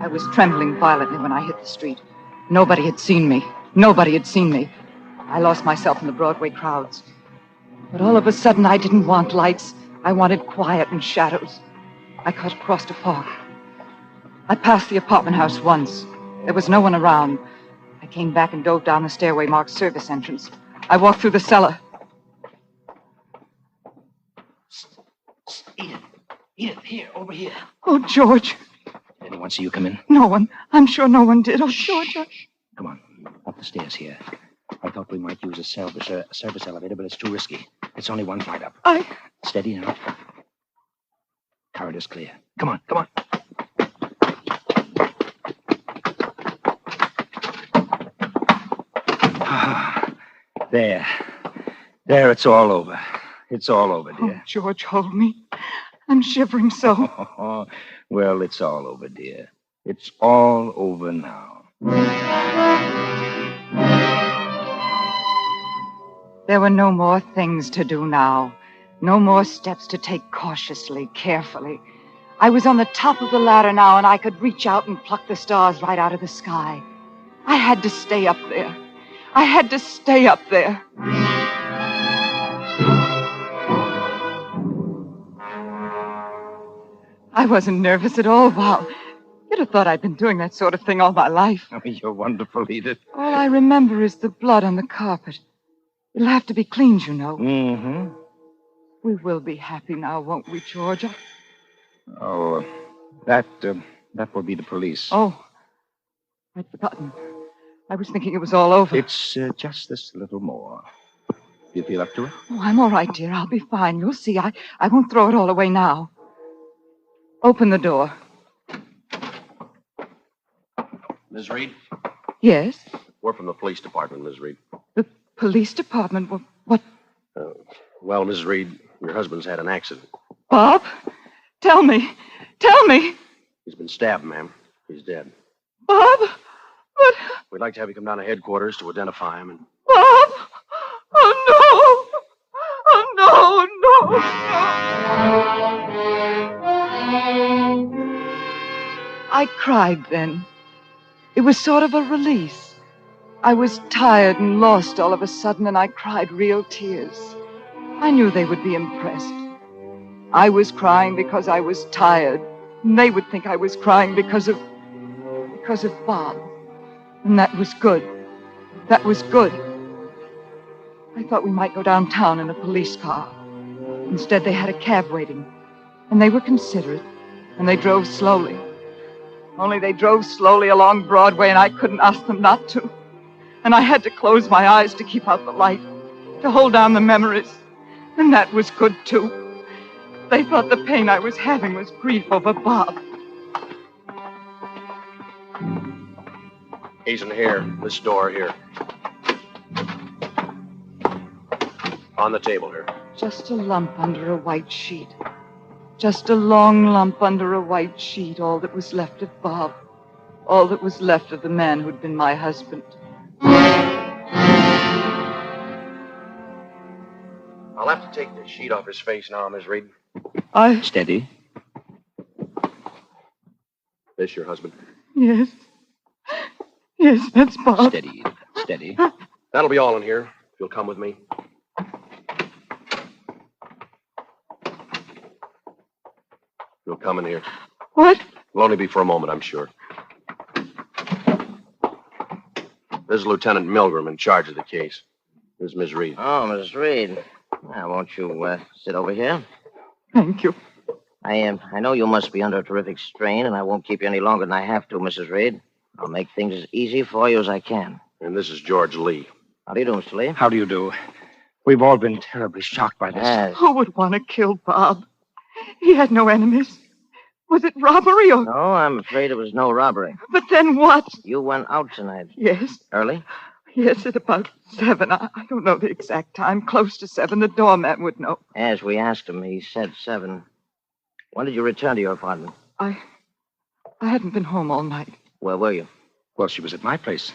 I was trembling violently when I hit the street. Nobody had seen me. Nobody had seen me. I lost myself in the Broadway crowds. But all of a sudden, I didn't want lights. I wanted quiet and shadows. I cut across the park. I passed the apartment house once. There was no one around. I came back and dove down the stairway marked service entrance. I walked through the cellar. Edith, here, over here. Oh, George. Did anyone see you come in? No one. I'm sure no one did. Oh, George. Come on, up the stairs here. I thought we might use a service elevator, but it's too risky. It's only one flight up. Steady now. Corridor's clear. Come on, come on. There. There, it's all over. It's all over, dear. Oh, George, hold me. I'm shivering so. Well, it's all over, dear. It's all over now. There were no more things to do now. No more steps to take cautiously, carefully. I was on the top of the ladder now, and I could reach out and pluck the stars right out of the sky. I had to stay up there. I had to stay up there. I wasn't nervous at all, Bob. You'd have thought I'd been doing that sort of thing all my life. Oh, you're wonderful, Edith. All I remember is the blood on the carpet. It'll have to be cleaned, you know. Mm-hmm. We will be happy now, won't we, George? Oh, that will be the police. Oh, I'd forgotten. I was thinking it was all over. It's just this little more. Do you feel up to it? Oh, I'm all right, dear. I'll be fine. You'll see. I won't throw it all away now. Open the door. Ms. Reed? Yes? We're from the police department, Ms. Reed. The police department? What? Well, Ms. Reed, your husband's had an accident. Bob? Tell me. Tell me. He's been stabbed, ma'am. He's dead. Bob? What? We'd like to have you come down to headquarters to identify him and... Bob? Oh, no. Oh, no, I cried then. It was sort of a release. I was tired and lost all of a sudden, and I cried real tears. I knew they would be impressed. I was crying because I was tired, and they would think I was crying because of Bob. And that was good. That was good. I thought we might go downtown in a police car. Instead, they had a cab waiting, and they were considerate, and they drove slowly. Only they drove slowly along Broadway, and I couldn't ask them not to. And I had to close my eyes to keep out the light, to hold down the memories. And that was good, too. They thought the pain I was having was grief over Bob. He's in here, this door here. On the table here. Just a lump under a white sheet. Just a long lump under a white sheet, all that was left of Bob. All that was left of the man who'd been my husband. I'll have to take the sheet off his face now, Ms. Reed. Steady. This your husband? Yes. Yes, that's Bob. Steady, steady. That'll be all in here, if you'll come with me. You'll come in here. What? It'll only be for a moment, I'm sure. This is Lieutenant Milgram in charge of the case. This is Ms. Reed. Oh, Miss Reed. Now, won't you sit over here? Thank you. I know you must be under a terrific strain, and I won't keep you any longer than I have to, Mrs. Reed. I'll make things as easy for you as I can. And this is George Lee. How do you do, Mr. Lee? How do you do? We've all been terribly shocked by this. Yes. Who would want to kill Bob? He had no enemies. Was it robbery or... No, I'm afraid it was no robbery. But then what? You went out tonight. Yes. Early? Yes, at about 7. I don't know the exact time. Close to 7. The doorman would know. As we asked him, he said 7. When did you return to your apartment? I hadn't been home all night. Where were you? Well, she was at my place.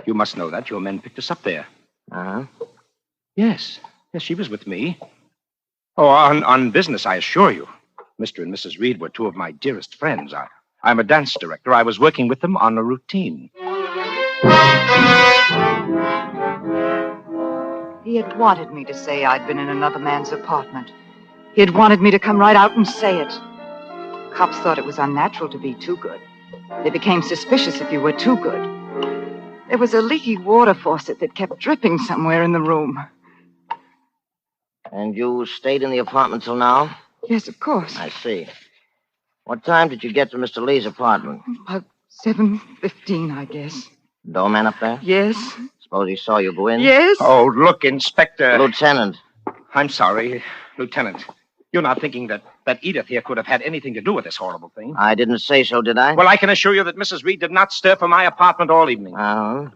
You must know that. Your men picked us up there. Uh-huh. Yes. Yes, she was with me. Oh, on business, I assure you. Mr. and Mrs. Reed were two of my dearest friends. I'm a dance director. I was working with them on a routine. He had wanted me to say I'd been in another man's apartment. He had wanted me to come right out and say it. Cops thought it was unnatural to be too good. They became suspicious if you were too good. There was a leaky water faucet that kept dripping somewhere in the room. And you stayed in the apartment till now? Yes, of course. I see. What time did you get to Mr. Lee's apartment? About 7:15, I guess. Doorman up there? Yes. Suppose he saw you go in? Yes. Oh, look, Inspector. Lieutenant. I'm sorry, Lieutenant. You're not thinking that Edith here could have had anything to do with this horrible thing? I didn't say so, did I? Well, I can assure you that Mrs. Reed did not stir from my apartment all evening. Uh-huh.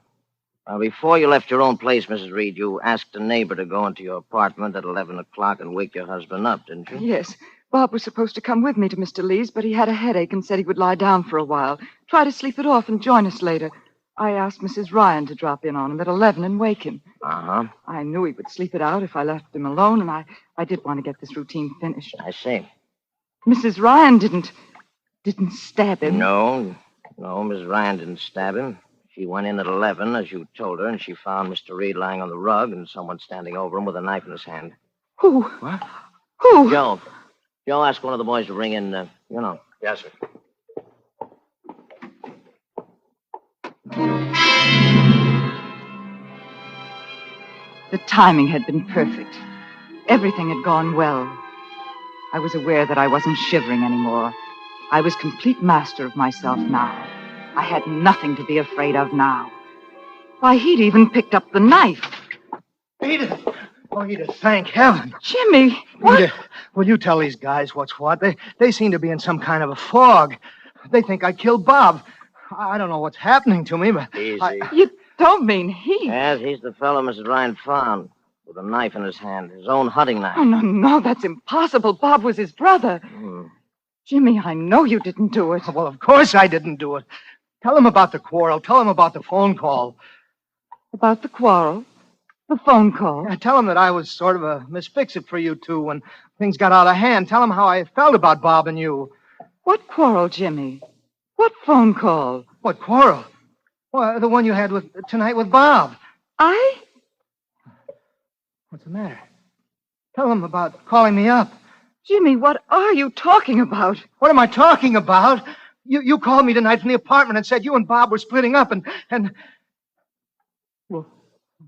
Well, before you left your own place, Mrs. Reed, you asked a neighbor to go into your apartment at 11 o'clock and wake your husband up, didn't you? Yes. Bob was supposed to come with me to Mr. Lee's, but he had a headache and said he would lie down for a while, try to sleep it off and join us later. I asked Mrs. Ryan to drop in on him at 11 and wake him. Uh-huh. I knew he would sleep it out if I left him alone, and I did want to get this routine finished. I see. Mrs. Ryan didn't stab him. No, Miss Ryan didn't stab him. She went in at 11, as you told her, and she found Mr. Reed lying on the rug and someone standing over him with a knife in his hand. Who? What? Who? Joe, ask one of the boys to bring in, Yes, sir. The timing had been perfect. Everything had gone well. I was aware that I wasn't shivering anymore. I was complete master of myself now. I had nothing to be afraid of now. Why, he'd even picked up the knife. Edith! Oh, Edith, thank heaven. Jimmy, what? Edith, will you tell these guys what's what? They seem to be in some kind of a fog. They think I killed Bob. I don't know what's happening to me, but... Easy. You don't mean he... Yes, he's the fellow Mrs. Ryan found, with a knife in his hand, his own hunting knife. Oh, no, that's impossible. Bob was his brother. Jimmy, I know you didn't do it. Well, of course I didn't do it. Tell him about the quarrel. Tell him about the phone call. About the quarrel? The phone call? Yeah, tell him that I was sort of a misfix-it for you two when things got out of hand. Tell him how I felt about Bob and you. What quarrel, Jimmy? What phone call? What quarrel? Well, the one you had tonight with Bob. What's the matter? Tell him about calling me up. Jimmy, what are you talking about? What am I talking about? You called me tonight from the apartment and said you and Bob were splitting up and... Well,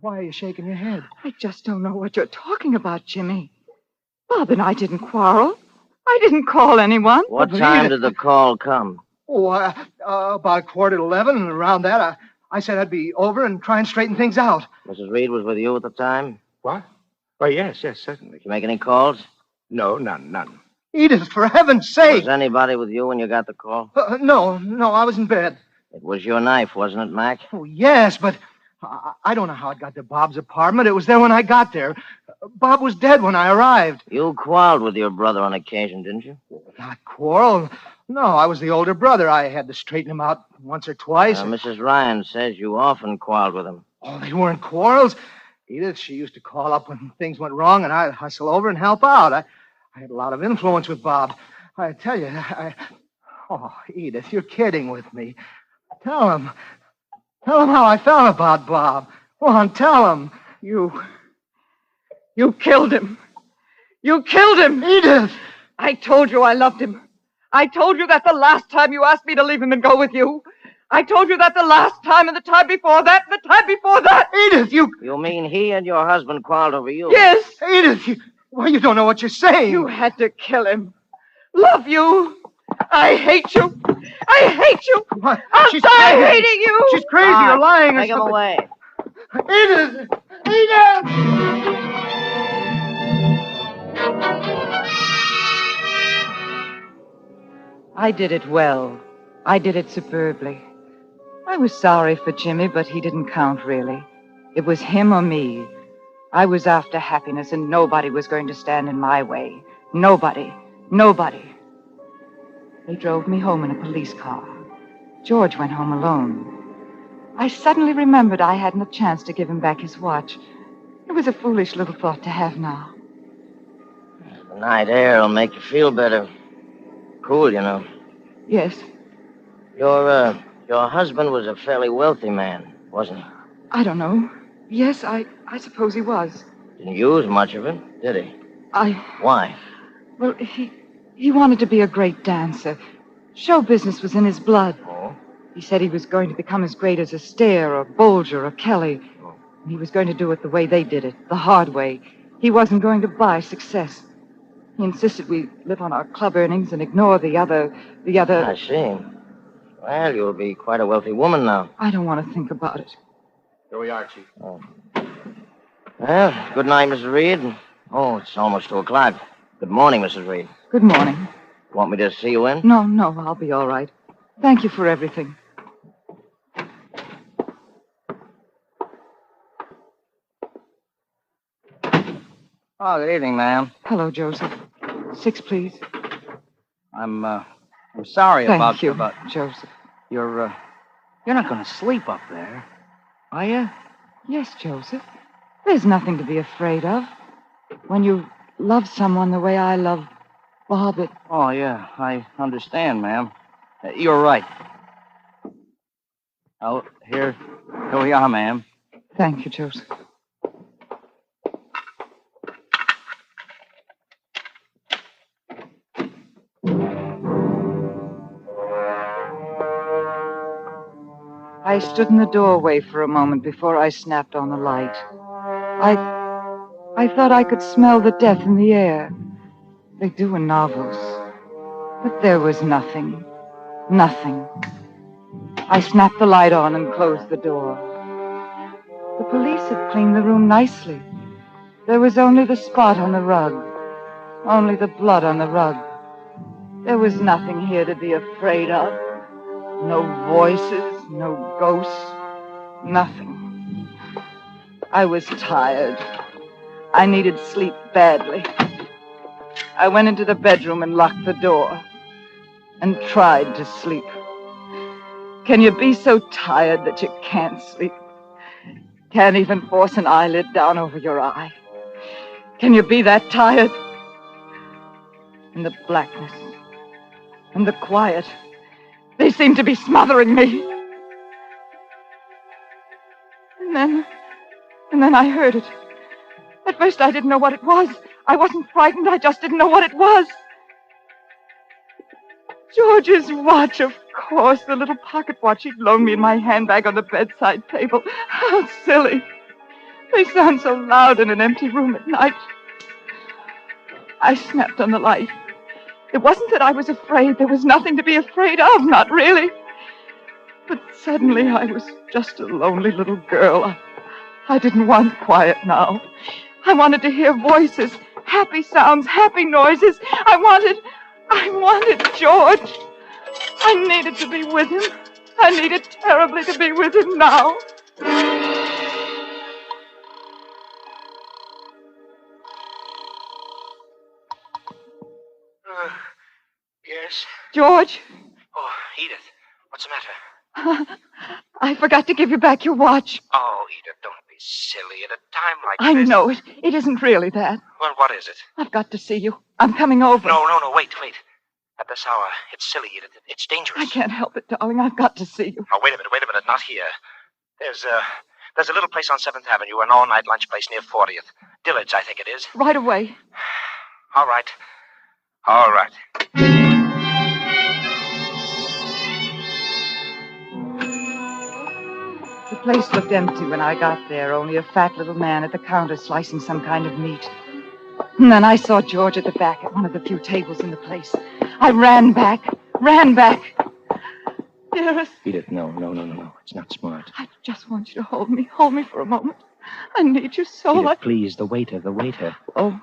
why are you shaking your head? I just don't know what you're talking about, Jimmy. Bob and I didn't quarrel. I didn't call anyone. What time did the call come? Oh, about 11:15, and around that, I said I'd be over and try and straighten things out. Mrs. Reed was with you at the time? What? Oh, yes, certainly. Did you make any calls? No, none. Edith, for heaven's sake! Was anybody with you when you got the call? No, I was in bed. It was your knife, wasn't it, Mac? Oh, yes, but I don't know how it got to Bob's apartment. It was there when I got there. Bob was dead when I arrived. You quarreled with your brother on occasion, didn't you? Not quarrel. No, I was the older brother. I had to straighten him out once or twice. Mrs. Ryan says you often quarreled with him. Oh, they weren't quarrels. Edith, she used to call up when things went wrong, and I'd hustle over and help out. I had a lot of influence with Bob. I tell you, Oh, Edith, you're kidding with me. Tell him how I felt about Bob. Go on, tell him. You killed him. You killed him. Edith! I told you I loved him. I told you that the last time you asked me to leave him and go with you. I told you that the last time and the time before that and the time before that. Edith, you... You mean he and your husband quarreled over you? Yes. Edith, you don't know what you're saying. You had to kill him. Love you. I hate you. I hate you. What? I'll die hating you. She's crazy. You're lying or Take him something. away. Edith! Edith! I did it well. I did it superbly. I was sorry for Jimmy, but he didn't count, really. It was him or me. I was after happiness, and nobody was going to stand in my way. Nobody. They drove me home in a police car. George went home alone. I suddenly remembered I hadn't a chance to give him back his watch. It was a foolish little thought to have now. The night air will make you feel better. Cool, you know. Yes. Your husband was a fairly wealthy man, wasn't he? I don't know. Yes, I suppose he was. Didn't use much of it, did he? Why? Well, he wanted to be a great dancer. Show business was in his blood. Oh? He said he was going to become as great as Astaire or Bolger or Kelly. Oh. And he was going to do it the way they did it, the hard way. He wasn't going to buy success. He insisted we live on our club earnings and ignore the other... I see. Well, you'll be quite a wealthy woman now. I don't want to think about it. Here we are, Chief. Oh. Well, good night, Mrs. Reed. Oh, it's almost 2 o'clock. Good morning, Mrs. Reed. Good morning. Want me to see you in? No, I'll be all right. Thank you for everything. Oh, good evening, ma'am. Hello, Joseph. 6, please. I'm sorry Thank you, about Joseph. You're not going to sleep up there, are you? Yes, Joseph. There's nothing to be afraid of. When you love someone the way I love Bob, it... Oh, yeah, I understand, ma'am. You're right. Oh, here we are, ma'am. Thank you, Joseph. I stood in the doorway for a moment before I snapped on the light. I thought I could smell the death in the air. They do in novels. But there was nothing. Nothing. I snapped the light on and closed the door. The police had cleaned the room nicely. There was only the spot on the rug. Only the blood on the rug. There was nothing here to be afraid of. No voices, no ghosts, nothing. I was tired. I needed sleep badly. I went into the bedroom and locked the door and tried to sleep. Can you be so tired that you can't sleep? Can't even force an eyelid down over your eye? Can you be that tired? And the blackness and the quiet, they seemed to be smothering me. And then I heard it. At first I didn't know what it was. I wasn't frightened. I just didn't know what it was. George's watch, of course. The little pocket watch he'd loaned me in my handbag on the bedside table. How silly. They sound so loud in an empty room at night. I snapped on the light. It wasn't that I was afraid. There was nothing to be afraid of, not really. But suddenly I was just a lonely little girl. I didn't want quiet now. I wanted to hear voices, happy sounds, happy noises. I wanted George. I needed to be with him. I needed terribly to be with him now. Yes? George? Oh, Edith, what's the matter? I forgot to give you back your watch. Oh, Edith, don't be silly at a time like I this. know it. It isn't really that. Well, what is it? I've got to see you. I'm coming over. No, wait. At this hour, it's silly, Edith. It's dangerous. I can't help it, darling. I've got to see you. Oh, wait a minute. Not here. There's a little place on 7th Avenue, an all-night lunch place near 40th. Dillard's, I think it is. Right away. All right. The place looked empty when I got there, only a fat little man at the counter slicing some kind of meat. And then I saw George at the back at one of the few tables in the place. I ran back. Dearest. Edith, no. It's not smart. I just want you to hold me. Hold me for a moment. I need you so. Edith, please, the waiter. Oh.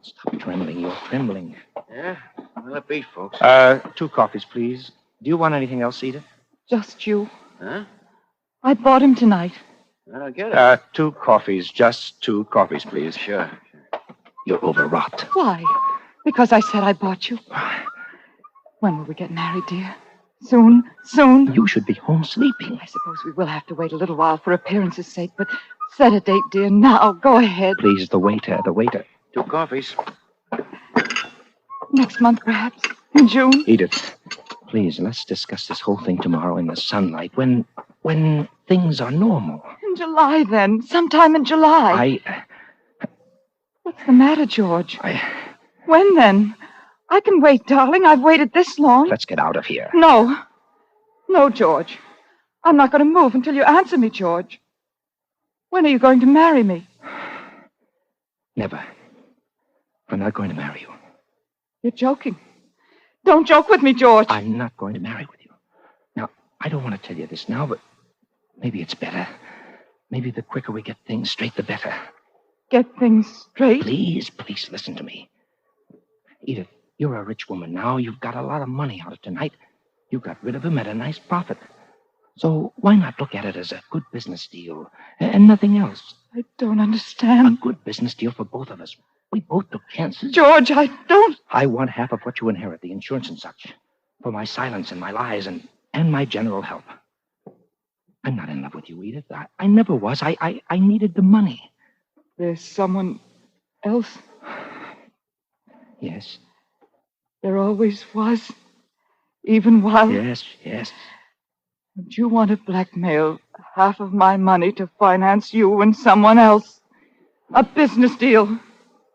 Stop trembling. You're trembling. Yeah? Well, it be, folks. 2 coffees, please. Do you want anything else, Edith? Just you. Huh? I bought him tonight. I don't get it. 2 coffees. Just 2 coffees, please. Sure. You're overwrought. Why? Because I said I bought you. When will we get married, dear? Soon? You should be home sleeping. I suppose we will have to wait a little while for appearance's sake, but set a date, dear, now. Go ahead. Please, the waiter. 2 coffees. Next month, perhaps. In June. Edith, please, let's discuss this whole thing tomorrow in the sunlight, when things are normal. In July, then. Sometime in July. What's the matter, George? When, then? I can wait, darling. I've waited this long. Let's get out of here. No. No, George. I'm not going to move until you answer me, George. When are you going to marry me? Never. I'm not going to marry you. You're joking. Don't joke with me, George. I'm not going to marry with you. Now, I don't want to tell you this now, but maybe it's better. Maybe the quicker we get things straight, the better. Get things straight? Please listen to me. Edith, you're a rich woman now. You've got a lot of money out of tonight. You got rid of him at a nice profit. So why not look at it as a good business deal and nothing else? I don't understand. A good business deal for both of us. We both took chances. George, I don't... I want half of what you inherit, the insurance and such, for my silence and my lies and my general help. I'm not in love with you, Edith. I never was. I needed the money. There's someone else? Yes. There always was, even while... Yes. And you want to blackmail half of my money to finance you and someone else. A business deal.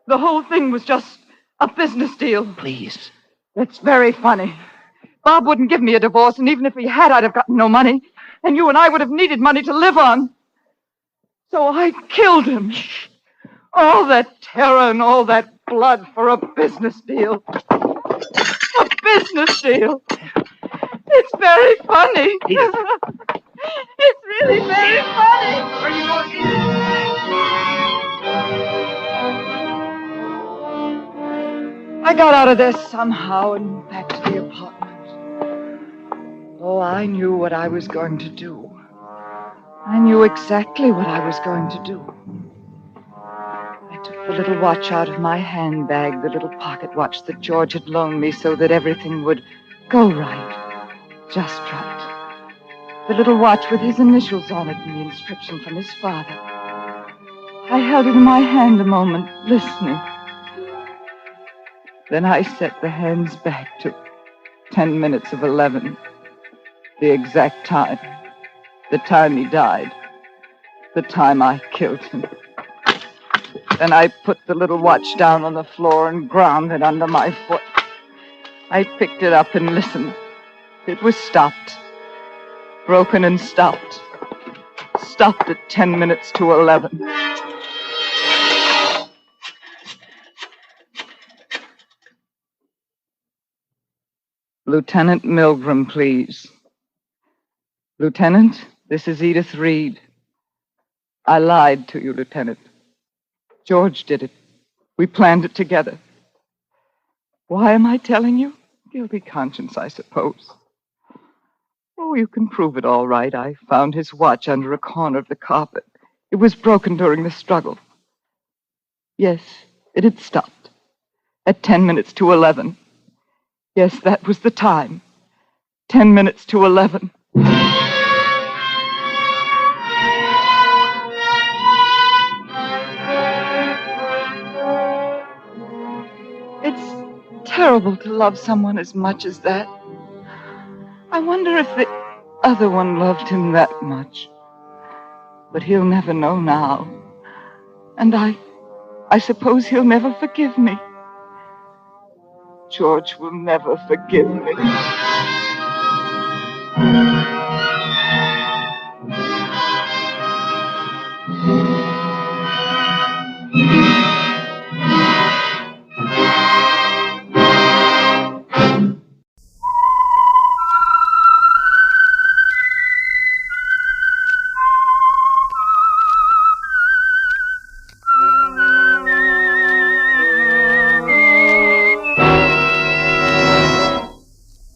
The whole thing was just a business deal. Please. It's very funny. Bob wouldn't give me a divorce, and even if he had, I'd have gotten no money. And you and I would have needed money to live on. So I killed him. All that terror and all that blood for a business deal. A business deal. It's very funny. It's really very funny. Are you I got out of there somehow and back to the apartment. Oh, I knew what I was going to do. I knew exactly what I was going to do. I took the little watch out of my handbag, the little pocket watch that George had loaned me so that everything would go right, just right. The little watch with his initials on it and the inscription from his father. I held it in my hand a moment, listening. Then I set the hands back to 10 minutes of 11. The exact time. The time he died. The time I killed him. Then I put the little watch down on the floor and ground it under my foot. I picked it up and listened. It was stopped. Broken and stopped. Stopped at 10 minutes to 11. Lieutenant Milgram, please. Lieutenant, this is Edith Reed. I lied to you, Lieutenant. George did it. We planned it together. Why am I telling you? Guilty conscience, I suppose. Oh, you can prove it all right. I found his watch under a corner of the carpet. It was broken during the struggle. Yes, it had stopped. At 10 minutes to 11. Yes, that was the time. 10 minutes to 11. It's terrible to love someone as much as that. I wonder if the other one loved him that much. But he'll never know now. And I suppose he'll never forgive me. George will never forgive me.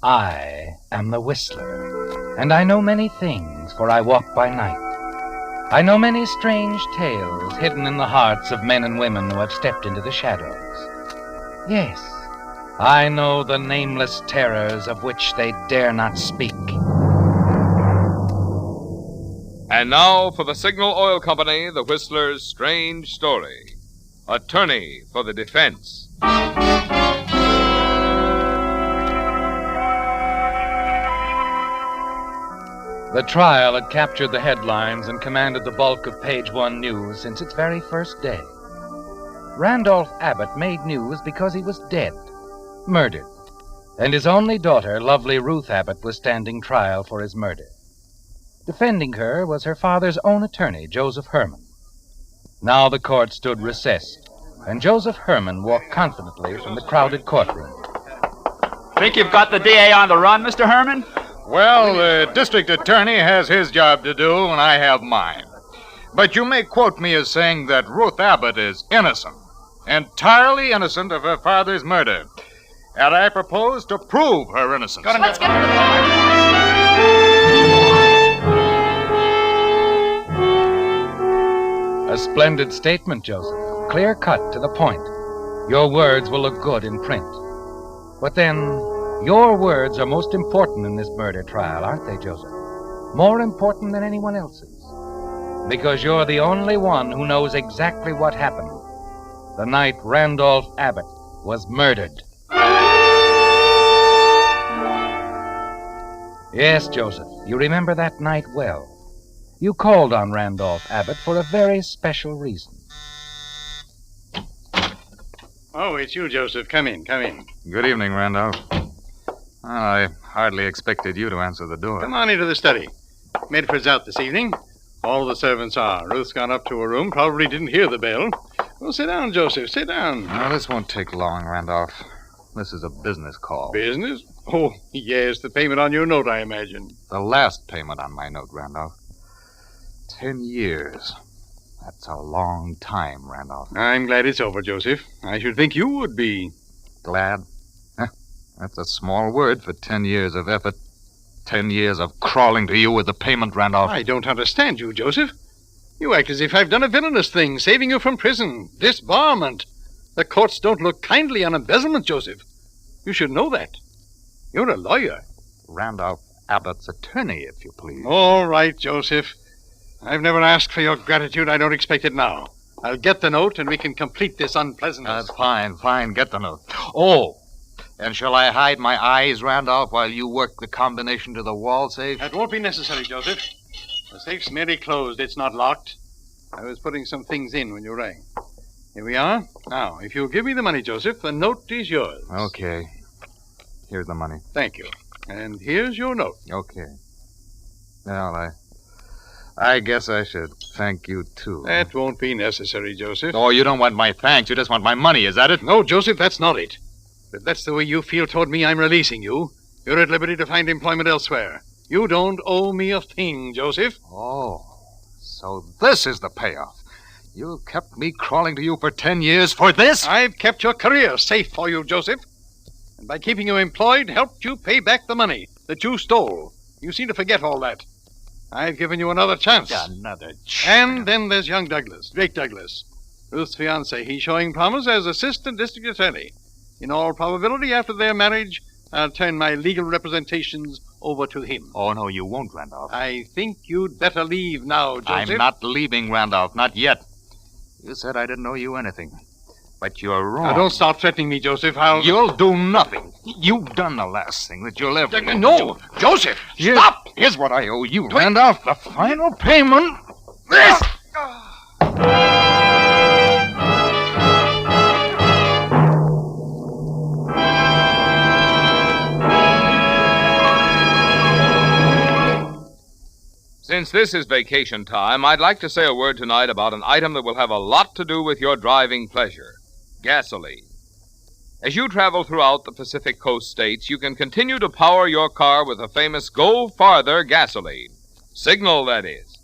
I am the Whistler, and I know many things, for I walk by night. I know many strange tales hidden in the hearts of men and women who have stepped into the shadows. Yes, I know the nameless terrors of which they dare not speak. And now for the Signal Oil Company, the Whistler's strange story. Attorney for the defense. The trial had captured the headlines and commanded the bulk of Page One News since its very first day. Randolph Abbott made news because he was dead, murdered, and his only daughter, lovely Ruth Abbott, was standing trial for his murder. Defending her was her father's own attorney, Joseph Herman. Now the court stood recessed, and Joseph Herman walked confidently from the crowded courtroom. Think you've got the DA on the run, Mr. Herman? Well, the district attorney has his job to do, and I have mine. But you may quote me as saying that Ruth Abbott is innocent, entirely innocent of her father's murder. And I propose to prove her innocence. Let's get to the A splendid statement, Joseph. Clear cut to the point. Your words will look good in print. But then, your words are most important in this murder trial, aren't they, Joseph? More important than anyone else's. Because you're the only one who knows exactly what happened the night Randolph Abbott was murdered. Yes, Joseph, you remember that night well. You called on Randolph Abbott for a very special reason. Oh, it's you, Joseph. Come in, come in. Good evening, Randolph. I hardly expected you to answer the door. Come on into the study. Medford's out this evening. All the servants are. Ruth's gone up to her room. Probably didn't hear the bell. Well, sit down, Joseph. Sit down. No, this won't take long, Randolph. This is a business call. Business? Oh, yes, the payment on your note, I imagine. The last payment on my note, Randolph. 10 years. That's a long time, Randolph. I'm glad it's over, Joseph. I should think you would be. Glad? That's a small word for 10 years of effort. 10 years of crawling to you with the payment, Randolph. I don't understand you, Joseph. You act as if I've done a villainous thing, saving you from prison, disbarment. The courts don't look kindly on embezzlement, Joseph. You should know that. You're a lawyer. Randolph Abbott's attorney, if you please. All right, Joseph. I've never asked for your gratitude. I don't expect it now. I'll get the note, and we can complete this unpleasantness. Fine. Get the note. Oh, and shall I hide my eyes, Randolph, while you work the combination to the wall safe? That won't be necessary, Joseph. The safe's merely closed. It's not locked. I was putting some things in when you rang. Here we are. Now, if you'll give me the money, Joseph, the note is yours. Okay. Here's the money. Thank you. And here's your note. Okay. Well, I guess I should thank you, too. That won't be necessary, Joseph. Oh, you don't want my thanks. You just want my money, is that it? No, Joseph, that's not it. If that's the way you feel toward me, I'm releasing you. You're at liberty to find employment elsewhere. You don't owe me a thing, Joseph. Oh, so this is the payoff. You kept me crawling to you for 10 years for this? I've kept your career safe for you, Joseph. And by keeping you employed, helped you pay back the money that you stole. You seem to forget all that. I've given you another chance. Another chance? And then there's young Douglas, Drake Douglas, Ruth's fiancé. He's showing promise as assistant district attorney. In all probability, after their marriage, I'll turn my legal representations over to him. Oh, no, you won't, Randolph. I think you'd better leave now, Joseph. I'm not leaving, Randolph, not yet. You said I didn't owe you anything. But you're wrong. Now, don't start threatening me, Joseph. You'll do nothing. You've done the last thing that you'll ever do. No! Joseph! Stop! Here's what I owe you, Randolph. The final payment. This! Since this is vacation time, I'd like to say a word tonight about an item that will have a lot to do with your driving pleasure. Gasoline. As you travel throughout the Pacific Coast states, you can continue to power your car with the famous Go Farther gasoline. Signal, that is.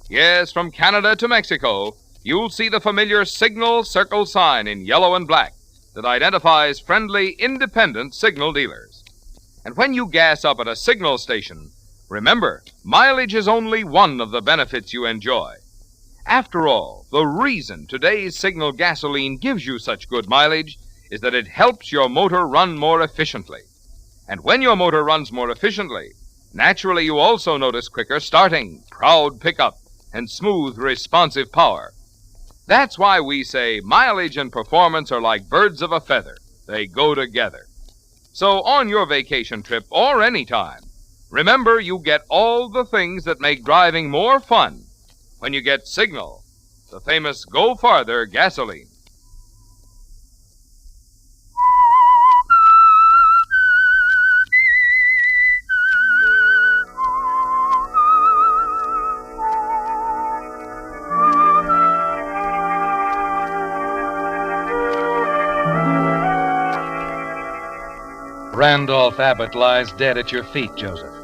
Yes, from Canada to Mexico, you'll see the familiar Signal circle sign in yellow and black that identifies friendly, independent signal dealers. And when you gas up at a signal station, remember, mileage is only one of the benefits you enjoy. After all, the reason today's Signal gasoline gives you such good mileage is that it helps your motor run more efficiently. And when your motor runs more efficiently, naturally you also notice quicker starting, proud pickup, and smooth, responsive power. That's why we say mileage and performance are like birds of a feather. They go together. So on your vacation trip or any time, remember you get all the things that make driving more fun when you get Signal, the famous Go Farther gasoline. Randolph Abbott lies dead at your feet, Joseph.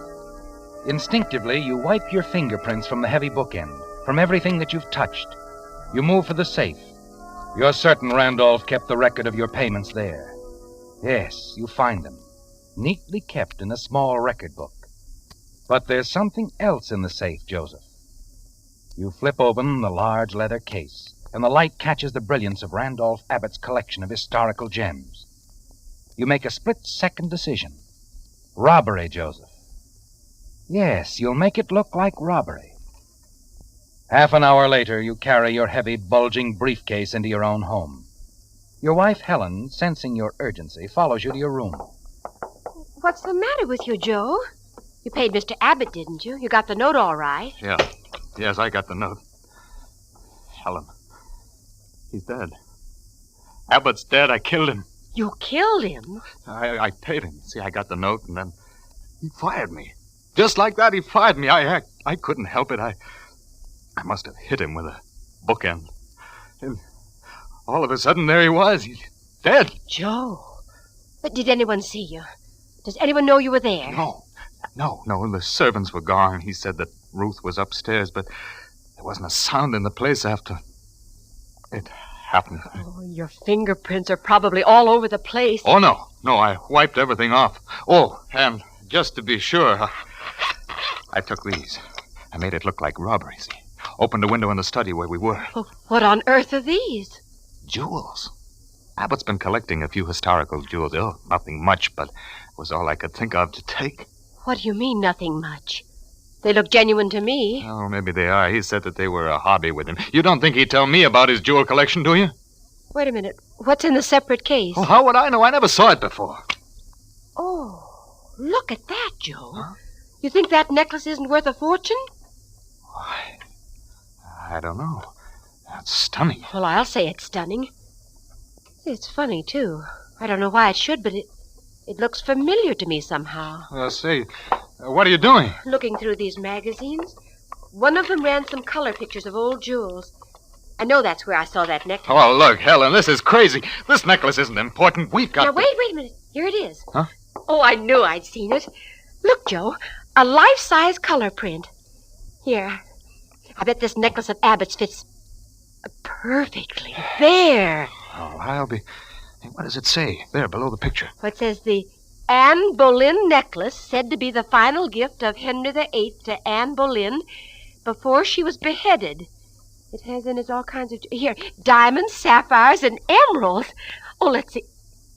Instinctively, you wipe your fingerprints from the heavy bookend, from everything that you've touched. You move for the safe. You're certain Randolph kept the record of your payments there. Yes, you find them, neatly kept in a small record book. But there's something else in the safe, Joseph. You flip open the large leather case, and the light catches the brilliance of Randolph Abbott's collection of historical gems. You make a split-second decision. Robbery, Joseph. Yes, you'll make it look like robbery. Half an hour later, you carry your heavy, bulging briefcase into your own home. Your wife, Helen, sensing your urgency, follows you to your room. What's the matter with you, Joe? You paid Mr. Abbott, didn't you? You got the note all right. Yeah. Yes, I got the note. Helen, he's dead. Abbott's dead. I killed him. You killed him? I paid him. See, I got the note, and then he fired me. Just like that, he fired me. I couldn't help it. I must have hit him with a bookend. And all of a sudden, there he was. He's dead. Joe. But did anyone see you? Does anyone know you were there? No. The servants were gone. He said that Ruth was upstairs, but there wasn't a sound in the place after it happened. Oh, your fingerprints are probably all over the place. Oh, no. I wiped everything off. Oh, and just to be sure, I took these. I made it look like robbery, see? Opened a window in the study where we were. Well, what on earth are these? Jewels. Abbott's been collecting a few historical jewels. Oh, nothing much, but it was all I could think of to take. What do you mean, nothing much? They look genuine to me. Oh, maybe they are. He said that they were a hobby with him. You don't think he'd tell me about his jewel collection, do you? Wait a minute. What's in the separate case? Oh, how would I know? I never saw it before. Oh, look at that, Joe. Huh? You think that necklace isn't worth a fortune? Why, I don't know. That's stunning. Well, I'll say it's stunning. It's funny, too. I don't know why it should, but it looks familiar to me somehow. Say, what are you doing? Looking through these magazines. One of them ran some color pictures of old jewels. I know that's where I saw that necklace. Oh, look, Helen, this is crazy. This necklace isn't important. We've got... Now, wait a minute. Here it is. Huh? Oh, I knew I'd seen it. Look, Joe, a life-size color print. Here, I bet this necklace of Abbott's fits perfectly. There. Oh, I'll be... Hey, what does it say? There, below the picture. Well, it says the Anne Boleyn necklace, said to be the final gift of Henry VIII to Anne Boleyn before she was beheaded. It has in it all kinds of... Here, diamonds, sapphires, and emeralds. Oh, let's see.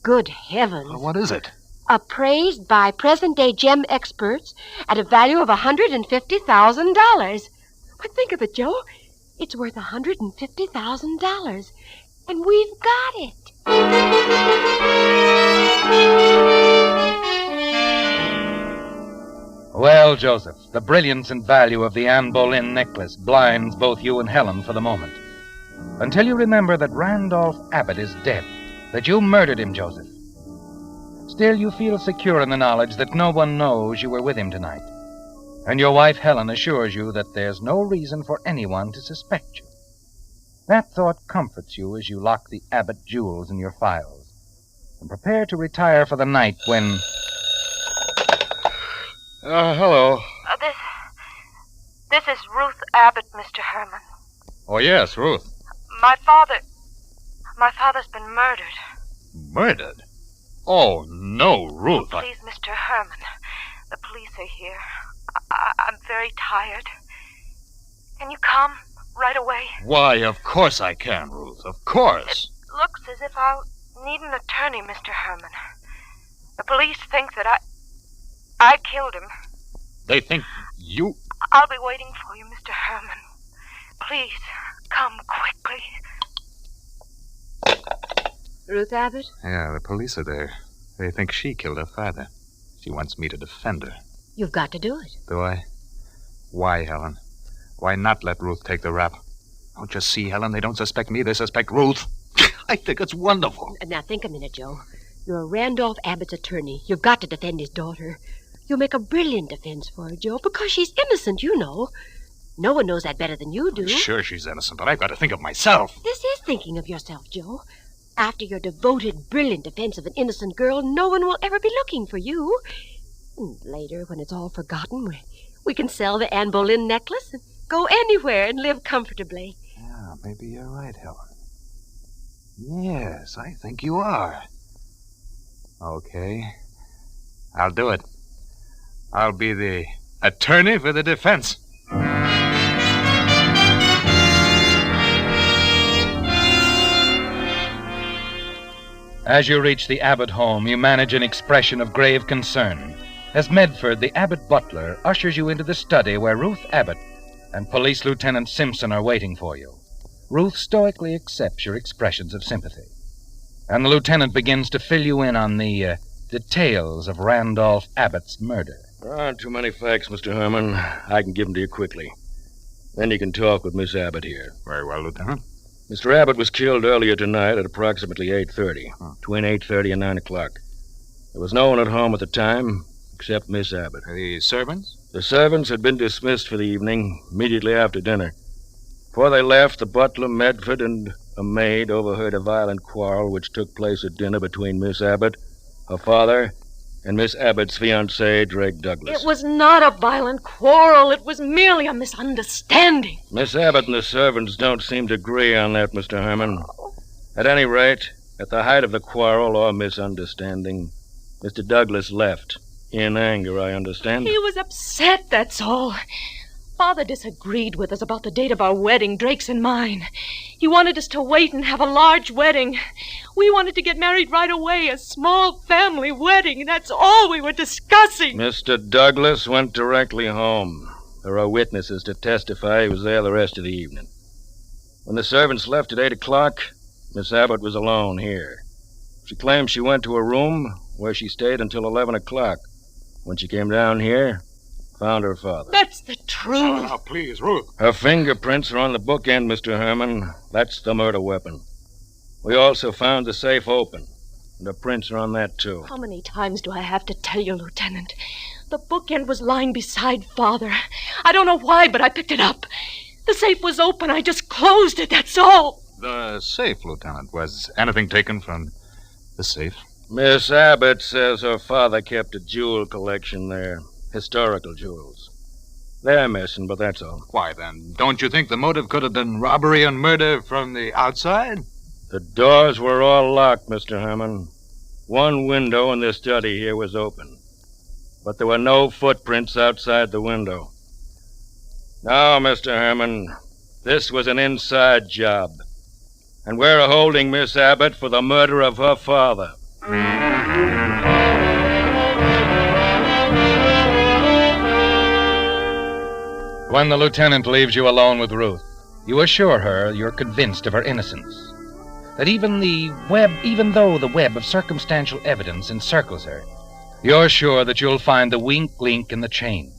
Good heavens. What is it? Appraised by present-day gem experts at a value of $150,000. But think of it, Joe. It's worth $150,000. And we've got it. Well, Joseph, the brilliance and value of the Anne Boleyn necklace blinds both you and Helen for the moment. Until you remember that Randolph Abbott is dead, that you murdered him, Joseph. Still, you feel secure in the knowledge that no one knows you were with him tonight. And your wife, Helen, assures you that there's no reason for anyone to suspect you. That thought comforts you as you lock the Abbott jewels in your files and prepare to retire for the night when... Hello. This is Ruth Abbott, Mr. Herman. Oh, yes, Ruth. My father's been murdered. Murdered? Oh, no, Ruth. Please, Mr. Herman, the police are here. I'm very tired. Can you come right away? Why, of course I can, Ruth. Of course. It looks as if I'll need an attorney, Mr. Herman. The police think that I killed him. They think you... I'll be waiting for you, Mr. Herman. Please, come quickly. Ruth Abbott? Yeah, the police are there. They think she killed her father. She wants me to defend her. You've got to do it. Do I? Why, Helen? Why not let Ruth take the rap? Don't you see, Helen? They don't suspect me. They suspect Ruth. I think it's wonderful. Now, think a minute, Joe. You're Randolph Abbott's attorney. You've got to defend his daughter. You'll make a brilliant defense for her, Joe, because she's innocent, you know. No one knows that better than you do. Sure she's innocent, but I've got to think of myself. This is thinking of yourself, Joe. After your devoted, brilliant defense of an innocent girl, no one will ever be looking for you. And later, when it's all forgotten, we can sell the Anne Boleyn necklace and go anywhere and live comfortably. Yeah, maybe you're right, Helen. Yes, I think you are. Okay. I'll do it. I'll be the attorney for the defense. As you reach the Abbott home, you manage an expression of grave concern as Medford, the Abbott butler, ushers you into the study where Ruth Abbott and Police Lieutenant Simpson are waiting for you. Ruth stoically accepts your expressions of sympathy, and the lieutenant begins to fill you in on the details of Randolph Abbott's murder. There aren't too many facts, Mr. Herman. I can give them to you quickly. Then you can talk with Miss Abbott here. Very well, Lieutenant. Mr. Abbott was killed earlier tonight at approximately 8:30, between 8:30 and 9 o'clock. There was no one at home at the time except Miss Abbott. The servants? The servants had been dismissed for the evening immediately after dinner. Before they left, the butler, Medford, and a maid overheard a violent quarrel which took place at dinner between Miss Abbott, her father, and Miss Abbott's fiancé, Drake Douglas. It was not a violent quarrel. It was merely a misunderstanding. Miss Abbott and the servants don't seem to agree on that, Mr. Herman. At any rate, at the height of the quarrel or misunderstanding, Mr. Douglas left. In anger, I understand. He was upset, that's all. Father disagreed with us about the date of our wedding, Drake's and mine. He wanted us to wait and have a large wedding. We wanted to get married right away, a small family wedding. That's all we were discussing. Mr. Douglas went directly home. There are witnesses to testify he was there the rest of the evening. When the servants left at 8 o'clock, Miss Abbott was alone here. She claims she went to her room, where she stayed until 11 o'clock. When she came down here, found her father. That's the truth. Oh, please, Ruth. Her fingerprints are on the bookend, Mr. Herman. That's the murder weapon. We also found the safe open, and her prints are on that, too. How many times do I have to tell you, Lieutenant? The bookend was lying beside Father. I don't know why, but I picked it up. The safe was open. I just closed it, that's all. The safe, Lieutenant. Was anything taken from the safe? Miss Abbott says her father kept a jewel collection there. Historical jewels. They're missing, but that's all. Why, then, don't you think the motive could have been robbery and murder from the outside? The doors were all locked, Mr. Herman. One window in the study here was open. But there were no footprints outside the window. Now, Mr. Herman, this was an inside job. And we're holding Miss Abbott for the murder of her father. When the lieutenant leaves you alone with Ruth, you assure her you're convinced of her innocence. That even though the web of circumstantial evidence encircles her, you're sure that you'll find the weak link in the chain.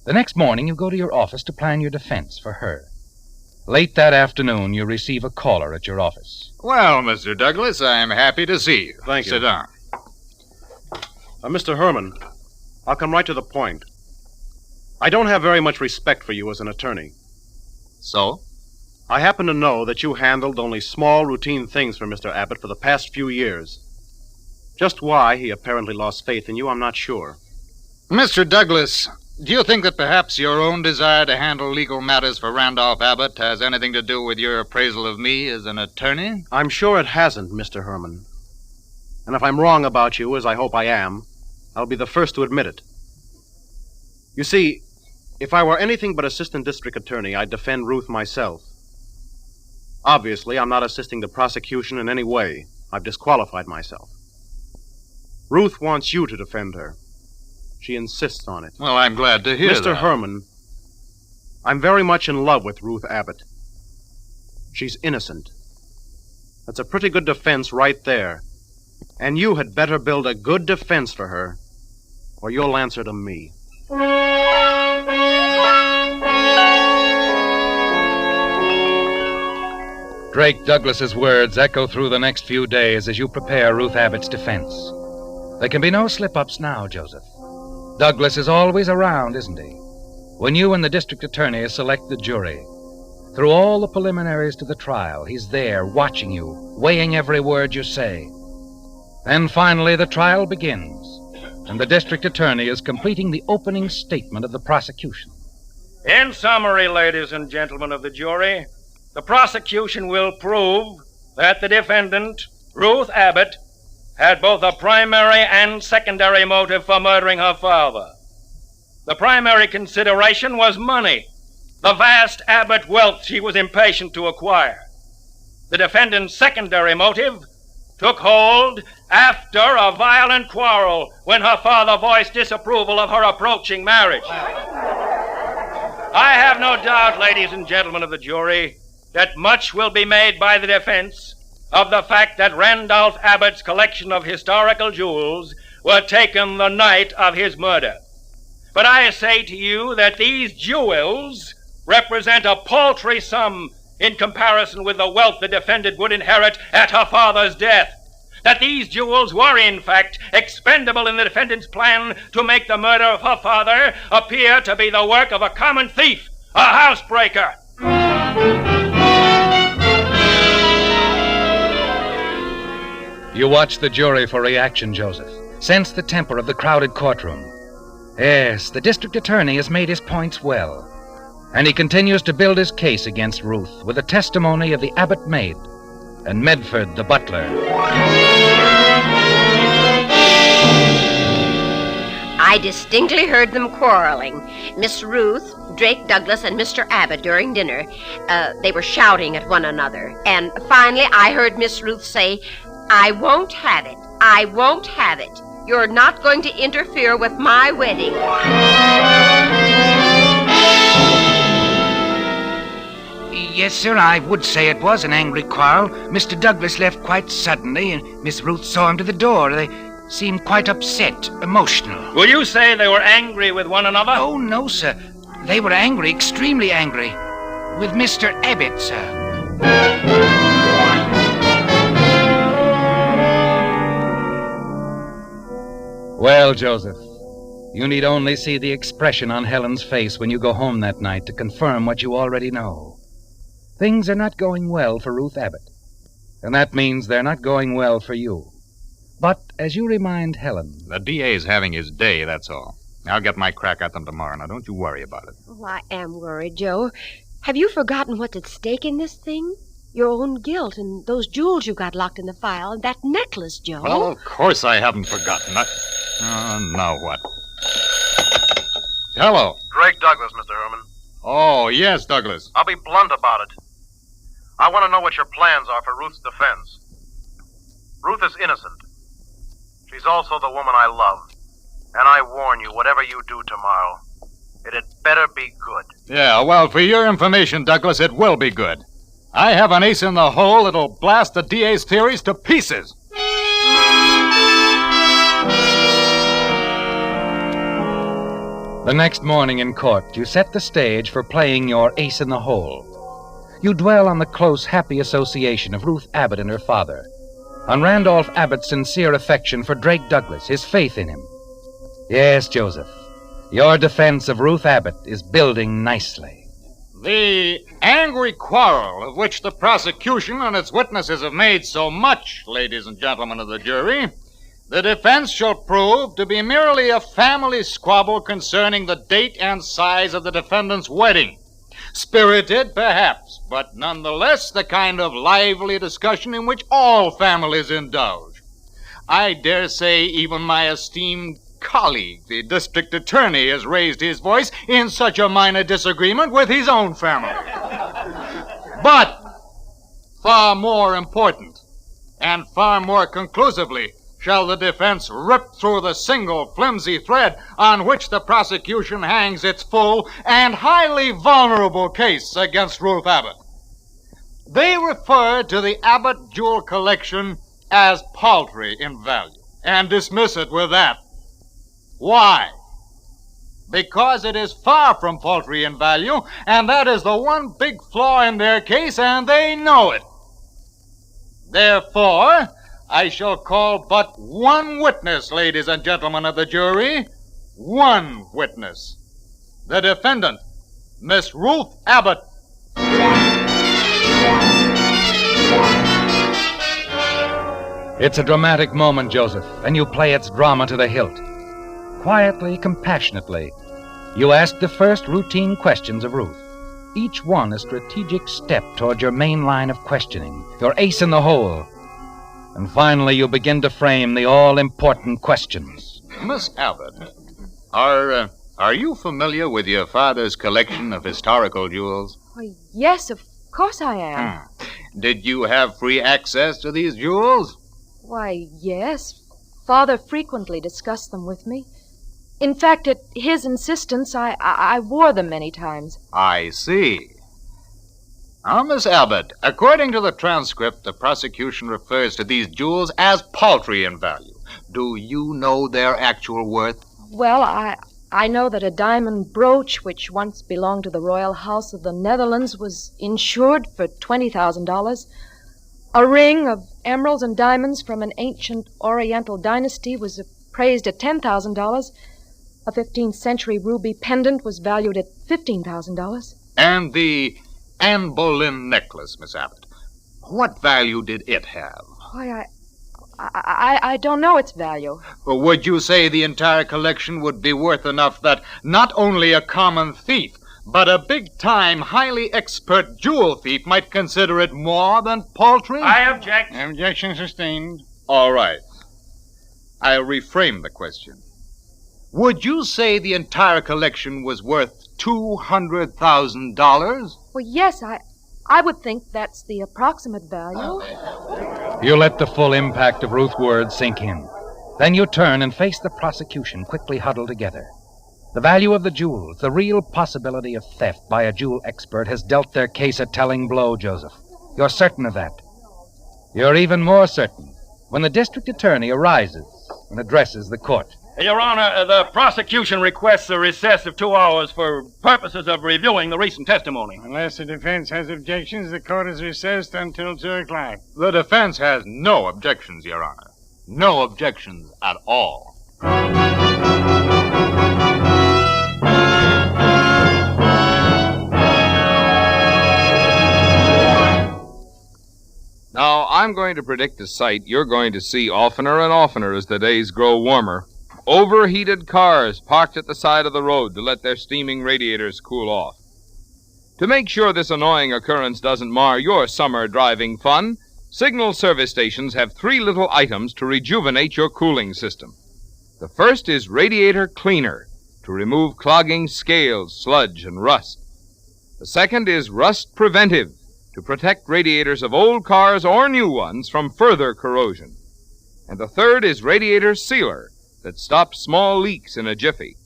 The next morning, you go to your office to plan your defense for her. Late that afternoon, you receive a caller at your office. Well, Mr. Douglas, I'm happy to see you. Thank you. Sit down. Mr. Herman, I'll come right to the point. I don't have very much respect for you as an attorney. So? I happen to know that you handled only small, routine things for Mr. Abbott for the past few years. Just why he apparently lost faith in you, I'm not sure. Mr. Douglas, do you think that perhaps your own desire to handle legal matters for Randolph Abbott has anything to do with your appraisal of me as an attorney? I'm sure it hasn't, Mr. Herman. And if I'm wrong about you, as I hope I am, I'll be the first to admit it. You see, if I were anything but assistant district attorney, I'd defend Ruth myself. Obviously, I'm not assisting the prosecution in any way. I've disqualified myself. Ruth wants you to defend her. She insists on it. Well, I'm glad to hear that. Mr. Herman, I'm very much in love with Ruth Abbott. She's innocent. That's a pretty good defense right there. And you had better build a good defense for her, or you'll answer to me. Drake Douglas's words echo through the next few days as you prepare Ruth Abbott's defense. There can be no slip-ups now, Joseph. Douglas is always around, isn't he? When you and the district attorney select the jury, Through all the preliminaries to the trial, he's there, watching you, weighing every word you say. Then finally the trial begins, and the district attorney is completing the opening statement of the prosecution. In summary, ladies and gentlemen of the jury, the prosecution will prove that the defendant, Ruth Abbott, had both a primary and secondary motive for murdering her father. The primary consideration was money, the vast Abbott wealth she was impatient to acquire. The defendant's secondary motive took hold after a violent quarrel when her father voiced disapproval of her approaching marriage. I have no doubt, ladies and gentlemen of the jury, that much will be made by the defense of the fact that Randolph Abbott's collection of historical jewels were taken the night of his murder. But I say to you that these jewels represent a paltry sum in comparison with the wealth the defendant would inherit at her father's death. That these jewels were, in fact, expendable in the defendant's plan to make the murder of her father appear to be the work of a common thief, a housebreaker. You watch the jury for reaction, Joseph. Sense the temper of the crowded courtroom. Yes, the district attorney has made his points well, and he continues to build his case against Ruth with the testimony of the Abbott maid and Medford the butler. I distinctly heard them quarreling. Miss Ruth, Drake Douglas, and Mr. Abbott during dinner. They were shouting at one another. And finally, I heard Miss Ruth say, "I won't have it. I won't have it. You're not going to interfere with my wedding." Yes, sir, I would say it was an angry quarrel. Mr. Douglas left quite suddenly, and Miss Ruth saw him to the door. They seemed quite upset, emotional. Will you say they were angry with one another? Oh, no, sir. They were angry, extremely angry. With Mr. Abbott, sir. Well, Joseph, you need only see the expression on Helen's face when you go home that night to confirm what you already know. Things are not going well for Ruth Abbott, and that means they're not going well for you. But as you remind Helen... The DA's having his day, that's all. I'll get my crack at them tomorrow. Now, don't you worry about it. Oh, I am worried, Joe. Have you forgotten what's at stake in this thing? Your own guilt and those jewels you got locked in the file and that necklace, Joe. Well, of course I haven't forgotten. Now what? Hello. Drake Douglas, Mr. Herman. Oh, yes, Douglas. I'll be blunt about it. I want to know what your plans are for Ruth's defense. Ruth is innocent. She's also the woman I love. And I warn you, whatever you do tomorrow, it had better be good. Yeah, well, for your information, Douglas, it will be good. I have an ace in the hole that'll blast the DA's theories to pieces. The next morning in court, you set the stage for playing your ace in the hole. You dwell on the close, happy association of Ruth Abbott and her father, on Randolph Abbott's sincere affection for Drake Douglas, his faith in him. Yes, Joseph, your defense of Ruth Abbott is building nicely. The angry quarrel of which the prosecution and its witnesses have made so much, ladies and gentlemen of the jury, the defense shall prove to be merely a family squabble concerning the date and size of the defendant's wedding. Spirited, perhaps, but nonetheless the kind of lively discussion in which all families indulge. I dare say even my esteemed colleague, the district attorney, has raised his voice in such a minor disagreement with his own family. But far more important, and far more conclusively, shall the defense rip through the single flimsy thread on which the prosecution hangs its full and highly vulnerable case against Ruth Abbott. They refer to the Abbott jewel collection as paltry in value, and dismiss it with that. Why? Because it is far from paltry in value, and that is the one big flaw in their case, and they know it. Therefore, I shall call but one witness, ladies and gentlemen of the jury. One witness. The defendant, Miss Ruth Abbott. It's a dramatic moment, Joseph, and you play its drama to the hilt. Quietly, compassionately, you ask the first routine questions of Ruth, each one a strategic step toward your main line of questioning, your ace in the hole. And finally, you begin to frame the all-important questions. Miss Abbott, are you familiar with your father's collection of historical jewels? Why, yes, of course I am. Did you have free access to these jewels? Why, yes. Father frequently discussed them with me. In fact, at his insistence, I wore them many times. I see. Now, Miss Abbott, according to the transcript, the prosecution refers to these jewels as paltry in value. Do you know their actual worth? Well, I know that a diamond brooch, which once belonged to the Royal House of the Netherlands, was insured for $20,000. A ring of emeralds and diamonds from an ancient Oriental dynasty was appraised at $10,000. A 15th century ruby pendant was valued at $15,000. And the Anne Boleyn necklace, Miss Abbott. What value did it have? Why, I don't know its value. Would you say the entire collection would be worth enough that not only a common thief, but a big-time, highly expert jewel thief might consider it more than paltry? I object. Objection sustained. All right. I'll reframe the question. Would you say the entire collection was worth $200,000? Well, yes, I would think that's the approximate value. You let the full impact of Ruth's words sink in. Then you turn and face the prosecution, quickly huddled together. The value of the jewels, the real possibility of theft by a jewel expert, has dealt their case a telling blow, Joseph. You're certain of that. You're even more certain when the district attorney arises and addresses the court. Your Honor, the prosecution requests a recess of 2 hours for purposes of reviewing the recent testimony. Unless the defense has objections, the court is recessed until 2 o'clock. The defense has no objections, Your Honor. No objections at all. Now, I'm going to predict a sight you're going to see oftener and oftener as the days grow warmer. Overheated cars parked at the side of the road to let their steaming radiators cool off. To make sure this annoying occurrence doesn't mar your summer driving fun, Signal service stations have 3 little items to rejuvenate your cooling system. The first is Radiator Cleaner, to remove clogging scales, sludge, and rust. The second is Rust Preventive, to protect radiators of old cars or new ones from further corrosion. And the third is Radiator Sealer, that stops small leaks in a jiffy.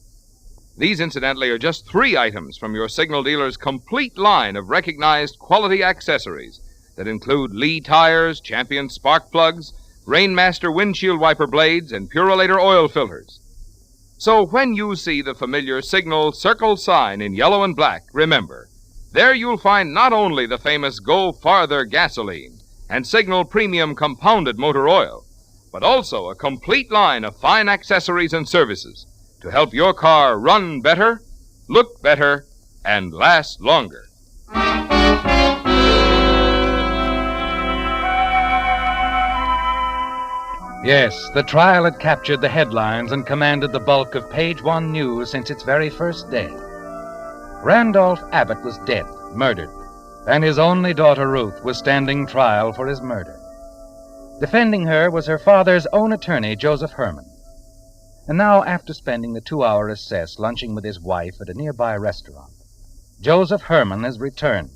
These, incidentally, are just 3 items from your Signal dealer's complete line of recognized quality accessories that include Lee tires, Champion spark plugs, Rainmaster windshield wiper blades, and Purolator oil filters. So when you see the familiar Signal circle sign in yellow and black, remember, there you'll find not only the famous Go Farther gasoline and Signal Premium compounded motor oil, but also a complete line of fine accessories and services to help your car run better, look better, and last longer. Yes, the trial had captured the headlines and commanded the bulk of Page 1 news since its very first day. Randolph Abbott was dead, murdered, and his only daughter Ruth was standing trial for his murder. Defending her was her father's own attorney, Joseph Herman. And now, after spending the 2-hour recess lunching with his wife at a nearby restaurant, Joseph Herman has returned,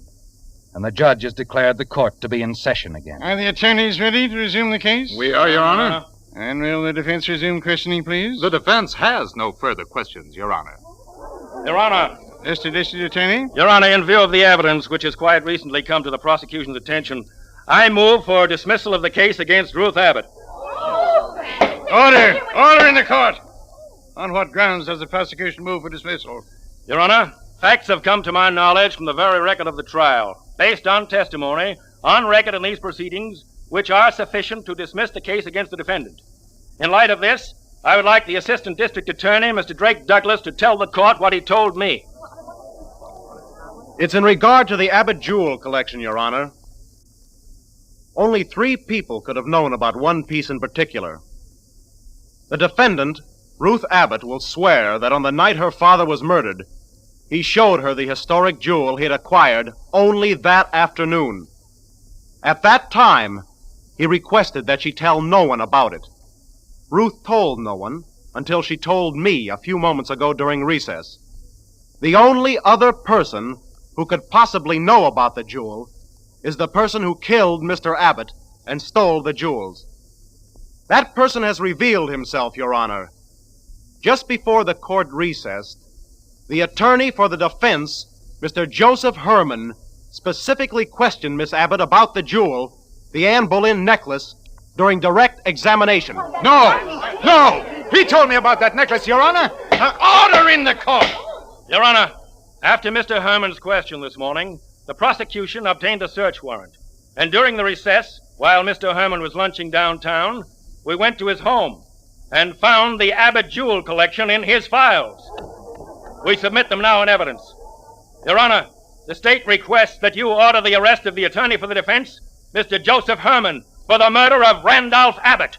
and the judge has declared the court to be in session again. Are the attorneys ready to resume the case? We are, Your Honor. And will the defense resume questioning, please? The defense has no further questions, Your Honor. Your Honor. Mr. District Attorney? Your Honor, in view of the evidence which has quite recently come to the prosecution's attention, I move for dismissal of the case against Ruth Abbott. Order! Order in the court! On what grounds does the prosecution move for dismissal? Your Honor, facts have come to my knowledge from the very record of the trial, based on testimony on record in these proceedings, which are sufficient to dismiss the case against the defendant. In light of this, I would like the Assistant District Attorney, Mr. Drake Douglas, to tell the court what he told me. It's in regard to the Abbott jewel collection, Your Honor. only 3 people could have known about one piece in particular. The defendant, Ruth Abbott, will swear that on the night her father was murdered, he showed her the historic jewel he had acquired only that afternoon. At that time, he requested that she tell no one about it. Ruth told no one until she told me a few moments ago during recess. The only other person who could possibly know about the jewel is the person who killed Mr. Abbott and stole the jewels. That person has revealed himself, Your Honor. Just before the court recessed, the attorney for the defense, Mr. Joseph Herman, specifically questioned Miss Abbott about the jewel, the Anne Boleyn necklace, during direct examination. No! He told me about that necklace, Your Honor. Order in the court! Your Honor, after Mr. Herman's question this morning, the prosecution obtained a search warrant. And during the recess, while Mr. Herman was lunching downtown, we went to his home and found the Abbott jewel collection in his files. We submit them now in evidence. Your Honor, the state requests that you order the arrest of the attorney for the defense, Mr. Joseph Herman, for the murder of Randolph Abbott.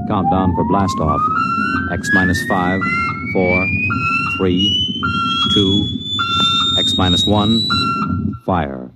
Countdown for blast off. X minus 5, 4, 3, 2, X minus 1, fire.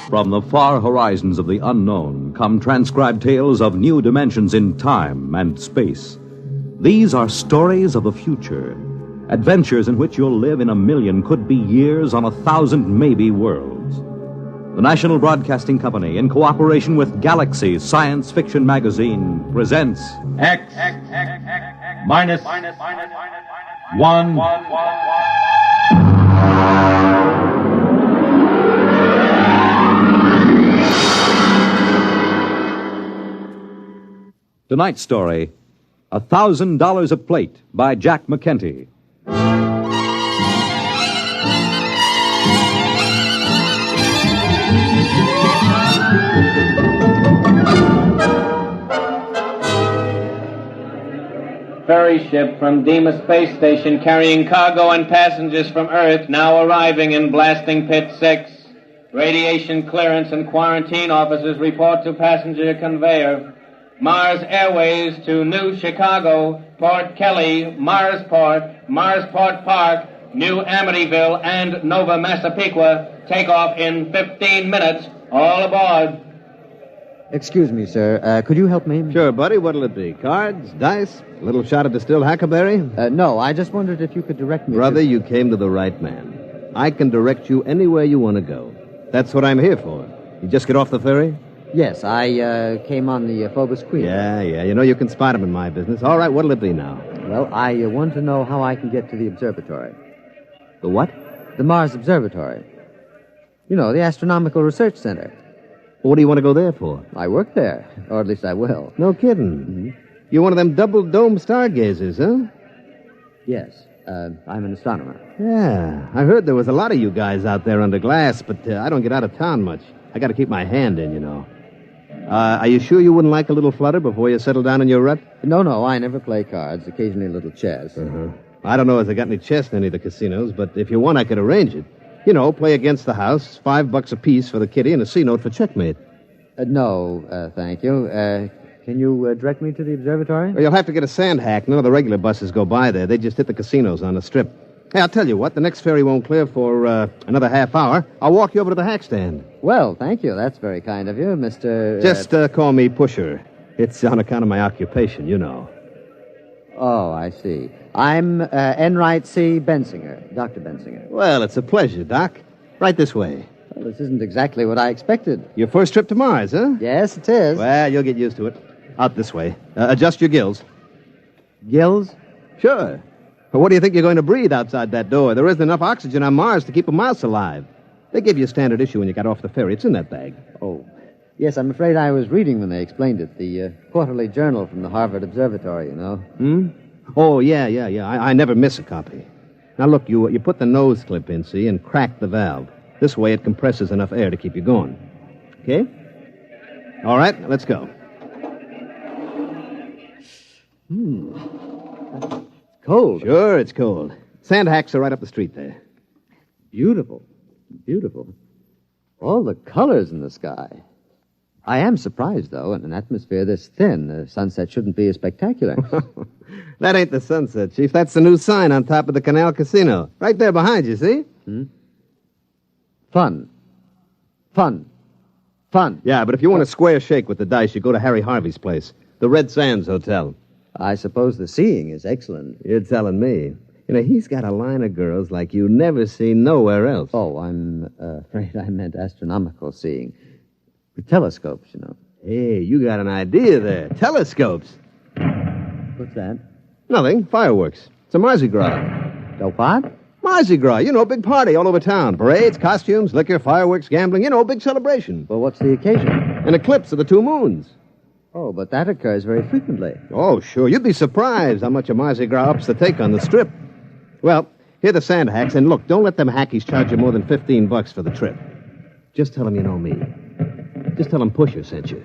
From the far horizons of the unknown come transcribed tales of new dimensions in time and space. These are stories of the future, adventures in which you'll live in a million, could be years, on 1,000 maybe worlds. The National Broadcasting Company, in cooperation with Galaxy Science Fiction Magazine, presents X minus 1. Tonight's story, $1,000 a Plate by Jack McKenty. Ferry ship from Deimos Space Station carrying cargo and passengers from Earth now arriving in Blasting Pit 6. Radiation clearance and quarantine officers report to passenger conveyor. Mars Airways to New Chicago, Port Kelly, Marsport, Marsport Park, New Amityville, and Nova Massapequa. Take off in 15 minutes. All aboard. Excuse me, sir. Could you help me? Sure, buddy. What'll it be? Cards? Dice? A little shot of distilled huckleberry? No, I just wondered if you could direct me Brother, you came to the right man. I can direct you anywhere you want to go. That's what I'm here for. You just get off the ferry? Yes, I came on the Phobos Queen. Yeah. You know you can spot him in my business. All right, what'll it be now? Well, I want to know how I can get to the observatory. The what? The Mars Observatory. You know, the Astronomical Research Center. What do you want to go there for? I work there, or at least I will. No kidding. Mm-hmm. You're one of them double-dome stargazers, huh? Yes, I'm an astronomer. Yeah, I heard there was a lot of you guys out there under glass, but I don't get out of town much. I got to keep my hand in, you know. Are you sure you wouldn't like a little flutter before you settle down in your rut? No, I never play cards. Occasionally a little chess. I don't know if they got any chess in any of the casinos, but if you want, I could arrange it. You know, play against the house, $5 apiece for the kitty, and a C-note for checkmate. No, thank you. Can you direct me to the observatory? Well, you'll have to get a sand hack. None of the regular buses go by there. They just hit the casinos on the strip. Hey, I'll tell you what. The next ferry won't clear for another half hour. I'll walk you over to the hack stand. Well, thank you. That's very kind of you, Mr. Just call me Pusher. It's on account of my occupation, you know. Oh, I see. I'm Enright C. Bensinger, Dr. Bensinger. Well, it's a pleasure, Doc. Right this way. This isn't exactly what I expected. Your first trip to Mars, huh? Yes, it is. Well, you'll get used to it. Out this way. Adjust your gills. Gills? Sure. But what do you think you're going to breathe outside that door? There isn't enough oxygen on Mars to keep a mouse alive. They gave you a standard issue when you got off the ferry. It's in that bag. Oh. Yes, I'm afraid I was reading when they explained it. The quarterly journal from the Harvard Observatory, you know. Oh, yeah. I never miss a copy. Now, look, you put the nose clip in, see, and crack the valve. This way it compresses enough air to keep you going. Okay? All right, let's go. Cold. Sure, it's cold. Sand hacks are right up the street there. Beautiful. Beautiful. All the colors in the sky. I am surprised, though, in an atmosphere this thin, the sunset shouldn't be as spectacular. That ain't the sunset, Chief. That's the new sign on top of the Canal Casino. Right there behind you, see? Fun. Yeah, but if you want a square shake with the dice, you go to Harry Harvey's place, the Red Sands Hotel. I suppose the seeing is excellent. You're telling me. You know, he's got a line of girls like you never see nowhere else. Oh, I'm afraid I meant astronomical seeing. With telescopes, you know. Hey, you got an idea there. Telescopes. What's that? Nothing. Fireworks. It's a Mardi Gras. A what? Mardi Gras. You know, big party all over town. Parades, costumes, liquor, fireworks, gambling. You know, big celebration. Well, what's the occasion? An eclipse of the two moons. Oh, but that occurs very frequently. Oh, sure. You'd be surprised how much a Mardi Gras ups the take on the strip. Well, here are the sand hacks, and look, don't let them hackies charge you more than $15 for the trip. Just tell them you know me. Just tell them Pusher sent you.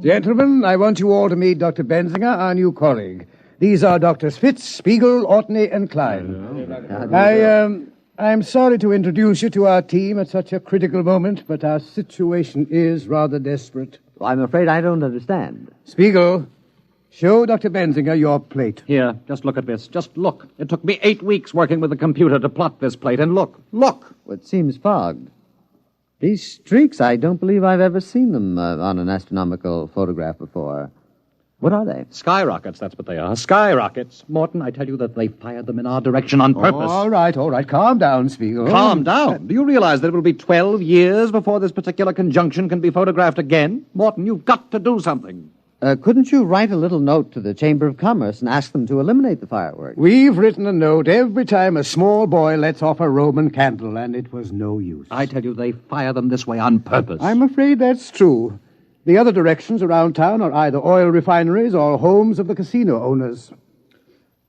Gentlemen, I want you all to meet Dr. Benzinger, our new colleague. These are Drs. Fitz, Spiegel, Ortney, and Klein. I'm sorry to introduce you to our team at such a critical moment, but our situation is rather desperate. Well, I'm afraid I don't understand. Spiegel, show Dr. Benzinger your plate. Here, just look at this. Just look. It took me 8 weeks working with the computer to plot this plate, and look. Well, it seems fogged. These streaks, I don't believe I've ever seen them on an astronomical photograph before. What are they? Skyrockets, that's what they are. Skyrockets. Morton, I tell you that they fired them in our direction on purpose. All right. Calm down, Spiegel. Calm down? Do you realize that it will be 12 years before this particular conjunction can be photographed again? Morton, you've got to do something. Couldn't you write a little note to the Chamber of Commerce and ask them to eliminate the fireworks? We've written a note every time a small boy lets off a Roman candle, and it was no use. I tell you, they fire them this way on purpose. I'm afraid that's true. The other directions around town are either oil refineries or homes of the casino owners.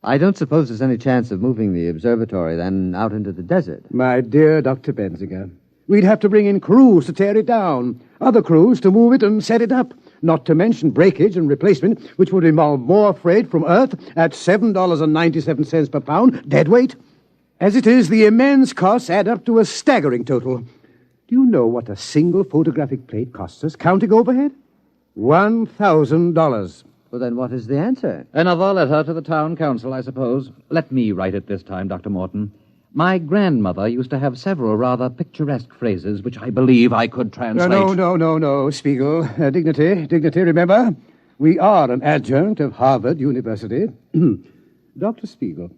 I don't suppose there's any chance of moving the observatory, then, out into the desert. My dear Dr. Benzinger, we'd have to bring in crews to tear it down, other crews to move it and set it up, not to mention breakage and replacement, which would involve more freight from Earth at $7.97 per pound, dead weight. As it is, the immense costs add up to a staggering total. Do you know what a single photographic plate costs us, counting overhead? $1,000. Well, then what is the answer? Another letter to the town council, I suppose. Let me write it this time, Dr. Morton. My grandmother used to have several rather picturesque phrases which I believe I could translate. No, Spiegel. Dignity, remember? We are an adjunct of Harvard University. Dr. Spiegel,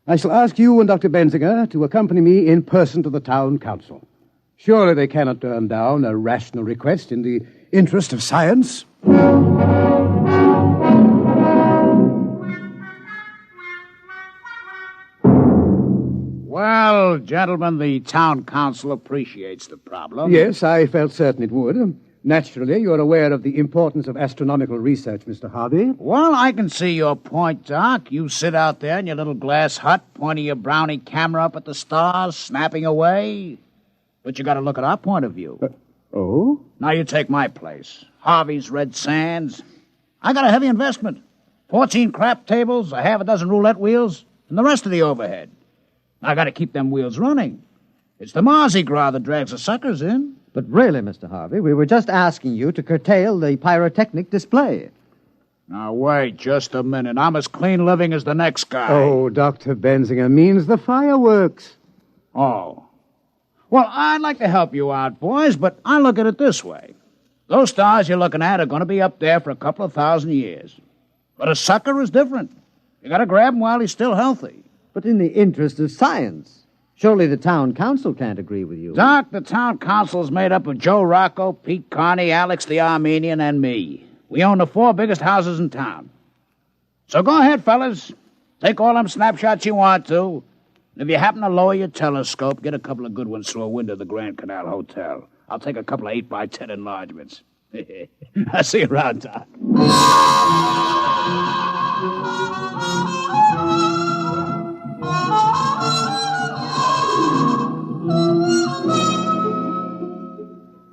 I shall ask you and Dr. Benzinger to accompany me in person to the town council. Surely they cannot turn down a rational request in the interest of science. Well, gentlemen, the town council appreciates the problem. Yes, I felt certain it would. Naturally, you're aware of the importance of astronomical research, Mr. Harvey. Well, I can see your point, Doc. You sit out there in your little glass hut, pointing your brownie camera up at the stars, snapping away. But you got to look at our point of view. Oh? Now you take my place. Harvey's Red Sands. I got a heavy investment. 14 crap tables, a half a dozen roulette wheels, and the rest of the overhead. I got to keep them wheels running. It's the Mardi Gras that drags the suckers in. But really, Mr. Harvey, we were just asking you to curtail the pyrotechnic display. Now, wait just a minute. I'm as clean living as the next guy. Oh, Dr. Benzinger means the fireworks. Oh. Well, I'd like to help you out, boys, but I look at it this way. Those stars you're looking at are going to be up there for a couple of thousand years. But a sucker is different. You gotta grab him while he's still healthy. But in the interest of science, surely the town council can't agree with you. Doc, the town council's made up of Joe Rocco, Pete Carney, Alex the Armenian, and me. We own the 4 biggest houses in town. So go ahead, fellas. Take all them snapshots you want to. And if you happen to lower your telescope, get a couple of good ones through a window of the Grand Canal Hotel. I'll take a couple of 8x10 enlargements. I'll see you around, Doc.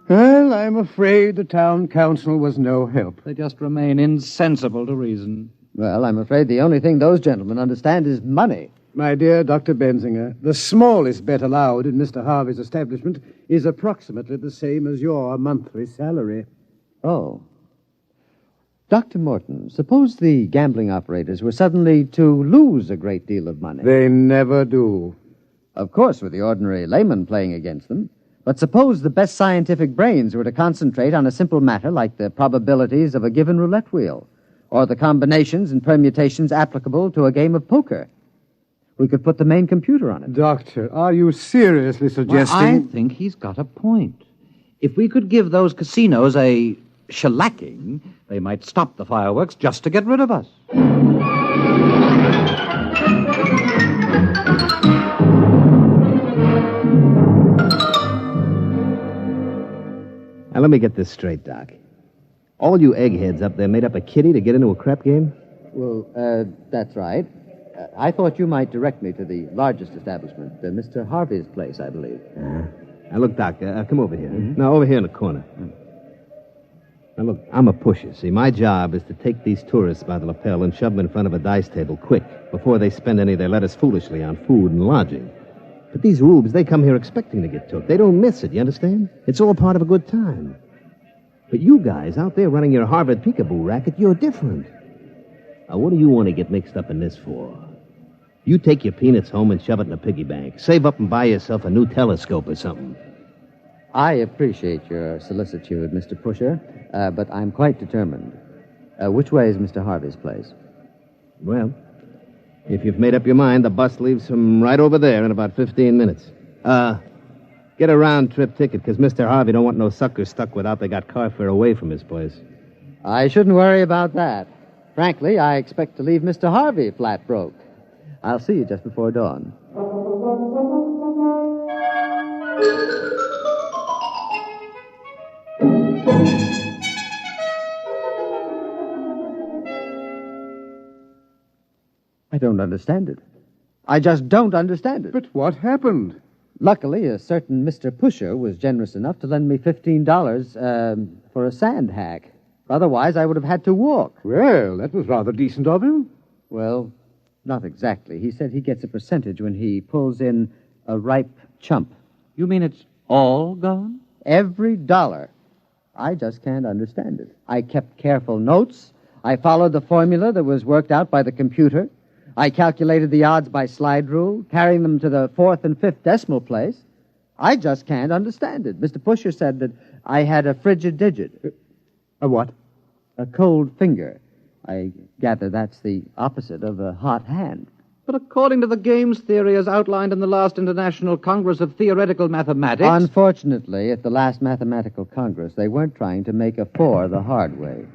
Well, I'm afraid the town council was no help. They just remain insensible to reason. Well, I'm afraid the only thing those gentlemen understand is money. My dear Dr. Benzinger, the smallest bet allowed in Mr. Harvey's establishment is approximately the same as your monthly salary. Oh. Dr. Morton, suppose the gambling operators were suddenly to lose a great deal of money. They never do. Of course, with the ordinary layman playing against them. But suppose the best scientific brains were to concentrate on a simple matter like the probabilities of a given roulette wheel, or the combinations and permutations applicable to a game of poker. We could put the main computer on it. Doctor, are you seriously suggesting... Well, I think he's got a point. If we could give those casinos a shellacking, they might stop the fireworks just to get rid of us. Now, let me get this straight, Doc. All you eggheads up there made up a kitty to get into a crap game? Well, that's right. I thought you might direct me to the largest establishment, Mr. Harvey's place, I believe. Now, look, Doc, come over here. No, over here in the corner. Now, look, I'm a pusher. See, my job is to take these tourists by the lapel and shove them in front of a dice table quick, before they spend any of their letters foolishly on food and lodging. But these rubes, they come here expecting to get took. They don't miss it, you understand? It's all part of a good time. But you guys out there running your Harvard peekaboo racket, you're different. Now, what do you want to get mixed up in this for? You take your peanuts home and shove it in a piggy bank. Save up and buy yourself a new telescope or something. I appreciate your solicitude, Mr. Pusher, but I'm quite determined. Which way is Mr. Harvey's place? Well, if you've made up your mind, the bus leaves from right over there in about 15 minutes. Get a round-trip ticket, because Mr. Harvey don't want no suckers stuck without they got car fare away from his place. I shouldn't worry about that. Frankly, I expect to leave Mr. Harvey flat broke. I'll see you just before dawn. I don't understand it. I just don't understand it. But what happened? Luckily, a certain Mr. Pusher was generous enough to lend me $15 for a sand hack. Otherwise, I would have had to walk. Well, that was rather decent of him. Well, not exactly. He said he gets a percentage when he pulls in a ripe chump. You mean it's all gone? Every dollar. I just can't understand it. I kept careful notes. I followed the formula that was worked out by the computer. I calculated the odds by slide rule, carrying them to the 4th and 5th decimal place. I just can't understand it. Mr. Pusher said that I had a frigid digit. A what? A cold finger. I gather that's the opposite of a hot hand. But according to the games theory as outlined in the last International Congress of Theoretical Mathematics... Unfortunately, at the last Mathematical Congress, they weren't trying to make a 4 the hard way.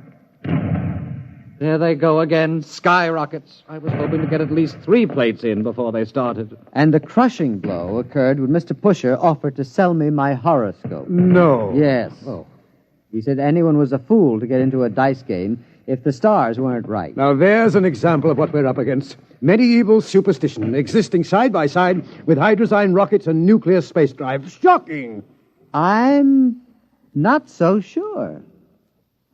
There they go again, skyrockets. I was hoping to get at least 3 plates in before they started. And the crushing blow occurred when Mr. Pusher offered to sell me my horoscope. No. Yes. Oh. He said anyone was a fool to get into a dice game if the stars weren't right. Now, there's an example of what we're up against. Medieval superstition existing side by side with hydrazine rockets and nuclear space drive. Shocking! I'm not so sure.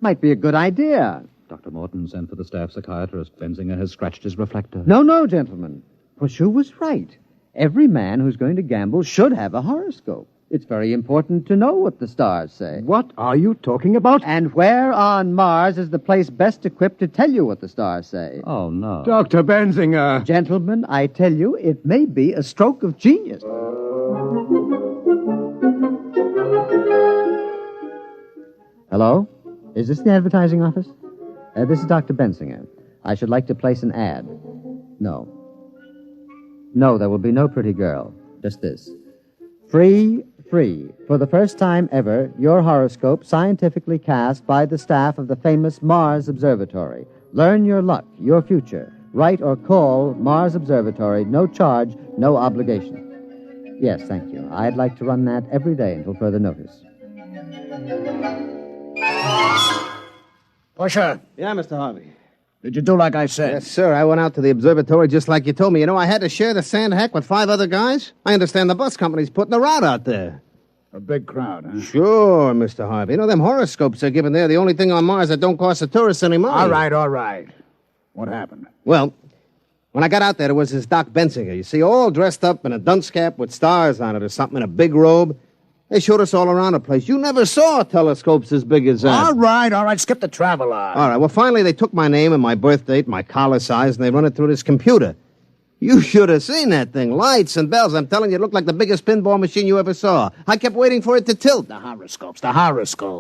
Might be a good idea. Dr. Morton sent for the staff psychiatrist. Benzinger has scratched his reflector. No, gentlemen. Pusher was right. Every man who's going to gamble should have a horoscope. It's very important to know what the stars say. What are you talking about? And where on Mars is the place best equipped to tell you what the stars say? Oh, no. Dr. Benzinger. Gentlemen, I tell you, it may be a stroke of genius. Hello? Is this the advertising office? This is Dr. Benzinger. I should like to place an ad. No. No, there will be no pretty girl. Just this. Free. For the first time ever, your horoscope scientifically cast by the staff of the famous Mars Observatory. Learn your luck, your future. Write or call Mars Observatory. No charge, no obligation. Yes, thank you. I'd like to run that every day until further notice. Pusher. Yeah, Mr. Harvey. Did you do like I said? Yes, sir. I went out to the observatory just like you told me. You know, I had to share the sand hack with 5 other guys. I understand the bus company's putting a route out there. A big crowd, huh? Sure, Mr. Harvey. You know, them horoscopes they're giving there, the only thing on Mars that don't cost the tourists any money. All right. What happened? Well, when I got out there was this Doc Bensinger, you see, all dressed up in a dunce cap with stars on it or something, in a big robe. They showed us all around the place. You never saw telescopes as big as that. All right. Skip the travel on. All right, well, finally they took my name and my birth date, my collar size, and they run it through this computer. You should have seen that thing. Lights and bells. I'm telling you, it looked like the biggest pinball machine you ever saw. I kept waiting for it to tilt. The horoscopes.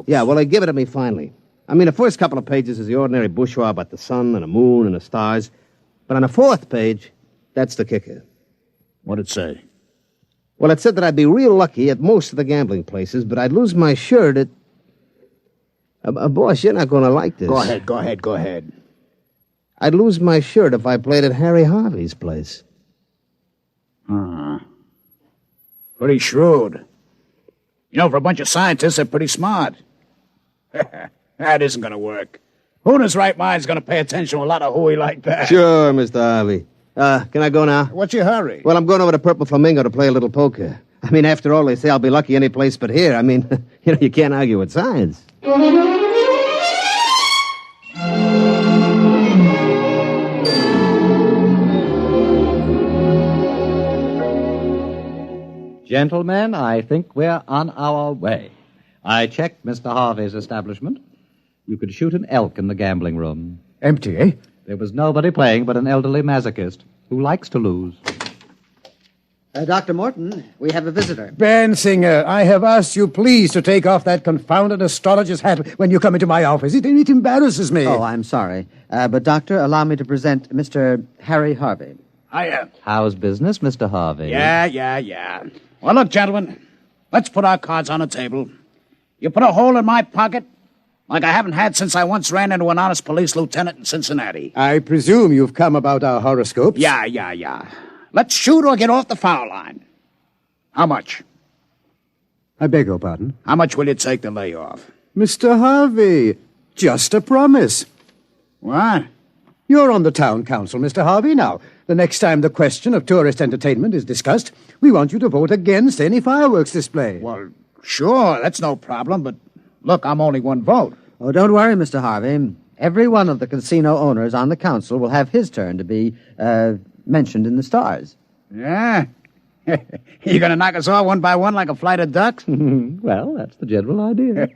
Yeah, well, they give it to me finally. I mean, the first couple of pages is the ordinary bourgeois about the sun and the moon and the stars. But on the 4th page, that's the kicker. What'd it say? Well, it said that I'd be real lucky at most of the gambling places, but I'd lose my shirt at... boss, you're not going to like this. Go ahead. I'd lose my shirt if I played at Harry Harvey's place. Pretty shrewd. You know, for a bunch of scientists, they're pretty smart. That isn't going to work. Who in his right mind is going to pay attention to a lot of hooey like that? Sure, Mr. Harvey. Can I go now? What's your hurry? Well, I'm going over to Purple Flamingo to play a little poker. I mean, after all, they say I'll be lucky any place but here. I mean, you can't argue with science. Gentlemen, I think we're on our way. I checked Mr. Harvey's establishment. You could shoot an elk in the gambling room. Empty, eh? There was nobody playing but an elderly masochist who likes to lose. Dr. Morton, we have a visitor. Bensinger, I have asked you please to take off that confounded astrologer's hat when you come into my office. It embarrasses me. Oh, I'm sorry. But, Doctor, allow me to present Mr. Harry Harvey. Hiya. How's business, Mr. Harvey? Yeah. Well, look, gentlemen, let's put our cards on the table. You put a hole in my pocket like I haven't had since I once ran into an honest police lieutenant in Cincinnati. I presume you've come about our horoscopes. Yeah. Let's shoot or get off the foul line. How much? I beg your pardon? How much will it take to lay off? Mr. Harvey, just a promise. What? You're on the town council, Mr. Harvey. Now, the next time the question of tourist entertainment is discussed, we want you to vote against any fireworks display. Well, sure, that's no problem, but look, I'm only one vote. Oh, don't worry, Mr. Harvey. Every one of the casino owners on the council will have his turn to be, mentioned in the stars. Yeah? You gonna knock us all one by one like a flight of ducks? Well, that's the general idea.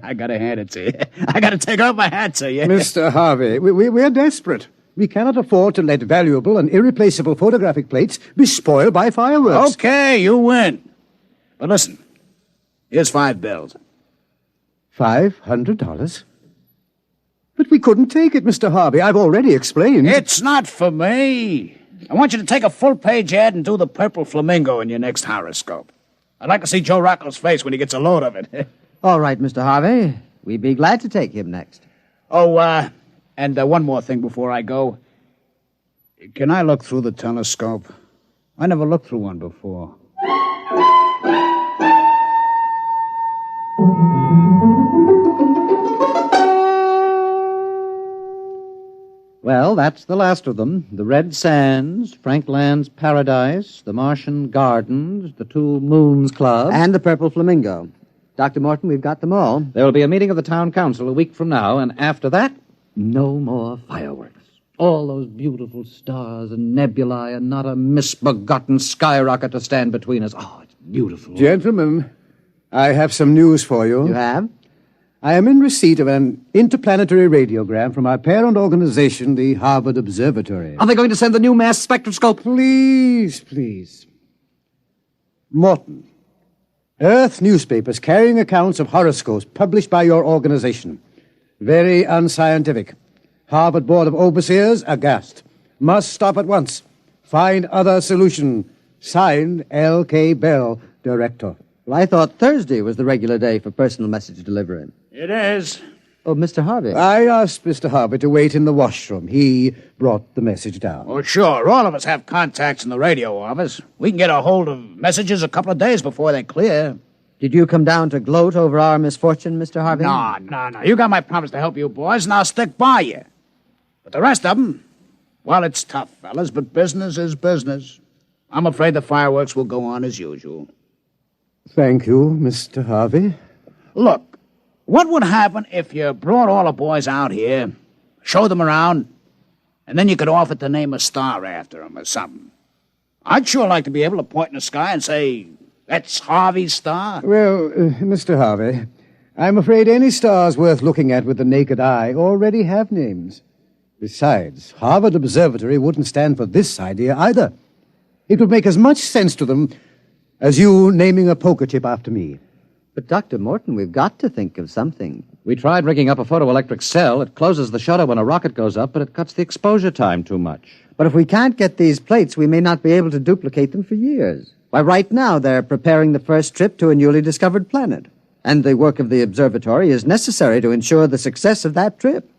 I gotta hand it to you. I gotta take off my hat to you. Mr. Harvey, we're desperate. We cannot afford to let valuable and irreplaceable photographic plates be spoiled by fireworks. Okay, you win. But listen, here's $5. $500? But we couldn't take it, Mr. Harvey. I've already explained. It's not for me. I want you to take a full-page ad and do the Purple Flamingo in your next horoscope. I'd like to see Joe Rocco's face when he gets a load of it. All right, Mr. Harvey. We'd be glad to take him next. Oh, and one more thing before I go. Can I look through the telescope? I never looked through one before. Well, that's the last of them. The Red Sands, Frank Land's Paradise, the Martian Gardens, the Two Moons Club. And the Purple Flamingo. Dr. Morton, we've got them all. There will be a meeting of the town council a week from now, and after that, no more fireworks. All those beautiful stars and nebulae and not a misbegotten skyrocket to stand between us. Oh, it's beautiful. Gentlemen, I have some news for you. You have? I am in receipt of an interplanetary radiogram from our parent organization, the Harvard Observatory. Are they going to send the new mass spectroscope? Please. Morton, Earth newspapers carrying accounts of horoscopes published by your organization. Very unscientific. Harvard Board of Overseers aghast. Must stop at once. Find other solution. Signed, L.K. Bell, Director. Well, I thought Thursday was the regular day for personal message delivery. It is. Oh, Mr. Harvey. I asked Mr. Harvey to wait in the washroom. He brought the message down. Oh, sure. All of us have contacts in the radio office. We can get a hold of messages a couple of days before they clear. Did you come down to gloat over our misfortune, Mr. Harvey? No. You got my promise to help you boys, and I'll stick by you. But the rest of them, well, it's tough, fellas, but business is business. I'm afraid the fireworks will go on as usual. Thank you, Mr. Harvey. Look, what would happen if you brought all the boys out here, showed them around, and then you could offer to name a star after them or something? I'd sure like to be able to point in the sky and say, that's Harvey's star. Well, Mr. Harvey, I'm afraid any stars worth looking at with the naked eye already have names. Besides, Harvard Observatory wouldn't stand for this idea either. It would make as much sense to them as you naming a poker chip after me. But, Dr. Morton, we've got to think of something. We tried rigging up a photoelectric cell. It closes the shutter when a rocket goes up, but it cuts the exposure time too much. But if we can't get these plates, we may not be able to duplicate them for years. Why, right now they're preparing the first trip to a newly discovered planet. And the work of the observatory is necessary to ensure the success of that trip.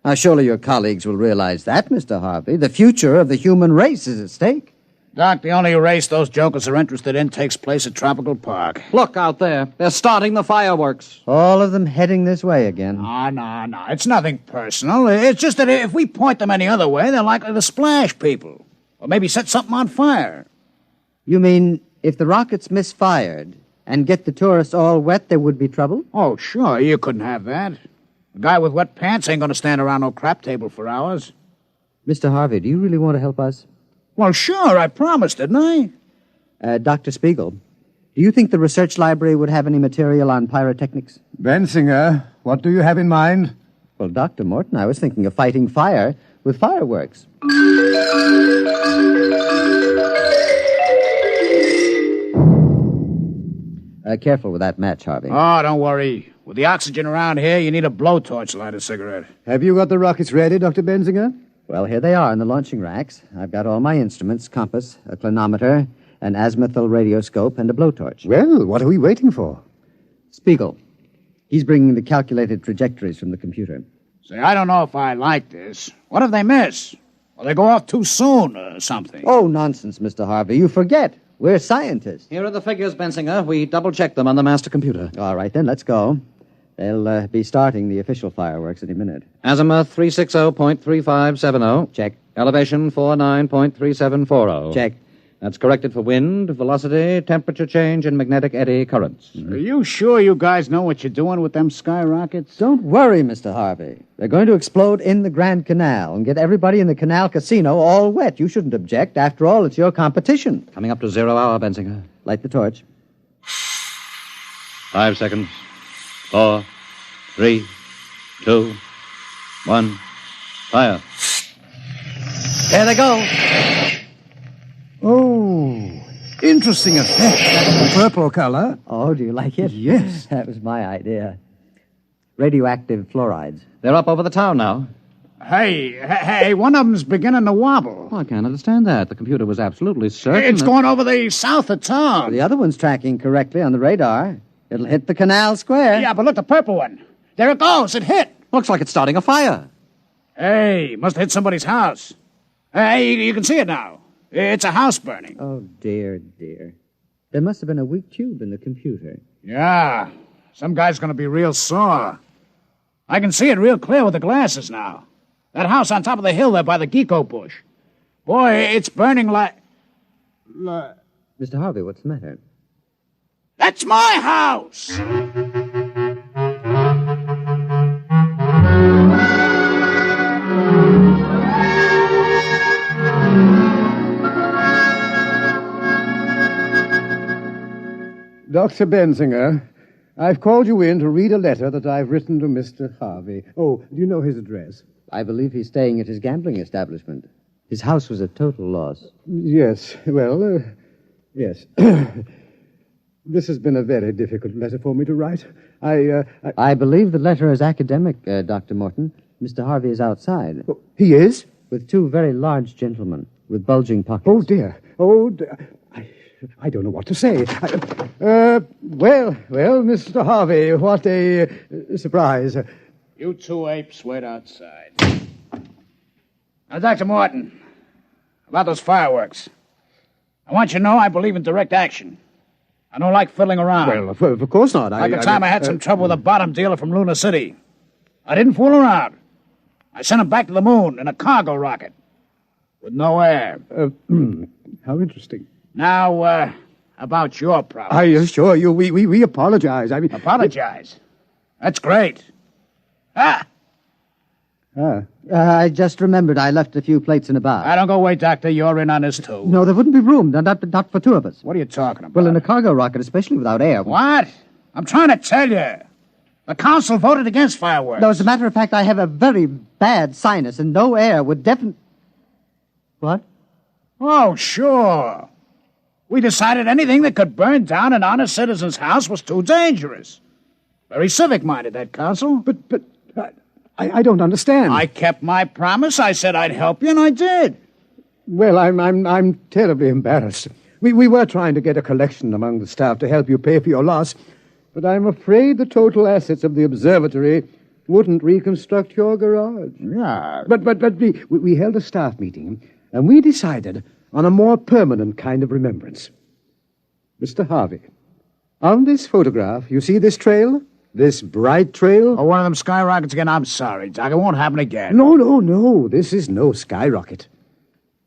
Now, surely your colleagues will realize that, Mr. Harvey. The future of the human race is at stake. Doc, the only race those jokers are interested in takes place at Tropical Park. Look out there. They're starting the fireworks. All of them heading this way again. No. It's nothing personal. It's just that if we point them any other way, they're likely to splash people. Or maybe set something on fire. You mean if the rockets misfired and get the tourists all wet, there would be trouble? Oh, sure. You couldn't have that. A guy with wet pants ain't going to stand around no crap table for hours. Mr. Harvey, do you really want to help us? Well, sure. I promised, didn't I? Dr. Spiegel, do you think the research library would have any material on pyrotechnics? Bensinger, what do you have in mind? Well, Dr. Morton, I was thinking of fighting fire with fireworks. Careful with that match, Harvey. Oh, don't worry. With the oxygen around here, you need a blowtorch to light a cigarette. Have you got the rockets ready, Dr. Bensinger? Well, here they are in the launching racks. I've got all my instruments, compass, a clinometer, an azimuthal radioscope, and a blowtorch. Well, what are we waiting for? Spiegel. He's bringing the calculated trajectories from the computer. Say, I don't know if I like this. What if they miss? Or they go off too soon or something? Oh, nonsense, Mr. Harvey. You forget. We're scientists. Here are the figures, Bensinger. We double-checked them on the master computer. All right, then, let's go. They'll be starting the official fireworks any minute. Azimuth 360.3570. Check. Elevation 49.3740. Check. That's corrected for wind, velocity, temperature change, and magnetic eddy currents. Are you sure you guys know what you're doing with them skyrockets? Don't worry, Mr. Harvey. They're going to explode in the Grand Canal and get everybody in the Canal Casino all wet. You shouldn't object. After all, it's your competition. Coming up to 0 hour, Bensinger. Light the torch. 5 seconds. 4, 3, 2, 1. Fire. There they go. Oh, interesting effect. That purple color. Oh, do you like it? Yes. That was my idea. Radioactive fluorides. They're up over the town now. Hey, one of them's beginning to wobble. Oh, I can't understand that. The computer was absolutely certain. It's going over the south of town. The other one's tracking correctly on the radar. It'll hit the canal square. Yeah, but look, the purple one. There it goes. It hit. Looks like it's starting a fire. Hey, must have hit somebody's house. Hey, you can see it now. It's a house burning. Oh, dear, dear. There must have been a weak tube in the computer. Yeah, some guy's going to be real sore. I can see it real clear with the glasses now. That house on top of the hill there by the gecko bush. Boy, it's burning like... Mr. Harvey, what's the matter? That's my house! Dr. Bensinger, I've called you in to read a letter that I've written to Mr. Harvey. Oh, do you know his address? I believe he's staying at his gambling establishment. His house was a total loss. Yes, well, yes. This has been a very difficult letter for me to write. I believe the letter is academic, Dr. Morton. Mr. Harvey is outside. Oh, he is? With two very large gentlemen with bulging pockets. Oh, dear. Oh, dear. I don't know what to say. Well, Mr. Harvey, what a surprise. You two apes wait outside. Now, Dr. Morton, about those fireworks. I want you to know I believe in direct action. I don't like fiddling around. Well, of course not. Like the time I had some trouble with a bottom dealer from Luna City. I didn't fool around. I sent him back to the moon in a cargo rocket. With no air. How interesting. Now, about your problem. I assure you, we apologize. I mean... Apologize? That's great. I just remembered I left a few plates in a bar. I don't go away, Doctor. You're in on this, too. No, there wouldn't be room. Not for two of us. What are you talking about? Well, in a cargo rocket, especially without air. What? I'm trying to tell you. The council voted against fireworks. No, as a matter of fact, I have a very bad sinus, and no air would definitely... What? Oh, sure. We decided anything that could burn down an honest citizen's house was too dangerous. Very civic-minded, that council. But I don't understand. I kept my promise. I said I'd help you, and I did. Well, I'm terribly embarrassed. We were trying to get a collection among the staff to help you pay for your loss, but I'm afraid the total assets of the observatory wouldn't reconstruct your garage. Yeah. But we held a staff meeting, and we decided on a more permanent kind of remembrance. Mr. Harvey, on this photograph, you see this trail? This bright trail? Oh, one of them skyrockets again? I'm sorry, Doc. It won't happen again. No. This is no skyrocket.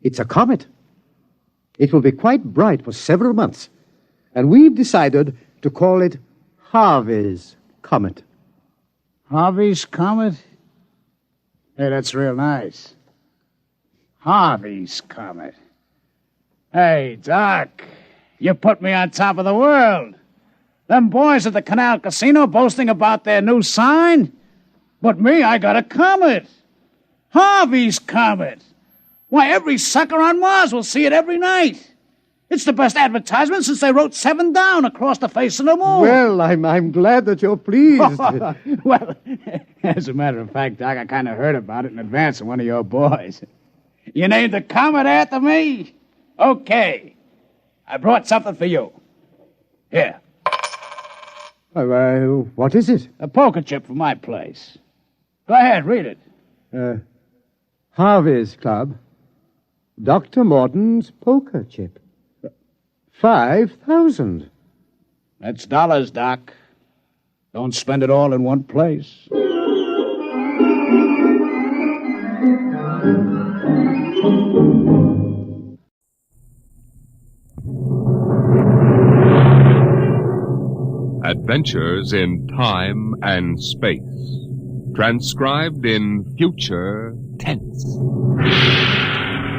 It's a comet. It will be quite bright for several months. And we've decided to call it Harvey's Comet. Harvey's Comet? Hey, that's real nice. Harvey's Comet. Hey, Doc, you put me on top of the world. Them boys at the Canal Casino boasting about their new sign. But me, I got a comet. Harvey's Comet. Why, every sucker on Mars will see it every night. It's the best advertisement since they wrote 7 down across the face of the moon. Well, I'm glad that you're pleased. Well, as a matter of fact, Doc, I kind of heard about it in advance of one of your boys. You named the comet after me? Okay. I brought something for you. Here. What is it? A poker chip from my place. Go ahead, read it. Harvey's Club. Dr. Morton's poker chip. 5,000. That's dollars, Doc. Don't spend it all in one place. Adventures in Time and Space. Transcribed in future tense.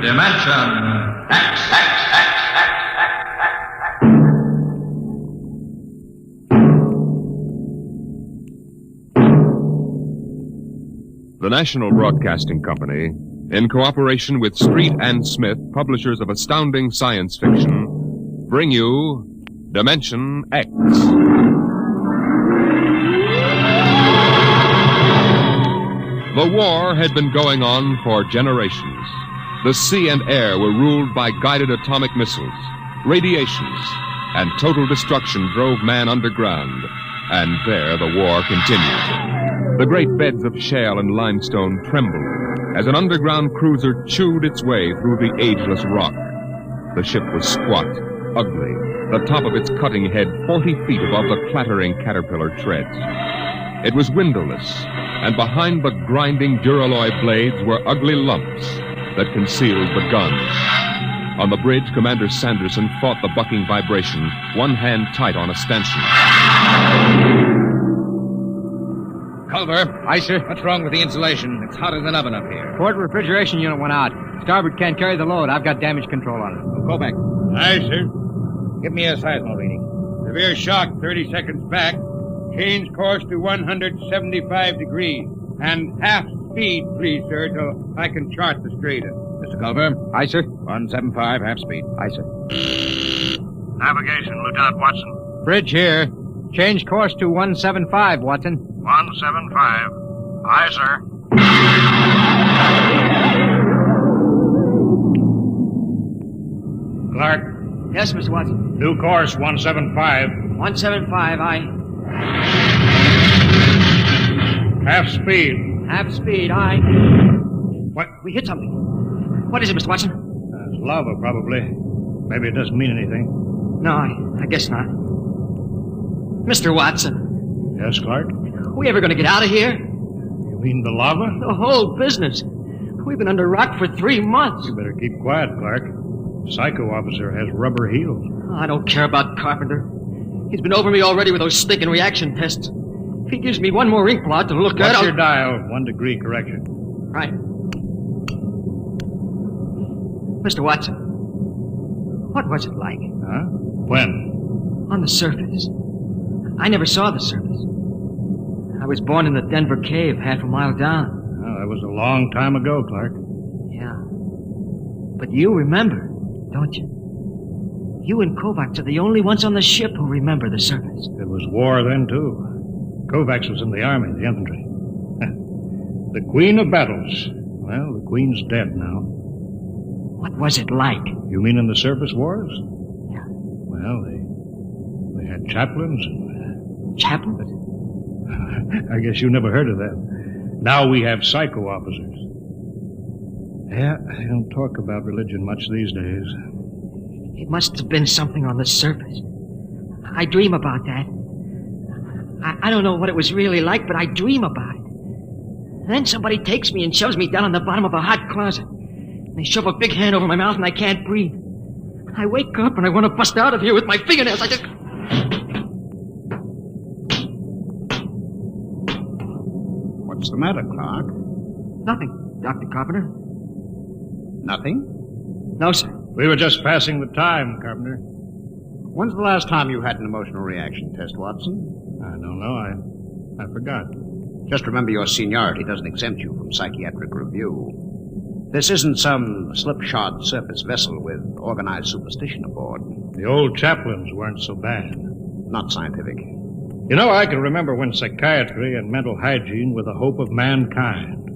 Dimension X. The National Broadcasting Company, in cooperation with Street and Smith, publishers of astounding science fiction, bring you Dimension X. The war had been going on for generations. The sea and air were ruled by guided atomic missiles. Radiations and total destruction drove man underground, and there the war continued. The great beds of shale and limestone trembled as an underground cruiser chewed its way through the ageless rock. The ship was squat, ugly, the top of its cutting head 40 feet above the clattering caterpillar treads. It was windowless, and behind the grinding duralloy blades were ugly lumps that concealed the guns. On the bridge, Commander Sanderson fought the bucking vibration, one hand tight on a stanchion. Culver. Aye, sir. What's wrong with the insulation? It's hotter than oven up here. Port refrigeration unit went out. Starboard can't carry the load. I've got damage control on it. We'll go back. Aye, sir. Give me a seismal reading. Severe shock 30 seconds back. Change course to 175 degrees. And half speed, please, sir, till I can chart the strata. Mr. Culver. Aye, sir. 175, half speed. Aye, sir. Navigation, Lieutenant Watson. Bridge here. Change course to 175, Watson. 175. Aye, sir. Clark? Yes, Mr. Watson. New course 175. 175, aye. Half speed. Half speed, aye. What? We hit something. What is it, Mr. Watson? It's lava, probably. Maybe it doesn't mean anything. No, I guess not. Mr. Watson. Yes, Clark? We ever going to get out of here? You mean the lava? The whole business. We've been under rock for 3 months. You better keep quiet, Clark. Psycho officer has rubber heels. I don't care about Carpenter. He's been over me already with those stinking reaction tests. If he gives me one more ink blot to look at, What's I'll... your dial? 1 degree correction. Right. Mr. Watson, what was it like? Huh? When? On the surface. I never saw the surface. I was born in the Denver cave, half a mile down. Well, that was a long time ago, Clark. Yeah. But you remember, don't you? You and Kovacs are the only ones on the ship who remember the surface. It was war then, too. Kovacs was in the army, the infantry. The Queen of Battles. Well, the Queen's dead now. What was it like? You mean in the surface wars? Yeah. Well, they had chaplains and... Chaplains? I guess you never heard of that. Now we have psycho officers. Yeah, they don't talk about religion much these days. It must have been something on the surface. I dream about that. I don't know what it was really like, but I dream about it. Then somebody takes me and shoves me down on the bottom of a hot closet. They shove a big hand over my mouth and I can't breathe. I wake up and I want to bust out of here with my fingernails. I just... What's the matter, Clark? Nothing, Dr. Carpenter. Nothing? No, sir. We were just passing the time, Carpenter. When's the last time you had an emotional reaction test, Watson? I don't know. I forgot. Just remember your seniority doesn't exempt you from psychiatric review. This isn't some slipshod surface vessel with organized superstition aboard. The old chaplains weren't so bad. Not scientific. You know, I can remember when psychiatry and mental hygiene were the hope of mankind.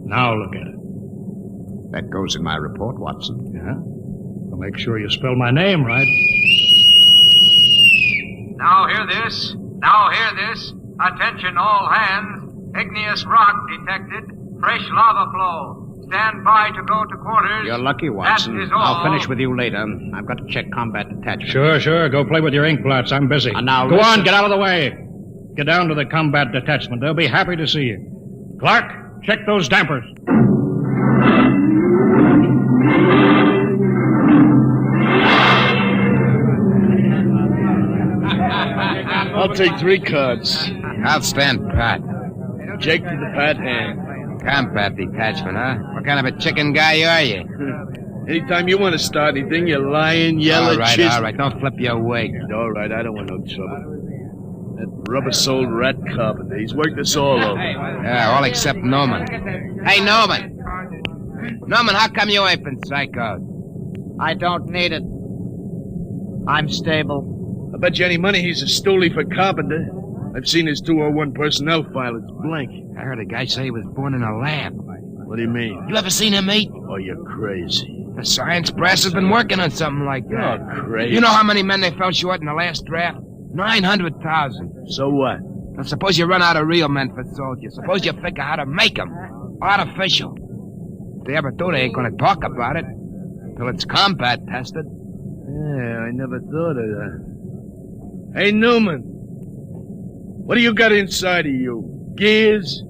Now look at it. That goes in my report, Watson. Yeah? Well, make sure you spell my name right. Now hear this. Now hear this. Attention all hands. Igneous rock detected. Fresh lava flow. Stand by to go to quarters. You're lucky, Watson. That is all. I'll finish with you later. I've got to check combat detachment. Sure. Go play with your ink blots. I'm busy. Now go listen. on, get out of the way. Get down to the combat detachment. They'll be happy to see you. Clark, check those dampers. I'll take 3 cards. I'll stand pat. Jake to the pat hand. Combat detachment, huh? What kind of a chicken guy are you? Anytime you want to start anything, you lying, yelling, All right. Don't flip your wig. All right, I don't want no trouble. That rubber-soled rat carpenter, he's worked us all over. Yeah, all except Norman. Hey, Norman! Norman, how come you ain't been psychoed? I don't need it. I'm stable. I bet you any money he's a stoolie for carpenter. I've seen his 201 personnel file. It's blank. I heard a guy say he was born in a lab. What do you mean? You ever seen him eat? Oh, you're crazy. The science press has been working on something like that. You're crazy. You know how many men they fell short in the last draft? 900,000. So what? Now, suppose you run out of real men for soldiers. Suppose you figure how to make them. Artificial. If they ever do, they ain't gonna talk about it. Till it's combat tested. Yeah, I never thought of that. Hey, Newman. What do you got inside of you? Gears?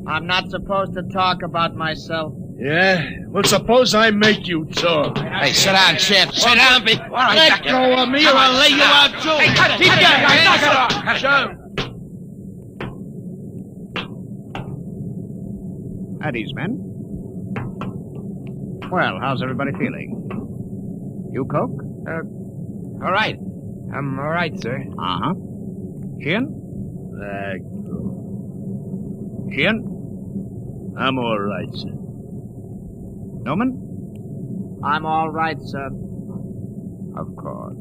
I'm not supposed to talk about myself. Yeah? Well, suppose I make you talk. Hey, sit down, Sheriff. Sit down. All right, Let go of me or I'll lay you out, too. Hey, cut it. Keep Knock it off. Shut up. At ease, men. Well, how's everybody feeling? You, Coke? All right. I'm all right, sir. Uh-huh. Sheehan? Sheehan? I'm all right, sir. Norman? I'm all right, sir. Of course.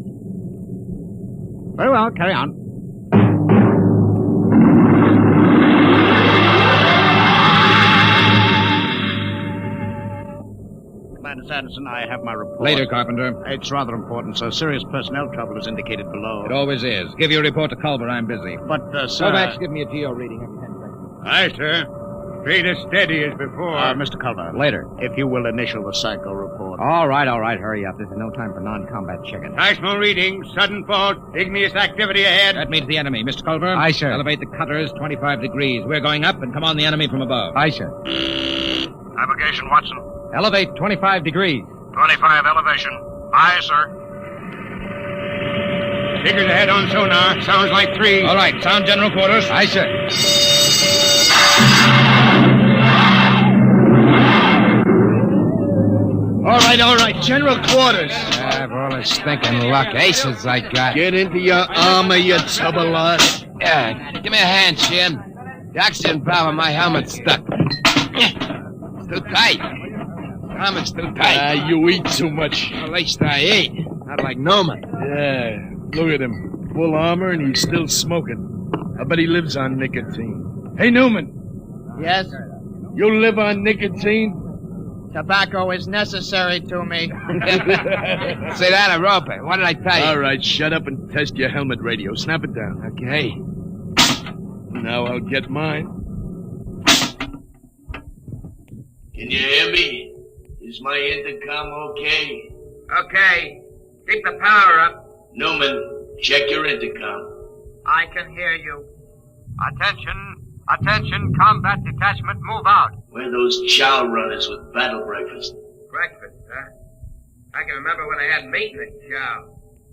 Very well, carry on. Anderson, I have my report. Later, Carpenter. It's rather important, sir. Serious personnel trouble is indicated below. It always is. Give your report to Culver. I'm busy. But, sir... Kovacs, give me a GO reading every 10 seconds. Aye, sir. Straight as steady as before. Mr. Culver. Later. If you will initial the psycho report. All right. Hurry up. This is no time for non-combat chicken. Seismo reading, sudden fault, igneous activity ahead. That means the enemy. Mr. Culver? Aye, sir. Elevate the cutters 25 degrees. We're going up and come on the enemy from above. Aye, sir. Navigation, Watson. Elevate 25 degrees. 25 elevation. Aye, sir. Figures ahead on sonar. Sounds like 3. All right. Sound general quarters. Aye, sir. All right. General quarters. For all this stinking luck, aces I got. Get into your armor, you tub of lard. Yeah, give me a hand, Shin. The oxygen valve on my helmet's stuck. It's too tight. Helmet's too tight. You eat too much. At least I eat. Not like Newman. Yeah, look at him. Full armor and he's still smoking. I bet he lives on nicotine. Hey, Newman. Yes? You live on nicotine? Tobacco is necessary to me. Say that, I rope it. What did I tell you? All right, shut up and test your helmet radio. Snap it down. Okay. Now I'll get mine. Can you hear me? Is my intercom okay? Okay. Keep the power up. Newman, check your intercom. I can hear you. Attention, combat detachment, move out. Where are those chow runners with battle breakfast? Breakfast, huh? I can remember when I had meat in the chow.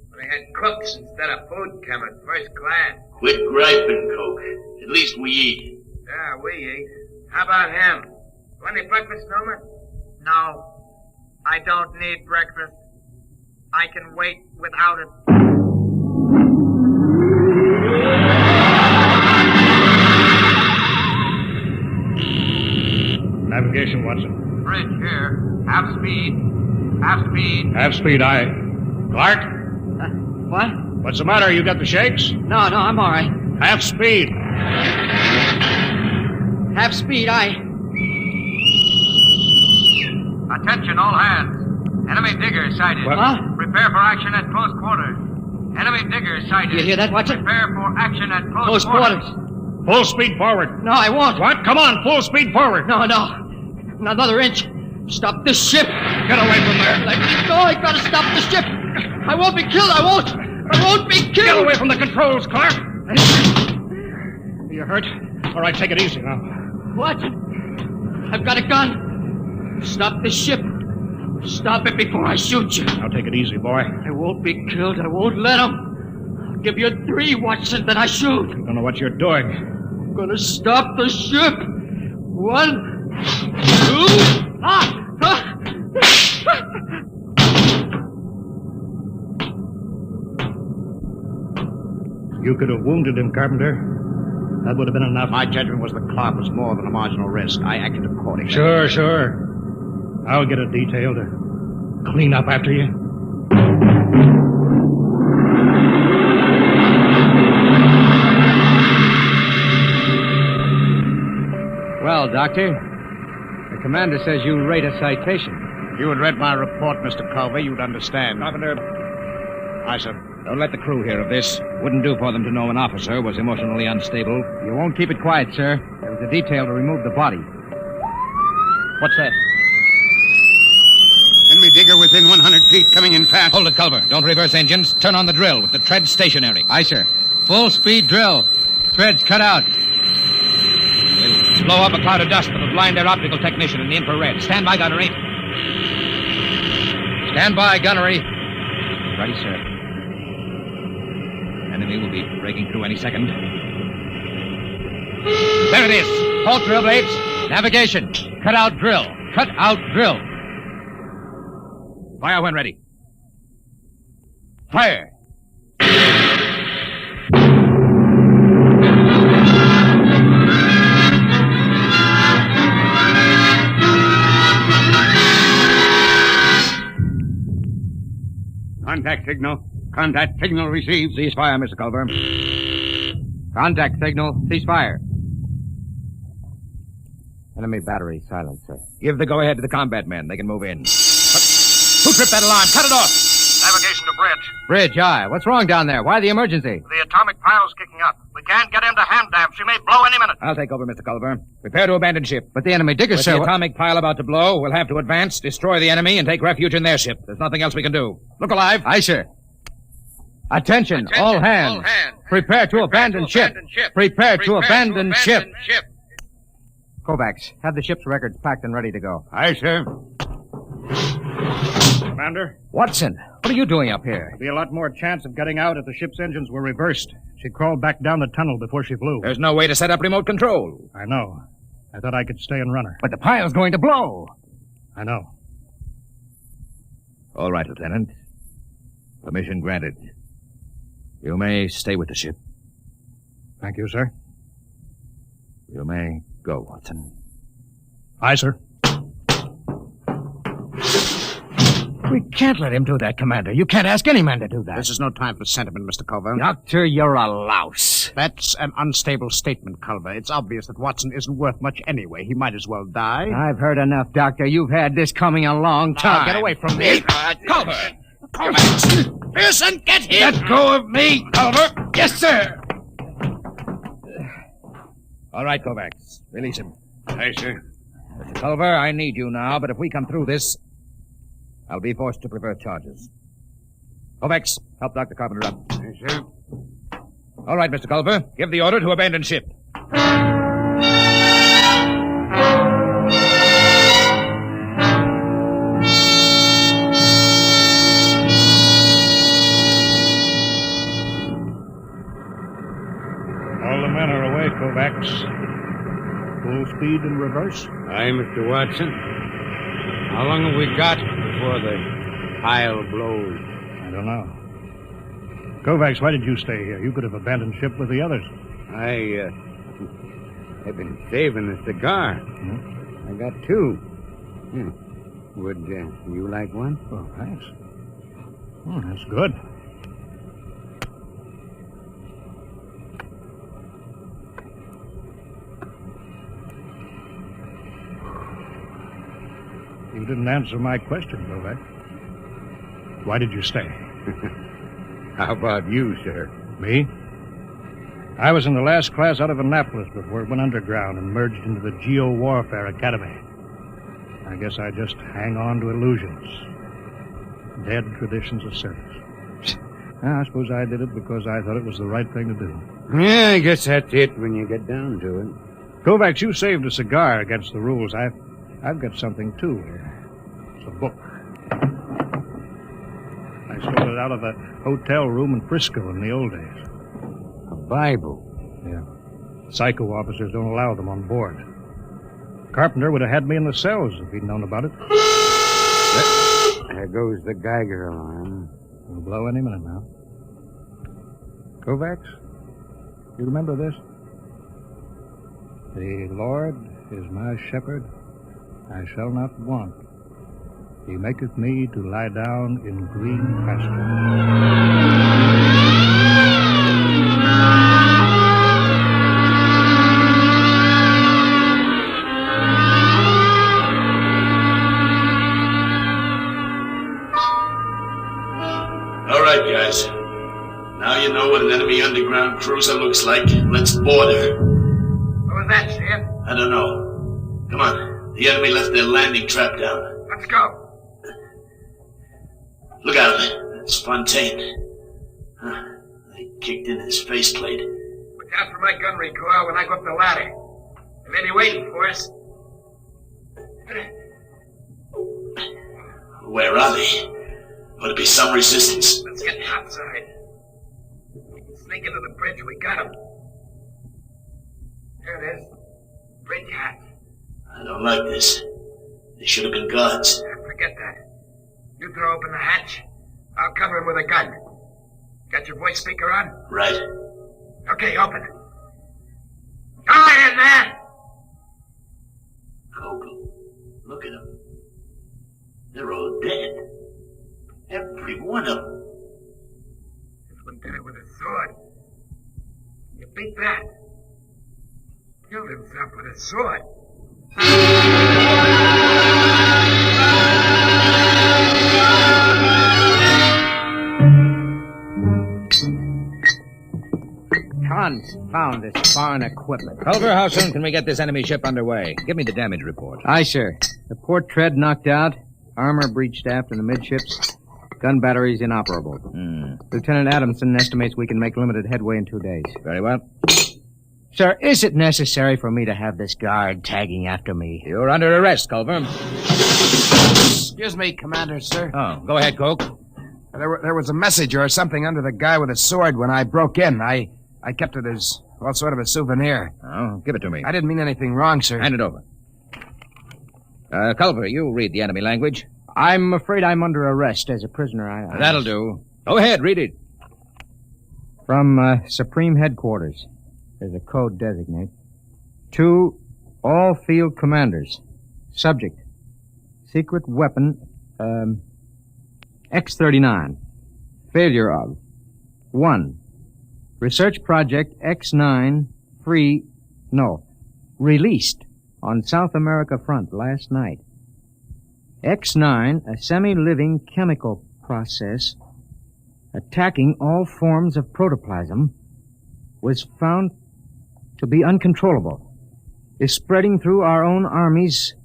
When I had cooks instead of food coming, first class. Quit griping, Coke. At least we eat. Yeah, we eat. How about him? Want any breakfast, Newman? No. I don't need breakfast. I can wait without it. Navigation, Watson. Bridge here. Half speed. Half speed, aye. Clark? What? What's the matter? You got the shakes? No, I'm all right. Half speed. Half speed, aye. Attention, all hands. Enemy digger sighted. What? Huh? Prepare for action at close quarters. Enemy digger sighted. You hear that, Watson? Prepare for action at Close quarters. Full speed forward. No, I won't. What? Come on, full speed forward. No. Another inch. Stop this ship. Get away from there. Let me go. I gotta stop the ship. I won't be killed. I won't be killed. Get away from the controls, Clark. You hurt? All right, take it easy now. What? I've got a gun. Stop the ship. Stop it before I shoot you. Now take it easy, boy. I won't be killed. I won't let him. I'll give you 3, Watson, then I shoot. I don't know what you're doing. I'm gonna stop the ship. 1, 2... You could have wounded him, Carpenter. That would have been enough. My judgment was the Clark was more than a marginal risk. I acted accordingly. Sure. I'll get a detail to clean up after you. Well, Doctor, the commander says you rate a citation. If you had read my report, Mr. Culver, you'd understand. Carpenter. Aye, sir. Don't let the crew hear of this. Wouldn't do for them to know an officer was emotionally unstable. You won't keep it quiet, sir. There was a detail to remove the body. What's that? Enemy digger within 100 feet, coming in fast. Hold it, Culver. Don't reverse engines. Turn on the drill with the tread stationary. Aye, sir. Full speed drill. Threads cut out. We'll blow up a cloud of dust that'll blind their optical technician in the infrared. Stand by, gunnery. Stand by, gunnery. Ready, sir. Enemy will be breaking through any second. There it is. Halt drill blades. Navigation. Cut out drill. Cut out drill. Fire when ready. Fire. Contact signal received. Cease fire, Mr. Culver. Contact signal. Cease fire. Enemy battery silent, sir. Give the go-ahead to the combat men. They can move in. Who tripped that alarm? Cut it off. Navigation to bridge. Bridge, aye. What's wrong down there? Why the emergency? The atomic pile's kicking up. We can't get into hand dam. She may blow any minute. I'll take over, Mr. Culver. Prepare to abandon ship. But the enemy diggers, With sir. the atomic pile about to blow, we'll have to advance, destroy the enemy, and take refuge in their ship. There's nothing else we can do. Look alive. Aye, sir. Attention, all hands. Prepare to abandon ship. Prepare to abandon ship. Kovacs, have the ship's records packed and ready to go. Aye, sir. Commander? Watson, what are you doing up here? There'd be a lot more chance of getting out if the ship's engines were reversed. She crawled back down the tunnel before she flew. There's no way to set up remote control. I know. I thought I could stay and run her. But the pile's going to blow. I know. All right, Lieutenant. Permission granted. You may stay with the ship. Thank you, sir. You may go, Watson. Aye, sir. We can't let him do that, Commander. You can't ask any man to do that. This is no time for sentiment, Mr. Culver. Doctor, you're a louse. That's an unstable statement, Culver. It's obvious that Watson isn't worth much anyway. He might as well die. I've heard enough, Doctor. You've had this coming a long time. Now, get away from me. Culver! Pearson, get him! Let go of me, Culver! Yes, sir! All right, Kovacs. Release him. Aye, sir. Mr. Culver, I need you now, but if we come through this, I'll be forced to prefer charges. Kovacs, help Dr. Carpenter up. Aye, sir. All right, Mr. Culver. Give the order to abandon ship. All the men are away, Kovacs. Full speed in reverse. Aye, Mr. Watson. How long have we got before the pile blows? I don't know. Kovacs, why did you stay here? You could have abandoned ship with the others. I've been saving a cigar. I got two. Would you like one? Oh, thanks. Oh, that's good. You didn't answer my question, Kovacs. Why did you stay? How about you, sir? Me? I was in the last class out of Annapolis before it went underground and merged into the Geo-Warfare Academy. I guess I just hang on to illusions. Dead traditions of service. I suppose I did it because I thought it was the right thing to do. Yeah, I guess that's it when you get down to it. Kovacs, you saved a cigar against the rules. I've got something, too. It's a book. I stole it out of a hotel room in Frisco in the old days. A Bible? Yeah. Psycho officers don't allow them on board. Carpenter would have had me in the cells if he'd known about it. There goes the Geiger alarm. It'll blow any minute now. Kovacs, you remember this? The Lord is my shepherd. I shall not want. He maketh me to lie down in green pastures. All right, guys. Now you know what an enemy underground cruiser looks like. Let's board her. What was that, Sheriff? I don't know. Come on. The enemy left their landing trap down. Let's go. Look out. That's Fontaine. They kicked in his faceplate. Watch out for my gun recoil when I go up the ladder. They may be waiting for us. Where are they? Would it be some resistance? Let's get outside. We can sneak into the bridge. We got him. There it is. Bridge hatch. I don't like this. They should have been guards. Forget that. You throw open the hatch. I'll cover him with a gun. Got your voice speaker on? Right. Okay, open it. Go ahead, man! Kogel. Look at them. They're all dead. Every one of them. This one did it with a sword. You beat that. Killed himself with a sword. Confound this foreign equipment. Culver, how soon can we get this enemy ship underway? Give me the damage report. Aye, sir. The port tread knocked out, armor breached aft in the midships, gun batteries inoperable. Lieutenant Adamson estimates we can make limited headway in 2 days. Very well. Sir, is it necessary for me to have this guard tagging after me? You're under arrest, Culver. Excuse me, Commander, sir. Oh, go ahead, Coke. There was a message or something under the guy with a sword when I broke in. I kept it as, well, sort of a souvenir. Oh, give it to me. I didn't mean anything wrong, sir. Hand it over. Culver, you read the enemy language. I'm afraid I'm under arrest as a prisoner. That'll do. Go ahead, read it. From Supreme Headquarters. There's a code designate. To all field commanders. Subject. Secret weapon, X-39. Failure of. 1. Research project X-9 released on South America front last night. X-9, a semi-living chemical process attacking all forms of protoplasm, was found to be uncontrollable, is spreading through our own armies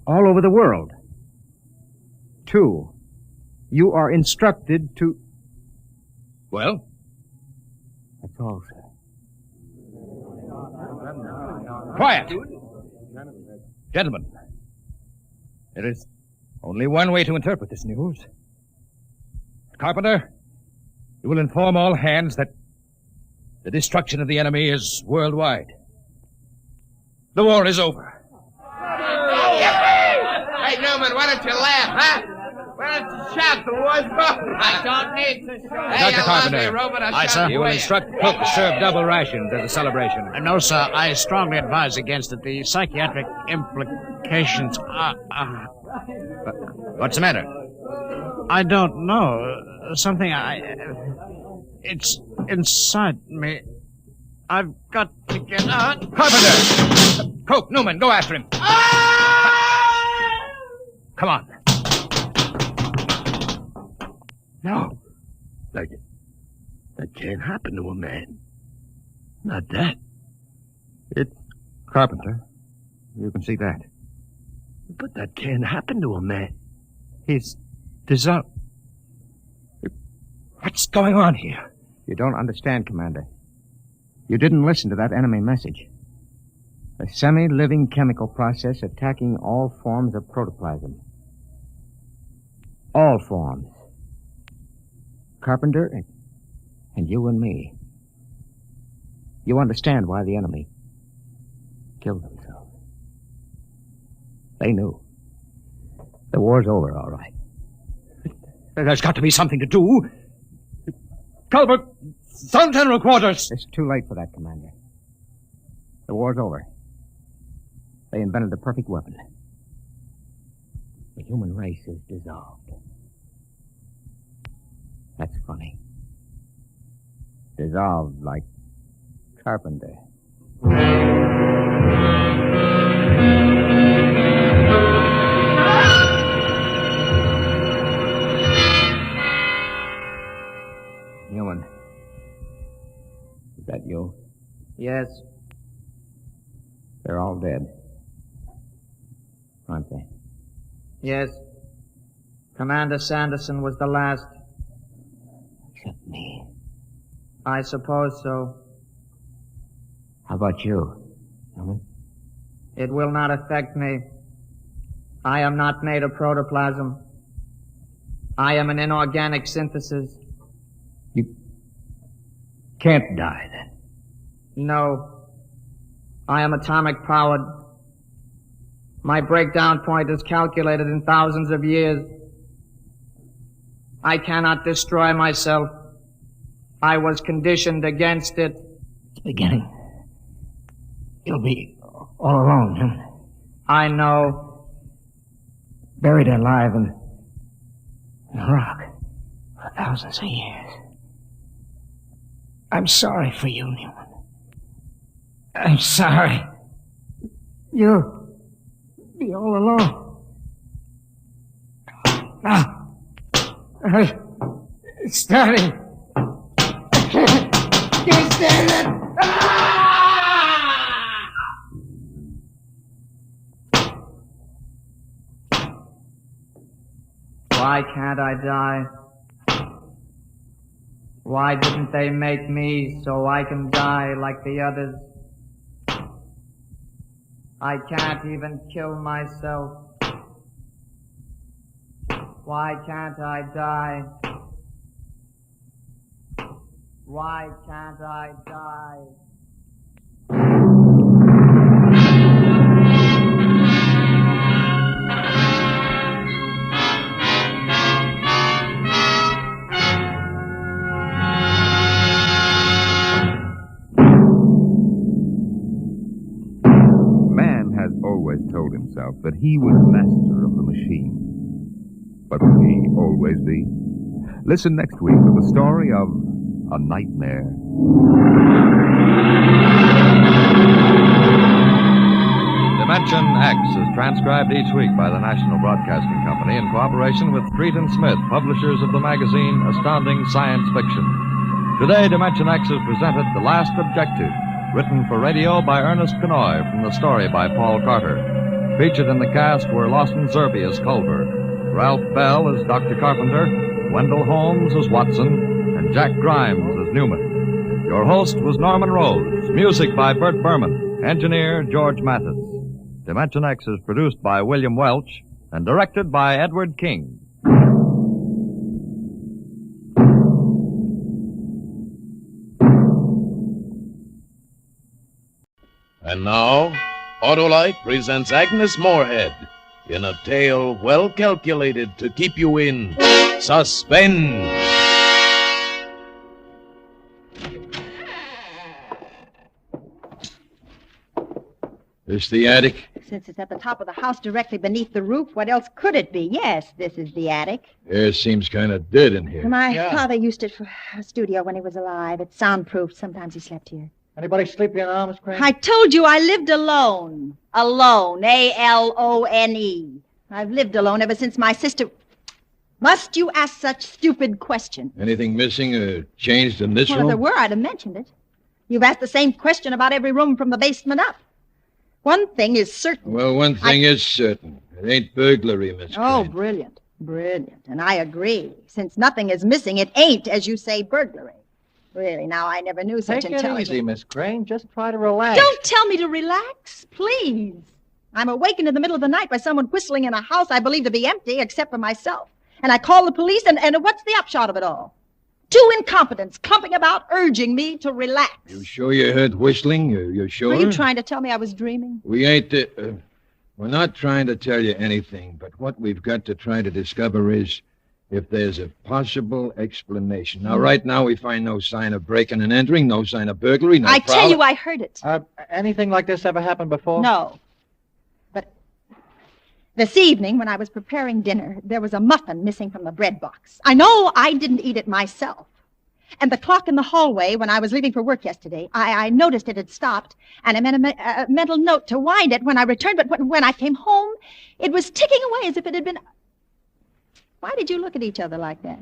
all over the world. 2, you are instructed to... Well? That's all, sir. Quiet! Gentlemen, there is only one way to interpret this news. Carpenter, you will inform all hands that the destruction of the enemy is worldwide. The war is over. Hey, Newman, why don't you laugh, huh? Why don't you shout? The war's over. I don't need to shout. Hey, Dr. Carpenter. Aye, sir. You will instruct cook to serve double rations as a celebration. No, sir. I strongly advise against it. The psychiatric implications are... What's the matter? I don't know. Something it's inside me. I've got to get out. Carpenter! Coke, Newman, go after him. Come on. No. That can't happen to a man. Not that. It's Carpenter. You can see that. But that can't happen to a man. He's dissolved. What's going on here? You don't understand, Commander. You didn't listen to that enemy message. A semi-living chemical process attacking all forms of protoplasm. All forms. Carpenter and you and me. You understand why the enemy killed themselves. They knew. The war's over, all right. There's got to be something to do. Culver, Sun General Quarters. It's too late for that, Commander. The war's over. They invented the perfect weapon. The human race is dissolved. That's funny. Dissolved like Carpenter. Newman. Is that you? Yes. They're all dead. Aren't they? Yes. Commander Sanderson was the last. Except me. I suppose so. How about you, Newman? It will not affect me. I am not made of protoplasm. I am an inorganic synthesis. You can't die, then. No. I am atomic powered. My breakdown point is calculated in thousands of years. I cannot destroy myself. I was conditioned against it. It's beginning. You'll be all alone, Newman. I know. Buried alive in a rock for thousands of years. I'm sorry for you, Newman. I'm sorry. You'll be all alone. Now, it's starting. can't stand it. Why can't I die? Why didn't they make me so I can die like the others? I can't even kill myself. Why can't I die? Why can't I die? Always told himself that he was master of the machine. But will he always be? Listen next week to the story of A Nightmare. Dimension X is transcribed each week by the National Broadcasting Company in cooperation with Treat and Smith, publishers of the magazine Astounding Science Fiction. Today, Dimension X has presented The Last Objective, written for radio by Ernest Kenoy from the story by Paul Carter. Featured in the cast were Lawson Zerbe as Culver, Ralph Bell as Dr. Carpenter, Wendell Holmes as Watson, and Jack Grimes as Newman. Your host was Norman Rose. Music by Bert Berman. Engineer George Mathis. Dimension X is produced by William Welch and directed by Edward King. And now, Autolite presents Agnes Moorehead in a tale well calculated to keep you in suspense. This the attic? Since it's at the top of the house directly beneath the roof, what else could it be? Yes, this is the attic. Air seems kind of dead in here. My father used it for a studio when he was alive. It's soundproof. Sometimes he slept here. Anybody sleeping in now, Miss Crane? I told you I lived alone. Alone. A-L-O-N-E. I've lived alone ever since my sister... Must you ask such stupid questions? Anything missing or changed in this Well, room? if there were, I'd have mentioned it. You've asked the same question about every room from the basement up. One thing is certain. Well, one thing is certain. It ain't burglary, Miss Oh, Crane. brilliant. Brilliant. And I agree. Since nothing is missing, it ain't, as you say, burglary. Really, now I never knew such Take it intelligence. easy, Miss Crane. Just try to relax. Don't tell me to relax, please. I'm awakened in the middle of the night by someone whistling in a house I believe to be empty, except for myself. And I call the police, and what's the upshot of it all? Two incompetents clumping about, urging me to relax. You sure you heard whistling? You sure? Are you trying to tell me I was dreaming? We ain't... we're not trying to tell you anything, but what we've got to try to discover is if there's a possible explanation. Now, right now, we find no sign of breaking and entering, no sign of burglary, no I tell you, I heard it. Anything like this ever happened before? No. But this evening, when I was preparing dinner, there was a muffin missing from the bread box. I know I didn't eat it myself. And the clock in the hallway, when I was leaving for work yesterday, I noticed it had stopped, and I made a mental note to wind it when I returned, but when I came home, it was ticking away as if it had been... Why did you look at each other like that?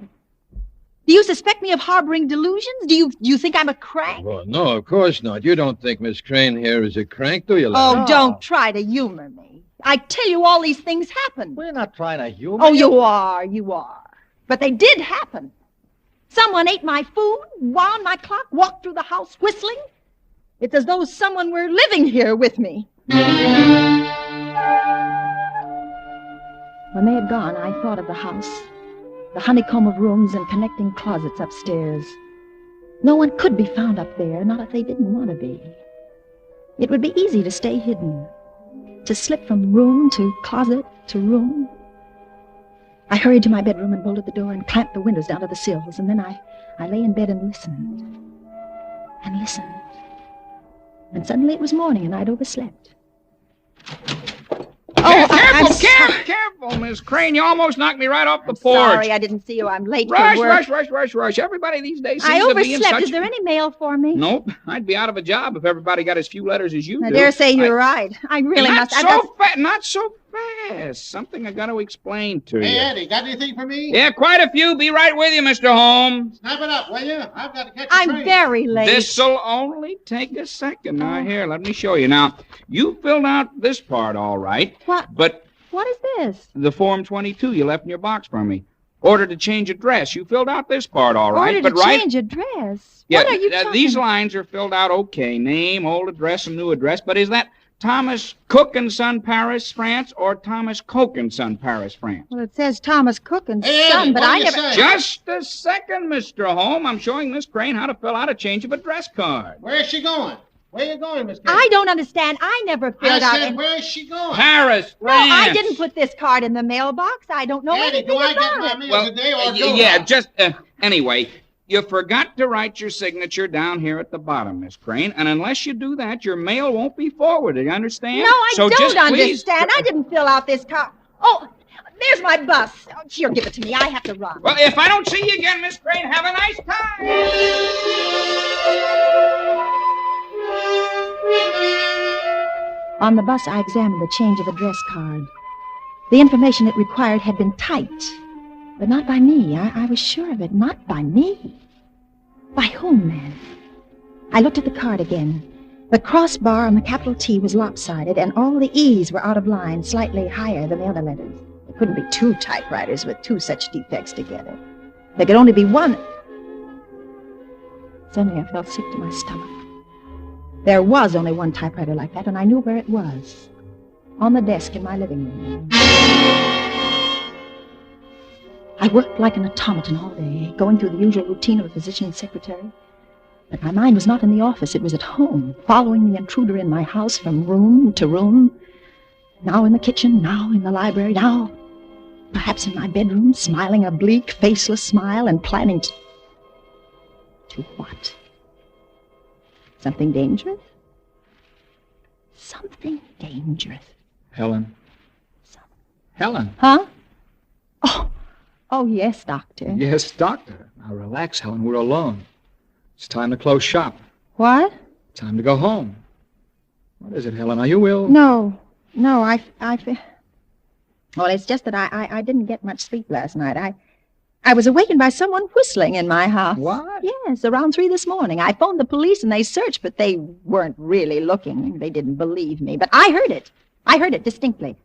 Do you suspect me of harboring delusions? Do you think I'm a crank? Well, no, of course not. You don't think Miss Crane here is a crank, do you, Oh, Larry? don't try to humor me. I tell you, all these things happen. We're not trying to humor Oh, you are. But they did happen. Someone ate my food, wound my clock, walked through the house whistling. It's as though someone were living here with me. When they had gone, I thought of the house, the honeycomb of rooms and connecting closets upstairs. No one could be found up there, not if they didn't want to be. It would be easy to stay hidden, to slip from room to closet to room. I hurried to my bedroom and bolted the door and clamped the windows down to the sills, and then I lay in bed and listened. And listened. And suddenly it was morning and I'd overslept. Careful, Miss Crane. You almost knocked me right off the porch. Sorry, I didn't see you. I'm late for work. Rush. Everybody these days I seems to be in overslept. such... Is there any mail for me? Nope. I'd be out of a job if everybody got as few letters as you I do. dare say you're right. I really not must... Not so Yes, something I got to explain to Hey, you. Eddie, got anything for me? Yeah, quite a few. Be right with you, Mr. Holmes. Snap it up, will you? I've got to catch a I'm train. very late. This'll only take a second. Now, here, let me show you. Now, you filled out this part all right. What? But What is this? the Form 22 you left in your box for me. Order to change address. You filled out this part all right. Order but to right. change address? Yeah, What are you talking these lines are filled out okay. Name, old address, and new address. But is that Thomas Cook and Son, Paris, France, or Thomas Coke and Son, Paris, France? Well, it says Thomas Cook and Hey, Son, Eddie, but what I do you never... say? Just a second, Mr. Holmes. I'm showing Miss Crane how to fill out a change of address card. Where's she going? Where you going, Miss Kay? I don't understand. I never filled out... I said, any- where's she going? Paris, No, I France. didn't put this card in the mailbox. I don't know Eddie, anything do I about get my it. meal Well, today or do yeah, I? just anyway. You forgot to write your signature down here at the bottom, Miss Crane, and unless you do that, your mail won't be forwarded. You understand? No, I so don't just please- understand. I didn't fill out this card. Oh, there's my bus. Oh, here, give it to me. I have to run. Well, if I don't see you again, Miss Crane, have a nice time. On the bus, I examined the change of address card. The information it required had been typed, but not by me. I was sure of it. Not by me. By whom, then? I looked at the card again. The crossbar on the capital T was lopsided, and all the E's were out of line, slightly higher than the other letters. There couldn't be two typewriters with two such defects together. There could only be one. Suddenly, I felt sick to my stomach. There was only one typewriter like that, and I knew where it was. On the desk in my living room. I worked like an automaton all day, going through the usual routine of a physician's secretary. But my mind was not in the office. It was at home, following the intruder in my house from room to room. Now in the kitchen, now in the library, now perhaps in my bedroom, smiling a bleak, faceless smile and planning to... To what? Something dangerous? Something dangerous. Helen. Helen. Huh? Oh, yes, Doctor. Yes, Doctor. Now relax, Helen. We're alone. It's time to close shop. What? Time to go home. What is it, Helen? Are you ill? No, I feel... Well, it's just that I didn't get much sleep last night. I was awakened by someone whistling in my house. What? Yes, around 3 this morning. I phoned the police and they searched, but they weren't really looking. They didn't believe me. But I heard it. I heard it distinctly.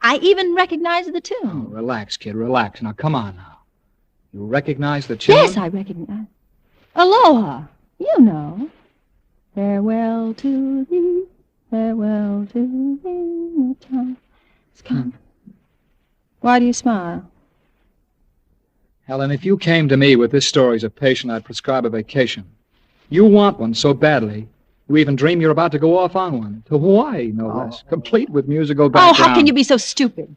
I even recognized the tune. Oh, relax, kid. Relax. Now, come on now. You recognize the tune? Yes, I recognize. Aloha. You know. Farewell to thee. Farewell to thee. The time has come. Why do you smile? Helen, if you came to me with this story as a patient, I'd prescribe a vacation. You want one so badly, you even dream you're about to go off on one. To Hawaii, no less. Complete with musical background. Oh, how can you be so stupid?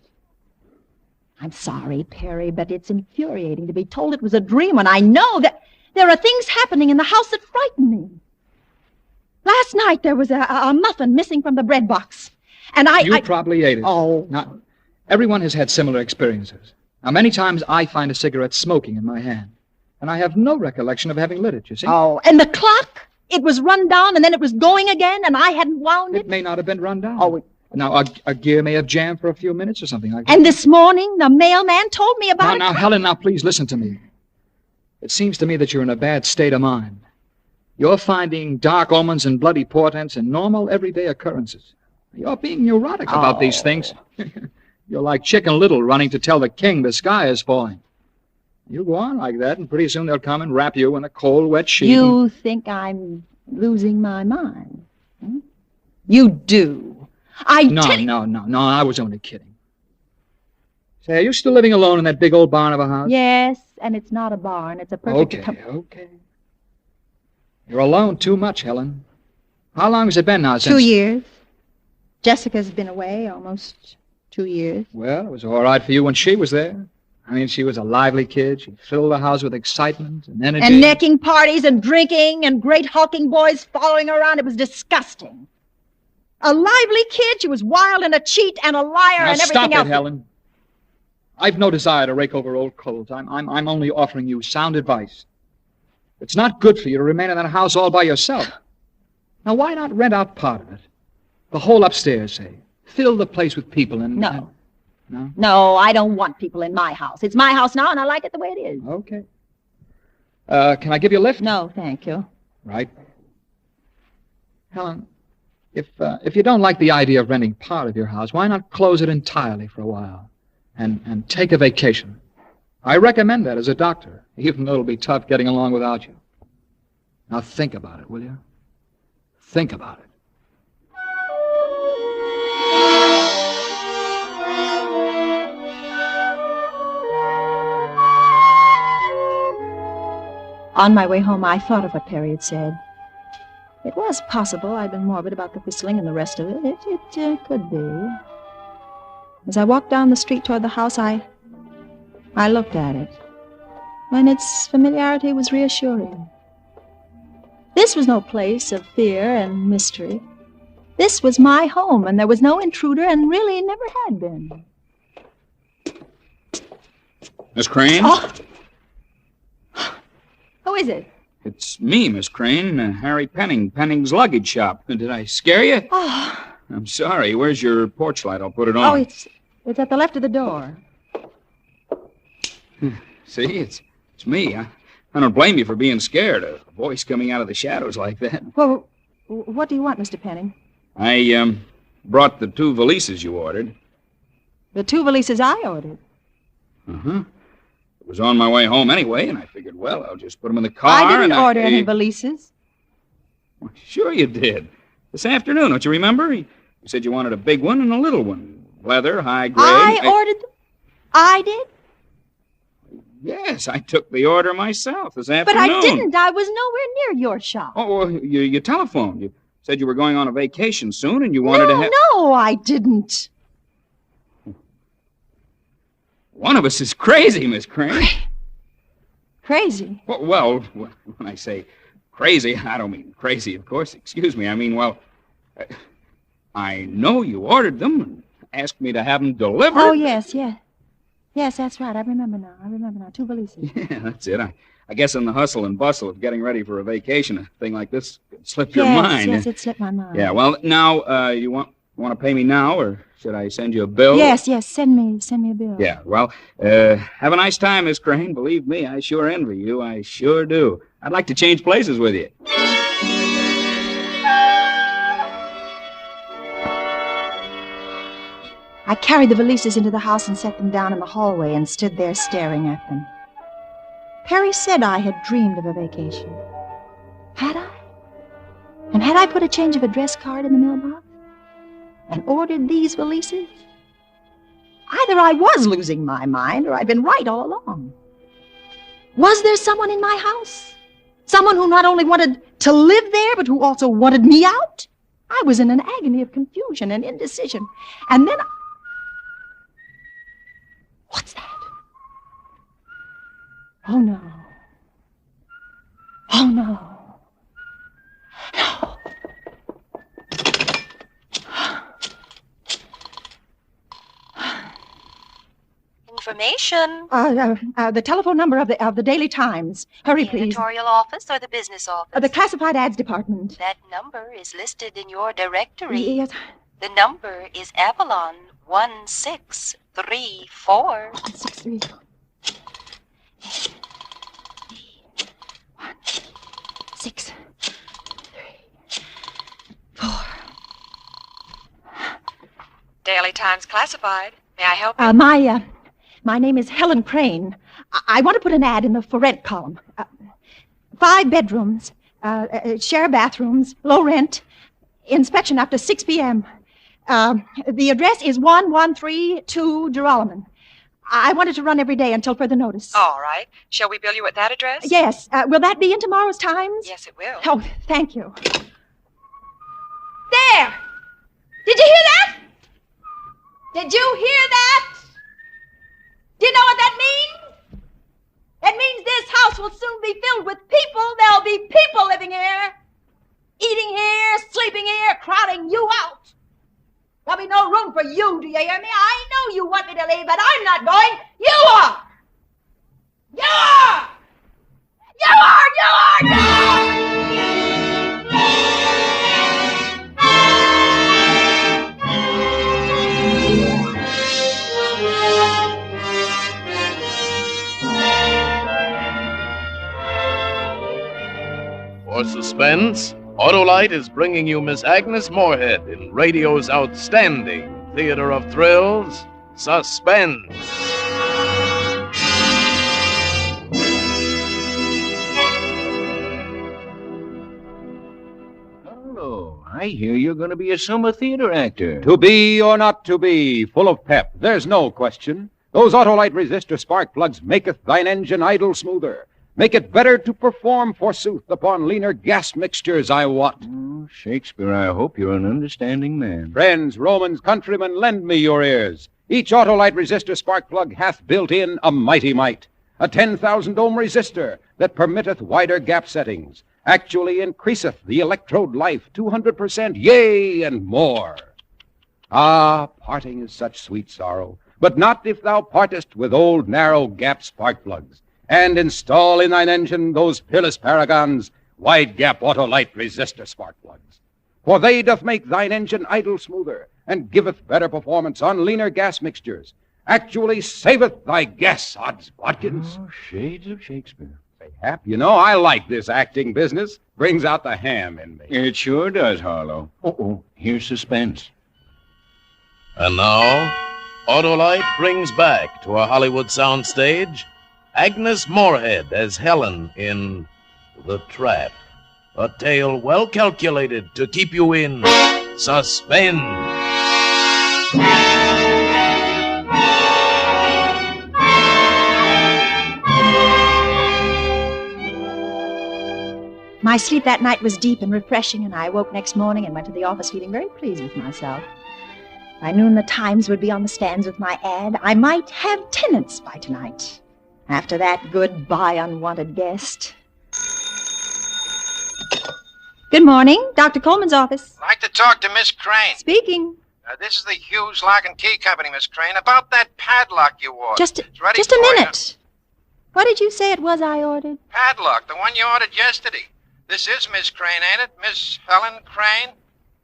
I'm sorry, Perry, but it's infuriating to be told it was a dream when I know that there are things happening in the house that frighten me. Last night there was a muffin missing from the bread box. And You probably ate it. Oh. Now, everyone has had similar experiences. Now, many times I find a cigarette smoking in my hand, and I have no recollection of having lit it, you see. Oh, and the clock? It was run down, and then it was going again, and I hadn't wound it. It may not have been run down. Oh, Now, a gear may have jammed for a few minutes or something like that. And this morning, the mailman told me about it. Now, Helen, now, please listen to me. It seems to me that you're in a bad state of mind. You're finding dark omens and bloody portents in normal, everyday occurrences. You're being neurotic about these things. You're like Chicken Little running to tell the king the sky is falling. You go on like that, and pretty soon they'll come and wrap you in a cold, wet sheet. You think I'm losing my mind? Hmm? You do. No, I was only kidding. Say, are you still living alone in that big old barn of a house? Yes, and it's not a barn. It's a perfect... Okay. You're alone too much, Helen. How long has it been now since... 2 years. Jessica's been away almost 2 years. Well, it was all right for you when she was there. I mean, she was a lively kid. She filled the house with excitement and energy. And necking parties and drinking and great hulking boys following her around. It was disgusting. A lively kid. She was wild and a cheat and a liar Now and everything stop else. it, Helen. I've no desire to rake over old coals. I'm only offering you sound advice. It's not good for you to remain in that house all by yourself. Now, why not rent out part of it? The whole upstairs, say. Fill the place with people and... No. No? No, I don't want people in my house. It's my house now, and I like it the way it is. Okay. Can I give you a lift? No, thank you. Right. Helen, if you don't like the idea of renting part of your house, why not close it entirely for a while and take a vacation? I recommend that as a doctor, even though it'll be tough getting along without you. Now think about it, will you? Think about it. On my way home, I thought of what Perry had said. It was possible I'd been morbid about the whistling and the rest of it. It could be. As I walked down the street toward the house, I looked at it, and its familiarity was reassuring. This was no place of fear and mystery. This was my home, and there was no intruder, and really never had been. Miss Crane? Oh. Who is it? It's me, Miss Crane. Harry Penning, Penning's luggage shop. Did I scare you? Oh, I'm sorry. Where's your porch light? I'll put it on. oh, it's at the left of the door. See, it's me. I don't blame you for being scared. A voice coming out of the shadows like that. Well, what do you want, Mr. Penning? I brought the 2 valises you ordered. The 2 valises I ordered. Uh-huh. It was on my way home anyway, and I figured, well, I'll just put them in the car. I didn't order any valises. Well, sure you did. This afternoon, don't you remember? You said you wanted a big one and a little one. Leather, high grade. I ordered them? I did? Yes, I took the order myself this afternoon. But I didn't. I was nowhere near your shop. Oh, well, you telephoned. You said you were going on a vacation soon, and you wanted to have... No, I didn't. One of us is crazy, Miss Crane. Crazy? Well, when I say crazy, I don't mean crazy, of course. Excuse me. I mean, well, I know you ordered them and asked me to have them delivered. Oh, yes. Yes, that's right. I remember now. 2 valises. Yeah, that's it. I guess in the hustle and bustle of getting ready for a vacation, a thing like this could slip your mind. Yes, it slipped my mind. Yeah, well, now, you want to pay me now, or should I send you a bill? Yes, send me a bill. Yeah, well, have a nice time, Miss Crane. Believe me, I sure envy you. I sure do. I'd like to change places with you. I carried the valises into the house and set them down in the hallway and stood there staring at them. Perry said I had dreamed of a vacation. Had I? And had I put a change of address card in the mailbox? And ordered these valises? Either I was losing my mind or I'd been right all along. Was there someone in my house? Someone who not only wanted to live there, but who also wanted me out? I was in an agony of confusion and indecision. And then What's that? Oh, no. Oh, no. No. Information. The telephone number of the Daily Times. Hurry, The please. editorial office or the business office? The classified ads department. That number is listed in your directory. Yes. The number is Avalon 1634. 1634. 1, 6, 3, 4. Daily Times classified. May I help you? My name is Helen Crane. I want to put an ad in the for rent column. 5 bedrooms, share bathrooms, low rent, inspection after 6 p.m. The address is 1132 Gerolman. I want it to run every day until further notice. All right. Shall we bill you at that address? Yes. Will that be in tomorrow's Times? Yes, it will. Oh, thank you. There! Did you hear that? Did you hear that? Do you know what that means? It means this house will soon be filled with people. There'll be people living here, eating here, sleeping here, crowding you out. There'll be no room for you, do you hear me? I know you want me to leave, but I'm not going. You are! You are! You are! You are! You are! Suspense, Autolite is bringing you Miss Agnes Moorehead in radio's outstanding theater of thrills, Suspense. Oh, I hear you're going to be a summer theater actor. To be or not to be, full of pep, there's no question. Those Autolite resistor spark plugs maketh thine engine idle smoother. Make it better to perform, forsooth, upon leaner gas mixtures, I wot. Oh, Shakespeare, I hope you're an understanding man. Friends, Romans, countrymen, lend me your ears. Each Autolite resistor spark plug hath built in a mighty might, a 10,000 ohm resistor that permitteth wider gap settings, actually increaseth the electrode life 200%, yea, and more. Ah, parting is such sweet sorrow, but not if thou partest with old narrow gap spark plugs, and install in thine engine those peerless paragons, wide gap Autolite resistor spark plugs. For they doth make thine engine idle smoother, and giveth better performance on leaner gas mixtures, actually saveth thy gas odds, Watkins. Oh, shades of Shakespeare. Say, Hap, you know, I like this acting business. Brings out the ham in me. It sure does, Harlow. Uh-oh, here's Suspense. And now, Autolite brings back to a Hollywood soundstage Agnes Moorehead as Helen in The Trap, a tale well calculated to keep you in suspense. My sleep that night was deep and refreshing, and I awoke next morning and went to the office feeling very pleased with myself. By noon, the Times would be on the stands with my ad. I might have tenants by tonight. After that, goodbye, unwanted guest. Good morning. Dr. Coleman's office. I'd like to talk to Miss Crane. Speaking. This is the Hughes Lock and Key Company, Miss Crane. About that padlock you ordered. Just a minute. What did you say it was I ordered? Padlock, the one you ordered yesterday. This is Miss Crane, ain't it? Miss Helen Crane?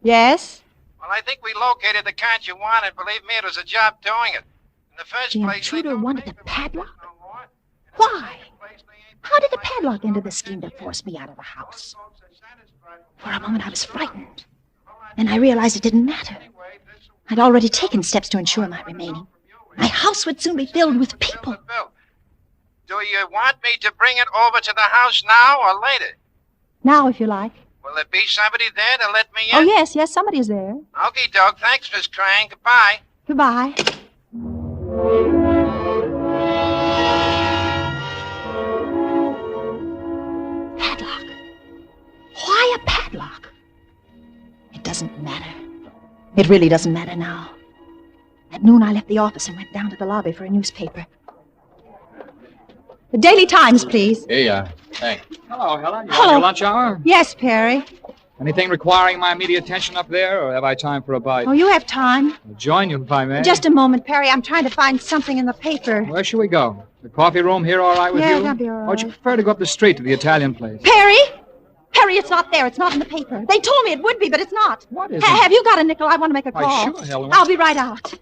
Yes. Well, I think we located the kind you wanted. Believe me, it was a job doing it. In the first The place... intruder wanted a padlock? Why? How did the padlock enter the scheme to force me out of the house? For a moment I was frightened. Then I realized it didn't matter. I'd already taken steps to ensure my remaining. My house would soon be filled with people. Do you want me to bring it over to the house now or later? Now, if you like. Will there be somebody there to let me in? Oh, yes, somebody's there. Okie doke. Thanks, Miss Crane. Goodbye. Goodbye. Padlock. Why a padlock? It doesn't matter. It really doesn't matter now. At noon, I left the office and went down to the lobby for a newspaper. The Daily Times, please. Here you are. Thanks. Hello, Helen. You Hello. on your lunch hour? Yes, Perry. Anything requiring my immediate attention up there, or have I time for a bite? Oh, you have time. I'll join you if I may. Just a moment, Perry. I'm trying to find something in the paper. Where shall we go? The coffee room here all right with Yeah, you? that'll be all Or right. would you prefer to go up the street to the Italian place? Perry! Perry, it's not there. It's not in the paper. They told me it would be, but it's not. What is it? it? Have you got a nickel? I want to make a Why, call. sure, Helen. I'll be right out.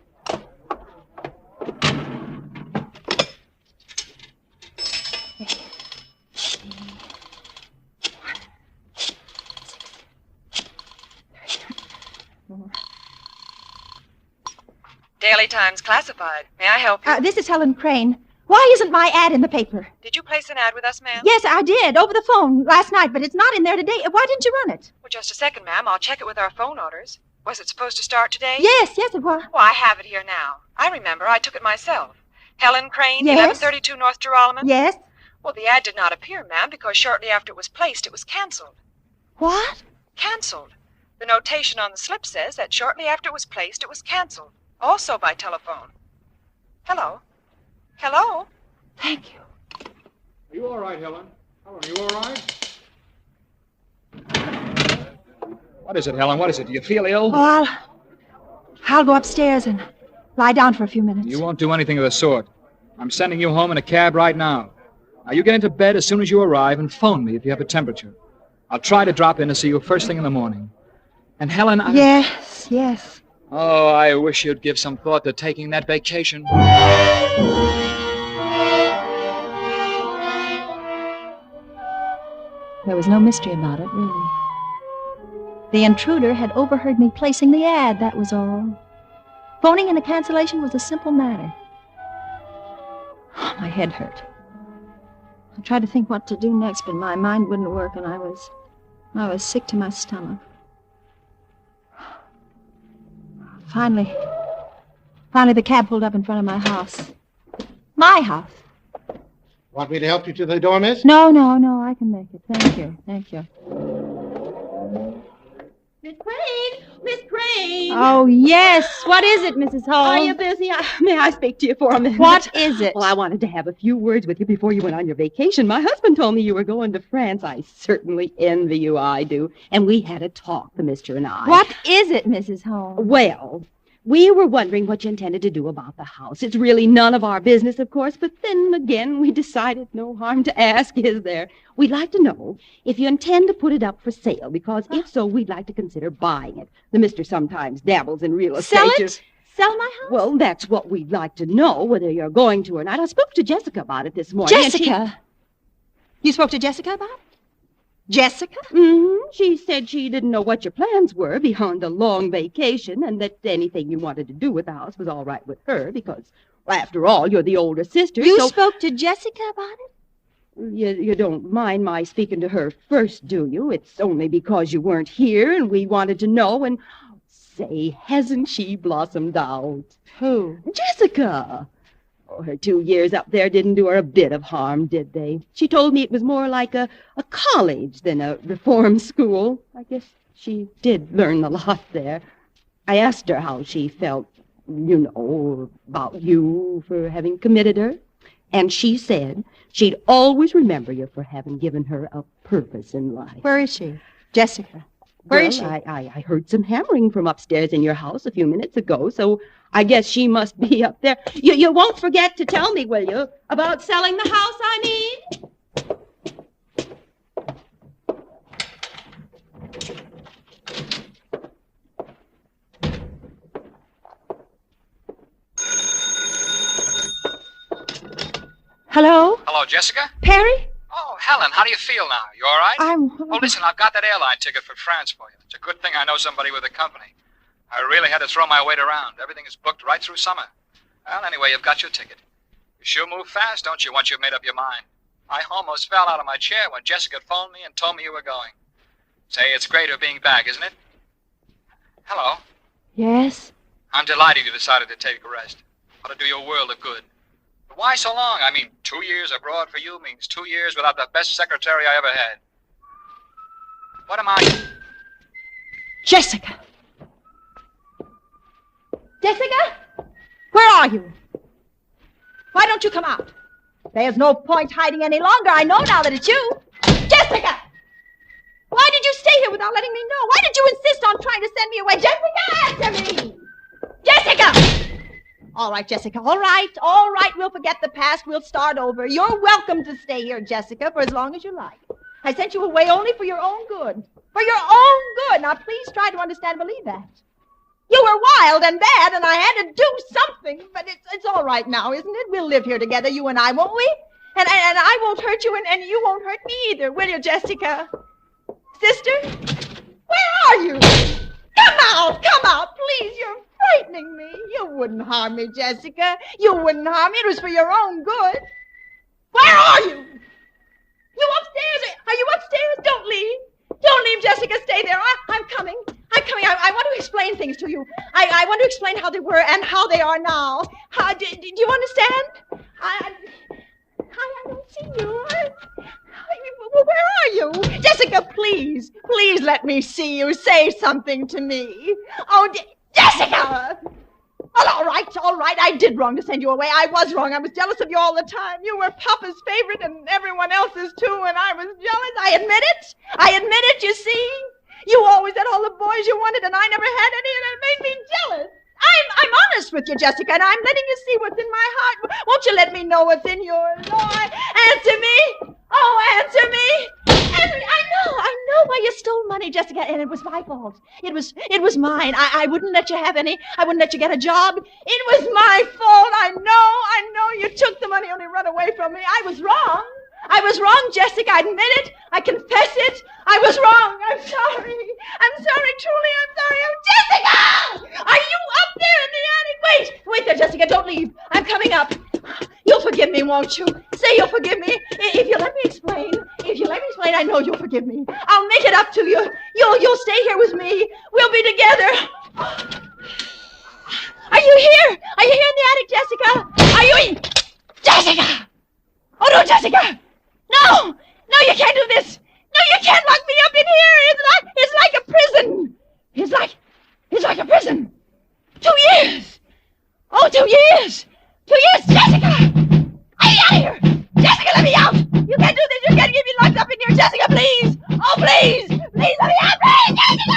Daily Times Classified. May I help you? This is Helen Crane. Why isn't my ad in the paper? Did you place an ad with us, ma'am? Yes, I did, over the phone last night, but it's not in there today. Why didn't you run it? Well, just a second, ma'am. I'll check it with our phone orders. Was it supposed to start today? Yes, it was. Well, I have it here now. I remember. I took it myself. Helen Crane, Yes. 1132 North Geralman? Yes. Well, the ad did not appear, ma'am, because shortly after it was placed, it was canceled. What? Canceled. The notation on the slip says that shortly after it was placed, it was canceled. Also by telephone. Hello? Hello? Thank you. Are you all right, Helen? Helen, are you all right? What is it, Helen? What is it? Do you feel ill? Oh, I'll go upstairs and lie down for a few minutes. You won't do anything of the sort. I'm sending you home in a cab right now. Now, you get into bed as soon as you arrive and phone me if you have a temperature. I'll try to drop in to see you first thing in the morning. And Helen, Yes. Oh, I wish you'd give some thought to taking that vacation. There was no mystery about it, really. The intruder had overheard me placing the ad, that was all. Phoning in a cancellation was a simple matter. My head hurt. I tried to think what to do next, but my mind wouldn't work, and I was sick to my stomach. Finally, the cab pulled up in front of my house. My house. Want me to help you to the door, miss? No, I can make it. Thank you. Miss Crane! Miss Crane! Oh, yes. What is it, Mrs. Hall? Are you busy? May I speak to you for a minute? What is it? Well, I wanted to have a few words with you before you went on your vacation. My husband told me you were going to France. I certainly envy you, I do. And we had a talk, the mister and I. What is it, Mrs. Hall? Well, we were wondering what you intended to do about the house. It's really none of our business, of course, but then again, we decided no harm to ask, is there? We'd like to know if you intend to put it up for sale, because if so, we'd like to consider buying it. The mister sometimes dabbles in real estate. Sell it? Sell my house? Well, that's what we'd like to know, whether you're going to or not. I spoke to Jessica about it this morning. Jessica? You spoke to Jessica about it? Jessica? Mm-hmm. She said she didn't know what your plans were beyond a long vacation, and that anything you wanted to do with the house was all right with her, because, well, after all, you're the older sister. You spoke to Jessica about it? You don't mind my speaking to her first, do you? It's only because you weren't here, and we wanted to know, and say, hasn't she blossomed out? Who? Jessica. Oh, her 2 years up there didn't do her a bit of harm, did they? She told me it was more like a college than a reform school. I guess she did learn a lot there. I asked her how she felt, about you for having committed her. And she said she'd always remember you for having given her a purpose in life. Where is she? Jessica. Where is she? I heard some hammering from upstairs in your house a few minutes ago, so I guess she must be up there. You won't forget to tell me, will you, about selling the house, I mean? Hello? Hello, Jessica? Perry? Oh, Helen, how do you feel now? You all right? Oh, listen, I've got that airline ticket for France for you. It's a good thing I know somebody with a company. I really had to throw my weight around. Everything is booked right through summer. Well, anyway, you've got your ticket. You sure move fast, don't you, once you've made up your mind? I almost fell out of my chair when Jessica phoned me and told me you were going. Say, it's great her being back, isn't it? Hello. Yes? I'm delighted you decided to take a rest. Ought to do your world of good. But why so long? I mean, 2 years abroad for you means 2 years without the best secretary I ever had. What am I... Jessica! Jessica? Where are you? Why don't you come out? There's no point hiding any longer. I know now that it's you. Jessica! Why did you stay here without letting me know? Why did you insist on trying to send me away? Jessica, answer me! Jessica! All right, Jessica, all right. We'll forget the past. We'll start over. You're welcome to stay here, Jessica, for as long as you like. I sent you away only for your own good. For your own good. Now, please try to understand and believe that. You were wild and bad, and I had to do something, but it's all right now, isn't it? We'll live here together, you and I, won't we? And I won't hurt you, and you won't hurt me either, will you, Jessica? Sister? Where are you? Come out, please. You're frightening me. You wouldn't harm me, Jessica. You wouldn't harm me. It was for your own good. Where are you? You upstairs? Are you upstairs? Don't leave. Don't leave, Jessica. Stay there. I'm coming. I want to explain things to you. I want to explain how they were and how they are now. Do you understand? I don't see you. Where are you? Jessica, please. Please let me see you. Say something to me. Oh, Jessica! Well, all right. I did wrong to send you away. I was wrong. I was jealous of you all the time. You were Papa's favorite and everyone else's too, and I was jealous. I admit it, you see. You always had all the boys you wanted, and I never had any, and it made me jealous. I'm honest with you, Jessica, and I'm letting you see what's in my heart. Won't you let me know what's in yours? Oh, answer me. Oh, answer me. I know why you stole money, Jessica, and it was my fault. It was mine. I wouldn't let you have any. I wouldn't let you get a job. It was my fault. I know. You took the money, only run away from me. I was wrong. I was wrong, Jessica. I admit it. I confess it. I was wrong. I'm sorry. I'm sorry, truly, I'm sorry. Oh, Jessica! Are you up there in the attic? Wait there, Jessica. Don't leave. I'm coming up. You'll forgive me, won't you? Say you'll forgive me. If you let me explain. If you let me explain, I know you'll forgive me. I'll make it up to you. You'll stay here with me. We'll be together. Are you here? Are you here in the attic, Jessica? Are you in? Jessica! Oh, no, Jessica! No! No, you can't do this! No, you can't lock me up in here! It's like a prison! It's like a prison! 2 years! Oh, 2 years! 2 years, Jessica! Let me out of here! Jessica, let me out! You can't do this! You can't keep me locked up in here, Jessica, please! Oh, please! Please let me out, please, Jessica!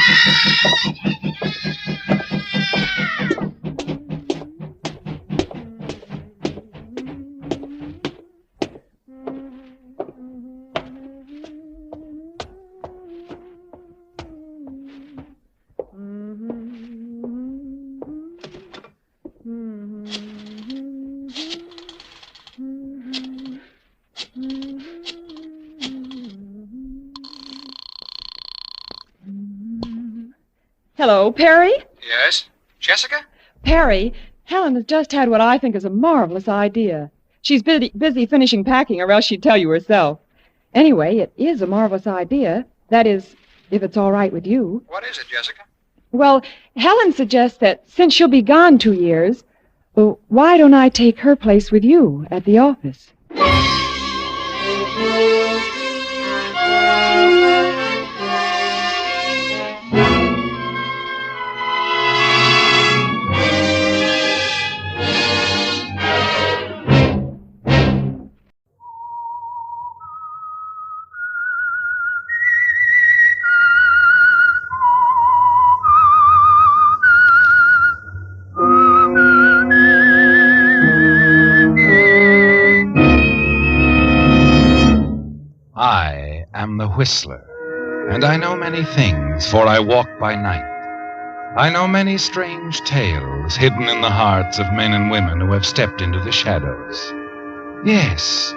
Hello, Perry? Yes? Jessica? Perry, Helen has just had what I think is a marvelous idea. She's busy finishing packing, or else she'd tell you herself. Anyway, it is a marvelous idea. That is, if it's all right with you. What is it, Jessica? Well, Helen suggests that since she'll be gone 2 years, why don't I take her place with you at the office? I am the Whistler, and I know many things, for I walk by night. I know many strange tales hidden in the hearts of men and women who have stepped into the shadows. Yes,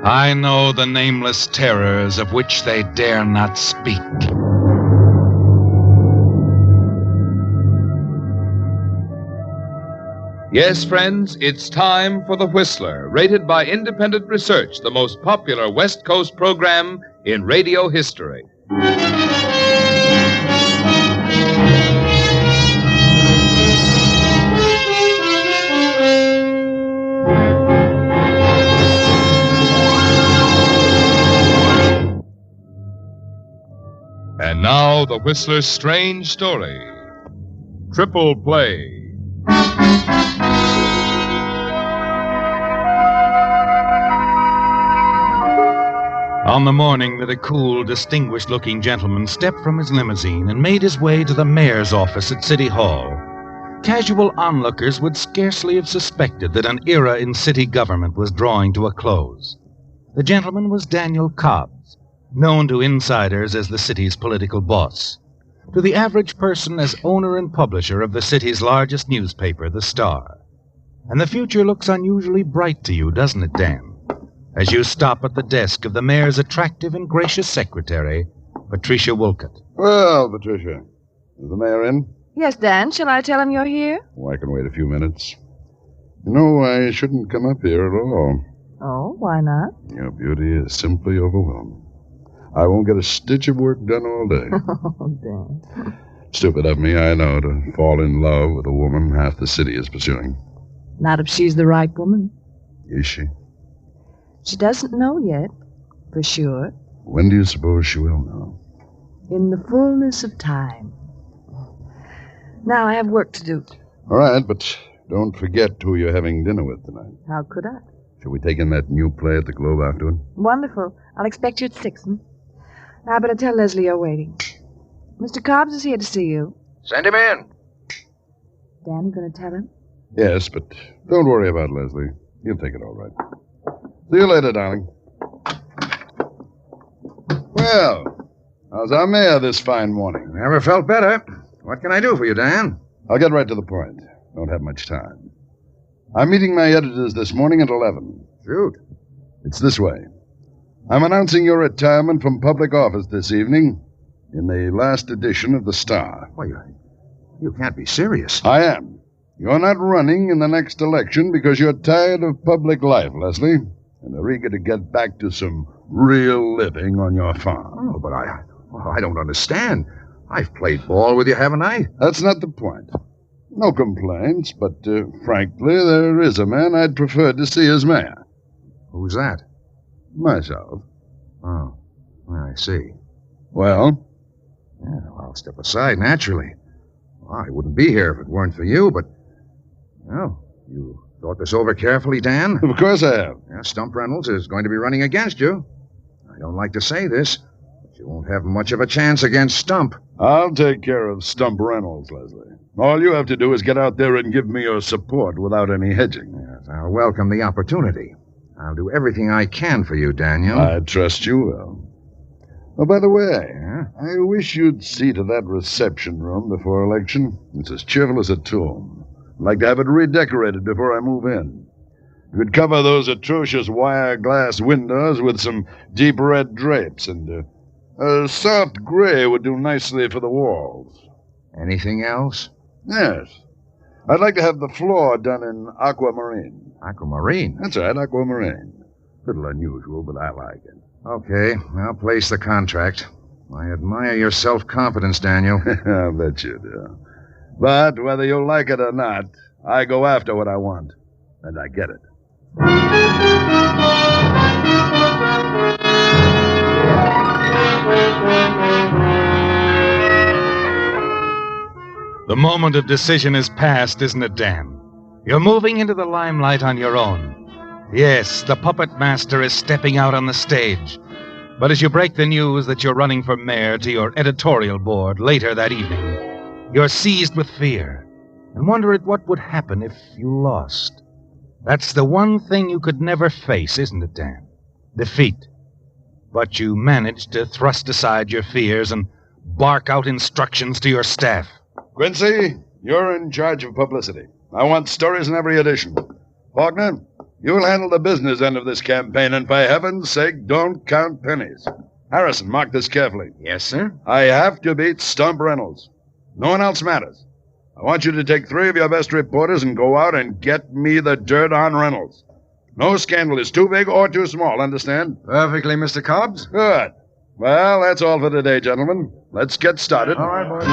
I know the nameless terrors of which they dare not speak. Yes, friends, it's time for The Whistler, rated by independent research the most popular West Coast program in radio history. And now, The Whistler's strange story. Triple Play. On the morning that a cool, distinguished-looking gentleman stepped from his limousine and made his way to the mayor's office at City Hall, casual onlookers would scarcely have suspected that an era in city government was drawing to a close. The gentleman was Daniel Cobbs, known to insiders as the city's political boss, to the average person as owner and publisher of the city's largest newspaper, The Star. And the future looks unusually bright to you, doesn't it, Dan? As you stop at the desk of the mayor's attractive and gracious secretary, Patricia Wolcott. Well, Patricia, is the mayor in? Yes, Dan. Shall I tell him you're here? Oh, I can wait a few minutes. You know, I shouldn't come up here at all. Oh, why not? Your beauty is simply overwhelming. I won't get a stitch of work done all day. Oh, Dan. Stupid of me, I know, to fall in love with a woman half the city is pursuing. Not if she's the right woman. Is she? She doesn't know yet, for sure. When do you suppose she will know? In the fullness of time. Now I have work to do. All right, but don't forget who you're having dinner with tonight. How could I? Shall we take in that new play at the Globe afterward? Wonderful. I'll expect you at 6. I better tell Leslie you're waiting. Mr. Cobbs is here to see you. Send him in. Dan, you going to tell him? Yes, but don't worry about Leslie. He'll take it all right. See you later, darling. Well, how's our mayor this fine morning? Never felt better. What can I do for you, Dan? I'll get right to the point. Don't have much time. I'm meeting my editors this morning at 11. Shoot. It's this way. I'm announcing your retirement from public office this evening in the last edition of the Star. Why, you can't be serious. I am. You're not running in the next election because you're tired of public life, Leslie, and are eager to get back to some real living on your farm. Oh, but I don't understand. I've played ball with you, haven't I? That's not the point. No complaints, but frankly, there is a man I'd prefer to see as mayor. Who's that? Myself. Oh, I see. Well? Yeah, I'll step aside, naturally. Well, I wouldn't be here if it weren't for you, but... Well, you thought this over carefully, Dan? Of course I have. Yeah, Stump Reynolds is going to be running against you. I don't like to say this, but you won't have much of a chance against Stump. I'll take care of Stump Reynolds, Leslie. All you have to do is get out there and give me your support without any hedging. Yes, I'll welcome the opportunity. I'll do everything I can for you, Daniel. I trust you will. Oh, by the way, I wish you'd see to that reception room before election. It's as cheerful as a tomb. I'd like to have it redecorated before I move in. You could cover those atrocious wire glass windows with some deep red drapes, and a soft gray would do nicely for the walls. Anything else? Yes. I'd like to have the floor done in aquamarine. Aquamarine? That's right, aquamarine. Little unusual, but I like it. Okay, I'll place the contract. I admire your self-confidence, Daniel. I'll bet you do. But whether you like it or not, I go after what I want, and I get it. The moment of decision is past, isn't it, Dan? You're moving into the limelight on your own. Yes, the puppet master is stepping out on the stage. But as you break the news that you're running for mayor to your editorial board later that evening, you're seized with fear and wonder at what would happen if you lost. That's the one thing you could never face, isn't it, Dan? Defeat. But you managed to thrust aside your fears and bark out instructions to your staff. Quincy, you're in charge of publicity. I want stories in every edition. Faulkner, you'll handle the business end of this campaign, and for heaven's sake, don't count pennies. Harrison, mark this carefully. Yes, sir? I have to beat Stump Reynolds. No one else matters. I want you to take 3 of your best reporters and go out and get me the dirt on Reynolds. No scandal is too big or too small, understand? Perfectly, Mr. Cobbs. Good. Well, that's all for today, gentlemen. Let's get started. All right, boys.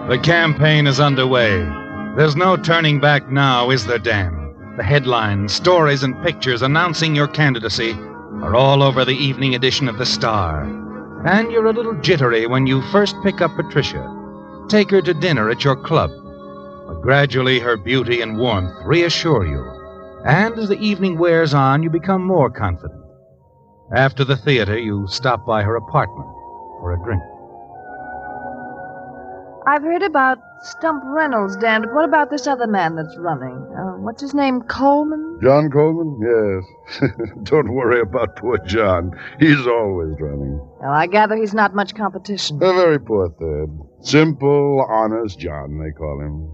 The campaign is underway. There's no turning back now, is there, Dan? The headlines, stories, and pictures announcing your candidacy are all over the evening edition of The Star. And you're a little jittery when you first pick up Patricia. Take her to dinner at your club. But gradually her beauty and warmth reassure you. And as the evening wears on, you become more confident. After the theater, you stop by her apartment for a drink. I've heard about Stump Reynolds, Dan, but what about this other man that's running? What's his name, Coleman? John Coleman? Yes. Don't worry about poor John. He's always running. Well, I gather he's not much competition. A very poor third. Simple, honest John, they call him.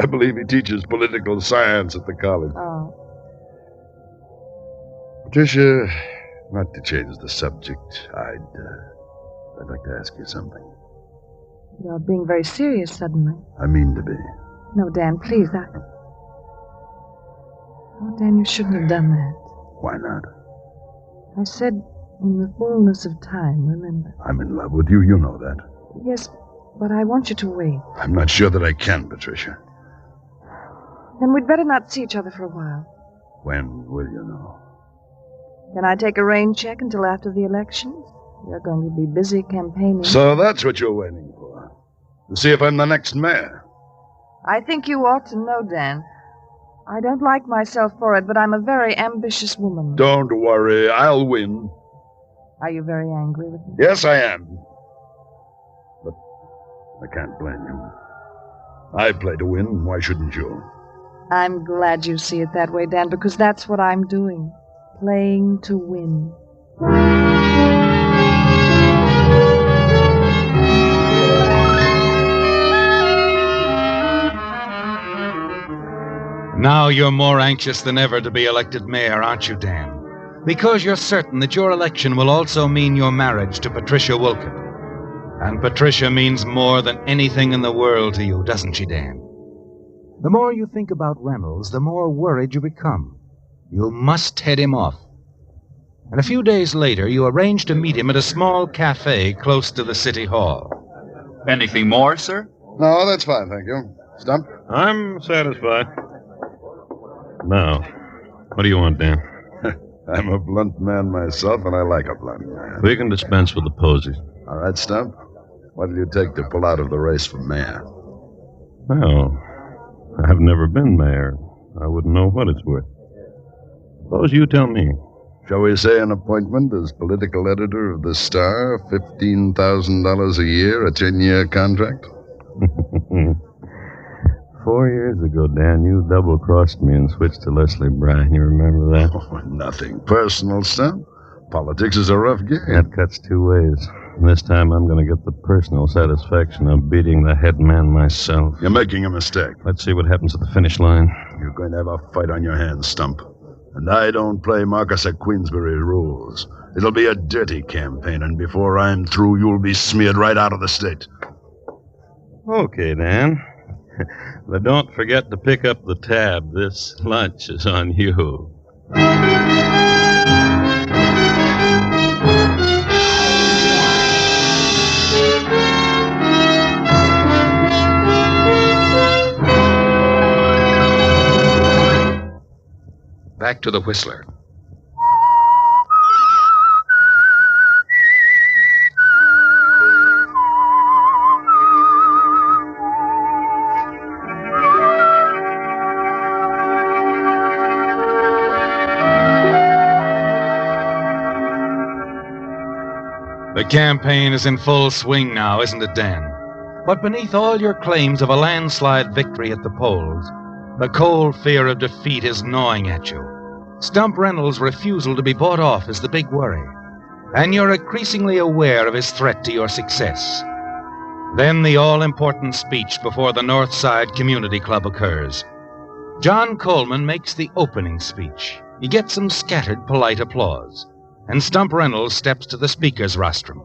I believe he teaches political science at the college. Oh. Patricia, not to change the subject, I'd like to ask you something. You're being very serious suddenly. I mean to be. No, Dan, please. Oh, Dan, you shouldn't have done that. Why not? I said in the fullness of time, remember? I'm in love with you, you know that. Yes, but I want you to wait. I'm not sure that I can, Patricia. Then we'd better not see each other for a while. When will you know? Can I take a rain check until after the elections? You're going to be busy campaigning. So that's what you're waiting for. To see if I'm the next mayor. I think you ought to know, Dan. I don't like myself for it, but I'm a very ambitious woman. Don't worry, I'll win. Are you very angry with me? Yes, I am. But I can't blame you. I play to win, why shouldn't you? I'm glad you see it that way, Dan, because that's what I'm doing. Playing to win. Now you're more anxious than ever to be elected mayor, aren't you, Dan? Because you're certain that your election will also mean your marriage to Patricia Wolcott. And Patricia means more than anything in the world to you, doesn't she, Dan? The more you think about Reynolds, the more worried you become. You must head him off. And a few days later, you arrange to meet him at a small cafe close to the city hall. Anything more, sir? No, that's fine, thank you. Stump? I'm satisfied. Now, what do you want, Dan? I'm a blunt man myself, and I like a blunt man. We can dispense with the posies. All right, Stump. What will you take to pull out of the race for mayor? Well, I've never been mayor. I wouldn't know what it's worth. Suppose you tell me. Shall we say an appointment as political editor of the Star, $15,000 a year, a 10-year contract? 4 years ago, Dan, you double-crossed me and switched to Leslie Bryan. You remember that? Oh, nothing personal, Stump. Politics is a rough game. That cuts two ways. This time I'm going to get the personal satisfaction of beating the head man myself. You're making a mistake. Let's see what happens at the finish line. You're going to have a fight on your hands, Stump. And I don't play Marcus of Queensbury rules. It'll be a dirty campaign, and before I'm through, you'll be smeared right out of the state. Okay, Dan. But don't forget to pick up the tab. This lunch is on you. Back to the Whistler. The campaign is in full swing now, isn't it, Dan? But beneath all your claims of a landslide victory at the polls, the cold fear of defeat is gnawing at you. Stump Reynolds' refusal to be bought off is the big worry, and you're increasingly aware of his threat to your success. Then the all-important speech before the North Side Community Club occurs. John Coleman makes the opening speech. He gets some scattered polite applause, and Stump Reynolds steps to the speaker's rostrum.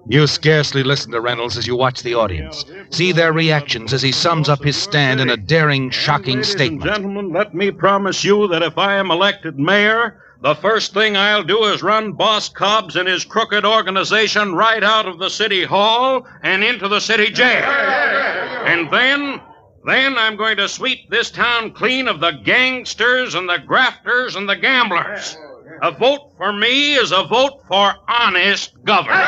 You scarcely listen to Reynolds as you watch the audience. See their reactions as he sums up his stand in a daring, shocking statement. Ladies and gentlemen, let me promise you that if I am elected mayor, the first thing I'll do is run Boss Cobbs and his crooked organization right out of the city hall and into the city jail. And then I'm going to sweep this town clean of the gangsters and the grafters and the gamblers. A vote for me is a vote for honest government.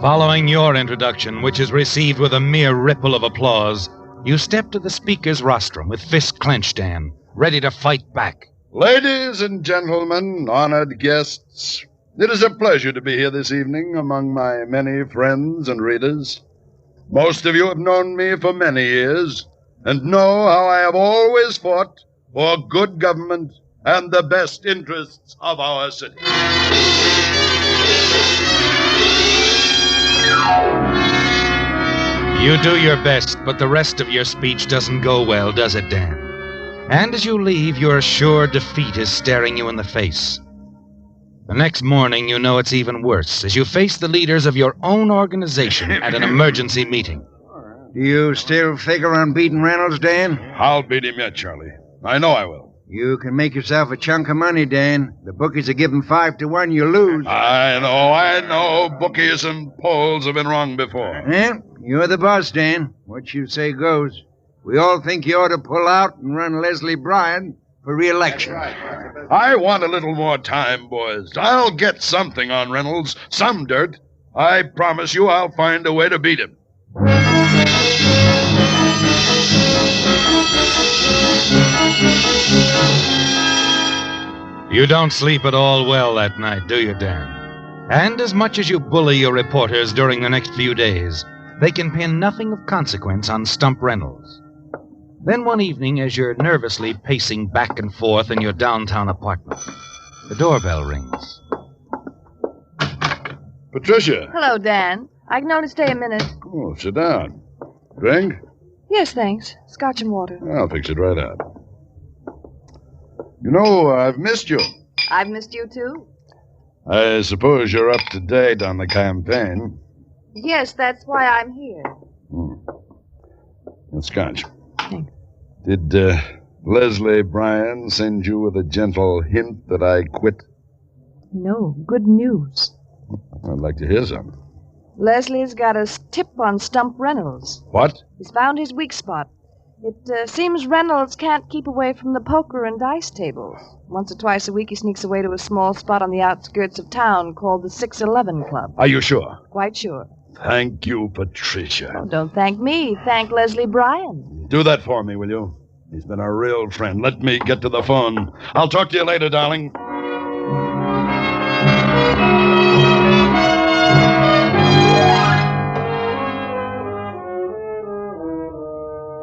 Following your introduction, which is received with a mere ripple of applause, you step to the speaker's rostrum with fists clenched, Dan, ready to fight back. Ladies and gentlemen, honored guests, it is a pleasure to be here this evening among my many friends and readers. Most of you have known me for many years and know how I have always fought for good government and the best interests of our city. You do your best, but the rest of your speech doesn't go well, does it, Dan? And as you leave, your sure defeat is staring you in the face. The next morning, you know it's even worse, as you face the leaders of your own organization at an emergency meeting. Do you still figure on beating Reynolds, Dan? I'll beat him yet, Charlie. I know I will. You can make yourself a chunk of money, Dan. The bookies are giving 5-1, you lose. I know. Bookies and polls have been wrong before. Well, you're the boss, Dan. What you say goes. We all think you ought to pull out and run Leslie Bryan for re-election. I want a little more time, boys. I'll get something on Reynolds, some dirt. I promise you I'll find a way to beat him. You don't sleep at all well that night, do you, Dan? And as much as you bully your reporters during the next few days, they can pin nothing of consequence on Stump Reynolds. Then one evening, as you're nervously pacing back and forth in your downtown apartment, the doorbell rings. Patricia. Hello, Dan. I can only stay a minute. Oh, sit down. Drink? Yes, thanks. Scotch and water. I'll fix it right out. You know, I've missed you. I've missed you, too. I suppose you're up to date on the campaign. Yes, that's why I'm here. And scotch. Did Leslie Bryan send you with a gentle hint that I quit? No, good news. I'd like to hear some. Leslie's got a tip on Stump Reynolds. What? He's found his weak spot. It seems Reynolds can't keep away from the poker and dice tables. Once or twice a week he sneaks away to a small spot on the outskirts of town called the 611 Club. Are you sure? Quite sure. Thank you, Patricia. Oh, don't thank me. Thank Leslie Bryan. Do that for me, will you? He's been a real friend. Let me get to the phone. I'll talk to you later, darling.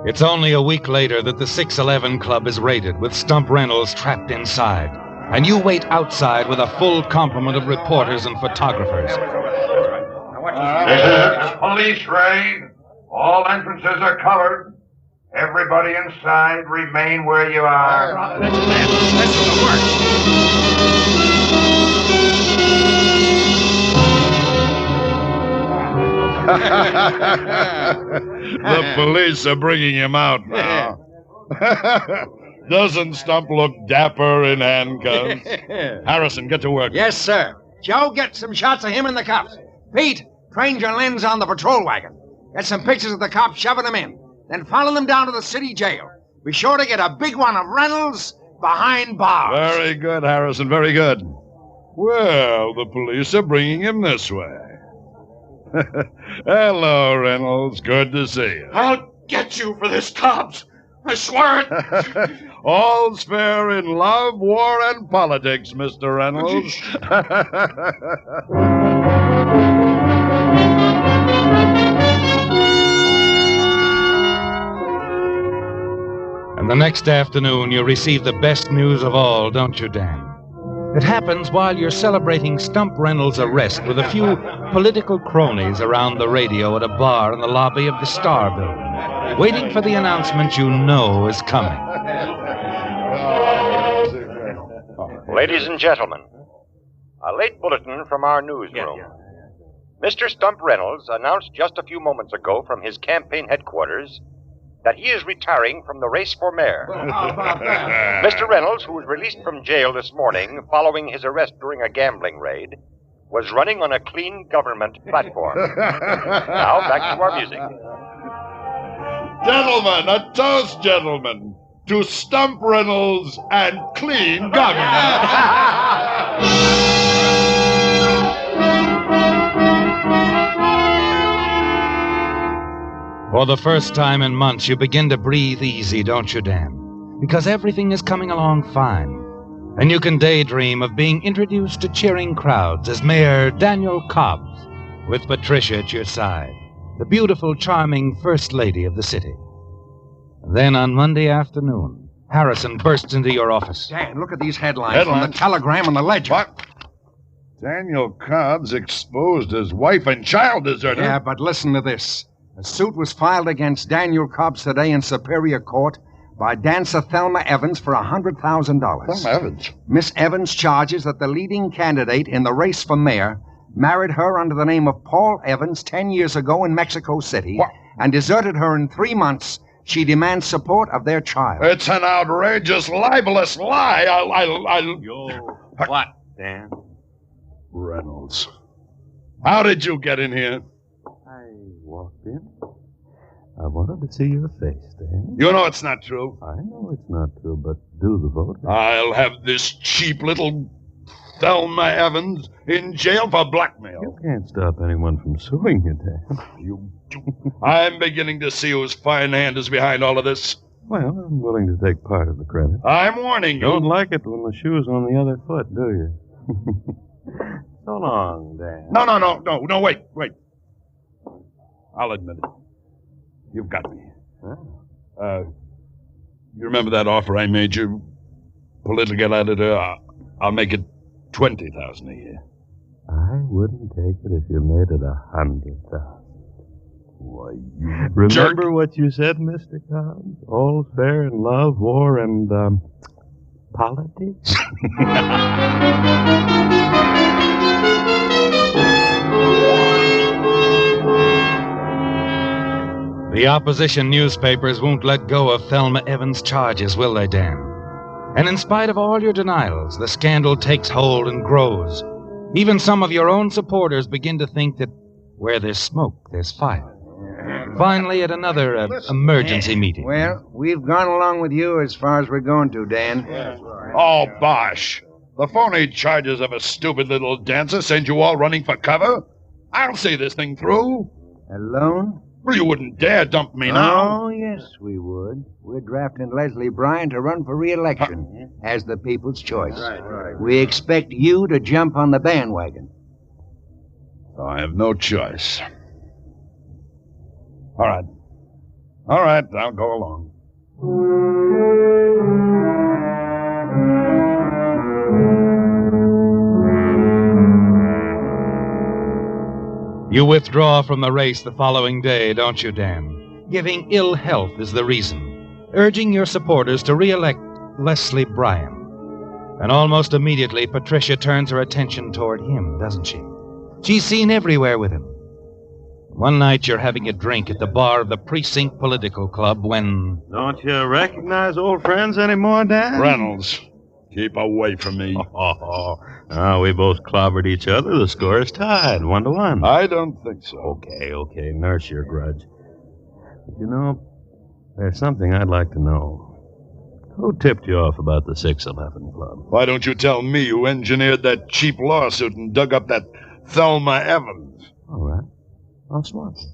It's only a week later that the 611 Club is raided, with Stump Reynolds trapped inside. And you wait outside with a full complement of reporters and photographers. This is a police raid. All entrances are covered. Everybody inside, remain where you are. The police are bringing him out now. Doesn't Stump look dapper in handcuffs? Harrison, get to work. Yes, sir. Joe, get some shots of him in the cuffs. Pete, train your lens on the patrol wagon. Get some pictures of the cops shoving them in. Then follow them down to the city jail. Be sure to get a big one of Reynolds behind bars. Very good, Harrison, very good. Well, the police are bringing him this way. Hello, Reynolds. Good to see you. I'll get you for this, cops. I swear it. All's fair in love, war, and politics, Mr. Reynolds. And the next afternoon, you receive the best news of all, don't you, Dan? It happens while you're celebrating Stump Reynolds' arrest with a few political cronies around the radio at a bar in the lobby of the Star Building, waiting for the announcement you know is coming. Ladies and gentlemen, a late bulletin from our newsroom. Mr. Stump Reynolds announced just a few moments ago from his campaign headquarters that he is retiring from the race for mayor. Mr. Reynolds, who was released from jail this morning following his arrest during a gambling raid, was running on a clean government platform. Now, back to our music. Gentlemen, a toast, gentlemen, to Stump Reynolds and clean government. For the first time in months, you begin to breathe easy, don't you, Dan? Because everything is coming along fine. And you can daydream of being introduced to cheering crowds as Mayor Daniel Cobbs, with Patricia at your side, the beautiful, charming First Lady of the city. Then on Monday afternoon, Harrison bursts into your office. Dan, look at these headlines from the Telegram and the Ledger. What? Daniel Cobbs exposed as wife and child deserter. Yeah, but listen to this. A suit was filed against Daniel Cobbs today in Superior Court by dancer Thelma Evans for $100,000. Thelma Evans? Miss Evans charges that the leading candidate in the race for mayor married her under the name of Paul Evans 10 years ago in Mexico City and deserted her in 3 months. She demands support of their child. It's an outrageous, libelous lie. What, Dan? Reynolds. How did you get in here? Walked in. I wanted to see your face, Dan. You know it's not true. I know it's not true, but do the voting. I'll have this cheap little Thelma Evans in jail for blackmail. You can't stop anyone from suing you, Dan. I'm beginning to see whose fine hand is behind all of this. Well, I'm willing to take part of the credit. I'm warning you. Don't like it when the shoe's on the other foot, do you? So long, Dan. No, wait. I'll admit it. You've got me. Huh? You remember that offer I made you? Political editor, I'll make it $20,000 a year. I wouldn't take it if you made it 100,000. Why, you Remember what you said, Mr. Cobbs? All's fair in love, war, and, politics? The opposition newspapers won't let go of Thelma Evans' charges, will they, Dan? And in spite of all your denials, the scandal takes hold and grows. Even some of your own supporters begin to think that where there's smoke, there's fire. Finally, at another emergency meeting. Well, we've gone along with you as far as we're going to, Dan. Oh, bosh. The phony charges of a stupid little dancer send you all running for cover? I'll see this thing through. Alone? Well, you wouldn't dare dump me now. Oh, yes, we would. We're drafting Leslie Bryan to run for re-election as the people's choice. Right. We expect you to jump on the bandwagon. So I have no choice. All right, I'll go along. You withdraw from the race the following day, don't you, Dan? Giving ill health is the reason, urging your supporters to re-elect Leslie Bryan. And almost immediately, Patricia turns her attention toward him, doesn't she? She's seen everywhere with him. One night you're having a drink at the bar of the Precinct Political Club when... Don't you recognize old friends anymore, Dan? Reynolds, keep away from me. Oh, we both clobbered each other. The score is tied, 1-1. I don't think so. Okay, nurse your grudge. But you know, there's something I'd like to know. Who tipped you off about the 611 Club? Why don't you tell me who engineered that cheap lawsuit and dug up that Thelma Evans? All right. I'll swap you.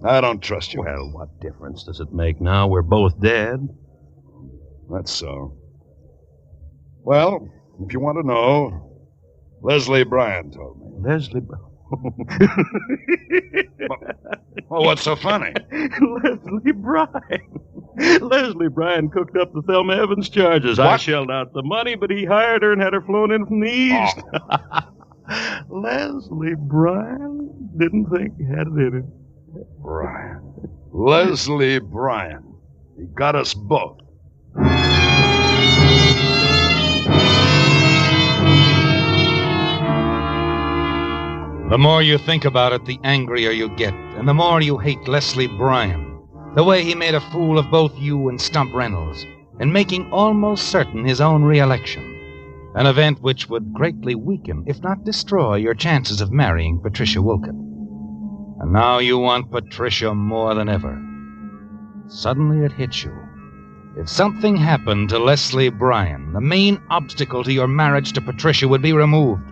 I don't trust you. Well, what difference does it make now? We're both dead. That's so. Well, if you want to know, Leslie Bryan told me. Leslie Well, what's so funny? Leslie Bryan. Leslie Bryan cooked up the Thelma Evans charges. What? I shelled out the money, but he hired her and had her flown in from the east. Leslie Bryan didn't think he had it in him. Bryan. Leslie Bryan. He got us both. The more you think about it, the angrier you get, and the more you hate Leslie Bryan. The way he made a fool of both you and Stump Reynolds, and making almost certain his own re-election. An event which would greatly weaken, if not destroy, your chances of marrying Patricia Wolcott. And now you want Patricia more than ever. Suddenly it hits you. If something happened to Leslie Bryan, the main obstacle to your marriage to Patricia would be removed.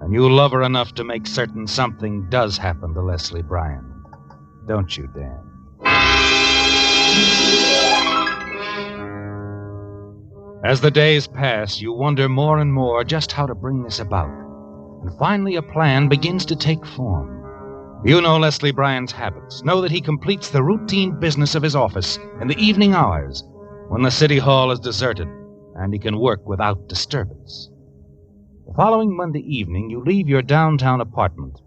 And you love her enough to make certain something does happen to Leslie Bryan. Don't you, Dan? As the days pass, you wonder more and more just how to bring this about. And finally a plan begins to take form. You know Leslie Bryan's habits. Know that he completes the routine business of his office in the evening hours when the city hall is deserted and he can work without disturbance. The following Monday evening, you leave your downtown apartment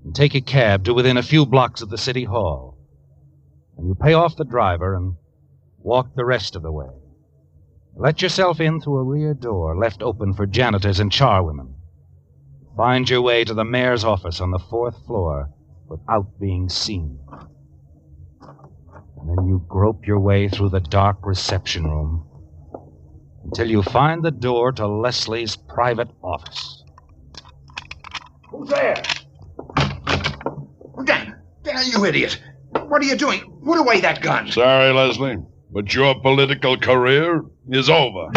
and take a cab to within a few blocks of the city hall. And you pay off the driver and walk the rest of the way. Let yourself in through a rear door left open for janitors and charwomen. Find your way to the mayor's office on the 4th floor without being seen. And then you grope your way through the dark reception room until you find the door to Leslie's private office. Who's there? Dan, you idiot. What are you doing? Put away that gun. Sorry, Leslie, but your political career is over.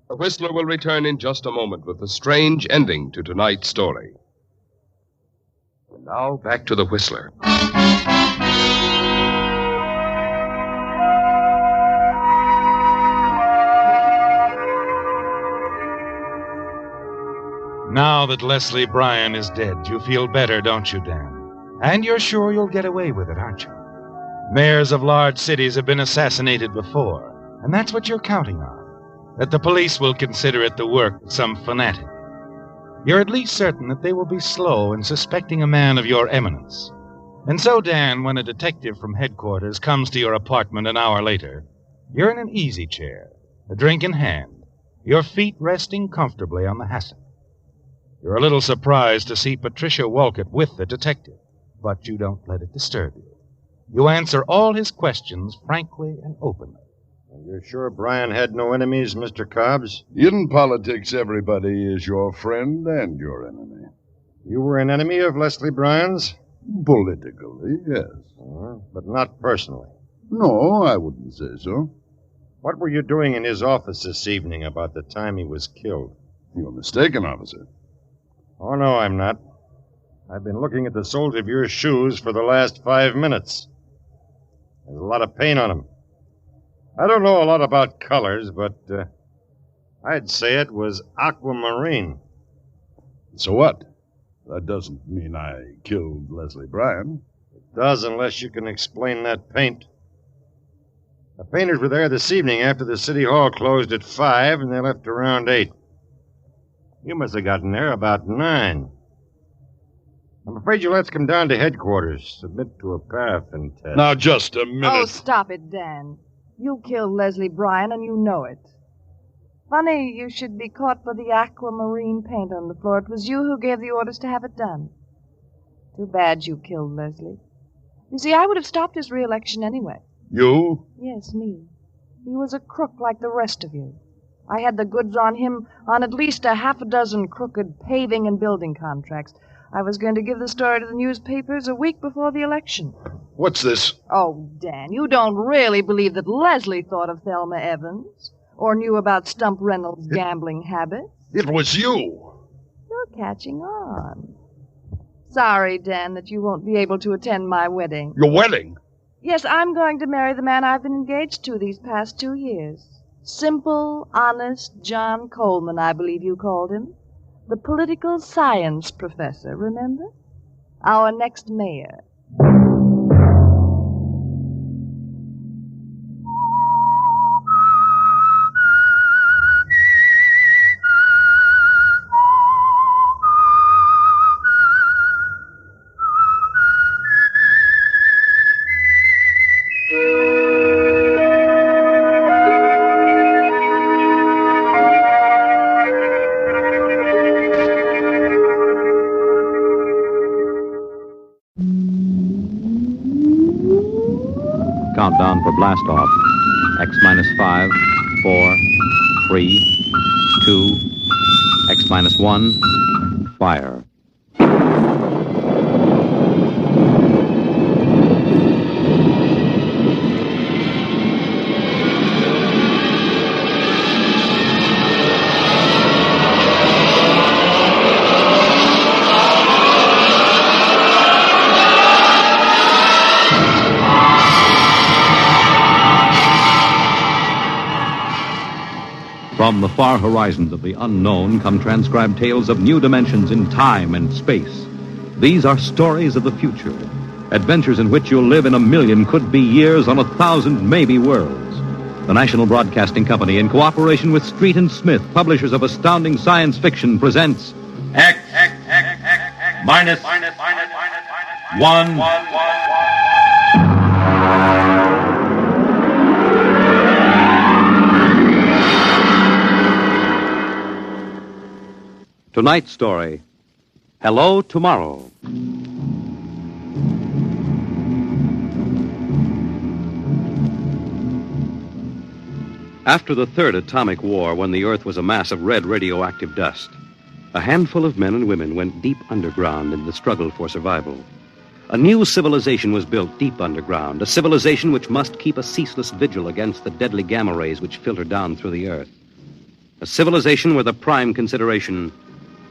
The Whistler will return in just a moment with a strange ending to tonight's story. And now, back to the Whistler. Now that Leslie Bryan is dead, you feel better, don't you, Dan? And you're sure you'll get away with it, aren't you? Mayors of large cities have been assassinated before, and that's what you're counting on, that the police will consider it the work of some fanatic. You're at least certain that they will be slow in suspecting a man of your eminence. And so, Dan, when a detective from headquarters comes to your apartment an hour later, you're in an easy chair, a drink in hand, your feet resting comfortably on the hassock. You're a little surprised to see Patricia Wolcott with the detective, but you don't let it disturb you. You answer all his questions frankly and openly. You're sure Bryan had no enemies, Mr. Cobbs? In politics, everybody is your friend and your enemy. You were an enemy of Leslie Bryan's? Politically, yes. But not personally. No, I wouldn't say so. What were you doing in his office this evening about the time he was killed? You're mistaken, officer. Oh, no, I'm not. I've been looking at the soles of your shoes for the last 5 minutes. There's a lot of paint on them. I don't know a lot about colors, but I'd say it was aquamarine. So what? That doesn't mean I killed Leslie Bryan. It does unless you can explain that paint. The painters were there this evening after the city hall closed at 5, and they left around 8. You must have gotten there about 9. I'm afraid you'll have to come down to headquarters, submit to a paraffin test. Now, just a minute. Oh, stop it, Dan. You killed Leslie Bryan, and you know it. Funny you should be caught for the aquamarine paint on the floor. It was you who gave the orders to have it done. Too bad you killed Leslie. You see, I would have stopped his re-election anyway. You? Yes, me. He was a crook like the rest of you. I had the goods on him on at least a half a dozen crooked paving and building contracts. I was going to give the story to the newspapers a week before the election. What's this? Oh, Dan, you don't really believe that Leslie thought of Thelma Evans or knew about Stump Reynolds' gambling habits? It was you. You're catching on. Sorry, Dan, that you won't be able to attend my wedding. Your wedding? Yes, I'm going to marry the man I've been engaged to these past 2 years. Simple, honest John Coleman, I believe you called him. The political science professor, remember? Our next mayor. Countdown for blast off. X minus 5, 4, 3, 2, X minus 1, fire. From the far horizons of the unknown come transcribed tales of new dimensions in time and space. These are stories of the future, adventures in which you'll live in 1,000,000 could-be years on 1,000 maybe worlds. The National Broadcasting Company, in cooperation with Street and Smith, publishers of astounding science fiction, presents X minus 1. Tonight's story, Hello Tomorrow. After the third atomic war, when the Earth was a mass of red radioactive dust, a handful of men and women went deep underground in the struggle for survival. A new civilization was built deep underground, a civilization which must keep a ceaseless vigil against the deadly gamma rays which filter down through the Earth. A civilization where the prime consideration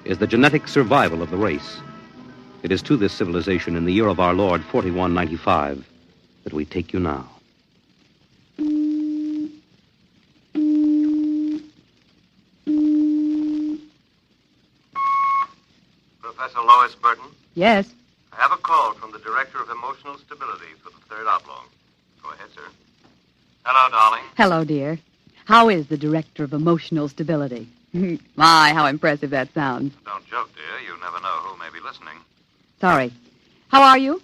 is the genetic survival of the race. It is to this civilization in the year of our Lord 4195 that we take you now. Lois Burton? Yes. I have a call from the Director of Emotional Stability for the Third Oblong. Go ahead, sir. Hello, darling. Hello, dear. How is the Director of Emotional Stability? My, how impressive that sounds. Don't joke, dear. You never know who may be listening. Sorry. How are you?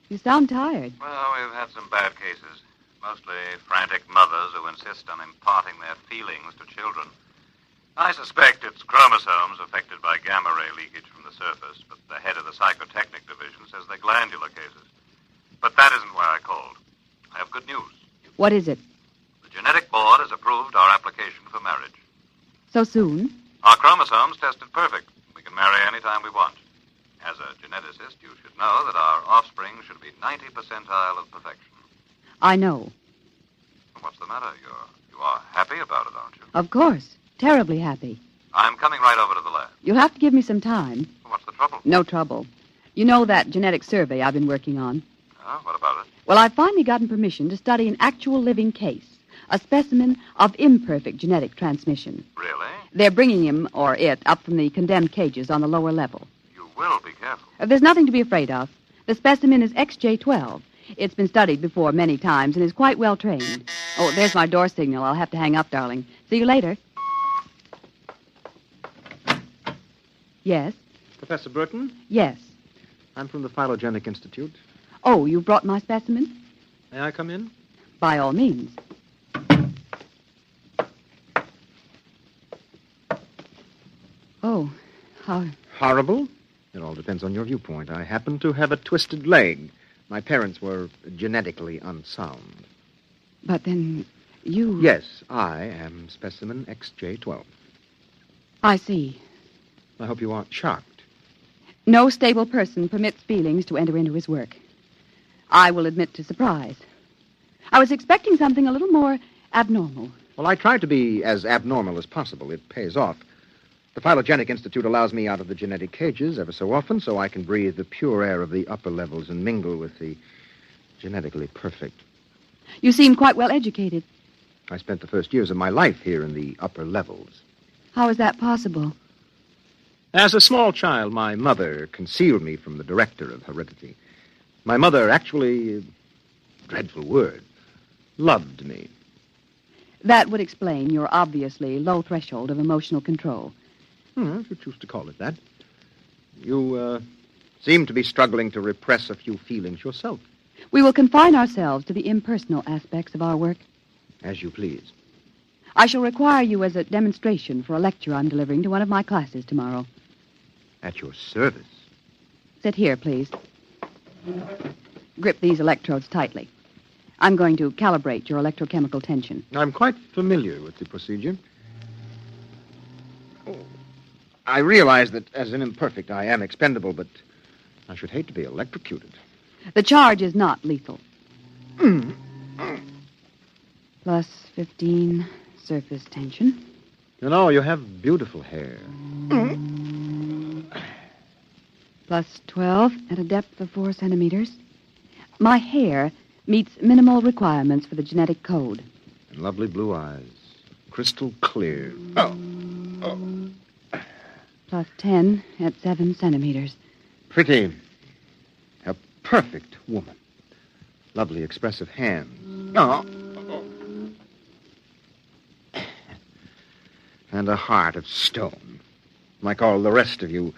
You sound tired. Well, we've had some bad cases. Mostly frantic mothers who insist on imparting their feelings to children. I suspect it's chromosomes affected by gamma ray leakage from the surface, but the head of the psychotechnic division says they're glandular cases. But that isn't why I called. I have good news. What is it? The genetic board has approved our application for marriage. So soon? Our chromosomes tested perfect. We can marry any time we want. As a geneticist, you should know that our offspring should be 90 percentile of perfection. I know. What's the matter? You are happy about it, aren't you? Of course. Terribly happy. I'm coming right over to the lab. You'll have to give me some time. What's the trouble? No trouble. You know that genetic survey I've been working on? Oh, what about it? Well, I've finally gotten permission to study an actual living case, a specimen of imperfect genetic transmission. Really? They're bringing him, or it, up from the condemned cages on the lower level. You will be careful. There's nothing to be afraid of. The specimen is XJ12. It's been studied before many times and is quite well trained. Oh, there's my door signal. I'll have to hang up, darling. See you later. Yes? Professor Burton? Yes. I'm from the Phylogenic Institute. Oh, you brought my specimen? May I come in? By all means. Oh, how... Horrible? It all depends on your viewpoint. I happen to have a twisted leg. My parents were genetically unsound. But then you... Yes, I am specimen XJ12. I see. I hope you aren't shocked. No stable person permits feelings to enter into his work. I will admit to surprise. I was expecting something a little more abnormal. Well, I try to be as abnormal as possible. It pays off. The Phylogenic Institute allows me out of the genetic cages ever so often so I can breathe the pure air of the upper levels and mingle with the genetically perfect. You seem quite well educated. I spent the first years of my life here in the upper levels. How is that possible? As a small child, my mother concealed me from the director of heredity. My mother actually, dreadful word, loved me. That would explain your obviously low threshold of emotional control. If you choose to call it that. You seem to be struggling to repress a few feelings yourself. We will confine ourselves to the impersonal aspects of our work. As you please. I shall require you as a demonstration for a lecture I'm delivering to one of my classes tomorrow. At your service. Sit here, please. Grip these electrodes tightly. I'm going to calibrate your electrochemical tension. I'm quite familiar with the procedure. I realize that as an imperfect I am expendable, but I should hate to be electrocuted. The charge is not lethal. Plus 15 surface tension. You know, you have beautiful hair. Plus 12 at a depth of 4 centimeters. My hair meets minimal requirements for the genetic code. And lovely blue eyes. Crystal clear. Plus 10 at 7 centimeters. Pretty. A perfect woman. Lovely expressive hands. And a heart of stone. Like all the rest of you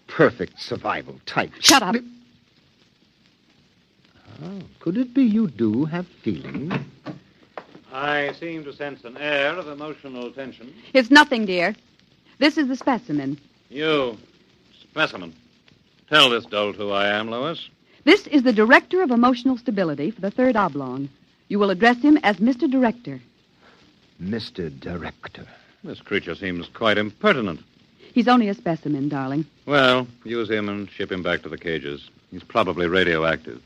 perfect survival types. Shut up. Oh, could it be you do have feelings? I seem to sense an air of emotional tension. It's nothing, dear. This is the specimen. You, specimen. Tell this dolt who I am, Lois. This is the Director of Emotional Stability for the Third Oblong. You will address him as Mr. Director. Mr. Director. This creature seems quite impertinent. He's only a specimen, darling. Well, use him and ship him back to the cages. He's probably radioactive.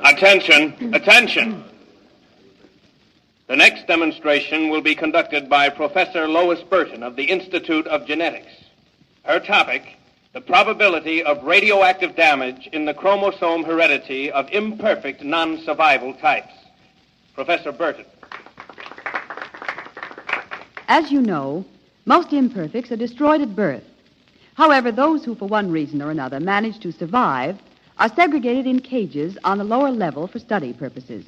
Attention, attention. The next demonstration will be conducted by Professor Lois Burton of the Institute of Genetics. Her topic, the probability of radioactive damage in the chromosome heredity of imperfect non-survival types. Professor Burton. As you know, most imperfects are destroyed at birth. However, those who, for one reason or another, manage to survive are segregated in cages on the lower level for study purposes.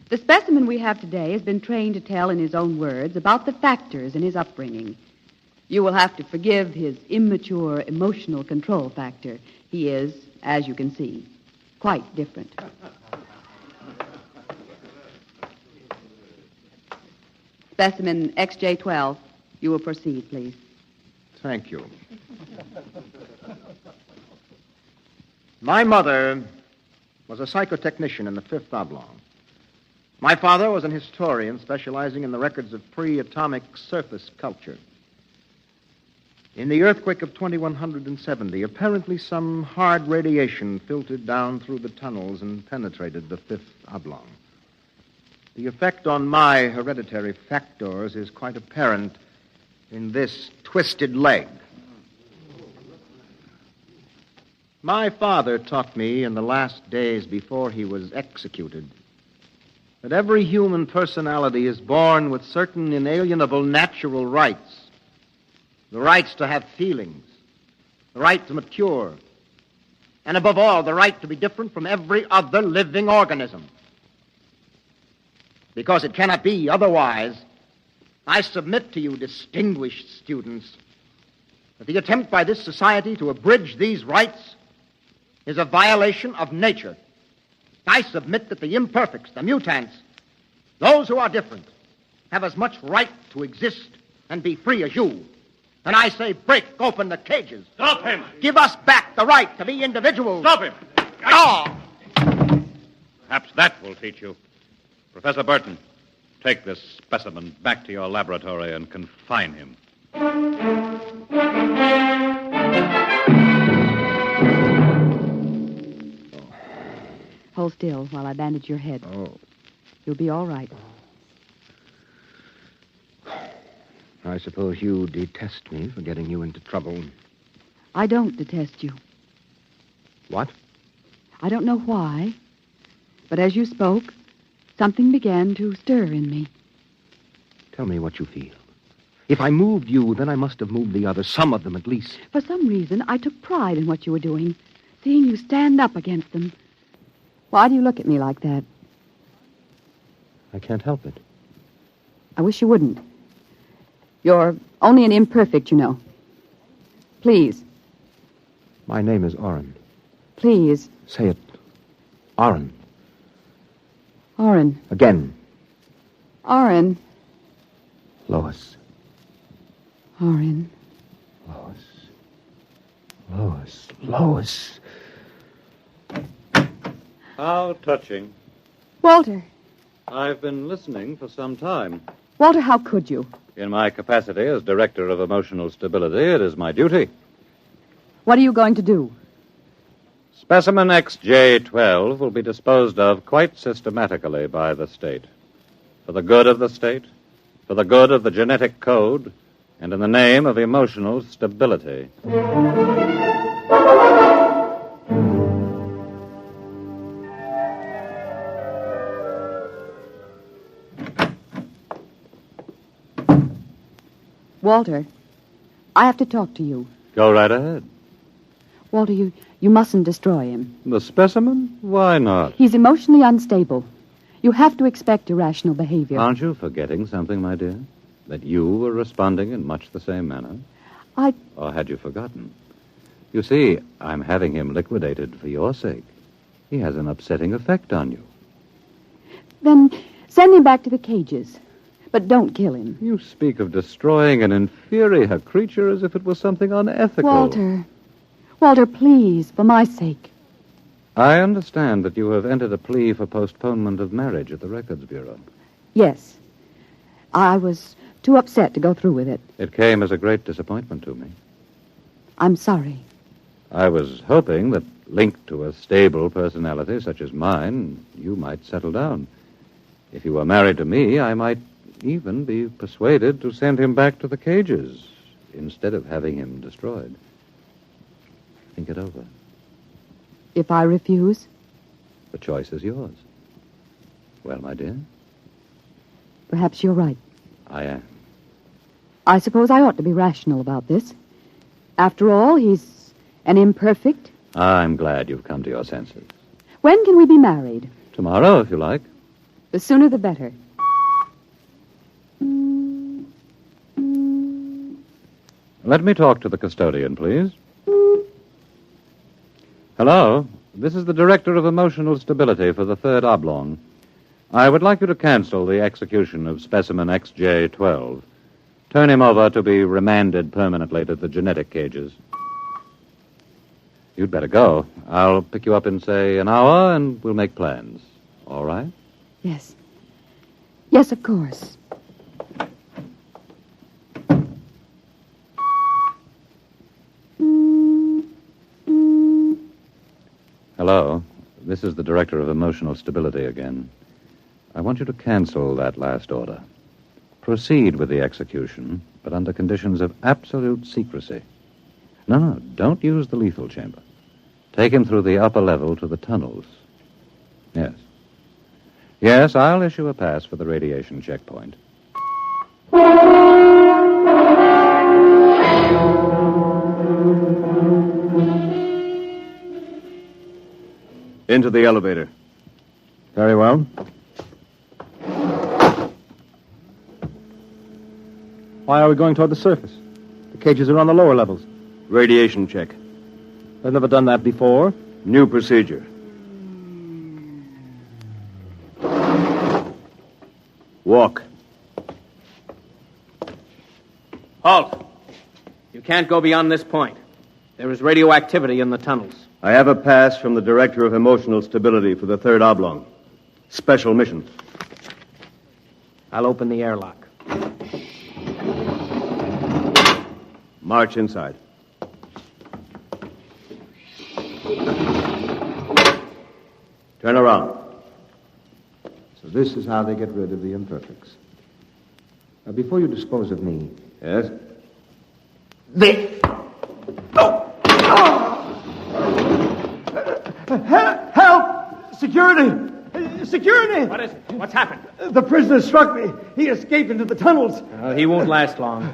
The specimen we have today has been trained to tell in his own words about the factors in his upbringing. You will have to forgive his immature emotional control factor. He is, as you can see, quite different. Specimen XJ12. You will proceed, please. Thank you. My mother was a psychotechnician in the Fifth Oblong. My father was an historian specializing in the records of pre-atomic surface culture. In the earthquake of 2170, apparently some hard radiation filtered down through the tunnels and penetrated the Fifth Oblong. The effect on my hereditary factors is quite apparent in this twisted leg. My father taught me in the last days before he was executed that every human personality is born with certain inalienable natural rights. The rights to have feelings, the right to mature, and above all, the right to be different from every other living organism. Because it cannot be otherwise, I submit to you, distinguished students, that the attempt by this society to abridge these rights is a violation of nature. I submit that the imperfects, the mutants, those who are different, have as much right to exist and be free as you. And I say break open the cages. Stop him! Give us back the right to be individuals. Stop him! Ah! Perhaps that will teach you. Professor Burton, take this specimen back to your laboratory and confine him. Hold still while I bandage your head. Oh. You'll be all right. I suppose you detest me for getting you into trouble. I don't detest you. What? I don't know why, but as you spoke, something began to stir in me. Tell me what you feel. If I moved you, then I must have moved the others, some of them at least. For some reason, I took pride in what you were doing, seeing you stand up against them. Why do you look at me like that? I can't help it. I wish you wouldn't. You're only an imperfect, you know. Please. My name is Orrin. Please. Say it. Orrin. Orrin. Again. Orrin. Lois. Orrin. Lois. Lois. Lois. How touching. Walter. I've been listening for some time. Walter, how could you? In my capacity as Director of Emotional Stability, it is my duty. What are you going to do? Specimen XJ12 will be disposed of quite systematically by the state. For the good of the state, for the good of the genetic code, and in the name of emotional stability. Walter, I have to talk to you. Go right ahead. Walter, you mustn't destroy him. The specimen? Why not? He's emotionally unstable. You have to expect irrational behavior. Aren't you forgetting something, my dear? That you were responding in much the same manner? Or had you forgotten? You see, I'm having him liquidated for your sake. He has an upsetting effect on you. Then send him back to the cages. But don't kill him. You speak of destroying an inferior creature as if it was something unethical. Walter, please, for my sake. I understand that you have entered a plea for postponement of marriage at the Records Bureau. Yes. I was too upset to go through with it. It came as a great disappointment to me. I'm sorry. I was hoping that, linked to a stable personality such as mine, you might settle down. If you were married to me, I might even be persuaded to send him back to the cages instead of having him destroyed. Think it over. If I refuse? The choice is yours. Well, my dear, Perhaps you're right. I am. I suppose I ought to be rational about this. After all, he's an imperfect. I'm glad you've come to your senses. When can we be married? Tomorrow, if you like. The sooner the better. Let me talk to the custodian, please. Hello. This is the Director of Emotional Stability for the Third Oblong. I would like you to cancel the execution of specimen XJ12. Turn him over to be remanded permanently to the genetic cages. You'd better go. I'll pick you up in, say, an hour, and we'll make plans. All right? Yes. Yes, of course. Hello. This is the Director of Emotional Stability again. I want you to cancel that last order. Proceed with the execution, but under conditions of absolute secrecy. No, don't use the lethal chamber. Take him through the upper level to the tunnels. Yes. Yes, I'll issue a pass for the radiation checkpoint. Into the elevator. Very well. Why are we going toward the surface? The cages are on the lower levels. Radiation check. I've never done that before. New procedure. Walk. Halt! You can't go beyond this point. There is radioactivity in the tunnels. I have a pass from the Director of Emotional Stability for the Third Oblong. Special mission. I'll open the airlock. March inside. Turn around. So this is how they get rid of the imperfects. Now, before you dispose of me... Yes? Help! Security! Security! What is it? What's happened? The prisoner struck me. He escaped into the tunnels. He won't last long.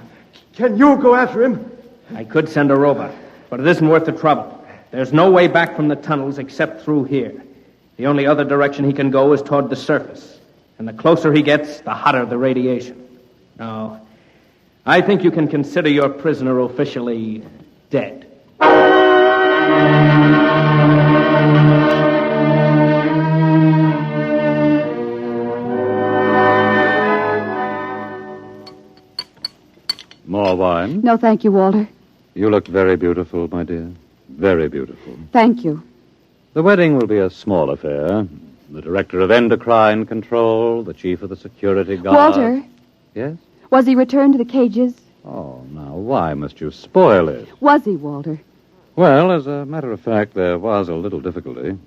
Can you go after him? I could send a robot, but it isn't worth the trouble. There's no way back from the tunnels except through here. The only other direction he can go is toward the surface. And the closer he gets, the hotter the radiation. No, I think you can consider your prisoner officially dead. More wine? No, thank you, Walter. You look very beautiful, my dear. Very beautiful. Thank you. The wedding will be a small affair. The Director of Endocrine Control, the Chief of the Security Guard... Walter? Yes? Was he returned to the cages? Oh, now, why must you spoil it? Was he, Walter? Well, as a matter of fact, there was a little difficulty.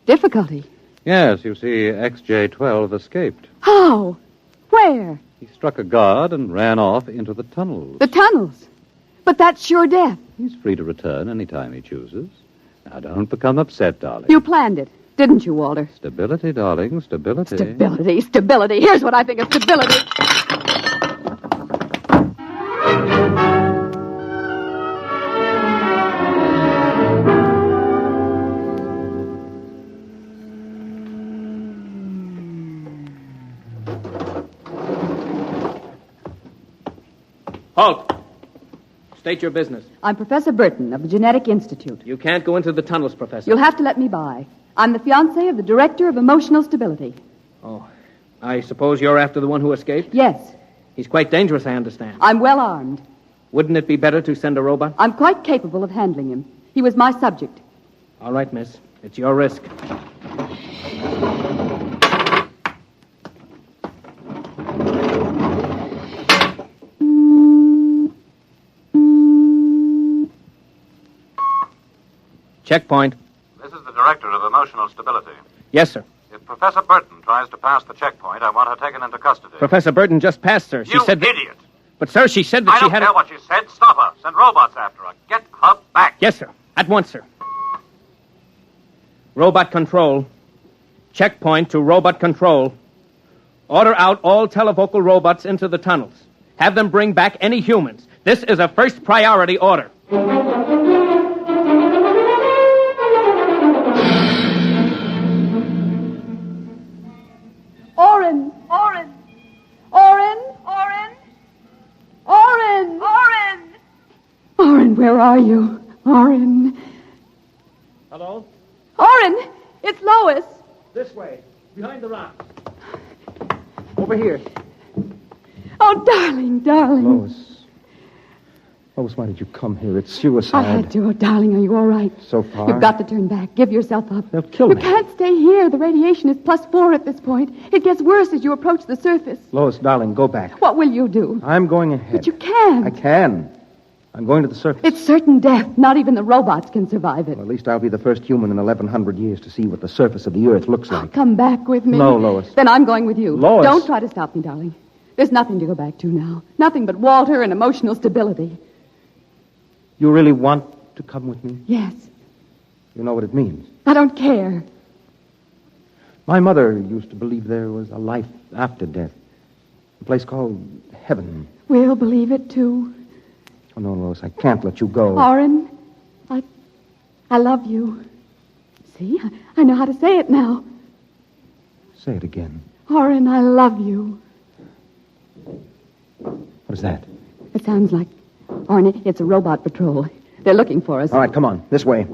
Difficulty? Yes, you see, XJ12 escaped. How? Where? He struck a guard and ran off into the tunnels. The tunnels? But that's sure death. He's free to return any time he chooses. Now, don't become upset, darling. You planned it, didn't you, Walter? Stability, darling, stability. Stability. Here's what I think of stability. Halt! State your business. I'm Professor Burton of the Genetic Institute. You can't go into the tunnels, Professor. You'll have to let me by. I'm the fiancée of the Director of Emotional Stability. Oh, I suppose you're after the one who escaped? Yes. He's quite dangerous, I understand. I'm well armed. Wouldn't it be better to send a robot? I'm quite capable of handling him. He was my subject. All right, miss. It's your risk. Checkpoint. This is the Director of Emotional Stability. Yes, sir. If Professor Burton tries to pass the checkpoint, I want her taken into custody. Professor Burton just passed, sir. She said that... idiot! But, sir, she said that I she don't had... care what she said. Stop her. Send robots after her. Get her back. Yes, sir. At once, sir. Robot control. Checkpoint to robot control. Order out all televocal robots into the tunnels. Have them bring back any humans. This is a first priority order. Oren! Oren! Oren! Oren! Oren! Oren! Oren, where are you? Oren. Hello? Oren! It's Lois. This way. Behind the rock. Over here. Oh, darling, darling. Lois, why did you come here? It's suicide. I had to. Oh, darling, are you all right? So far. You've got to turn back. Give yourself up. They'll kill me. me. You can't stay here. The radiation is +4 at this point. It gets worse as you approach the surface. Lois, darling, go back. What will you do? I'm going ahead. But you can't. I can. I'm going to the surface. It's certain death. Not even the robots can survive it. Well, at least I'll be the first human in 1,100 years to see what the surface of the Earth looks like. Come back with me. No, Lois. Then I'm going with you. Lois. Don't try to stop me, darling. There's nothing to go back to now. Nothing but Walter and emotional stability. You really want to come with me? Yes. You know what it means. I don't care. My mother used to believe there was a life after death. A place called heaven. We'll believe it, too. Oh, no, Lois, I can't let you go. Oren, I love you. See, I know how to say it now. Say it again. Oren, I love you. What is that? It sounds like... Oren, it's a robot patrol. They're looking for us. All right, come on. This way.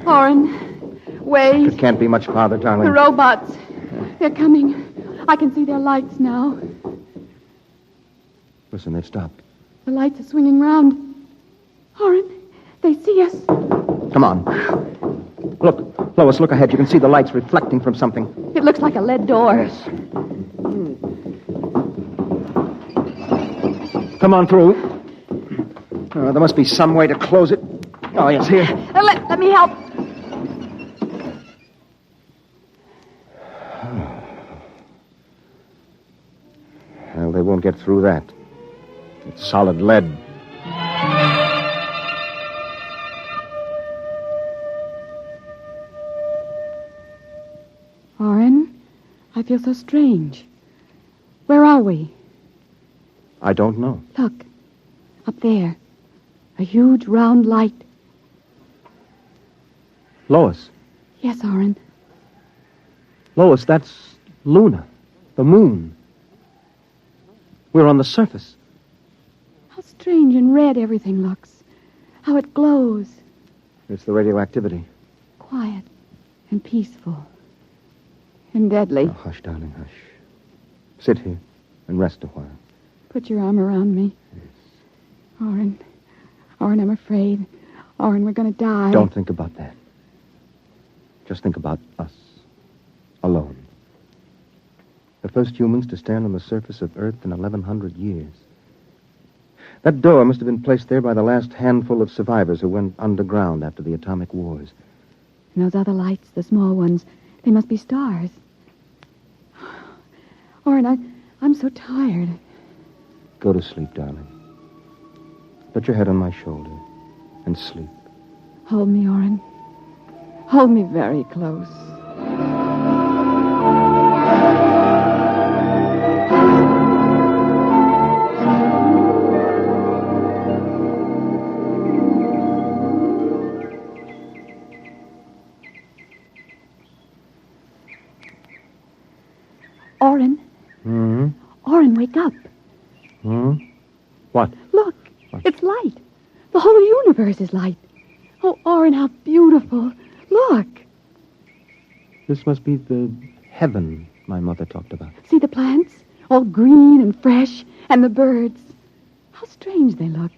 Oren, wait. It can't be much farther, darling. The robots. They're coming. I can see their lights now. Listen, they've stopped. The lights are swinging round. Oren, they see us. Come on. Look, Lois, look ahead. You can see the lights reflecting from something. It looks like a lead door. Yes. Come on through. There must be some way to close it. Oh, yes, here. Let me help. Well, they won't get through that. It's solid lead. Oren, I feel so strange. Where are we? I don't know. Look, up there. A huge round light. Lois. Yes, Oren. Lois, that's Luna, the moon. We're on the surface. How strange and red everything looks. How it glows. It's the radioactivity. Quiet and peaceful. And deadly. Oh, hush, darling, hush. Sit here and rest a while. Put your arm around me. Yes. Oren, I'm afraid. Oren, we're going to die. Don't think about that. Just think about us. Alone. The first humans to stand on the surface of Earth in 1,100 years. That door must have been placed there by the last handful of survivors who went underground after the atomic wars. And those other lights, the small ones, they must be stars. Oren, I'm so tired. Go to sleep, darling. Put your head on my shoulder and sleep. Hold me, Oren. Hold me very close. Oren. Hmm? Oren, wake up. Hmm? What? Look, it's light. The whole universe is light. Oh, Oren, how beautiful. Look. This must be the heaven my mother talked about. See the plants? All green and fresh. And the birds. How strange they look.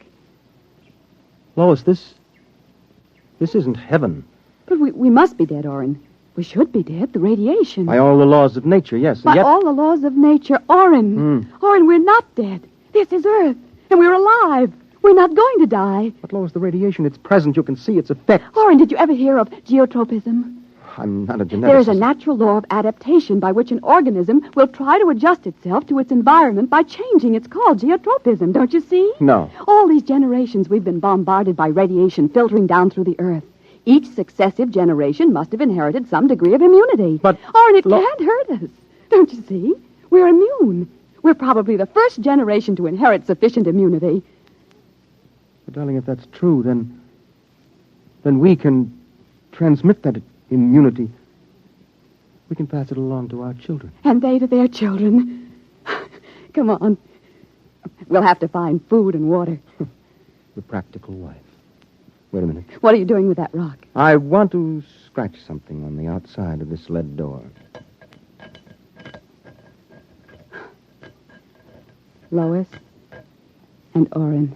Lois, this isn't heaven. But we must be dead, Oren. We should be dead. The radiation. By all the laws of nature, yes. By all the laws of nature. Oren. Oren, we're not dead. This is Earth. And we're alive. We're not going to die. But, Lois, the radiation, it's present. You can see its effect. Oren, did you ever hear of geotropism? I'm not a geneticist. There is a natural law of adaptation by which an organism will try to adjust itself to its environment by changing. It's called geotropism, don't you see? No. All these generations we've been bombarded by radiation filtering down through the earth. Each successive generation must have inherited some degree of immunity. But... and it can't hurt us. Don't you see? We're immune. We're probably the first generation to inherit sufficient immunity. But, darling, if that's true, then we can transmit that immunity. We can pass it along to our children. And they to their children. Come on. We'll have to find food and water. The practical wife. Wait a minute. What are you doing with that rock? I want to scratch something on the outside of this lead door. Lois and Orrin.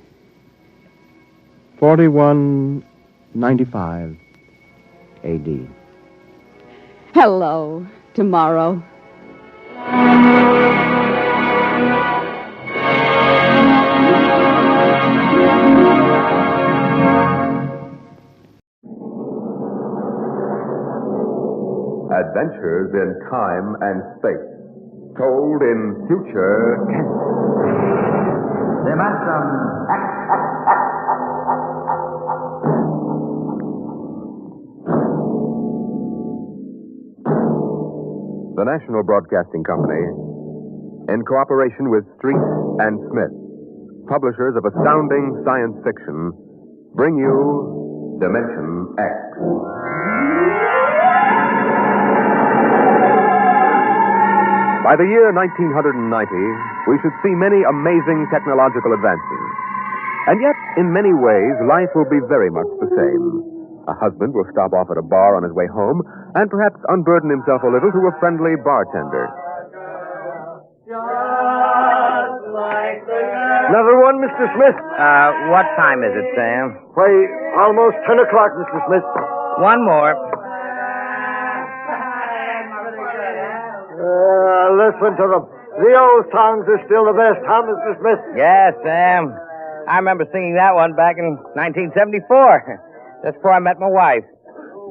4195 A.D. Hello, tomorrow. Adventures in time and space, told in future tense. The National Broadcasting Company, in cooperation with Street and Smith, publishers of astounding science fiction, bring you Dimension X. By the year 1990, we should see many amazing technological advances. And yet, in many ways, life will be very much the same. A husband will stop off at a bar on his way home and perhaps unburden himself a little to a friendly bartender. Another one, Mr. Smith? What time is it, Sam? Why, almost 10 o'clock, Mr. Smith. One more. Listen to them. The old songs are still the best, huh, Mr. Smith? Yes, Sam. I remember singing that one back in 1974. Just before I met my wife.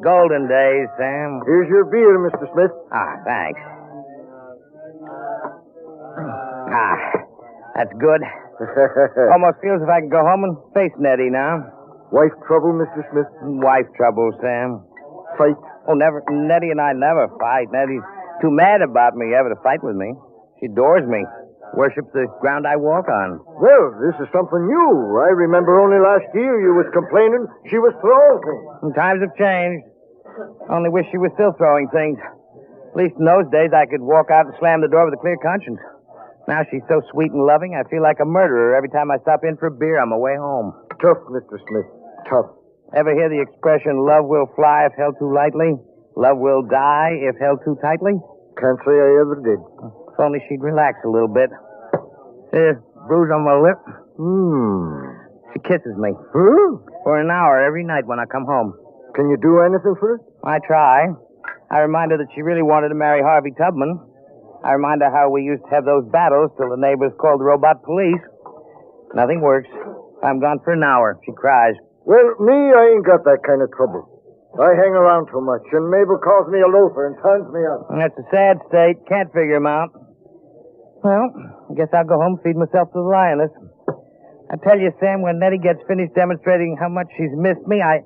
Golden days, Sam. Here's your beer, Mr. Smith. Ah, thanks. Ah, that's good. Almost feels if I can go home and face Nettie now. Wife trouble, Mr. Smith? Wife trouble, Sam. Fight? Oh, never. Nettie and I never fight. Nettie's too mad about me ever to fight with me. She adores me. Worships the ground I walk on. Well, this is something new. I remember only last year you was complaining she was throwing things. And times have changed. Only wish she was still throwing things. At least in those days I could walk out and slam the door with a clear conscience. Now she's so sweet and loving, I feel like a murderer every time I stop in for a beer on my way home. Tough, Mr. Smith. Tough. Ever hear the expression, love will fly if held too lightly? Love will die if held too tightly? Can't say I ever did. If only she'd relax a little bit. See, bruise on my lip. She kisses me. For an hour every night when I come home. Can you do anything for her? I try. I remind her that she really wanted to marry Harvey Tubman. I remind her how we used to have those battles till the neighbors called the robot police. Nothing works. I'm gone for an hour. She cries. Well, me, I ain't got that kind of trouble. I hang around too much, and Mabel calls me a loafer and turns me out. That's a sad state. Can't figure him out. Well, I guess I'll go home and feed myself to the lioness. I tell you, Sam, when Nettie gets finished demonstrating how much she's missed me, I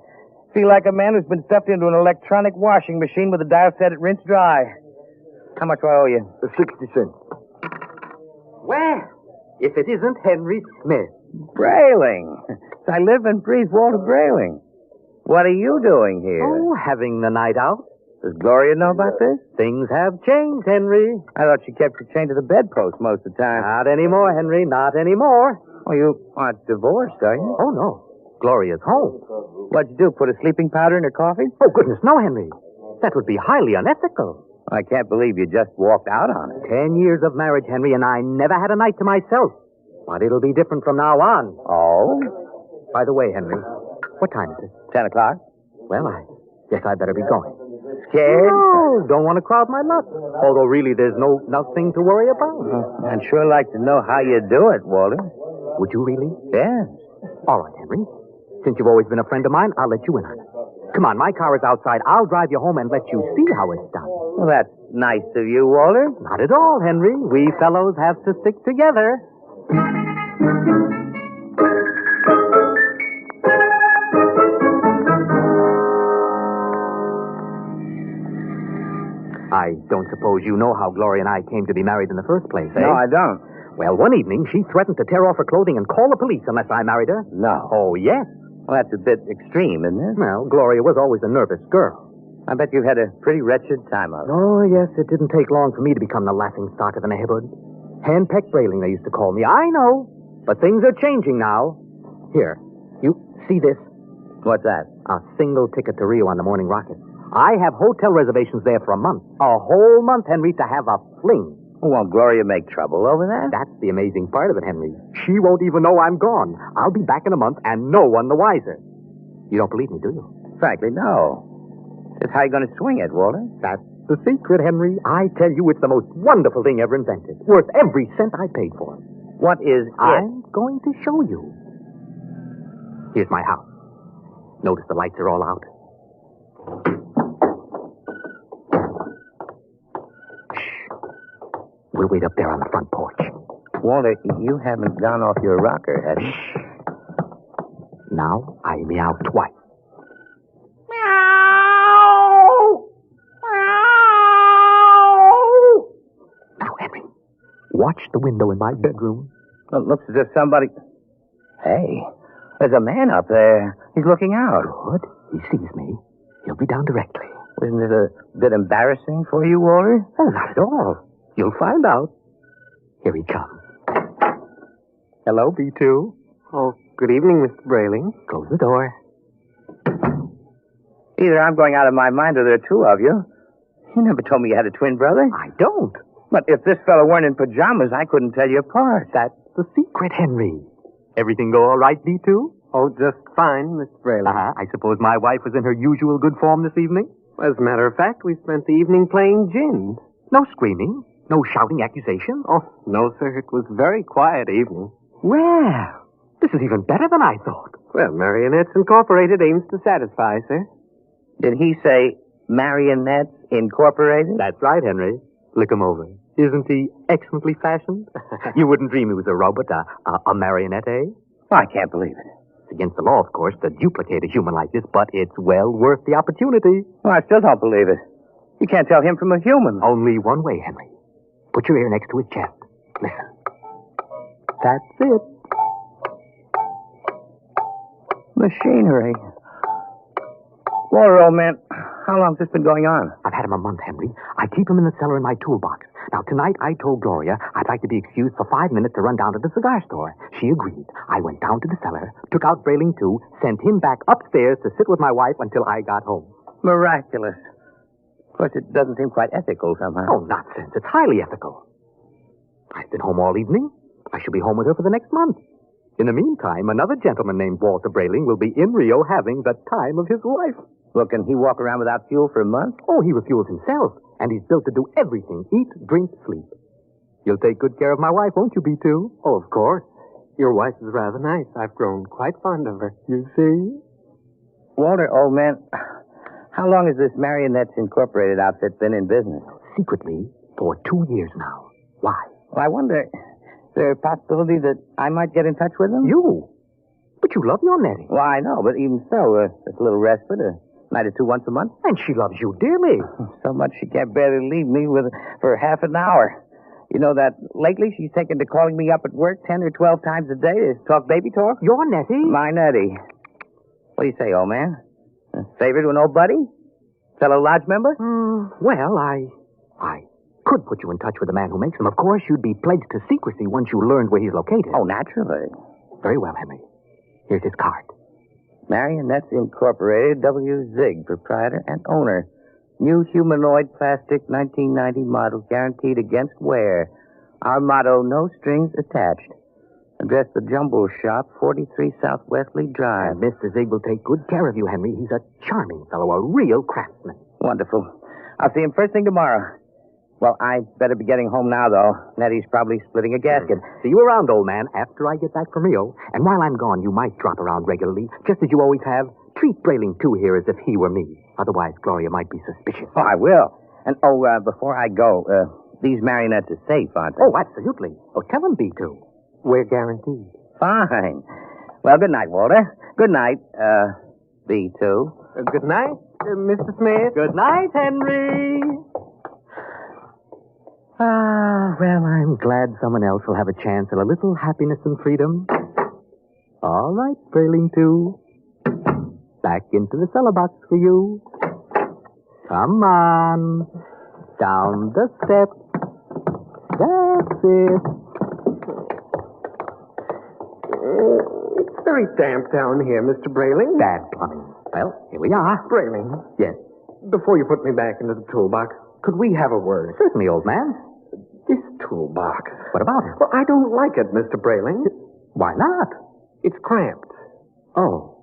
feel like a man who's been stuffed into an electronic washing machine with a dial set at rinse dry. How much do I owe you? 60 cents. Well, if it isn't Henry Smith. Brayling. I live and breathe Walter Brayling. What are you doing here? Oh, having the night out. Does Gloria know about this? Things have changed, Henry. I thought she kept you chained to the bedpost most of the time. Not anymore, Henry. Not anymore. Oh, you aren't divorced, are you? Oh, no. Gloria's home. What'd you do, put a sleeping powder in her coffee? Oh, goodness, no, Henry. That would be highly unethical. I can't believe you just walked out on it. 10 years of marriage, Henry, and I never had a night to myself. But it'll be different from now on. Oh? By the way, Henry, what time is it? 10 o'clock. Well, I guess I better be going. Scared? No, don't want to crowd my luck. Although, really, there's nothing to worry about. I'd sure like to know how you do it, Walter. Would you really? Yes. All right, Henry. Since you've always been a friend of mine, I'll let you in on it. Come on, my car is outside. I'll drive you home and let you see how it's done. Well, that's nice of you, Walter. Not at all, Henry. We fellows have to stick together. I don't suppose you know how Gloria and I came to be married in the first place, eh? No, I don't. Well, one evening, she threatened to tear off her clothing and call the police unless I married her. No. Oh, yes. Well, that's a bit extreme, isn't it? Well, Gloria was always a nervous girl. I bet you had a pretty wretched time of it. Oh, yes, it didn't take long for me to become the laughing stock of the neighborhood. Hand-pecked Brayling, they used to call me. I know, but things are changing now. Here, you see this? What's that? A single ticket to Rio on the morning rocket. I have hotel reservations there for a month. A whole month, Henry, to have a fling. Won't Gloria make trouble over that? That's the amazing part of it, Henry. She won't even know I'm gone. I'll be back in a month, and no one the wiser. You don't believe me, do you? Frankly, no. Just how you going to swing it, Walter? That's the secret, Henry. I tell you, it's the most wonderful thing ever invented. Worth every cent I paid for it. What is it? I'm going to show you. Here's my house. Notice the lights are all out. We'll wait up there on the front porch. Walter, you haven't gone off your rocker, have you? Now I meow twice. Now, Henry, watch the window in my bedroom. Well, it looks as if somebody... Hey, there's a man up there. He's looking out. Good. He sees me. He'll be down directly. Isn't it a bit embarrassing for you, Walter? Oh, not at all. You'll find out. Here he comes. Hello, B2. Oh, good evening, Mr. Brayling. Close the door. Either I'm going out of my mind or there are two of you. You never told me you had a twin brother. I don't. But if this fellow weren't in pajamas, I couldn't tell you apart. That's the secret, Henry. Everything go all right, B2? Oh, just fine, Mr. Brayling. I suppose my wife was in her usual good form this evening? As a matter of fact, we spent the evening playing gin. No screaming? No shouting accusations? Oh, no, sir. It was a very quiet evening. Well, this is even better than I thought. Well, Marrionettes Incorporated aims to satisfy, sir. Did he say Marrionettes Incorporated? That's right, Henry. Look him over. Isn't he excellently fashioned? You wouldn't dream he was a robot, a marionette, eh? I can't believe it. It's against the law, of course, to duplicate a human like this, but it's well worth the opportunity. Well, I still don't believe it. You can't tell him from a human. Only one way, Henry. Put your ear next to his chest. Listen. That's it. Machinery. Walter, old man, how long's this been going on? I've had him a month, Henry. I keep him in the cellar in my toolbox. Now, tonight I told Gloria I'd like to be excused for 5 minutes to run down to the cigar store. She agreed. I went down to the cellar, took out Brayling too, sent him back upstairs to sit with my wife until I got home. Miraculous. Of course, it doesn't seem quite ethical somehow. Oh, nonsense. It's highly ethical. I've been home all evening. I shall be home with her for the next month. In the meantime, another gentleman named Walter Brayling will be in Rio having the time of his life. Well, can he walk around without fuel for a month? Oh, he refuels himself. And he's built to do everything. Eat, drink, sleep. You'll take good care of my wife, won't you, B2? Oh, of course. Your wife is rather nice. I've grown quite fond of her. You see? Walter, old man, how long has this Marrionettes Incorporated outfit been in business? Secretly, for 2 years now. Why? Well, I wonder, is there a possibility that I might get in touch with them? You? But you love your Nettie. Well, I know, but even so, just a little respite, a night or two once a month. And she loves you dearly. So much she can't barely leave me for half an hour. You know that lately she's taken to calling me up at work 10 or 12 times a day to talk baby talk? Your Nettie? My Nettie. What do you say, old man? A favor to an old buddy? Fellow lodge member? Well, I could put you in touch with the man who makes them. Of course, you'd be pledged to secrecy once you learned where he's located. Oh, naturally. Very well, Henry. Here's his card. Marrionettes Incorporated, W. Zig, proprietor and owner. New humanoid plastic 1990 model guaranteed against wear. Our motto, no strings attached. Address the Jumbo Shop, 43 South Wesley Drive. Mr. Zig will take good care of you, Henry. He's a charming fellow, a real craftsman. Wonderful. I'll see him first thing tomorrow. Well, I'd better be getting home now, though. Nettie's probably splitting a gasket. See you around, old man, after I get back from Rio. And while I'm gone, you might drop around regularly, just as you always have, Treat Brayling, too, here as if he were me. Otherwise, Gloria might be suspicious. Oh, I will. And, before I go, these marionettes are safe, aren't they? Oh, absolutely. Oh, tell them, B2. We're guaranteed. Fine. Well, good night, Walter. Good night, B2. Good night, Mr. Smith. Good night, Henry. Well, I'm glad someone else will have a chance at a little happiness and freedom. All right, Brayling 2. Back into the cellar box for you. Come on. Down the steps. That's it. It's very damp down here, Mr. Brayling. Bad plumbing. Well, here we are. Brayling. Yes. Before you put me back into the toolbox, could we have a word? Certainly, old man. This toolbox. What about it? Well, I don't like it, Mr. Brayling. Why not? It's cramped. Oh.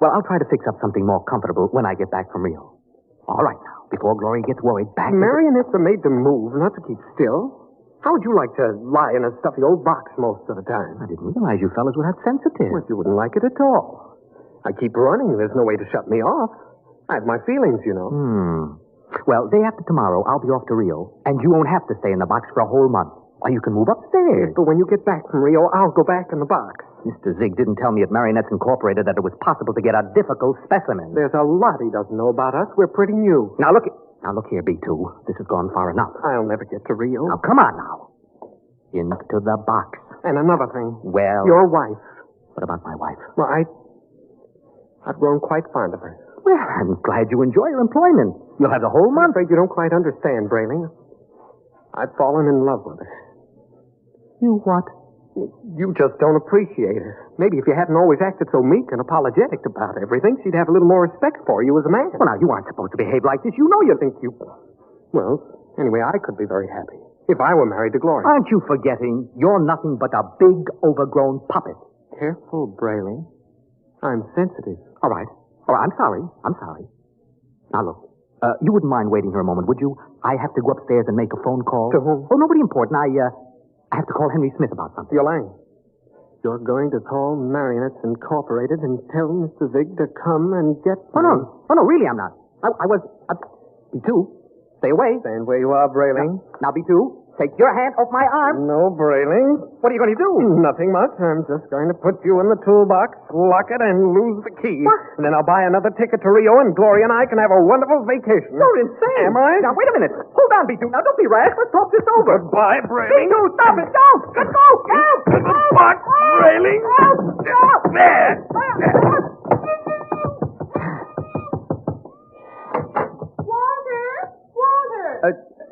Well, I'll try to fix up something more comfortable when I get back from Rio. All right, now, before Gloria gets worried, back... Marionettes are made to move, not to keep still. How would you like to lie in a stuffy old box most of the time? I didn't realize you fellas were that sensitive. Well, you wouldn't like it at all. I keep running. There's no way to shut me off. I have my feelings, you know. Well, day after tomorrow, I'll be off to Rio, and you won't have to stay in the box for a whole month. Or you can move upstairs. But when you get back from Rio, I'll go back in the box. Mr. Zig didn't tell me at Marrionettes Incorporated that it was possible to get a difficult specimen. There's a lot he doesn't know about us. We're pretty new. Now, look here, B2. This has gone far enough. I'll never get to Rio. Now, come on now. Into the box. And another thing. Well... Your wife. What about my wife? Well, I've grown quite fond of her. Well, I'm glad you enjoy your employment. You'll have the whole month. I'm afraid you don't quite understand, Brayling. I've fallen in love with her. You what? You just don't appreciate her. Maybe if you hadn't always acted so meek and apologetic about everything, she'd have a little more respect for you as a man. Well, now, you aren't supposed to behave like this. You know you think you... Well, anyway, I could be very happy if I were married to Gloria. Aren't you forgetting you're nothing but a big, overgrown puppet? Careful, Brayling. I'm sensitive. All right. I'm sorry. Now, look. You wouldn't mind waiting here a moment, would you? I have to go upstairs and make a phone call. To whom? Oh, nobody important. I have to call Henry Smith about something. Yolande, you're going to call Marrionettes Incorporated and tell Mr. Zig to come and get me. Oh, no, really, I'm not. I was... B2, stay away. Stand where you are, Brayling. Now, B2, take your hand off my arm. No, Brayling. What are you going to do? Nothing much. I'm just going to put you in the toolbox, lock it, and lose the key. What? And then I'll buy another ticket to Rio, and Gloria and I can have a wonderful vacation. You're insane. Am I? Now, wait a minute. Hold on, B2. Now, don't be rash. Let's talk this over. Goodbye, Brayling. B2, stop it. Don't. Let's go. Help. To the box, Brayling. Help. There. Walter!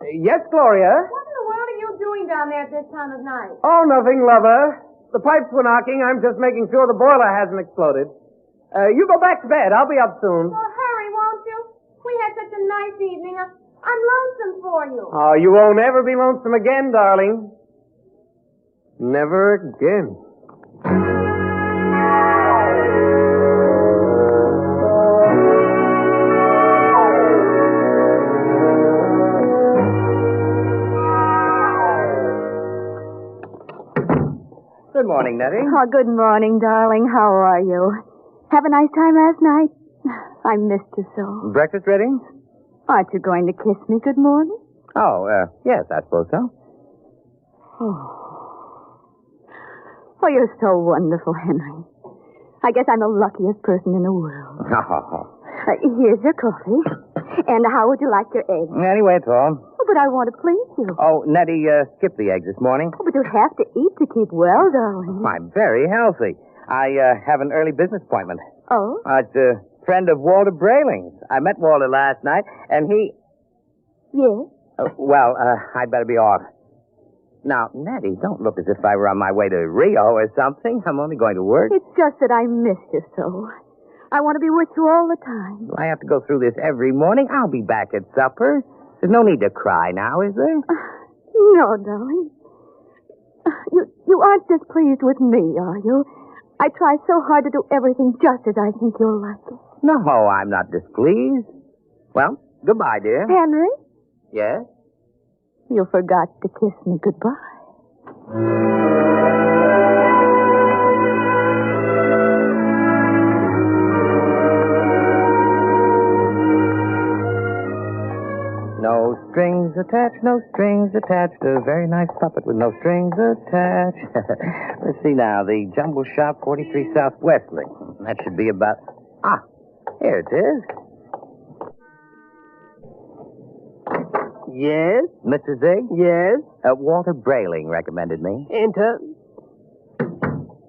Yes, Gloria? What in the world are you doing down there at this time of night? Oh, nothing, lover. The pipes were knocking. I'm just making sure the boiler hasn't exploded. You go back to bed. I'll be up soon. Well, hurry, won't you? We had such a nice evening. I'm lonesome for you. Oh, you won't ever be lonesome again, darling. Never again. Good morning, Nettie. Oh, good morning, darling. How are you? Have a nice time last night? I missed you so. Breakfast ready? Aren't you going to kiss me good morning? Oh, yes, I suppose so. Oh, you're so wonderful, Henry. I guess I'm the luckiest person in the world. Here's your coffee. And how would you like your eggs? Anyway, it's all. Oh, but I want to please you. Oh, Nettie, skip the eggs this morning. Oh, but you have to eat to keep well, darling. I'm very healthy. I have an early business appointment. Oh? It's a friend of Walter Brayling's. I met Walter last night, and he... Yes? I'd better be off. Now, Nettie, don't look as if I were on my way to Rio or something. I'm only going to work. It's just that I miss you so. I want to be with you all the time. I have to go through this every morning. I'll be back at supper. There's no need to cry now, is there? No, darling. You aren't displeased with me, are you? I try so hard to do everything just as I think you'll like it. No, I'm not displeased. Well, goodbye, dear. Henry? Yes? You forgot to kiss me goodbye. No strings attached, no strings attached. A very nice puppet with no strings attached. Let's see now. The Jumble Shop, 43 South Wesley. That should be about... Ah, here it is. Yes? Mr. Zig? Yes? Walter Brayling recommended me. Enter.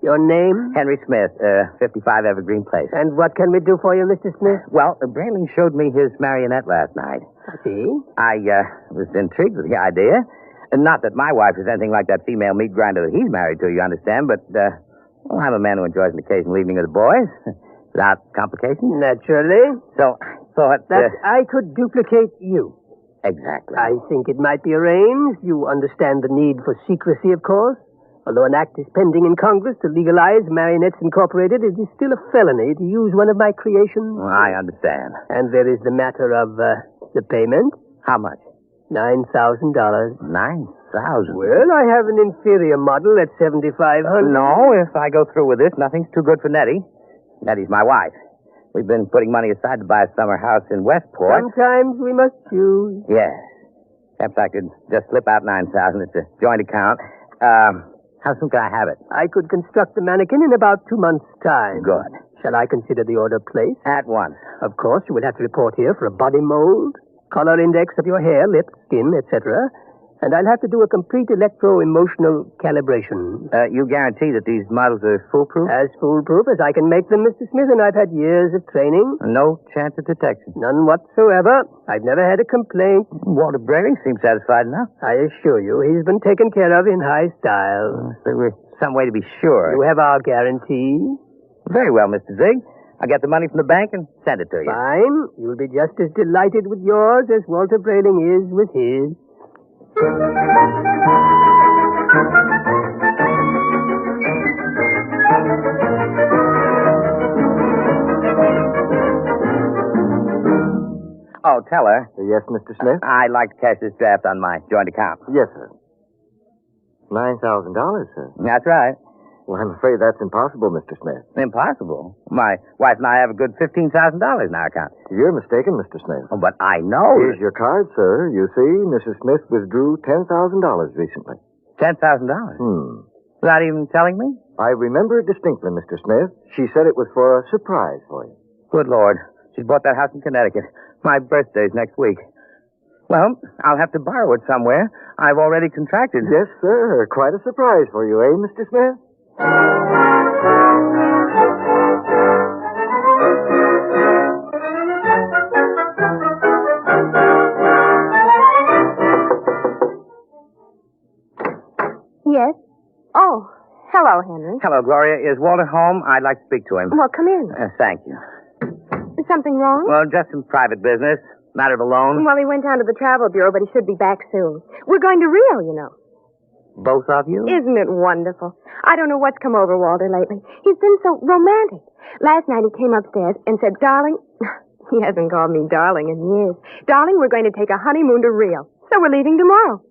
Your name? Henry Smith, 55 Evergreen Place. And what can we do for you, Mr. Smith? Well, Brayling showed me his marionette last night. I see. I was intrigued with the idea. Not that my wife is anything like that female meat grinder that he's married to, you understand, but well, I'm a man who enjoys an occasional evening with the boys. Without complications. Naturally. So I thought... that I could duplicate you. Exactly. I think it might be arranged. You understand the need for secrecy, of course. Although an act is pending in Congress to legalize Marrionettes Incorporated, it is still a felony to use one of my creations. Well, I understand. And there is the matter of the payment. How much? $9,000. $9,000? Well, I have an inferior model at $7,500. No, if I go through with this, nothing's too good for Nettie. Nettie's my wife. We've been putting money aside to buy a summer house in Westport. Sometimes we must choose. Yes. Perhaps I could just slip out $9,000. It's a joint account. How soon can I have it? I could construct the mannequin in about 2 months' time. Good. Shall I consider the order placed? At once. Of course, you will have to report here for a body mold, color index of your hair, lips, skin, etc. And I'll have to do a complete electro-emotional calibration. You guarantee that these models are foolproof? As foolproof as I can make them, Mr. Smith, and I've had years of training. No chance of detection? None whatsoever. I've never had a complaint. Walter Brayling seems satisfied enough. I assure you, he's been taken care of in high style. There was some way to be sure. You have our guarantee. Very well, Mr. Zig. I'll get the money from the bank and send it to you. Fine. You'll be just as delighted with yours as Walter Brayling is with his. Oh, tell her. Yes, Mr. Smith? I'd like to cash this draft on my joint account. Yes, sir. $9,000, sir. That's right. Well, I'm afraid that's impossible, Mr. Smith. Impossible? My wife and I have a good $15,000 in our account. You're mistaken, Mr. Smith. Oh, but I know. Here's your card, sir. You see, Mrs. Smith withdrew $10,000 recently. $10,000? Without even telling me? I remember it distinctly, Mr. Smith. She said it was for a surprise for you. Good Lord. She bought that house in Connecticut. My birthday's next week. Well, I'll have to borrow it somewhere. I've already contracted. Yes, sir. Quite a surprise for you, eh, Mr. Smith? Yes? Oh, hello, Henry. Hello, Gloria. Is Walter home? I'd like to speak to him. Well, come in. Thank you. Is something wrong? Well, just some private business. Matter of a loan. Well, he went down to the travel bureau, but he should be back soon. We're going to Rio, you know. Both of you? Isn't it wonderful? I don't know what's come over Walter lately. He's been so romantic. Last night he came upstairs and said, darling, he hasn't called me darling in years. Darling, we're going to take a honeymoon to Rio. So we're leaving tomorrow.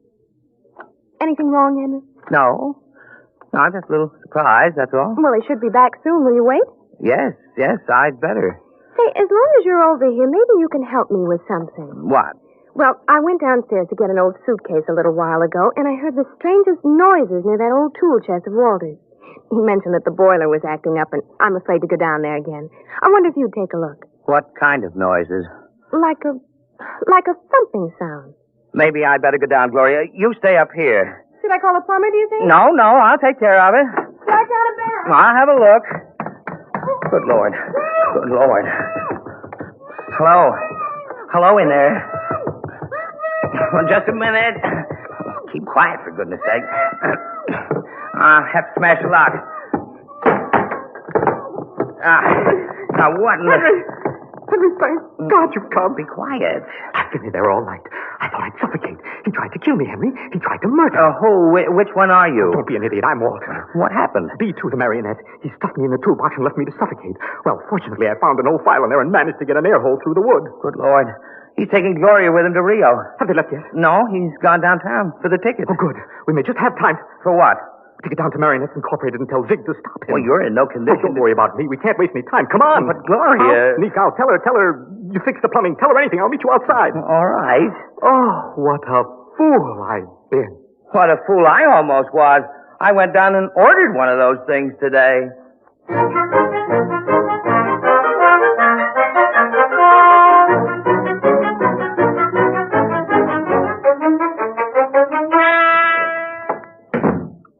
Anything wrong, Henry? No. No, I'm just a little surprised, that's all. Well, he should be back soon. Will you wait? Yes, I'd better. Say, as long as you're over here, maybe you can help me with something. What? Well, I went downstairs to get an old suitcase a little while ago, and I heard the strangest noises near that old tool chest of Walter's. He mentioned that the boiler was acting up, and I'm afraid to go down there again. I wonder if you'd take a look. What kind of noises? Like a thumping sound. Maybe I'd better go down, Gloria. You stay up here. Should I call a plumber, do you think? No, I'll take care of it. Flash out a bell. I'll have a look. Good Lord. Hello in there. Well, just a minute. Keep quiet, for goodness sake. I'll have to smash the lock. Now, what in the... Henry, thank God you've come. Be quiet. I've been in there all night. I thought I'd suffocate. He tried to kill me, Henry. He tried to murder. Who? Which one are you? Don't be an idiot. I'm Walter. What happened? B2, the marionette. He stuffed me in the toolbox and left me to suffocate. Well, fortunately, I found an old file in there and managed to get an air hole through the wood. Good Lord. He's taking Gloria with him to Rio. Have they left yet? No, he's gone downtown for the ticket. Oh, good. We may just have time. For what? To get down to Marrionettes Incorporated and tell Zig to stop him. Well, you're in no condition. Don't worry about me. We can't waste any time. Come on. But Gloria... I'll sneak out. Tell her You fix the plumbing. Tell her anything. I'll meet you outside. All right. Oh, what a fool I've been. What a fool I almost was. I went down and ordered one of those things today.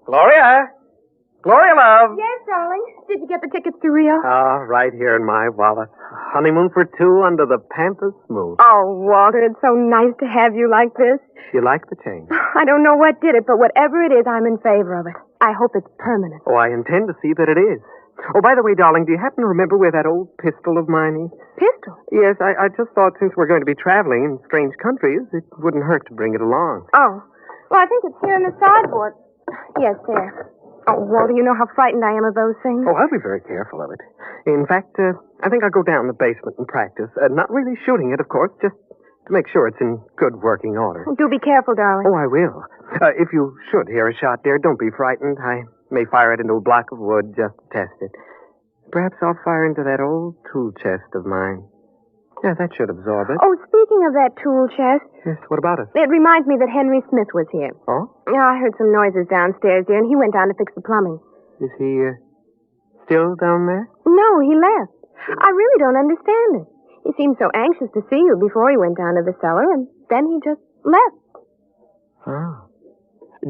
Gloria? Gloria, love. Yes, darling. Did you get the tickets to Rio? Right here in my wallet. Honeymoon for two under the pampas moon. Oh, Walter, it's so nice to have you like this. You like the change? I don't know what did it, but whatever it is, I'm in favor of it. I hope it's permanent. Oh, I intend to see that it is. Oh, by the way, darling, do you happen to remember where that old pistol of mine is? Pistol? Yes, I just thought since we're going to be traveling in strange countries, it wouldn't hurt to bring it along. Oh. Well, I think it's here in the sideboard. Yes, there. Oh, Walter, you know how frightened I am of those things. Oh, I'll be very careful of it. In fact, I think I'll go down the basement and practice. Not really shooting it, of course, just to make sure it's in good working order. Do be careful, darling. Oh, I will. If you should hear a shot, dear, don't be frightened. I may fire it into a block of wood just to test it. Perhaps I'll fire into that old tool chest of mine. Yeah, that should absorb it. Oh, speaking of that tool chest. Yes, what about it? It reminds me that Henry Smith was here. Oh? Yeah, I heard some noises downstairs, dear, and he went down to fix the plumbing. Is he still down there? No, he left. I really don't understand it. He seemed so anxious to see you before he went down to the cellar, and then he just left. Oh.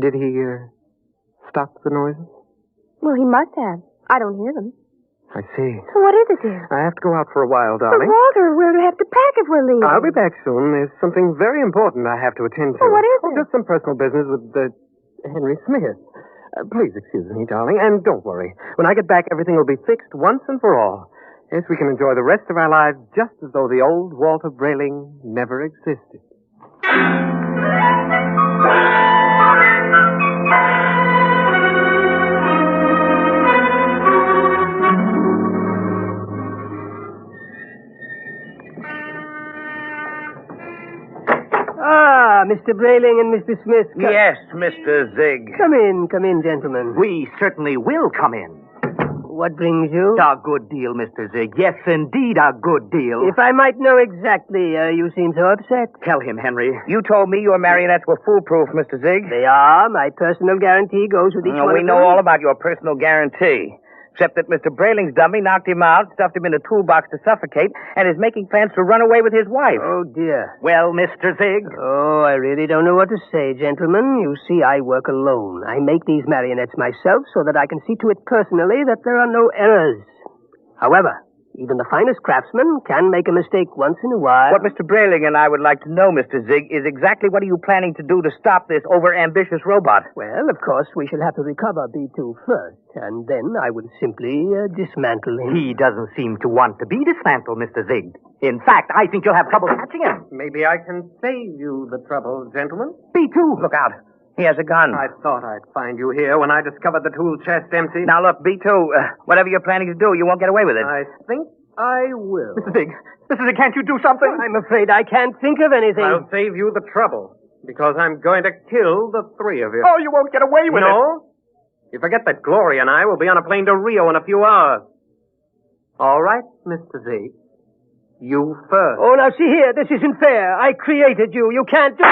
Did he stop the noises? Well, he must have. I don't hear them. I see. So what is it, dear? I have to go out for a while, But darling. Walter, we'll have to pack if we're leaving. I'll be back soon. There's something very important I have to attend to. Well, what is it? Just some personal business with Henry Smith. Please excuse me, darling, and don't worry. When I get back, everything will be fixed once and for all. Yes, we can enjoy the rest of our lives just as though the old Walter Brayling never existed. Mr. Brayling and Mr. Smith. Yes, Mr. Zig. Come in, gentlemen. We certainly will come in. What brings you? A good deal, Mr. Zig. Yes, indeed, a good deal. If I might know exactly, you seem so upset. Tell him, Henry. You told me your marionettes were foolproof, Mr. Zig. They are. My personal guarantee goes with each one We of know them. all about your personal guarantee. Except that Mr. Brayling's dummy knocked him out, stuffed him in a toolbox to suffocate, and is making plans to run away with his wife. Oh, dear. Well, Mr. Zig? Oh, I really don't know what to say, gentlemen. You see, I work alone. I make these marionettes myself so that I can see to it personally that there are no errors. However, even the finest craftsman can make a mistake once in a while. What Mr. Brayling and I would like to know, Mr. Zig, is exactly what are you planning to do to stop this over-ambitious robot? Well, of course, we shall have to recover B2 first, and then I will simply dismantle him. He doesn't seem to want to be dismantled, Mr. Zig. In fact, I think you'll have trouble catching him. Maybe I can save you the trouble, gentlemen. B2. Look out. He has a gun. I thought I'd find you here when I discovered the tool chest empty. Now, look, B2, whatever you're planning to do, you won't get away with it. I think I will. Mr. Zig, can't you do something? I'm afraid I can't think of anything. I'll save you the trouble, because I'm going to kill the three of you. Oh, you won't get away with it. No? You forget that Gloria and I will be on a plane to Rio in a few hours. All right, Mr. Z. You first. Oh, now see here. This isn't fair. I created you. You can't do...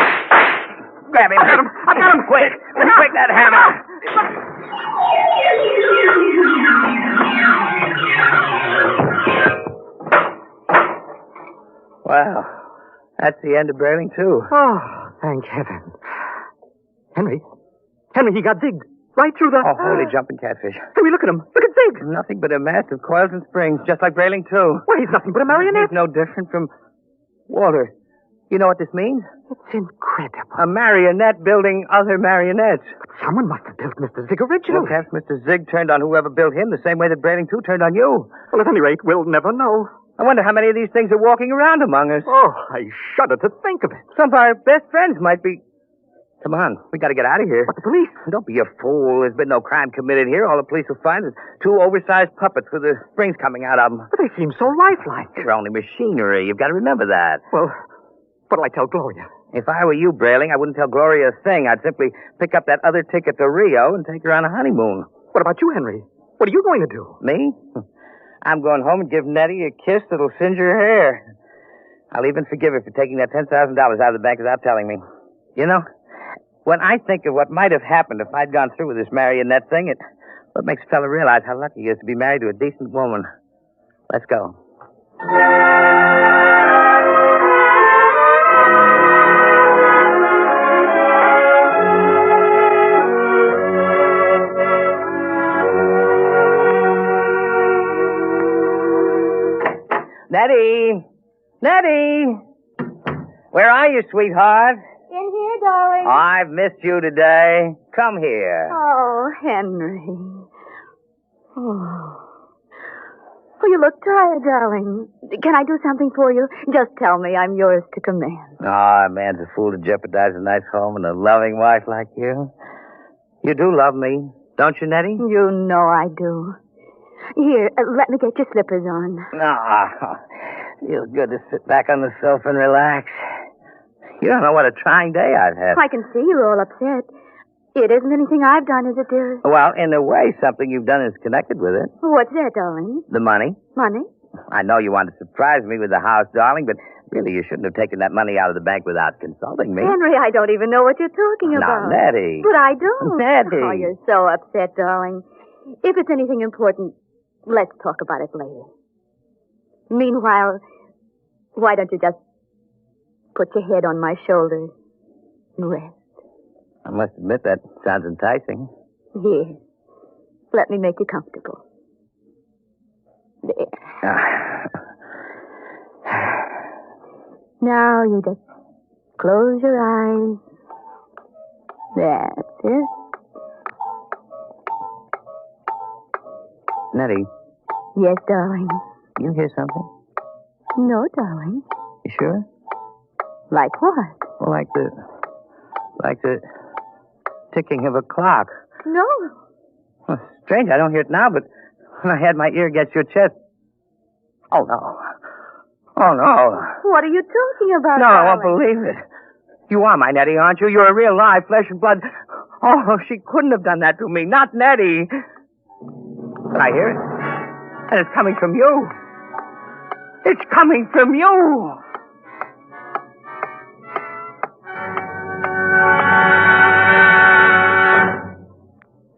Grab him. I got him. Quick. Quick, that hammer. Well, that's the end of Brayling, too. Oh, thank heaven. Henry, he got zigged. Right through the... Oh, holy jumping catfish. Henry, look at him. Look at Zig. Nothing but a mass of coils and springs, just like Brayling, too. Why, he's nothing but a marionette. He's no different from... Walter, you know what this means? It's incredible. A marionette building other marionettes. But someone must have built Mr. Zig originally. Well, perhaps Mr. Zig turned on whoever built him the same way that Brayling, too, turned on you. Well, at any rate, we'll never know. I wonder how many of these things are walking around among us. Oh, I shudder to think of it. Some of our best friends might be... Come on, we got to get out of here. But the police? Don't be a fool. There's been no crime committed here. All the police will find is two oversized puppets with the springs coming out of them. But they seem so lifelike. They're only machinery. You've got to remember that. Well, what'll I tell Gloria? If I were you, Brayling, I wouldn't tell Gloria a thing. I'd simply pick up that other ticket to Rio and take her on a honeymoon. What about you, Henry? What are you going to do? Me? I'm going home and give Nettie a kiss that'll singe her hair. I'll even forgive her for taking that $10,000 out of the bank without telling me. You know, when I think of what might have happened if I'd gone through with this marionette thing, what makes a fella realize how lucky he is to be married to a decent woman. Let's go. Nettie! Nettie! Where are you, sweetheart? In here, darling. I've missed you today. Come here. Oh, Henry. Oh. Oh, you look tired, darling. Can I do something for you? Just tell me. I'm yours to command. Ah, a man's a fool to jeopardize a nice home and a loving wife like you. You do love me, don't you, Nettie? You know I do. Here, let me get your slippers on. Ah, feels good to sit back on the sofa and relax. You don't know what a trying day I've had. I can see you're all upset. It isn't anything I've done, is it, dear? Well, in a way, something you've done is connected with it. What's that, darling? The money. Money? I know you want to surprise me with the house, darling, but really you shouldn't have taken that money out of the bank without consulting me. Henry, I don't even know what you're talking about. Now, Nettie. But I do. Nettie. Oh, you're so upset, darling. If it's anything important, let's talk about it later. Meanwhile, why don't you just put your head on my shoulder and rest? I must admit that sounds enticing. Here. Let me make you comfortable. There. Now you just close your eyes. That's it. Nettie. Yes, darling. You hear something? No, darling. You sure? Like what? Well, like the ticking of a clock. No. Well, strange, I don't hear it now, but when I had my ear against your chest. Oh, no. Oh, no. What are you talking about, No, darling? I won't believe it. You are my Nettie, aren't you? You're a real live flesh and blood. Oh, she couldn't have done that to me. Not Nettie. But I hear it. And it's coming from you. It's coming from you.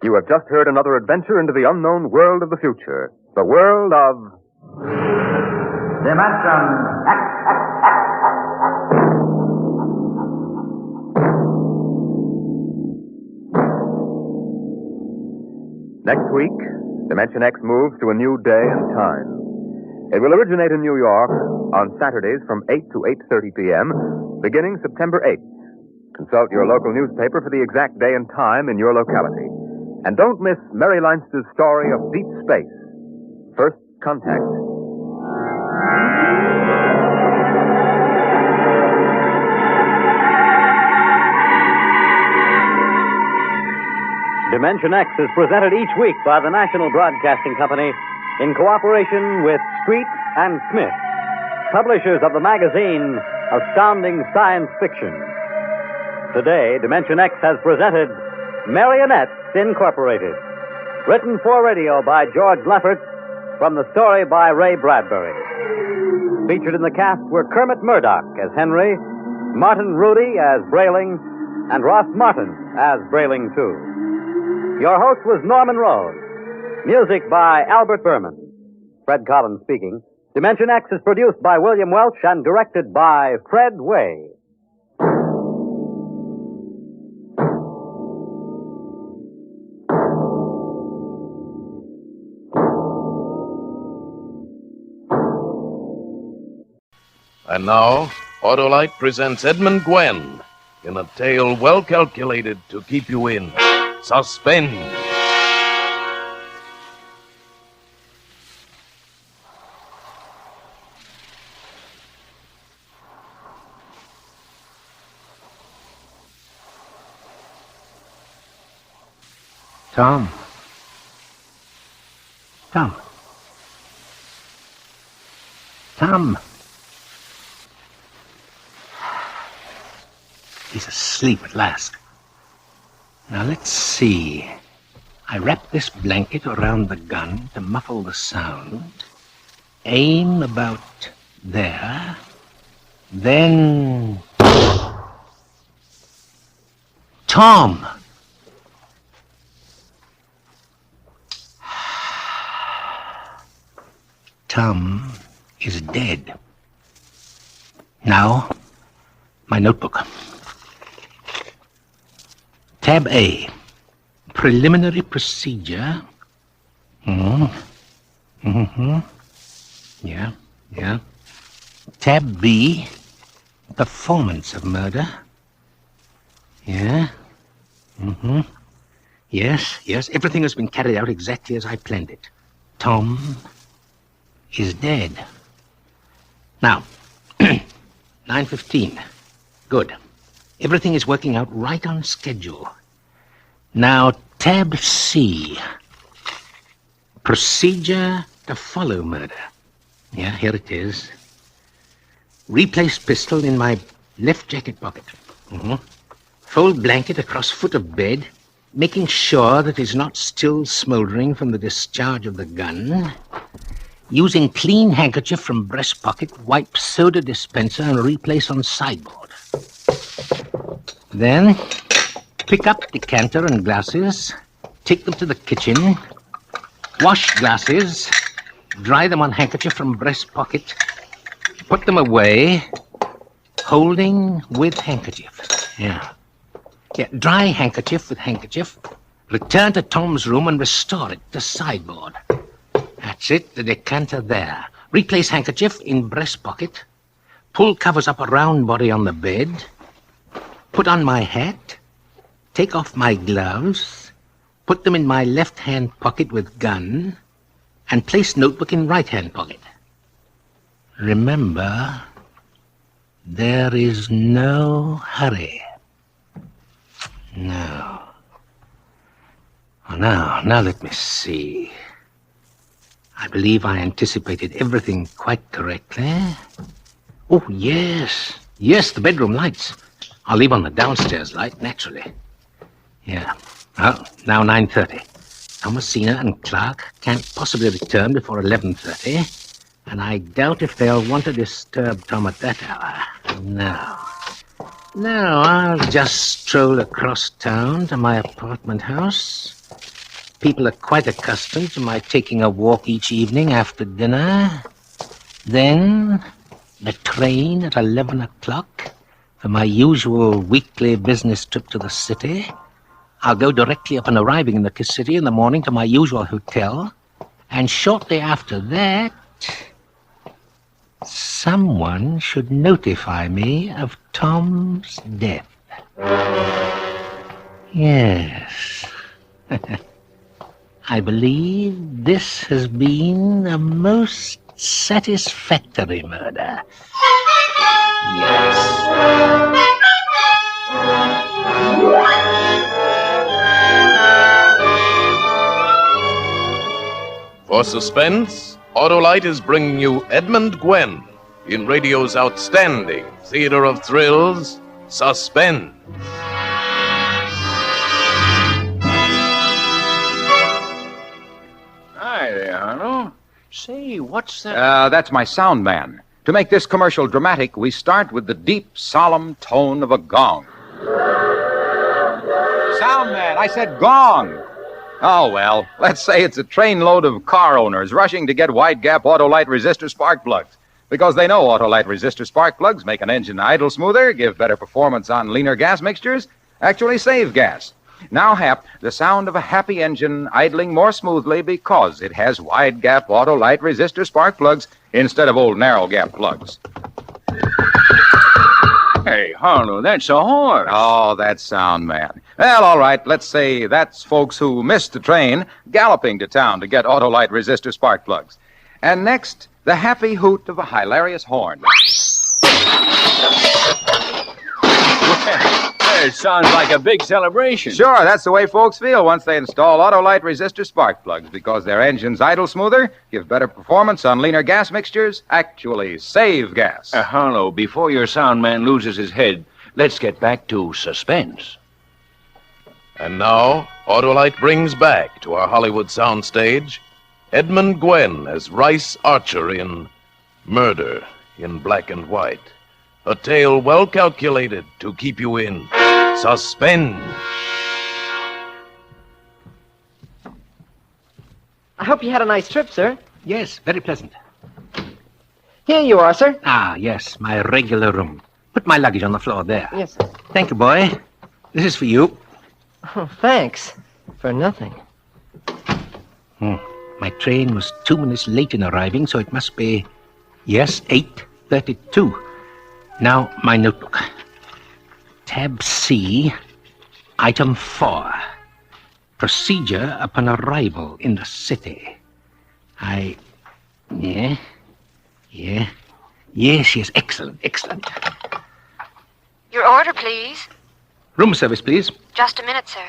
You have just heard another adventure into the unknown world of the future. The world of... Next week, Dimension X moves to a new day and time. It will originate in New York on Saturdays from 8 to 8:30 p.m., beginning September 8th. Consult your local newspaper for the exact day and time in your locality. And don't miss Mary Leinster's story of deep space, First Contact. Dimension X is presented each week by the National Broadcasting Company in cooperation with Street and Smith, publishers of the magazine Astounding Science Fiction. Today, Dimension X has presented Marrionettes Incorporated, written for radio by George Lefferts, from the story by Ray Bradbury. Featured in the cast were Kermit Murdoch as Henry, Martin Rudy as Brayling, and Ross Martin as Brayling, too. Your host was Norman Rose. Music by Albert Berman. Fred Collins speaking. Dimension X is produced by William Welch and directed by Fred Way. And now, Autolite presents Edmund Gwen in a tale well calculated to keep you in suspense. Tom. He's asleep at last. Now, let's see. I wrap this blanket around the gun to muffle the sound. Aim about there. Then... Tom! Tom is dead. Now, my notebook. Tab A, preliminary procedure. Yeah. Tab B, performance of murder. Yeah. Yes, everything has been carried out exactly as I planned it. Tom is dead. Now, 9:15. Good. Everything is working out right on schedule. Now, tab C. Procedure to follow murder. Yeah, here it is. Replace pistol in my left jacket pocket. Fold blanket across foot of bed, making sure that it's not still smoldering from the discharge of the gun. Using clean handkerchief from breast pocket, wipe soda dispenser and replace on sideboard. Then, pick up decanter and glasses, take them to the kitchen, wash glasses, dry them on handkerchief from breast pocket, put them away, holding with handkerchief. Yeah, dry handkerchief with handkerchief, return to Tom's room and restore it to sideboard. That's it, the decanter there. Replace handkerchief in breast pocket, pull covers up a round body on the bed, put on my hat, take off my gloves, put them in my left-hand pocket with gun, and place notebook in right-hand pocket. Remember, there is no hurry. No. Now let me see. I believe I anticipated everything quite correctly. Oh, yes, the bedroom lights. I'll leave on the downstairs light, naturally. Yeah. Well, now 9:30. Thomasina and Clark can't possibly return before 11:30, and I doubt if they'll want to disturb Tom at that hour. No, I'll just stroll across town to my apartment house. People are quite accustomed to my taking a walk each evening after dinner. Then, the train at 11 o'clock for my usual weekly business trip to the city. I'll go directly upon arriving in the city in the morning to my usual hotel, and shortly after that, someone should notify me of Tom's death. Yes. I believe this has been a most satisfactory murder. Yes. For Suspense, Autolite is bringing you Edmund Gwenn in radio's outstanding theater of thrills, Suspense. Hi there, Arnold. Say, what's that? That's my sound man. To make this commercial dramatic, we start with the deep, solemn tone of a gong. Sound man, I said gong. Oh, well, let's say it's a trainload of car owners rushing to get wide-gap Autolite resistor spark plugs. Because they know Autolite resistor spark plugs make an engine idle smoother, give better performance on leaner gas mixtures, actually save gas. Now, Hap, the sound of a happy engine idling more smoothly because it has wide-gap Autolite resistor spark plugs instead of old narrow-gap plugs. Hey, Harlow, that's a horse. Oh, that's sound, man. Well, all right, let's say that's folks who missed the train galloping to town to get Autolite resistor spark plugs. And next, the happy hoot of a hilarious horn. It sounds like a big celebration. Sure, that's the way folks feel once they install Autolite resistor spark plugs because their engines idle smoother, give better performance on leaner gas mixtures, actually save gas. Harlow, before your sound man loses his head, let's get back to Suspense. And now, Autolite brings back to our Hollywood soundstage Edmund Gwenn as Rice Archer in Murder in Black and White, A tale well calculated to keep you in suspense. I hope you had a nice trip, sir. Yes, very pleasant. Here you are, sir. Ah, yes, my regular room. Put my luggage on the floor there. Yes, sir. Thank you, boy. This is for you. Oh, thanks. For nothing. My train was 2 minutes late in arriving, so it must be, yes, 8:32. Now, my notebook. Tab C, item 4. Procedure upon arrival in the city. Yes, excellent. Your order, please. Room service, please. Just a minute, sir.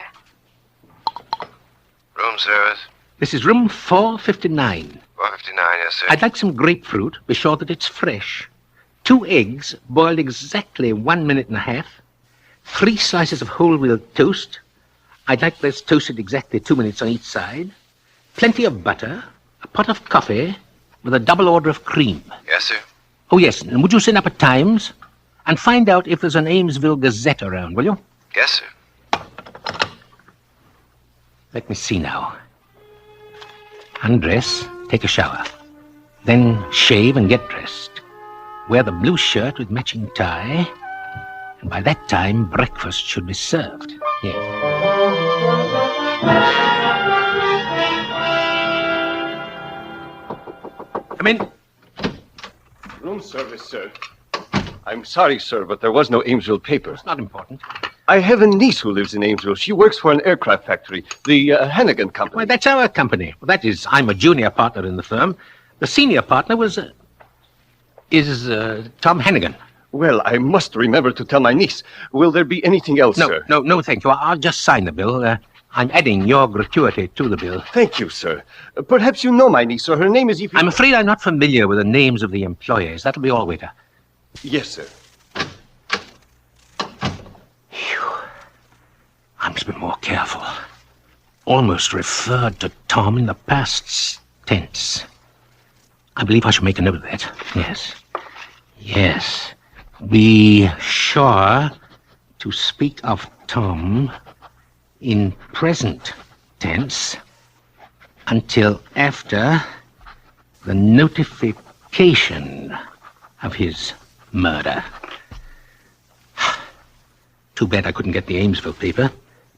Room service. This is room 459. 459, yes, sir. I'd like some grapefruit. Be sure that it's fresh. 2 eggs, boiled exactly 1 minute and a half. 3 slices of whole wheat toast. I'd like this toasted exactly 2 minutes on each side. Plenty of butter. A pot of coffee with a double order of cream. Yes, sir. Oh, yes. And would you send up at Times? And find out if there's an Amesville Gazette around, will you? Yes, sir. Let me see now. Undress, take a shower. Then shave and get dressed. Wear the blue shirt with matching tie. And by that time, breakfast should be served. Yes. Come in. Room service, sir. I'm sorry, sir, but there was no Amesville paper. It's not important. I have a niece who lives in Amesville. She works for an aircraft factory, the Hannigan Company. Why, that's our company. Well, that is, I'm a junior partner in the firm. The senior partner is Tom Hannigan. Well, I must remember to tell my niece. Will there be anything else, sir? No, thank you. I'll just sign the bill. I'm adding your gratuity to the bill. Thank you, sir. Perhaps you know my niece, or her name is... I'm afraid I'm not familiar with the names of the employees. That'll be all, waiter. Yes, sir. I must be more careful. Almost referred to Tom in the past tense. I believe I should make a note of that. Yes. Be sure to speak of Tom in present tense until after the notification of his murder. Too bad I couldn't get the Amesville paper,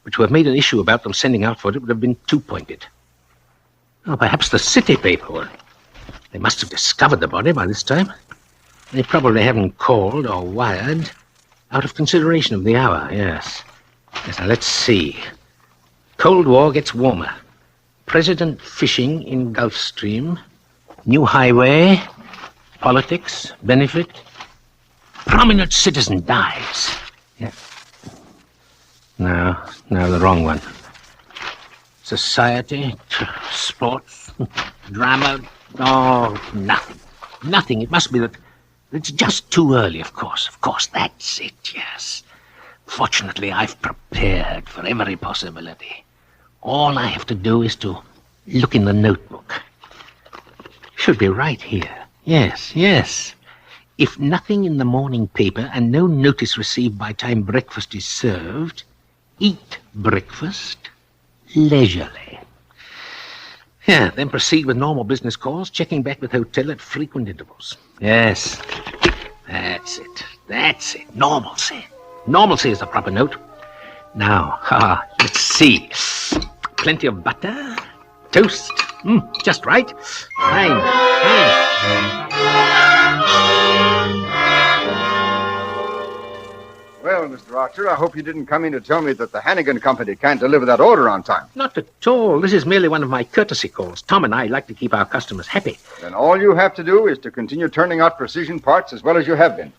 but to have made an issue about them sending out for it would have been too pointed. Oh, perhaps the city paper. Well, they must have discovered the body by this time. They probably haven't called or wired out of consideration of the hour, yes. Now, let's see. Cold War gets warmer. President fishing in Gulf Stream. New highway. Politics. Benefit. Prominent citizen dies. Yeah. No, the wrong one. Society, sports, drama. Oh, nothing. It must be that it's just too early, of course. Of course, that's it, yes. Fortunately, I've prepared for every possibility. All I have to do is to look in the notebook. Should be right here. Yes. If nothing in the morning paper and no notice received by time breakfast is served, eat breakfast leisurely. Yeah, then proceed with normal business calls, checking back with hotel at frequent intervals. Yes, that's it. Normalcy. Normalcy is the proper note. Now, let's see. Plenty of butter, toast, just right. Fine. Well, Mr. Archer, I hope you didn't come in to tell me that the Hannigan Company can't deliver that order on time. Not at all. This is merely one of my courtesy calls. Tom and I like to keep our customers happy. Then all you have to do is to continue turning out precision parts as well as you have been.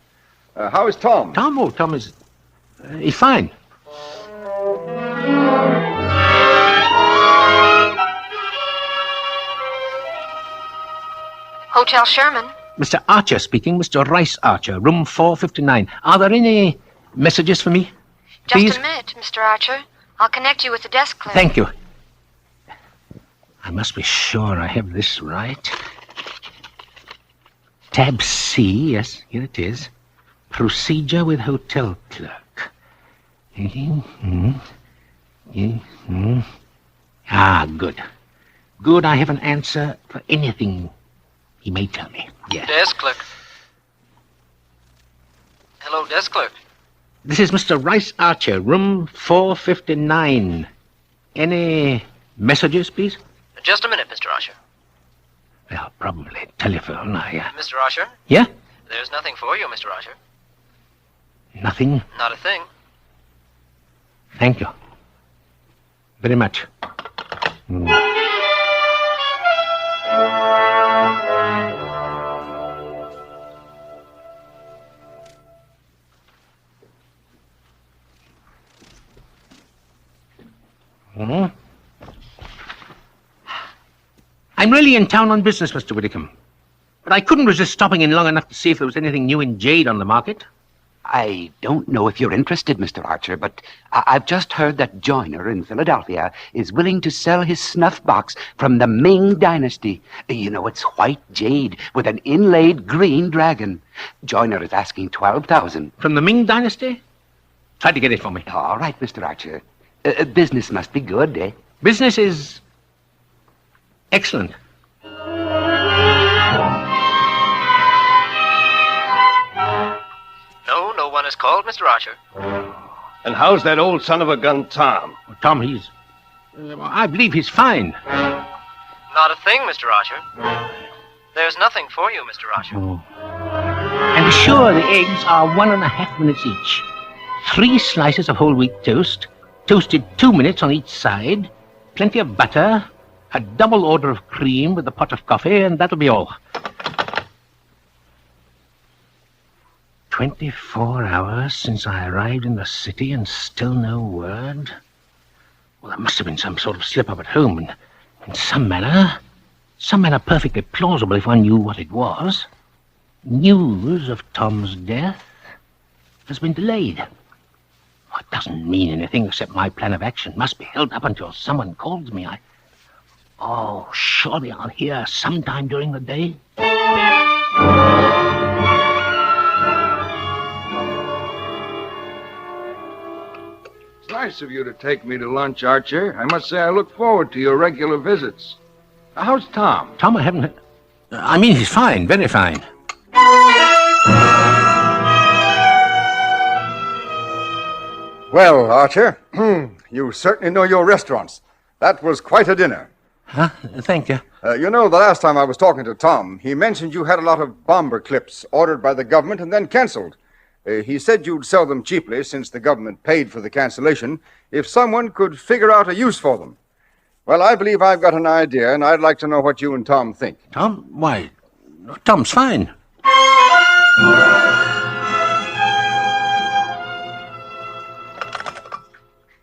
How is Tom? Tom is... he's fine. Hotel Sherman. Mr. Archer speaking. Mr. Rice Archer, room 459. Are there any messages for me? Just a minute, Mr. Archer. I'll connect you with the desk clerk. Thank you. I must be sure I have this right. Tab C, yes, here it is. Procedure with hotel clerk. Ah, good. Good, I have an answer for anything he may tell me. Yes. Desk clerk. Hello, desk clerk. This is Mr. Rice Archer, room 459. Any messages, please? Just a minute, Mr. Archer. Well, probably telephone. Mr. Archer? Yeah? There's nothing for you, Mr. Archer. Nothing? Not a thing. Thank you. Very much. I'm really in town on business, Mr. Whitcomb. But I couldn't resist stopping in long enough to see if there was anything new in jade on the market. I don't know if you're interested, Mr. Archer, but I've just heard that Joyner in Philadelphia is willing to sell his snuff box from the Ming Dynasty. You know, it's white jade with an inlaid green dragon. Joyner is asking $12,000. From the Ming Dynasty? Try to get it for me. All right, Mr. Archer. Business must be good, eh? Business is excellent. No one has called, Mr. Archer. And how's that old son of a gun, Tom? Tom, I believe he's fine. Not a thing, Mr. Archer. There's nothing for you, Mr. Archer. And be sure the eggs are 1.5 minutes each. 3 slices of whole wheat toast, toasted 2 minutes on each side, plenty of butter, a double order of cream with a pot of coffee, and that'll be all. 24 hours since I arrived in the city and still no word? Well, there must have been some sort of slip-up at home, and in some manner perfectly plausible if one knew what it was. News of Tom's death has been delayed. Well, it doesn't mean anything except my plan of action must be held up until someone calls me. Oh, surely I'll hear sometime during the day. It's nice of you to take me to lunch, Archer. I must say I look forward to your regular visits. How's Tom? Tom, I haven't... he's fine, very fine. Well, Archer, you certainly know your restaurants. That was quite a dinner. Huh? Thank you. You know, the last time I was talking to Tom, he mentioned you had a lot of bomber clips ordered by the government and then canceled. He said you'd sell them cheaply, since the government paid for the cancellation, if someone could figure out a use for them. Well, I believe I've got an idea, and I'd like to know what you and Tom think. Tom? Why, Tom's fine.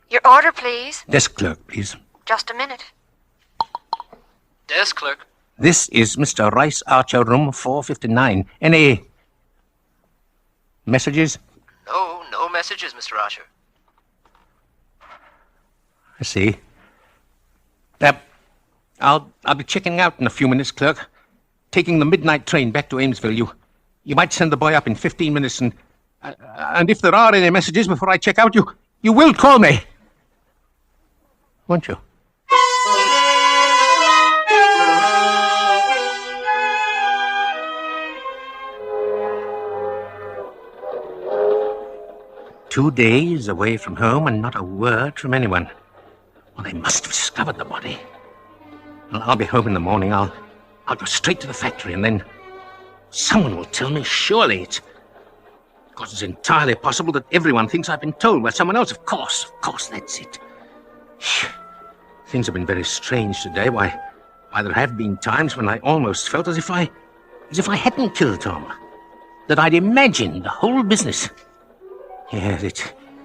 Your order, please. Desk clerk, please. Just a minute. Desk clerk. This is Mr. Rice Archer, room 459. Any messages? No messages, Mr. Archer. I see. I'll be checking out in a few minutes, clerk. Taking the midnight train back to Amesville. You might send the boy up in 15 minutes, and if there are any messages before I check out, you will call me. Won't you? Two days away from home and not a word from anyone. Well, they must have discovered the body. Well, I'll be home in the morning. I'll go straight to the factory, and then someone will tell me, surely. Because it's entirely possible that everyone thinks I've been told by someone else. Of course, that's it. Things have been very strange today. Why, there have been times when I almost felt as if I hadn't killed Tom. That I'd imagined the whole business. Yes,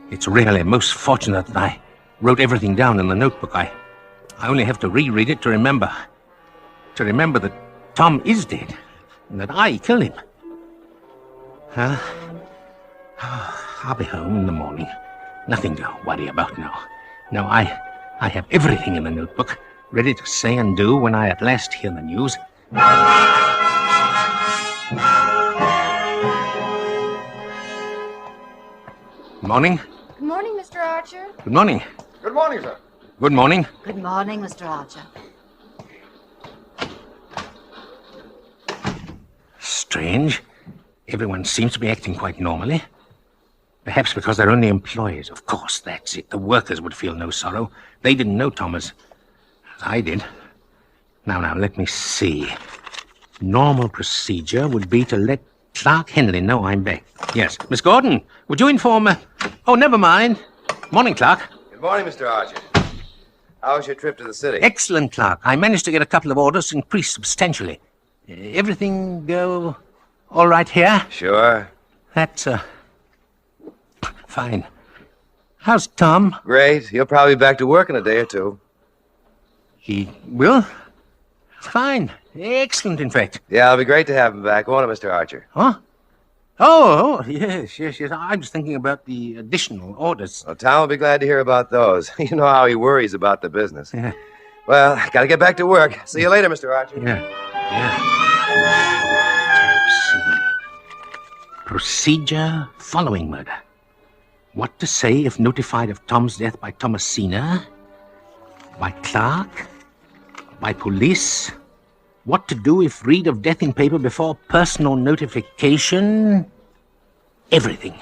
it's really most fortunate that I wrote everything down in the notebook. I only have to reread it to remember that Tom is dead and that I killed him. I'll be home in the morning. Nothing to worry about now. Now I have everything in the notebook, ready to say and do when I at last hear the news. Good morning. Good morning, Mr. Archer. Good morning. Good morning, sir. Good morning. Good morning, Mr. Archer. Strange. Everyone seems to be acting quite normally. Perhaps because they're only employees. Of course, that's it. The workers would feel no sorrow. They didn't know Thomas. As I did. Now, let me see. Normal procedure would be to let Clark Henley know I'm back. Yes. Miss Gordon, would you inform... Oh, never mind. Morning, Clark. Good morning, Mr. Archer. How was your trip to the city? Excellent, Clark. I managed to get a couple of orders increased substantially. Everything go all right here? Sure. That's, fine. How's Tom? Great. He'll probably be back to work in a day or two. He will? Fine. Excellent, in fact. Yeah, it'll be great to have him back, won't it, Mr. Archer? Huh? Oh, yes. I was thinking about the additional orders. Well, Tom will be glad to hear about those. You know how he worries about the business. Yeah. Well, I gotta get back to work. See you later, Mr. Archer. Yeah. Procedure following murder. What to say if notified of Tom's death by Thomasina, by Clark, by police. What to do if read of death in paper before personal notification. Everything.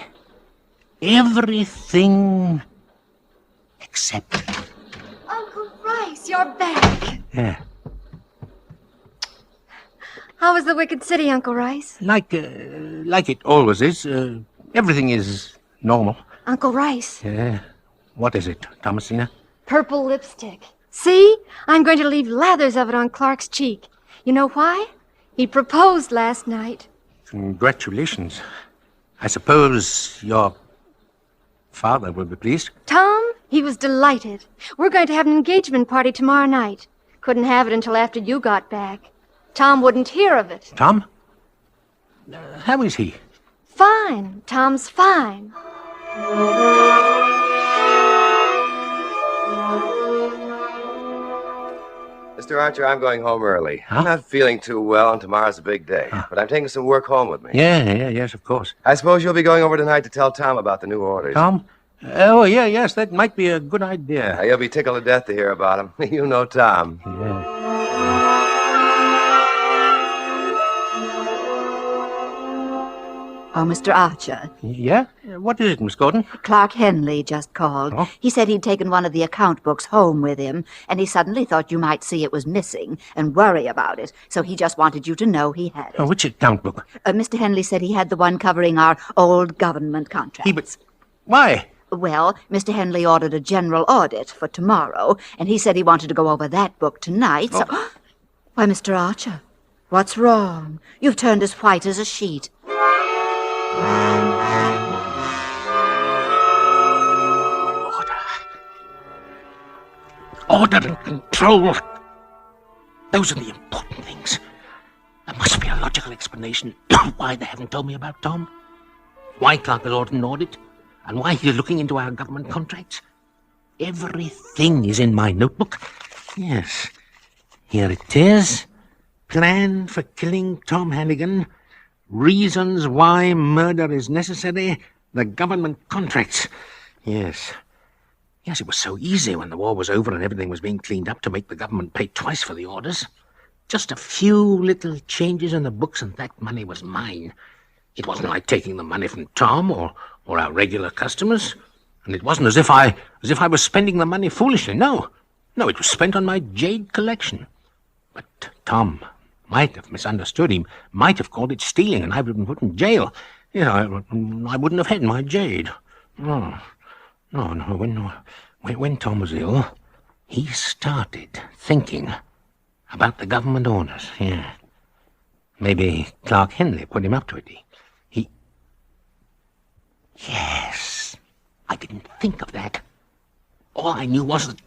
Everything except... Uncle Rice, you're back. Yeah. How was the Wicked City, Uncle Rice? Like it always is. Everything is normal. Uncle Rice. Yeah. What is it, Thomasina? Purple lipstick. See? I'm going to leave lathers of it on Clark's cheek. You know why? He proposed last night. Congratulations. I suppose your father will be pleased. Tom, he was delighted. We're going to have an engagement party tomorrow night. Couldn't have it until after you got back. Tom wouldn't hear of it. Tom? How is he? Fine. Tom's fine. Mr. Archer, I'm going home early. Huh? I'm not feeling too well, and tomorrow's a big day. But I'm taking some work home with me. Yes, of course. I suppose you'll be going over tonight to tell Tom about the new orders. Tom? Oh, yes, that might be a good idea. You'll be tickled to death to hear about him. You know Tom. Yeah. Oh, Mr. Archer. Yeah? What is it, Miss Gordon? Clark Henley just called. Oh? He said he'd taken one of the account books home with him, and he suddenly thought you might see it was missing and worry about it, so he just wanted you to know he had it. Oh, which account book? Mr. Henley said he had the one covering our old government contracts. Why? Well, Mr. Henley ordered a general audit for tomorrow, and he said he wanted to go over that book tonight, so... Why, Mr. Archer, what's wrong? You've turned as white as a sheet. Order and control. Those are the important things. There must be a logical explanation why they haven't told me about Tom, why Clark has ordered an audit, and why he's looking into our government contracts. Everything is in my notebook. Yes. Here it is. Plan for killing Tom Hannigan. Reasons why murder is necessary. The government contracts. Yes. Yes, it was so easy when the war was over and everything was being cleaned up to make the government pay twice for the orders. Just a few little changes in the books and that money was mine. It wasn't like taking the money from Tom or our regular customers. And it wasn't as if I was spending the money foolishly. No, it was spent on my jade collection. But Tom might have misunderstood. He might have called it stealing, and I would have been put in jail. Yeah, I wouldn't have had my jade. No. When Tom was ill, he started thinking about the government orders. Yeah. Maybe Clark Henley put him up to it. Yes. I didn't think of that. All I knew was that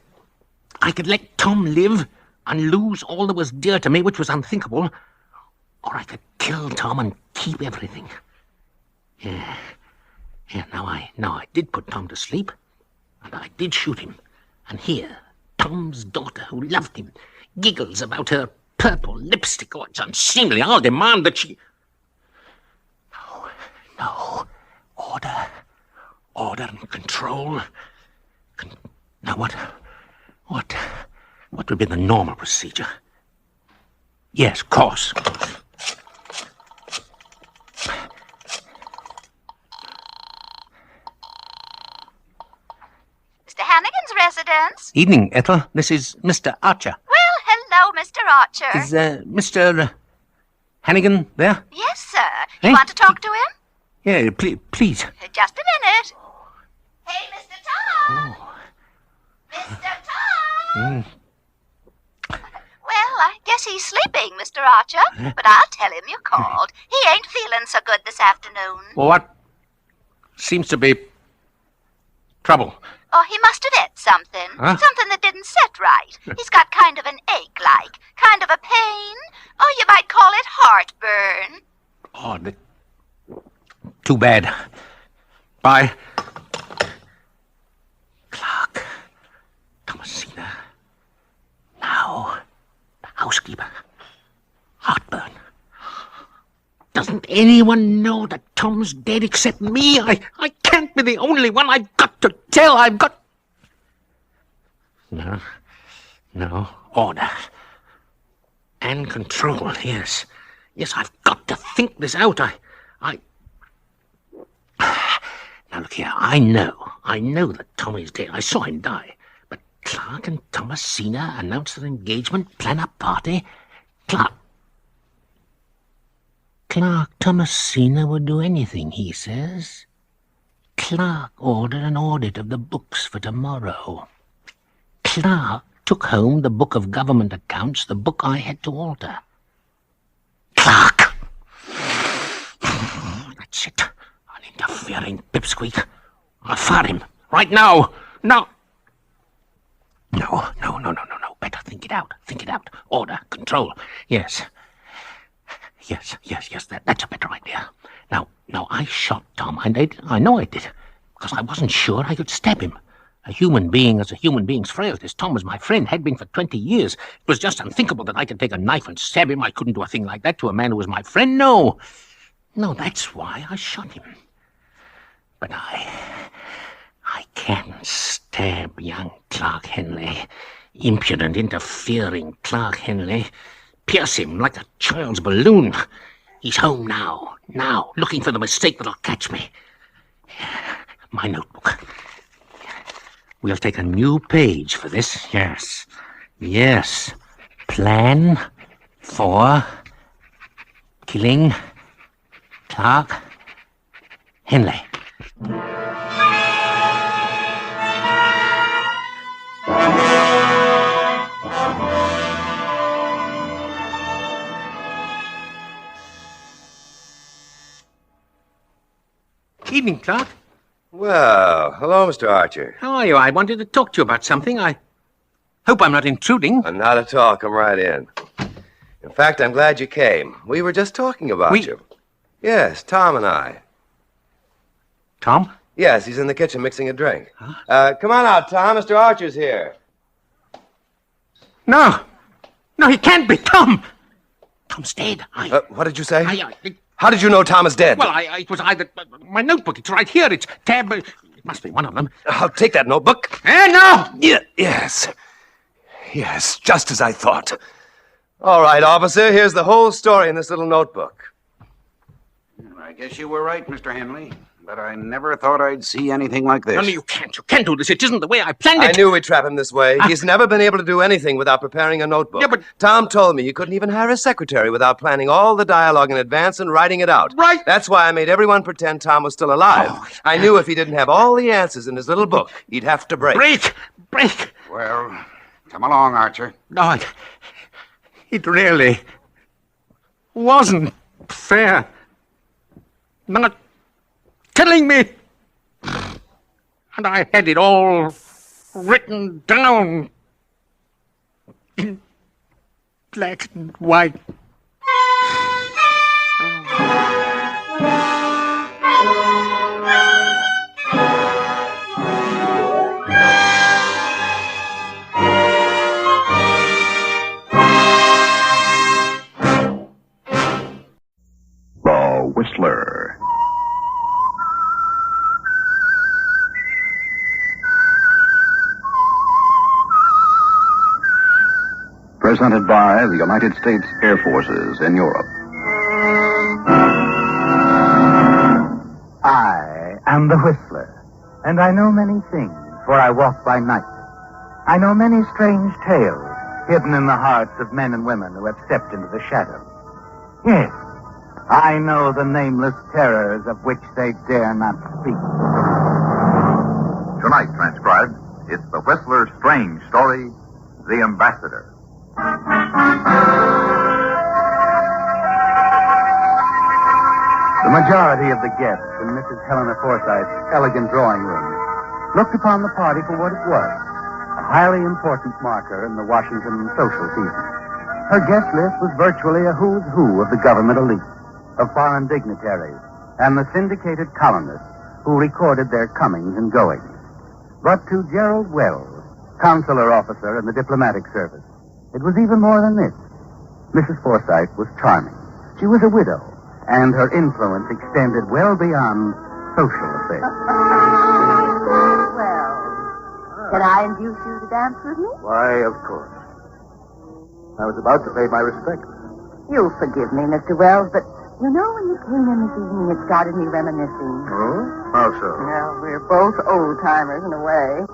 I could let Tom live and lose all that was dear to me, which was unthinkable, or I could kill Tom and keep everything. Yeah, now I did put Tom to sleep, and I did shoot him. And here, Tom's daughter, who loved him, giggles about her purple lipstick. Oh, it's unseemly. I'll demand that she... No. order and control. Now, what would be the normal procedure? Yes, of course. Mr. Hannigan's residence? Evening, Ethel. This is Mr. Archer. Well, hello, Mr. Archer. Is Mr. Hannigan there? Yes, sir. You want to talk to him? Yeah, please. Just a minute. Hey, Mr. Tom! Mr. Tom! Well, I guess he's sleeping, Mr. Archer. But I'll tell him you called. He ain't feeling so good this afternoon. Well, what seems to be trouble? Oh, he must have ate something. Huh? Something that didn't set right. He's got kind of an ache, like. Kind of a pain. Oh, you might call it heartburn. Oh, too bad. Bye. Clark. Thomasina. Now, the housekeeper. Heartburn. Doesn't anyone know that Tom's dead except me? I can't be the only one. I've got to tell. I've got... No. Order. And control, yes. Yes, I've got to think this out. Now, look here. I know that Tommy's dead. I saw him die. But Clark and Thomasina announce their engagement, plan a party. Clark, Thomasina would do anything, he says. Clark ordered an audit of the books for tomorrow. Clark took home the book of government accounts, the book I had to alter. Clark! That's it. An interfering pipsqueak. I'll fire him. Right now. No. Better think it out. Order, control. Yes, that's a better idea. Now, I shot Tom. I know I did. Because I wasn't sure I could stab him. A human being as a human being's frailties. Tom was my friend, had been for 20 years. It was just unthinkable that I could take a knife and stab him. I couldn't do a thing like that to a man who was my friend. No, that's why I shot him. But I can't stab young Clark Henley. Impudent, interfering Clark Henley. Pierce him like a child's balloon. He's home now, looking for the mistake that'll catch me. My notebook. We'll take a new page for this. Yes. Plan for killing Clark Henley. Evening, Clark. Well, hello, Mr. Archer. How are you? I wanted to talk to you about something. I hope I'm not intruding. Not at all. Come right in. In fact, I'm glad you came. We were just talking about you. Yes, Tom and I. Tom? Yes, he's in the kitchen mixing a drink. Huh? Come on out, Tom. Mr. Archer's here. No, he can't be. Tom! Tom's dead. What did you say? How did you know Tom is dead? Well, it was either... my notebook, it's right here. It's tab... It must be one of them. I'll take that notebook. No! Yes, just as I thought. All right, officer, here's the whole story in this little notebook. I guess you were right, Mr. Henley. But I never thought I'd see anything like this. No, you can't. You can't do this. It isn't the way I planned it. I knew we'd trap him this way. He's never been able to do anything without preparing a notebook. Yeah, but... Tom told me he couldn't even hire a secretary without planning all the dialogue in advance and writing it out. Right. That's why I made everyone pretend Tom was still alive. I knew if he didn't have all the answers in his little book, he'd have to break. Break! Well, come along, Archer. No, it really wasn't fair. Not killing me. And I had it all written down in black and white. The Whistler. represented by the United States Air Forces in Europe. I am the Whistler, and I know many things, for I walk by night. I know many strange tales hidden in the hearts of men and women who have stepped into the shadows. Yes, I know the nameless terrors of which they dare not speak. Tonight, transcribed, it's the Whistler's strange story, The Ambassador. The majority of the guests in Mrs. Helena Forsythe's elegant drawing room looked upon the party for what it was, a highly important marker in the Washington social season. Her guest list was virtually a who's who of the government elite, of foreign dignitaries, and the syndicated columnists who recorded their comings and goings. But to Gerald Wells, consular officer in the diplomatic service, it was even more than this. Mrs. Forsythe was charming. She was a widow, and her influence extended well beyond social affairs. Well, can I induce you to dance with me? Why, of course. I was about to pay my respects. You'll forgive me, Mr. Wells, but you know when you came in this evening, it started me reminiscing. Oh? How so? Well, we're both old-timers in a way.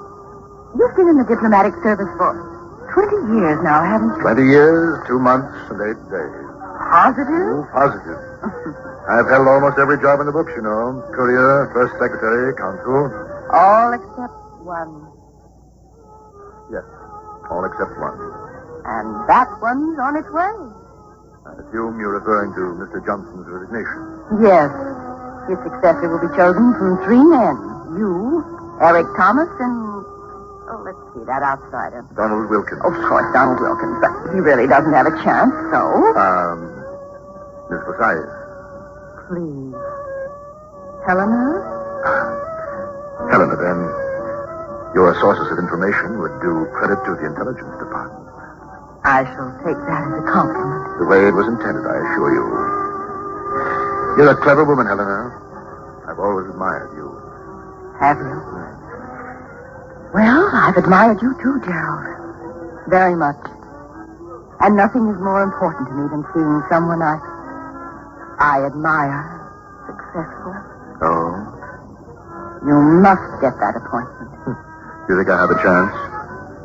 You've been in the diplomatic service for 20 years now, haven't you? 20 years, 2 months, and 8 days. Positive? Oh, positive. I've held almost every job in the books, you know. Courier, first secretary, consul. All except one. Yes, all except one. And that one's on its way. I assume you're referring to Mr. Johnson's resignation. Yes. His successor will be chosen from 3 men. You, Eric Thomas, and... oh, let's see, that outsider. Donald Wilkins. Of course, Donald Wilkins. But he really doesn't have a chance, so... Miss Forsythe. Please. Helena? Helena, then. Your sources of information would do credit to the intelligence department. I shall take that as a compliment. The way it was intended, I assure you. You're a clever woman, Helena. I've always admired you. Have you? Well, I've admired you too, Gerald. Very much. And nothing is more important to me than seeing someone I admire successful. Oh? You must get that appointment. You think I have a chance?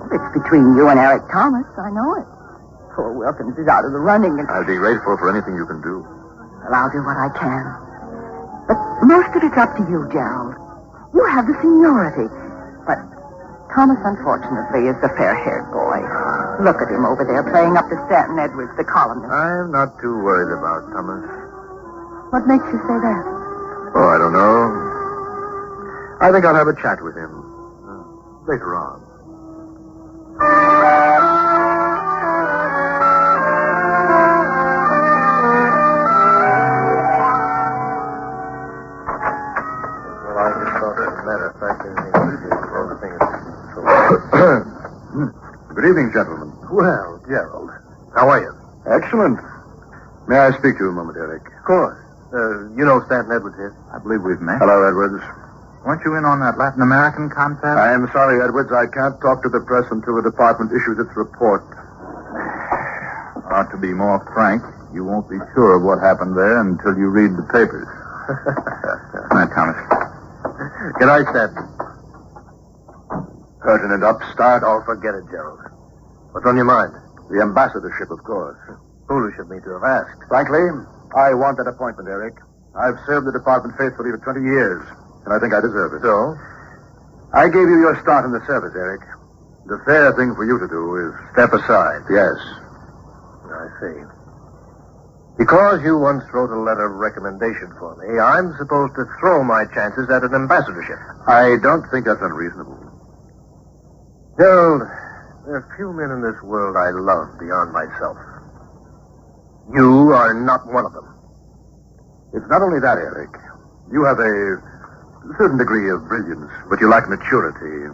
It's between you and Eric Thomas. I know it. Poor Wilkins is out of the running. And... I'll be grateful for anything you can do. Well, I'll do what I can. But most of it's up to you, Gerald. You have the seniority. But Thomas, unfortunately, is the fair-haired boy. Look at him over there playing up to Stanton Edwards, the columnist. I'm not too worried about Thomas. What makes you say that? Oh, I don't know. I think I'll have a chat with him. Later on. Well, I just thought, as a matter of fact, Good evening, gentlemen. Well, Gerald, how are you? Excellent. May I speak to you a moment, Eric? Of course. You know Stanton Edwards here? I believe we've met. Hello, Edwards. Weren't you in on that Latin American contest? I am sorry, Edwards. I can't talk to the press until the department issues its report. To be more frank, you won't be sure of what happened there until you read the papers. Come on, Thomas. Good night, Stanton. Pertinent upstart. Oh, forget it, Gerald. What's on your mind? The ambassadorship, of course. Foolish of me to have asked. Frankly, I want that appointment, Eric. I've served the department faithfully for 20 years, and I think I deserve it. So? I gave you your start in the service, Eric. The fair thing for you to do is... Step aside. Yes. I see. Because you once wrote a letter of recommendation for me, I'm supposed to throw my chances at an ambassadorship. I don't think that's unreasonable. Gerald, there are few men in this world I love beyond myself. You are not one of them. It's not only that, Eric. You have a certain degree of brilliance, but you lack maturity,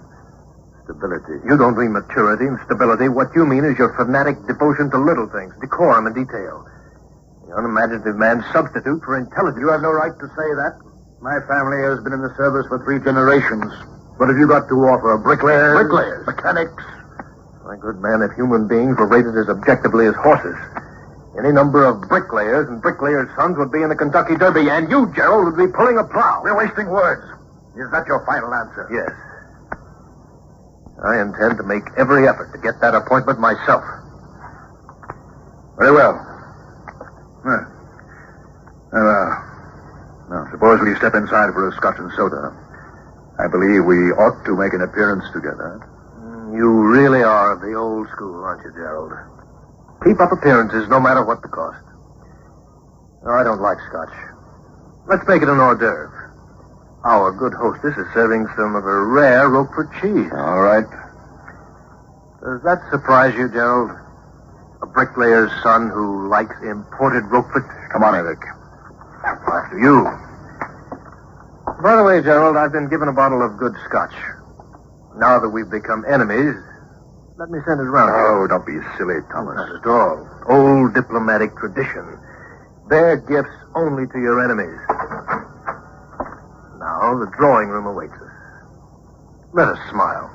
stability. You don't mean maturity and stability. What you mean is your fanatic devotion to little things, decorum and detail. The unimaginative man's substitute for intelligence. You have no right to say that. My family has been in the service for 3 generations. What have you got to offer? Bricklayers? Bricklayers? Mechanics? My good man, if human beings were rated as objectively as horses, any number of bricklayers and bricklayers' sons would be in the Kentucky Derby, and you, Gerald, would be pulling a plow. We're wasting words. Is that your final answer? Yes. I intend to make every effort to get that appointment myself. Very well. Now, suppose we step inside for a scotch and soda. I believe we ought to make an appearance together. You really are of the old school, aren't you, Gerald? Keep up appearances no matter what the cost. No, I don't like scotch. Let's make it an hors d'oeuvre. Our good hostess is serving some of her rare Roquefort cheese. All right. Does that surprise you, Gerald? A bricklayer's son who likes imported Roquefort? Come on, Eric. After you. By the way, Gerald, I've been given a bottle of good scotch. Now that we've become enemies, let me send it around. Oh, don't be silly, Thomas. Not at all. Old diplomatic tradition. Bear gifts only to your enemies. Now the drawing room awaits us. Let us smile.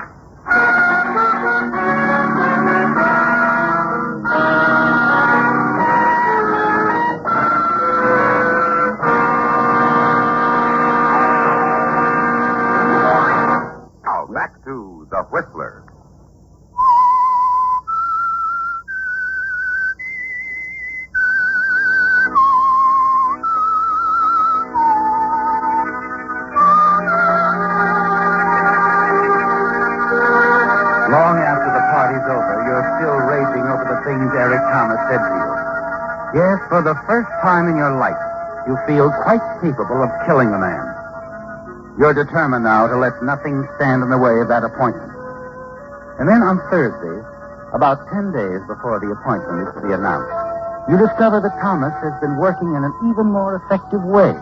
Now back to The Whistler. Long after the party's over, you're still raging over the things Eric Thomas said to you. Yes, for the first time in your life, you feel quite capable of killing a man. You're determined now to let nothing stand in the way of that appointment. And then on Thursday, about 10 days before the appointment is to be announced, you discover that Thomas has been working in an even more effective way.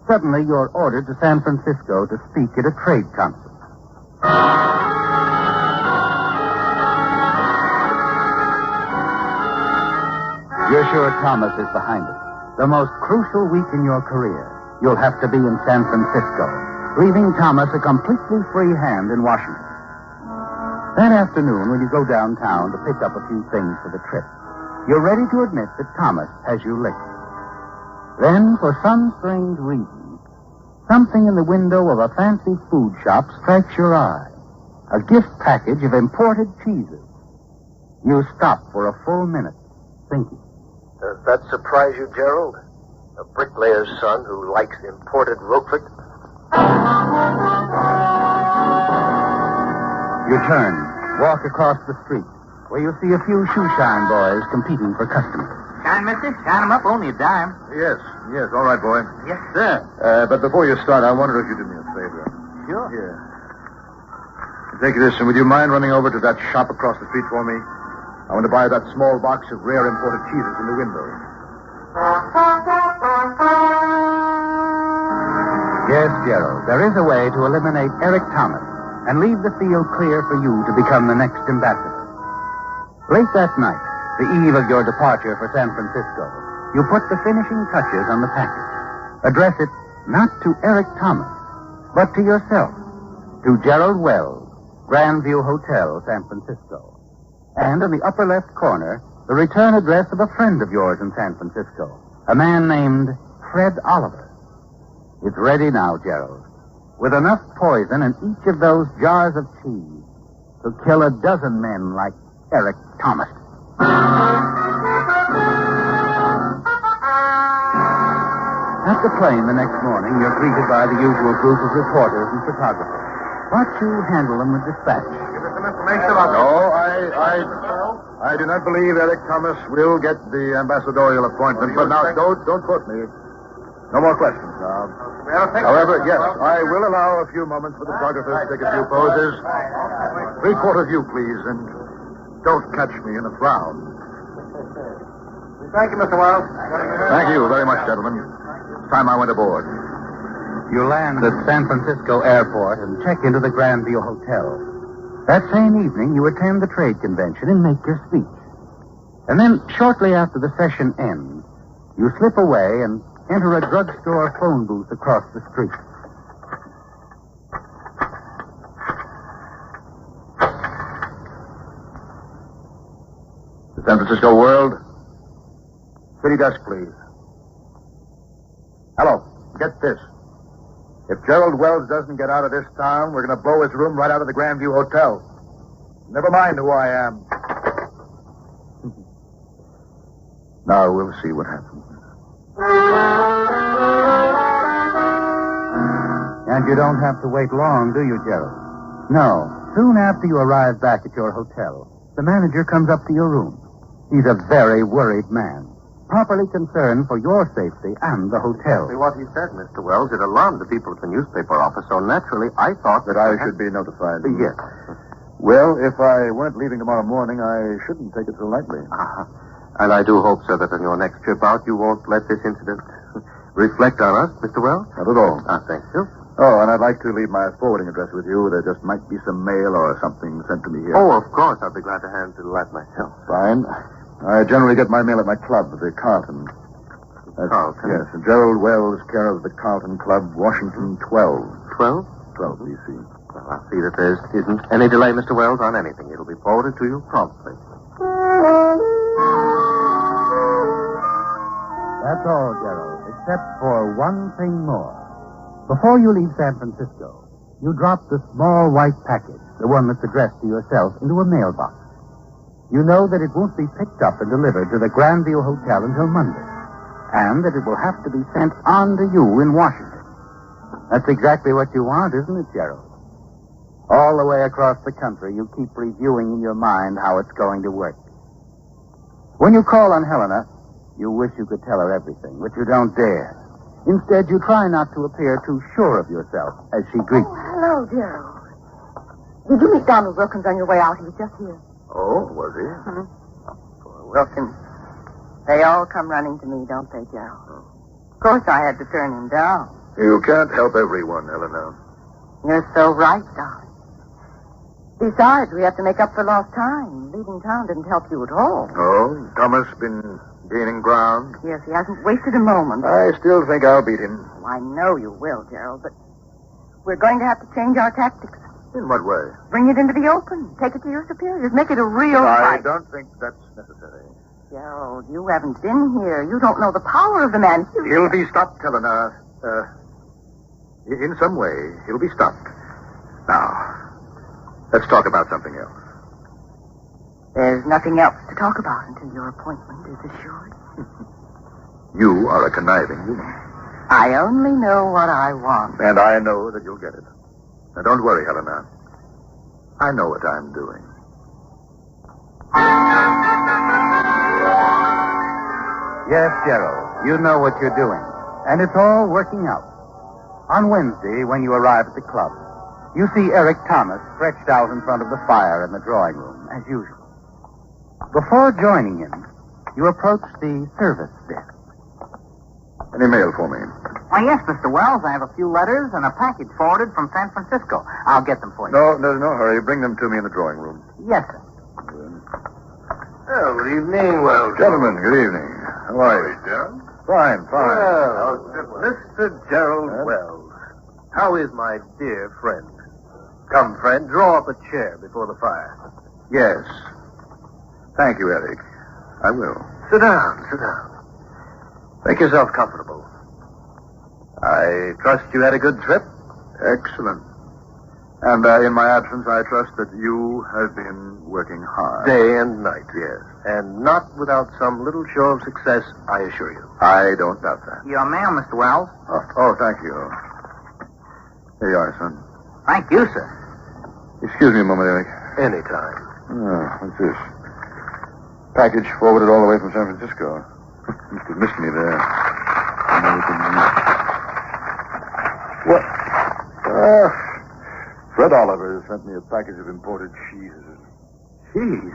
Suddenly, you're ordered to San Francisco to speak at a trade conference. You're sure Thomas is behind it. The most crucial week in your career. You'll have to be in San Francisco, leaving Thomas a completely free hand in Washington. That afternoon, when you go downtown to pick up a few things for the trip, you're ready to admit that Thomas has you licked. Then, for some strange reason, something in the window of a fancy food shop strikes your eye. A gift package of imported cheeses. You stop for a full minute, thinking. Does that surprise you, Gerald? A bricklayer's son who likes imported Roquefort? You turn, walk across the street, where you see a few shoeshine boys competing for customers. Shine, mister? Shine 'em up, only a dime. Yes, all right, boy. Yes, sir. But before you start, I wonder if you do me a favor. Sure. Here. Take this, and would you mind running over to that shop across the street for me? I want to buy that small box of rare imported cheeses in the window. Yes, Gerald, there is a way to eliminate Eric Thomas and leave the field clear for you to become the next ambassador. Late that night, the eve of your departure for San Francisco, you put the finishing touches on the package. Address it not to Eric Thomas, but to yourself, to Gerald Wells, Grandview Hotel, San Francisco. And in the upper left corner, the return address of a friend of yours in San Francisco, a man named Fred Oliver. It's ready now, Gerald, with enough poison in each of those jars of cheese to kill a dozen men like Eric Thomas. At the plane the next morning, you're greeted by the usual group of reporters and photographers. Watch you handle them with dispatch. No, I do not believe Eric Thomas will get the ambassadorial appointment. But now, don't quote me. No more questions now. However, yes, I will allow a few moments for the photographers to take a few poses. 3/4 view, please, and don't catch me in a frown. Thank you, Mr. Wells. Thank you very much, gentlemen. It's time I went aboard. You land at San Francisco Airport and check into the Grandview Hotel. That same evening, you attend the trade convention and make your speech. And then, shortly after the session ends, you slip away and enter a drugstore phone booth across the street. San Francisco World. City desk, please. Hello. Get this. If Gerald Wells doesn't get out of this town, we're going to blow his room right out of the Grandview Hotel. Never mind who I am. Now we'll see what happens. And you don't have to wait long, do you, Gerald? No. Soon after you arrive back at your hotel, the manager comes up to your room. He's a very worried man, properly concerned for your safety and the hotel. What he said, Mr. Wells, it alarmed the people at the newspaper office, so naturally I thought That I should be notified. Yes. Well, if I weren't leaving tomorrow morning, I shouldn't take it so lightly. And I do hope, sir, that on your next trip out, you won't let this incident reflect on us, Mr. Wells. Not at all. Thank you. Oh, and I'd like to leave my forwarding address with you. There just might be some mail or something sent to me here. Oh, of course. I'll be glad to handle that myself. Fine. I generally get my mail at my club, the Carlton. Carlton? Yes, Gerald Wells, care of the Carlton Club, Washington 12. 12? 12, BC. Well, I'll see that there isn't any delay, Mr. Wells, on anything. It'll be forwarded to you promptly. That's all, Gerald, except for one thing more. Before you leave San Francisco, you drop the small white package, the one that's addressed to yourself, into a mailbox. You know that it won't be picked up and delivered to the Grandview Hotel until Monday, and that it will have to be sent on to you in Washington. That's exactly what you want, isn't it, Gerald? All the way across the country, you keep reviewing in your mind how it's going to work. When you call on Helena, you wish you could tell her everything, but you don't dare. Instead, you try not to appear too sure of yourself as she greets you. Hello, Gerald. Did you meet Donald Wilkins on your way out? He was just here. Oh, was he? Poor Wilkins. They all come running to me, don't they, Gerald? Of course, I had to turn him down. You can't help everyone, Helena. You're so right, darling. Besides, we have to make up for lost time. Leaving town didn't help you at all. Oh, Thomas been gaining ground? Yes, he hasn't wasted a moment. I still think I'll beat him. I know you will, Gerald, but we're going to have to change our tactics. In what way? Bring it into the open. Take it to your superiors. Make it a real I fight. don't think that's necessary. Gerald, you haven't been here. You don't know the power of the man. He'll be stopped, Helena. In some way, he'll be stopped. Now, let's talk about something else. There's nothing else to talk about until your appointment is assured. You are a conniving woman. I only know what I want. And I know that you'll get it. Now, don't worry, Helena. I know what I'm doing. Yes, Gerald, you know what you're doing. And it's all working out. On Wednesday, when you arrive at the club, you see Eric Thomas stretched out in front of the fire in the drawing room, as usual. Before joining him, you approach the service desk. Any mail for me? Why, yes, Mr. Wells. I have a few letters and a package forwarded from San Francisco. I'll get them for you. No hurry. Bring them to me in the drawing room. Yes, sir. Oh, good evening, Wells. Gentlemen, good evening. How are you? Gerald? Fine. Well, Mr. Gerald Wells. How is my dear friend? Come, friend, draw up a chair before the fire. Yes. Thank you, Eric. I will. Sit down. Make yourself comfortable. I trust you had a good trip? Excellent. And in my absence, I trust that you have been working hard. Day and night. Yes. And not without some little show of success, I assure you. I don't doubt that. Your mail, Mr. Wells. Oh, thank you. Here you are, son. Thank you, sir. Excuse me a moment, Eric. Anytime. Oh, what's this? Package forwarded all the way from San Francisco. Must have missed me there. What? Fred Oliver sent me a package of imported cheeses. Cheese?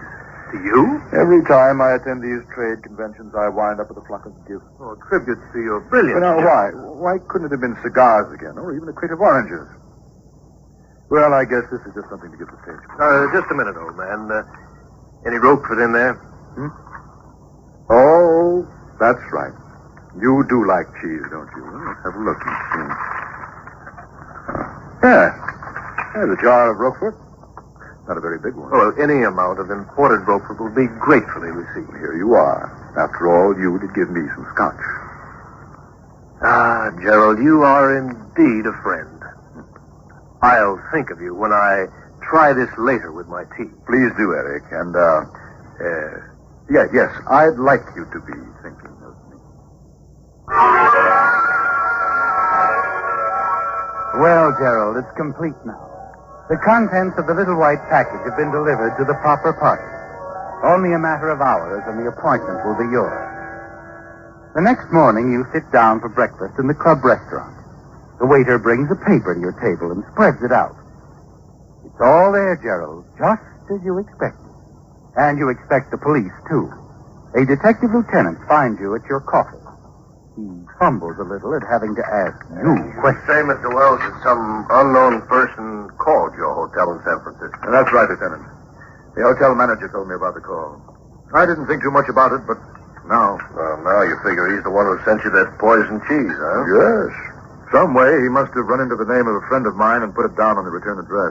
To you? Every time I attend these trade conventions, I wind up with a flock of gifts. Oh, tributes to your brilliance. But now, why? Why couldn't it have been cigars again, or even a crate of oranges? Well, I guess this is just something to give the stage. Just a minute, old man. Any Roquefort in there? Oh, that's right. You do like cheese, don't you? Well, let's have a look and see. There's a jar of Roquefort. Not a very big one. Well, any amount of imported rope will be gratefully received. Here you are. After all, you did give me some scotch. Ah, Gerald, you are indeed a friend. I'll think of you when I try this later with my tea. Please do, Eric. And, yes, I'd like you to be thinking of me. Well, Gerald, it's complete now. The contents of the little white package have been delivered to the proper party. Only a matter of hours, and the appointment will be yours. The next morning, you sit down for breakfast in the club restaurant. The waiter brings a paper to your table and spreads it out. It's all there, Gerald, just as you expected. And you expect the police, too. A detective lieutenant finds you at your coffin. He fumbles a little at having to ask you questions. Say, Mr. Wells, that some unknown person called your hotel in San Francisco. That's right, Lieutenant. The hotel manager told me about the call. I didn't think too much about it, but now... Well, now you figure he's the one who sent you that poison cheese, huh? Yes. Some way he must have run into the name of a friend of mine and put it down on the return address.